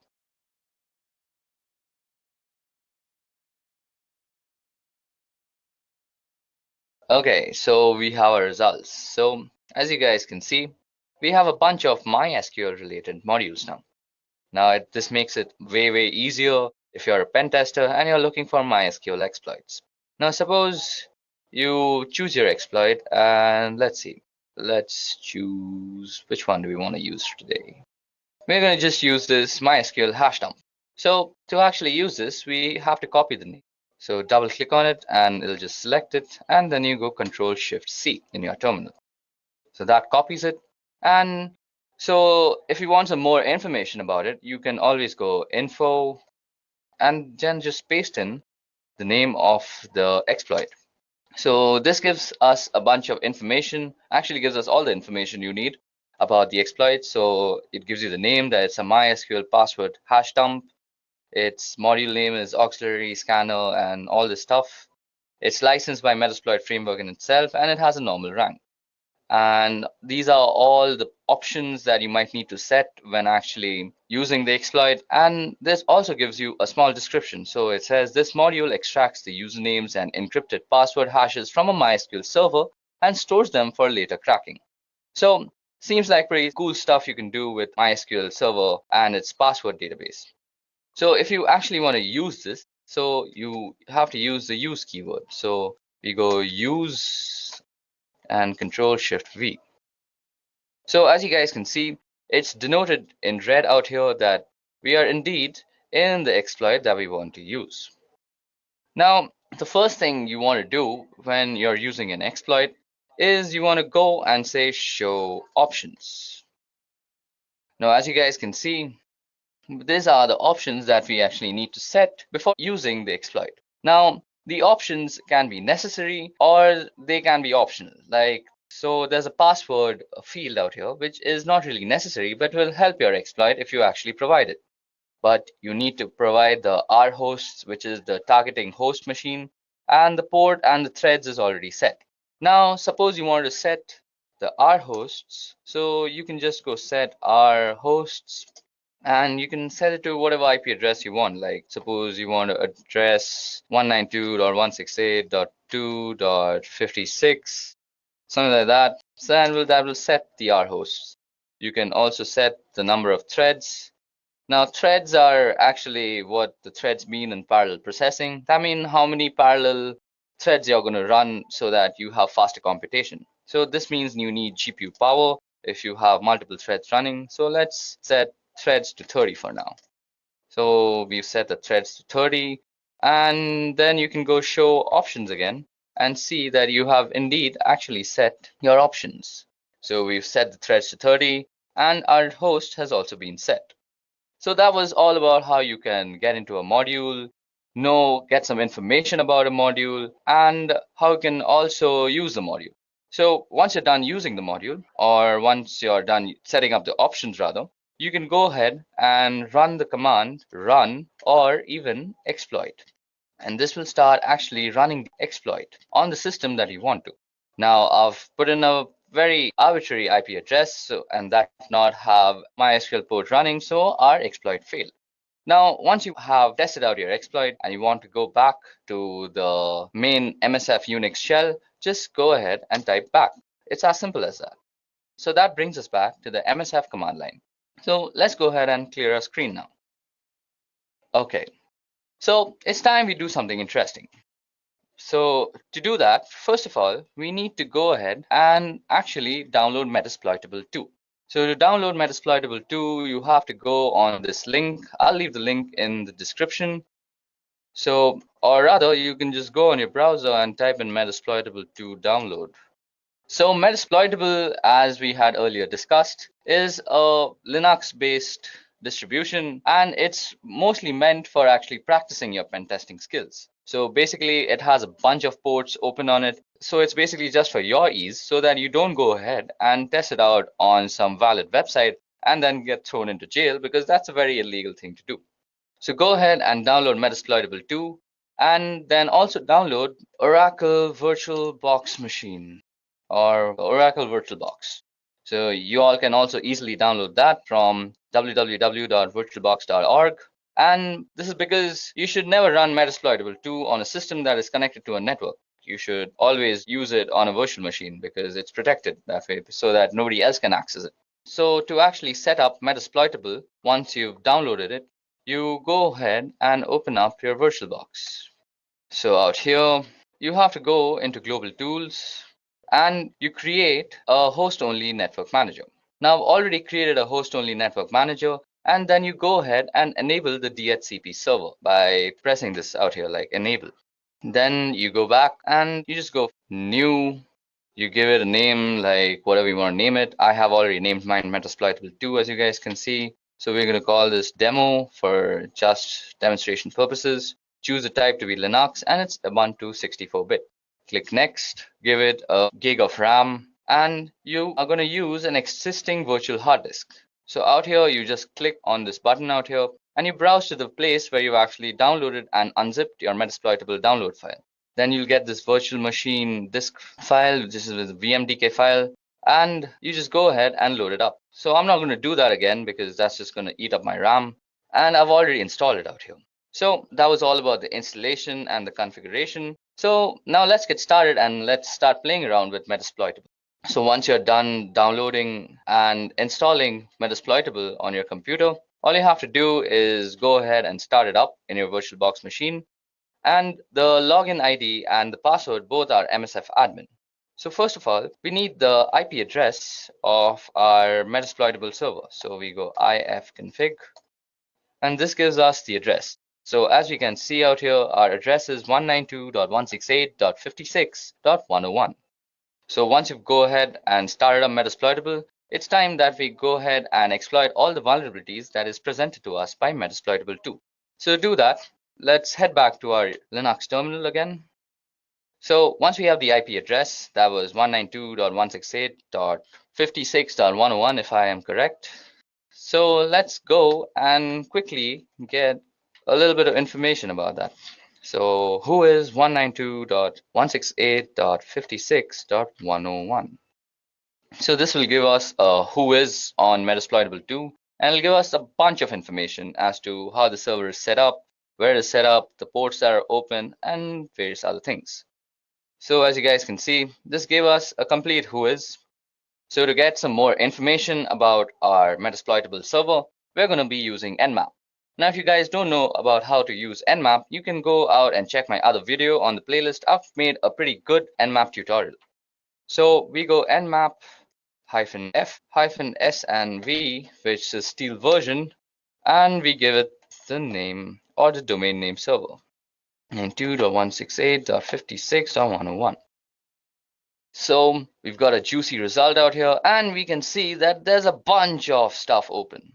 Okay, so we have our results. So as you guys can see, we have a bunch of MySQL related modules now. Now this makes it way easier if you're a pen tester and you're looking for MySQL exploits. Now suppose you choose your exploit and let's see. Let's choose, which one do we want to use today? We're going to just use this MySQL hash dump. So to actually use this, we have to copy the name. So double click on it and it'll just select it, and then you go Control-Shift-C in your terminal. So that copies it. And so if you want some more information about it, you can always go info and then just paste in the name of the exploit. So this gives us a bunch of information, actually gives us all the information you need about the exploit. So it gives you the name, that it's a MySQL password hash dump. Its module name is auxiliary scanner and all this stuff. It's licensed by Metasploit framework in itself, and it has a normal rank. And these are all the options that you might need to set when actually using the exploit. And this also gives you a small description. So it says this module extracts the usernames and encrypted password hashes from a MySQL server and stores them for later cracking. So seems like pretty cool stuff you can do with MySQL server and its password database. So if you actually want to use this, so you have to use the use keyword. So we go use and Control-Shift-V. So as you guys can see, it's denoted in red out here that we are indeed in the exploit that we want to use. Now, the first thing you want to do when you're using an exploit is you want to go and say show options. Now, as you guys can see, these are the options that we actually need to set before using the exploit. Now, the options can be necessary or they can be optional. So there's a password field out here, which is not really necessary, but will help your exploit if you actually provide it. But you need to provide the rhosts, which is the targeting host machine, and the port and the threads is already set. Now, suppose you want to set the rhosts, so you can just go set rhosts, and you can set it to whatever IP address you want. Like suppose you want to address 192.168.2.56, something like that. So that will set the rhosts. You can also set the number of threads. Now threads are actually what the threads mean in parallel processing. That means how many parallel threads you're going to run so that you have faster computation. So this means you need GPU power if you have multiple threads running. So let's set threads to 30 for now. So we've set the threads to 30, and then you can go show options again and see that you have indeed actually set your options. So we've set the threads to 30 and our host has also been set. So that was all about how you can get into a module, get some information about a module, and how you can also use the module. So once you're done using the module, or once you're done setting up the options rather, you can go ahead and run the command run or even exploit. And this will start actually running the exploit on the system that you want to. Now I've put in a very arbitrary IP address, and that does not have MySQL port running, so our exploit failed. Now, once you have tested out your exploit and you want to go back to the main MSF Unix shell, just go ahead and type back. It's as simple as that. So that brings us back to the MSF command line. So let's go ahead and clear our screen now. Okay, so it's time we do something interesting. So to do that, first of all, we need to go ahead and actually download Metasploitable 2. So to download Metasploitable 2, you have to go on this link. I'll leave the link in the description. So, or rather, you can just go on your browser and type in Metasploitable 2 download. So Metasploitable, as we had earlier discussed, is a Linux-based distribution, and it's mostly meant for actually practicing your pen testing skills. So basically it has a bunch of ports open on it. So it's basically just for your ease so that you don't go ahead and test it out on some valid website and then get thrown into jail, because that's a very illegal thing to do. So go ahead and download Metasploitable 2 and then also download Oracle VirtualBox Machine or Oracle VirtualBox. So you all can also easily download that from www.virtualbox.org. And this is because you should never run Metasploitable 2 on a system that is connected to a network. You should always use it on a virtual machine because it's protected that way so that nobody else can access it. So to actually set up Metasploitable, once you've downloaded it, you go ahead and open up your VirtualBox. So out here, you have to go into Global Tools and you create a host-only network manager. Now I've already created a host-only network manager, and then you go ahead and enable the DHCP server by pressing this out here, like enable. Then you go back and you just go new. You give it a name like whatever you want to name it. I have already named mine Metasploitable 2, as you guys can see. So we're going to call this demo for just demonstration purposes. Choose the type to be Linux, and it's Ubuntu 64-bit. Click next, give it a gig of RAM, and you are going to use an existing virtual hard disk. So out here, you just click on this button out here, and you browse to the place where you've actually downloaded and unzipped your Metasploitable download file. Then you'll get this virtual machine disk file, this is a VMDK file, and you just go ahead and load it up. So I'm not going to do that again because that's just going to eat up my RAM, and I've already installed it out here. So that was all about the installation and the configuration. So now let's get started and let's start playing around with Metasploitable. So once you're done downloading and installing Metasploitable on your computer, all you have to do is go ahead and start it up in your VirtualBox machine. And the login ID and the password both are MSF admin. So first of all, we need the IP address of our Metasploitable server. So we go ifconfig, and this gives us the address. So as you can see out here, our address is 192.168.56.101. So once you go ahead and started up Metasploitable, it's time that we go ahead and exploit all the vulnerabilities that is presented to us by Metasploitable 2. So to do that, let's head back to our Linux terminal again. So once we have the IP address, that was 192.168.56.101 if I am correct. So let's go and quickly get a little bit of information about that. So who is 192.168.56.101? So this will give us a who is on Metasploitable 2, and it'll give us a bunch of information as to how the server is set up, where it is set up, the ports that are open, and various other things. So as you guys can see, this gave us a complete who is. So to get some more information about our Metasploitable server, we're going to be using Nmap. Now, if you guys don't know about how to use Nmap, you can go out and check my other video on the playlist. I've made a pretty good Nmap tutorial. So we go Nmap-f-s and v, which is steel version, and we give it the name or the domain name server, 92.168.56.101. So we've got a juicy result out here, and we can see that there's a bunch of stuff open.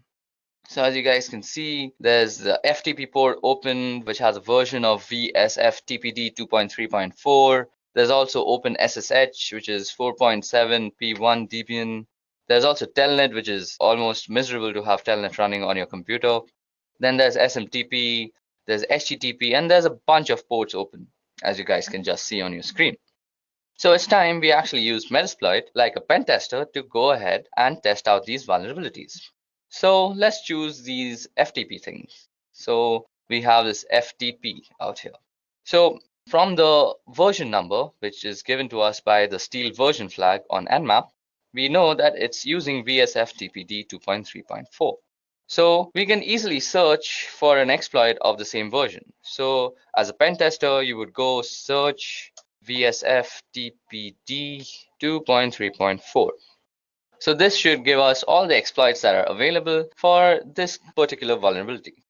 So as you guys can see, there's the FTP port open, which has a version of VSFTPD 2.3.4. There's also OpenSSH, which is 4.7 P1 Debian. There's also Telnet, which is almost miserable to have Telnet running on your computer. Then there's SMTP, there's HTTP, and there's a bunch of ports open, as you guys can just see on your screen. So it's time we actually use Metasploit like a pen tester to go ahead and test out these vulnerabilities. So let's choose these FTP things. So we have this FTP out here. So from the version number, which is given to us by the steel version flag on Nmap, we know that it's using VSFTPD 2.3.4. So we can easily search for an exploit of the same version. So as a pen tester, you would go search VSFTPD 2.3.4. So this should give us all the exploits that are available for this particular vulnerability.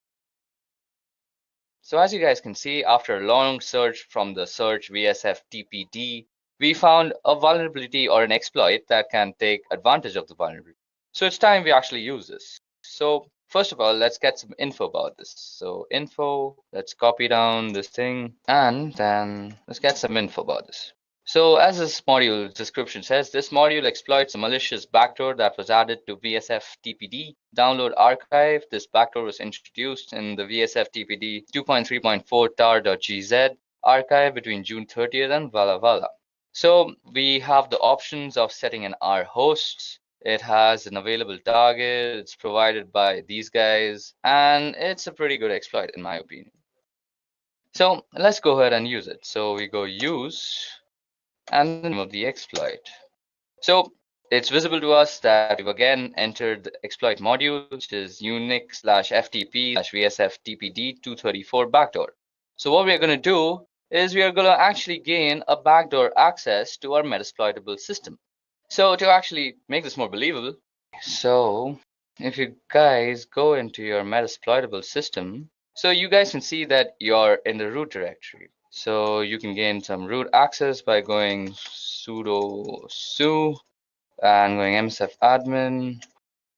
So as you guys can see, after a long search from the search VSFTPD, we found a vulnerability or an exploit that can take advantage of the vulnerability. So it's time we actually use this. So first of all, let's get some info about this. So info, let's copy down this thing, and then let's get some info about this. So as this module description says, this module exploits a malicious backdoor that was added to VSF TPD download archive. This backdoor was introduced in the VSF TPD 2.3.4 tar.gz archive between June 30th and Walla Walla. So we have the options of setting an R host. It has an available target. It's provided by these guys, and it's a pretty good exploit in my opinion. So let's go ahead and use it. So we go use and the name of the exploit. So it's visible to us that we've again entered the exploit module, which is unix/ftp/vsftpd234 backdoor. So what we're going to do is we are going to actually gain a backdoor access to our metasploitable system. So to actually make this more believable, so if you guys go into your metasploitable system, so you guys can see that you're in the root directory. So you can gain some root access by going sudo su and going msf admin.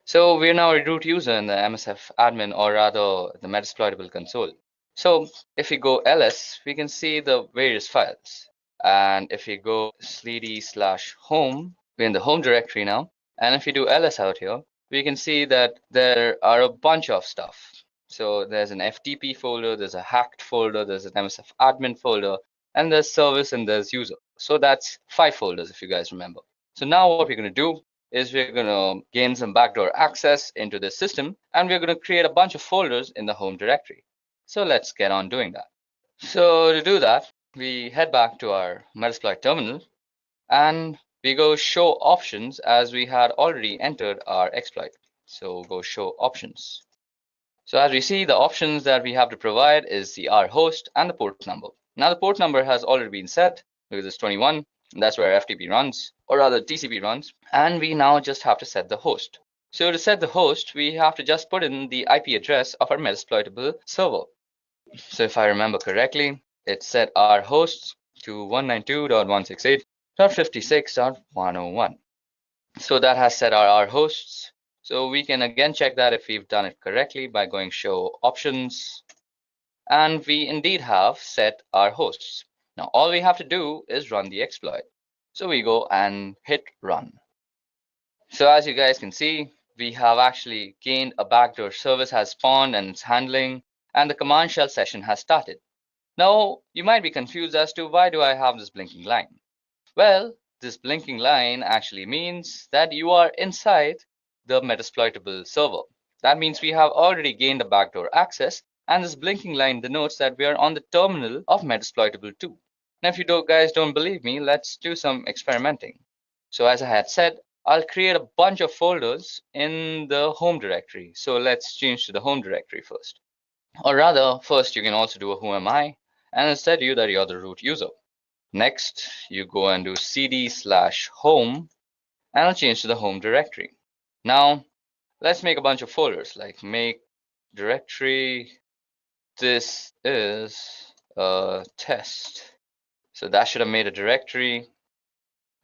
So we're now a root user in the msf admin, or rather the metasploitable console. So if we go ls, we can see the various files. And if we go /home, we're in the home directory now. And if we do ls out here, we can see that there are a bunch of stuff. So there's an FTP folder, there's a hacked folder, there's an MSF admin folder, and there's service and there's user. So that's 5 folders if you guys remember. So now what we're going to do is we're going to gain some backdoor access into this system, and we're going to create a bunch of folders in the home directory. So let's get on doing that. So to do that, we head back to our Metasploit terminal, and we go show options as we had already entered our exploit. So go show options. So as we see, the options that we have to provide is the R host and the port number. Now the port number has already been set because it's 21, and that's where FTP runs, or rather TCP runs, and we now just have to set the host. So to set the host, we have to just put in the IP address of our metasploitable server. So if I remember correctly, it's set our hosts to 192.168.56.101. So that has set our R hosts. So we can again check that if we've done it correctly by going show options, and we indeed have set our hosts. Now all we have to do is run the exploit. So we go and hit run. So as you guys can see, we have actually gained a backdoor service has spawned and it's handling, and the command shell session has started. Now you might be confused as to why do I have this blinking line? Well, this blinking line actually means that you are inside the metasploitable server. That means we have already gained a backdoor access, and this blinking line denotes that we are on the terminal of metasploitable 2. Now if you guys don't believe me, let's do some experimenting. So as I had said, I'll create a bunch of folders in the home directory. So let's change to the home directory first. Or rather, first you can also do a who am I, and instead you that you're the root user. Next, you go and do cd/home, and I'll change to the home directory. Now, let's make a bunch of folders, like make directory, this is a test. So that should have made a directory.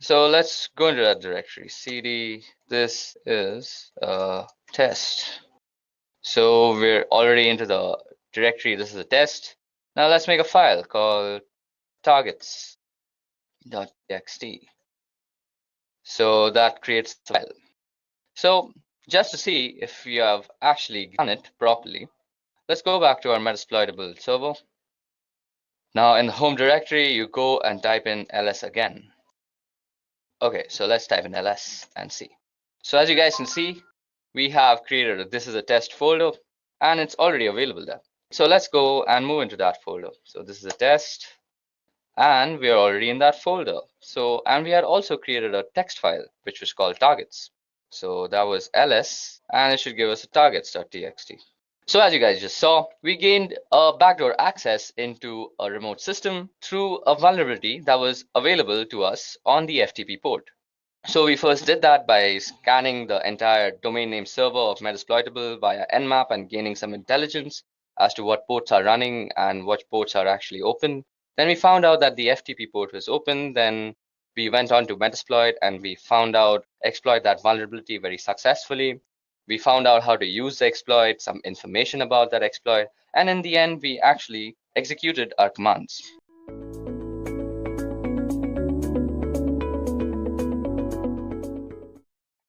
So let's go into that directory, cd, this is a test. So we're already into the directory, this is a test. Now let's make a file called targets.txt. So that creates the file. So just to see if we have actually done it properly, let's go back to our metasploitable server. Now in the home directory, you go and type in ls again. Okay, so let's type in ls and see. So as you guys can see, we have created a this is a test folder, and it's already available there. So let's go and move into that folder. So this is a test, and we are already in that folder. So, and we had also created a text file which was called targets. So that was ls, and it should give us a targets.txt. So as you guys just saw, we gained a backdoor access into a remote system through a vulnerability that was available to us on the FTP port. So we first did that by scanning the entire domain name server of Metasploitable via Nmap and gaining some intelligence as to what ports are running and what ports are actually open. Then we found out that the FTP port was open. Then we went on to Metasploit and we found out exploit that vulnerability very successfully. We found out how to use the exploit, some information about that exploit, and in the end, we actually executed our commands.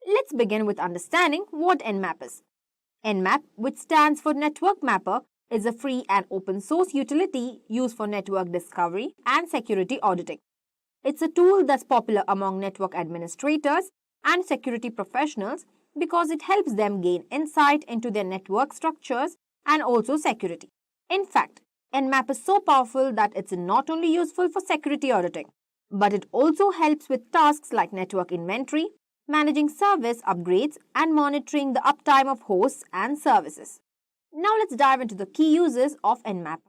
Let's begin with understanding what Nmap is. Nmap, which stands for Network Mapper, is a free and open source utility used for network discovery and security auditing. It's a tool that's popular among network administrators and security professionals because it helps them gain insight into their network structures and also security. In fact, Nmap is so powerful that it's not only useful for security auditing, but it also helps with tasks like network inventory, managing service upgrades, and monitoring the uptime of hosts and services. Now let's dive into the key uses of Nmap.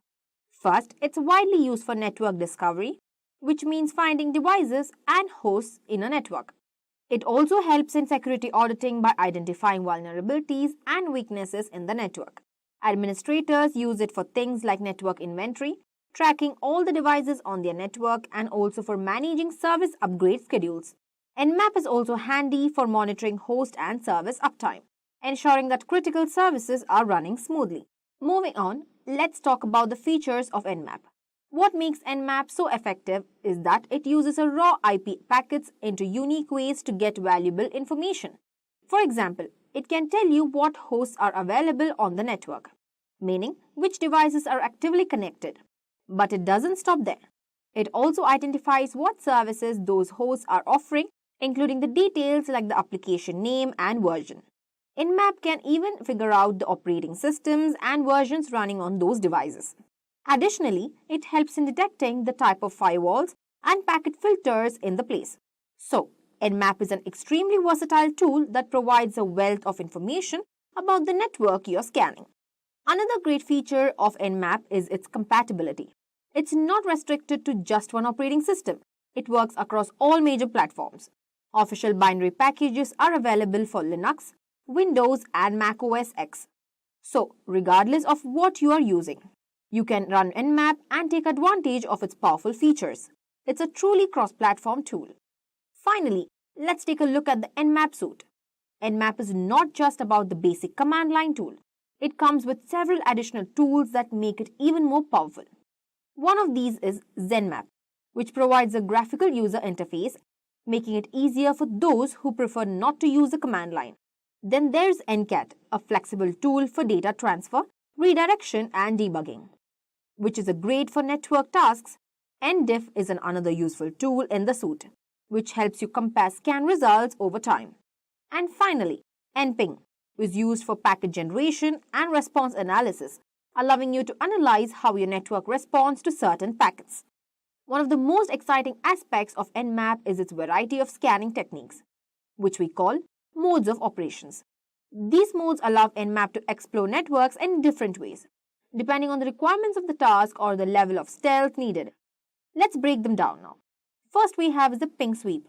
First, it's widely used for network discovery, which means finding devices and hosts in a network. It also helps in security auditing by identifying vulnerabilities and weaknesses in the network. Administrators use it for things like network inventory, tracking all the devices on their network, and also for managing service upgrade schedules. Nmap is also handy for monitoring host and service uptime, ensuring that critical services are running smoothly. Moving on, let's talk about the features of Nmap. What makes Nmap so effective is that it uses a raw IP packets into unique ways to get valuable information. For example, it can tell you what hosts are available on the network, meaning which devices are actively connected. But it doesn't stop there. It also identifies what services those hosts are offering, including the details like the application name and version. Nmap can even figure out the operating systems and versions running on those devices. Additionally, it helps in detecting the type of firewalls and packet filters in the place. So, Nmap is an extremely versatile tool that provides a wealth of information about the network you're scanning. Another great feature of Nmap is its compatibility. It's not restricted to just one operating system. It works across all major platforms. Official binary packages are available for Linux, Windows, and Mac OS X. So, regardless of what you are using, you can run Nmap and take advantage of its powerful features. It's a truly cross-platform tool. Finally, let's take a look at the Nmap suite. Nmap is not just about the basic command line tool. It comes with several additional tools that make it even more powerful. One of these is ZenMap, which provides a graphical user interface, making it easier for those who prefer not to use the command line. Then there's NCAT, a flexible tool for data transfer, redirection, and debugging, which is great for network tasks. NDiff is another useful tool in the suite, which helps you compare scan results over time. And finally, NPing is used for packet generation and response analysis, allowing you to analyze how your network responds to certain packets. One of the most exciting aspects of Nmap is its variety of scanning techniques, which we call modes of operations. These modes allow Nmap to explore networks in different ways, depending on the requirements of the task or the level of stealth needed. Let's break them down now. First, we have the ping sweep.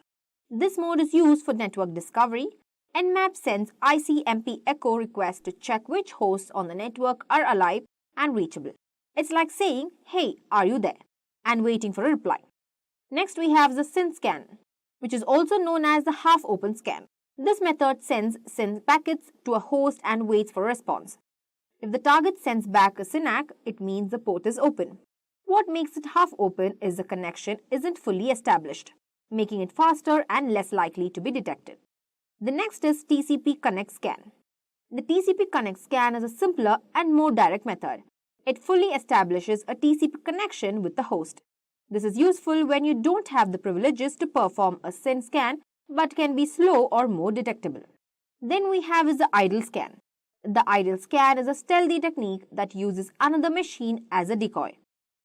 This mode is used for network discovery. Nmap sends ICMP echo requests to check which hosts on the network are alive and reachable. It's like saying, "Hey, are you there?" and waiting for a reply. Next, we have the SYN scan, which is also known as the half-open scan. This method sends SYN packets to a host and waits for a response. If the target sends back a SYNAC, it means the port is open. What makes it half-open is the connection isn't fully established, making it faster and less likely to be detected. The next is TCP Connect Scan. The TCP Connect Scan is a simpler and more direct method. It fully establishes a TCP connection with the host. This is useful when you don't have the privileges to perform a SYN scan but can be slow or more detectable. Then we have the idle scan. The idle scan is a stealthy technique that uses another machine as a decoy.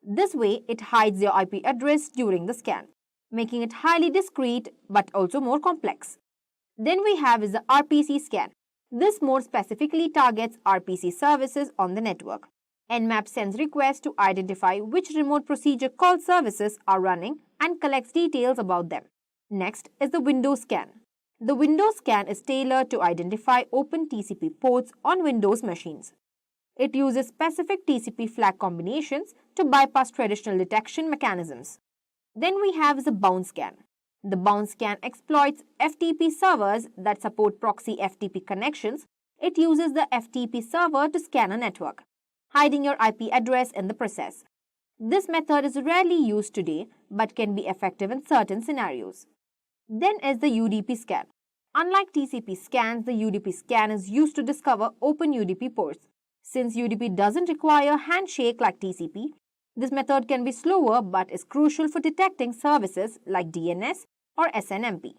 This way, it hides your IP address during the scan, making it highly discreet but also more complex. Then we have the RPC scan. This mode specifically targets RPC services on the network. Nmap sends requests to identify which remote procedure call services are running and collects details about them. Next is the Windows scan. The Windows scan is tailored to identify open TCP ports on Windows machines. It uses specific TCP flag combinations to bypass traditional detection mechanisms. Then we have the bounce scan. The bounce scan exploits FTP servers that support proxy FTP connections. It uses the FTP server to scan a network, hiding your IP address in the process. This method is rarely used today but can be effective in certain scenarios. Then is the UDP scan. Unlike TCP scans, the UDP scan is used to discover open UDP ports. Since UDP doesn't require handshake like TCP, this method can be slower but is crucial for detecting services like DNS or SNMP.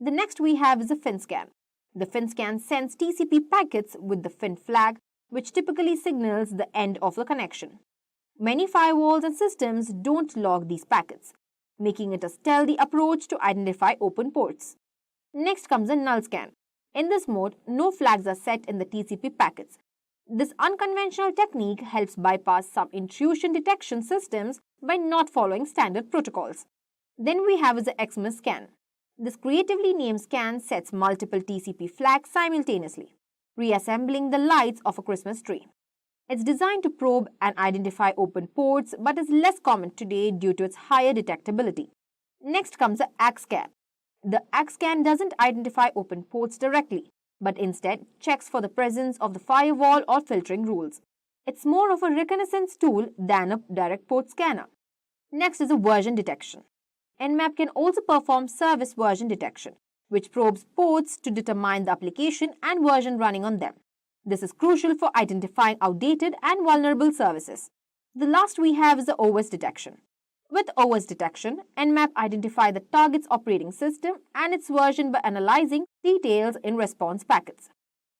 The next we have is the FIN scan. The FIN scan sends TCP packets with the FIN flag, which typically signals the end of the connection. Many firewalls and systems don't log these packets, making it a stealthy approach to identify open ports. Next comes a null scan. In this mode, no flags are set in the TCP packets. This unconventional technique helps bypass some intrusion detection systems by not following standard protocols. Then we have the Xmas scan. This creatively named scan sets multiple TCP flags simultaneously, reassembling the lights of a Christmas tree. It's designed to probe and identify open ports but is less common today due to its higher detectability. Next comes the ACK scan. The ACK scan doesn't identify open ports directly, but instead checks for the presence of the firewall or filtering rules. It's more of a reconnaissance tool than a direct port scanner. Next is a version detection. Nmap can also perform service version detection, which probes ports to determine the application and version running on them. This is crucial for identifying outdated and vulnerable services. The last we have is the OS detection. With OS detection, Nmap identifies the target's operating system and its version by analyzing details in response packets.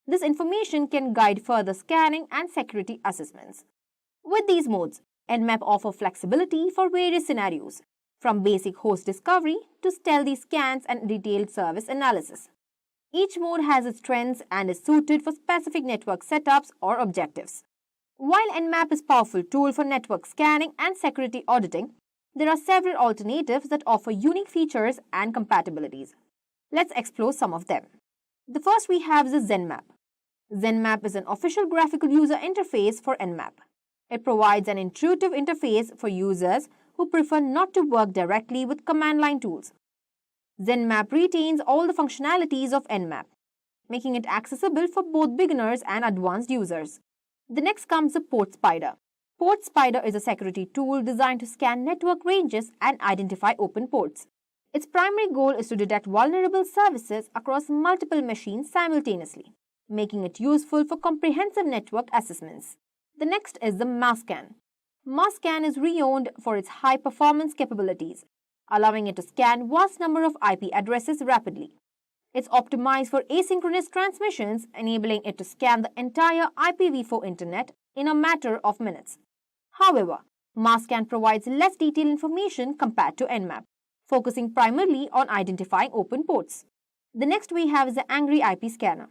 This information can guide further scanning and security assessments. With these modes, Nmap offers flexibility for various scenarios, from basic host discovery to stealthy scans and detailed service analysis. Each mode has its strengths and is suited for specific network setups or objectives. While Nmap is a powerful tool for network scanning and security auditing, there are several alternatives that offer unique features and compatibilities. Let's explore some of them. The first we have is the ZenMap. ZenMap is an official graphical user interface for Nmap. It provides an intuitive interface for users who prefer not to work directly with command line tools. ZenMap retains all the functionalities of Nmap, making it accessible for both beginners and advanced users. The next comes the Port Spider. Port Spider is a security tool designed to scan network ranges and identify open ports. Its primary goal is to detect vulnerable services across multiple machines simultaneously, making it useful for comprehensive network assessments. The next is the MASCAN. MASCAN is renowned for its high-performance capabilities, allowing it to scan vast number of IP addresses rapidly. It's optimized for asynchronous transmissions, enabling it to scan the entire IPv4 internet in a matter of minutes. However, MASCAN provides less detailed information compared to Nmap, focusing primarily on identifying open ports. The next we have is the Angry IP Scanner.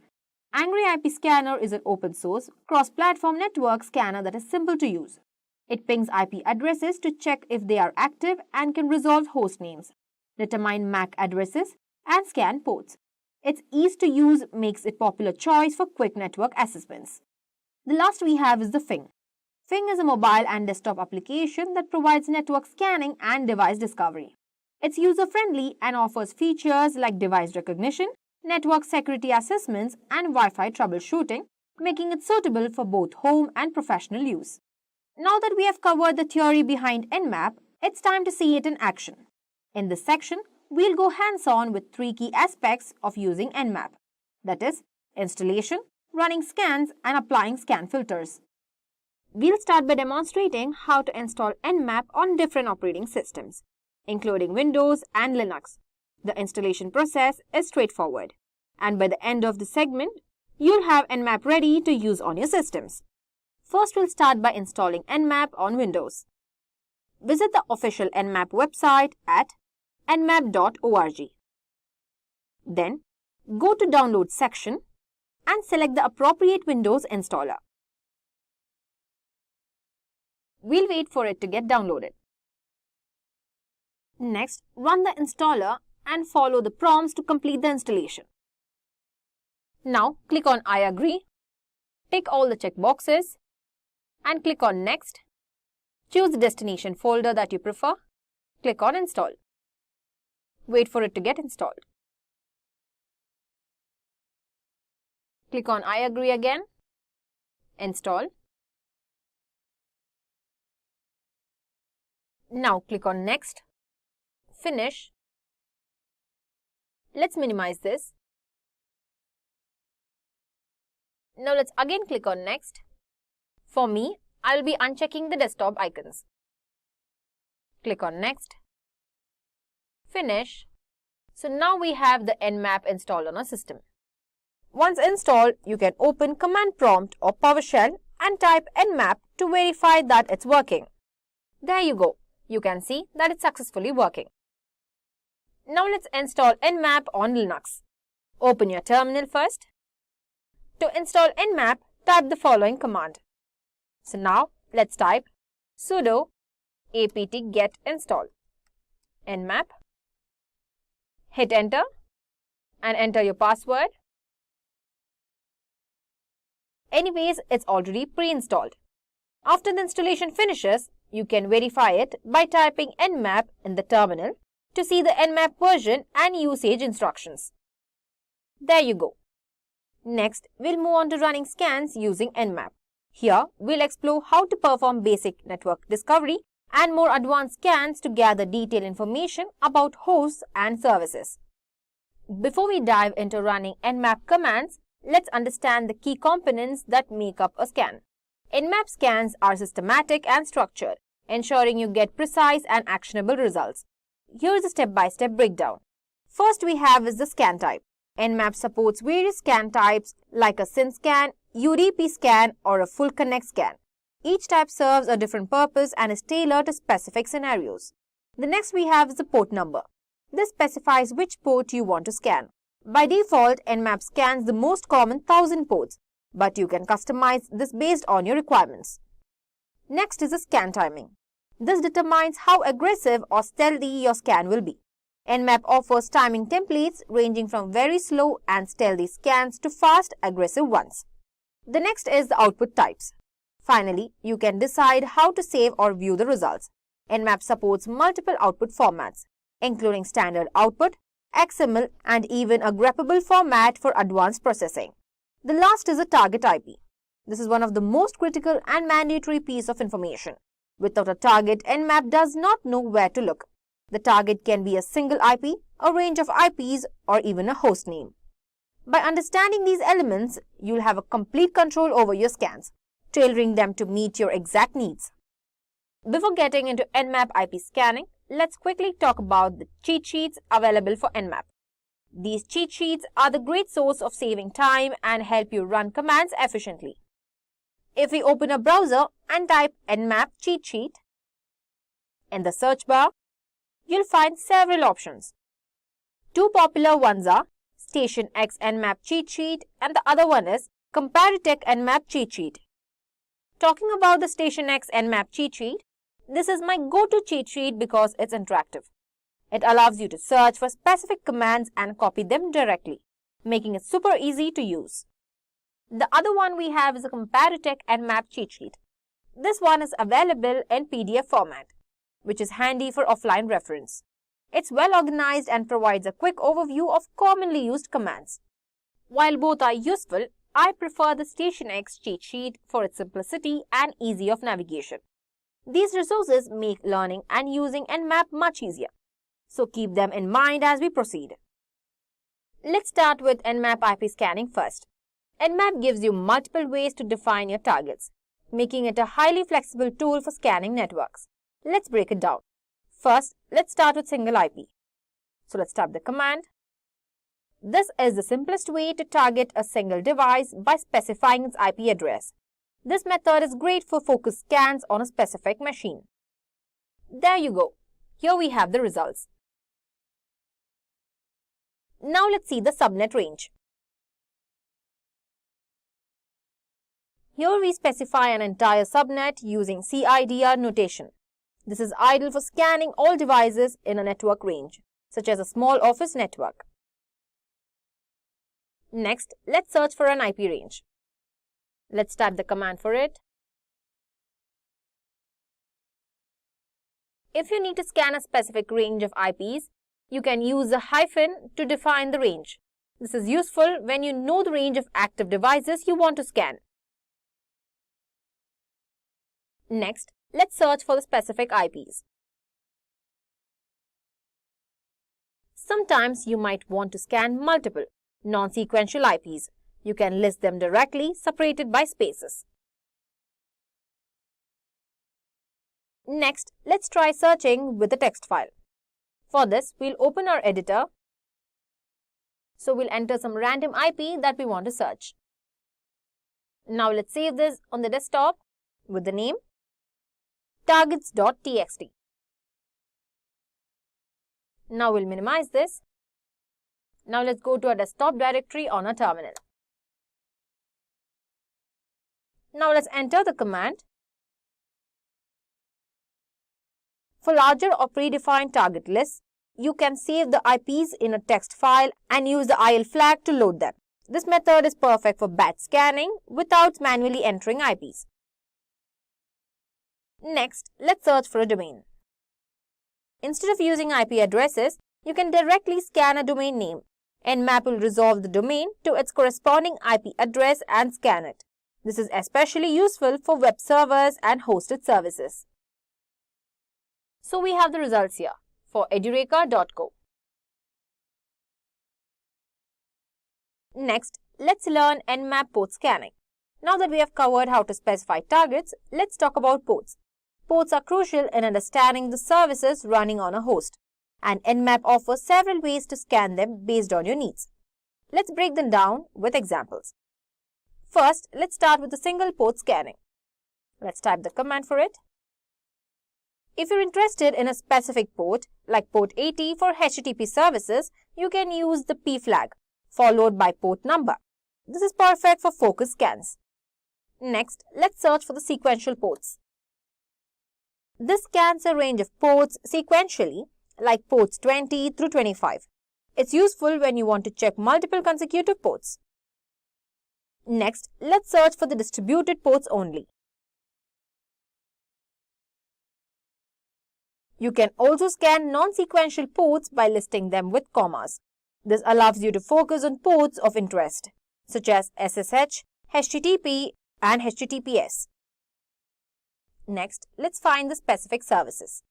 Angry IP Scanner is an open-source, cross-platform network scanner that is simple to use. It pings IP addresses to check if they are active and can resolve host names, determine MAC addresses, and scan ports. Its ease to use makes it a popular choice for quick network assessments. The last we have is the FING. FING is a mobile and desktop application that provides network scanning and device discovery. It's user-friendly and offers features like device recognition, network security assessments, and Wi-Fi troubleshooting, making it suitable for both home and professional use. Now that we have covered the theory behind Nmap, it's time to see it in action. In this section, we'll go hands-on with 3 key aspects of using Nmap, that is, installation, running scans, and applying scan filters. We'll start by demonstrating how to install Nmap on different operating systems, including Windows and Linux. The installation process is straightforward, and by the end of the segment, you'll have Nmap ready to use on your systems. First, we'll start by installing Nmap on Windows. Visit the official Nmap website at nmap.org. Then, go to Download section and select the appropriate Windows installer. We'll wait for it to get downloaded. Next, run the installer and follow the prompts to complete the installation. Now, click on I agree, tick all the checkboxes, and click on Next. Choose the destination folder that you prefer. Click on Install. Wait for it to get installed. Click on I agree again. Install. Now click on Next. Finish. Let's minimize this. Now let's again click on Next. For me, I will be unchecking the desktop icons. Click on Next. Finish. So now we have the Nmap installed on our system. Once installed, you can open Command Prompt or PowerShell and type Nmap to verify that it's working. There you go. You can see that it's successfully working. Now let's install Nmap on Linux. Open your terminal first. To install Nmap, type the following command. So now let's type sudo apt-get install Nmap. Hit enter and enter your password. Anyways, it's already pre-installed. After the installation finishes, you can verify it by typing Nmap in the terminal to see the Nmap version and usage instructions. There you go. Next, we'll move on to running scans using Nmap. Here, we'll explore how to perform basic network discovery and more advanced scans to gather detailed information about hosts and services. Before we dive into running Nmap commands, let's understand the key components that make up a scan. Nmap scans are systematic and structured, ensuring you get precise and actionable results. Here's a step-by-step breakdown. First we have is the scan type. Nmap supports various scan types like a SYN scan, UDP scan or a full connect scan. Each type serves a different purpose and is tailored to specific scenarios. The next we have is the port number. This specifies which port you want to scan. By default, Nmap scans the most common 1000 ports, but you can customize this based on your requirements. Next is the scan timing. This determines how aggressive or stealthy your scan will be. Nmap offers timing templates ranging from very slow and stealthy scans to fast, aggressive ones. The next is the output types. Finally, you can decide how to save or view the results. Nmap supports multiple output formats, including standard output, XML, and even a greppable format for advanced processing. The last is a target IP. This is one of the most critical and mandatory piece of information. Without a target, Nmap does not know where to look. The target can be a single IP, a range of IPs, or even a host name. By understanding these elements, you'll have a complete control over your scans, tailoring them to meet your exact needs. Before getting into Nmap IP scanning, let's quickly talk about the cheat sheets available for Nmap. These cheat sheets are the great source of saving time and help you run commands efficiently. If we open a browser and type Nmap cheat sheet, in the search bar, you'll find several options. Two popular ones are StationX Nmap cheat sheet and the other one is Comparitech Nmap cheat sheet. Talking about the StationX Nmap cheat sheet, this is my go-to cheat sheet because it's interactive. It allows you to search for specific commands and copy them directly, making it super easy to use. The other one we have is a Comparitech Nmap cheat sheet. This one is available in PDF format, which is handy for offline reference. It's well organized and provides a quick overview of commonly used commands. While both are useful, I prefer the StationX cheat sheet for its simplicity and ease of navigation. These resources make learning and using Nmap much easier, so keep them in mind as we proceed. Let's start with Nmap IP scanning first. Nmap gives you multiple ways to define your targets, making it a highly flexible tool for scanning networks. Let's break it down. First, let's start with single IP. So let's type the command. This is the simplest way to target a single device by specifying its IP address. This method is great for focused scans on a specific machine. There you go. Here we have the results. Now let's see the subnet range. Here we specify an entire subnet using CIDR notation. This is ideal for scanning all devices in a network range, such as a small office network. Next, let's search for an IP range. Let's type the command for it. If you need to scan a specific range of IPs, you can use a hyphen to define the range. This is useful when you know the range of active devices you want to scan. Next, let's search for the specific IPs. Sometimes you might want to scan multiple non-sequential IPs. You can list them directly, separated by spaces. Next, let's try searching with a text file. For this, we'll open our editor. So we'll enter some random IP that we want to search. Now let's save this on the desktop with the name targets.txt. Now we'll minimize this. Now let's go to our desktop directory on our terminal. Now let's enter the command. For larger or predefined target lists, you can save the IPs in a text file and use the IL flag to load them. This method is perfect for batch scanning without manually entering IPs. Next, let's search for a domain. Instead of using IP addresses, you can directly scan a domain name. Nmap will resolve the domain to its corresponding IP address and scan it. This is especially useful for web servers and hosted services. So we have the results here for Edureka.𝐶. Next, let's learn Nmap port scanning. Now that we have covered how to specify targets, let's talk about ports. Ports are crucial in understanding the services running on a host, and Nmap offers several ways to scan them based on your needs. Let's break them down with examples. First, let's start with the single port scanning. Let's type the command for it. If you're interested in a specific port, like port 80 for HTTP services, you can use the P flag, followed by port number. This is perfect for focus scans. Next, let's search for the sequential ports. This scans a range of ports sequentially, like ports 20 through 25. It's useful when you want to check multiple consecutive ports. Next, let's search for the distributed ports only. You can also scan non-sequential ports by listing them with commas. This allows you to focus on ports of interest, such as SSH, HTTP, and HTTPS. Next, let's find the specific services.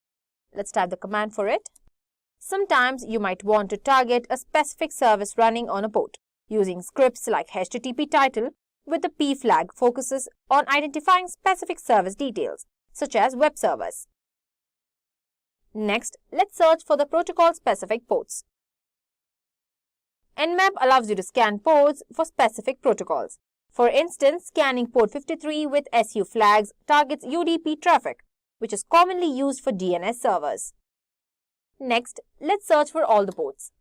Let's type the command for it. Sometimes you might want to target a specific service running on a port. Using scripts like HTTP title with the P flag focuses on identifying specific service details, such as web servers. Next, let's search for the protocol-specific ports. Nmap allows you to scan ports for specific protocols. For instance, scanning port 53 with SU flags targets UDP traffic, which is commonly used for DNS servers. Next, let's search for all the ports.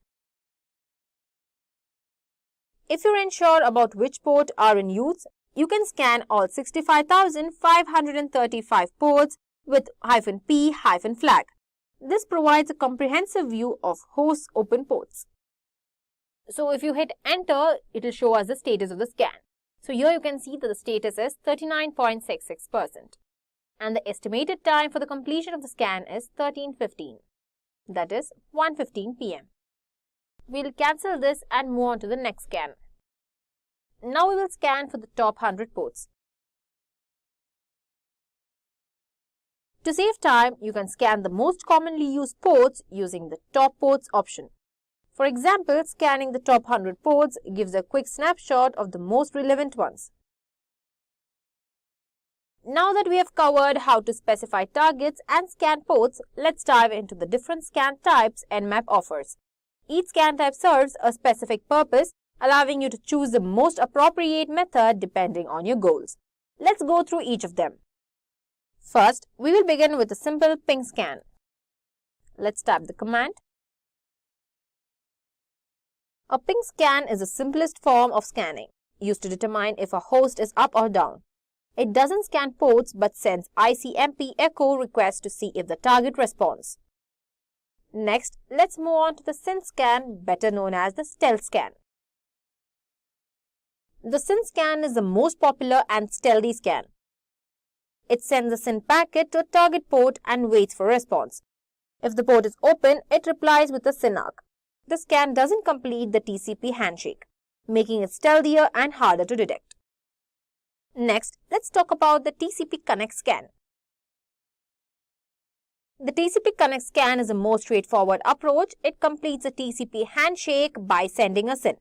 If you're unsure about which port are in use, you can scan all 65,535 ports with -P flag. This provides a comprehensive view of host open ports. So if you hit enter, it will show us the status of the scan. So here you can see that the status is 39.66%. And the estimated time for the completion of the scan is 13:15. That is 1:15 p.m. We'll cancel this and move on to the next scan. Now we will scan for the top 100 ports. To save time, you can scan the most commonly used ports using the top ports option. For example, scanning the top 100 ports gives a quick snapshot of the most relevant ones. Now that we have covered how to specify targets and scan ports, let's dive into the different scan types Nmap offers. Each scan type serves a specific purpose, allowing you to choose the most appropriate method depending on your goals. Let's go through each of them. First, we will begin with a simple ping scan. Let's type the command. A ping scan is the simplest form of scanning, used to determine if a host is up or down. It doesn't scan ports but sends ICMP echo requests to see if the target responds. Next, let's move on to the SYN scan, better known as the stealth scan. The SYN scan is the most popular and stealthy scan. It sends a SYN packet to a target port and waits for a response. If the port is open, it replies with a SYN ARG. the scan doesn't complete the TCP handshake, making it stealthier and harder to detect. Next, let's talk about the TCP-Connect scan. The TCP-Connect scan is a more straightforward approach. It completes a TCP handshake by sending a SYN,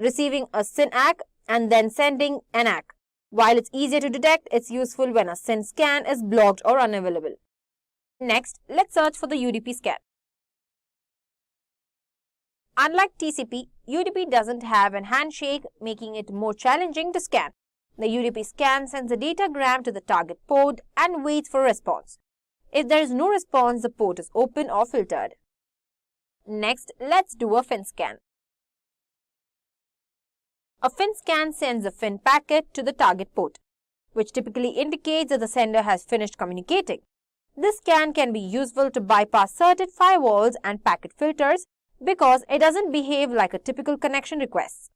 receiving a SYN ACK, and then sending an ACK. While it's easier to detect, it's useful when a SYN scan is blocked or unavailable. Next, let's search for the UDP scan. Unlike TCP, UDP doesn't have a handshake, making it more challenging to scan. The UDP scan sends a datagram to the target port and waits for a response. If there is no response, the port is open or filtered. Next, let's do a FIN scan. A FIN scan sends a FIN packet to the target port, which typically indicates that the sender has finished communicating. This scan can be useful to bypass certain firewalls and packet filters because it doesn't behave like a typical connection request.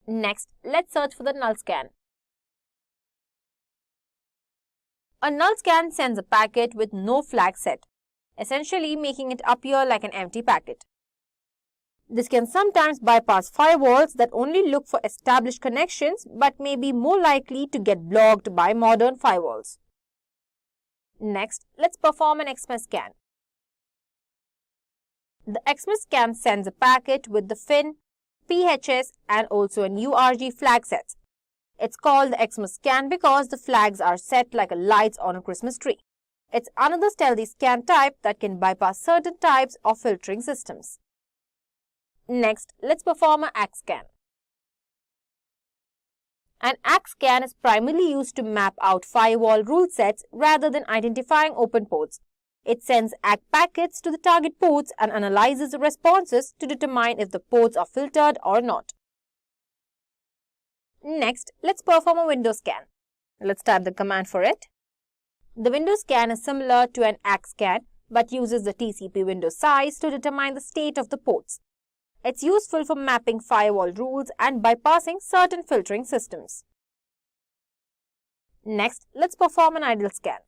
Next, let's search for the null scan. A null scan sends a packet with no flag set, essentially making it appear like an empty packet. This can sometimes bypass firewalls that only look for established connections but may be more likely to get blocked by modern firewalls. Next, let's perform an XMS scan. The XMS scan sends a packet with the FIN, PHS and also an URG flag sets. It's called the XMS scan because the flags are set like lights on a Christmas tree. It's another stealthy scan type that can bypass certain types of filtering systems. Next, let's perform an ACK scan. An ACK scan is primarily used to map out firewall rule sets rather than identifying open ports. It sends ACK packets to the target ports and analyzes the responses to determine if the ports are filtered or not. Next, let's perform a window scan. Let's type the command for it. The window scan is similar to an ACK scan but uses the TCP window size to determine the state of the ports. It's useful for mapping firewall rules and bypassing certain filtering systems. Next, let's perform an idle scan.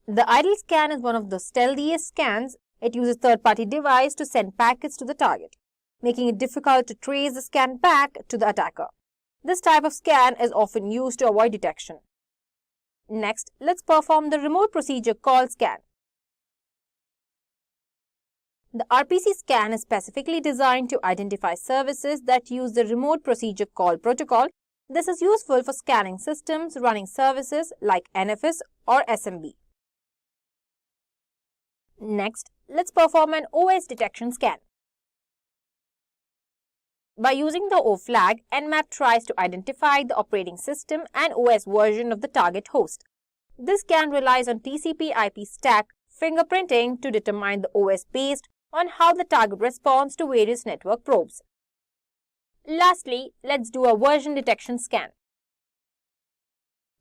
The idle scan is one of the stealthiest scans. It uses third-party device to send packets to the target, making it difficult to trace the scan back to the attacker. This type of scan is often used to avoid detection. Next, let's perform the remote procedure call scan. The RPC scan is specifically designed to identify services that use the remote procedure call protocol. This is useful for scanning systems running services like NFS or SMB. Next, let's perform an OS detection scan. By using the O flag, Nmap tries to identify the operating system and OS version of the target host. This scan relies on TCP IP stack fingerprinting to determine the OS based on how the target responds to various network probes. Lastly, let's do a version detection scan.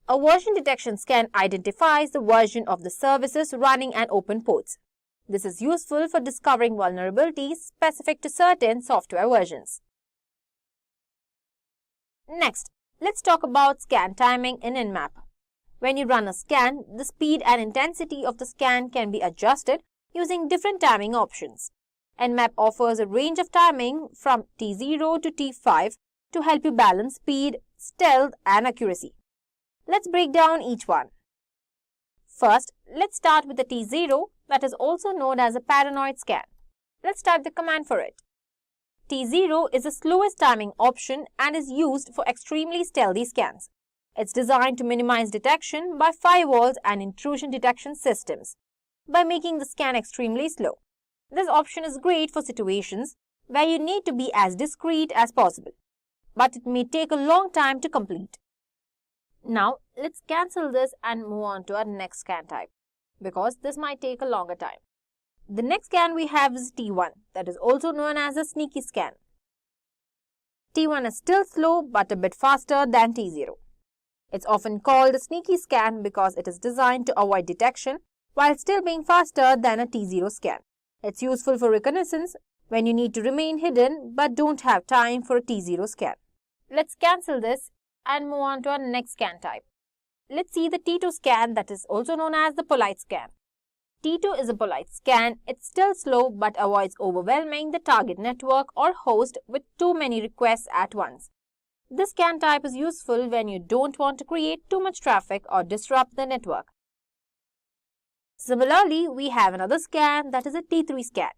A version detection scan identifies the version of the services running and open ports. This is useful for discovering vulnerabilities specific to certain software versions. Next, let's talk about scan timing in Nmap. When you run a scan, the speed and intensity of the scan can be adjusted using different timing options. Nmap offers a range of timing from T0 to T5 to help you balance speed, stealth, and accuracy. Let's break down each one. First, let's start with the T0, that is also known as a paranoid scan. Let's type the command for it. T0 is the slowest timing option and is used for extremely stealthy scans. It's designed to minimize detection by firewalls and intrusion detection systems by making the scan extremely slow. This option is great for situations where you need to be as discreet as possible, but it may take a long time to complete. Now, let's cancel this and move on to our next scan type, because this might take a longer time. The next scan we have is T1, that is also known as a sneaky scan. T1 is still slow but a bit faster than T0. It's often called a sneaky scan because it is designed to avoid detection while still being faster than a T0 scan. It's useful for reconnaissance when you need to remain hidden but don't have time for a T0 scan. Let's cancel this and move on to our next scan type. Let's see the T2 scan, that is also known as the polite scan. T2 is a polite scan. It's still slow but avoids overwhelming the target network or host with too many requests at once. This scan type is useful when you don't want to create too much traffic or disrupt the network. Similarly, we have another scan that is a T3 scan.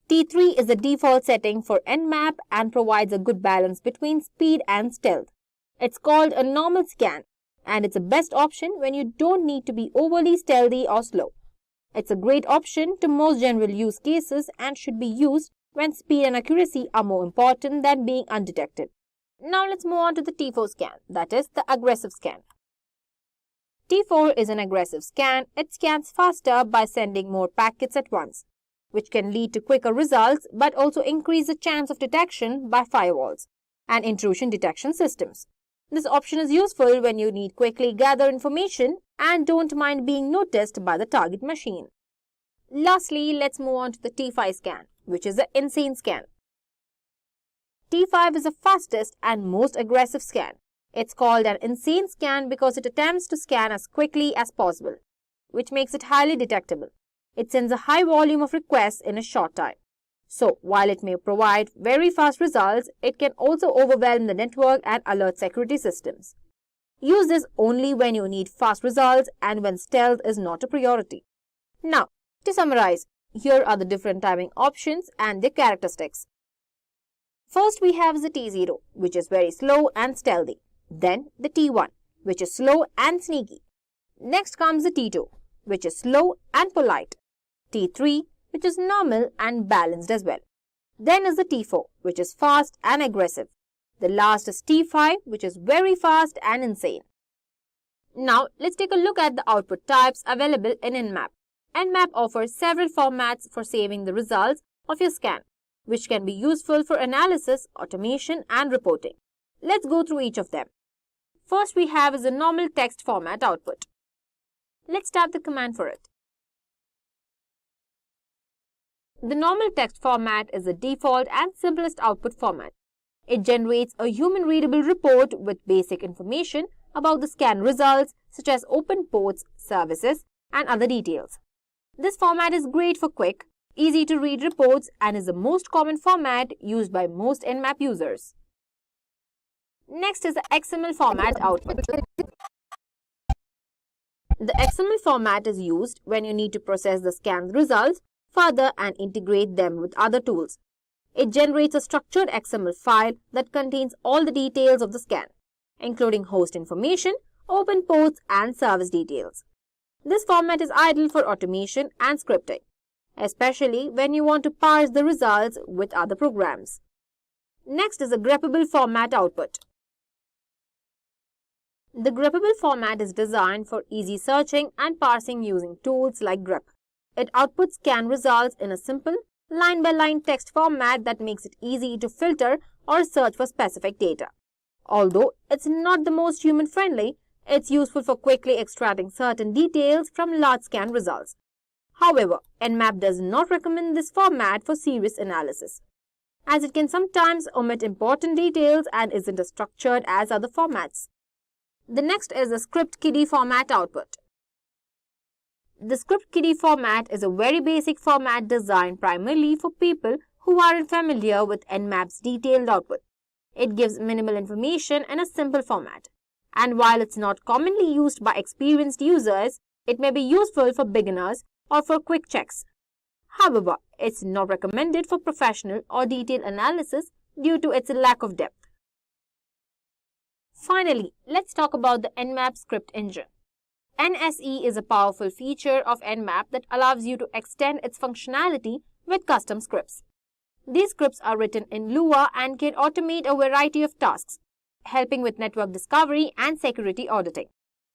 T3 is the default setting for Nmap and provides a good balance between speed and stealth. It's called a normal scan and it's the best option when you don't need to be overly stealthy or slow. It's a great option to most general use cases and should be used when speed and accuracy are more important than being undetected. Now let's move on to the T4 scan, that is the aggressive scan. T4 is an aggressive scan. It scans faster by sending more packets at once, which can lead to quicker results but also increase the chance of detection by firewalls and intrusion detection systems. This option is useful when you need quickly gather information and don't mind being noticed by the target machine. Lastly, let's move on to the T5 scan, which is the insane scan. T5 is the fastest and most aggressive scan. It's called an insane scan because it attempts to scan as quickly as possible, which makes it highly detectable. It sends a high volume of requests in a short time. So, while it may provide very fast results, it can also overwhelm the network and alert security systems. Use this only when you need fast results and when stealth is not a priority. Now, to summarize, here are the different timing options and their characteristics. First, we have the T0, which is very slow and stealthy. Then the T1, which is slow and sneaky. Next comes the T2, which is slow and polite. T3, which is normal and balanced as well. Then is the T4, which is fast and aggressive. The last is T5, which is very fast and insane. Now, let's take a look at the output types available in Nmap. Nmap offers several formats for saving the results of your scan, which can be useful for analysis, automation, and reporting. Let's go through each of them. First, we have is a normal text format output. Let's type the command for it. The normal text format is the default and simplest output format. It generates a human-readable report with basic information about the scan results such as open ports, services, and other details. This format is great for quick, easy-to-read reports and is the most common format used by most Nmap users. Next is the XML format output. The XML format is used when you need to process the scan results further and integrate them with other tools. It generates a structured XML file that contains all the details of the scan, including host information, open ports, and service details. This format is ideal for automation and scripting, especially when you want to parse the results with other programs. Next is a greppable format output. The greppable format is designed for easy searching and parsing using tools like grep. It outputs scan results in a simple, line-by-line text format that makes it easy to filter or search for specific data. Although it's not the most human-friendly, it's useful for quickly extracting certain details from large scan results. However, Nmap does not recommend this format for serious analysis, as it can sometimes omit important details and isn't as structured as other formats. The next is the script kiddie format output. The script kiddie format is a very basic format designed primarily for people who aren't familiar with Nmap's detailed output. It gives minimal information in a simple format, and while it's not commonly used by experienced users, it may be useful for beginners or for quick checks. However, it's not recommended for professional or detailed analysis due to its lack of depth. Finally, let's talk about the Nmap script engine. NSE is a powerful feature of Nmap that allows you to extend its functionality with custom scripts. These scripts are written in Lua and can automate a variety of tasks, helping with network discovery and security auditing.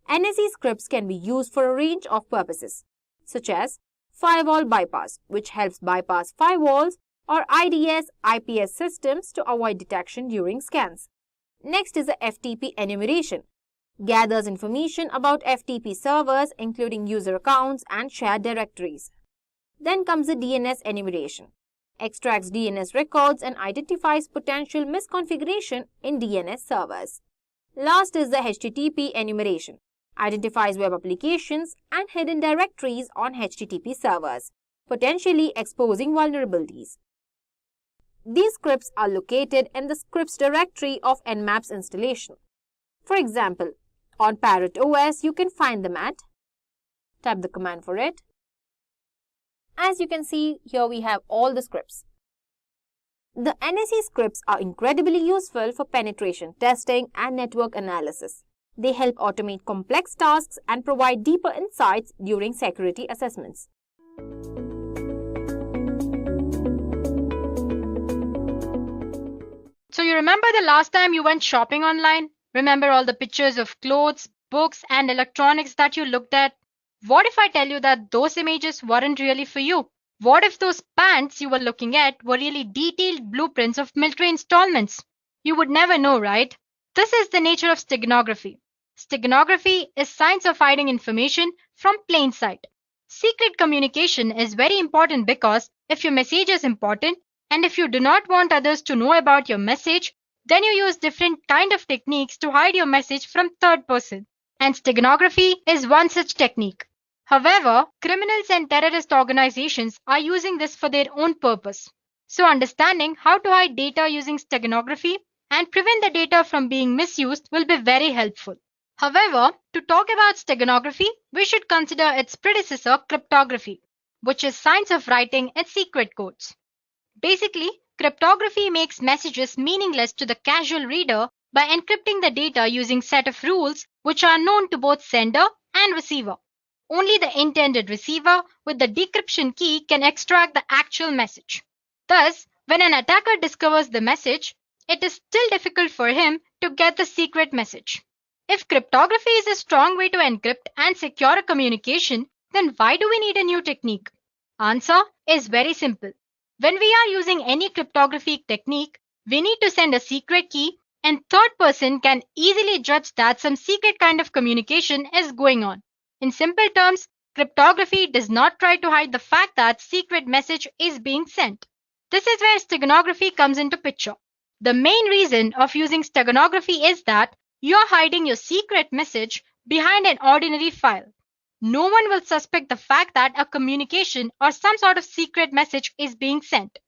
NSE scripts can be used for a range of purposes, such as firewall bypass, which helps bypass firewalls, or IDS, IPS systems to avoid detection during scans. Next is the FTP enumeration. Gathers information about FTP servers, including user accounts and shared directories. Then comes the DNS enumeration. Extracts DNS records and identifies potential misconfiguration in DNS servers. Last is the HTTP enumeration. identifies web applications and hidden directories on HTTP servers, potentially exposing vulnerabilities. These scripts are located in the scripts directory of Nmap's installation. For example, on Parrot OS, you can find them at, type the command for it. As you can see, here we have all the scripts. The NSE scripts are incredibly useful for penetration testing and network analysis. They help automate complex tasks and provide deeper insights during security assessments. So you remember the last time you went shopping online? Remember all the pictures of clothes, books, and electronics that you looked at? What if I tell you that those images weren't really for you? What if those pants you were looking at were really detailed blueprints of military installments? You would never know, right? This is the nature of steganography. Steganography is science of hiding information from plain sight. Secret communication is very important because if your message is important and if you do not want others to know about your message, then you use different kind of techniques to hide your message from third person. And steganography is one such technique. However, criminals and terrorist organizations are using this for their own purpose. So understanding how to hide data using steganography and prevent the data from being misused will be very helpful. However, to talk about steganography, we should consider its predecessor, cryptography, which is science of writing its secret codes. Basically, cryptography makes messages meaningless to the casual reader by encrypting the data using set of rules which are known to both sender and receiver. Only the intended receiver with the decryption key can extract the actual message. Thus, when an attacker discovers the message, it is still difficult for him to get the secret message. If cryptography is a strong way to encrypt and secure a communication, then why do we need a new technique? Answer is very simple. When we are using any cryptography technique, we need to send a secret key and third person can easily judge that some secret kind of communication is going on. In simple terms, cryptography does not try to hide the fact that secret message is being sent. This is where steganography comes into picture. The main reason of using steganography is that you are hiding your secret message behind an ordinary file. No one will suspect the fact that a communication or some sort of secret message is being sent.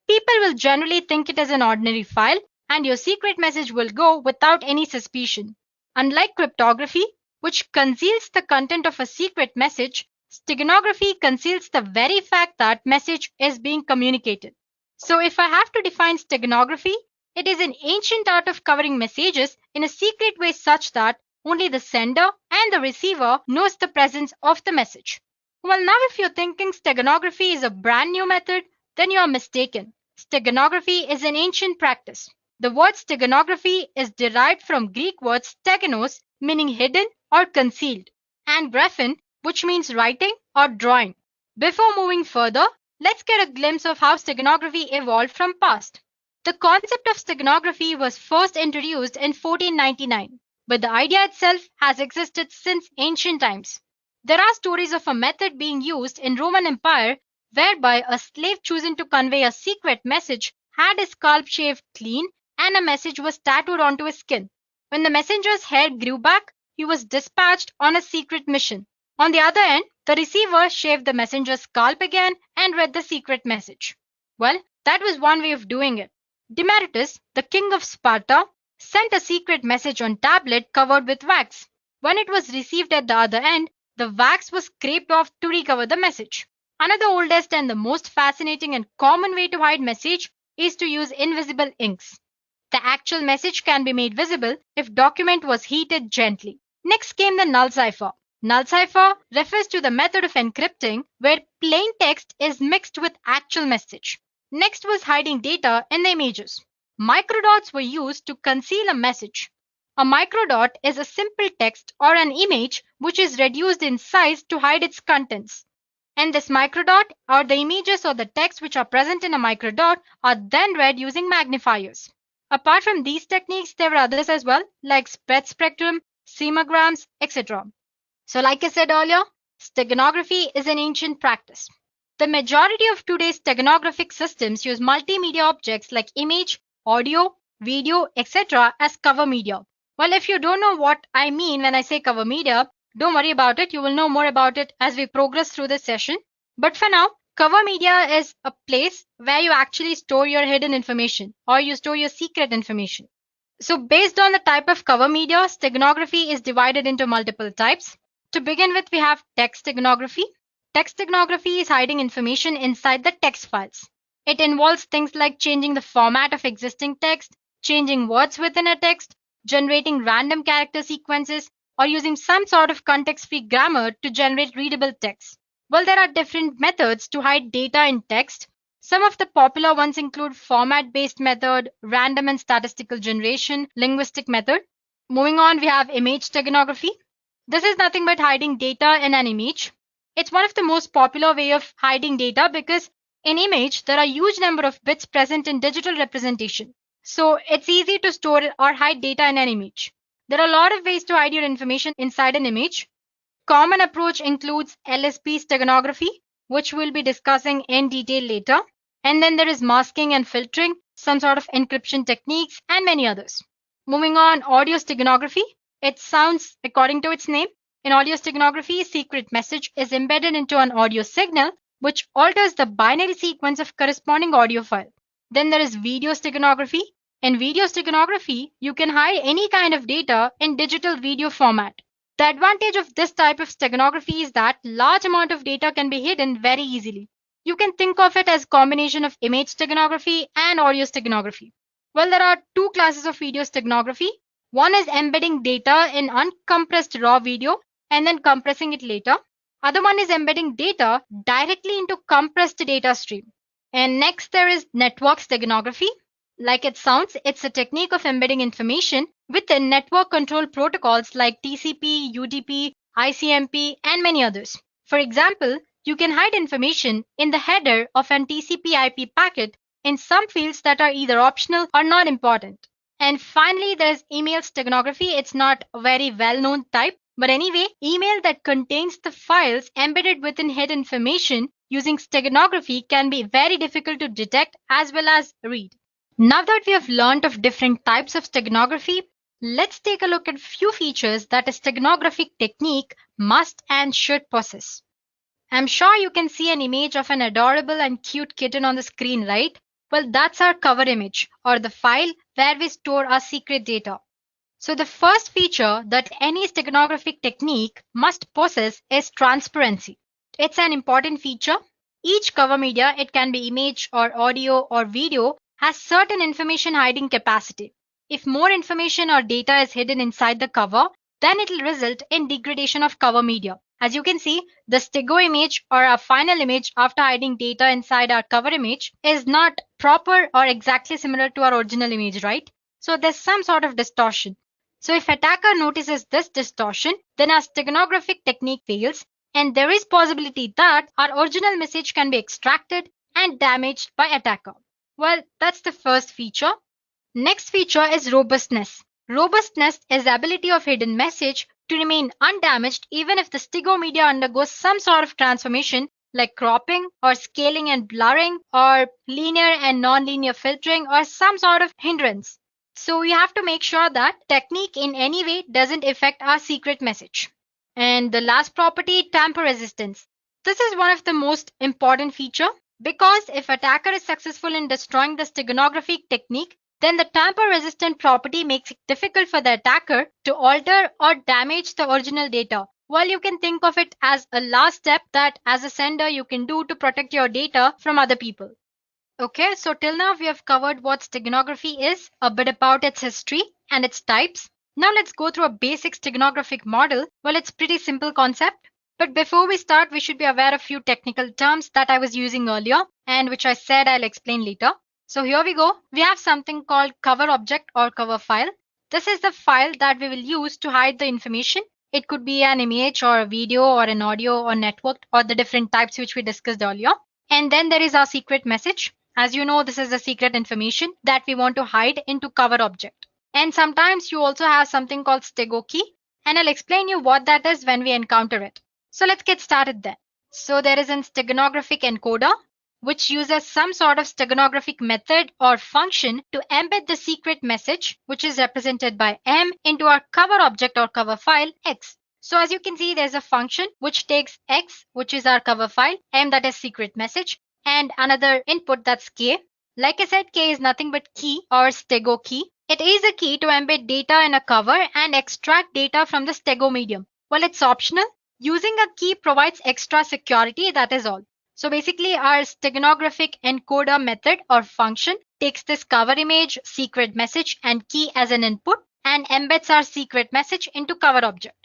People will generally think it is an ordinary file and your secret message will go without any suspicion. Unlike cryptography, which conceals the content of a secret message, steganography conceals the very fact that message is being communicated. So if I have to define steganography, it is an ancient art of covering messages in a secret way such that only the sender and the receiver knows the presence of the message. Well, now if you're thinking steganography is a brand new method, then you are mistaken. Steganography is an ancient practice. The word steganography is derived from Greek word steganos, meaning hidden or concealed, and graphen, which means writing or drawing. Before moving further, let's get a glimpse of how steganography evolved from past. The concept of steganography was first introduced in 1499, but the idea itself has existed since ancient times. There are stories of a method being used in Roman Empire whereby a slave choosing to convey a secret message had his scalp shaved clean and a message was tattooed onto his skin. When the messenger's hair grew back, he was dispatched on a secret mission. On the other end, the receiver shaved the messenger's scalp again and read the secret message. Well, that was one way of doing it. Demaratus, the king of Sparta, sent a secret message on tablet covered with wax. When it was received at the other end, the wax was scraped off to recover the message. Another oldest and the most fascinating and common way to hide message is to use invisible inks. The actual message can be made visible if document was heated gently. Next came the null cipher. Null cipher refers to the method of encrypting where plain text is mixed with actual message. Next was hiding data in the images. Microdots were used to conceal a message. A microdot is a simple text or an image which is reduced in size to hide its contents. And this microdot or the images or the text which are present in a microdot are then read using magnifiers. Apart from these techniques, there were others as well like spread spectrum, semograms, etc. So like I said earlier, steganography is an ancient practice. The majority of today's steganographic systems use multimedia objects like image, audio, video, etc. as cover media. Well, if you don't know what I mean when I say cover media, Don't worry about it. You will know more about it as we progress through this session. But for now, cover media is a place where you actually store your hidden information or you store your secret information. So based on the type of cover media, steganography is divided into multiple types. To begin with, we have text steganography. Text steganography is hiding information inside the text files. It involves things like changing the format of existing text, changing words within a text, generating random character sequences, or using some sort of context-free grammar to generate readable text. Well, there are different methods to hide data in text. Some of the popular ones include format-based method, random and statistical generation, linguistic method. Moving on, we have image steganography. This is nothing but hiding data in an image. It's one of the most popular way of hiding data because in image, there are huge number of bits present in digital representation. So it's easy to store or hide data in an image. There are a lot of ways to hide your information inside an image. Common approach includes LSP steganography, which we'll be discussing in detail later. And then there is masking and filtering, some sort of encryption techniques, and many others. Moving on, audio steganography. It sounds according to its name. In audio steganography, a secret message is embedded into an audio signal, which alters the binary sequence of corresponding audio file. Then there is video steganography. In video steganography, you can hide any kind of data in digital video format. The advantage of this type of steganography is that large amount of data can be hidden very easily. You can think of it as a combination of image steganography and audio steganography. Well, there are two classes of video steganography. One is embedding data in uncompressed raw video and then compressing it later. Other one is embedding data directly into compressed data stream. And next there is network steganography. Like it sounds, it's a technique of embedding information within network control protocols like TCP, UDP, ICMP, and many others. For example, you can hide information in the header of an TCP/IP packet in some fields that are either optional or not important. And finally, there's email steganography. It's not a very well-known type, but anyway, email that contains the files embedded within hidden information using steganography can be very difficult to detect as well as read. Now that we have learned of different types of steganography, let's take a look at few features that a steganographic technique must and should possess. I'm sure you can see an image of an adorable and cute kitten on the screen, right? Well, that's our cover image or the file where we store our secret data. So the first feature that any steganographic technique must possess is transparency. It's an important feature. Each cover media, it can be image or audio or video, has certain information hiding capacity. If more information or data is hidden inside the cover, then it will result in degradation of cover media. As you can see, the stego image or our final image after hiding data inside our cover image is not proper or exactly similar to our original image, right? So there's some sort of distortion. So if attacker notices this distortion, then our steganographic technique fails, and there is possibility that our original message can be extracted and damaged by attacker. Well, that's the first feature. Next feature is robustness. Robustness is the ability of hidden message to remain undamaged even if the stego media undergoes some sort of transformation like cropping or scaling and blurring or linear and non-linear filtering or some sort of hindrance. So we have to make sure that technique in any way doesn't affect our secret message. And the last property, tamper resistance. This is one of the most important feature because if attacker is successful in destroying the steganographic technique, then the tamper-resistant property makes it difficult for the attacker to alter or damage the original data. While you can think of it as a last step that as a sender you can do to protect your data from other people. Okay, so till now we have covered what steganography is, a bit about its history and its types. Now let's go through a basic steganographic model. Well, it's pretty simple concept. But before we start, we should be aware of few technical terms that I was using earlier and which I said I'll explain later. So here we go. We have something called cover object or cover file. This is the file that we will use to hide the information. It could be an image or a video or an audio or networked or the different types which we discussed earlier. And then there is our secret message. As you know, this is the secret information that we want to hide into cover object. And sometimes you also have something called stego key, and I'll explain you what that is when we encounter it. So let's get started then. So there is an steganographic encoder, which uses some sort of steganographic method or function to embed the secret message, which is represented by M, into our cover object or cover file X. So as you can see, there's a function which takes X, which is our cover file, M, that is secret message, and another input, that's K. Like I said, K is nothing but key or stego key. It is a key to embed data in a cover and extract data from the stego medium. Well, it's optional. Using a key provides extra security, that is all. So basically, our steganographic encoder method or function takes this cover image, secret message, and key as an input and embeds our secret message into cover object.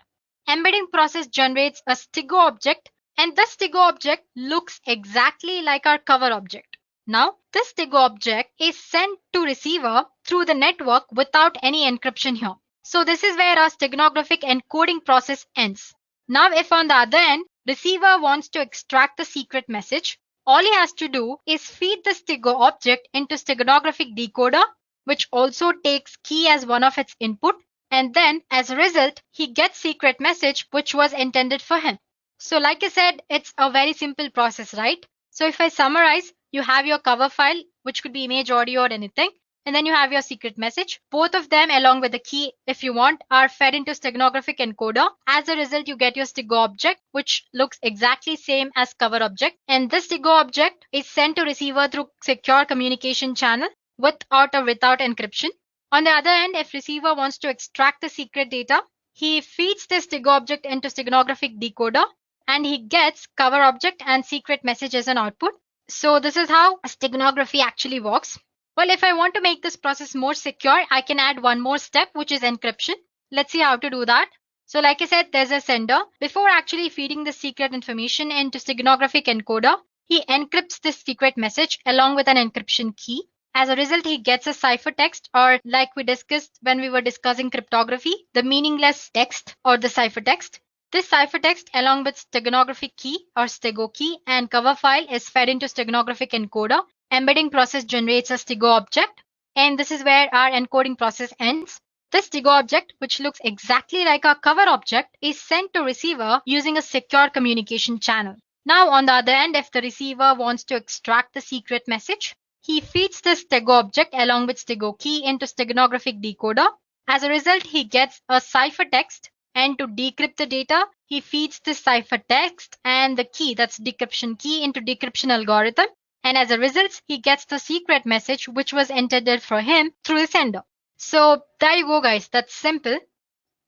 Embedding process generates a stego object, and the stego object looks exactly like our cover object. Now, this stego object is sent to receiver through the network without any encryption here. So this is where our steganographic encoding process ends. Now, if on the other end, receiver wants to extract the secret message, all he has to do is feed the stego object into steganographic decoder, which also takes key as one of its input, and then as a result, he gets secret message which was intended for him. So like I said, it's a very simple process, right? So if I summarize, you have your cover file, which could be image, audio, or anything, and then you have your secret message. Both of them, along with the key, if you want, are fed into steganographic encoder. As a result, you get your stego object, which looks exactly same as cover object. And this stego object is sent to receiver through secure communication channel with or without encryption. On the other end, if receiver wants to extract the secret data, he feeds this stego object into steganographic decoder and he gets cover object and secret message as an output. So this is how steganography actually works. Well, if I want to make this process more secure, I can add one more step, which is encryption. Let's see how to do that. So like I said, there's a sender. Before actually feeding the secret information into steganographic encoder, he encrypts this secret message along with an encryption key. As a result, he gets a ciphertext, or like we discussed when we were discussing cryptography, the meaningless text or the ciphertext. This ciphertext along with steganographic key or stego key and cover file is fed into steganographic encoder. Embedding process generates a stego object, and this is where our encoding process ends. This stego object, which looks exactly like our cover object, is sent to receiver using a secure communication channel. Now on the other end, if the receiver wants to extract the secret message, he feeds this stego object along with stego key into steganographic decoder. As a result, he gets a ciphertext, and to decrypt the data, he feeds this ciphertext and the key, that's decryption key, into decryption algorithm. And as a result, he gets the secret message which was intended for him through the sender. So there you go, guys. That's simple.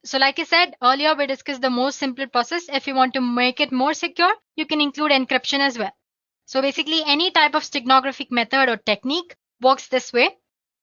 So like I said earlier, we discussed the most simple process. If you want to make it more secure, you can include encryption as well. So basically, any type of steganographic method or technique works this way.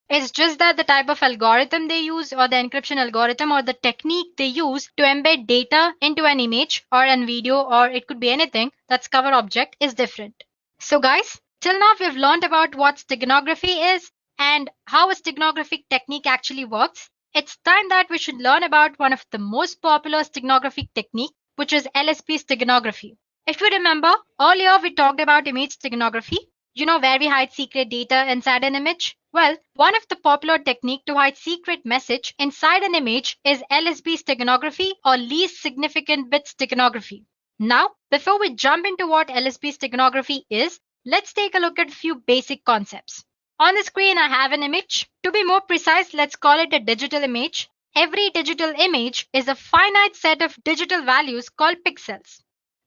It's just that the type of algorithm they use, or the encryption algorithm, or the technique they use to embed data into an image or an video, or it could be anything that's cover object, is different. So guys, till now we've learned about what steganography is and how a steganographic technique actually works. It's time that we should learn about one of the most popular steganographic technique, which is LSP steganography. If you remember, earlier we talked about image steganography, where we hide secret data inside an image. Well, one of the popular technique to hide secret message inside an image is LSB steganography, or least significant bit steganography. Now, before we jump into what LSB steganography is, let's take a look at a few basic concepts. On the screen, I have an image. To be more precise, let's call it a digital image. Every digital image is a finite set of digital values called pixels.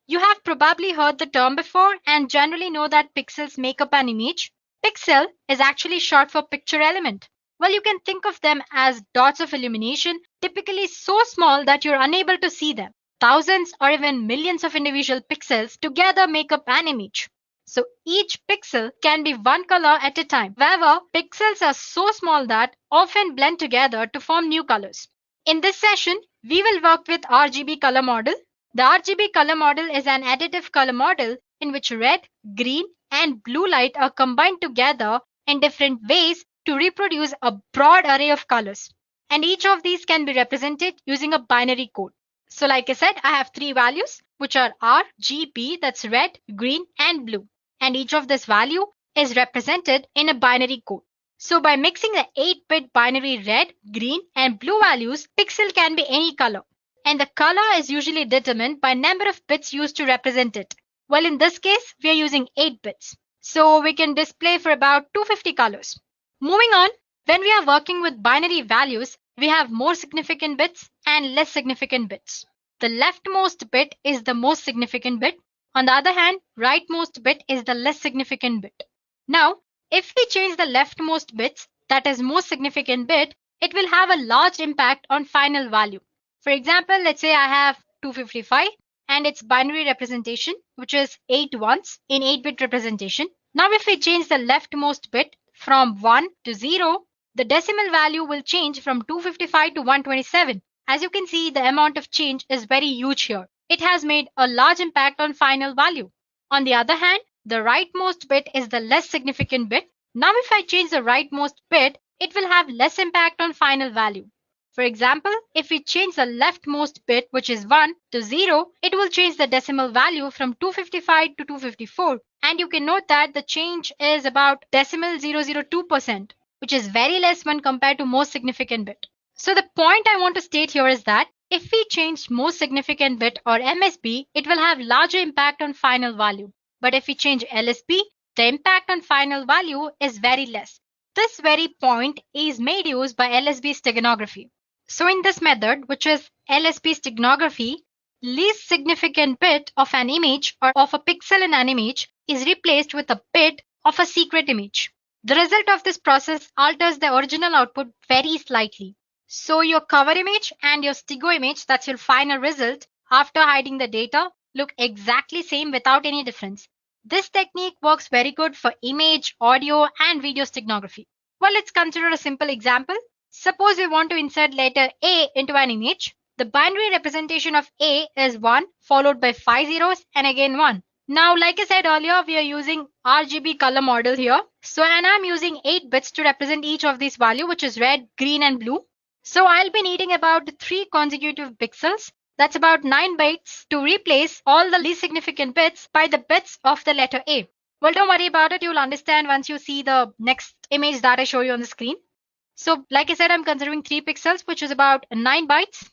You have probably heard the term before and generally know that pixels make up an image. Pixel is actually short for picture element. Well, you can think of them as dots of illumination, typically so small that you're unable to see them. Thousands or even millions of individual pixels together make up an image. So each pixel can be one color at a time. However, pixels are so small that often blend together to form new colors. In this session, we will work with RGB color model. The RGB color model is an additive color model in which red, green, and blue light are combined together in different ways to reproduce a broad array of colors. And each of these can be represented using a binary code. So like I said, I have three values, which are R, G, B, that's red, green, and blue. And each of this value is represented in a binary code. So by mixing the 8-bit binary red, green, and blue values, pixel can be any color. And the color is usually determined by number of bits used to represent it. Well, in this case, we are using 8 bits. So we can display for about 250 colors. Moving on, when we are working with binary values, we have more significant bits and less significant bits. the leftmost bit is the most significant bit. On the other hand, rightmost bit is the less significant bit. Now, if we change the leftmost bits, that is most significant bit, it will have a large impact on final value. For example, let's say I have 255 and its binary representation, which is 8 ones in 8-bit representation. Now, if we change the leftmost bit from 1 to 0, the decimal value will change from 255 to 127. As you can see, the amount of change is very huge here. It has made a large impact on final value. On the other hand, the rightmost bit is the less significant bit. Now, if I change the rightmost bit, it will have less impact on final value. For example, if we change the leftmost bit, which is 1, to 0, it will change the decimal value from 255 to 254. And you can note that the change is about 0.002%, which is very less when compared to most significant bit. So the point I want to state here is that if we change most significant bit or MSB, it will have larger impact on final value. But if we change LSB, the impact on final value is very less. This very point is made use by LSB steganography. So in this method, which is LSB steganography, least significant bit of an image or of a pixel in an image is replaced with a bit of a secret image. The result of this process alters the original output very slightly. So your cover image and your STIGO image, that's your final result, after hiding the data, look exactly same without any difference. This technique works very good for image, audio, and video steganography. Well, let's consider a simple example. Suppose we want to insert letter A into an image. The binary representation of A is 1 followed by 5 zeros and again 1. Now, like I said earlier, we are using RGB color model here. So, and I'm using 8 bits to represent each of these values, which is red, green, and blue. So, I'll be needing about 3 consecutive pixels. That's about 9 bytes to replace all the least significant bits by the bits of the letter A. Well, don't worry about it. You'll understand once you see the next image that I show you on the screen. So, like I said, I'm considering 3 pixels, which is about 9 bytes.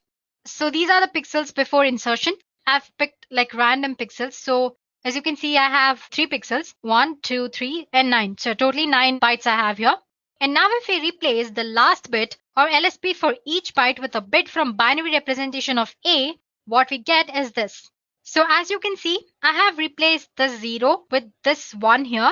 So, these are the pixels before insertion. I've picked like random pixels. So, as you can see, I have 3 pixels, 1, 2, 3, and 9. So, totally 9 bytes I have here. And now if we replace the last bit or LSB for each byte with a bit from binary representation of A, what we get is this. So as you can see, I have replaced the 0 with this 1 here.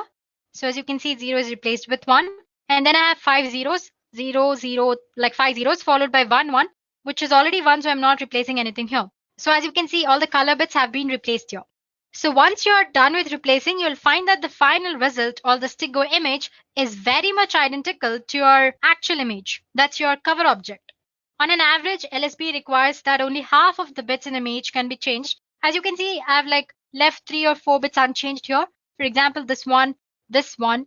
So as you can see, 0 is replaced with 1. And then I have 5 zeros, 0, 0, like 5 zeros followed by 1, 1, which is already 1, so I'm not replacing anything here. So as you can see, all the color bits have been replaced here. So once you're done with replacing, you'll find that the final result or the STIGO image is very much identical to your actual image. That's your cover object. On an average, LSB requires that only half of the bits in an image can be changed. As you can see, I've like left 3 or 4 bits unchanged here. For example, this one,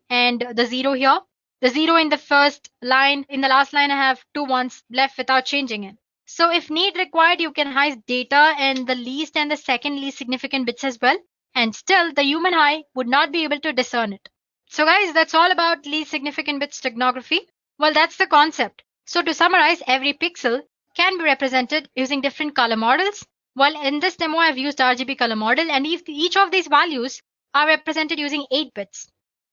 and the 0 here. The 0 in the first line, in the last line, I have 2 ones left without changing it. So if need required, you can hide data in the least and the second least significant bits as well. And still, the human eye would not be able to discern it. So guys, that's all about least significant bit steganography. Well, that's the concept. So to summarize, every pixel can be represented using different color models. Well, in this demo, I've used RGB color model, and each of these values are represented using 8 bits.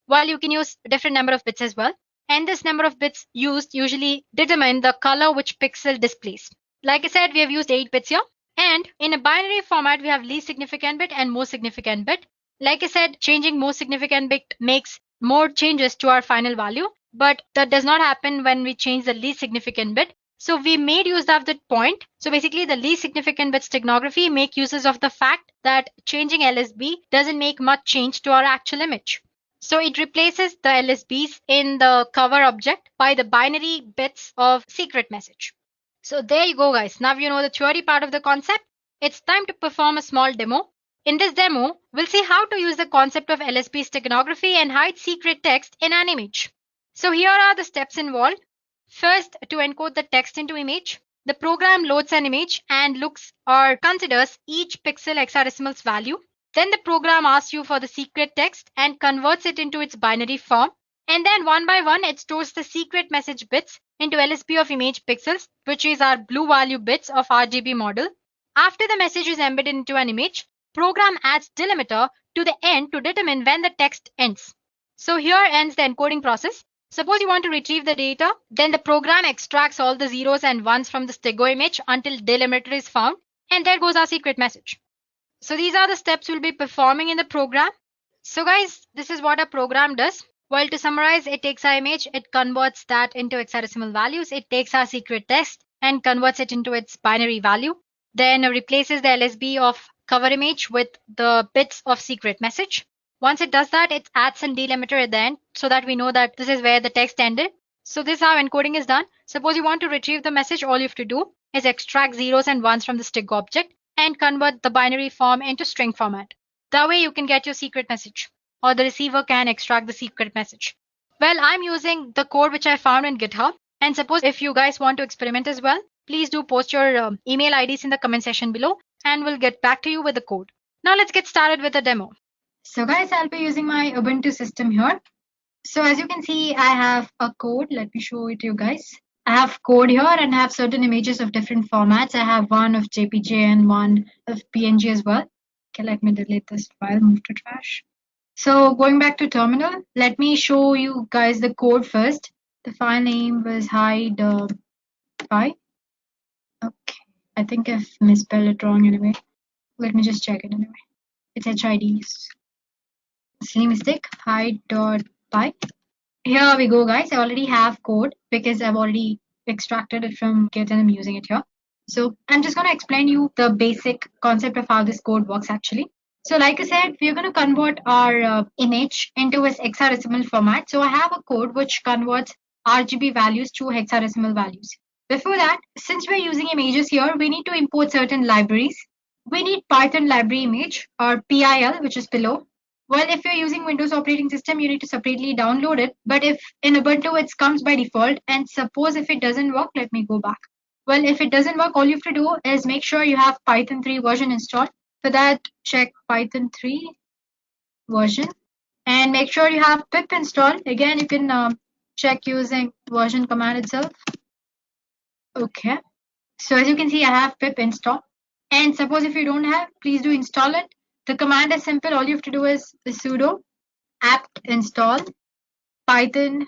While you can use a different number of bits as well. And this number of bits used usually determine the color which pixel displays. Like I said, we have used 8 bits here. And in a binary format, we have least significant bit and most significant bit. Like I said, changing most significant bit makes more changes to our final value. But that does not happen when we change the least significant bit. So we made use of that point. So basically, the least significant bit steganography make uses of the fact that changing LSB doesn't make much change to our actual image. So it replaces the LSBs in the cover object by the binary bits of secret message. So there you go, guys. Now you know the theory part of the concept. It's time to perform a small demo. In this demo, we'll see how to use the concept of LSB steganography and hide secret text in an image. So here are the steps involved. First, to encode the text into image, the program loads an image and looks or considers each pixel hexadecimal's value. Then the program asks you for the secret text and converts it into its binary form. And then one by one, it stores the secret message bits into LSB of image pixels, which is our blue value bits of RGB model. After the message is embedded into an image, program adds delimiter to the end to determine when the text ends. So here ends the encoding process. Suppose you want to retrieve the data, then the program extracts all the zeros and ones from the STIGO image until delimiter is found. And there goes our secret message. So these are the steps we'll be performing in the program. So guys, this is what a program does. Well, to summarize, it takes our image, it converts that into hexadecimal values, it takes our secret text and converts it into its binary value, then replaces the LSB of cover image with the bits of secret message. Once it does that, it adds a delimiter at the end so that we know that this is where the text ended. So this is how encoding is done. Suppose you want to retrieve the message, all you have to do is extract zeros and ones from the string object and convert the binary form into string format. That way you can get your secret message, or the receiver can extract the secret message. Well, I'm using the code which I found in GitHub, and suppose if you guys want to experiment as well, please do post your email IDs in the comment section below and we'll get back to you with the code. Now let's get started with the demo. So guys, I'll be using my Ubuntu system here. So as you can see, I have a code. Let me show it to you guys. I have code here and I have certain images of different formats. I have one of JPG and one of PNG as well. Okay, let me delete this file, move to trash. So going back to terminal, let me show you guys the code first. The file name was hide py. Okay, I think I've misspelled it wrong anyway. Let me just check it anyway. It's HID. Silly mistake, hide.py. Here we go, guys. I already have code because I've already extracted it from Git and I'm using it here. So I'm just going to explain you the basic concept of how this code works actually. So like I said, we're going to convert our image into its hexadecimal format. So I have a code which converts RGB values to hexadecimal values. Before that, since we're using images here, we need to import certain libraries. We need Python library image or PIL, which is below. Well, if you're using Windows operating system, you need to separately download it. But if in Ubuntu, it comes by default. And suppose if it doesn't work, let me go back. Well, if it doesn't work, all you have to do is make sure you have Python 3 version installed. For that, check Python 3 version and make sure you have pip installed. Again, you can check using version command itself. Okay. So as you can see, I have pip installed. And suppose if you don't have, please do install it. The command is simple. All you have to do is sudo apt install python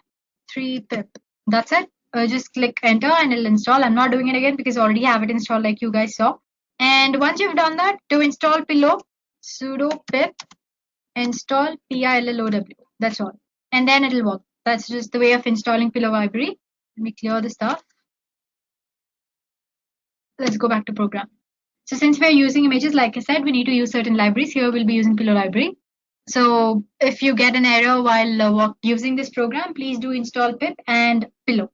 3 pip. That's it. Just click enter and it'll install. I'm not doing it again because I already have it installed like you guys saw. And once you've done that, to install pillow, sudo pip install pillow. That's all. And then it'll work. That's just the way of installing pillow library. Let me clear the stuff. Let's go back to program. So since we're using images, like I said, we need to use certain libraries. Here we'll be using pillow library. So if you get an error while using this program, please do install pip and pillow.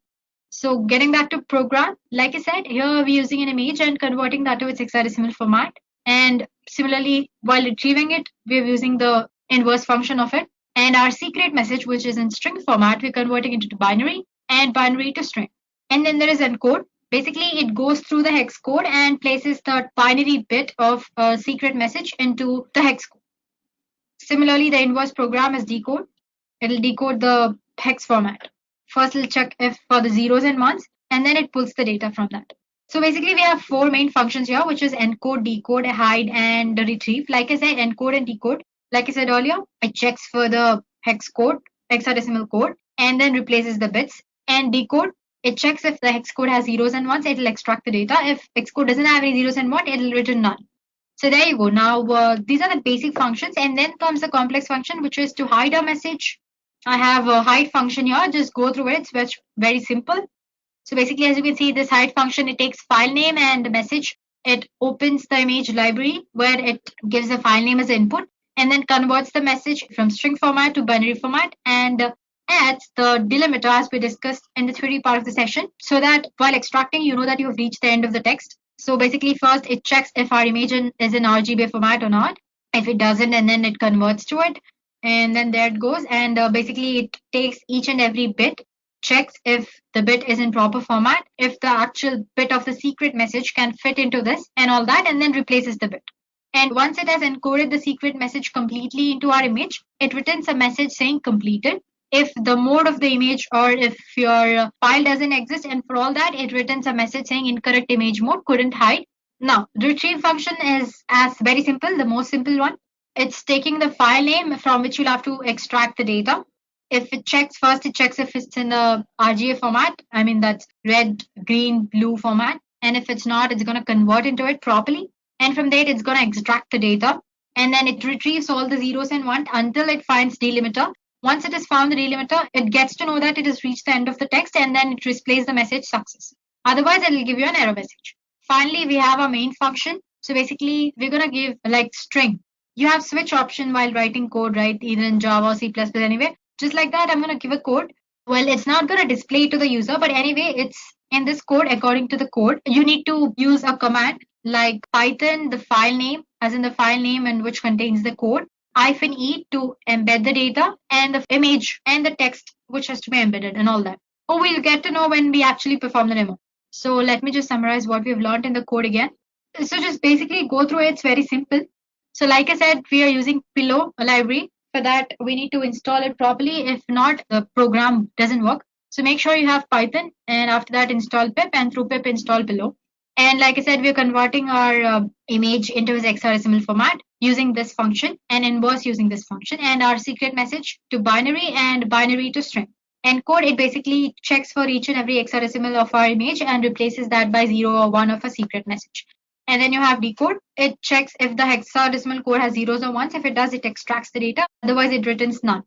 So getting back to program, like I said, here we're using an image and converting that to its hexadecimal format. And similarly, while retrieving it, we're using the inverse function of it. And our secret message, which is in string format, we're converting it to binary and binary to string. And then there is encode. Basically, it goes through the hex code and places the binary bit of a secret message into the hex code. Similarly, the inverse program is decode. It'll decode the hex format. First, it'll check if for the zeros and ones, and then it pulls the data from that. So basically, we have four main functions here, which is encode, decode, hide, and retrieve. Like I said, encode and decode. Like I said earlier, it checks for the hex code, hexadecimal code, and then replaces the bits. And decode, it checks if the hex code has zeros and ones, it'll extract the data. If hex code doesn't have any zeros and one, it'll return none. So there you go. Now, these are the basic functions, and then comes the complex function, which is to hide a message. I have a hide function here. Just go through it. It's very simple. So basically, as you can see, this hide function, it takes file name and message. It opens the image library where it gives the file name as input and then converts the message from string format to binary format and adds the delimiter as we discussed in the theory part of the session, so that while extracting, you know that you have reached the end of the text. So basically, first it checks if our image is in RGB format or not. If it doesn't, and then it converts to it. And then there it goes. And basically, it takes each and every bit, checks if the bit is in proper format, if the actual bit of the secret message can fit into this and all that, and then replaces the bit. And once it has encoded the secret message completely into our image, it returns a message saying completed. If the mode of the image or if your file doesn't exist, and for all that, it returns a message saying incorrect image mode, couldn't hide. Now, the retrieve function is as very simple, the most simple one. It's taking the file name from which you'll have to extract the data. If it checks first, it checks if it's in the RGA format. I mean, that's red, green, blue format. And if it's not, it's going to convert into it properly. And from there, it's going to extract the data. And then it retrieves all the zeros and ones until it finds delimiter. Once it has found the delimiter, it gets to know that it has reached the end of the text, and then it displays the message success. Otherwise, it will give you an error message. Finally, we have our main function. So basically, we're going to give like string. You have switch option while writing code, right? Either in Java or C++, anyway. Just like that, I'm going to give a code. Well, it's not going to display to the user, but anyway, it's in this code. According to the code, you need to use a command like Python, the file name, as in the file name and which contains the code, -e to embed the data, and the image and the text which has to be embedded and all that. Oh, we'll get to know when we actually perform the demo. So let me just summarize what we've learned in the code again. So just basically go through it. It's very simple. So like I said, we are using Pillow, a library. For that, we need to install it properly. If not, the program doesn't work. So make sure you have Python, and after that install pip, and through pip install Pillow. And like I said, we're converting our image into its hexadecimal format using this function, and inverse using this function, and our secret message to binary and binary to string. Encode, it basically checks for each and every hexadecimal of our image and replaces that by 0 or 1 of a secret message. And then you have decode. It checks if the hexadecimal code has zeros or ones. If it does, it extracts the data. Otherwise, it returns none.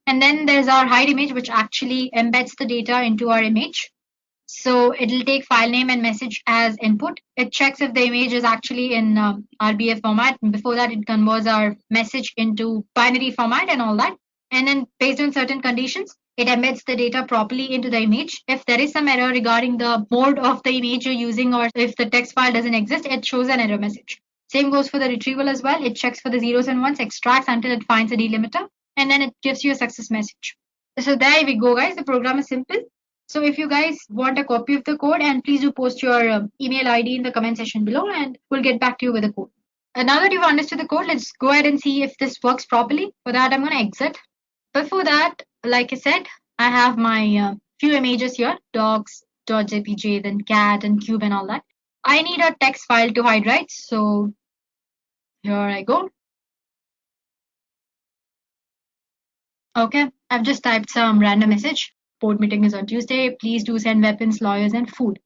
And then there's our hide image, which actually embeds the data into our image. So it'll take file name and message as input. It checks if the image is actually in RBF format. Before that, it converts our message into binary format and all that. And then based on certain conditions, it embeds the data properly into the image. If there is some error regarding the mode of the image you're using, or if the text file doesn't exist, it shows an error message. Same goes for the retrieval as well. It checks for the zeros and ones, extracts until it finds a delimiter, and then it gives you a success message. So there we go, guys. The program is simple. So if you guys want a copy of the code, and please do post your email ID in the comment section below, and we'll get back to you with the code. Now that you've understood the code, let's go ahead and see if this works properly. For that, I'm going to exit. Before that, like I said, I have my few images here, dogs.jpg, then cat and cube and all that. I need a text file to hide, right? So here I go. Okay, I've just typed some random message. Board meeting is on Tuesday. Please do send weapons, lawyers, and food.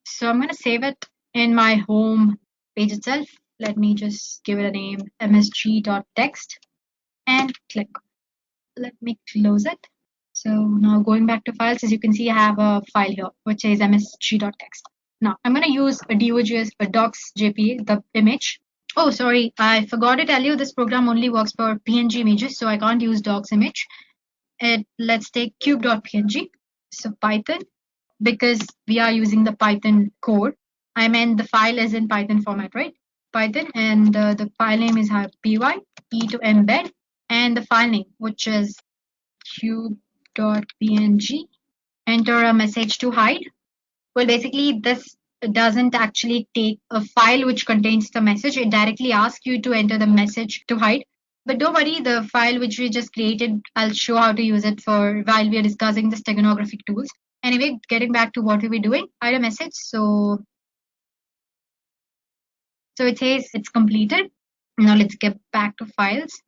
So I'm going to save it in my home page itself. Let me just give it a name, msg.text, and click. Let me close it. So now going back to files, as you can see, I have a file here which says msg.text. Now I'm going to use a docs.jpg, the image. Oh, sorry, I forgot to tell you this program only works for PNG images, so I can't use docs image. Let's take cube.png. So Python, because we are using the Python code. I meant the file is in Python format, right? Python, and the file name is py, e to embed, and the file name, which is cube.png. Enter a message to hide. Well, basically, this doesn't actually take a file which contains the message. It directly asks you to enter the message to hide. But don't worry, the file which we just created, I'll show how to use it for while we are discussing the steganographic tools. Anyway, getting back to what we were doing, hide a message. So it says it's completed. Now let's get back to files.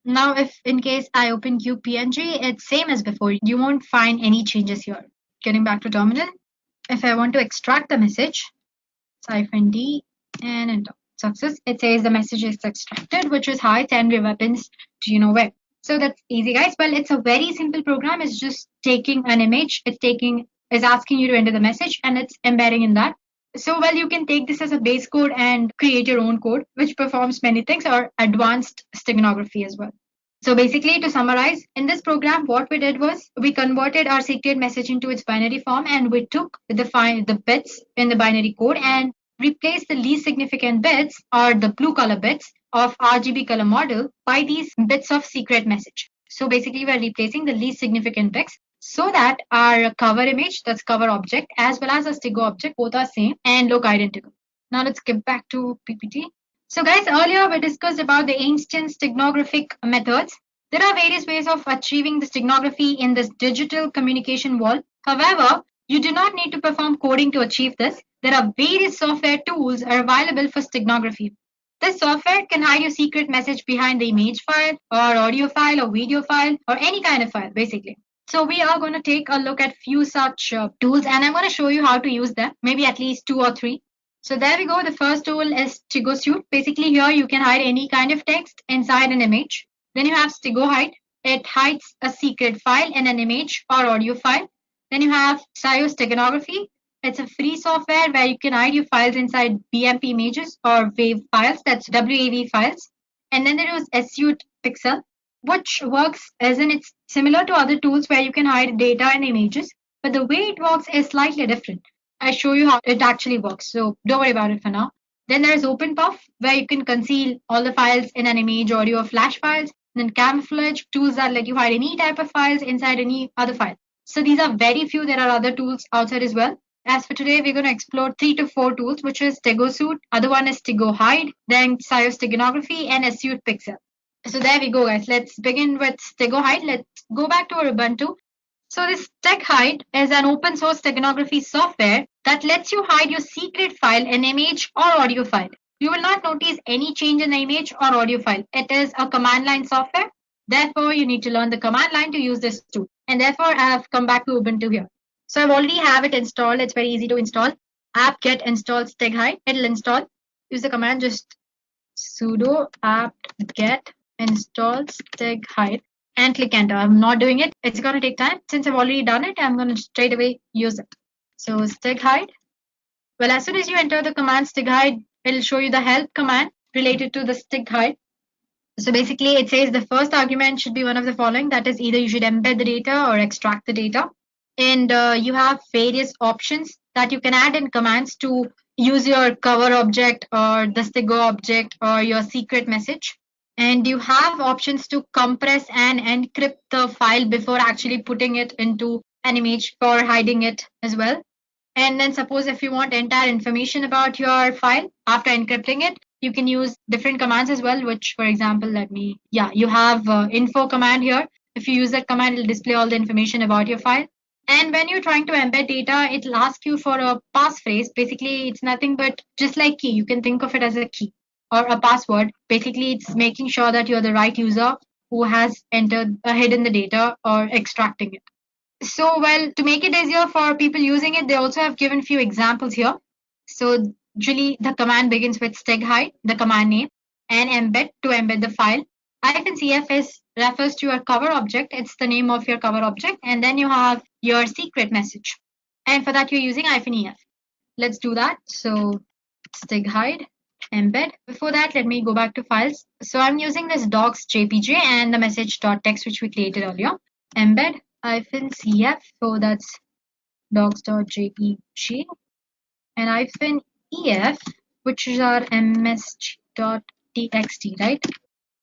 Now, if in case I open cube.png, it's same as before. You won't find any changes here. Getting back to terminal. If I want to extract the message, -d and enter. Success. It says the message is extracted, which is hi, send your weapons to you know where. So that's easy, guys. Well, it's a very simple program. It's just taking an image. It's asking you to enter the message, and it's embedding in that. So, well, you can take this as a base code and create your own code, which performs many things, or advanced steganography as well. So basically, to summarize, in this program, what we did was we converted our secret message into its binary form, and we took the bits in the binary code and replaced the least significant bits, or the blue color bits of RGB color model, by these bits of secret message. So basically, we're replacing the least significant bits so that our cover image, that's cover object, as well as a stego object, both are same and look identical. Now let's get back to PPT. So guys, earlier we discussed about the ancient steganographic methods. There are various ways of achieving the steganography in this digital communication world. However, you do not need to perform coding to achieve this. There are various software tools are available for steganography. This software can hide your secret message behind the image file, or audio file, or video file, or any kind of file, basically. So we are going to take a look at few such tools, and I'm going to show you how to use them, maybe at least 2 or 3. So there we go. The first tool is 𝐐𝐤𝐿. Basically here you can hide any kind of text inside an image. Then you have 𝐐𝐤𝐻IDE. It hides a secret file in an image or audio file. Then you have 𝐓𝐶. It's a free software where you can hide your files inside BMP images or WAV files, that's WAV files. And then there is 𝐓𝐶, which works as in it's similar to other tools where you can hide data and images, but the way it works is slightly different. I show you how it actually works, so don't worry about it for now. Then there is OpenPuff, where you can conceal all the files in an image, audio, or flash files. And then Camouflage, tools that let you hide any type of files inside any other file. So these are very few. There are other tools outside as well. As for today, we're going to explore 3 to 4 tools, which is 𝐐𝐤𝐿, other one is 𝐐𝐤𝐻IDE, then 𝐓𝐶 and 𝐓𝐶. So there we go, guys. Let's begin with 𝐐𝐤𝐻IDE. Let's go back to our Ubuntu. So this 𝐻IDE is an open source steganography software that lets you hide your secret file, an image or audio file. You will not notice any change in the image or audio file. It is a command line software. Therefore, you need to learn the command line to use this tool. And therefore, I have come back to Ubuntu here. So I already have it installed. It's very easy to install. apt-get install 𝐸𝐻IDE. It'll install. Use the command just sudo apt-get install 𝐸𝐻IDE and click enter. I'm not doing it. It's going to take time. Since I've already done it, I'm going to straight away use it. So 𝐸𝐻IDE. Well, as soon as you enter the command 𝐸𝐻IDE, it'll show you the help command related to the 𝐸𝐻IDE. So basically, it says the first argument should be one of the following. That is, either you should embed the data or extract the data. And you have various options that you can add in commands to use your cover object or the 𝐸𝐻 object or your secret message. And you have options to compress and encrypt the file before actually putting it into an image for hiding it as well. And then suppose if you want entire information about your file after encrypting it, you can use different commands as well, which, for example, you have info command here. If you use that command, it'll display all the information about your file. And when you're trying to embed data, it'll ask you for a passphrase. Basically, it's nothing but just like key. You can think of it as a key or a password. Basically, it's making sure that you're the right user who has hidden the data or extracting it. So, well, to make it easier for people using it, they also have given few examples here. So, usually the command begins with 𝐸𝐻IDE, the command name, and embed to embed the file. -cf refers to your cover object. It's the name of your cover object. And then you have your secret message. And for that, you're using -ef. Let's do that. So 𝐸𝐻IDE, embed. Before that, let me go back to files. So I'm using this docs.jpg and the message.txt, which we created earlier. Embed -cf. So that's docs.jpg and -ef, which is our msg.txt, right?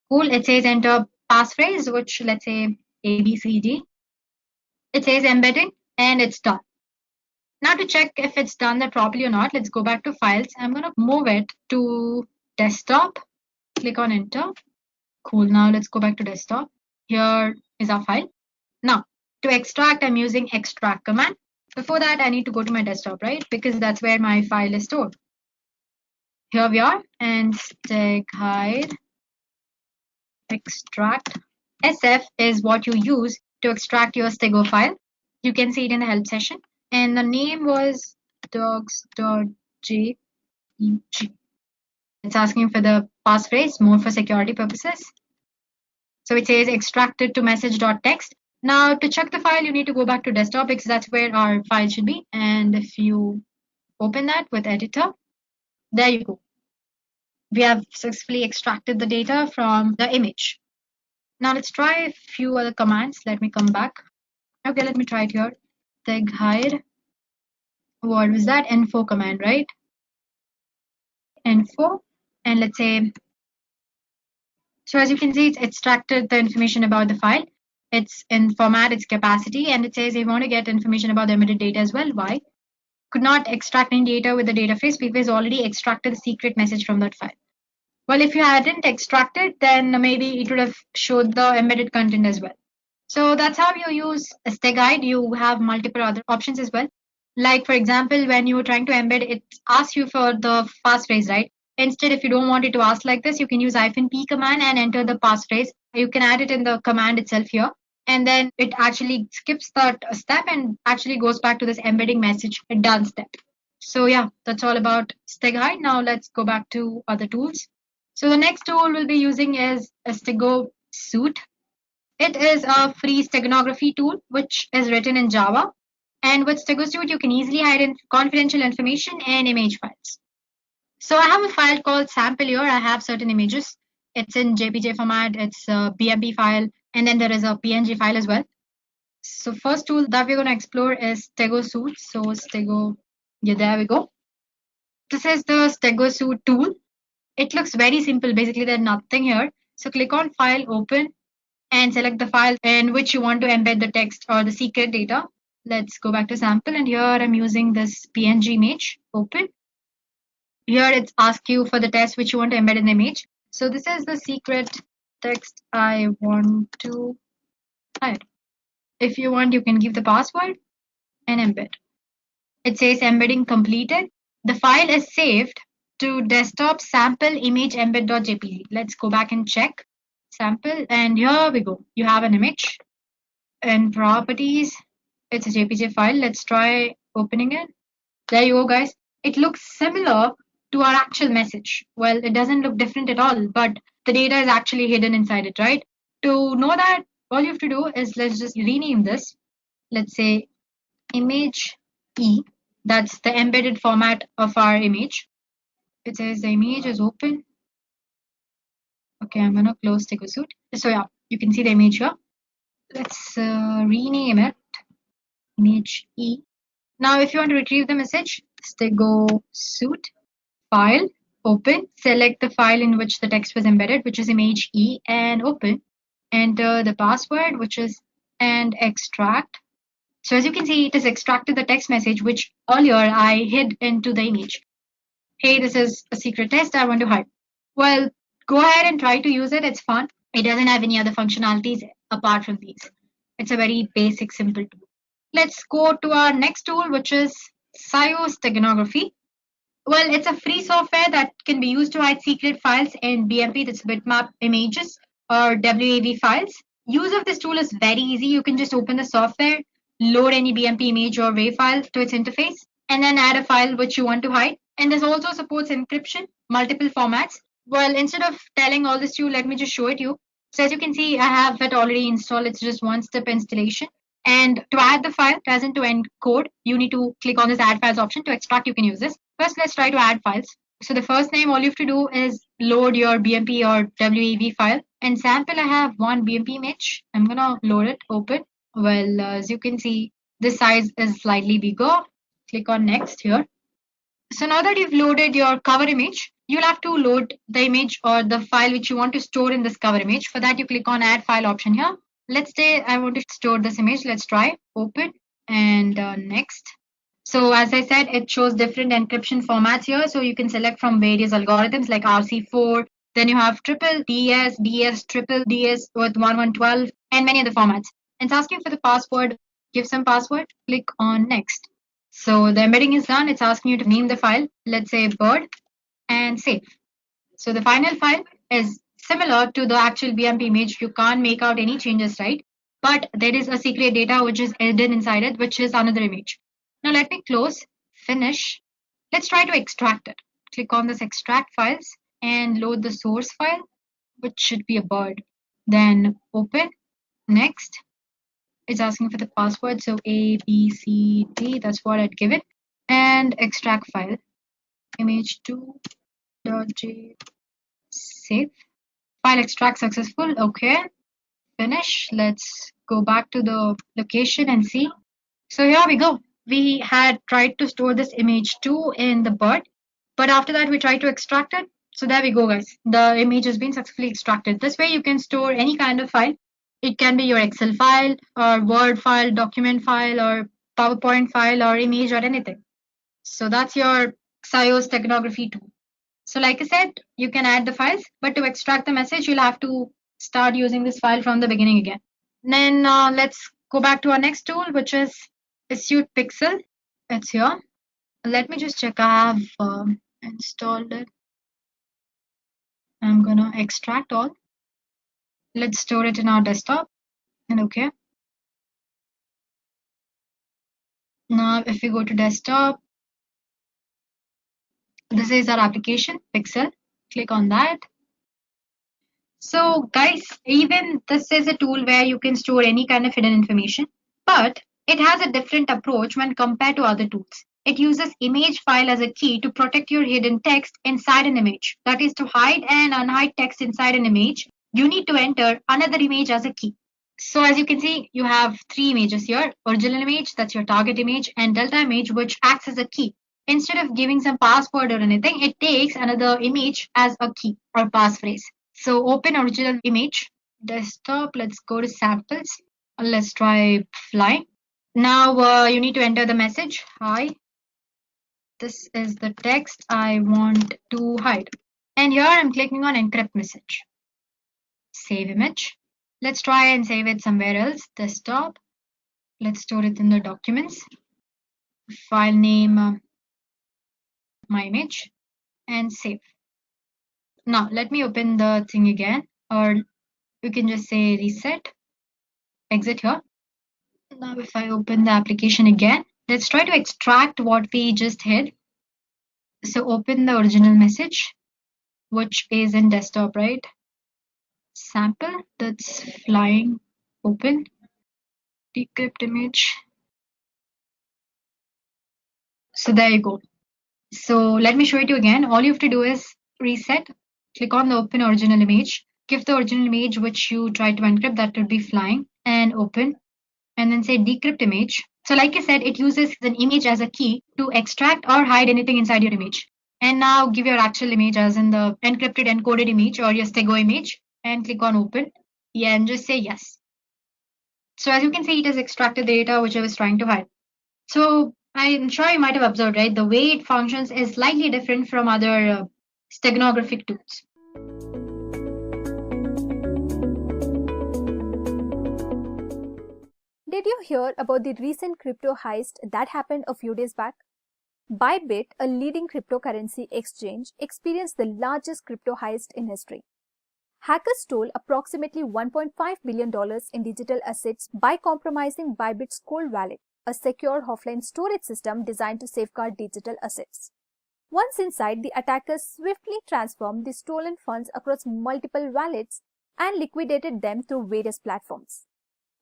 Cool. It says enter passphrase, which let's say ABCD. It says embedding and it's done. Now to check if it's done that properly or not, let's go back to files. I'm going to move it to desktop. Click on enter. Cool. Now let's go back to desktop. Here is our file. Now to extract, I'm using extract command. Before that, I need to go to my desktop, right? Because that's where my file is stored. Here we are, and 𝐸𝐻IDE extract. SF is what you use to extract your 𝐸𝐻 file. You can see it in the help session. And the name was docs.jpg. It's asking for the passphrase, more for security purposes. So it says extracted to message.txt. Now to check the file, you need to go back to desktop because that's where our file should be. And if you open that with editor, there you go. We have successfully extracted the data from the image. Now let's try a few other commands. Let me come back. Okay, let me try it here. 𝐸𝐻IDE. What was that? Info command, right? Info. And let's say, so as you can see, it's extracted the information about the file. It's in format, its capacity, and it says you want to get information about the emitted data as well. Why? Could not extract any data with the data phrase because already extracted the secret message from that file. Well, if you hadn't extracted, then maybe it would have showed the embedded content as well. So that's how you use a 𝐸𝐻IDE. You have multiple other options as well. Like, for example, when you were trying to embed, it asks you for the passphrase, right? Instead, if you don't want it to ask like this, you can use -p command and enter the passphrase. You can add it in the command itself here. And then it actually skips that step and actually goes back to this embedding message done step. So yeah, that's all about 𝐷𝐸. Now let's go back to other tools. So the next tool we'll be using is a 𝐷𝐸. It is a free steganography tool which is written in Java. And with 𝐷𝐸, you can easily hide in confidential information and image files. So I have a file called sample here. I have certain images. It's in JPG format, it's a BMP file, and then there is a PNG file as well. So first tool that we're going to explore is 𝐷𝐸. So 𝐷𝐸, yeah, there we go. This is the 𝐷𝐸 tool. It looks very simple. Basically, there's nothing here. So click on File, Open, and select the file in which you want to embed the text or the secret data. Let's go back to sample, and here I'm using this PNG image. Open. Here it's ask you for the text which you want to embed in the image. So this is the secret text I want to hide. If you want, you can give the password and embed. It says embedding completed. The file is saved to desktop sample image embed.jpg. Let's go back and check sample, and here we go. You have an image. In properties, it's a JPG file. Let's try opening it. There you go, guys. It looks similar to our actual message. Well, it doesn't look different at all, but the data is actually hidden inside it, right? To know that, all you have to do is let's just rename this. Let's say image E. That's the embedded format of our image. It says the image is open. Okay, I'm gonna close 𝐷𝐸. So yeah, you can see the image here. Let's rename it image E. Now, if you want to retrieve the message, 𝐷𝐸, file, open, select the file in which the text was embedded, which is image E, and open. Enter the password, which is and extract. So as you can see, it has extracted the text message, which earlier I hid into the image. Hey, this is a secret test I want to hide. Well, go ahead and try to use it. It's fun. It doesn't have any other functionalities apart from these. It's a very basic, simple tool. Let's go to our next tool, which is cybersecurity. Well, it's a free software that can be used to hide secret files in BMP, that's bitmap images, or WAV files. Use of this tool is very easy. You can just open the software, load any BMP image or WAV file to its interface, and then add a file which you want to hide. And this also supports encryption, multiple formats. Well, instead of telling all this to you, let me just show it to you. So as you can see, I have it already installed. It's just one-step installation. And to add the file, as in to encode, you need to click on this add files option. To extract, you can use this. First, let's try to add files. So the first name, all you have to do is load your BMP or WAV file. And sample, I have one BMP image. I'm gonna load it, open. Well, as you can see, this size is slightly bigger. Click on next here. So now that you've loaded your cover image, you'll have to load the image or the file which you want to store in this cover image. For that, you click on add file option here. Let's say I want to store this image. Let's try open and next. So as I said, it shows different encryption formats here. So you can select from various algorithms like RC4. Then you have triple DS, DS, triple DS with 1112 and many other formats. It's asking for the password. Give some password. Click on next. So the embedding is done. It's asking you to name the file. Let's say bird and save. So the final file is similar to the actual BMP image. You can't make out any changes, right? But there is a secret data which is hidden inside it, which is another image. Now let me close, finish. Let's try to extract it. Click on this extract files and load the source file, which should be a bird. Then open, next. It's asking for the password, so A, B, C, D, that's what I'd give it. And extract file, image2.j, save. File extract successful, okay. Finish, let's go back to the location and see. So here we go. We had tried to store this image2 in the bird, but after that we tried to extract it. So there we go, guys. The image has been successfully extracted. This way you can store any kind of file. It can be your Excel file or Word file, document file or PowerPoint file or image or anything. So that's your cybersecurity tool. So like I said, you can add the files, but to extract the message, you'll have to start using this file from the beginning again. Then let's go back to our next tool, which is Suite Pixel. It's here. Let me just check. I have installed it. I'm gonna extract all. Let's store it in our desktop. And okay. Now if we go to desktop, This is our application, Pixel. Click on that. So guys, even this is a tool where you can store any kind of hidden information, but it has a different approach when compared to other tools. It uses image file as a key to protect your hidden text inside an image. That is, to hide and unhide text inside an image, you need to enter another image as a key. So as you can see, you have three images here: original image, that's your target image, and delta image, which acts as a key. Instead of giving some password or anything, it takes another image as a key or passphrase. So open original image, desktop, let's go to samples. Let's try fly. Now you need to enter the message, hi. This is the text I want to hide. And here I'm clicking on encrypt message. Save image. Let's try and save it somewhere else. Desktop. Let's store it in the documents. File name, my image, and save. Now let me open the thing again, or you can just say reset, exit here. Now if I open the application again, let's try to extract what we just hid. So open the original message, which is in desktop, right? Sample, that's flying, open, decrypt image. So there you go. So let me show it to you again. All you have to do is reset, click on the open original image, give the original image which you try to encrypt, that would be flying, and open, and then say decrypt image. So like I said, it uses an image as a key to extract or hide anything inside your image. And now give your actual image as in the encrypted encoded image or your stego image, and click on open. Yeah, and just say yes. So as you can see, it has extracted the data which I was trying to hide. So I'm sure you might have observed, right? The way it functions is slightly different from other steganographic tools. Did you hear about the recent crypto heist that happened a few days back? Bybit, a leading cryptocurrency exchange, experienced the largest crypto heist in history. Hackers stole approximately $1.5 billion in digital assets by compromising Bybit's cold wallet, a secure offline storage system designed to safeguard digital assets. Once inside, the attackers swiftly transformed the stolen funds across multiple wallets and liquidated them through various platforms.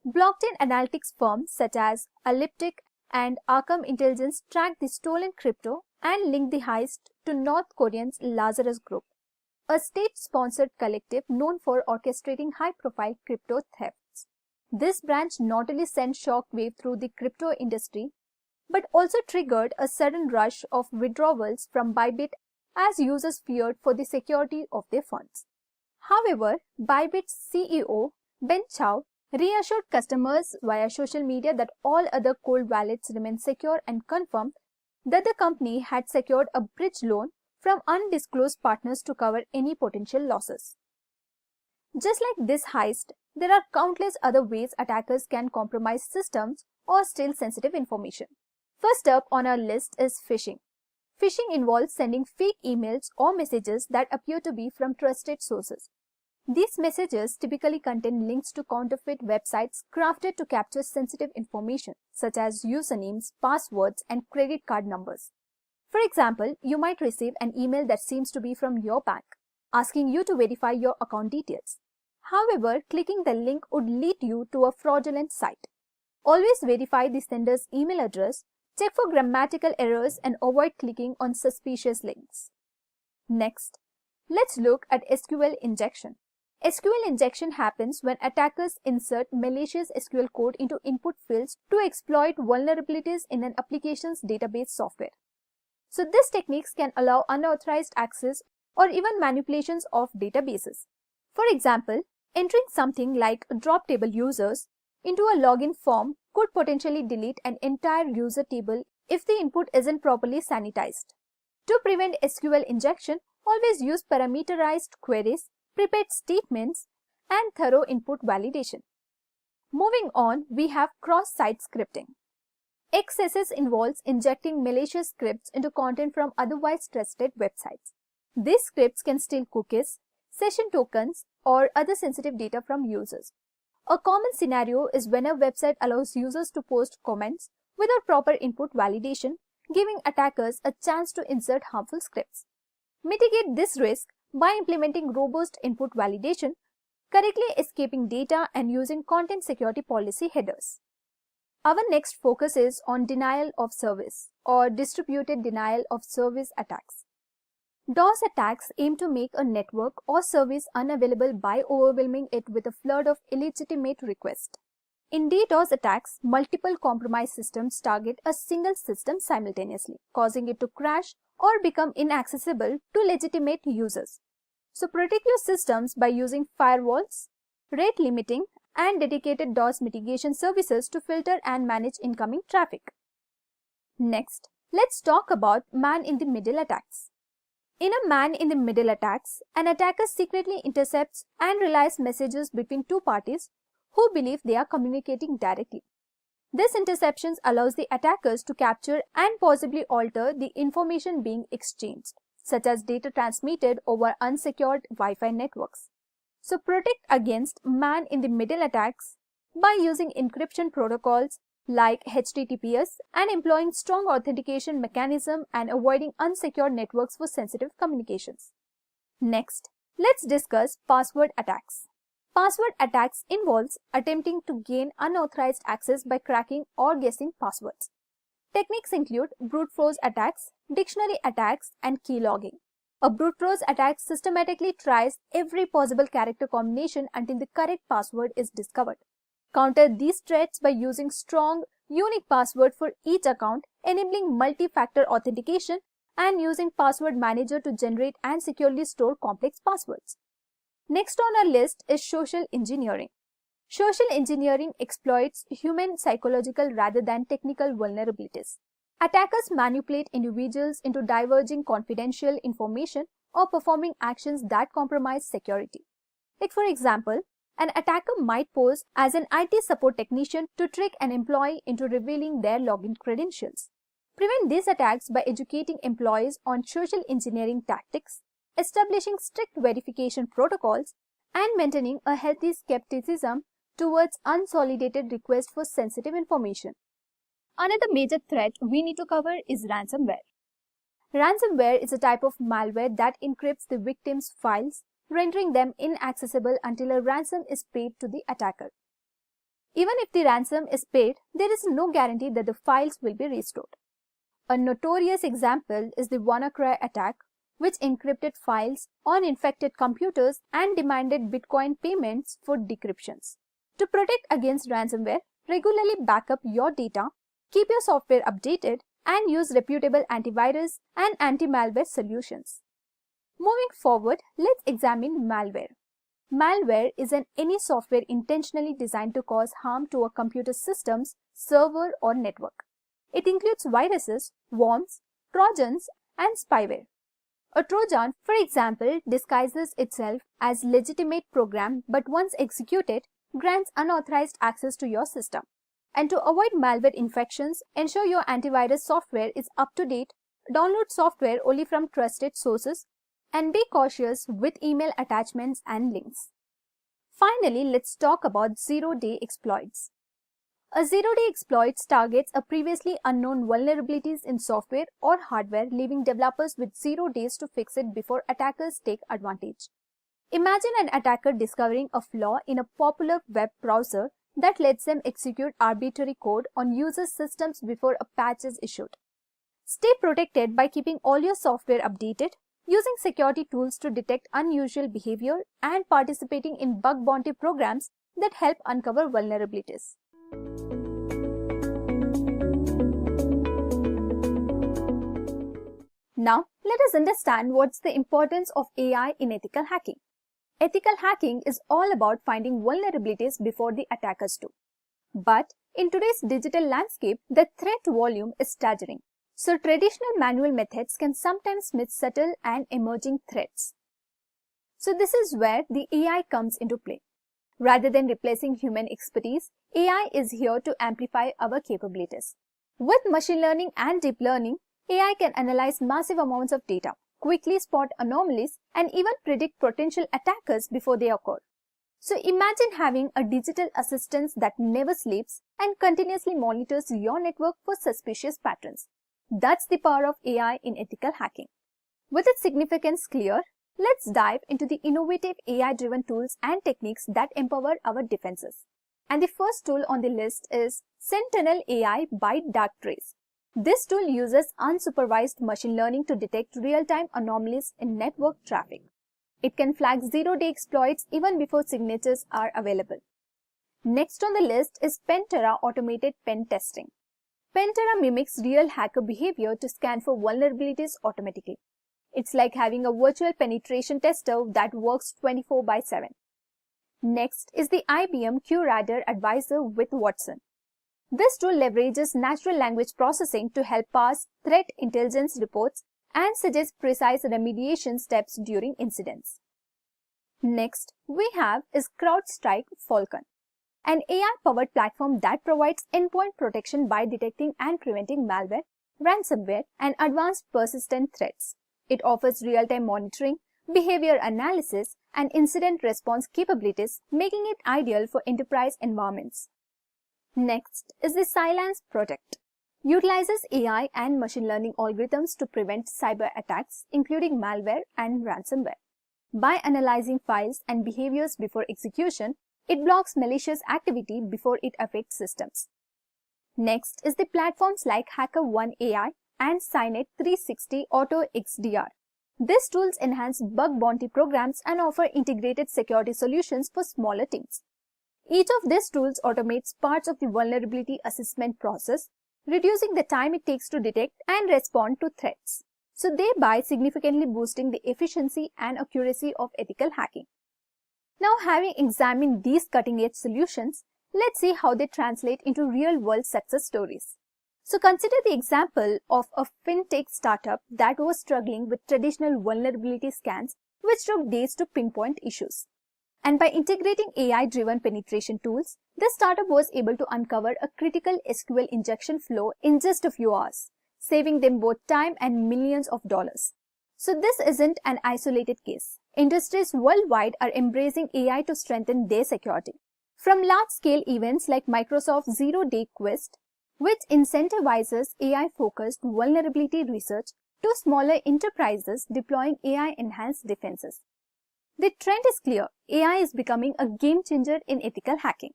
Blockchain analytics firms such as Elliptic and Arkham Intelligence tracked the stolen crypto and linked the heist to North Korea's Lazarus Group, a state-sponsored collective known for orchestrating high-profile crypto thefts. This branch not only sent shockwave through the crypto industry, but also triggered a sudden rush of withdrawals from Bybit as users feared for the security of their funds. However, Bybit's CEO, Ben Chao, reassured customers via social media that all other cold wallets remain secure and confirmed that the company had secured a bridge loan from undisclosed partners to cover any potential losses. Just like this heist, there are countless other ways attackers can compromise systems or steal sensitive information. First up on our list is phishing. Phishing involves sending fake emails or messages that appear to be from trusted sources. These messages typically contain links to counterfeit websites crafted to capture sensitive information, such as usernames, passwords, and credit card numbers. For example, you might receive an email that seems to be from your bank, asking you to verify your account details. However, clicking the link would lead you to a fraudulent site. Always verify the sender's email address, check for grammatical errors, and avoid clicking on suspicious links. Next, let's look at SQL injection. SQL injection happens when attackers insert malicious SQL code into input fields to exploit vulnerabilities in an application's database software. So these techniques can allow unauthorized access or even manipulations of databases. For example, entering something like drop table users into a login form could potentially delete an entire user table if the input isn't properly sanitized. To prevent SQL injection, always use parameterized queries, prepared statements, and thorough input validation. Moving on, we have cross-site scripting. XSS involves injecting malicious scripts into content from otherwise trusted websites. These scripts can steal cookies, session tokens, or other sensitive data from users. A common scenario is when a website allows users to post comments without proper input validation, giving attackers a chance to insert harmful scripts. Mitigate this risk by implementing robust input validation, correctly escaping data, and using content security policy headers. Our next focus is on denial of service or distributed denial of service attacks. DOS attacks aim to make a network or service unavailable by overwhelming it with a flood of illegitimate requests. In DDoS attacks, multiple compromised systems target a single system simultaneously, causing it to crash or become inaccessible to legitimate users. So protect your systems by using firewalls, rate limiting, and dedicated DOS mitigation services to filter and manage incoming traffic. Next, let's talk about man-in-the-middle attacks. In a man-in-the-middle attacks, an attacker secretly intercepts and relays messages between two parties who believe they are communicating directly. This interception allows the attackers to capture and possibly alter the information being exchanged, such as data transmitted over unsecured Wi-Fi networks. So protect against man-in-the-middle attacks by using encryption protocols like HTTPS and employing strong authentication mechanism and avoiding unsecured networks for sensitive communications. Next, let's discuss password attacks. Password attacks involves attempting to gain unauthorized access by cracking or guessing passwords. Techniques include brute force attacks, dictionary attacks, and key logging. A brute force attack systematically tries every possible character combination until the correct password is discovered. Counter these threats by using strong, unique password for each account, enabling multi-factor authentication, and using password manager to generate and securely store complex passwords. Next on our list is social engineering. Social engineering exploits human psychological rather than technical vulnerabilities. Attackers manipulate individuals into diverging confidential information or performing actions that compromise security. Like for example, an attacker might pose as an IT support technician to trick an employee into revealing their login credentials. Prevent these attacks by educating employees on social engineering tactics, establishing strict verification protocols, and maintaining a healthy skepticism towards unsolicited requests for sensitive information. Another major threat we need to cover is ransomware. Ransomware is a type of malware that encrypts the victim's files, rendering them inaccessible until a ransom is paid to the attacker. Even if the ransom is paid, there is no guarantee that the files will be restored. A notorious example is the WannaCry attack, which encrypted files on infected computers and demanded Bitcoin payments for decryptions. To protect against ransomware, regularly back up your data, keep your software updated, and use reputable antivirus and anti-malware solutions. Moving forward, let's examine malware. Malware is any software intentionally designed to cause harm to a computer system's server or network. It includes viruses, worms, trojans, and spyware. A Trojan, for example, disguises itself as legitimate program but once executed, grants unauthorized access to your system. And to avoid malware infections, ensure your antivirus software is up to date, download software only from trusted sources, and be cautious with email attachments and links. Finally, let's talk about zero-day exploits. A zero-day exploit targets a previously unknown vulnerabilities in software or hardware, leaving developers with 0 days to fix it before attackers take advantage. Imagine an attacker discovering a flaw in a popular web browser that lets them execute arbitrary code on user systems before a patch is issued. Stay protected by keeping all your software updated, using security tools to detect unusual behavior, and participating in bug bounty programs that help uncover vulnerabilities. Now, let us understand what's the importance of AI in ethical hacking. Ethical hacking is all about finding vulnerabilities before the attackers do. But in today's digital landscape, the threat volume is staggering. So traditional manual methods can sometimes miss subtle and emerging threats. So this is where the AI comes into play. Rather than replacing human expertise, AI is here to amplify our capabilities. With machine learning and deep learning, AI can analyze massive amounts of data, quickly spot anomalies, and even predict potential attackers before they occur. So imagine having a digital assistant that never sleeps and continuously monitors your network for suspicious patterns. That's the power of AI in ethical hacking. With its significance clear, let's dive into the innovative AI-driven tools and techniques that empower our defenses. And the first tool on the list is Sentinel AI by Darktrace. This tool uses unsupervised machine learning to detect real-time anomalies in network traffic. It can flag zero-day exploits even before signatures are available. Next on the list is Pentera automated pen testing. Pentera mimics real hacker behavior to scan for vulnerabilities automatically. It's like having a virtual penetration tester that works 24/7. Next is the IBM QRadar Advisor with Watson. This tool leverages natural language processing to help parse threat intelligence reports and suggest precise remediation steps during incidents. Next we have is CrowdStrike Falcon, an AI-powered platform that provides endpoint protection by detecting and preventing malware, ransomware, and advanced persistent threats. It offers real-time monitoring, behavior analysis, and incident response capabilities, making it ideal for enterprise environments. Next is the Cylance Protect. Utilizes AI and machine learning algorithms to prevent cyber attacks, including malware and ransomware. By analyzing files and behaviors before execution, it blocks malicious activity before it affects systems. Next is the platforms like HackerOne AI and Cynet 360 Auto XDR. These tools enhance bug bounty programs and offer integrated security solutions for smaller teams. Each of these tools automates parts of the vulnerability assessment process, reducing the time it takes to detect and respond to threats, so thereby significantly boosting the efficiency and accuracy of ethical hacking. Now, having examined these cutting-edge solutions, let's see how they translate into real-world success stories. So consider the example of a fintech startup that was struggling with traditional vulnerability scans, which took days to pinpoint issues. And by integrating AI-driven penetration tools, this startup was able to uncover a critical SQL injection flow in just a few hours, saving them both time and millions of dollars. So this isn't an isolated case. Industries worldwide are embracing AI to strengthen their security. From large-scale events like Microsoft's Zero-Day Quest, which incentivizes AI-focused vulnerability research, to smaller enterprises deploying AI-enhanced defenses. The trend is clear. AI is becoming a game-changer in ethical hacking.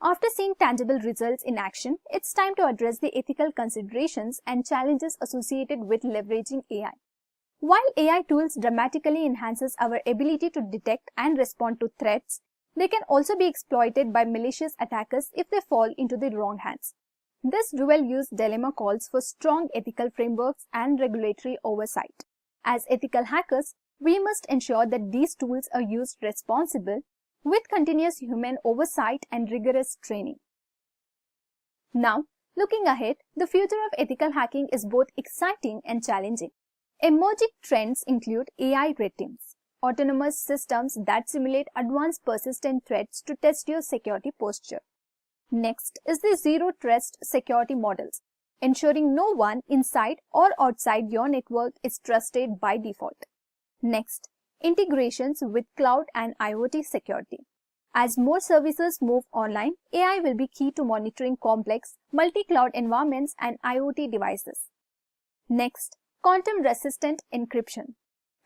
After seeing tangible results in action, it's time to address the ethical considerations and challenges associated with leveraging AI. While AI tools dramatically enhances our ability to detect and respond to threats, they can also be exploited by malicious attackers if they fall into the wrong hands. This dual-use dilemma calls for strong ethical frameworks and regulatory oversight. As ethical hackers, we must ensure that these tools are used responsibly, with continuous human oversight and rigorous training. Now, looking ahead, the future of ethical hacking is both exciting and challenging. Emerging trends include AI red teams, autonomous systems that simulate advanced persistent threats to test your security posture. Next is the zero trust security models, ensuring no one inside or outside your network is trusted by default. Next, integrations with cloud and IoT security. As more services move online, AI will be key to monitoring complex multi-cloud environments and IoT devices. Next, quantum-resistant encryption,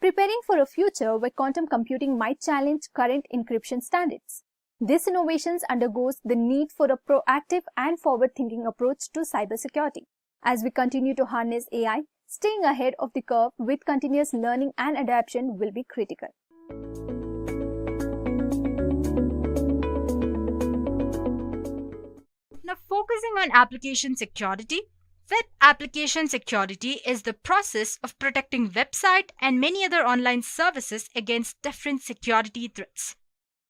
preparing for a future where quantum computing might challenge current encryption standards. This innovations undergoes the need for a proactive and forward-thinking approach to cybersecurity. As we continue to harness AI, staying ahead of the curve with continuous learning and adaptation will be critical. Now, focusing on application security, web application security is the process of protecting website and many other online services against different security threats.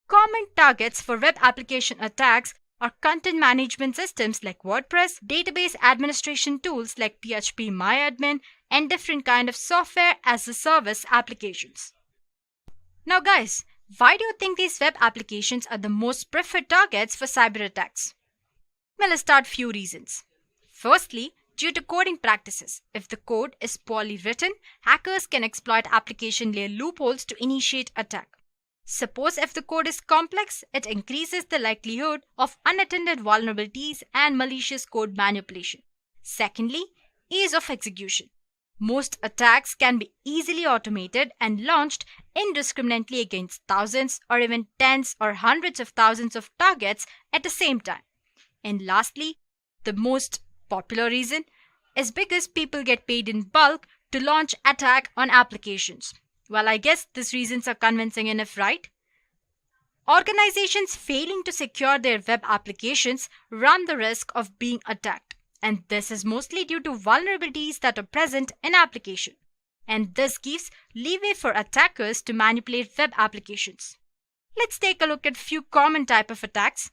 Common targets for web application attacks are content management systems like WordPress, database administration tools like PHP-MyAdmin, and different kind of software as a service applications. Now guys, why do you think these web applications are the most preferred targets for cyber attacks? Well, let's start few reasons. Firstly, due to coding practices. If the code is poorly written, hackers can exploit application layer loopholes to initiate attack. Suppose if the code is complex, it increases the likelihood of unattended vulnerabilities and malicious code manipulation. Secondly, ease of execution. Most attacks can be easily automated and launched indiscriminately against thousands or even tens or hundreds of thousands of targets at the same time. And lastly, the most popular reason is because people get paid in bulk to launch attack on applications. Well, I guess these reasons are convincing enough, right? Organizations failing to secure their web applications run the risk of being attacked. And this is mostly due to vulnerabilities that are present in application. And this gives leeway for attackers to manipulate web applications. Let's take a look at few common type of attacks.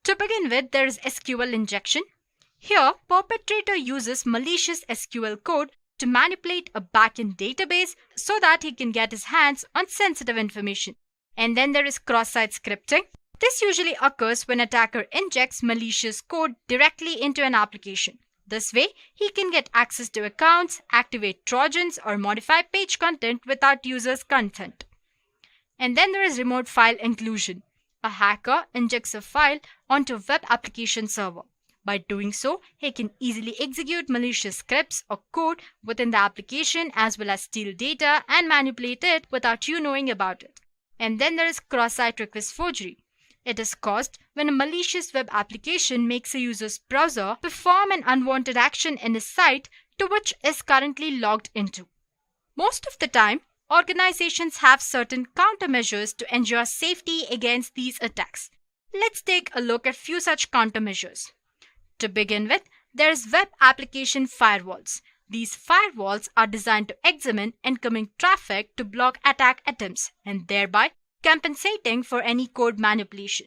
To begin with, there is SQL injection. Here, perpetrator uses malicious SQL code to manipulate a backend database so that he can get his hands on sensitive information. And then there is cross-site scripting. This usually occurs when attacker injects malicious code directly into an application. This way, he can get access to accounts, activate trojans, or modify page content without user's consent. And then there is remote file inclusion. A hacker injects a file onto a web application server. By doing so, he can easily execute malicious scripts or code within the application as well as steal data and manipulate it without you knowing about it. And then there is cross-site request forgery. It is caused when a malicious web application makes a user's browser perform an unwanted action in a site to which is currently logged into. Most of the time, organizations have certain countermeasures to ensure safety against these attacks. Let's take a look at few such countermeasures. To begin with, there is web application firewalls. These firewalls are designed to examine incoming traffic to block attack attempts and thereby compensating for any code manipulation.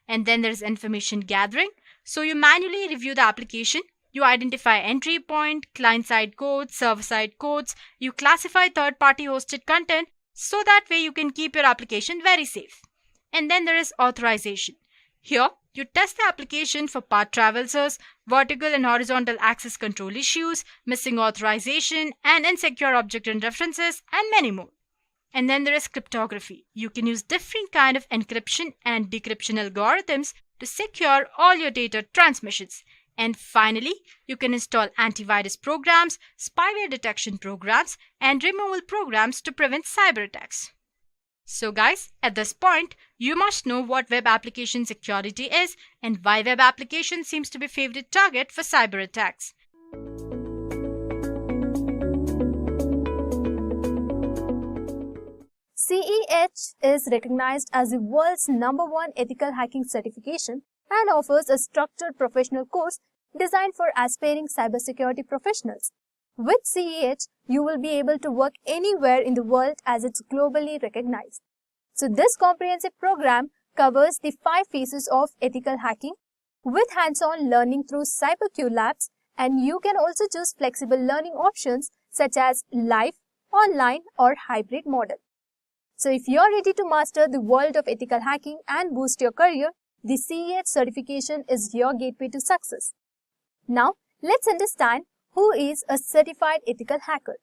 And then there is information gathering. So you manually review the application, you identify entry point, client-side codes, server-side codes, you classify third-party hosted content so that way you can keep your application very safe. And then there is authorization. Here, you test the application for path traversals, vertical and horizontal access control issues, missing authorization, and insecure object and references, and many more. And then there is cryptography. You can use different kind of encryption and decryption algorithms to secure all your data transmissions. And finally, you can install antivirus programs, spyware detection programs, and removal programs to prevent cyber attacks. So guys, at this point, you must know what web application security is and why web application seems to be a favorite target for cyber attacks. �CEH is recognized as the world's #1 ethical hacking certification and offers a structured professional course designed for aspiring cybersecurity professionals. With �CEH, you will be able to work anywhere in the world as it's globally recognized. So this comprehensive program covers the 5 phases of ethical hacking with hands-on learning through CyberQ labs, and you can also choose flexible learning options such as live, online or hybrid model. So if you're ready to master the world of ethical hacking and boost your career, the �CEH certification is your gateway to success. Now, let's understand who is a certified ethical hacker.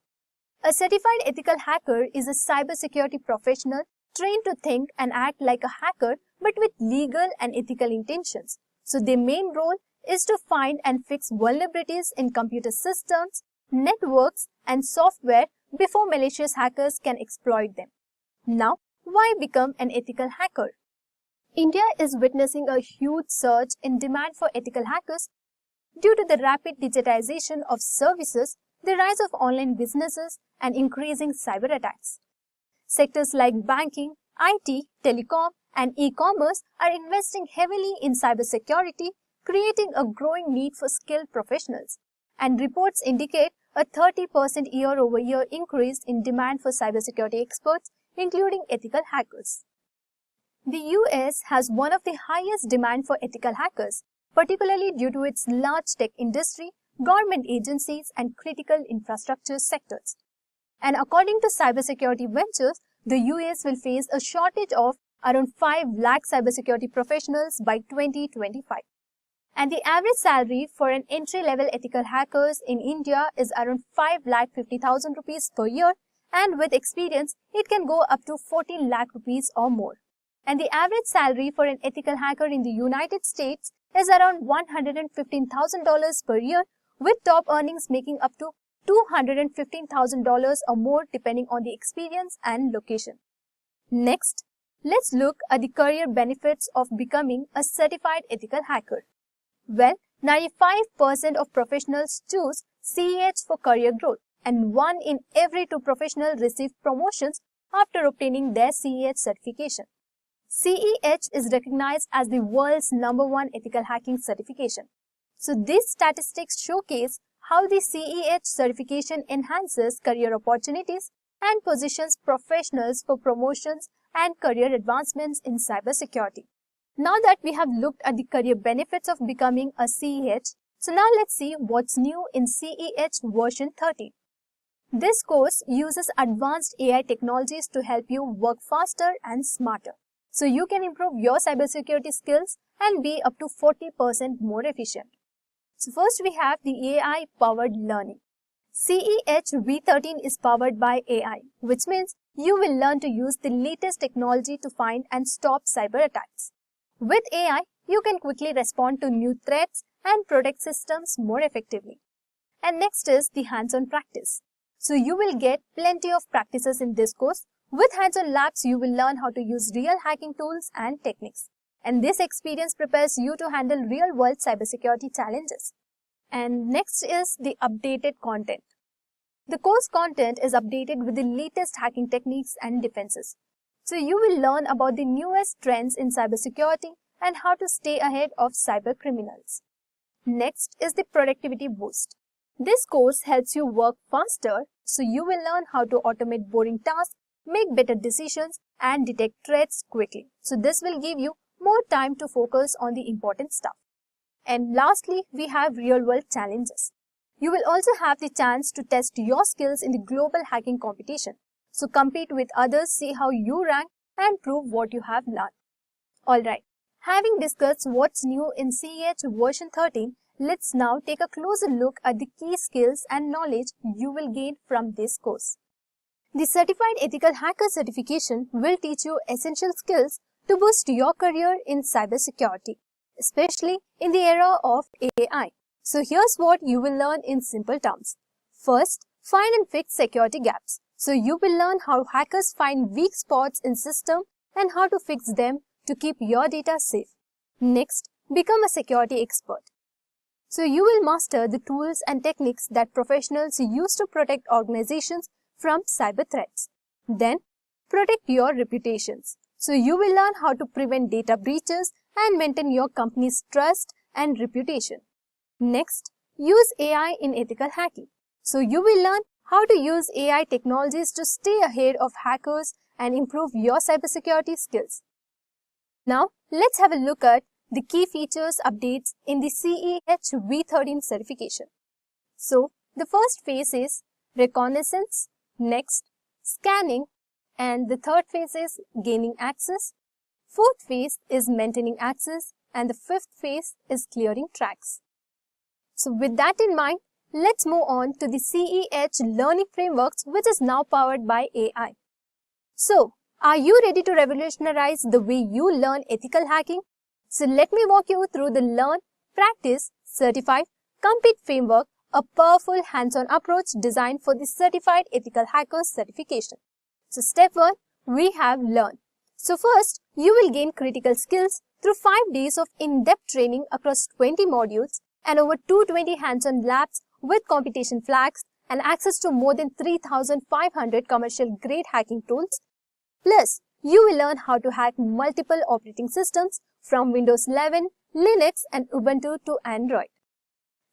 A certified ethical hacker is a cybersecurity professional trained to think and act like a hacker but with legal and ethical intentions. So their main role is to find and fix vulnerabilities in computer systems, networks and software before malicious hackers can exploit them. Now, why become an ethical hacker? India is witnessing a huge surge in demand for ethical hackers due to the rapid digitization of services, the rise of online businesses, and increasing cyber attacks. Sectors like banking, IT, telecom, and e-commerce are investing heavily in cybersecurity, creating a growing need for skilled professionals. And reports indicate a 30% year-over-year increase in demand for cybersecurity experts, including ethical hackers. The US has one of the highest demand for ethical hackers, particularly due to its large tech industry, government agencies, and critical infrastructure sectors. And according to Cybersecurity Ventures, the US will face a shortage of around 5 lakh cybersecurity professionals by 2025. And the average salary for an entry-level ethical hackers in India is around 5,50,000 rupees per year, and with experience, it can go up to 14 lakh rupees or more. And the average salary for an ethical hacker in the United States is around $115,000 per year, with top earnings making up to $215,000 or more depending on the experience and location. Next, let's look at the career benefits of becoming a certified ethical hacker. Well, 95% of professionals choose CEH for career growth, and 1 in every 2 professionals receive promotions after obtaining their CEH certification. CEH is recognized as the world's #1 ethical hacking certification. So these statistics showcase how the CEH certification enhances career opportunities and positions professionals for promotions and career advancements in cybersecurity. Now that we have looked at the career benefits of becoming a CEH, so now let's see what's new in CEH version 13. This course uses advanced AI technologies to help you work faster and smarter, so you can improve your cybersecurity skills and be up to 40% more efficient. So first we have the AI-powered learning. CEH V13 is powered by AI, which means you will learn to use the latest technology to find and stop cyber attacks. With AI, you can quickly respond to new threats and protect systems more effectively. And next is the hands-on practice. So you will get plenty of practices in this course. With hands-on labs, you will learn how to use real hacking tools and techniques. And this experience prepares you to handle real-world cybersecurity challenges. And next is the updated content. The course content is updated with the latest hacking techniques and defenses. So you will learn about the newest trends in cybersecurity and how to stay ahead of cyber criminals. Next is the productivity boost. This course helps you work faster, so you will learn how to automate boring tasks, make better decisions, and detect threats quickly. So this will give you more time to focus on the important stuff. And lastly, we have real-world challenges. You will also have the chance to test your skills in the global hacking competition. So compete with others, see how you rank, and prove what you have learned. Alright, having discussed what's new in CEH version 13, let's now take a closer look at the key skills and knowledge you will gain from this course. The Certified Ethical Hacker certification will teach you essential skills to boost your career in cybersecurity, especially in the era of AI. So here's what you will learn in simple terms. First, find and fix security gaps. So you will learn how hackers find weak spots in system and how to fix them to keep your data safe. Next, become a security expert. So you will master the tools and techniques that professionals use to protect organizations from cyber threats. Then, protect your reputations. So you will learn how to prevent data breaches and maintain your company's trust and reputation. Next, use AI in ethical hacking. So you will learn how to use AI technologies to stay ahead of hackers and improve your cybersecurity skills. Now, let's have a look at the key features updates in the CEH V13 certification. So, the first phase is reconnaissance, next, scanning, and the third phase is gaining access. Fourth phase is maintaining access, and the fifth phase is clearing tracks. So with that in mind, let's move on to the CEH learning frameworks, which is now powered by AI. So, are you ready to revolutionize the way you learn ethical hacking? So let me walk you through the Learn, Practice, Certify, Compete framework, a powerful hands-on approach designed for the Certified Ethical Hackers certification. So step 1, we have Learn. So first, you will gain critical skills through 5 days of in-depth training across 20 modules and over 220 hands-on labs with competition flags and access to more than 3,500 commercial-grade hacking tools. Plus, you will learn how to hack multiple operating systems from Windows 11, Linux, and Ubuntu to Android.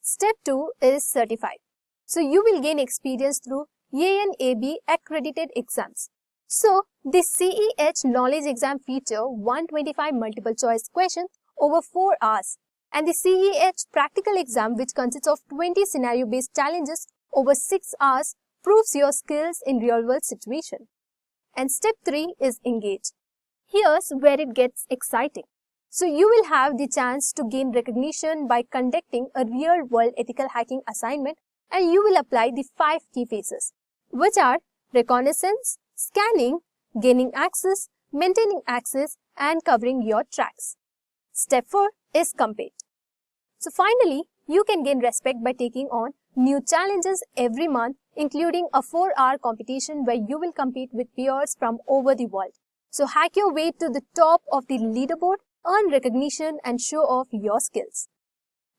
Step 2 is Certified. So you will gain experience through ANAB accredited exams. So, the CEH knowledge exam feature 125 multiple choice questions over 4 hours. And the CEH practical exam, which consists of 20 scenario-based challenges over 6 hours, proves your skills in real-world situation. And step 3 is Engage. Here's where it gets exciting. So you will have the chance to gain recognition by conducting a real-world ethical hacking assignment, and you will apply the 5 key phases, which are reconnaissance, scanning, gaining access, maintaining access, and covering your tracks. Step 4 is Compete. So finally, you can gain respect by taking on new challenges every month, including a 4-hour competition where you will compete with peers from over the world. So hack your way to the top of the leaderboard, earn recognition and show off your skills.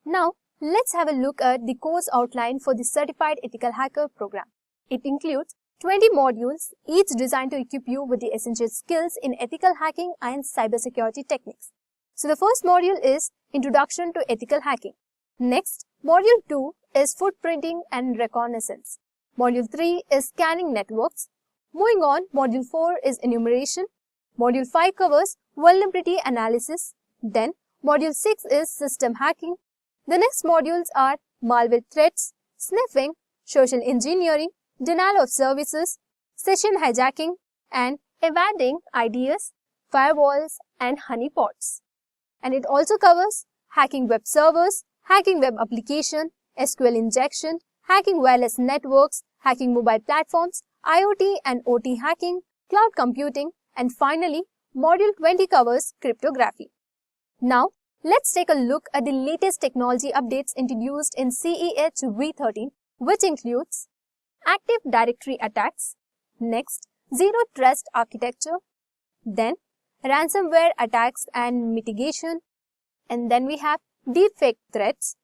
Now, let's have a look at the course outline for the Certified Ethical Hacker program. It includes 20 modules, each designed to equip you with the essential skills in ethical hacking and cybersecurity techniques. So the first module is Introduction to Ethical Hacking. Next, Module 2 is Footprinting and Reconnaissance. Module 3 is Scanning Networks. Moving on, Module 4 is Enumeration. Module 5 covers Vulnerability Analysis. Then, Module 6 is System Hacking. The next modules are Malware Threats, Sniffing, Social Engineering, Denial of Services, Session Hijacking, and Evading IDS, Firewalls, and Honeypots. And it also covers Hacking Web Servers, Hacking Web Application, SQL Injection, Hacking Wireless Networks, Hacking Mobile Platforms, IoT and OT Hacking, Cloud Computing, and finally, Module 20 covers Cryptography. Now, let's take a look at the latest technology updates introduced in 𝐶EH v13, which includes Active Directory Attacks, next, Zero Trust Architecture, then Ransomware Attacks and Mitigation, and then we have Deepfake Threats,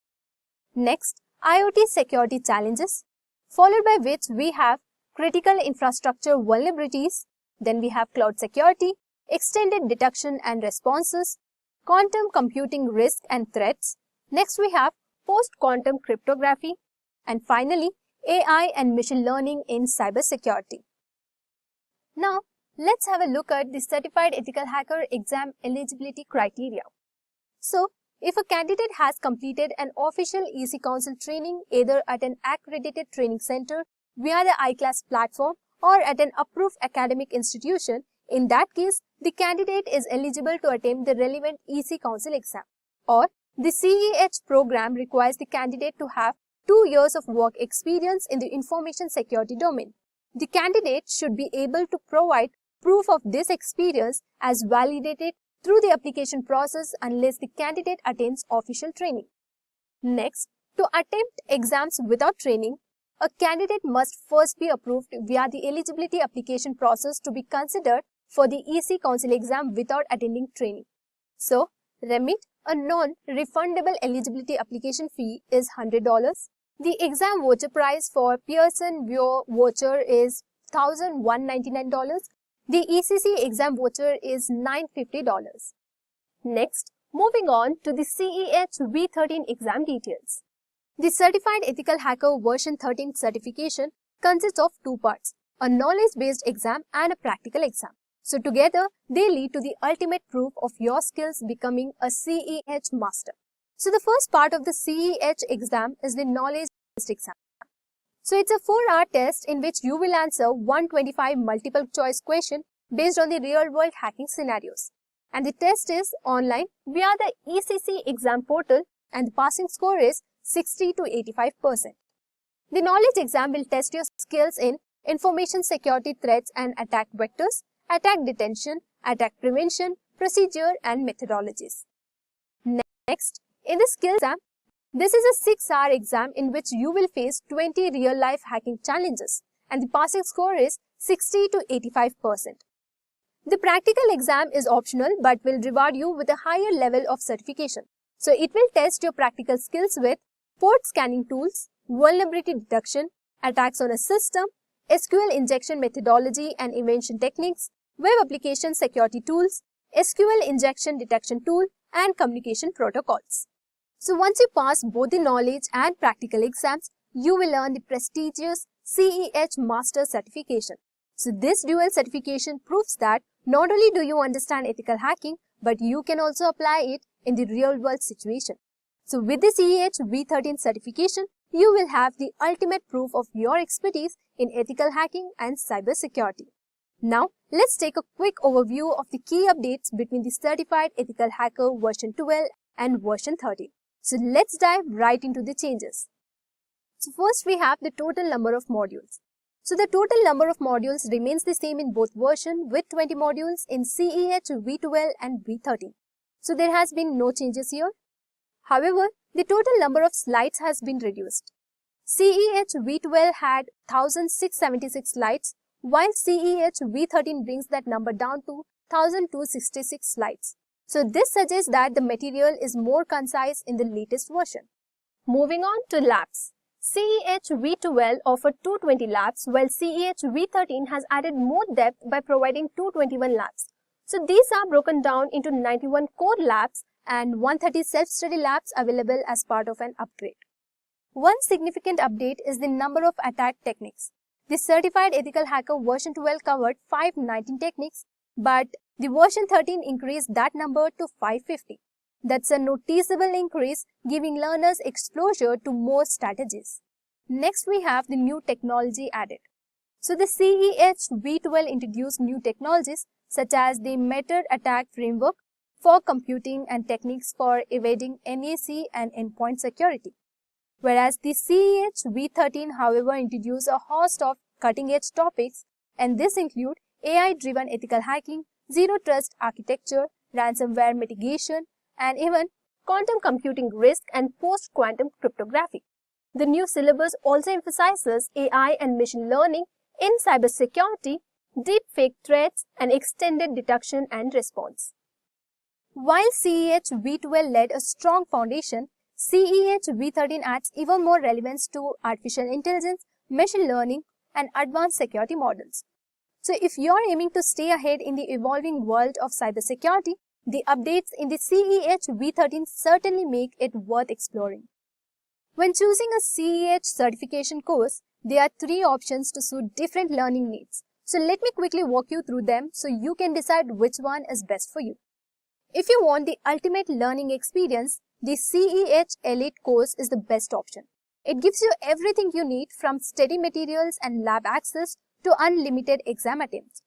next, IoT Security Challenges, followed by which we have Critical Infrastructure Vulnerabilities, then we have Cloud Security, Extended Detection and Responses, Quantum Computing Risk and Threats, next we have Post-Quantum Cryptography, and finally, AI and Machine Learning in Cybersecurity. Now, let's have a look at the Certified Ethical Hacker exam eligibility criteria. So, if a candidate has completed an official EC Council training either at an accredited training center via the iClass platform or at an approved academic institution, in that case, the candidate is eligible to attempt the relevant EC Council exam. Or, the 𝐶EH program requires the candidate to have 2 years of work experience in the information security domain. The candidate should be able to provide proof of this experience as validated through the application process unless the candidate attends official training. Next, to attempt exams without training, a candidate must first be approved via the eligibility application process to be considered for the EC Council exam without attending training. So, remit, a non-refundable eligibility application fee is $100. The exam voucher price for Pearson VUE voucher is $1,199. The ECC exam voucher is $950. Next, moving on to the 𝐶EH v13 exam details. The Certified Ethical Hacker version 13 certification consists of 2 parts, a knowledge-based exam and a practical exam. So together, they lead to the ultimate proof of your skills becoming a 𝐶EH master. So the first part of the 𝐶EH exam is the knowledge-based exam. So it's a 4-hour test in which you will answer 125 multiple choice questions based on the real-world hacking scenarios. And the test is online via the ECC exam portal and the passing score is 60 to 85%. The knowledge exam will test your skills in information security threats and attack vectors, attack detection, attack prevention, procedure and methodologies. Next, in the skills exam, this is a 6-hour exam in which you will face 20 real-life hacking challenges and the passing score is 60 to 85%. The practical exam is optional but will reward you with a higher level of certification. So it will test your practical skills with port scanning tools, vulnerability detection, attacks on a system, SQL injection methodology and invention techniques, web application security tools, SQL injection detection tool, and communication protocols. So once you pass both the knowledge and practical exams, you will earn the prestigious 𝐶EH Master certification. So this dual certification proves that not only do you understand ethical hacking, but you can also apply it in the real world situation. So with the 𝐶EH v13 certification, you will have the ultimate proof of your expertise in ethical hacking and cybersecurity. Now, let's take a quick overview of the key updates between the Certified Ethical Hacker version 12 and version 13. So let's dive right into the changes. So first we have the total number of modules. So the total number of modules remains the same in both versions with 20 modules in 𝐶EH v12 and v13. So there has been no changes here. However, the total number of slides has been reduced. 𝐶𝐸H𝐵12 had 1676 slides, while 𝐶EHV13 brings that number down to 1266 slides. So this suggests that the material is more concise in the latest version. Moving on to labs. 𝐶EHV12 offered 220 labs, while 𝐶EHV13 has added more depth by providing 221 labs. So these are broken down into 91 core labs and 130 self-study labs available as part of an upgrade. One significant update is the number of attack techniques. The Certified Ethical Hacker version 12 covered 519 techniques, but the version 13 increased that number to 550. That's a noticeable increase, giving learners exposure to more strategies. Next, we have the new technology added. So the 𝐶EHV12 introduced new technologies such as the Method Attack Framework for computing and techniques for evading NAC and endpoint security. Whereas the 𝐶EHV13, however, introduced a host of cutting-edge topics, and this include AI-driven ethical hacking, zero-trust architecture, ransomware mitigation, and even quantum computing risk and post-quantum cryptography. The new syllabus also emphasizes AI and machine learning in cybersecurity, deepfake threats, and extended detection and response. While 𝐶EHV12 laid a strong foundation, 𝐶EHV13 adds even more relevance to artificial intelligence, machine learning, and advanced security models. So if you're aiming to stay ahead in the evolving world of cybersecurity, the updates in the 𝐶EHV13 certainly make it worth exploring. When choosing a CEH certification course, there are 3 options to suit different learning needs. So let me quickly walk you through them so you can decide which one is best for you. If you want the ultimate learning experience, the CEH Elite course is the best option. It gives you everything you need from study materials and lab access to unlimited exam attempts.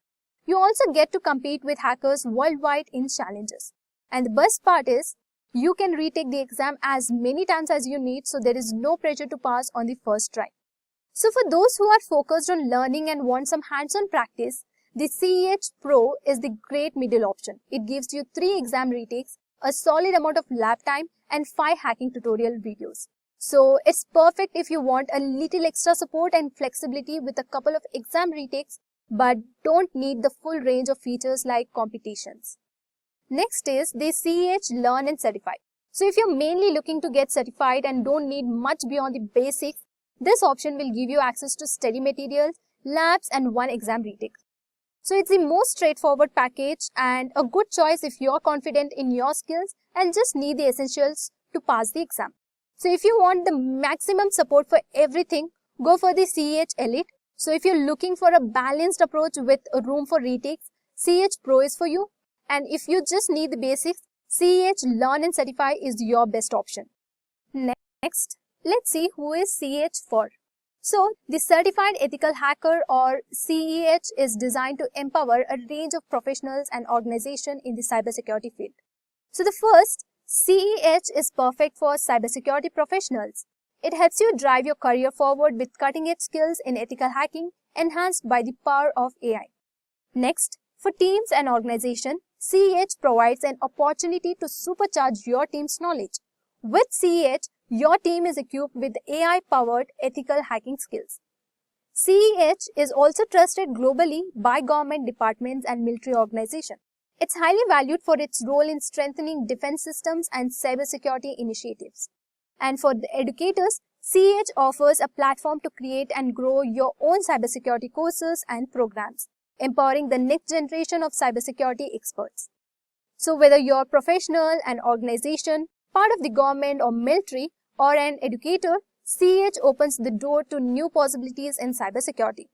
You also get to compete with hackers worldwide in challenges. And the best part is, you can retake the exam as many times as you need, so there is no pressure to pass on the first try. So for those who are focused on learning and want some hands-on practice, the CEH Pro is the great middle option. It gives you 3 exam retakes, a solid amount of lab time, and 5 hacking tutorial videos. So it's perfect if you want a little extra support and flexibility with a couple of exam retakes, but don't need the full range of features like competitions. Next is the CEH Learn and Certify. So if you're mainly looking to get certified and don't need much beyond the basics, this option will give you access to study materials, labs, and 1 exam retake. So it's the most straightforward package and a good choice if you're confident in your skills and just need the essentials to pass the exam. So if you want the maximum support for everything, go for the CEH Elite. So if you're looking for a balanced approach with a room for retakes, CEH Pro is for you. And if you just need the basics, CEH Learn and Certify is your best option. Next, let's see who is CEH for. So, the Certified Ethical Hacker or CEH is designed to empower a range of professionals and organizations in the cybersecurity field. So, the first, CEH is perfect for cybersecurity professionals. It helps you drive your career forward with cutting-edge skills in ethical hacking enhanced by the power of AI. Next, for teams and organizations, CEH provides an opportunity to supercharge your team's knowledge. With CEH, your team is equipped with AI-powered ethical hacking skills. CEH is also trusted globally by government departments and military organizations. It's highly valued for its role in strengthening defense systems and cybersecurity initiatives. And for the educators, CEH offers a platform to create and grow your own cybersecurity courses and programs, empowering the next generation of cybersecurity experts. So whether you're a professional, an organization, part of the government or military, or an educator, CEH opens the door to new possibilities in cybersecurity.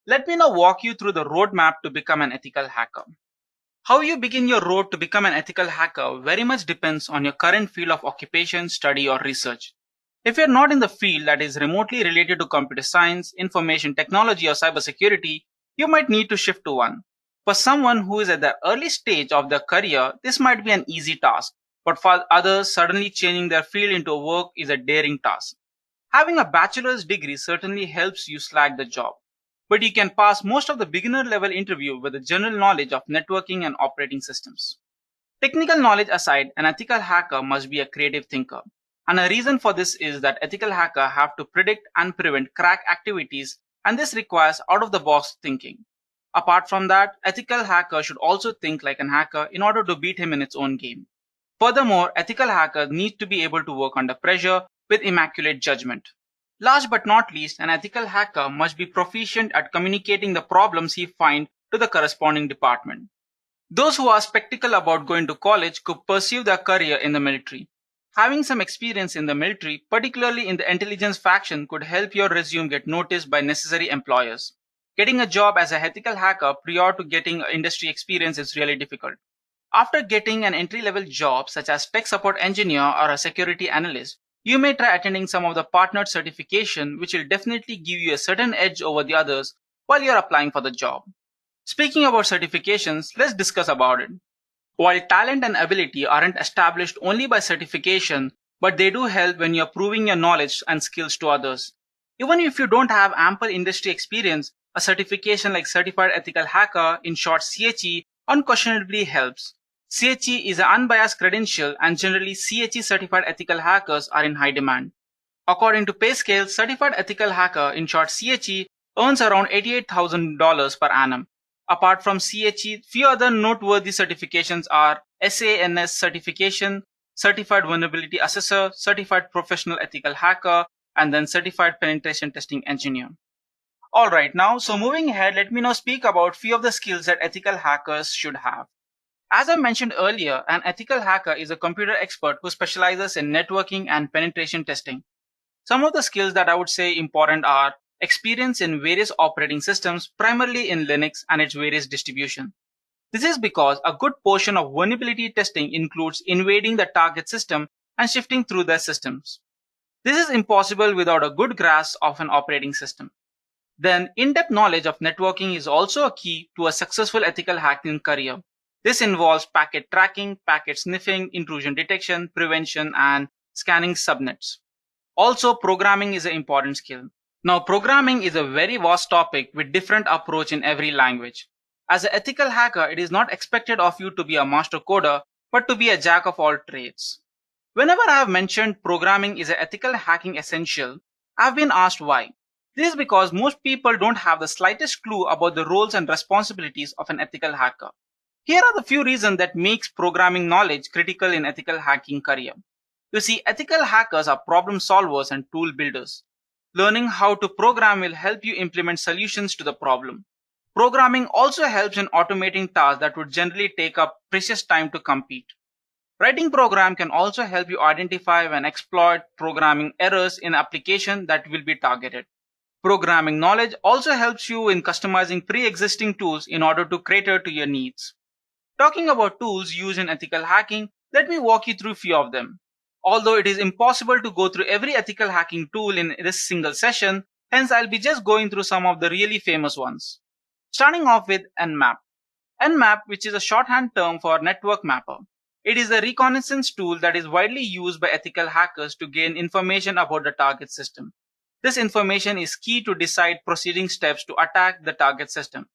Let me now walk you through the roadmap to become an ethical hacker. How you begin your road to become an ethical hacker very much depends on your current field of occupation, study, or research. If you're not in the field that is remotely related to computer science, information technology, or cybersecurity, you might need to shift to one. For someone who is at the early stage of their career, this might be an easy task, but for others, suddenly changing their field into work is a daring task. Having a bachelor's degree certainly helps you snag the job. but you can pass most of the beginner level interview with a general knowledge of networking and operating systems. Technical knowledge aside, an ethical hacker must be a creative thinker. And a reason for this is that ethical hackers have to predict and prevent crack activities, and this requires out-of-the-box thinking. Apart from that, ethical hacker should also think like an hacker in order to beat him in its own game. Furthermore, ethical hackers need to be able to work under pressure with immaculate judgment. Last but not least, an ethical hacker must be proficient at communicating the problems he finds to the corresponding department. Those who are skeptical about going to college could pursue their career in the military. Having some experience in the military, particularly in the intelligence faction, could help your resume get noticed by necessary employers. Getting a job as an ethical hacker prior to getting industry experience is really difficult. After getting an entry-level job such as tech support engineer or a security analyst, you may try attending some of the partnered certification, which will definitely give you a certain edge over the others while you're applying for the job. Speaking about certifications, let's discuss about it. While talent and ability aren't established only by certification, but they do help when you're proving your knowledge and skills to others. Even if you don't have ample industry experience, a certification like Certified Ethical Hacker, in short 𝐶HE, unquestionably helps. 𝐶HE is an unbiased credential, and generally 𝐶HE certified ethical hackers are in high demand. According to PayScale, Certified Ethical Hacker, in short 𝐶HE, earns around $88,000 per annum. Apart from 𝐶HE, few other noteworthy certifications are SANS certification, Certified Vulnerability Assessor, Certified Professional Ethical Hacker, and then Certified Penetration Testing Engineer. Alright, so moving ahead, let me now speak about few of the skills that ethical hackers should have. As I mentioned earlier, an ethical hacker is a computer expert who specializes in networking and penetration testing. Some of the skills that I would say important are experience in various operating systems, primarily in Linux and its various distributions. This is because a good portion of vulnerability testing includes invading the target system and shifting through their systems. This is impossible without a good grasp of an operating system. Then, in-depth knowledge of networking is also a key to a successful ethical hacking career. This involves packet tracking, packet sniffing, intrusion detection, prevention, and scanning subnets. Also, programming is an important skill. Now, programming is a very vast topic with different approach in every language. As an ethical hacker, it is not expected of you to be a master coder, but to be a jack of all trades. Whenever I have mentioned programming is an ethical hacking essential, I have been asked why. This is because most people don't have the slightest clue about the roles and responsibilities of an ethical hacker. Here are the few reasons that makes programming knowledge critical in ethical hacking career. You see, ethical hackers are problem solvers and tool builders. Learning how to program will help you implement solutions to the problem. Programming also helps in automating tasks that would generally take up precious time to complete. Writing program can also help you identify and exploit programming errors in application that will be targeted. Programming knowledge also helps you in customizing pre-existing tools in order to cater to your needs. Talking about tools used in ethical hacking, let me walk you through a few of them. Although it is impossible to go through every ethical hacking tool in this single session, hence I'll be just going through some of the really famous ones. Starting off with Nmap. Nmap, which is a shorthand term for network mapper. It is a reconnaissance tool that is widely used by ethical hackers to gain information about the target system. This information is key to decide proceeding steps to attack the target system.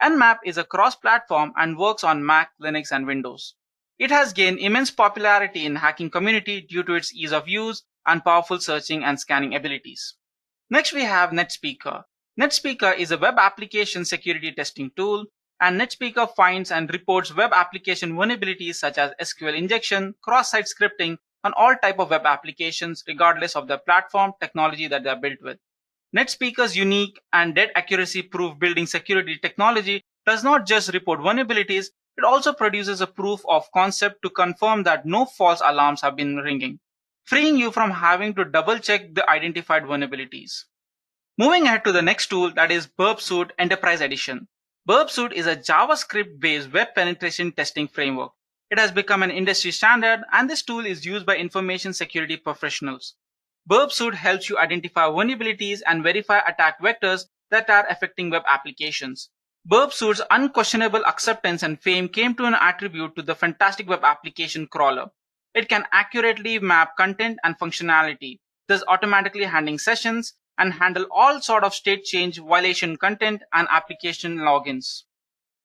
Nmap is a cross-platform and works on Mac, Linux, and Windows. It has gained immense popularity in hacking community due to its ease of use and powerful searching and scanning abilities. Next we have NetSpeaker. NetSpeaker is a web application security testing tool, and NetSpeaker finds and reports web application vulnerabilities such as SQL injection, cross-site scripting on all type of web applications regardless of the platform technology that they are built with. NetSpeaker's unique and dead accuracy proof building security technology does not just report vulnerabilities, it also produces a proof of concept to confirm that no false alarms have been ringing, freeing you from having to double check the identified vulnerabilities. Moving ahead to the next tool, that is Burp Suite Enterprise Edition. Burp Suite is a JavaScript based web penetration testing framework. It has become an industry standard, and this tool is used by information security professionals. Burp Suite helps you identify vulnerabilities and verify attack vectors that are affecting web applications. Burp Suite's unquestionable acceptance and fame came to an attribute to the fantastic web application crawler. It can accurately map content and functionality, thus automatically handling sessions, and handle all sort of state change, violation content, and application logins.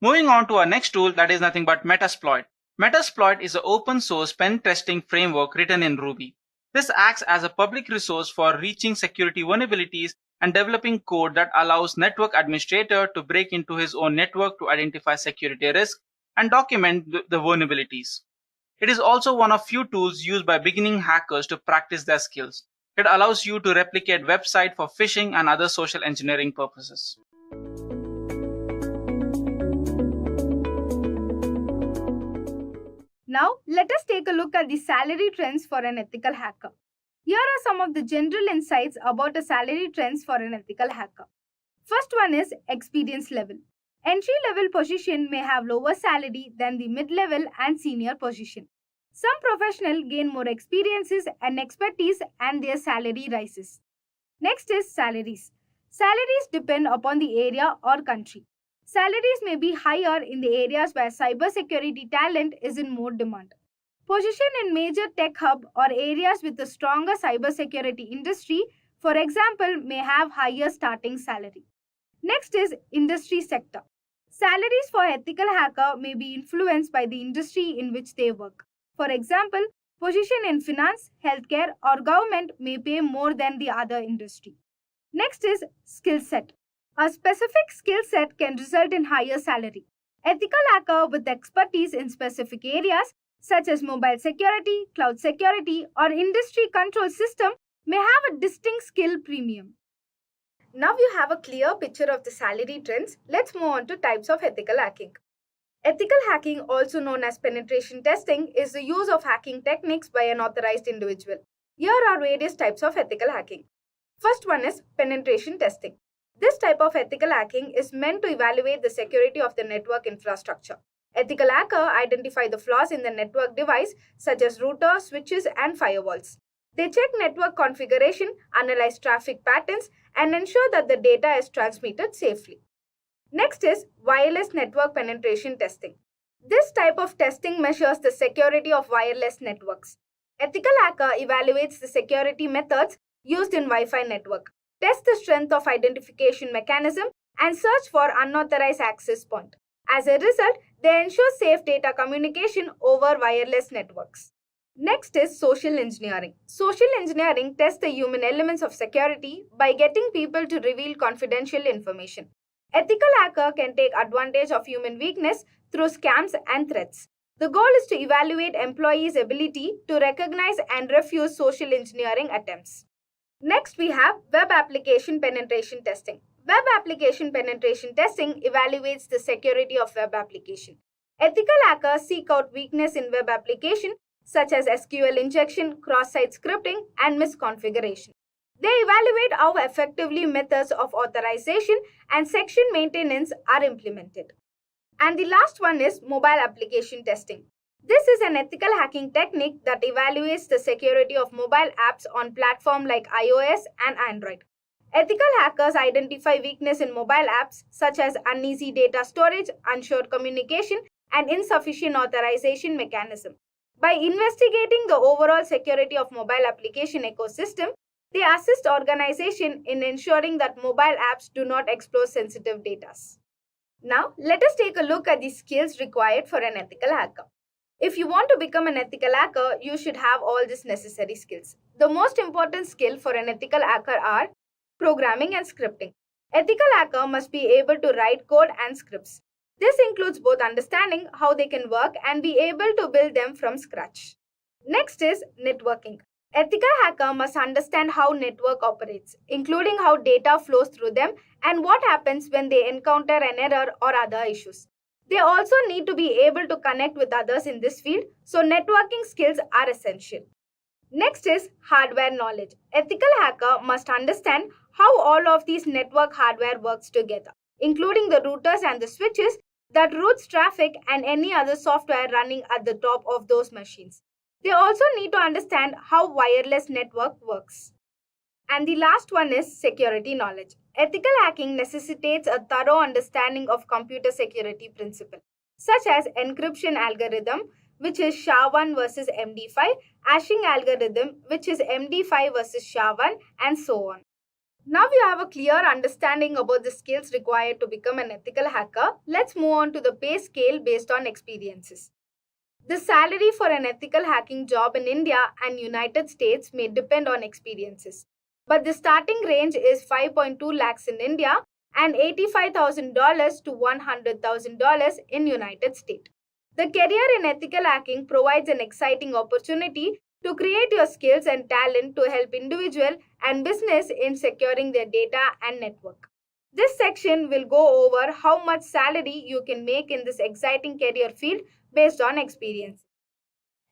Moving on to our next tool, that is nothing but Metasploit. Metasploit is an open source pen testing framework written in Ruby. This acts as a public resource for reaching security vulnerabilities and developing code that allows network administrator to break into his own network to identify security risks and document the vulnerabilities. It is also one of few tools used by beginning hackers to practice their skills. It allows you to replicate websites for phishing and other social engineering purposes. Now, let us take a look at the salary trends for an ethical hacker. Here are some of the general insights about the salary trends for an ethical hacker. First one is experience level. Entry-level position may have lower salary than the mid-level and senior position. Some professionals gain more experiences and expertise and their salary rises. Next is salaries. Salaries depend upon the area or country. Salaries may be higher in the areas where cybersecurity talent is in more demand. Position in major tech hub or areas with a stronger cybersecurity industry, for example, may have higher starting salary. Next is industry sector. Salaries for ethical hacker may be influenced by the industry in which they work. For example, position in finance, healthcare, or government may pay more than the other industry. Next is skill set. A specific skill set can result in higher salary. Ethical hacker with expertise in specific areas such as mobile security, cloud security, or industry control system may have a distinct skill premium. Now you have a clear picture of the salary trends. Let's move on to types of ethical hacking. Ethical hacking, also known as penetration testing, is the use of hacking techniques by an authorized individual. Here are various types of ethical hacking. First one is penetration testing. This type of ethical hacking is meant to evaluate the security of the network infrastructure. Ethical hackers identify the flaws in the network device such as routers, switches, and firewalls. They check network configuration, analyze traffic patterns, and ensure that the data is transmitted safely. Next is wireless network penetration testing. This type of testing measures the security of wireless networks. Ethical hacker evaluates the security methods used in Wi-Fi network, test the strength of identification mechanism, and search for unauthorized access point. As a result, they ensure safe data communication over wireless networks. Next is social engineering. Social engineering tests the human elements of security by getting people to reveal confidential information. Ethical hacker can take advantage of human weakness through scams and threats. The goal is to evaluate employees' ability to recognize and refuse social engineering attempts. Next, we have web application penetration testing. Web application penetration testing evaluates the security of web application. Ethical hackers seek out weakness in web application such as SQL injection, cross-site scripting, and misconfiguration. They evaluate how effectively methods of authorization and section maintenance are implemented. And the last one is mobile application testing. This is an ethical hacking technique that evaluates the security of mobile apps on platforms like iOS and Android. Ethical hackers identify weakness in mobile apps such as uneasy data storage, unsure communication, and insufficient authorization mechanism. By investigating the overall security of mobile application ecosystem, they assist organizations in ensuring that mobile apps do not expose sensitive data. Now, let us take a look at the skills required for an ethical hacker. If you want to become an ethical hacker, you should have all these necessary skills. The most important skill for an ethical hacker are programming and scripting. Ethical hacker must be able to write code and scripts. This includes both understanding how they can work and be able to build them from scratch. Next is networking. Ethical hacker must understand how network operates, including how data flows through them and what happens when they encounter an error or other issues. They also need to be able to connect with others in this field, so networking skills are essential. Next is hardware knowledge. Ethical hacker must understand how all of these network hardware works together, including the routers and the switches that routes traffic and any other software running at the top of those machines. They also need to understand how wireless network works. And the last one is security knowledge. Ethical hacking necessitates a thorough understanding of computer security principles, such as encryption algorithm, which is SHA-1 versus MD5, hashing algorithm, which is MD5 versus SHA-1, and so on. Now you have a clear understanding about the skills required to become an ethical hacker. Let's move on to the pay scale based on experiences. The salary for an ethical hacking job in India and United States may depend on experiences. But the starting range is 5.2 lakhs in India and $85,000 to $100,000 in United States. The career in ethical hacking provides an exciting opportunity to create your skills and talent to help individual and business in securing their data and network. This section will go over how much salary you can make in this exciting career field based on experience.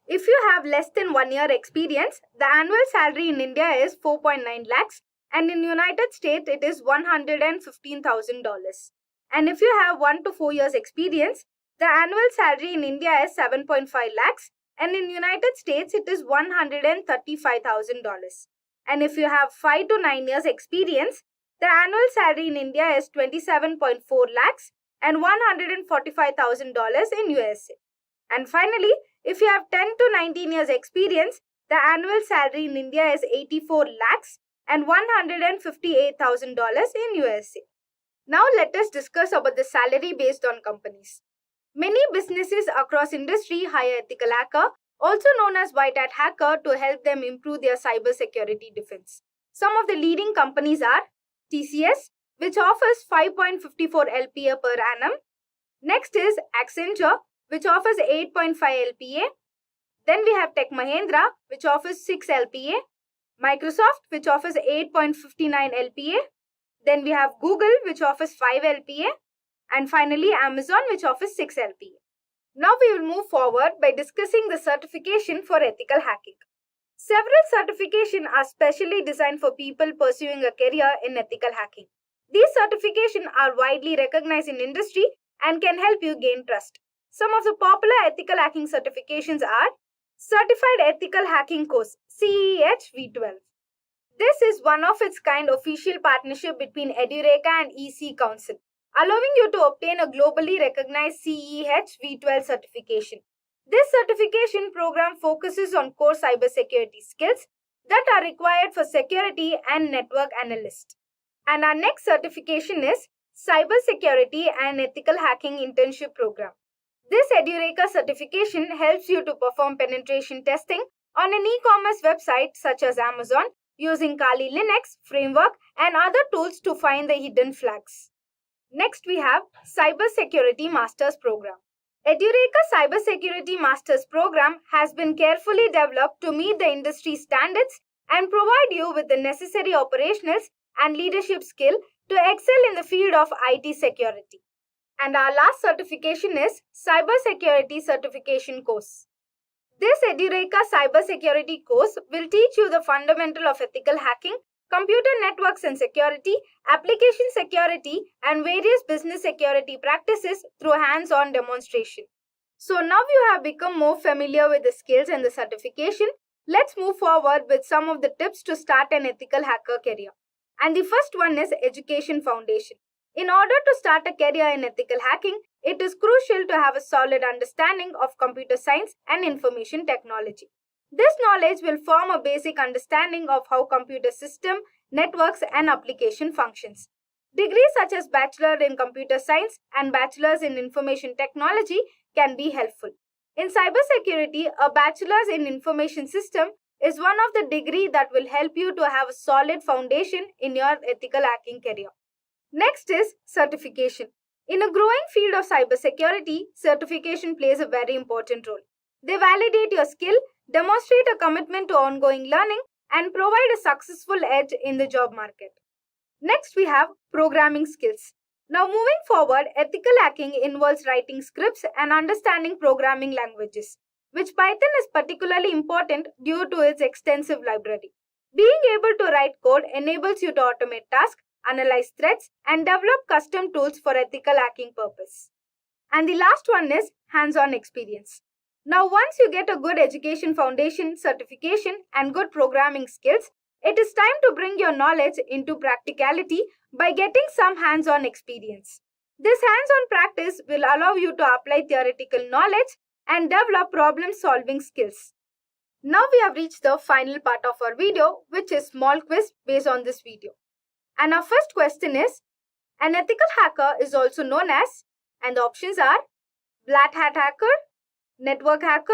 If you have less than 1 year experience, the annual salary in India is 4.9 lakhs and in United States it is $115,000. And if you have 1 to 4 years experience, the annual salary in India is 7.5 lakhs and in United States it is $135,000. And if you have 5 to 9 years experience, the annual salary in India is 27.4 lakhs and $145,000 in USA. And finally, if you have 10 to 19 years experience, the annual salary in India is 84 lakhs and $158,000 in USA. Now let us discuss about the salary based on companies. Many businesses across industry hire ethical hacker, also known as white hat hacker, to help them improve their cybersecurity defense. Some of the leading companies are TCS, which offers 5.54 LPA per annum. Next is Accenture, which offers 8.5 LPA. Then we have Tech Mahindra, which offers 6 LPA. Microsoft, which offers 8.59 LPA. Then we have Google, which offers 5 LPA. And finally, Amazon, which offers 6 LPA. Now we will move forward by discussing the certification for ethical hacking. Several certifications are specially designed for people pursuing a career in ethical hacking. These certifications are widely recognized in industry and can help you gain trust. Some of the popular ethical hacking certifications are Certified Ethical Hacking Course, 𝐶EHV12. This is one of its kind official partnership between Edureka and EC Council, allowing you to obtain a globally recognized 𝐶EHV12 certification. This certification program focuses on core cybersecurity skills that are required for security and network analysts. And our next certification is Cybersecurity and Ethical Hacking Internship Program. This Edureka certification helps you to perform penetration testing on an e-commerce website such as Amazon using Kali Linux framework and other tools to find the hidden flags. Next we have Cybersecurity Masters Program. Edureka Cybersecurity Masters Program has been carefully developed to meet the industry standards and provide you with the necessary operationals and leadership skill to excel in the field of IT security. And our last certification is Cybersecurity Certification Course. This Edureka Cybersecurity course will teach you the fundamental of ethical hacking, computer networks and security, application security, and various business security practices through hands-on demonstration. So now you have become more familiar with the skills and the certification. Let's move forward with some of the tips to start an ethical hacker career. And the first one is Education Foundation. In order to start a career in ethical hacking, it is crucial to have a solid understanding of computer science and information technology. This knowledge will form a basic understanding of how computer system, networks, and application functions. Degrees such as Bachelor in Computer Science and Bachelor's in Information Technology can be helpful. In cybersecurity, a Bachelor's in Information System is one of the degrees that will help you to have a solid foundation in your ethical hacking career. Next is certification. In a growing field of cybersecurity, certification plays a very important role. They validate your skill, demonstrate a commitment to ongoing learning, and provide a successful edge in the job market. Next, we have programming skills. Now, moving forward, ethical hacking involves writing scripts and understanding programming languages, which Python is particularly important due to its extensive library. Being able to write code enables you to automate tasks, analyze threats, and develop custom tools for ethical hacking purpose. And the last one is hands-on experience. Now, once you get a good education foundation, certification, and good programming skills, it is time to bring your knowledge into practicality by getting some hands-on experience. This hands-on practice will allow you to apply theoretical knowledge and develop problem-solving skills. Now we have reached the final part of our video, which is small quiz based on this video. And our first question is, an ethical hacker is also known as, and the options are black hat hacker, network hacker,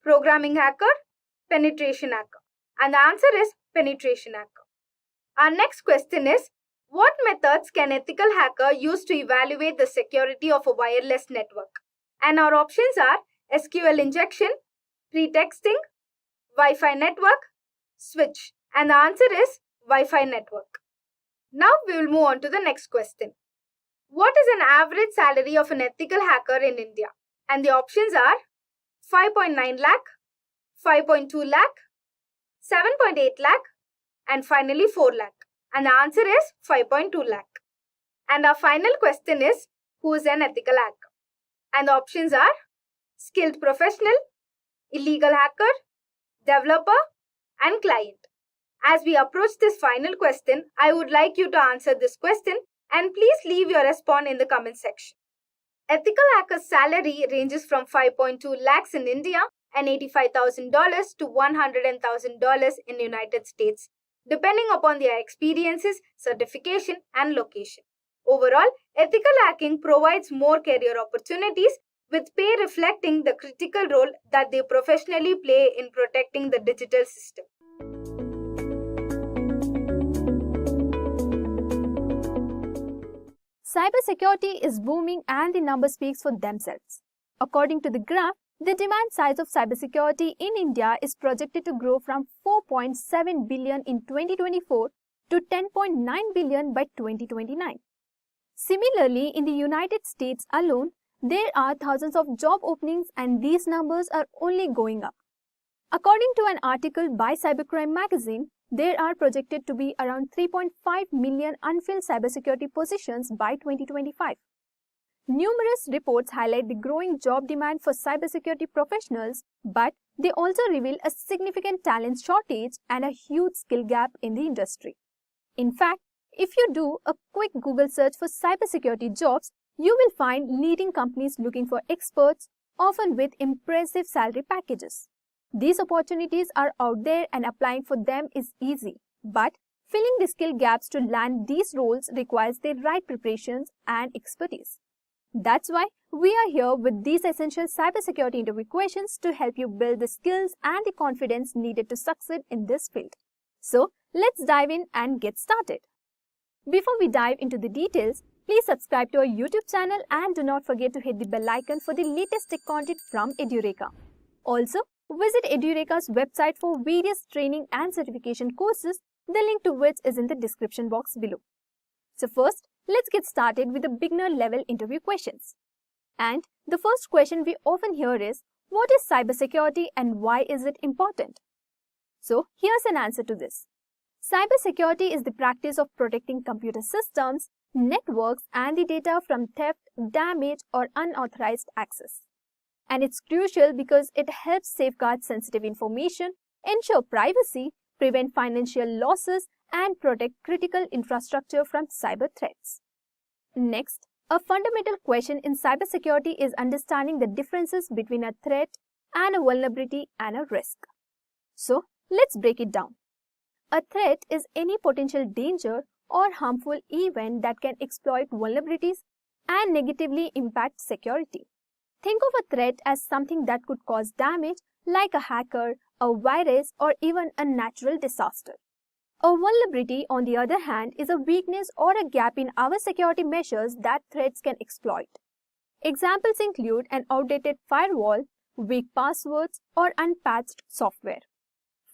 programming hacker, penetration hacker. And the answer is penetration hacker. Our next question is, what methods can ethical hacker use to evaluate the security of a wireless network? And our options are SQL injection, pretexting, Wi-Fi network, switch. And the answer is Wi-Fi network. Now we will move on to the next question. What is an average salary of an ethical hacker in India? And the options are 5.9 lakh, 5.2 lakh, 7.8 lakh, and finally 4 lakh. And the answer is 5.2 lakh. And our final question is, who is an ethical hacker? And the options are skilled professional, illegal hacker, developer, and client. As we approach this final question, I would like you to answer this question and please leave your response in the comment section. Ethical hacker's salary ranges from 5.2 lakhs in India and $85,000 to $100,000 in the United States, depending upon their experiences, certification, and location. Overall, ethical hacking provides more career opportunities, with pay reflecting the critical role that they professionally play in protecting the digital system. Cybersecurity is booming and the numbers speak for themselves. According to the graph, the demand size of cybersecurity in India is projected to grow from 4.7 billion in 2024 to 10.9 billion by 2029. Similarly, in the United States alone, there are thousands of job openings and these numbers are only going up. According to an article by Cybercrime magazine, there are projected to be around 3.5 million unfilled cybersecurity positions by 2025. Numerous reports highlight the growing job demand for cybersecurity professionals, but they also reveal a significant talent shortage and a huge skill gap in the industry. In fact, if you do a quick Google search for cybersecurity jobs, you will find leading companies looking for experts, often with impressive salary packages. These opportunities are out there and applying for them is easy, but filling the skill gaps to land these roles requires the right preparations and expertise. That's why we are here with these essential cybersecurity interview questions to help you build the skills and the confidence needed to succeed in this field. So, let's dive in and get started. Before we dive into the details, please subscribe to our YouTube channel and do not forget to hit the bell icon for the latest tech content from Edureka. Also, visit Edureka's website for various training and certification courses, the link to which is in the description box below. So first, let's get started with the beginner level interview questions. And the first question we often hear is, what is cybersecurity and why is it important? So here's an answer to this. Cybersecurity is the practice of protecting computer systems, networks, and the data from theft, damage, or unauthorized access. And it's crucial because it helps safeguard sensitive information, ensure privacy, prevent financial losses, and protect critical infrastructure from cyber threats. Next, a fundamental question in cybersecurity is understanding the differences between a threat and a vulnerability and a risk. So, let's break it down. A threat is any potential danger or harmful event that can exploit vulnerabilities and negatively impact security. Think of a threat as something that could cause damage like a hacker, a virus, or even a natural disaster. A vulnerability, on the other hand, is a weakness or a gap in our security measures that threats can exploit. Examples include an outdated firewall, weak passwords, or unpatched software.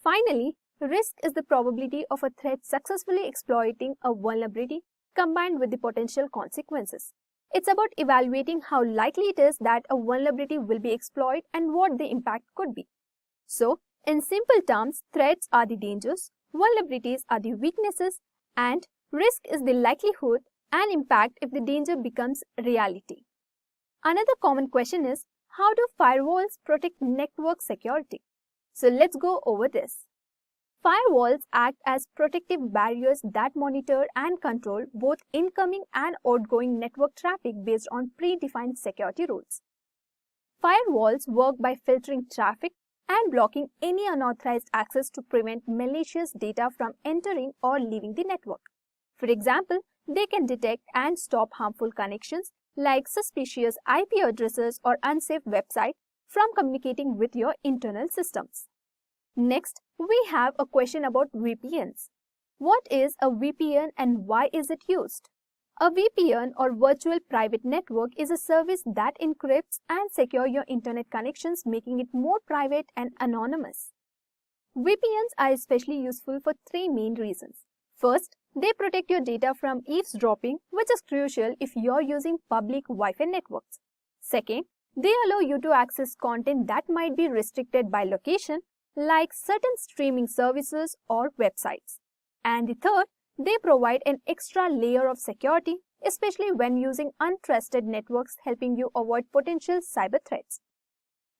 Finally, risk is the probability of a threat successfully exploiting a vulnerability combined with the potential consequences. It's about evaluating how likely it is that a vulnerability will be exploited and what the impact could be. So, in simple terms, threats are the dangers, vulnerabilities are the weaknesses, and risk is the likelihood and impact if the danger becomes reality. Another common question is, how do firewalls protect network security? So let's go over this. Firewalls act as protective barriers that monitor and control both incoming and outgoing network traffic based on predefined security rules. Firewalls work by filtering traffic and blocking any unauthorized access to prevent malicious data from entering or leaving the network. For example, they can detect and stop harmful connections like suspicious IP addresses or unsafe websites from communicating with your internal systems. Next, we have a question about VPNs. What is a VPN and why is it used? A VPN or virtual private network is a service that encrypts and secures your internet connections, making it more private and anonymous. VPNs are especially useful for three main reasons. First, they protect your data from eavesdropping, which is crucial if you're using public Wi-Fi networks. Second, they allow you to access content that might be restricted by location, like certain streaming services or websites. And the third, they provide an extra layer of security, especially when using untrusted networks, helping you avoid potential cyber threats.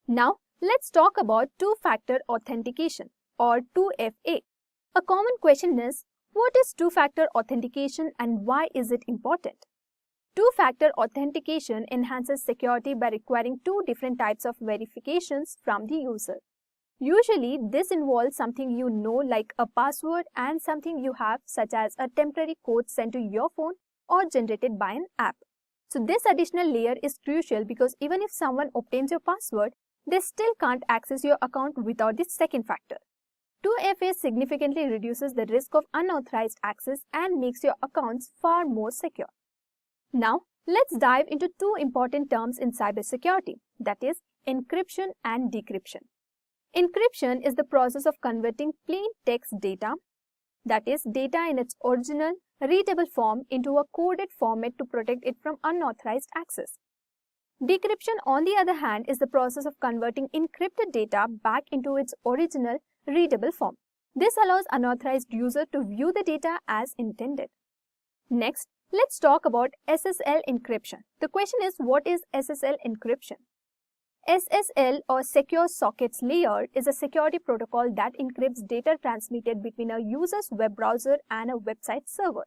Now, let's talk about two-factor authentication or 2FA. A common question is, what is two-factor authentication and why is it important? Two-factor authentication enhances security by requiring two different types of verifications from the user. Usually, this involves something you know like a password and something you have such as a temporary code sent to your phone or generated by an app. So this additional layer is crucial because even if someone obtains your password, they still can't access your account without the second factor. 2FA significantly reduces the risk of unauthorized access and makes your accounts far more secure. Now, let's dive into two important terms in cybersecurity, that is, encryption and decryption. Encryption is the process of converting plain text data, that is, data in its original, readable form into a coded format to protect it from unauthorized access. Decryption, on the other hand, is the process of converting encrypted data back into its original, readable form. This allows unauthorized users to view the data as intended. Next, let's talk about SSL encryption. The question is, what is SSL encryption? SSL or Secure Sockets Layer is a security protocol that encrypts data transmitted between a user's web browser and a website server.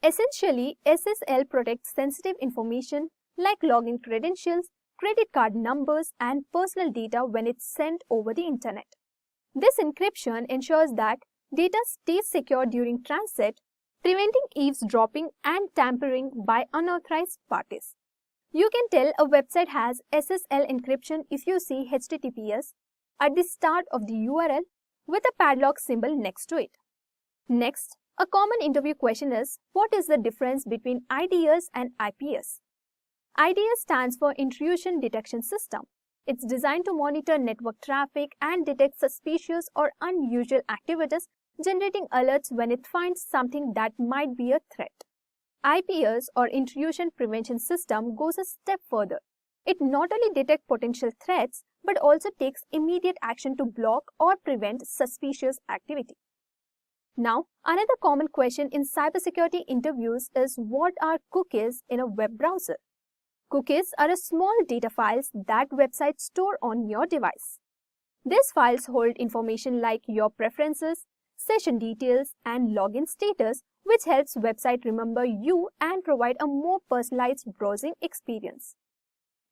Essentially, SSL protects sensitive information like login credentials, credit card numbers, and personal data when it's sent over the internet. This encryption ensures that data stays secure during transit, preventing eavesdropping and tampering by unauthorized parties. You can tell a website has SSL encryption if you see HTTPS at the start of the URL with a padlock symbol next to it. Next, a common interview question is, what is the difference between IDS and IPS? IDS stands for Intrusion Detection System. It's designed to monitor network traffic and detect suspicious or unusual activities, generating alerts when it finds something that might be a threat. IPS or Intrusion Prevention System goes a step further. It not only detects potential threats but also takes immediate action to block or prevent suspicious activity. Now, another common question in cybersecurity interviews is, what are cookies in a web browser? Cookies are a small data files that websites store on your device. These files hold information like your preferences, session details, and login status, which helps website remember you and provide a more personalized browsing experience.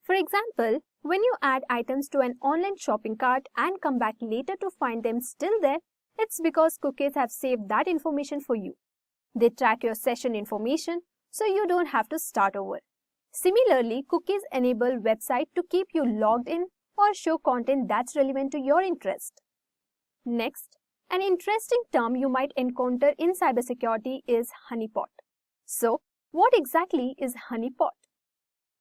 For example, when you add items to an online shopping cart and come back later to find them still there, it's because cookies have saved that information for you. They track your session information, so you don't have to start over. Similarly, cookies enable websites to keep you logged in or show content that's relevant to your interest. Next, an interesting term you might encounter in cybersecurity is honeypot. So, what exactly is honeypot?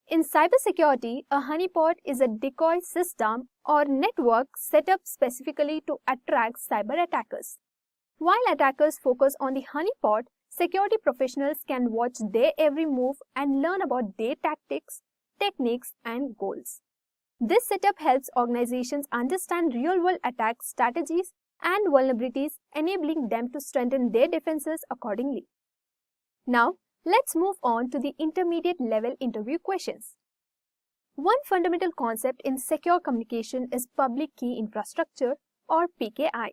In cybersecurity, a honeypot is a decoy system or network set up specifically to attract cyber attackers. While attackers focus on the honeypot, security professionals can watch their every move and learn about their tactics, techniques, and goals. This setup helps organizations understand real-world attack strategies and vulnerabilities, enabling them to strengthen their defenses accordingly. Now, let's move on to the intermediate level interview questions. One fundamental concept in secure communication is public key infrastructure or PKI.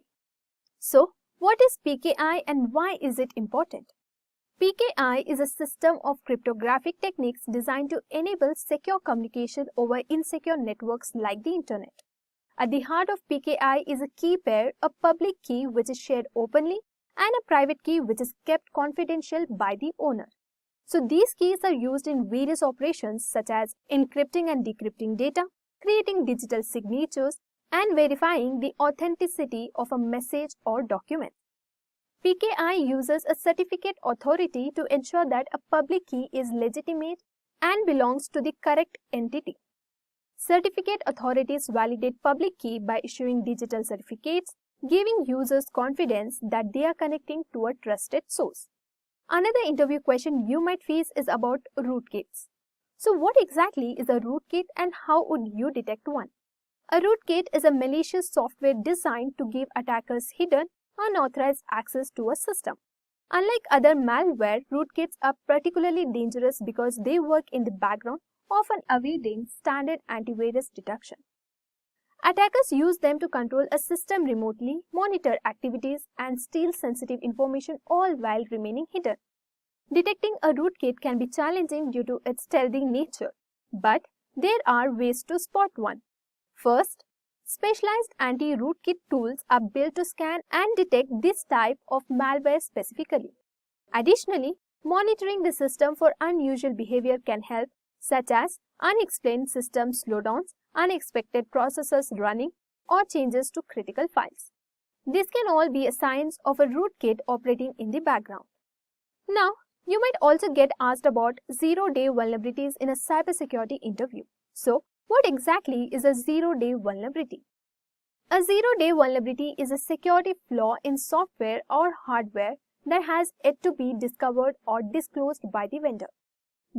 So, what is PKI and why is it important? PKI is a system of cryptographic techniques designed to enable secure communication over insecure networks like the internet. At the heart of PKI is a key pair, a public key which is shared openly and a private key which is kept confidential by the owner. So these keys are used in various operations such as encrypting and decrypting data, creating digital signatures, and verifying the authenticity of a message or document. PKI uses a certificate authority to ensure that a public key is legitimate and belongs to the correct entity. Certificate authorities validate public key by issuing digital certificates, giving users confidence that they are connecting to a trusted source. Another interview question you might face is about rootkits. So what exactly is a rootkit and how would you detect one? A rootkit is a malicious software designed to give attackers hidden, unauthorized access to a system. Unlike other malware, rootkits are particularly dangerous because they work in the background, often evading standard antivirus detection. Attackers use them to control a system remotely, monitor activities, and steal sensitive information, all while remaining hidden. Detecting a rootkit can be challenging due to its stealthy nature, but there are ways to spot one. First, specialized anti-rootkit tools are built to scan and detect this type of malware specifically. Additionally, monitoring the system for unusual behavior can help, such as unexplained system slowdowns, unexpected processes running, or changes to critical files. This can all be signs of a rootkit operating in the background. Now, you might also get asked about zero-day vulnerabilities in a cybersecurity interview. So, what exactly is a zero-day vulnerability? A zero-day vulnerability is a security flaw in software or hardware that has yet to be discovered or disclosed by the vendor.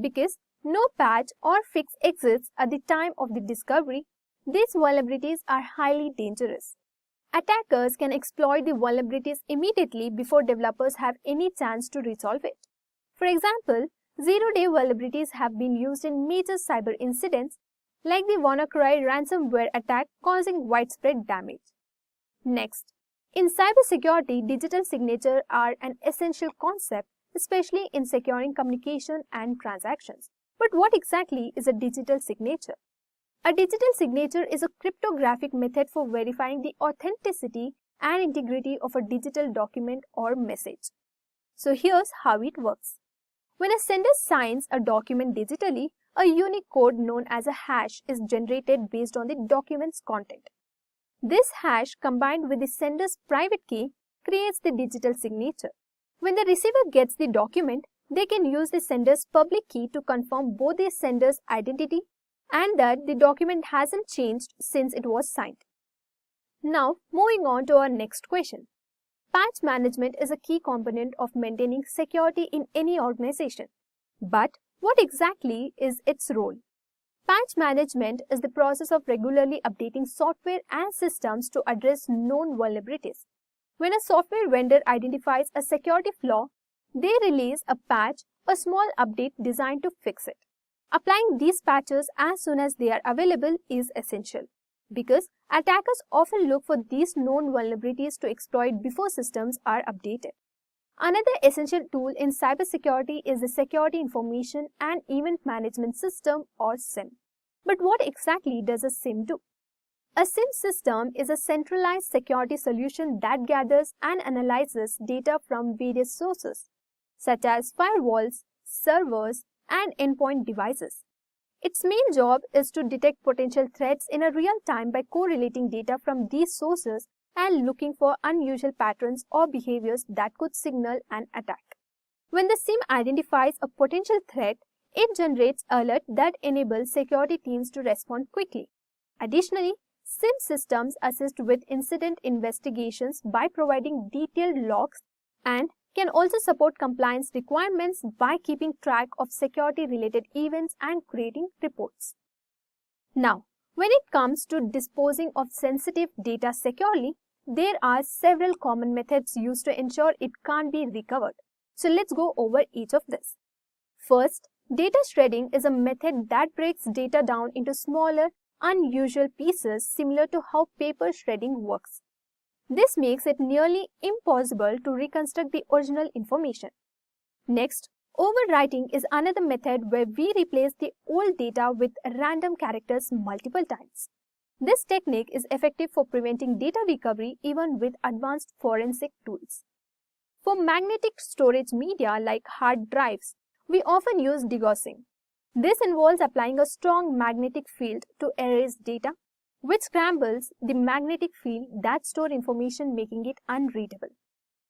Because no patch or fix exists at the time of the discovery, these vulnerabilities are highly dangerous. Attackers can exploit the vulnerabilities immediately before developers have any chance to resolve it. For example, zero-day vulnerabilities have been used in major cyber incidents like the WannaCry ransomware attack causing widespread damage. Next, in cybersecurity, digital signatures are an essential concept, especially in securing communication and transactions. But what exactly is a digital signature? A digital signature is a cryptographic method for verifying the authenticity and integrity of a digital document or message. So here's how it works. When a sender signs a document digitally, a unique code known as a hash is generated based on the document's content. This hash, combined with the sender's private key, creates the digital signature. When the receiver gets the document, they can use the sender's public key to confirm both the sender's identity and that the document hasn't changed since it was signed. Now, moving on to our next question. Patch management is a key component of maintaining security in any organization. But what exactly is its role? Patch management is the process of regularly updating software and systems to address known vulnerabilities. When a software vendor identifies a security flaw, they release a patch, a small update designed to fix it. Applying these patches as soon as they are available is essential, because attackers often look for these known vulnerabilities to exploit before systems are updated. Another essential tool in cybersecurity is the Security Information and Event Management System, or SIEM. But what exactly does a SIEM do? A SIEM system is a centralized security solution that gathers and analyzes data from various sources, such as firewalls, servers, and endpoint devices. Its main job is to detect potential threats in a real time by correlating data from these sources and looking for unusual patterns or behaviors that could signal an attack. When the SIEM identifies a potential threat, it generates alerts that enable security teams to respond quickly. Additionally, SIEM systems assist with incident investigations by providing detailed logs and can also support compliance requirements by keeping track of security-related events and creating reports. Now, when it comes to disposing of sensitive data securely, there are several common methods used to ensure it can't be recovered. So let's go over each of this. First, data shredding is a method that breaks data down into smaller, unusual pieces similar to how paper shredding works. This makes it nearly impossible to reconstruct the original information. Next, overwriting is another method where we replace the old data with random characters multiple times. This technique is effective for preventing data recovery even with advanced forensic tools. For magnetic storage media like hard drives, we often use degaussing. This involves applying a strong magnetic field to erase data, which scrambles the magnetic field that stores information, making it unreadable.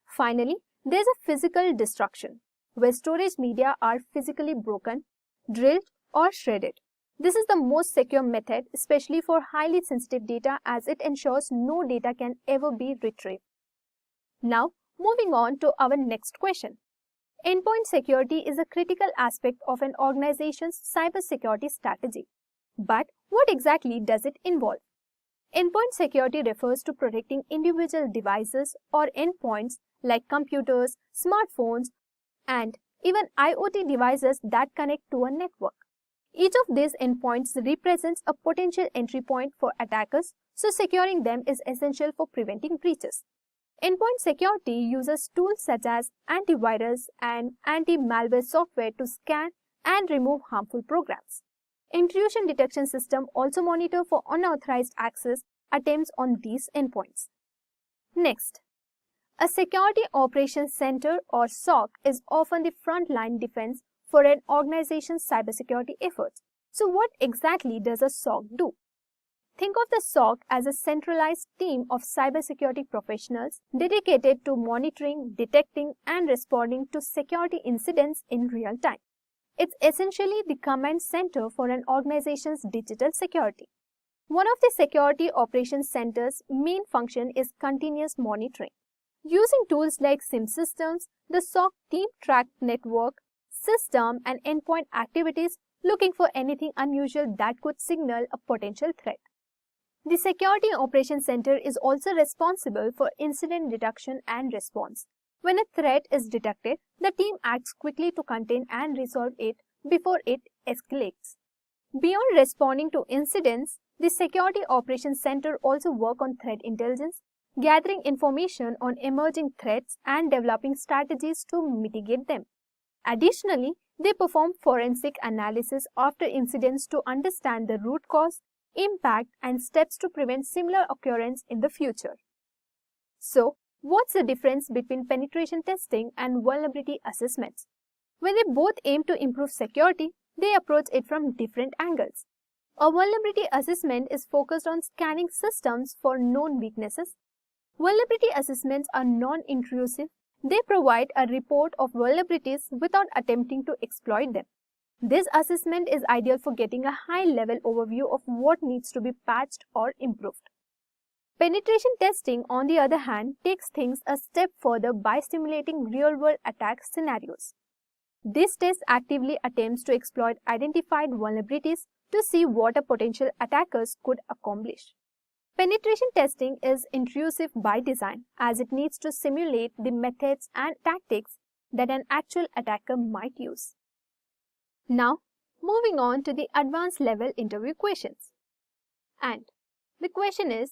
Finally, there is a physical destruction, where storage media are physically broken, drilled, or shredded. This is the most secure method, especially for highly sensitive data, as it ensures no data can ever be retrieved. Now, moving on to our next question. Endpoint security is a critical aspect of an organization's cybersecurity strategy. But what exactly does it involve? Endpoint security refers to protecting individual devices or endpoints like computers, smartphones, and even IoT devices that connect to a network. Each of these endpoints represents a potential entry point for attackers, so securing them is essential for preventing breaches. Endpoint security uses tools such as antivirus and anti-malware software to scan and remove harmful programs. Intrusion detection systems also monitor for unauthorized access attempts on these endpoints. Next, a Security Operations Center or SOC is often the frontline defense for an organization's cybersecurity efforts. So what exactly does a SOC do? Think of the SOC as a centralized team of cybersecurity professionals dedicated to monitoring, detecting, and responding to security incidents in real time. It's essentially the command center for an organization's digital security. One of the Security Operations Center's main function is continuous monitoring. Using tools like SIM systems, the SOC team tracks network, system, and endpoint activities, looking for anything unusual that could signal a potential threat. The Security Operations Center is also responsible for incident detection and response. When a threat is detected, the team acts quickly to contain and resolve it before it escalates. Beyond responding to incidents, the Security Operations Center also works on threat intelligence, gathering information on emerging threats and developing strategies to mitigate them. Additionally, they perform forensic analysis after incidents to understand the root cause, impact, and steps to prevent similar occurrence in the future. So, what's the difference between penetration testing and vulnerability assessments? When they both aim to improve security, they approach it from different angles. A vulnerability assessment is focused on scanning systems for known weaknesses. Vulnerability assessments are non-intrusive. They provide a report of vulnerabilities without attempting to exploit them. This assessment is ideal for getting a high-level overview of what needs to be patched or improved. Penetration testing, on the other hand, takes things a step further by simulating real-world attack scenarios. This test actively attempts to exploit identified vulnerabilities to see what a potential attackers could accomplish. Penetration testing is intrusive by design, as it needs to simulate the methods and tactics that an actual attacker might use. Now, moving on to the advanced level interview questions. And the question is,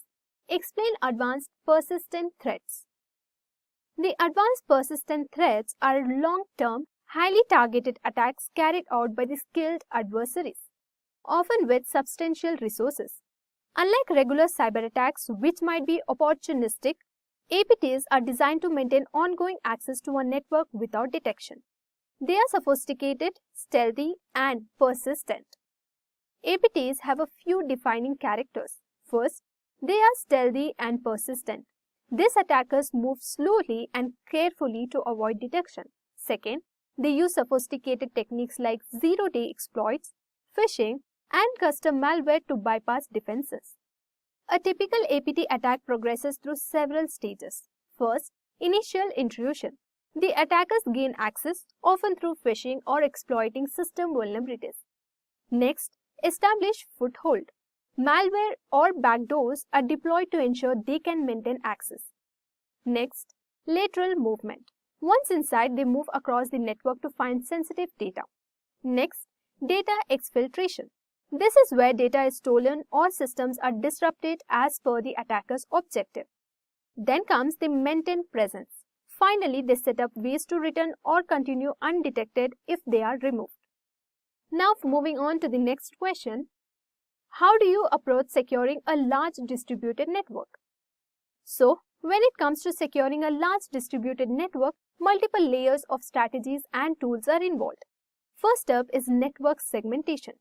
explain advanced persistent threats. The advanced persistent threats are long-term, highly targeted attacks carried out by the skilled adversaries, often with substantial resources. Unlike regular cyber attacks, which might be opportunistic, APTs are designed to maintain ongoing access to a network without detection. They are sophisticated, stealthy, and persistent. APTs have a few defining characters. First, they are stealthy and persistent. These attackers move slowly and carefully to avoid detection. Second, they use sophisticated techniques like zero-day exploits, phishing, and custom malware to bypass defenses. A typical APT attack progresses through several stages. First, initial intrusion. The attackers gain access, often through phishing or exploiting system vulnerabilities. Next, establish foothold. Malware or backdoors are deployed to ensure they can maintain access. Next, lateral movement. Once inside, they move across the network to find sensitive data. Next, data exfiltration. This is where data is stolen or systems are disrupted as per the attacker's objective. Then comes the maintain presence. Finally, they set up ways to return or continue undetected if they are removed. Now, moving on to the next question. How do you approach securing a large distributed network? So, when it comes to securing a large distributed network, multiple layers of strategies and tools are involved. First up is network segmentation.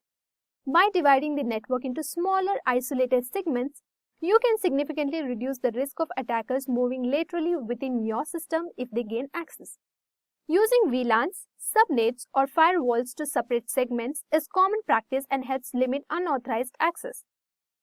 By dividing the network into smaller isolated segments, you can significantly reduce the risk of attackers moving laterally within your system if they gain access. Using VLANs, subnets, or firewalls to separate segments is common practice and helps limit unauthorized access.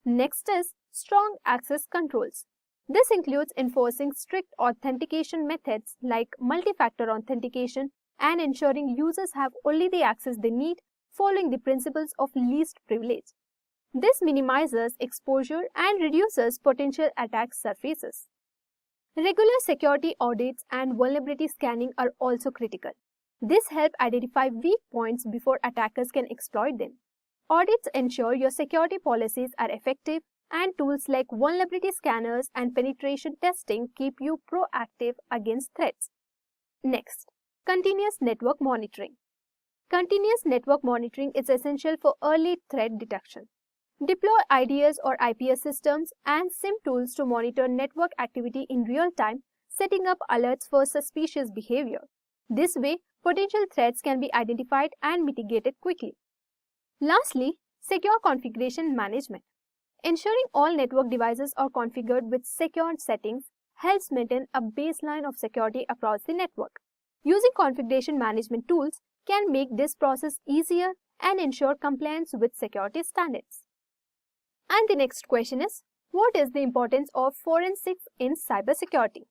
Next is strong access controls. This includes enforcing strict authentication methods like multi-factor authentication and ensuring users have only the access they need following the principles of least privilege. This minimizes exposure and reduces potential attack surfaces. Regular security audits and vulnerability scanning are also critical. This helps identify weak points before attackers can exploit them. Audits ensure your security policies are effective, and tools like vulnerability scanners and penetration testing keep you proactive against threats. Next, continuous network monitoring. Continuous network monitoring is essential for early threat detection. Deploy IDS or IPS systems and SIM tools to monitor network activity in real time, setting up alerts for suspicious behavior. This way, potential threats can be identified and mitigated quickly. Lastly, secure configuration management. Ensuring all network devices are configured with secured settings helps maintain a baseline of security across the network. Using configuration management tools can make this process easier and ensure compliance with security standards. And the next question is, what is the importance of forensics in cybersecurity?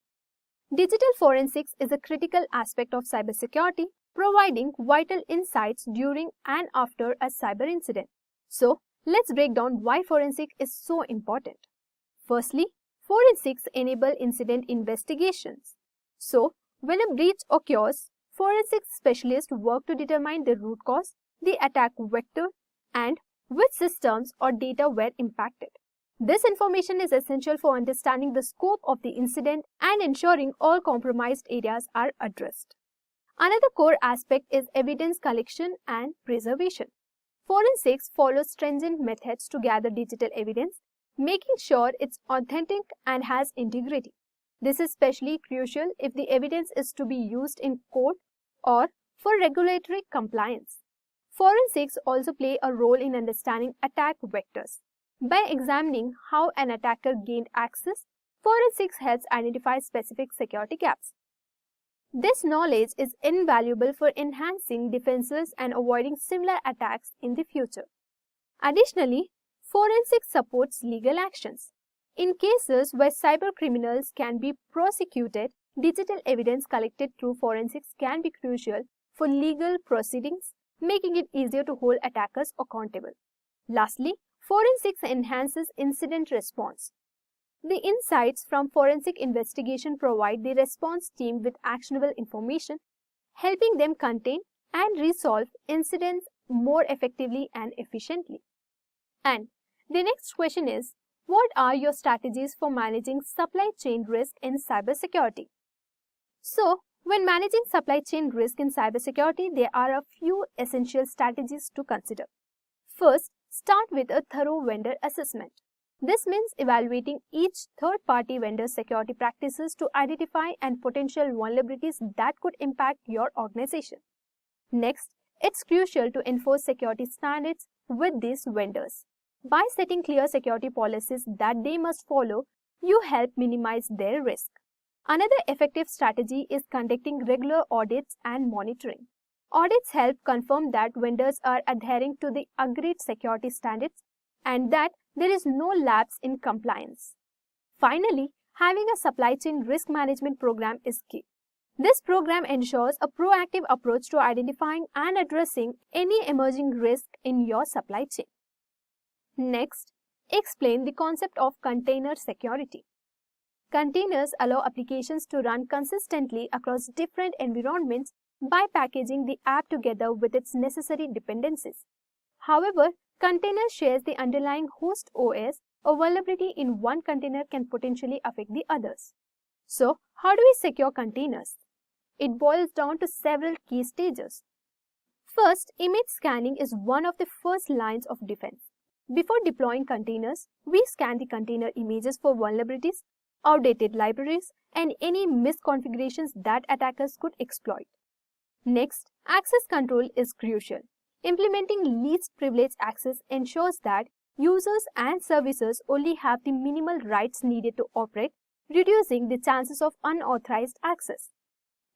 Digital forensics is a critical aspect of cybersecurity, providing vital insights during and after a cyber incident. So, let's break down why forensics is so important. Firstly, forensics enable incident investigations. So, when a breach occurs, forensics specialists work to determine the root cause, the attack vector, and which systems or data were impacted. This information is essential for understanding the scope of the incident and ensuring all compromised areas are addressed. Another core aspect is evidence collection and preservation. Forensics follows stringent methods to gather digital evidence, making sure it's authentic and has integrity. This is especially crucial if the evidence is to be used in court or for regulatory compliance. Forensics also play a role in understanding attack vectors. By examining how an attacker gained access, forensics helps identify specific security gaps. This knowledge is invaluable for enhancing defenses and avoiding similar attacks in the future. Additionally, forensics supports legal actions. In cases where cyber criminals can be prosecuted, digital evidence collected through forensics can be crucial for legal proceedings, making it easier to hold attackers accountable. Lastly, forensics enhances incident response. The insights from forensic investigation provide the response team with actionable information, helping them contain and resolve incidents more effectively and efficiently. And the next question is, what are your strategies for managing supply chain risk in cybersecurity? So, when managing supply chain risk in cybersecurity, there are a few essential strategies to consider. First, start with a thorough vendor assessment. This means evaluating each third-party vendor's security practices to identify and potential vulnerabilities that could impact your organization. Next, it's crucial to enforce security standards with these vendors. By setting clear security policies that they must follow, you help minimize their risk. Another effective strategy is conducting regular audits and monitoring. Audits help confirm that vendors are adhering to the agreed security standards and that there is no lapse in compliance. Finally, having a supply chain risk management program is key. This program ensures a proactive approach to identifying and addressing any emerging risk in your supply chain. Next, explain the concept of container security. Containers allow applications to run consistently across different environments by packaging the app together with its necessary dependencies. However, container shares the underlying host OS. A vulnerability in one container can potentially affect the others. So, how do we secure containers? It boils down to several key stages. First, image scanning is one of the first lines of defense. Before deploying containers, we scan the container images for vulnerabilities outdated libraries, and any misconfigurations that attackers could exploit. Next, access control is crucial. Implementing least privilege access ensures that users and services only have the minimal rights needed to operate, reducing the chances of unauthorized access.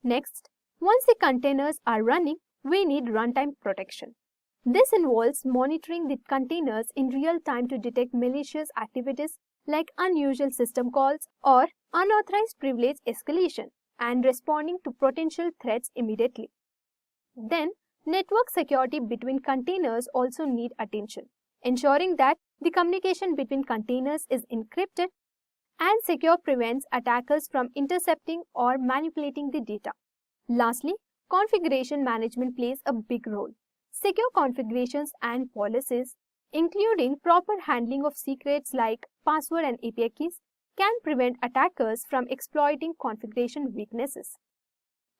Next, once the containers are running, we need runtime protection. This involves monitoring the containers in real time to detect malicious activities like unusual system calls or unauthorized privilege escalation and responding to potential threats immediately. Then, network security between containers also need attention, ensuring that the communication between containers is encrypted and secure prevents attackers from intercepting or manipulating the data. Lastly, configuration management plays a big role. Secure configurations and policies, including proper handling of secrets like password and API keys, can prevent attackers from exploiting configuration weaknesses.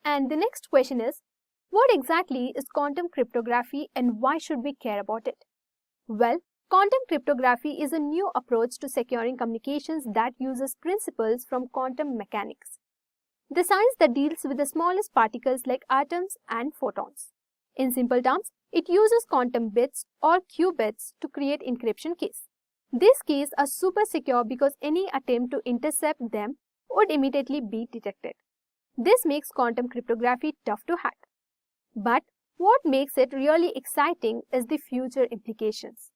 And the next question is, what exactly is quantum cryptography and why should we care about it? Well, quantum cryptography is a new approach to securing communications that uses principles from quantum mechanics, the science that deals with the smallest particles like atoms and photons. In simple terms, it uses quantum bits or qubits to create encryption keys. These keys are super secure because any attempt to intercept them would immediately be detected. This makes quantum cryptography tough to hack. But what makes it really exciting is the future implications.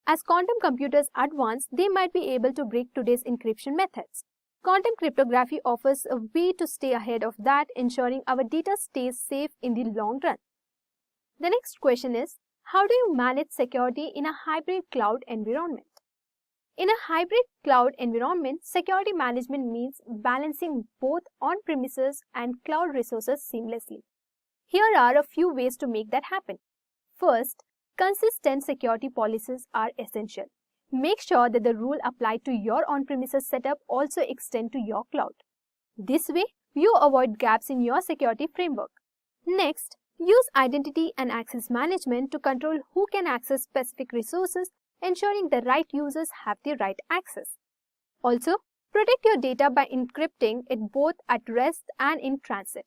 As quantum computers advance, they might be able to break today's encryption methods. Quantum cryptography offers a way to stay ahead of that, ensuring our data stays safe in the long run. The next question is, how do you manage security in a hybrid cloud environment? In a hybrid cloud environment, security management means balancing both on-premises and cloud resources seamlessly. Here are a few ways to make that happen. First, consistent security policies are essential. Make sure that the rule applied to your on-premises setup also extend to your cloud. This way, you avoid gaps in your security framework. Next, use identity and access management to control who can access specific resources, ensuring the right users have the right access. Also, protect your data by encrypting it both at rest and in transit.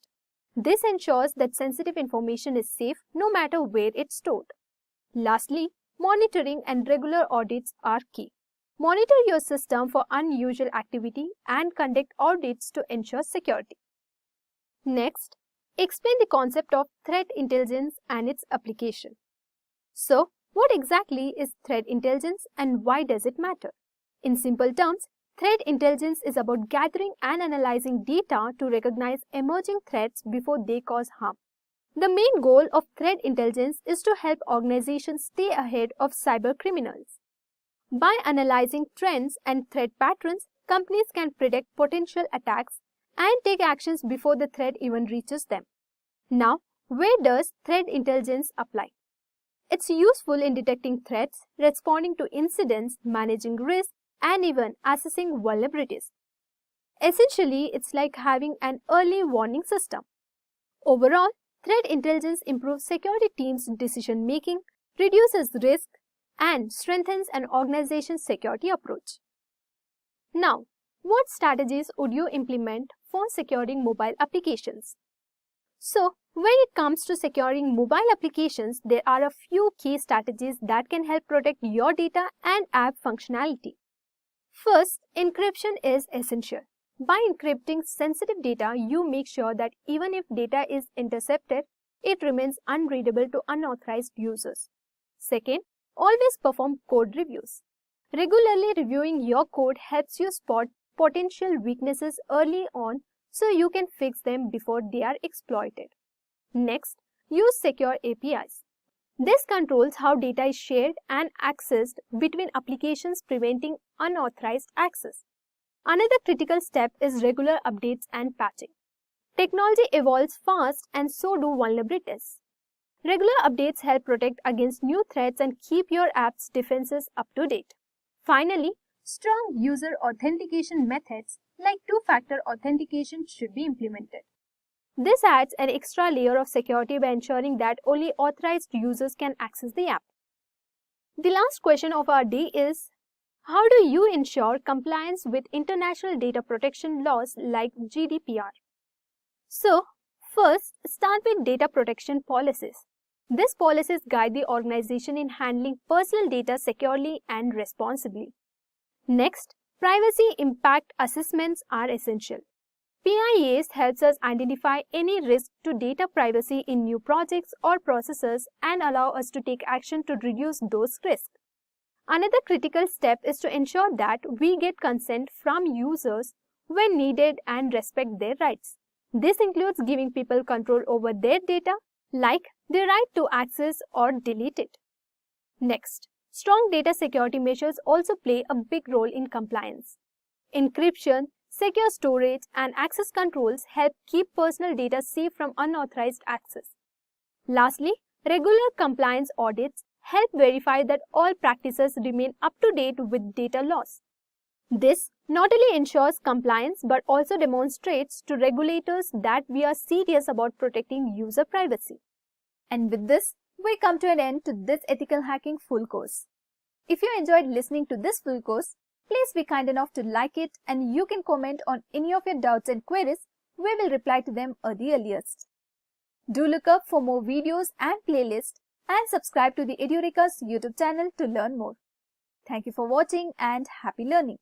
This ensures that sensitive information is safe no matter where it's stored. Lastly, monitoring and regular audits are key. Monitor your system for unusual activity and conduct audits to ensure security. Next, explain the concept of threat intelligence and its application. So, what exactly is threat intelligence and why does it matter? In simple terms, threat intelligence is about gathering and analyzing data to recognize emerging threats before they cause harm. The main goal of threat intelligence is to help organizations stay ahead of cyber criminals. By analyzing trends and threat patterns, companies can predict potential attacks and take actions before the threat even reaches them. Now, where does threat intelligence apply? It's useful in detecting threats, responding to incidents, managing risk, and even assessing vulnerabilities. Essentially, it's like having an early warning system. Overall, threat intelligence improves security teams' decision-making, reduces risk, and strengthens an organization's security approach. Now, what strategies would you implement for securing mobile applications? So, when it comes to securing mobile applications, there are a few key strategies that can help protect your data and app functionality. First, encryption is essential. By encrypting sensitive data, you make sure that even if data is intercepted, it remains unreadable to unauthorized users. Second, always perform code reviews. Regularly reviewing your code helps you spot potential weaknesses early on so you can fix them before they are exploited. Next, use secure APIs. This controls how data is shared and accessed between applications, preventing unauthorized access. Another critical step is regular updates and patching. Technology evolves fast and so do vulnerabilities. Regular updates help protect against new threats and keep your app's defenses up to date. Finally, strong user authentication methods like two-factor authentication should be implemented. This adds an extra layer of security by ensuring that only authorized users can access the app. The last question of our day is, How do you ensure compliance with international data protection laws like GDPR? So, first, start with data protection policies. These policies guide the organization in handling personal data securely and responsibly. Next, privacy impact assessments are essential. PIAs helps us identify any risk to data privacy in new projects or processes and allow us to take action to reduce those risks. Another critical step is to ensure that we get consent from users when needed and respect their rights. This includes giving people control over their data, like the right to access or delete it. Next, strong data security measures also play a big role in compliance. Encryption, secure storage, and access controls help keep personal data safe from unauthorized access. Lastly, regular compliance audits help verify that all practices remain up to date with data laws. This not only ensures compliance but also demonstrates to regulators that we are serious about protecting user privacy. And with this, we come to an end to this ethical hacking full course. If you enjoyed listening to this full course, please be kind enough to like it, and you can comment on any of your doubts and queries. We will reply to them at the earliest. Do look up for more videos and playlists and subscribe to the Edureka's YouTube channel to learn more. Thank you for watching and happy learning.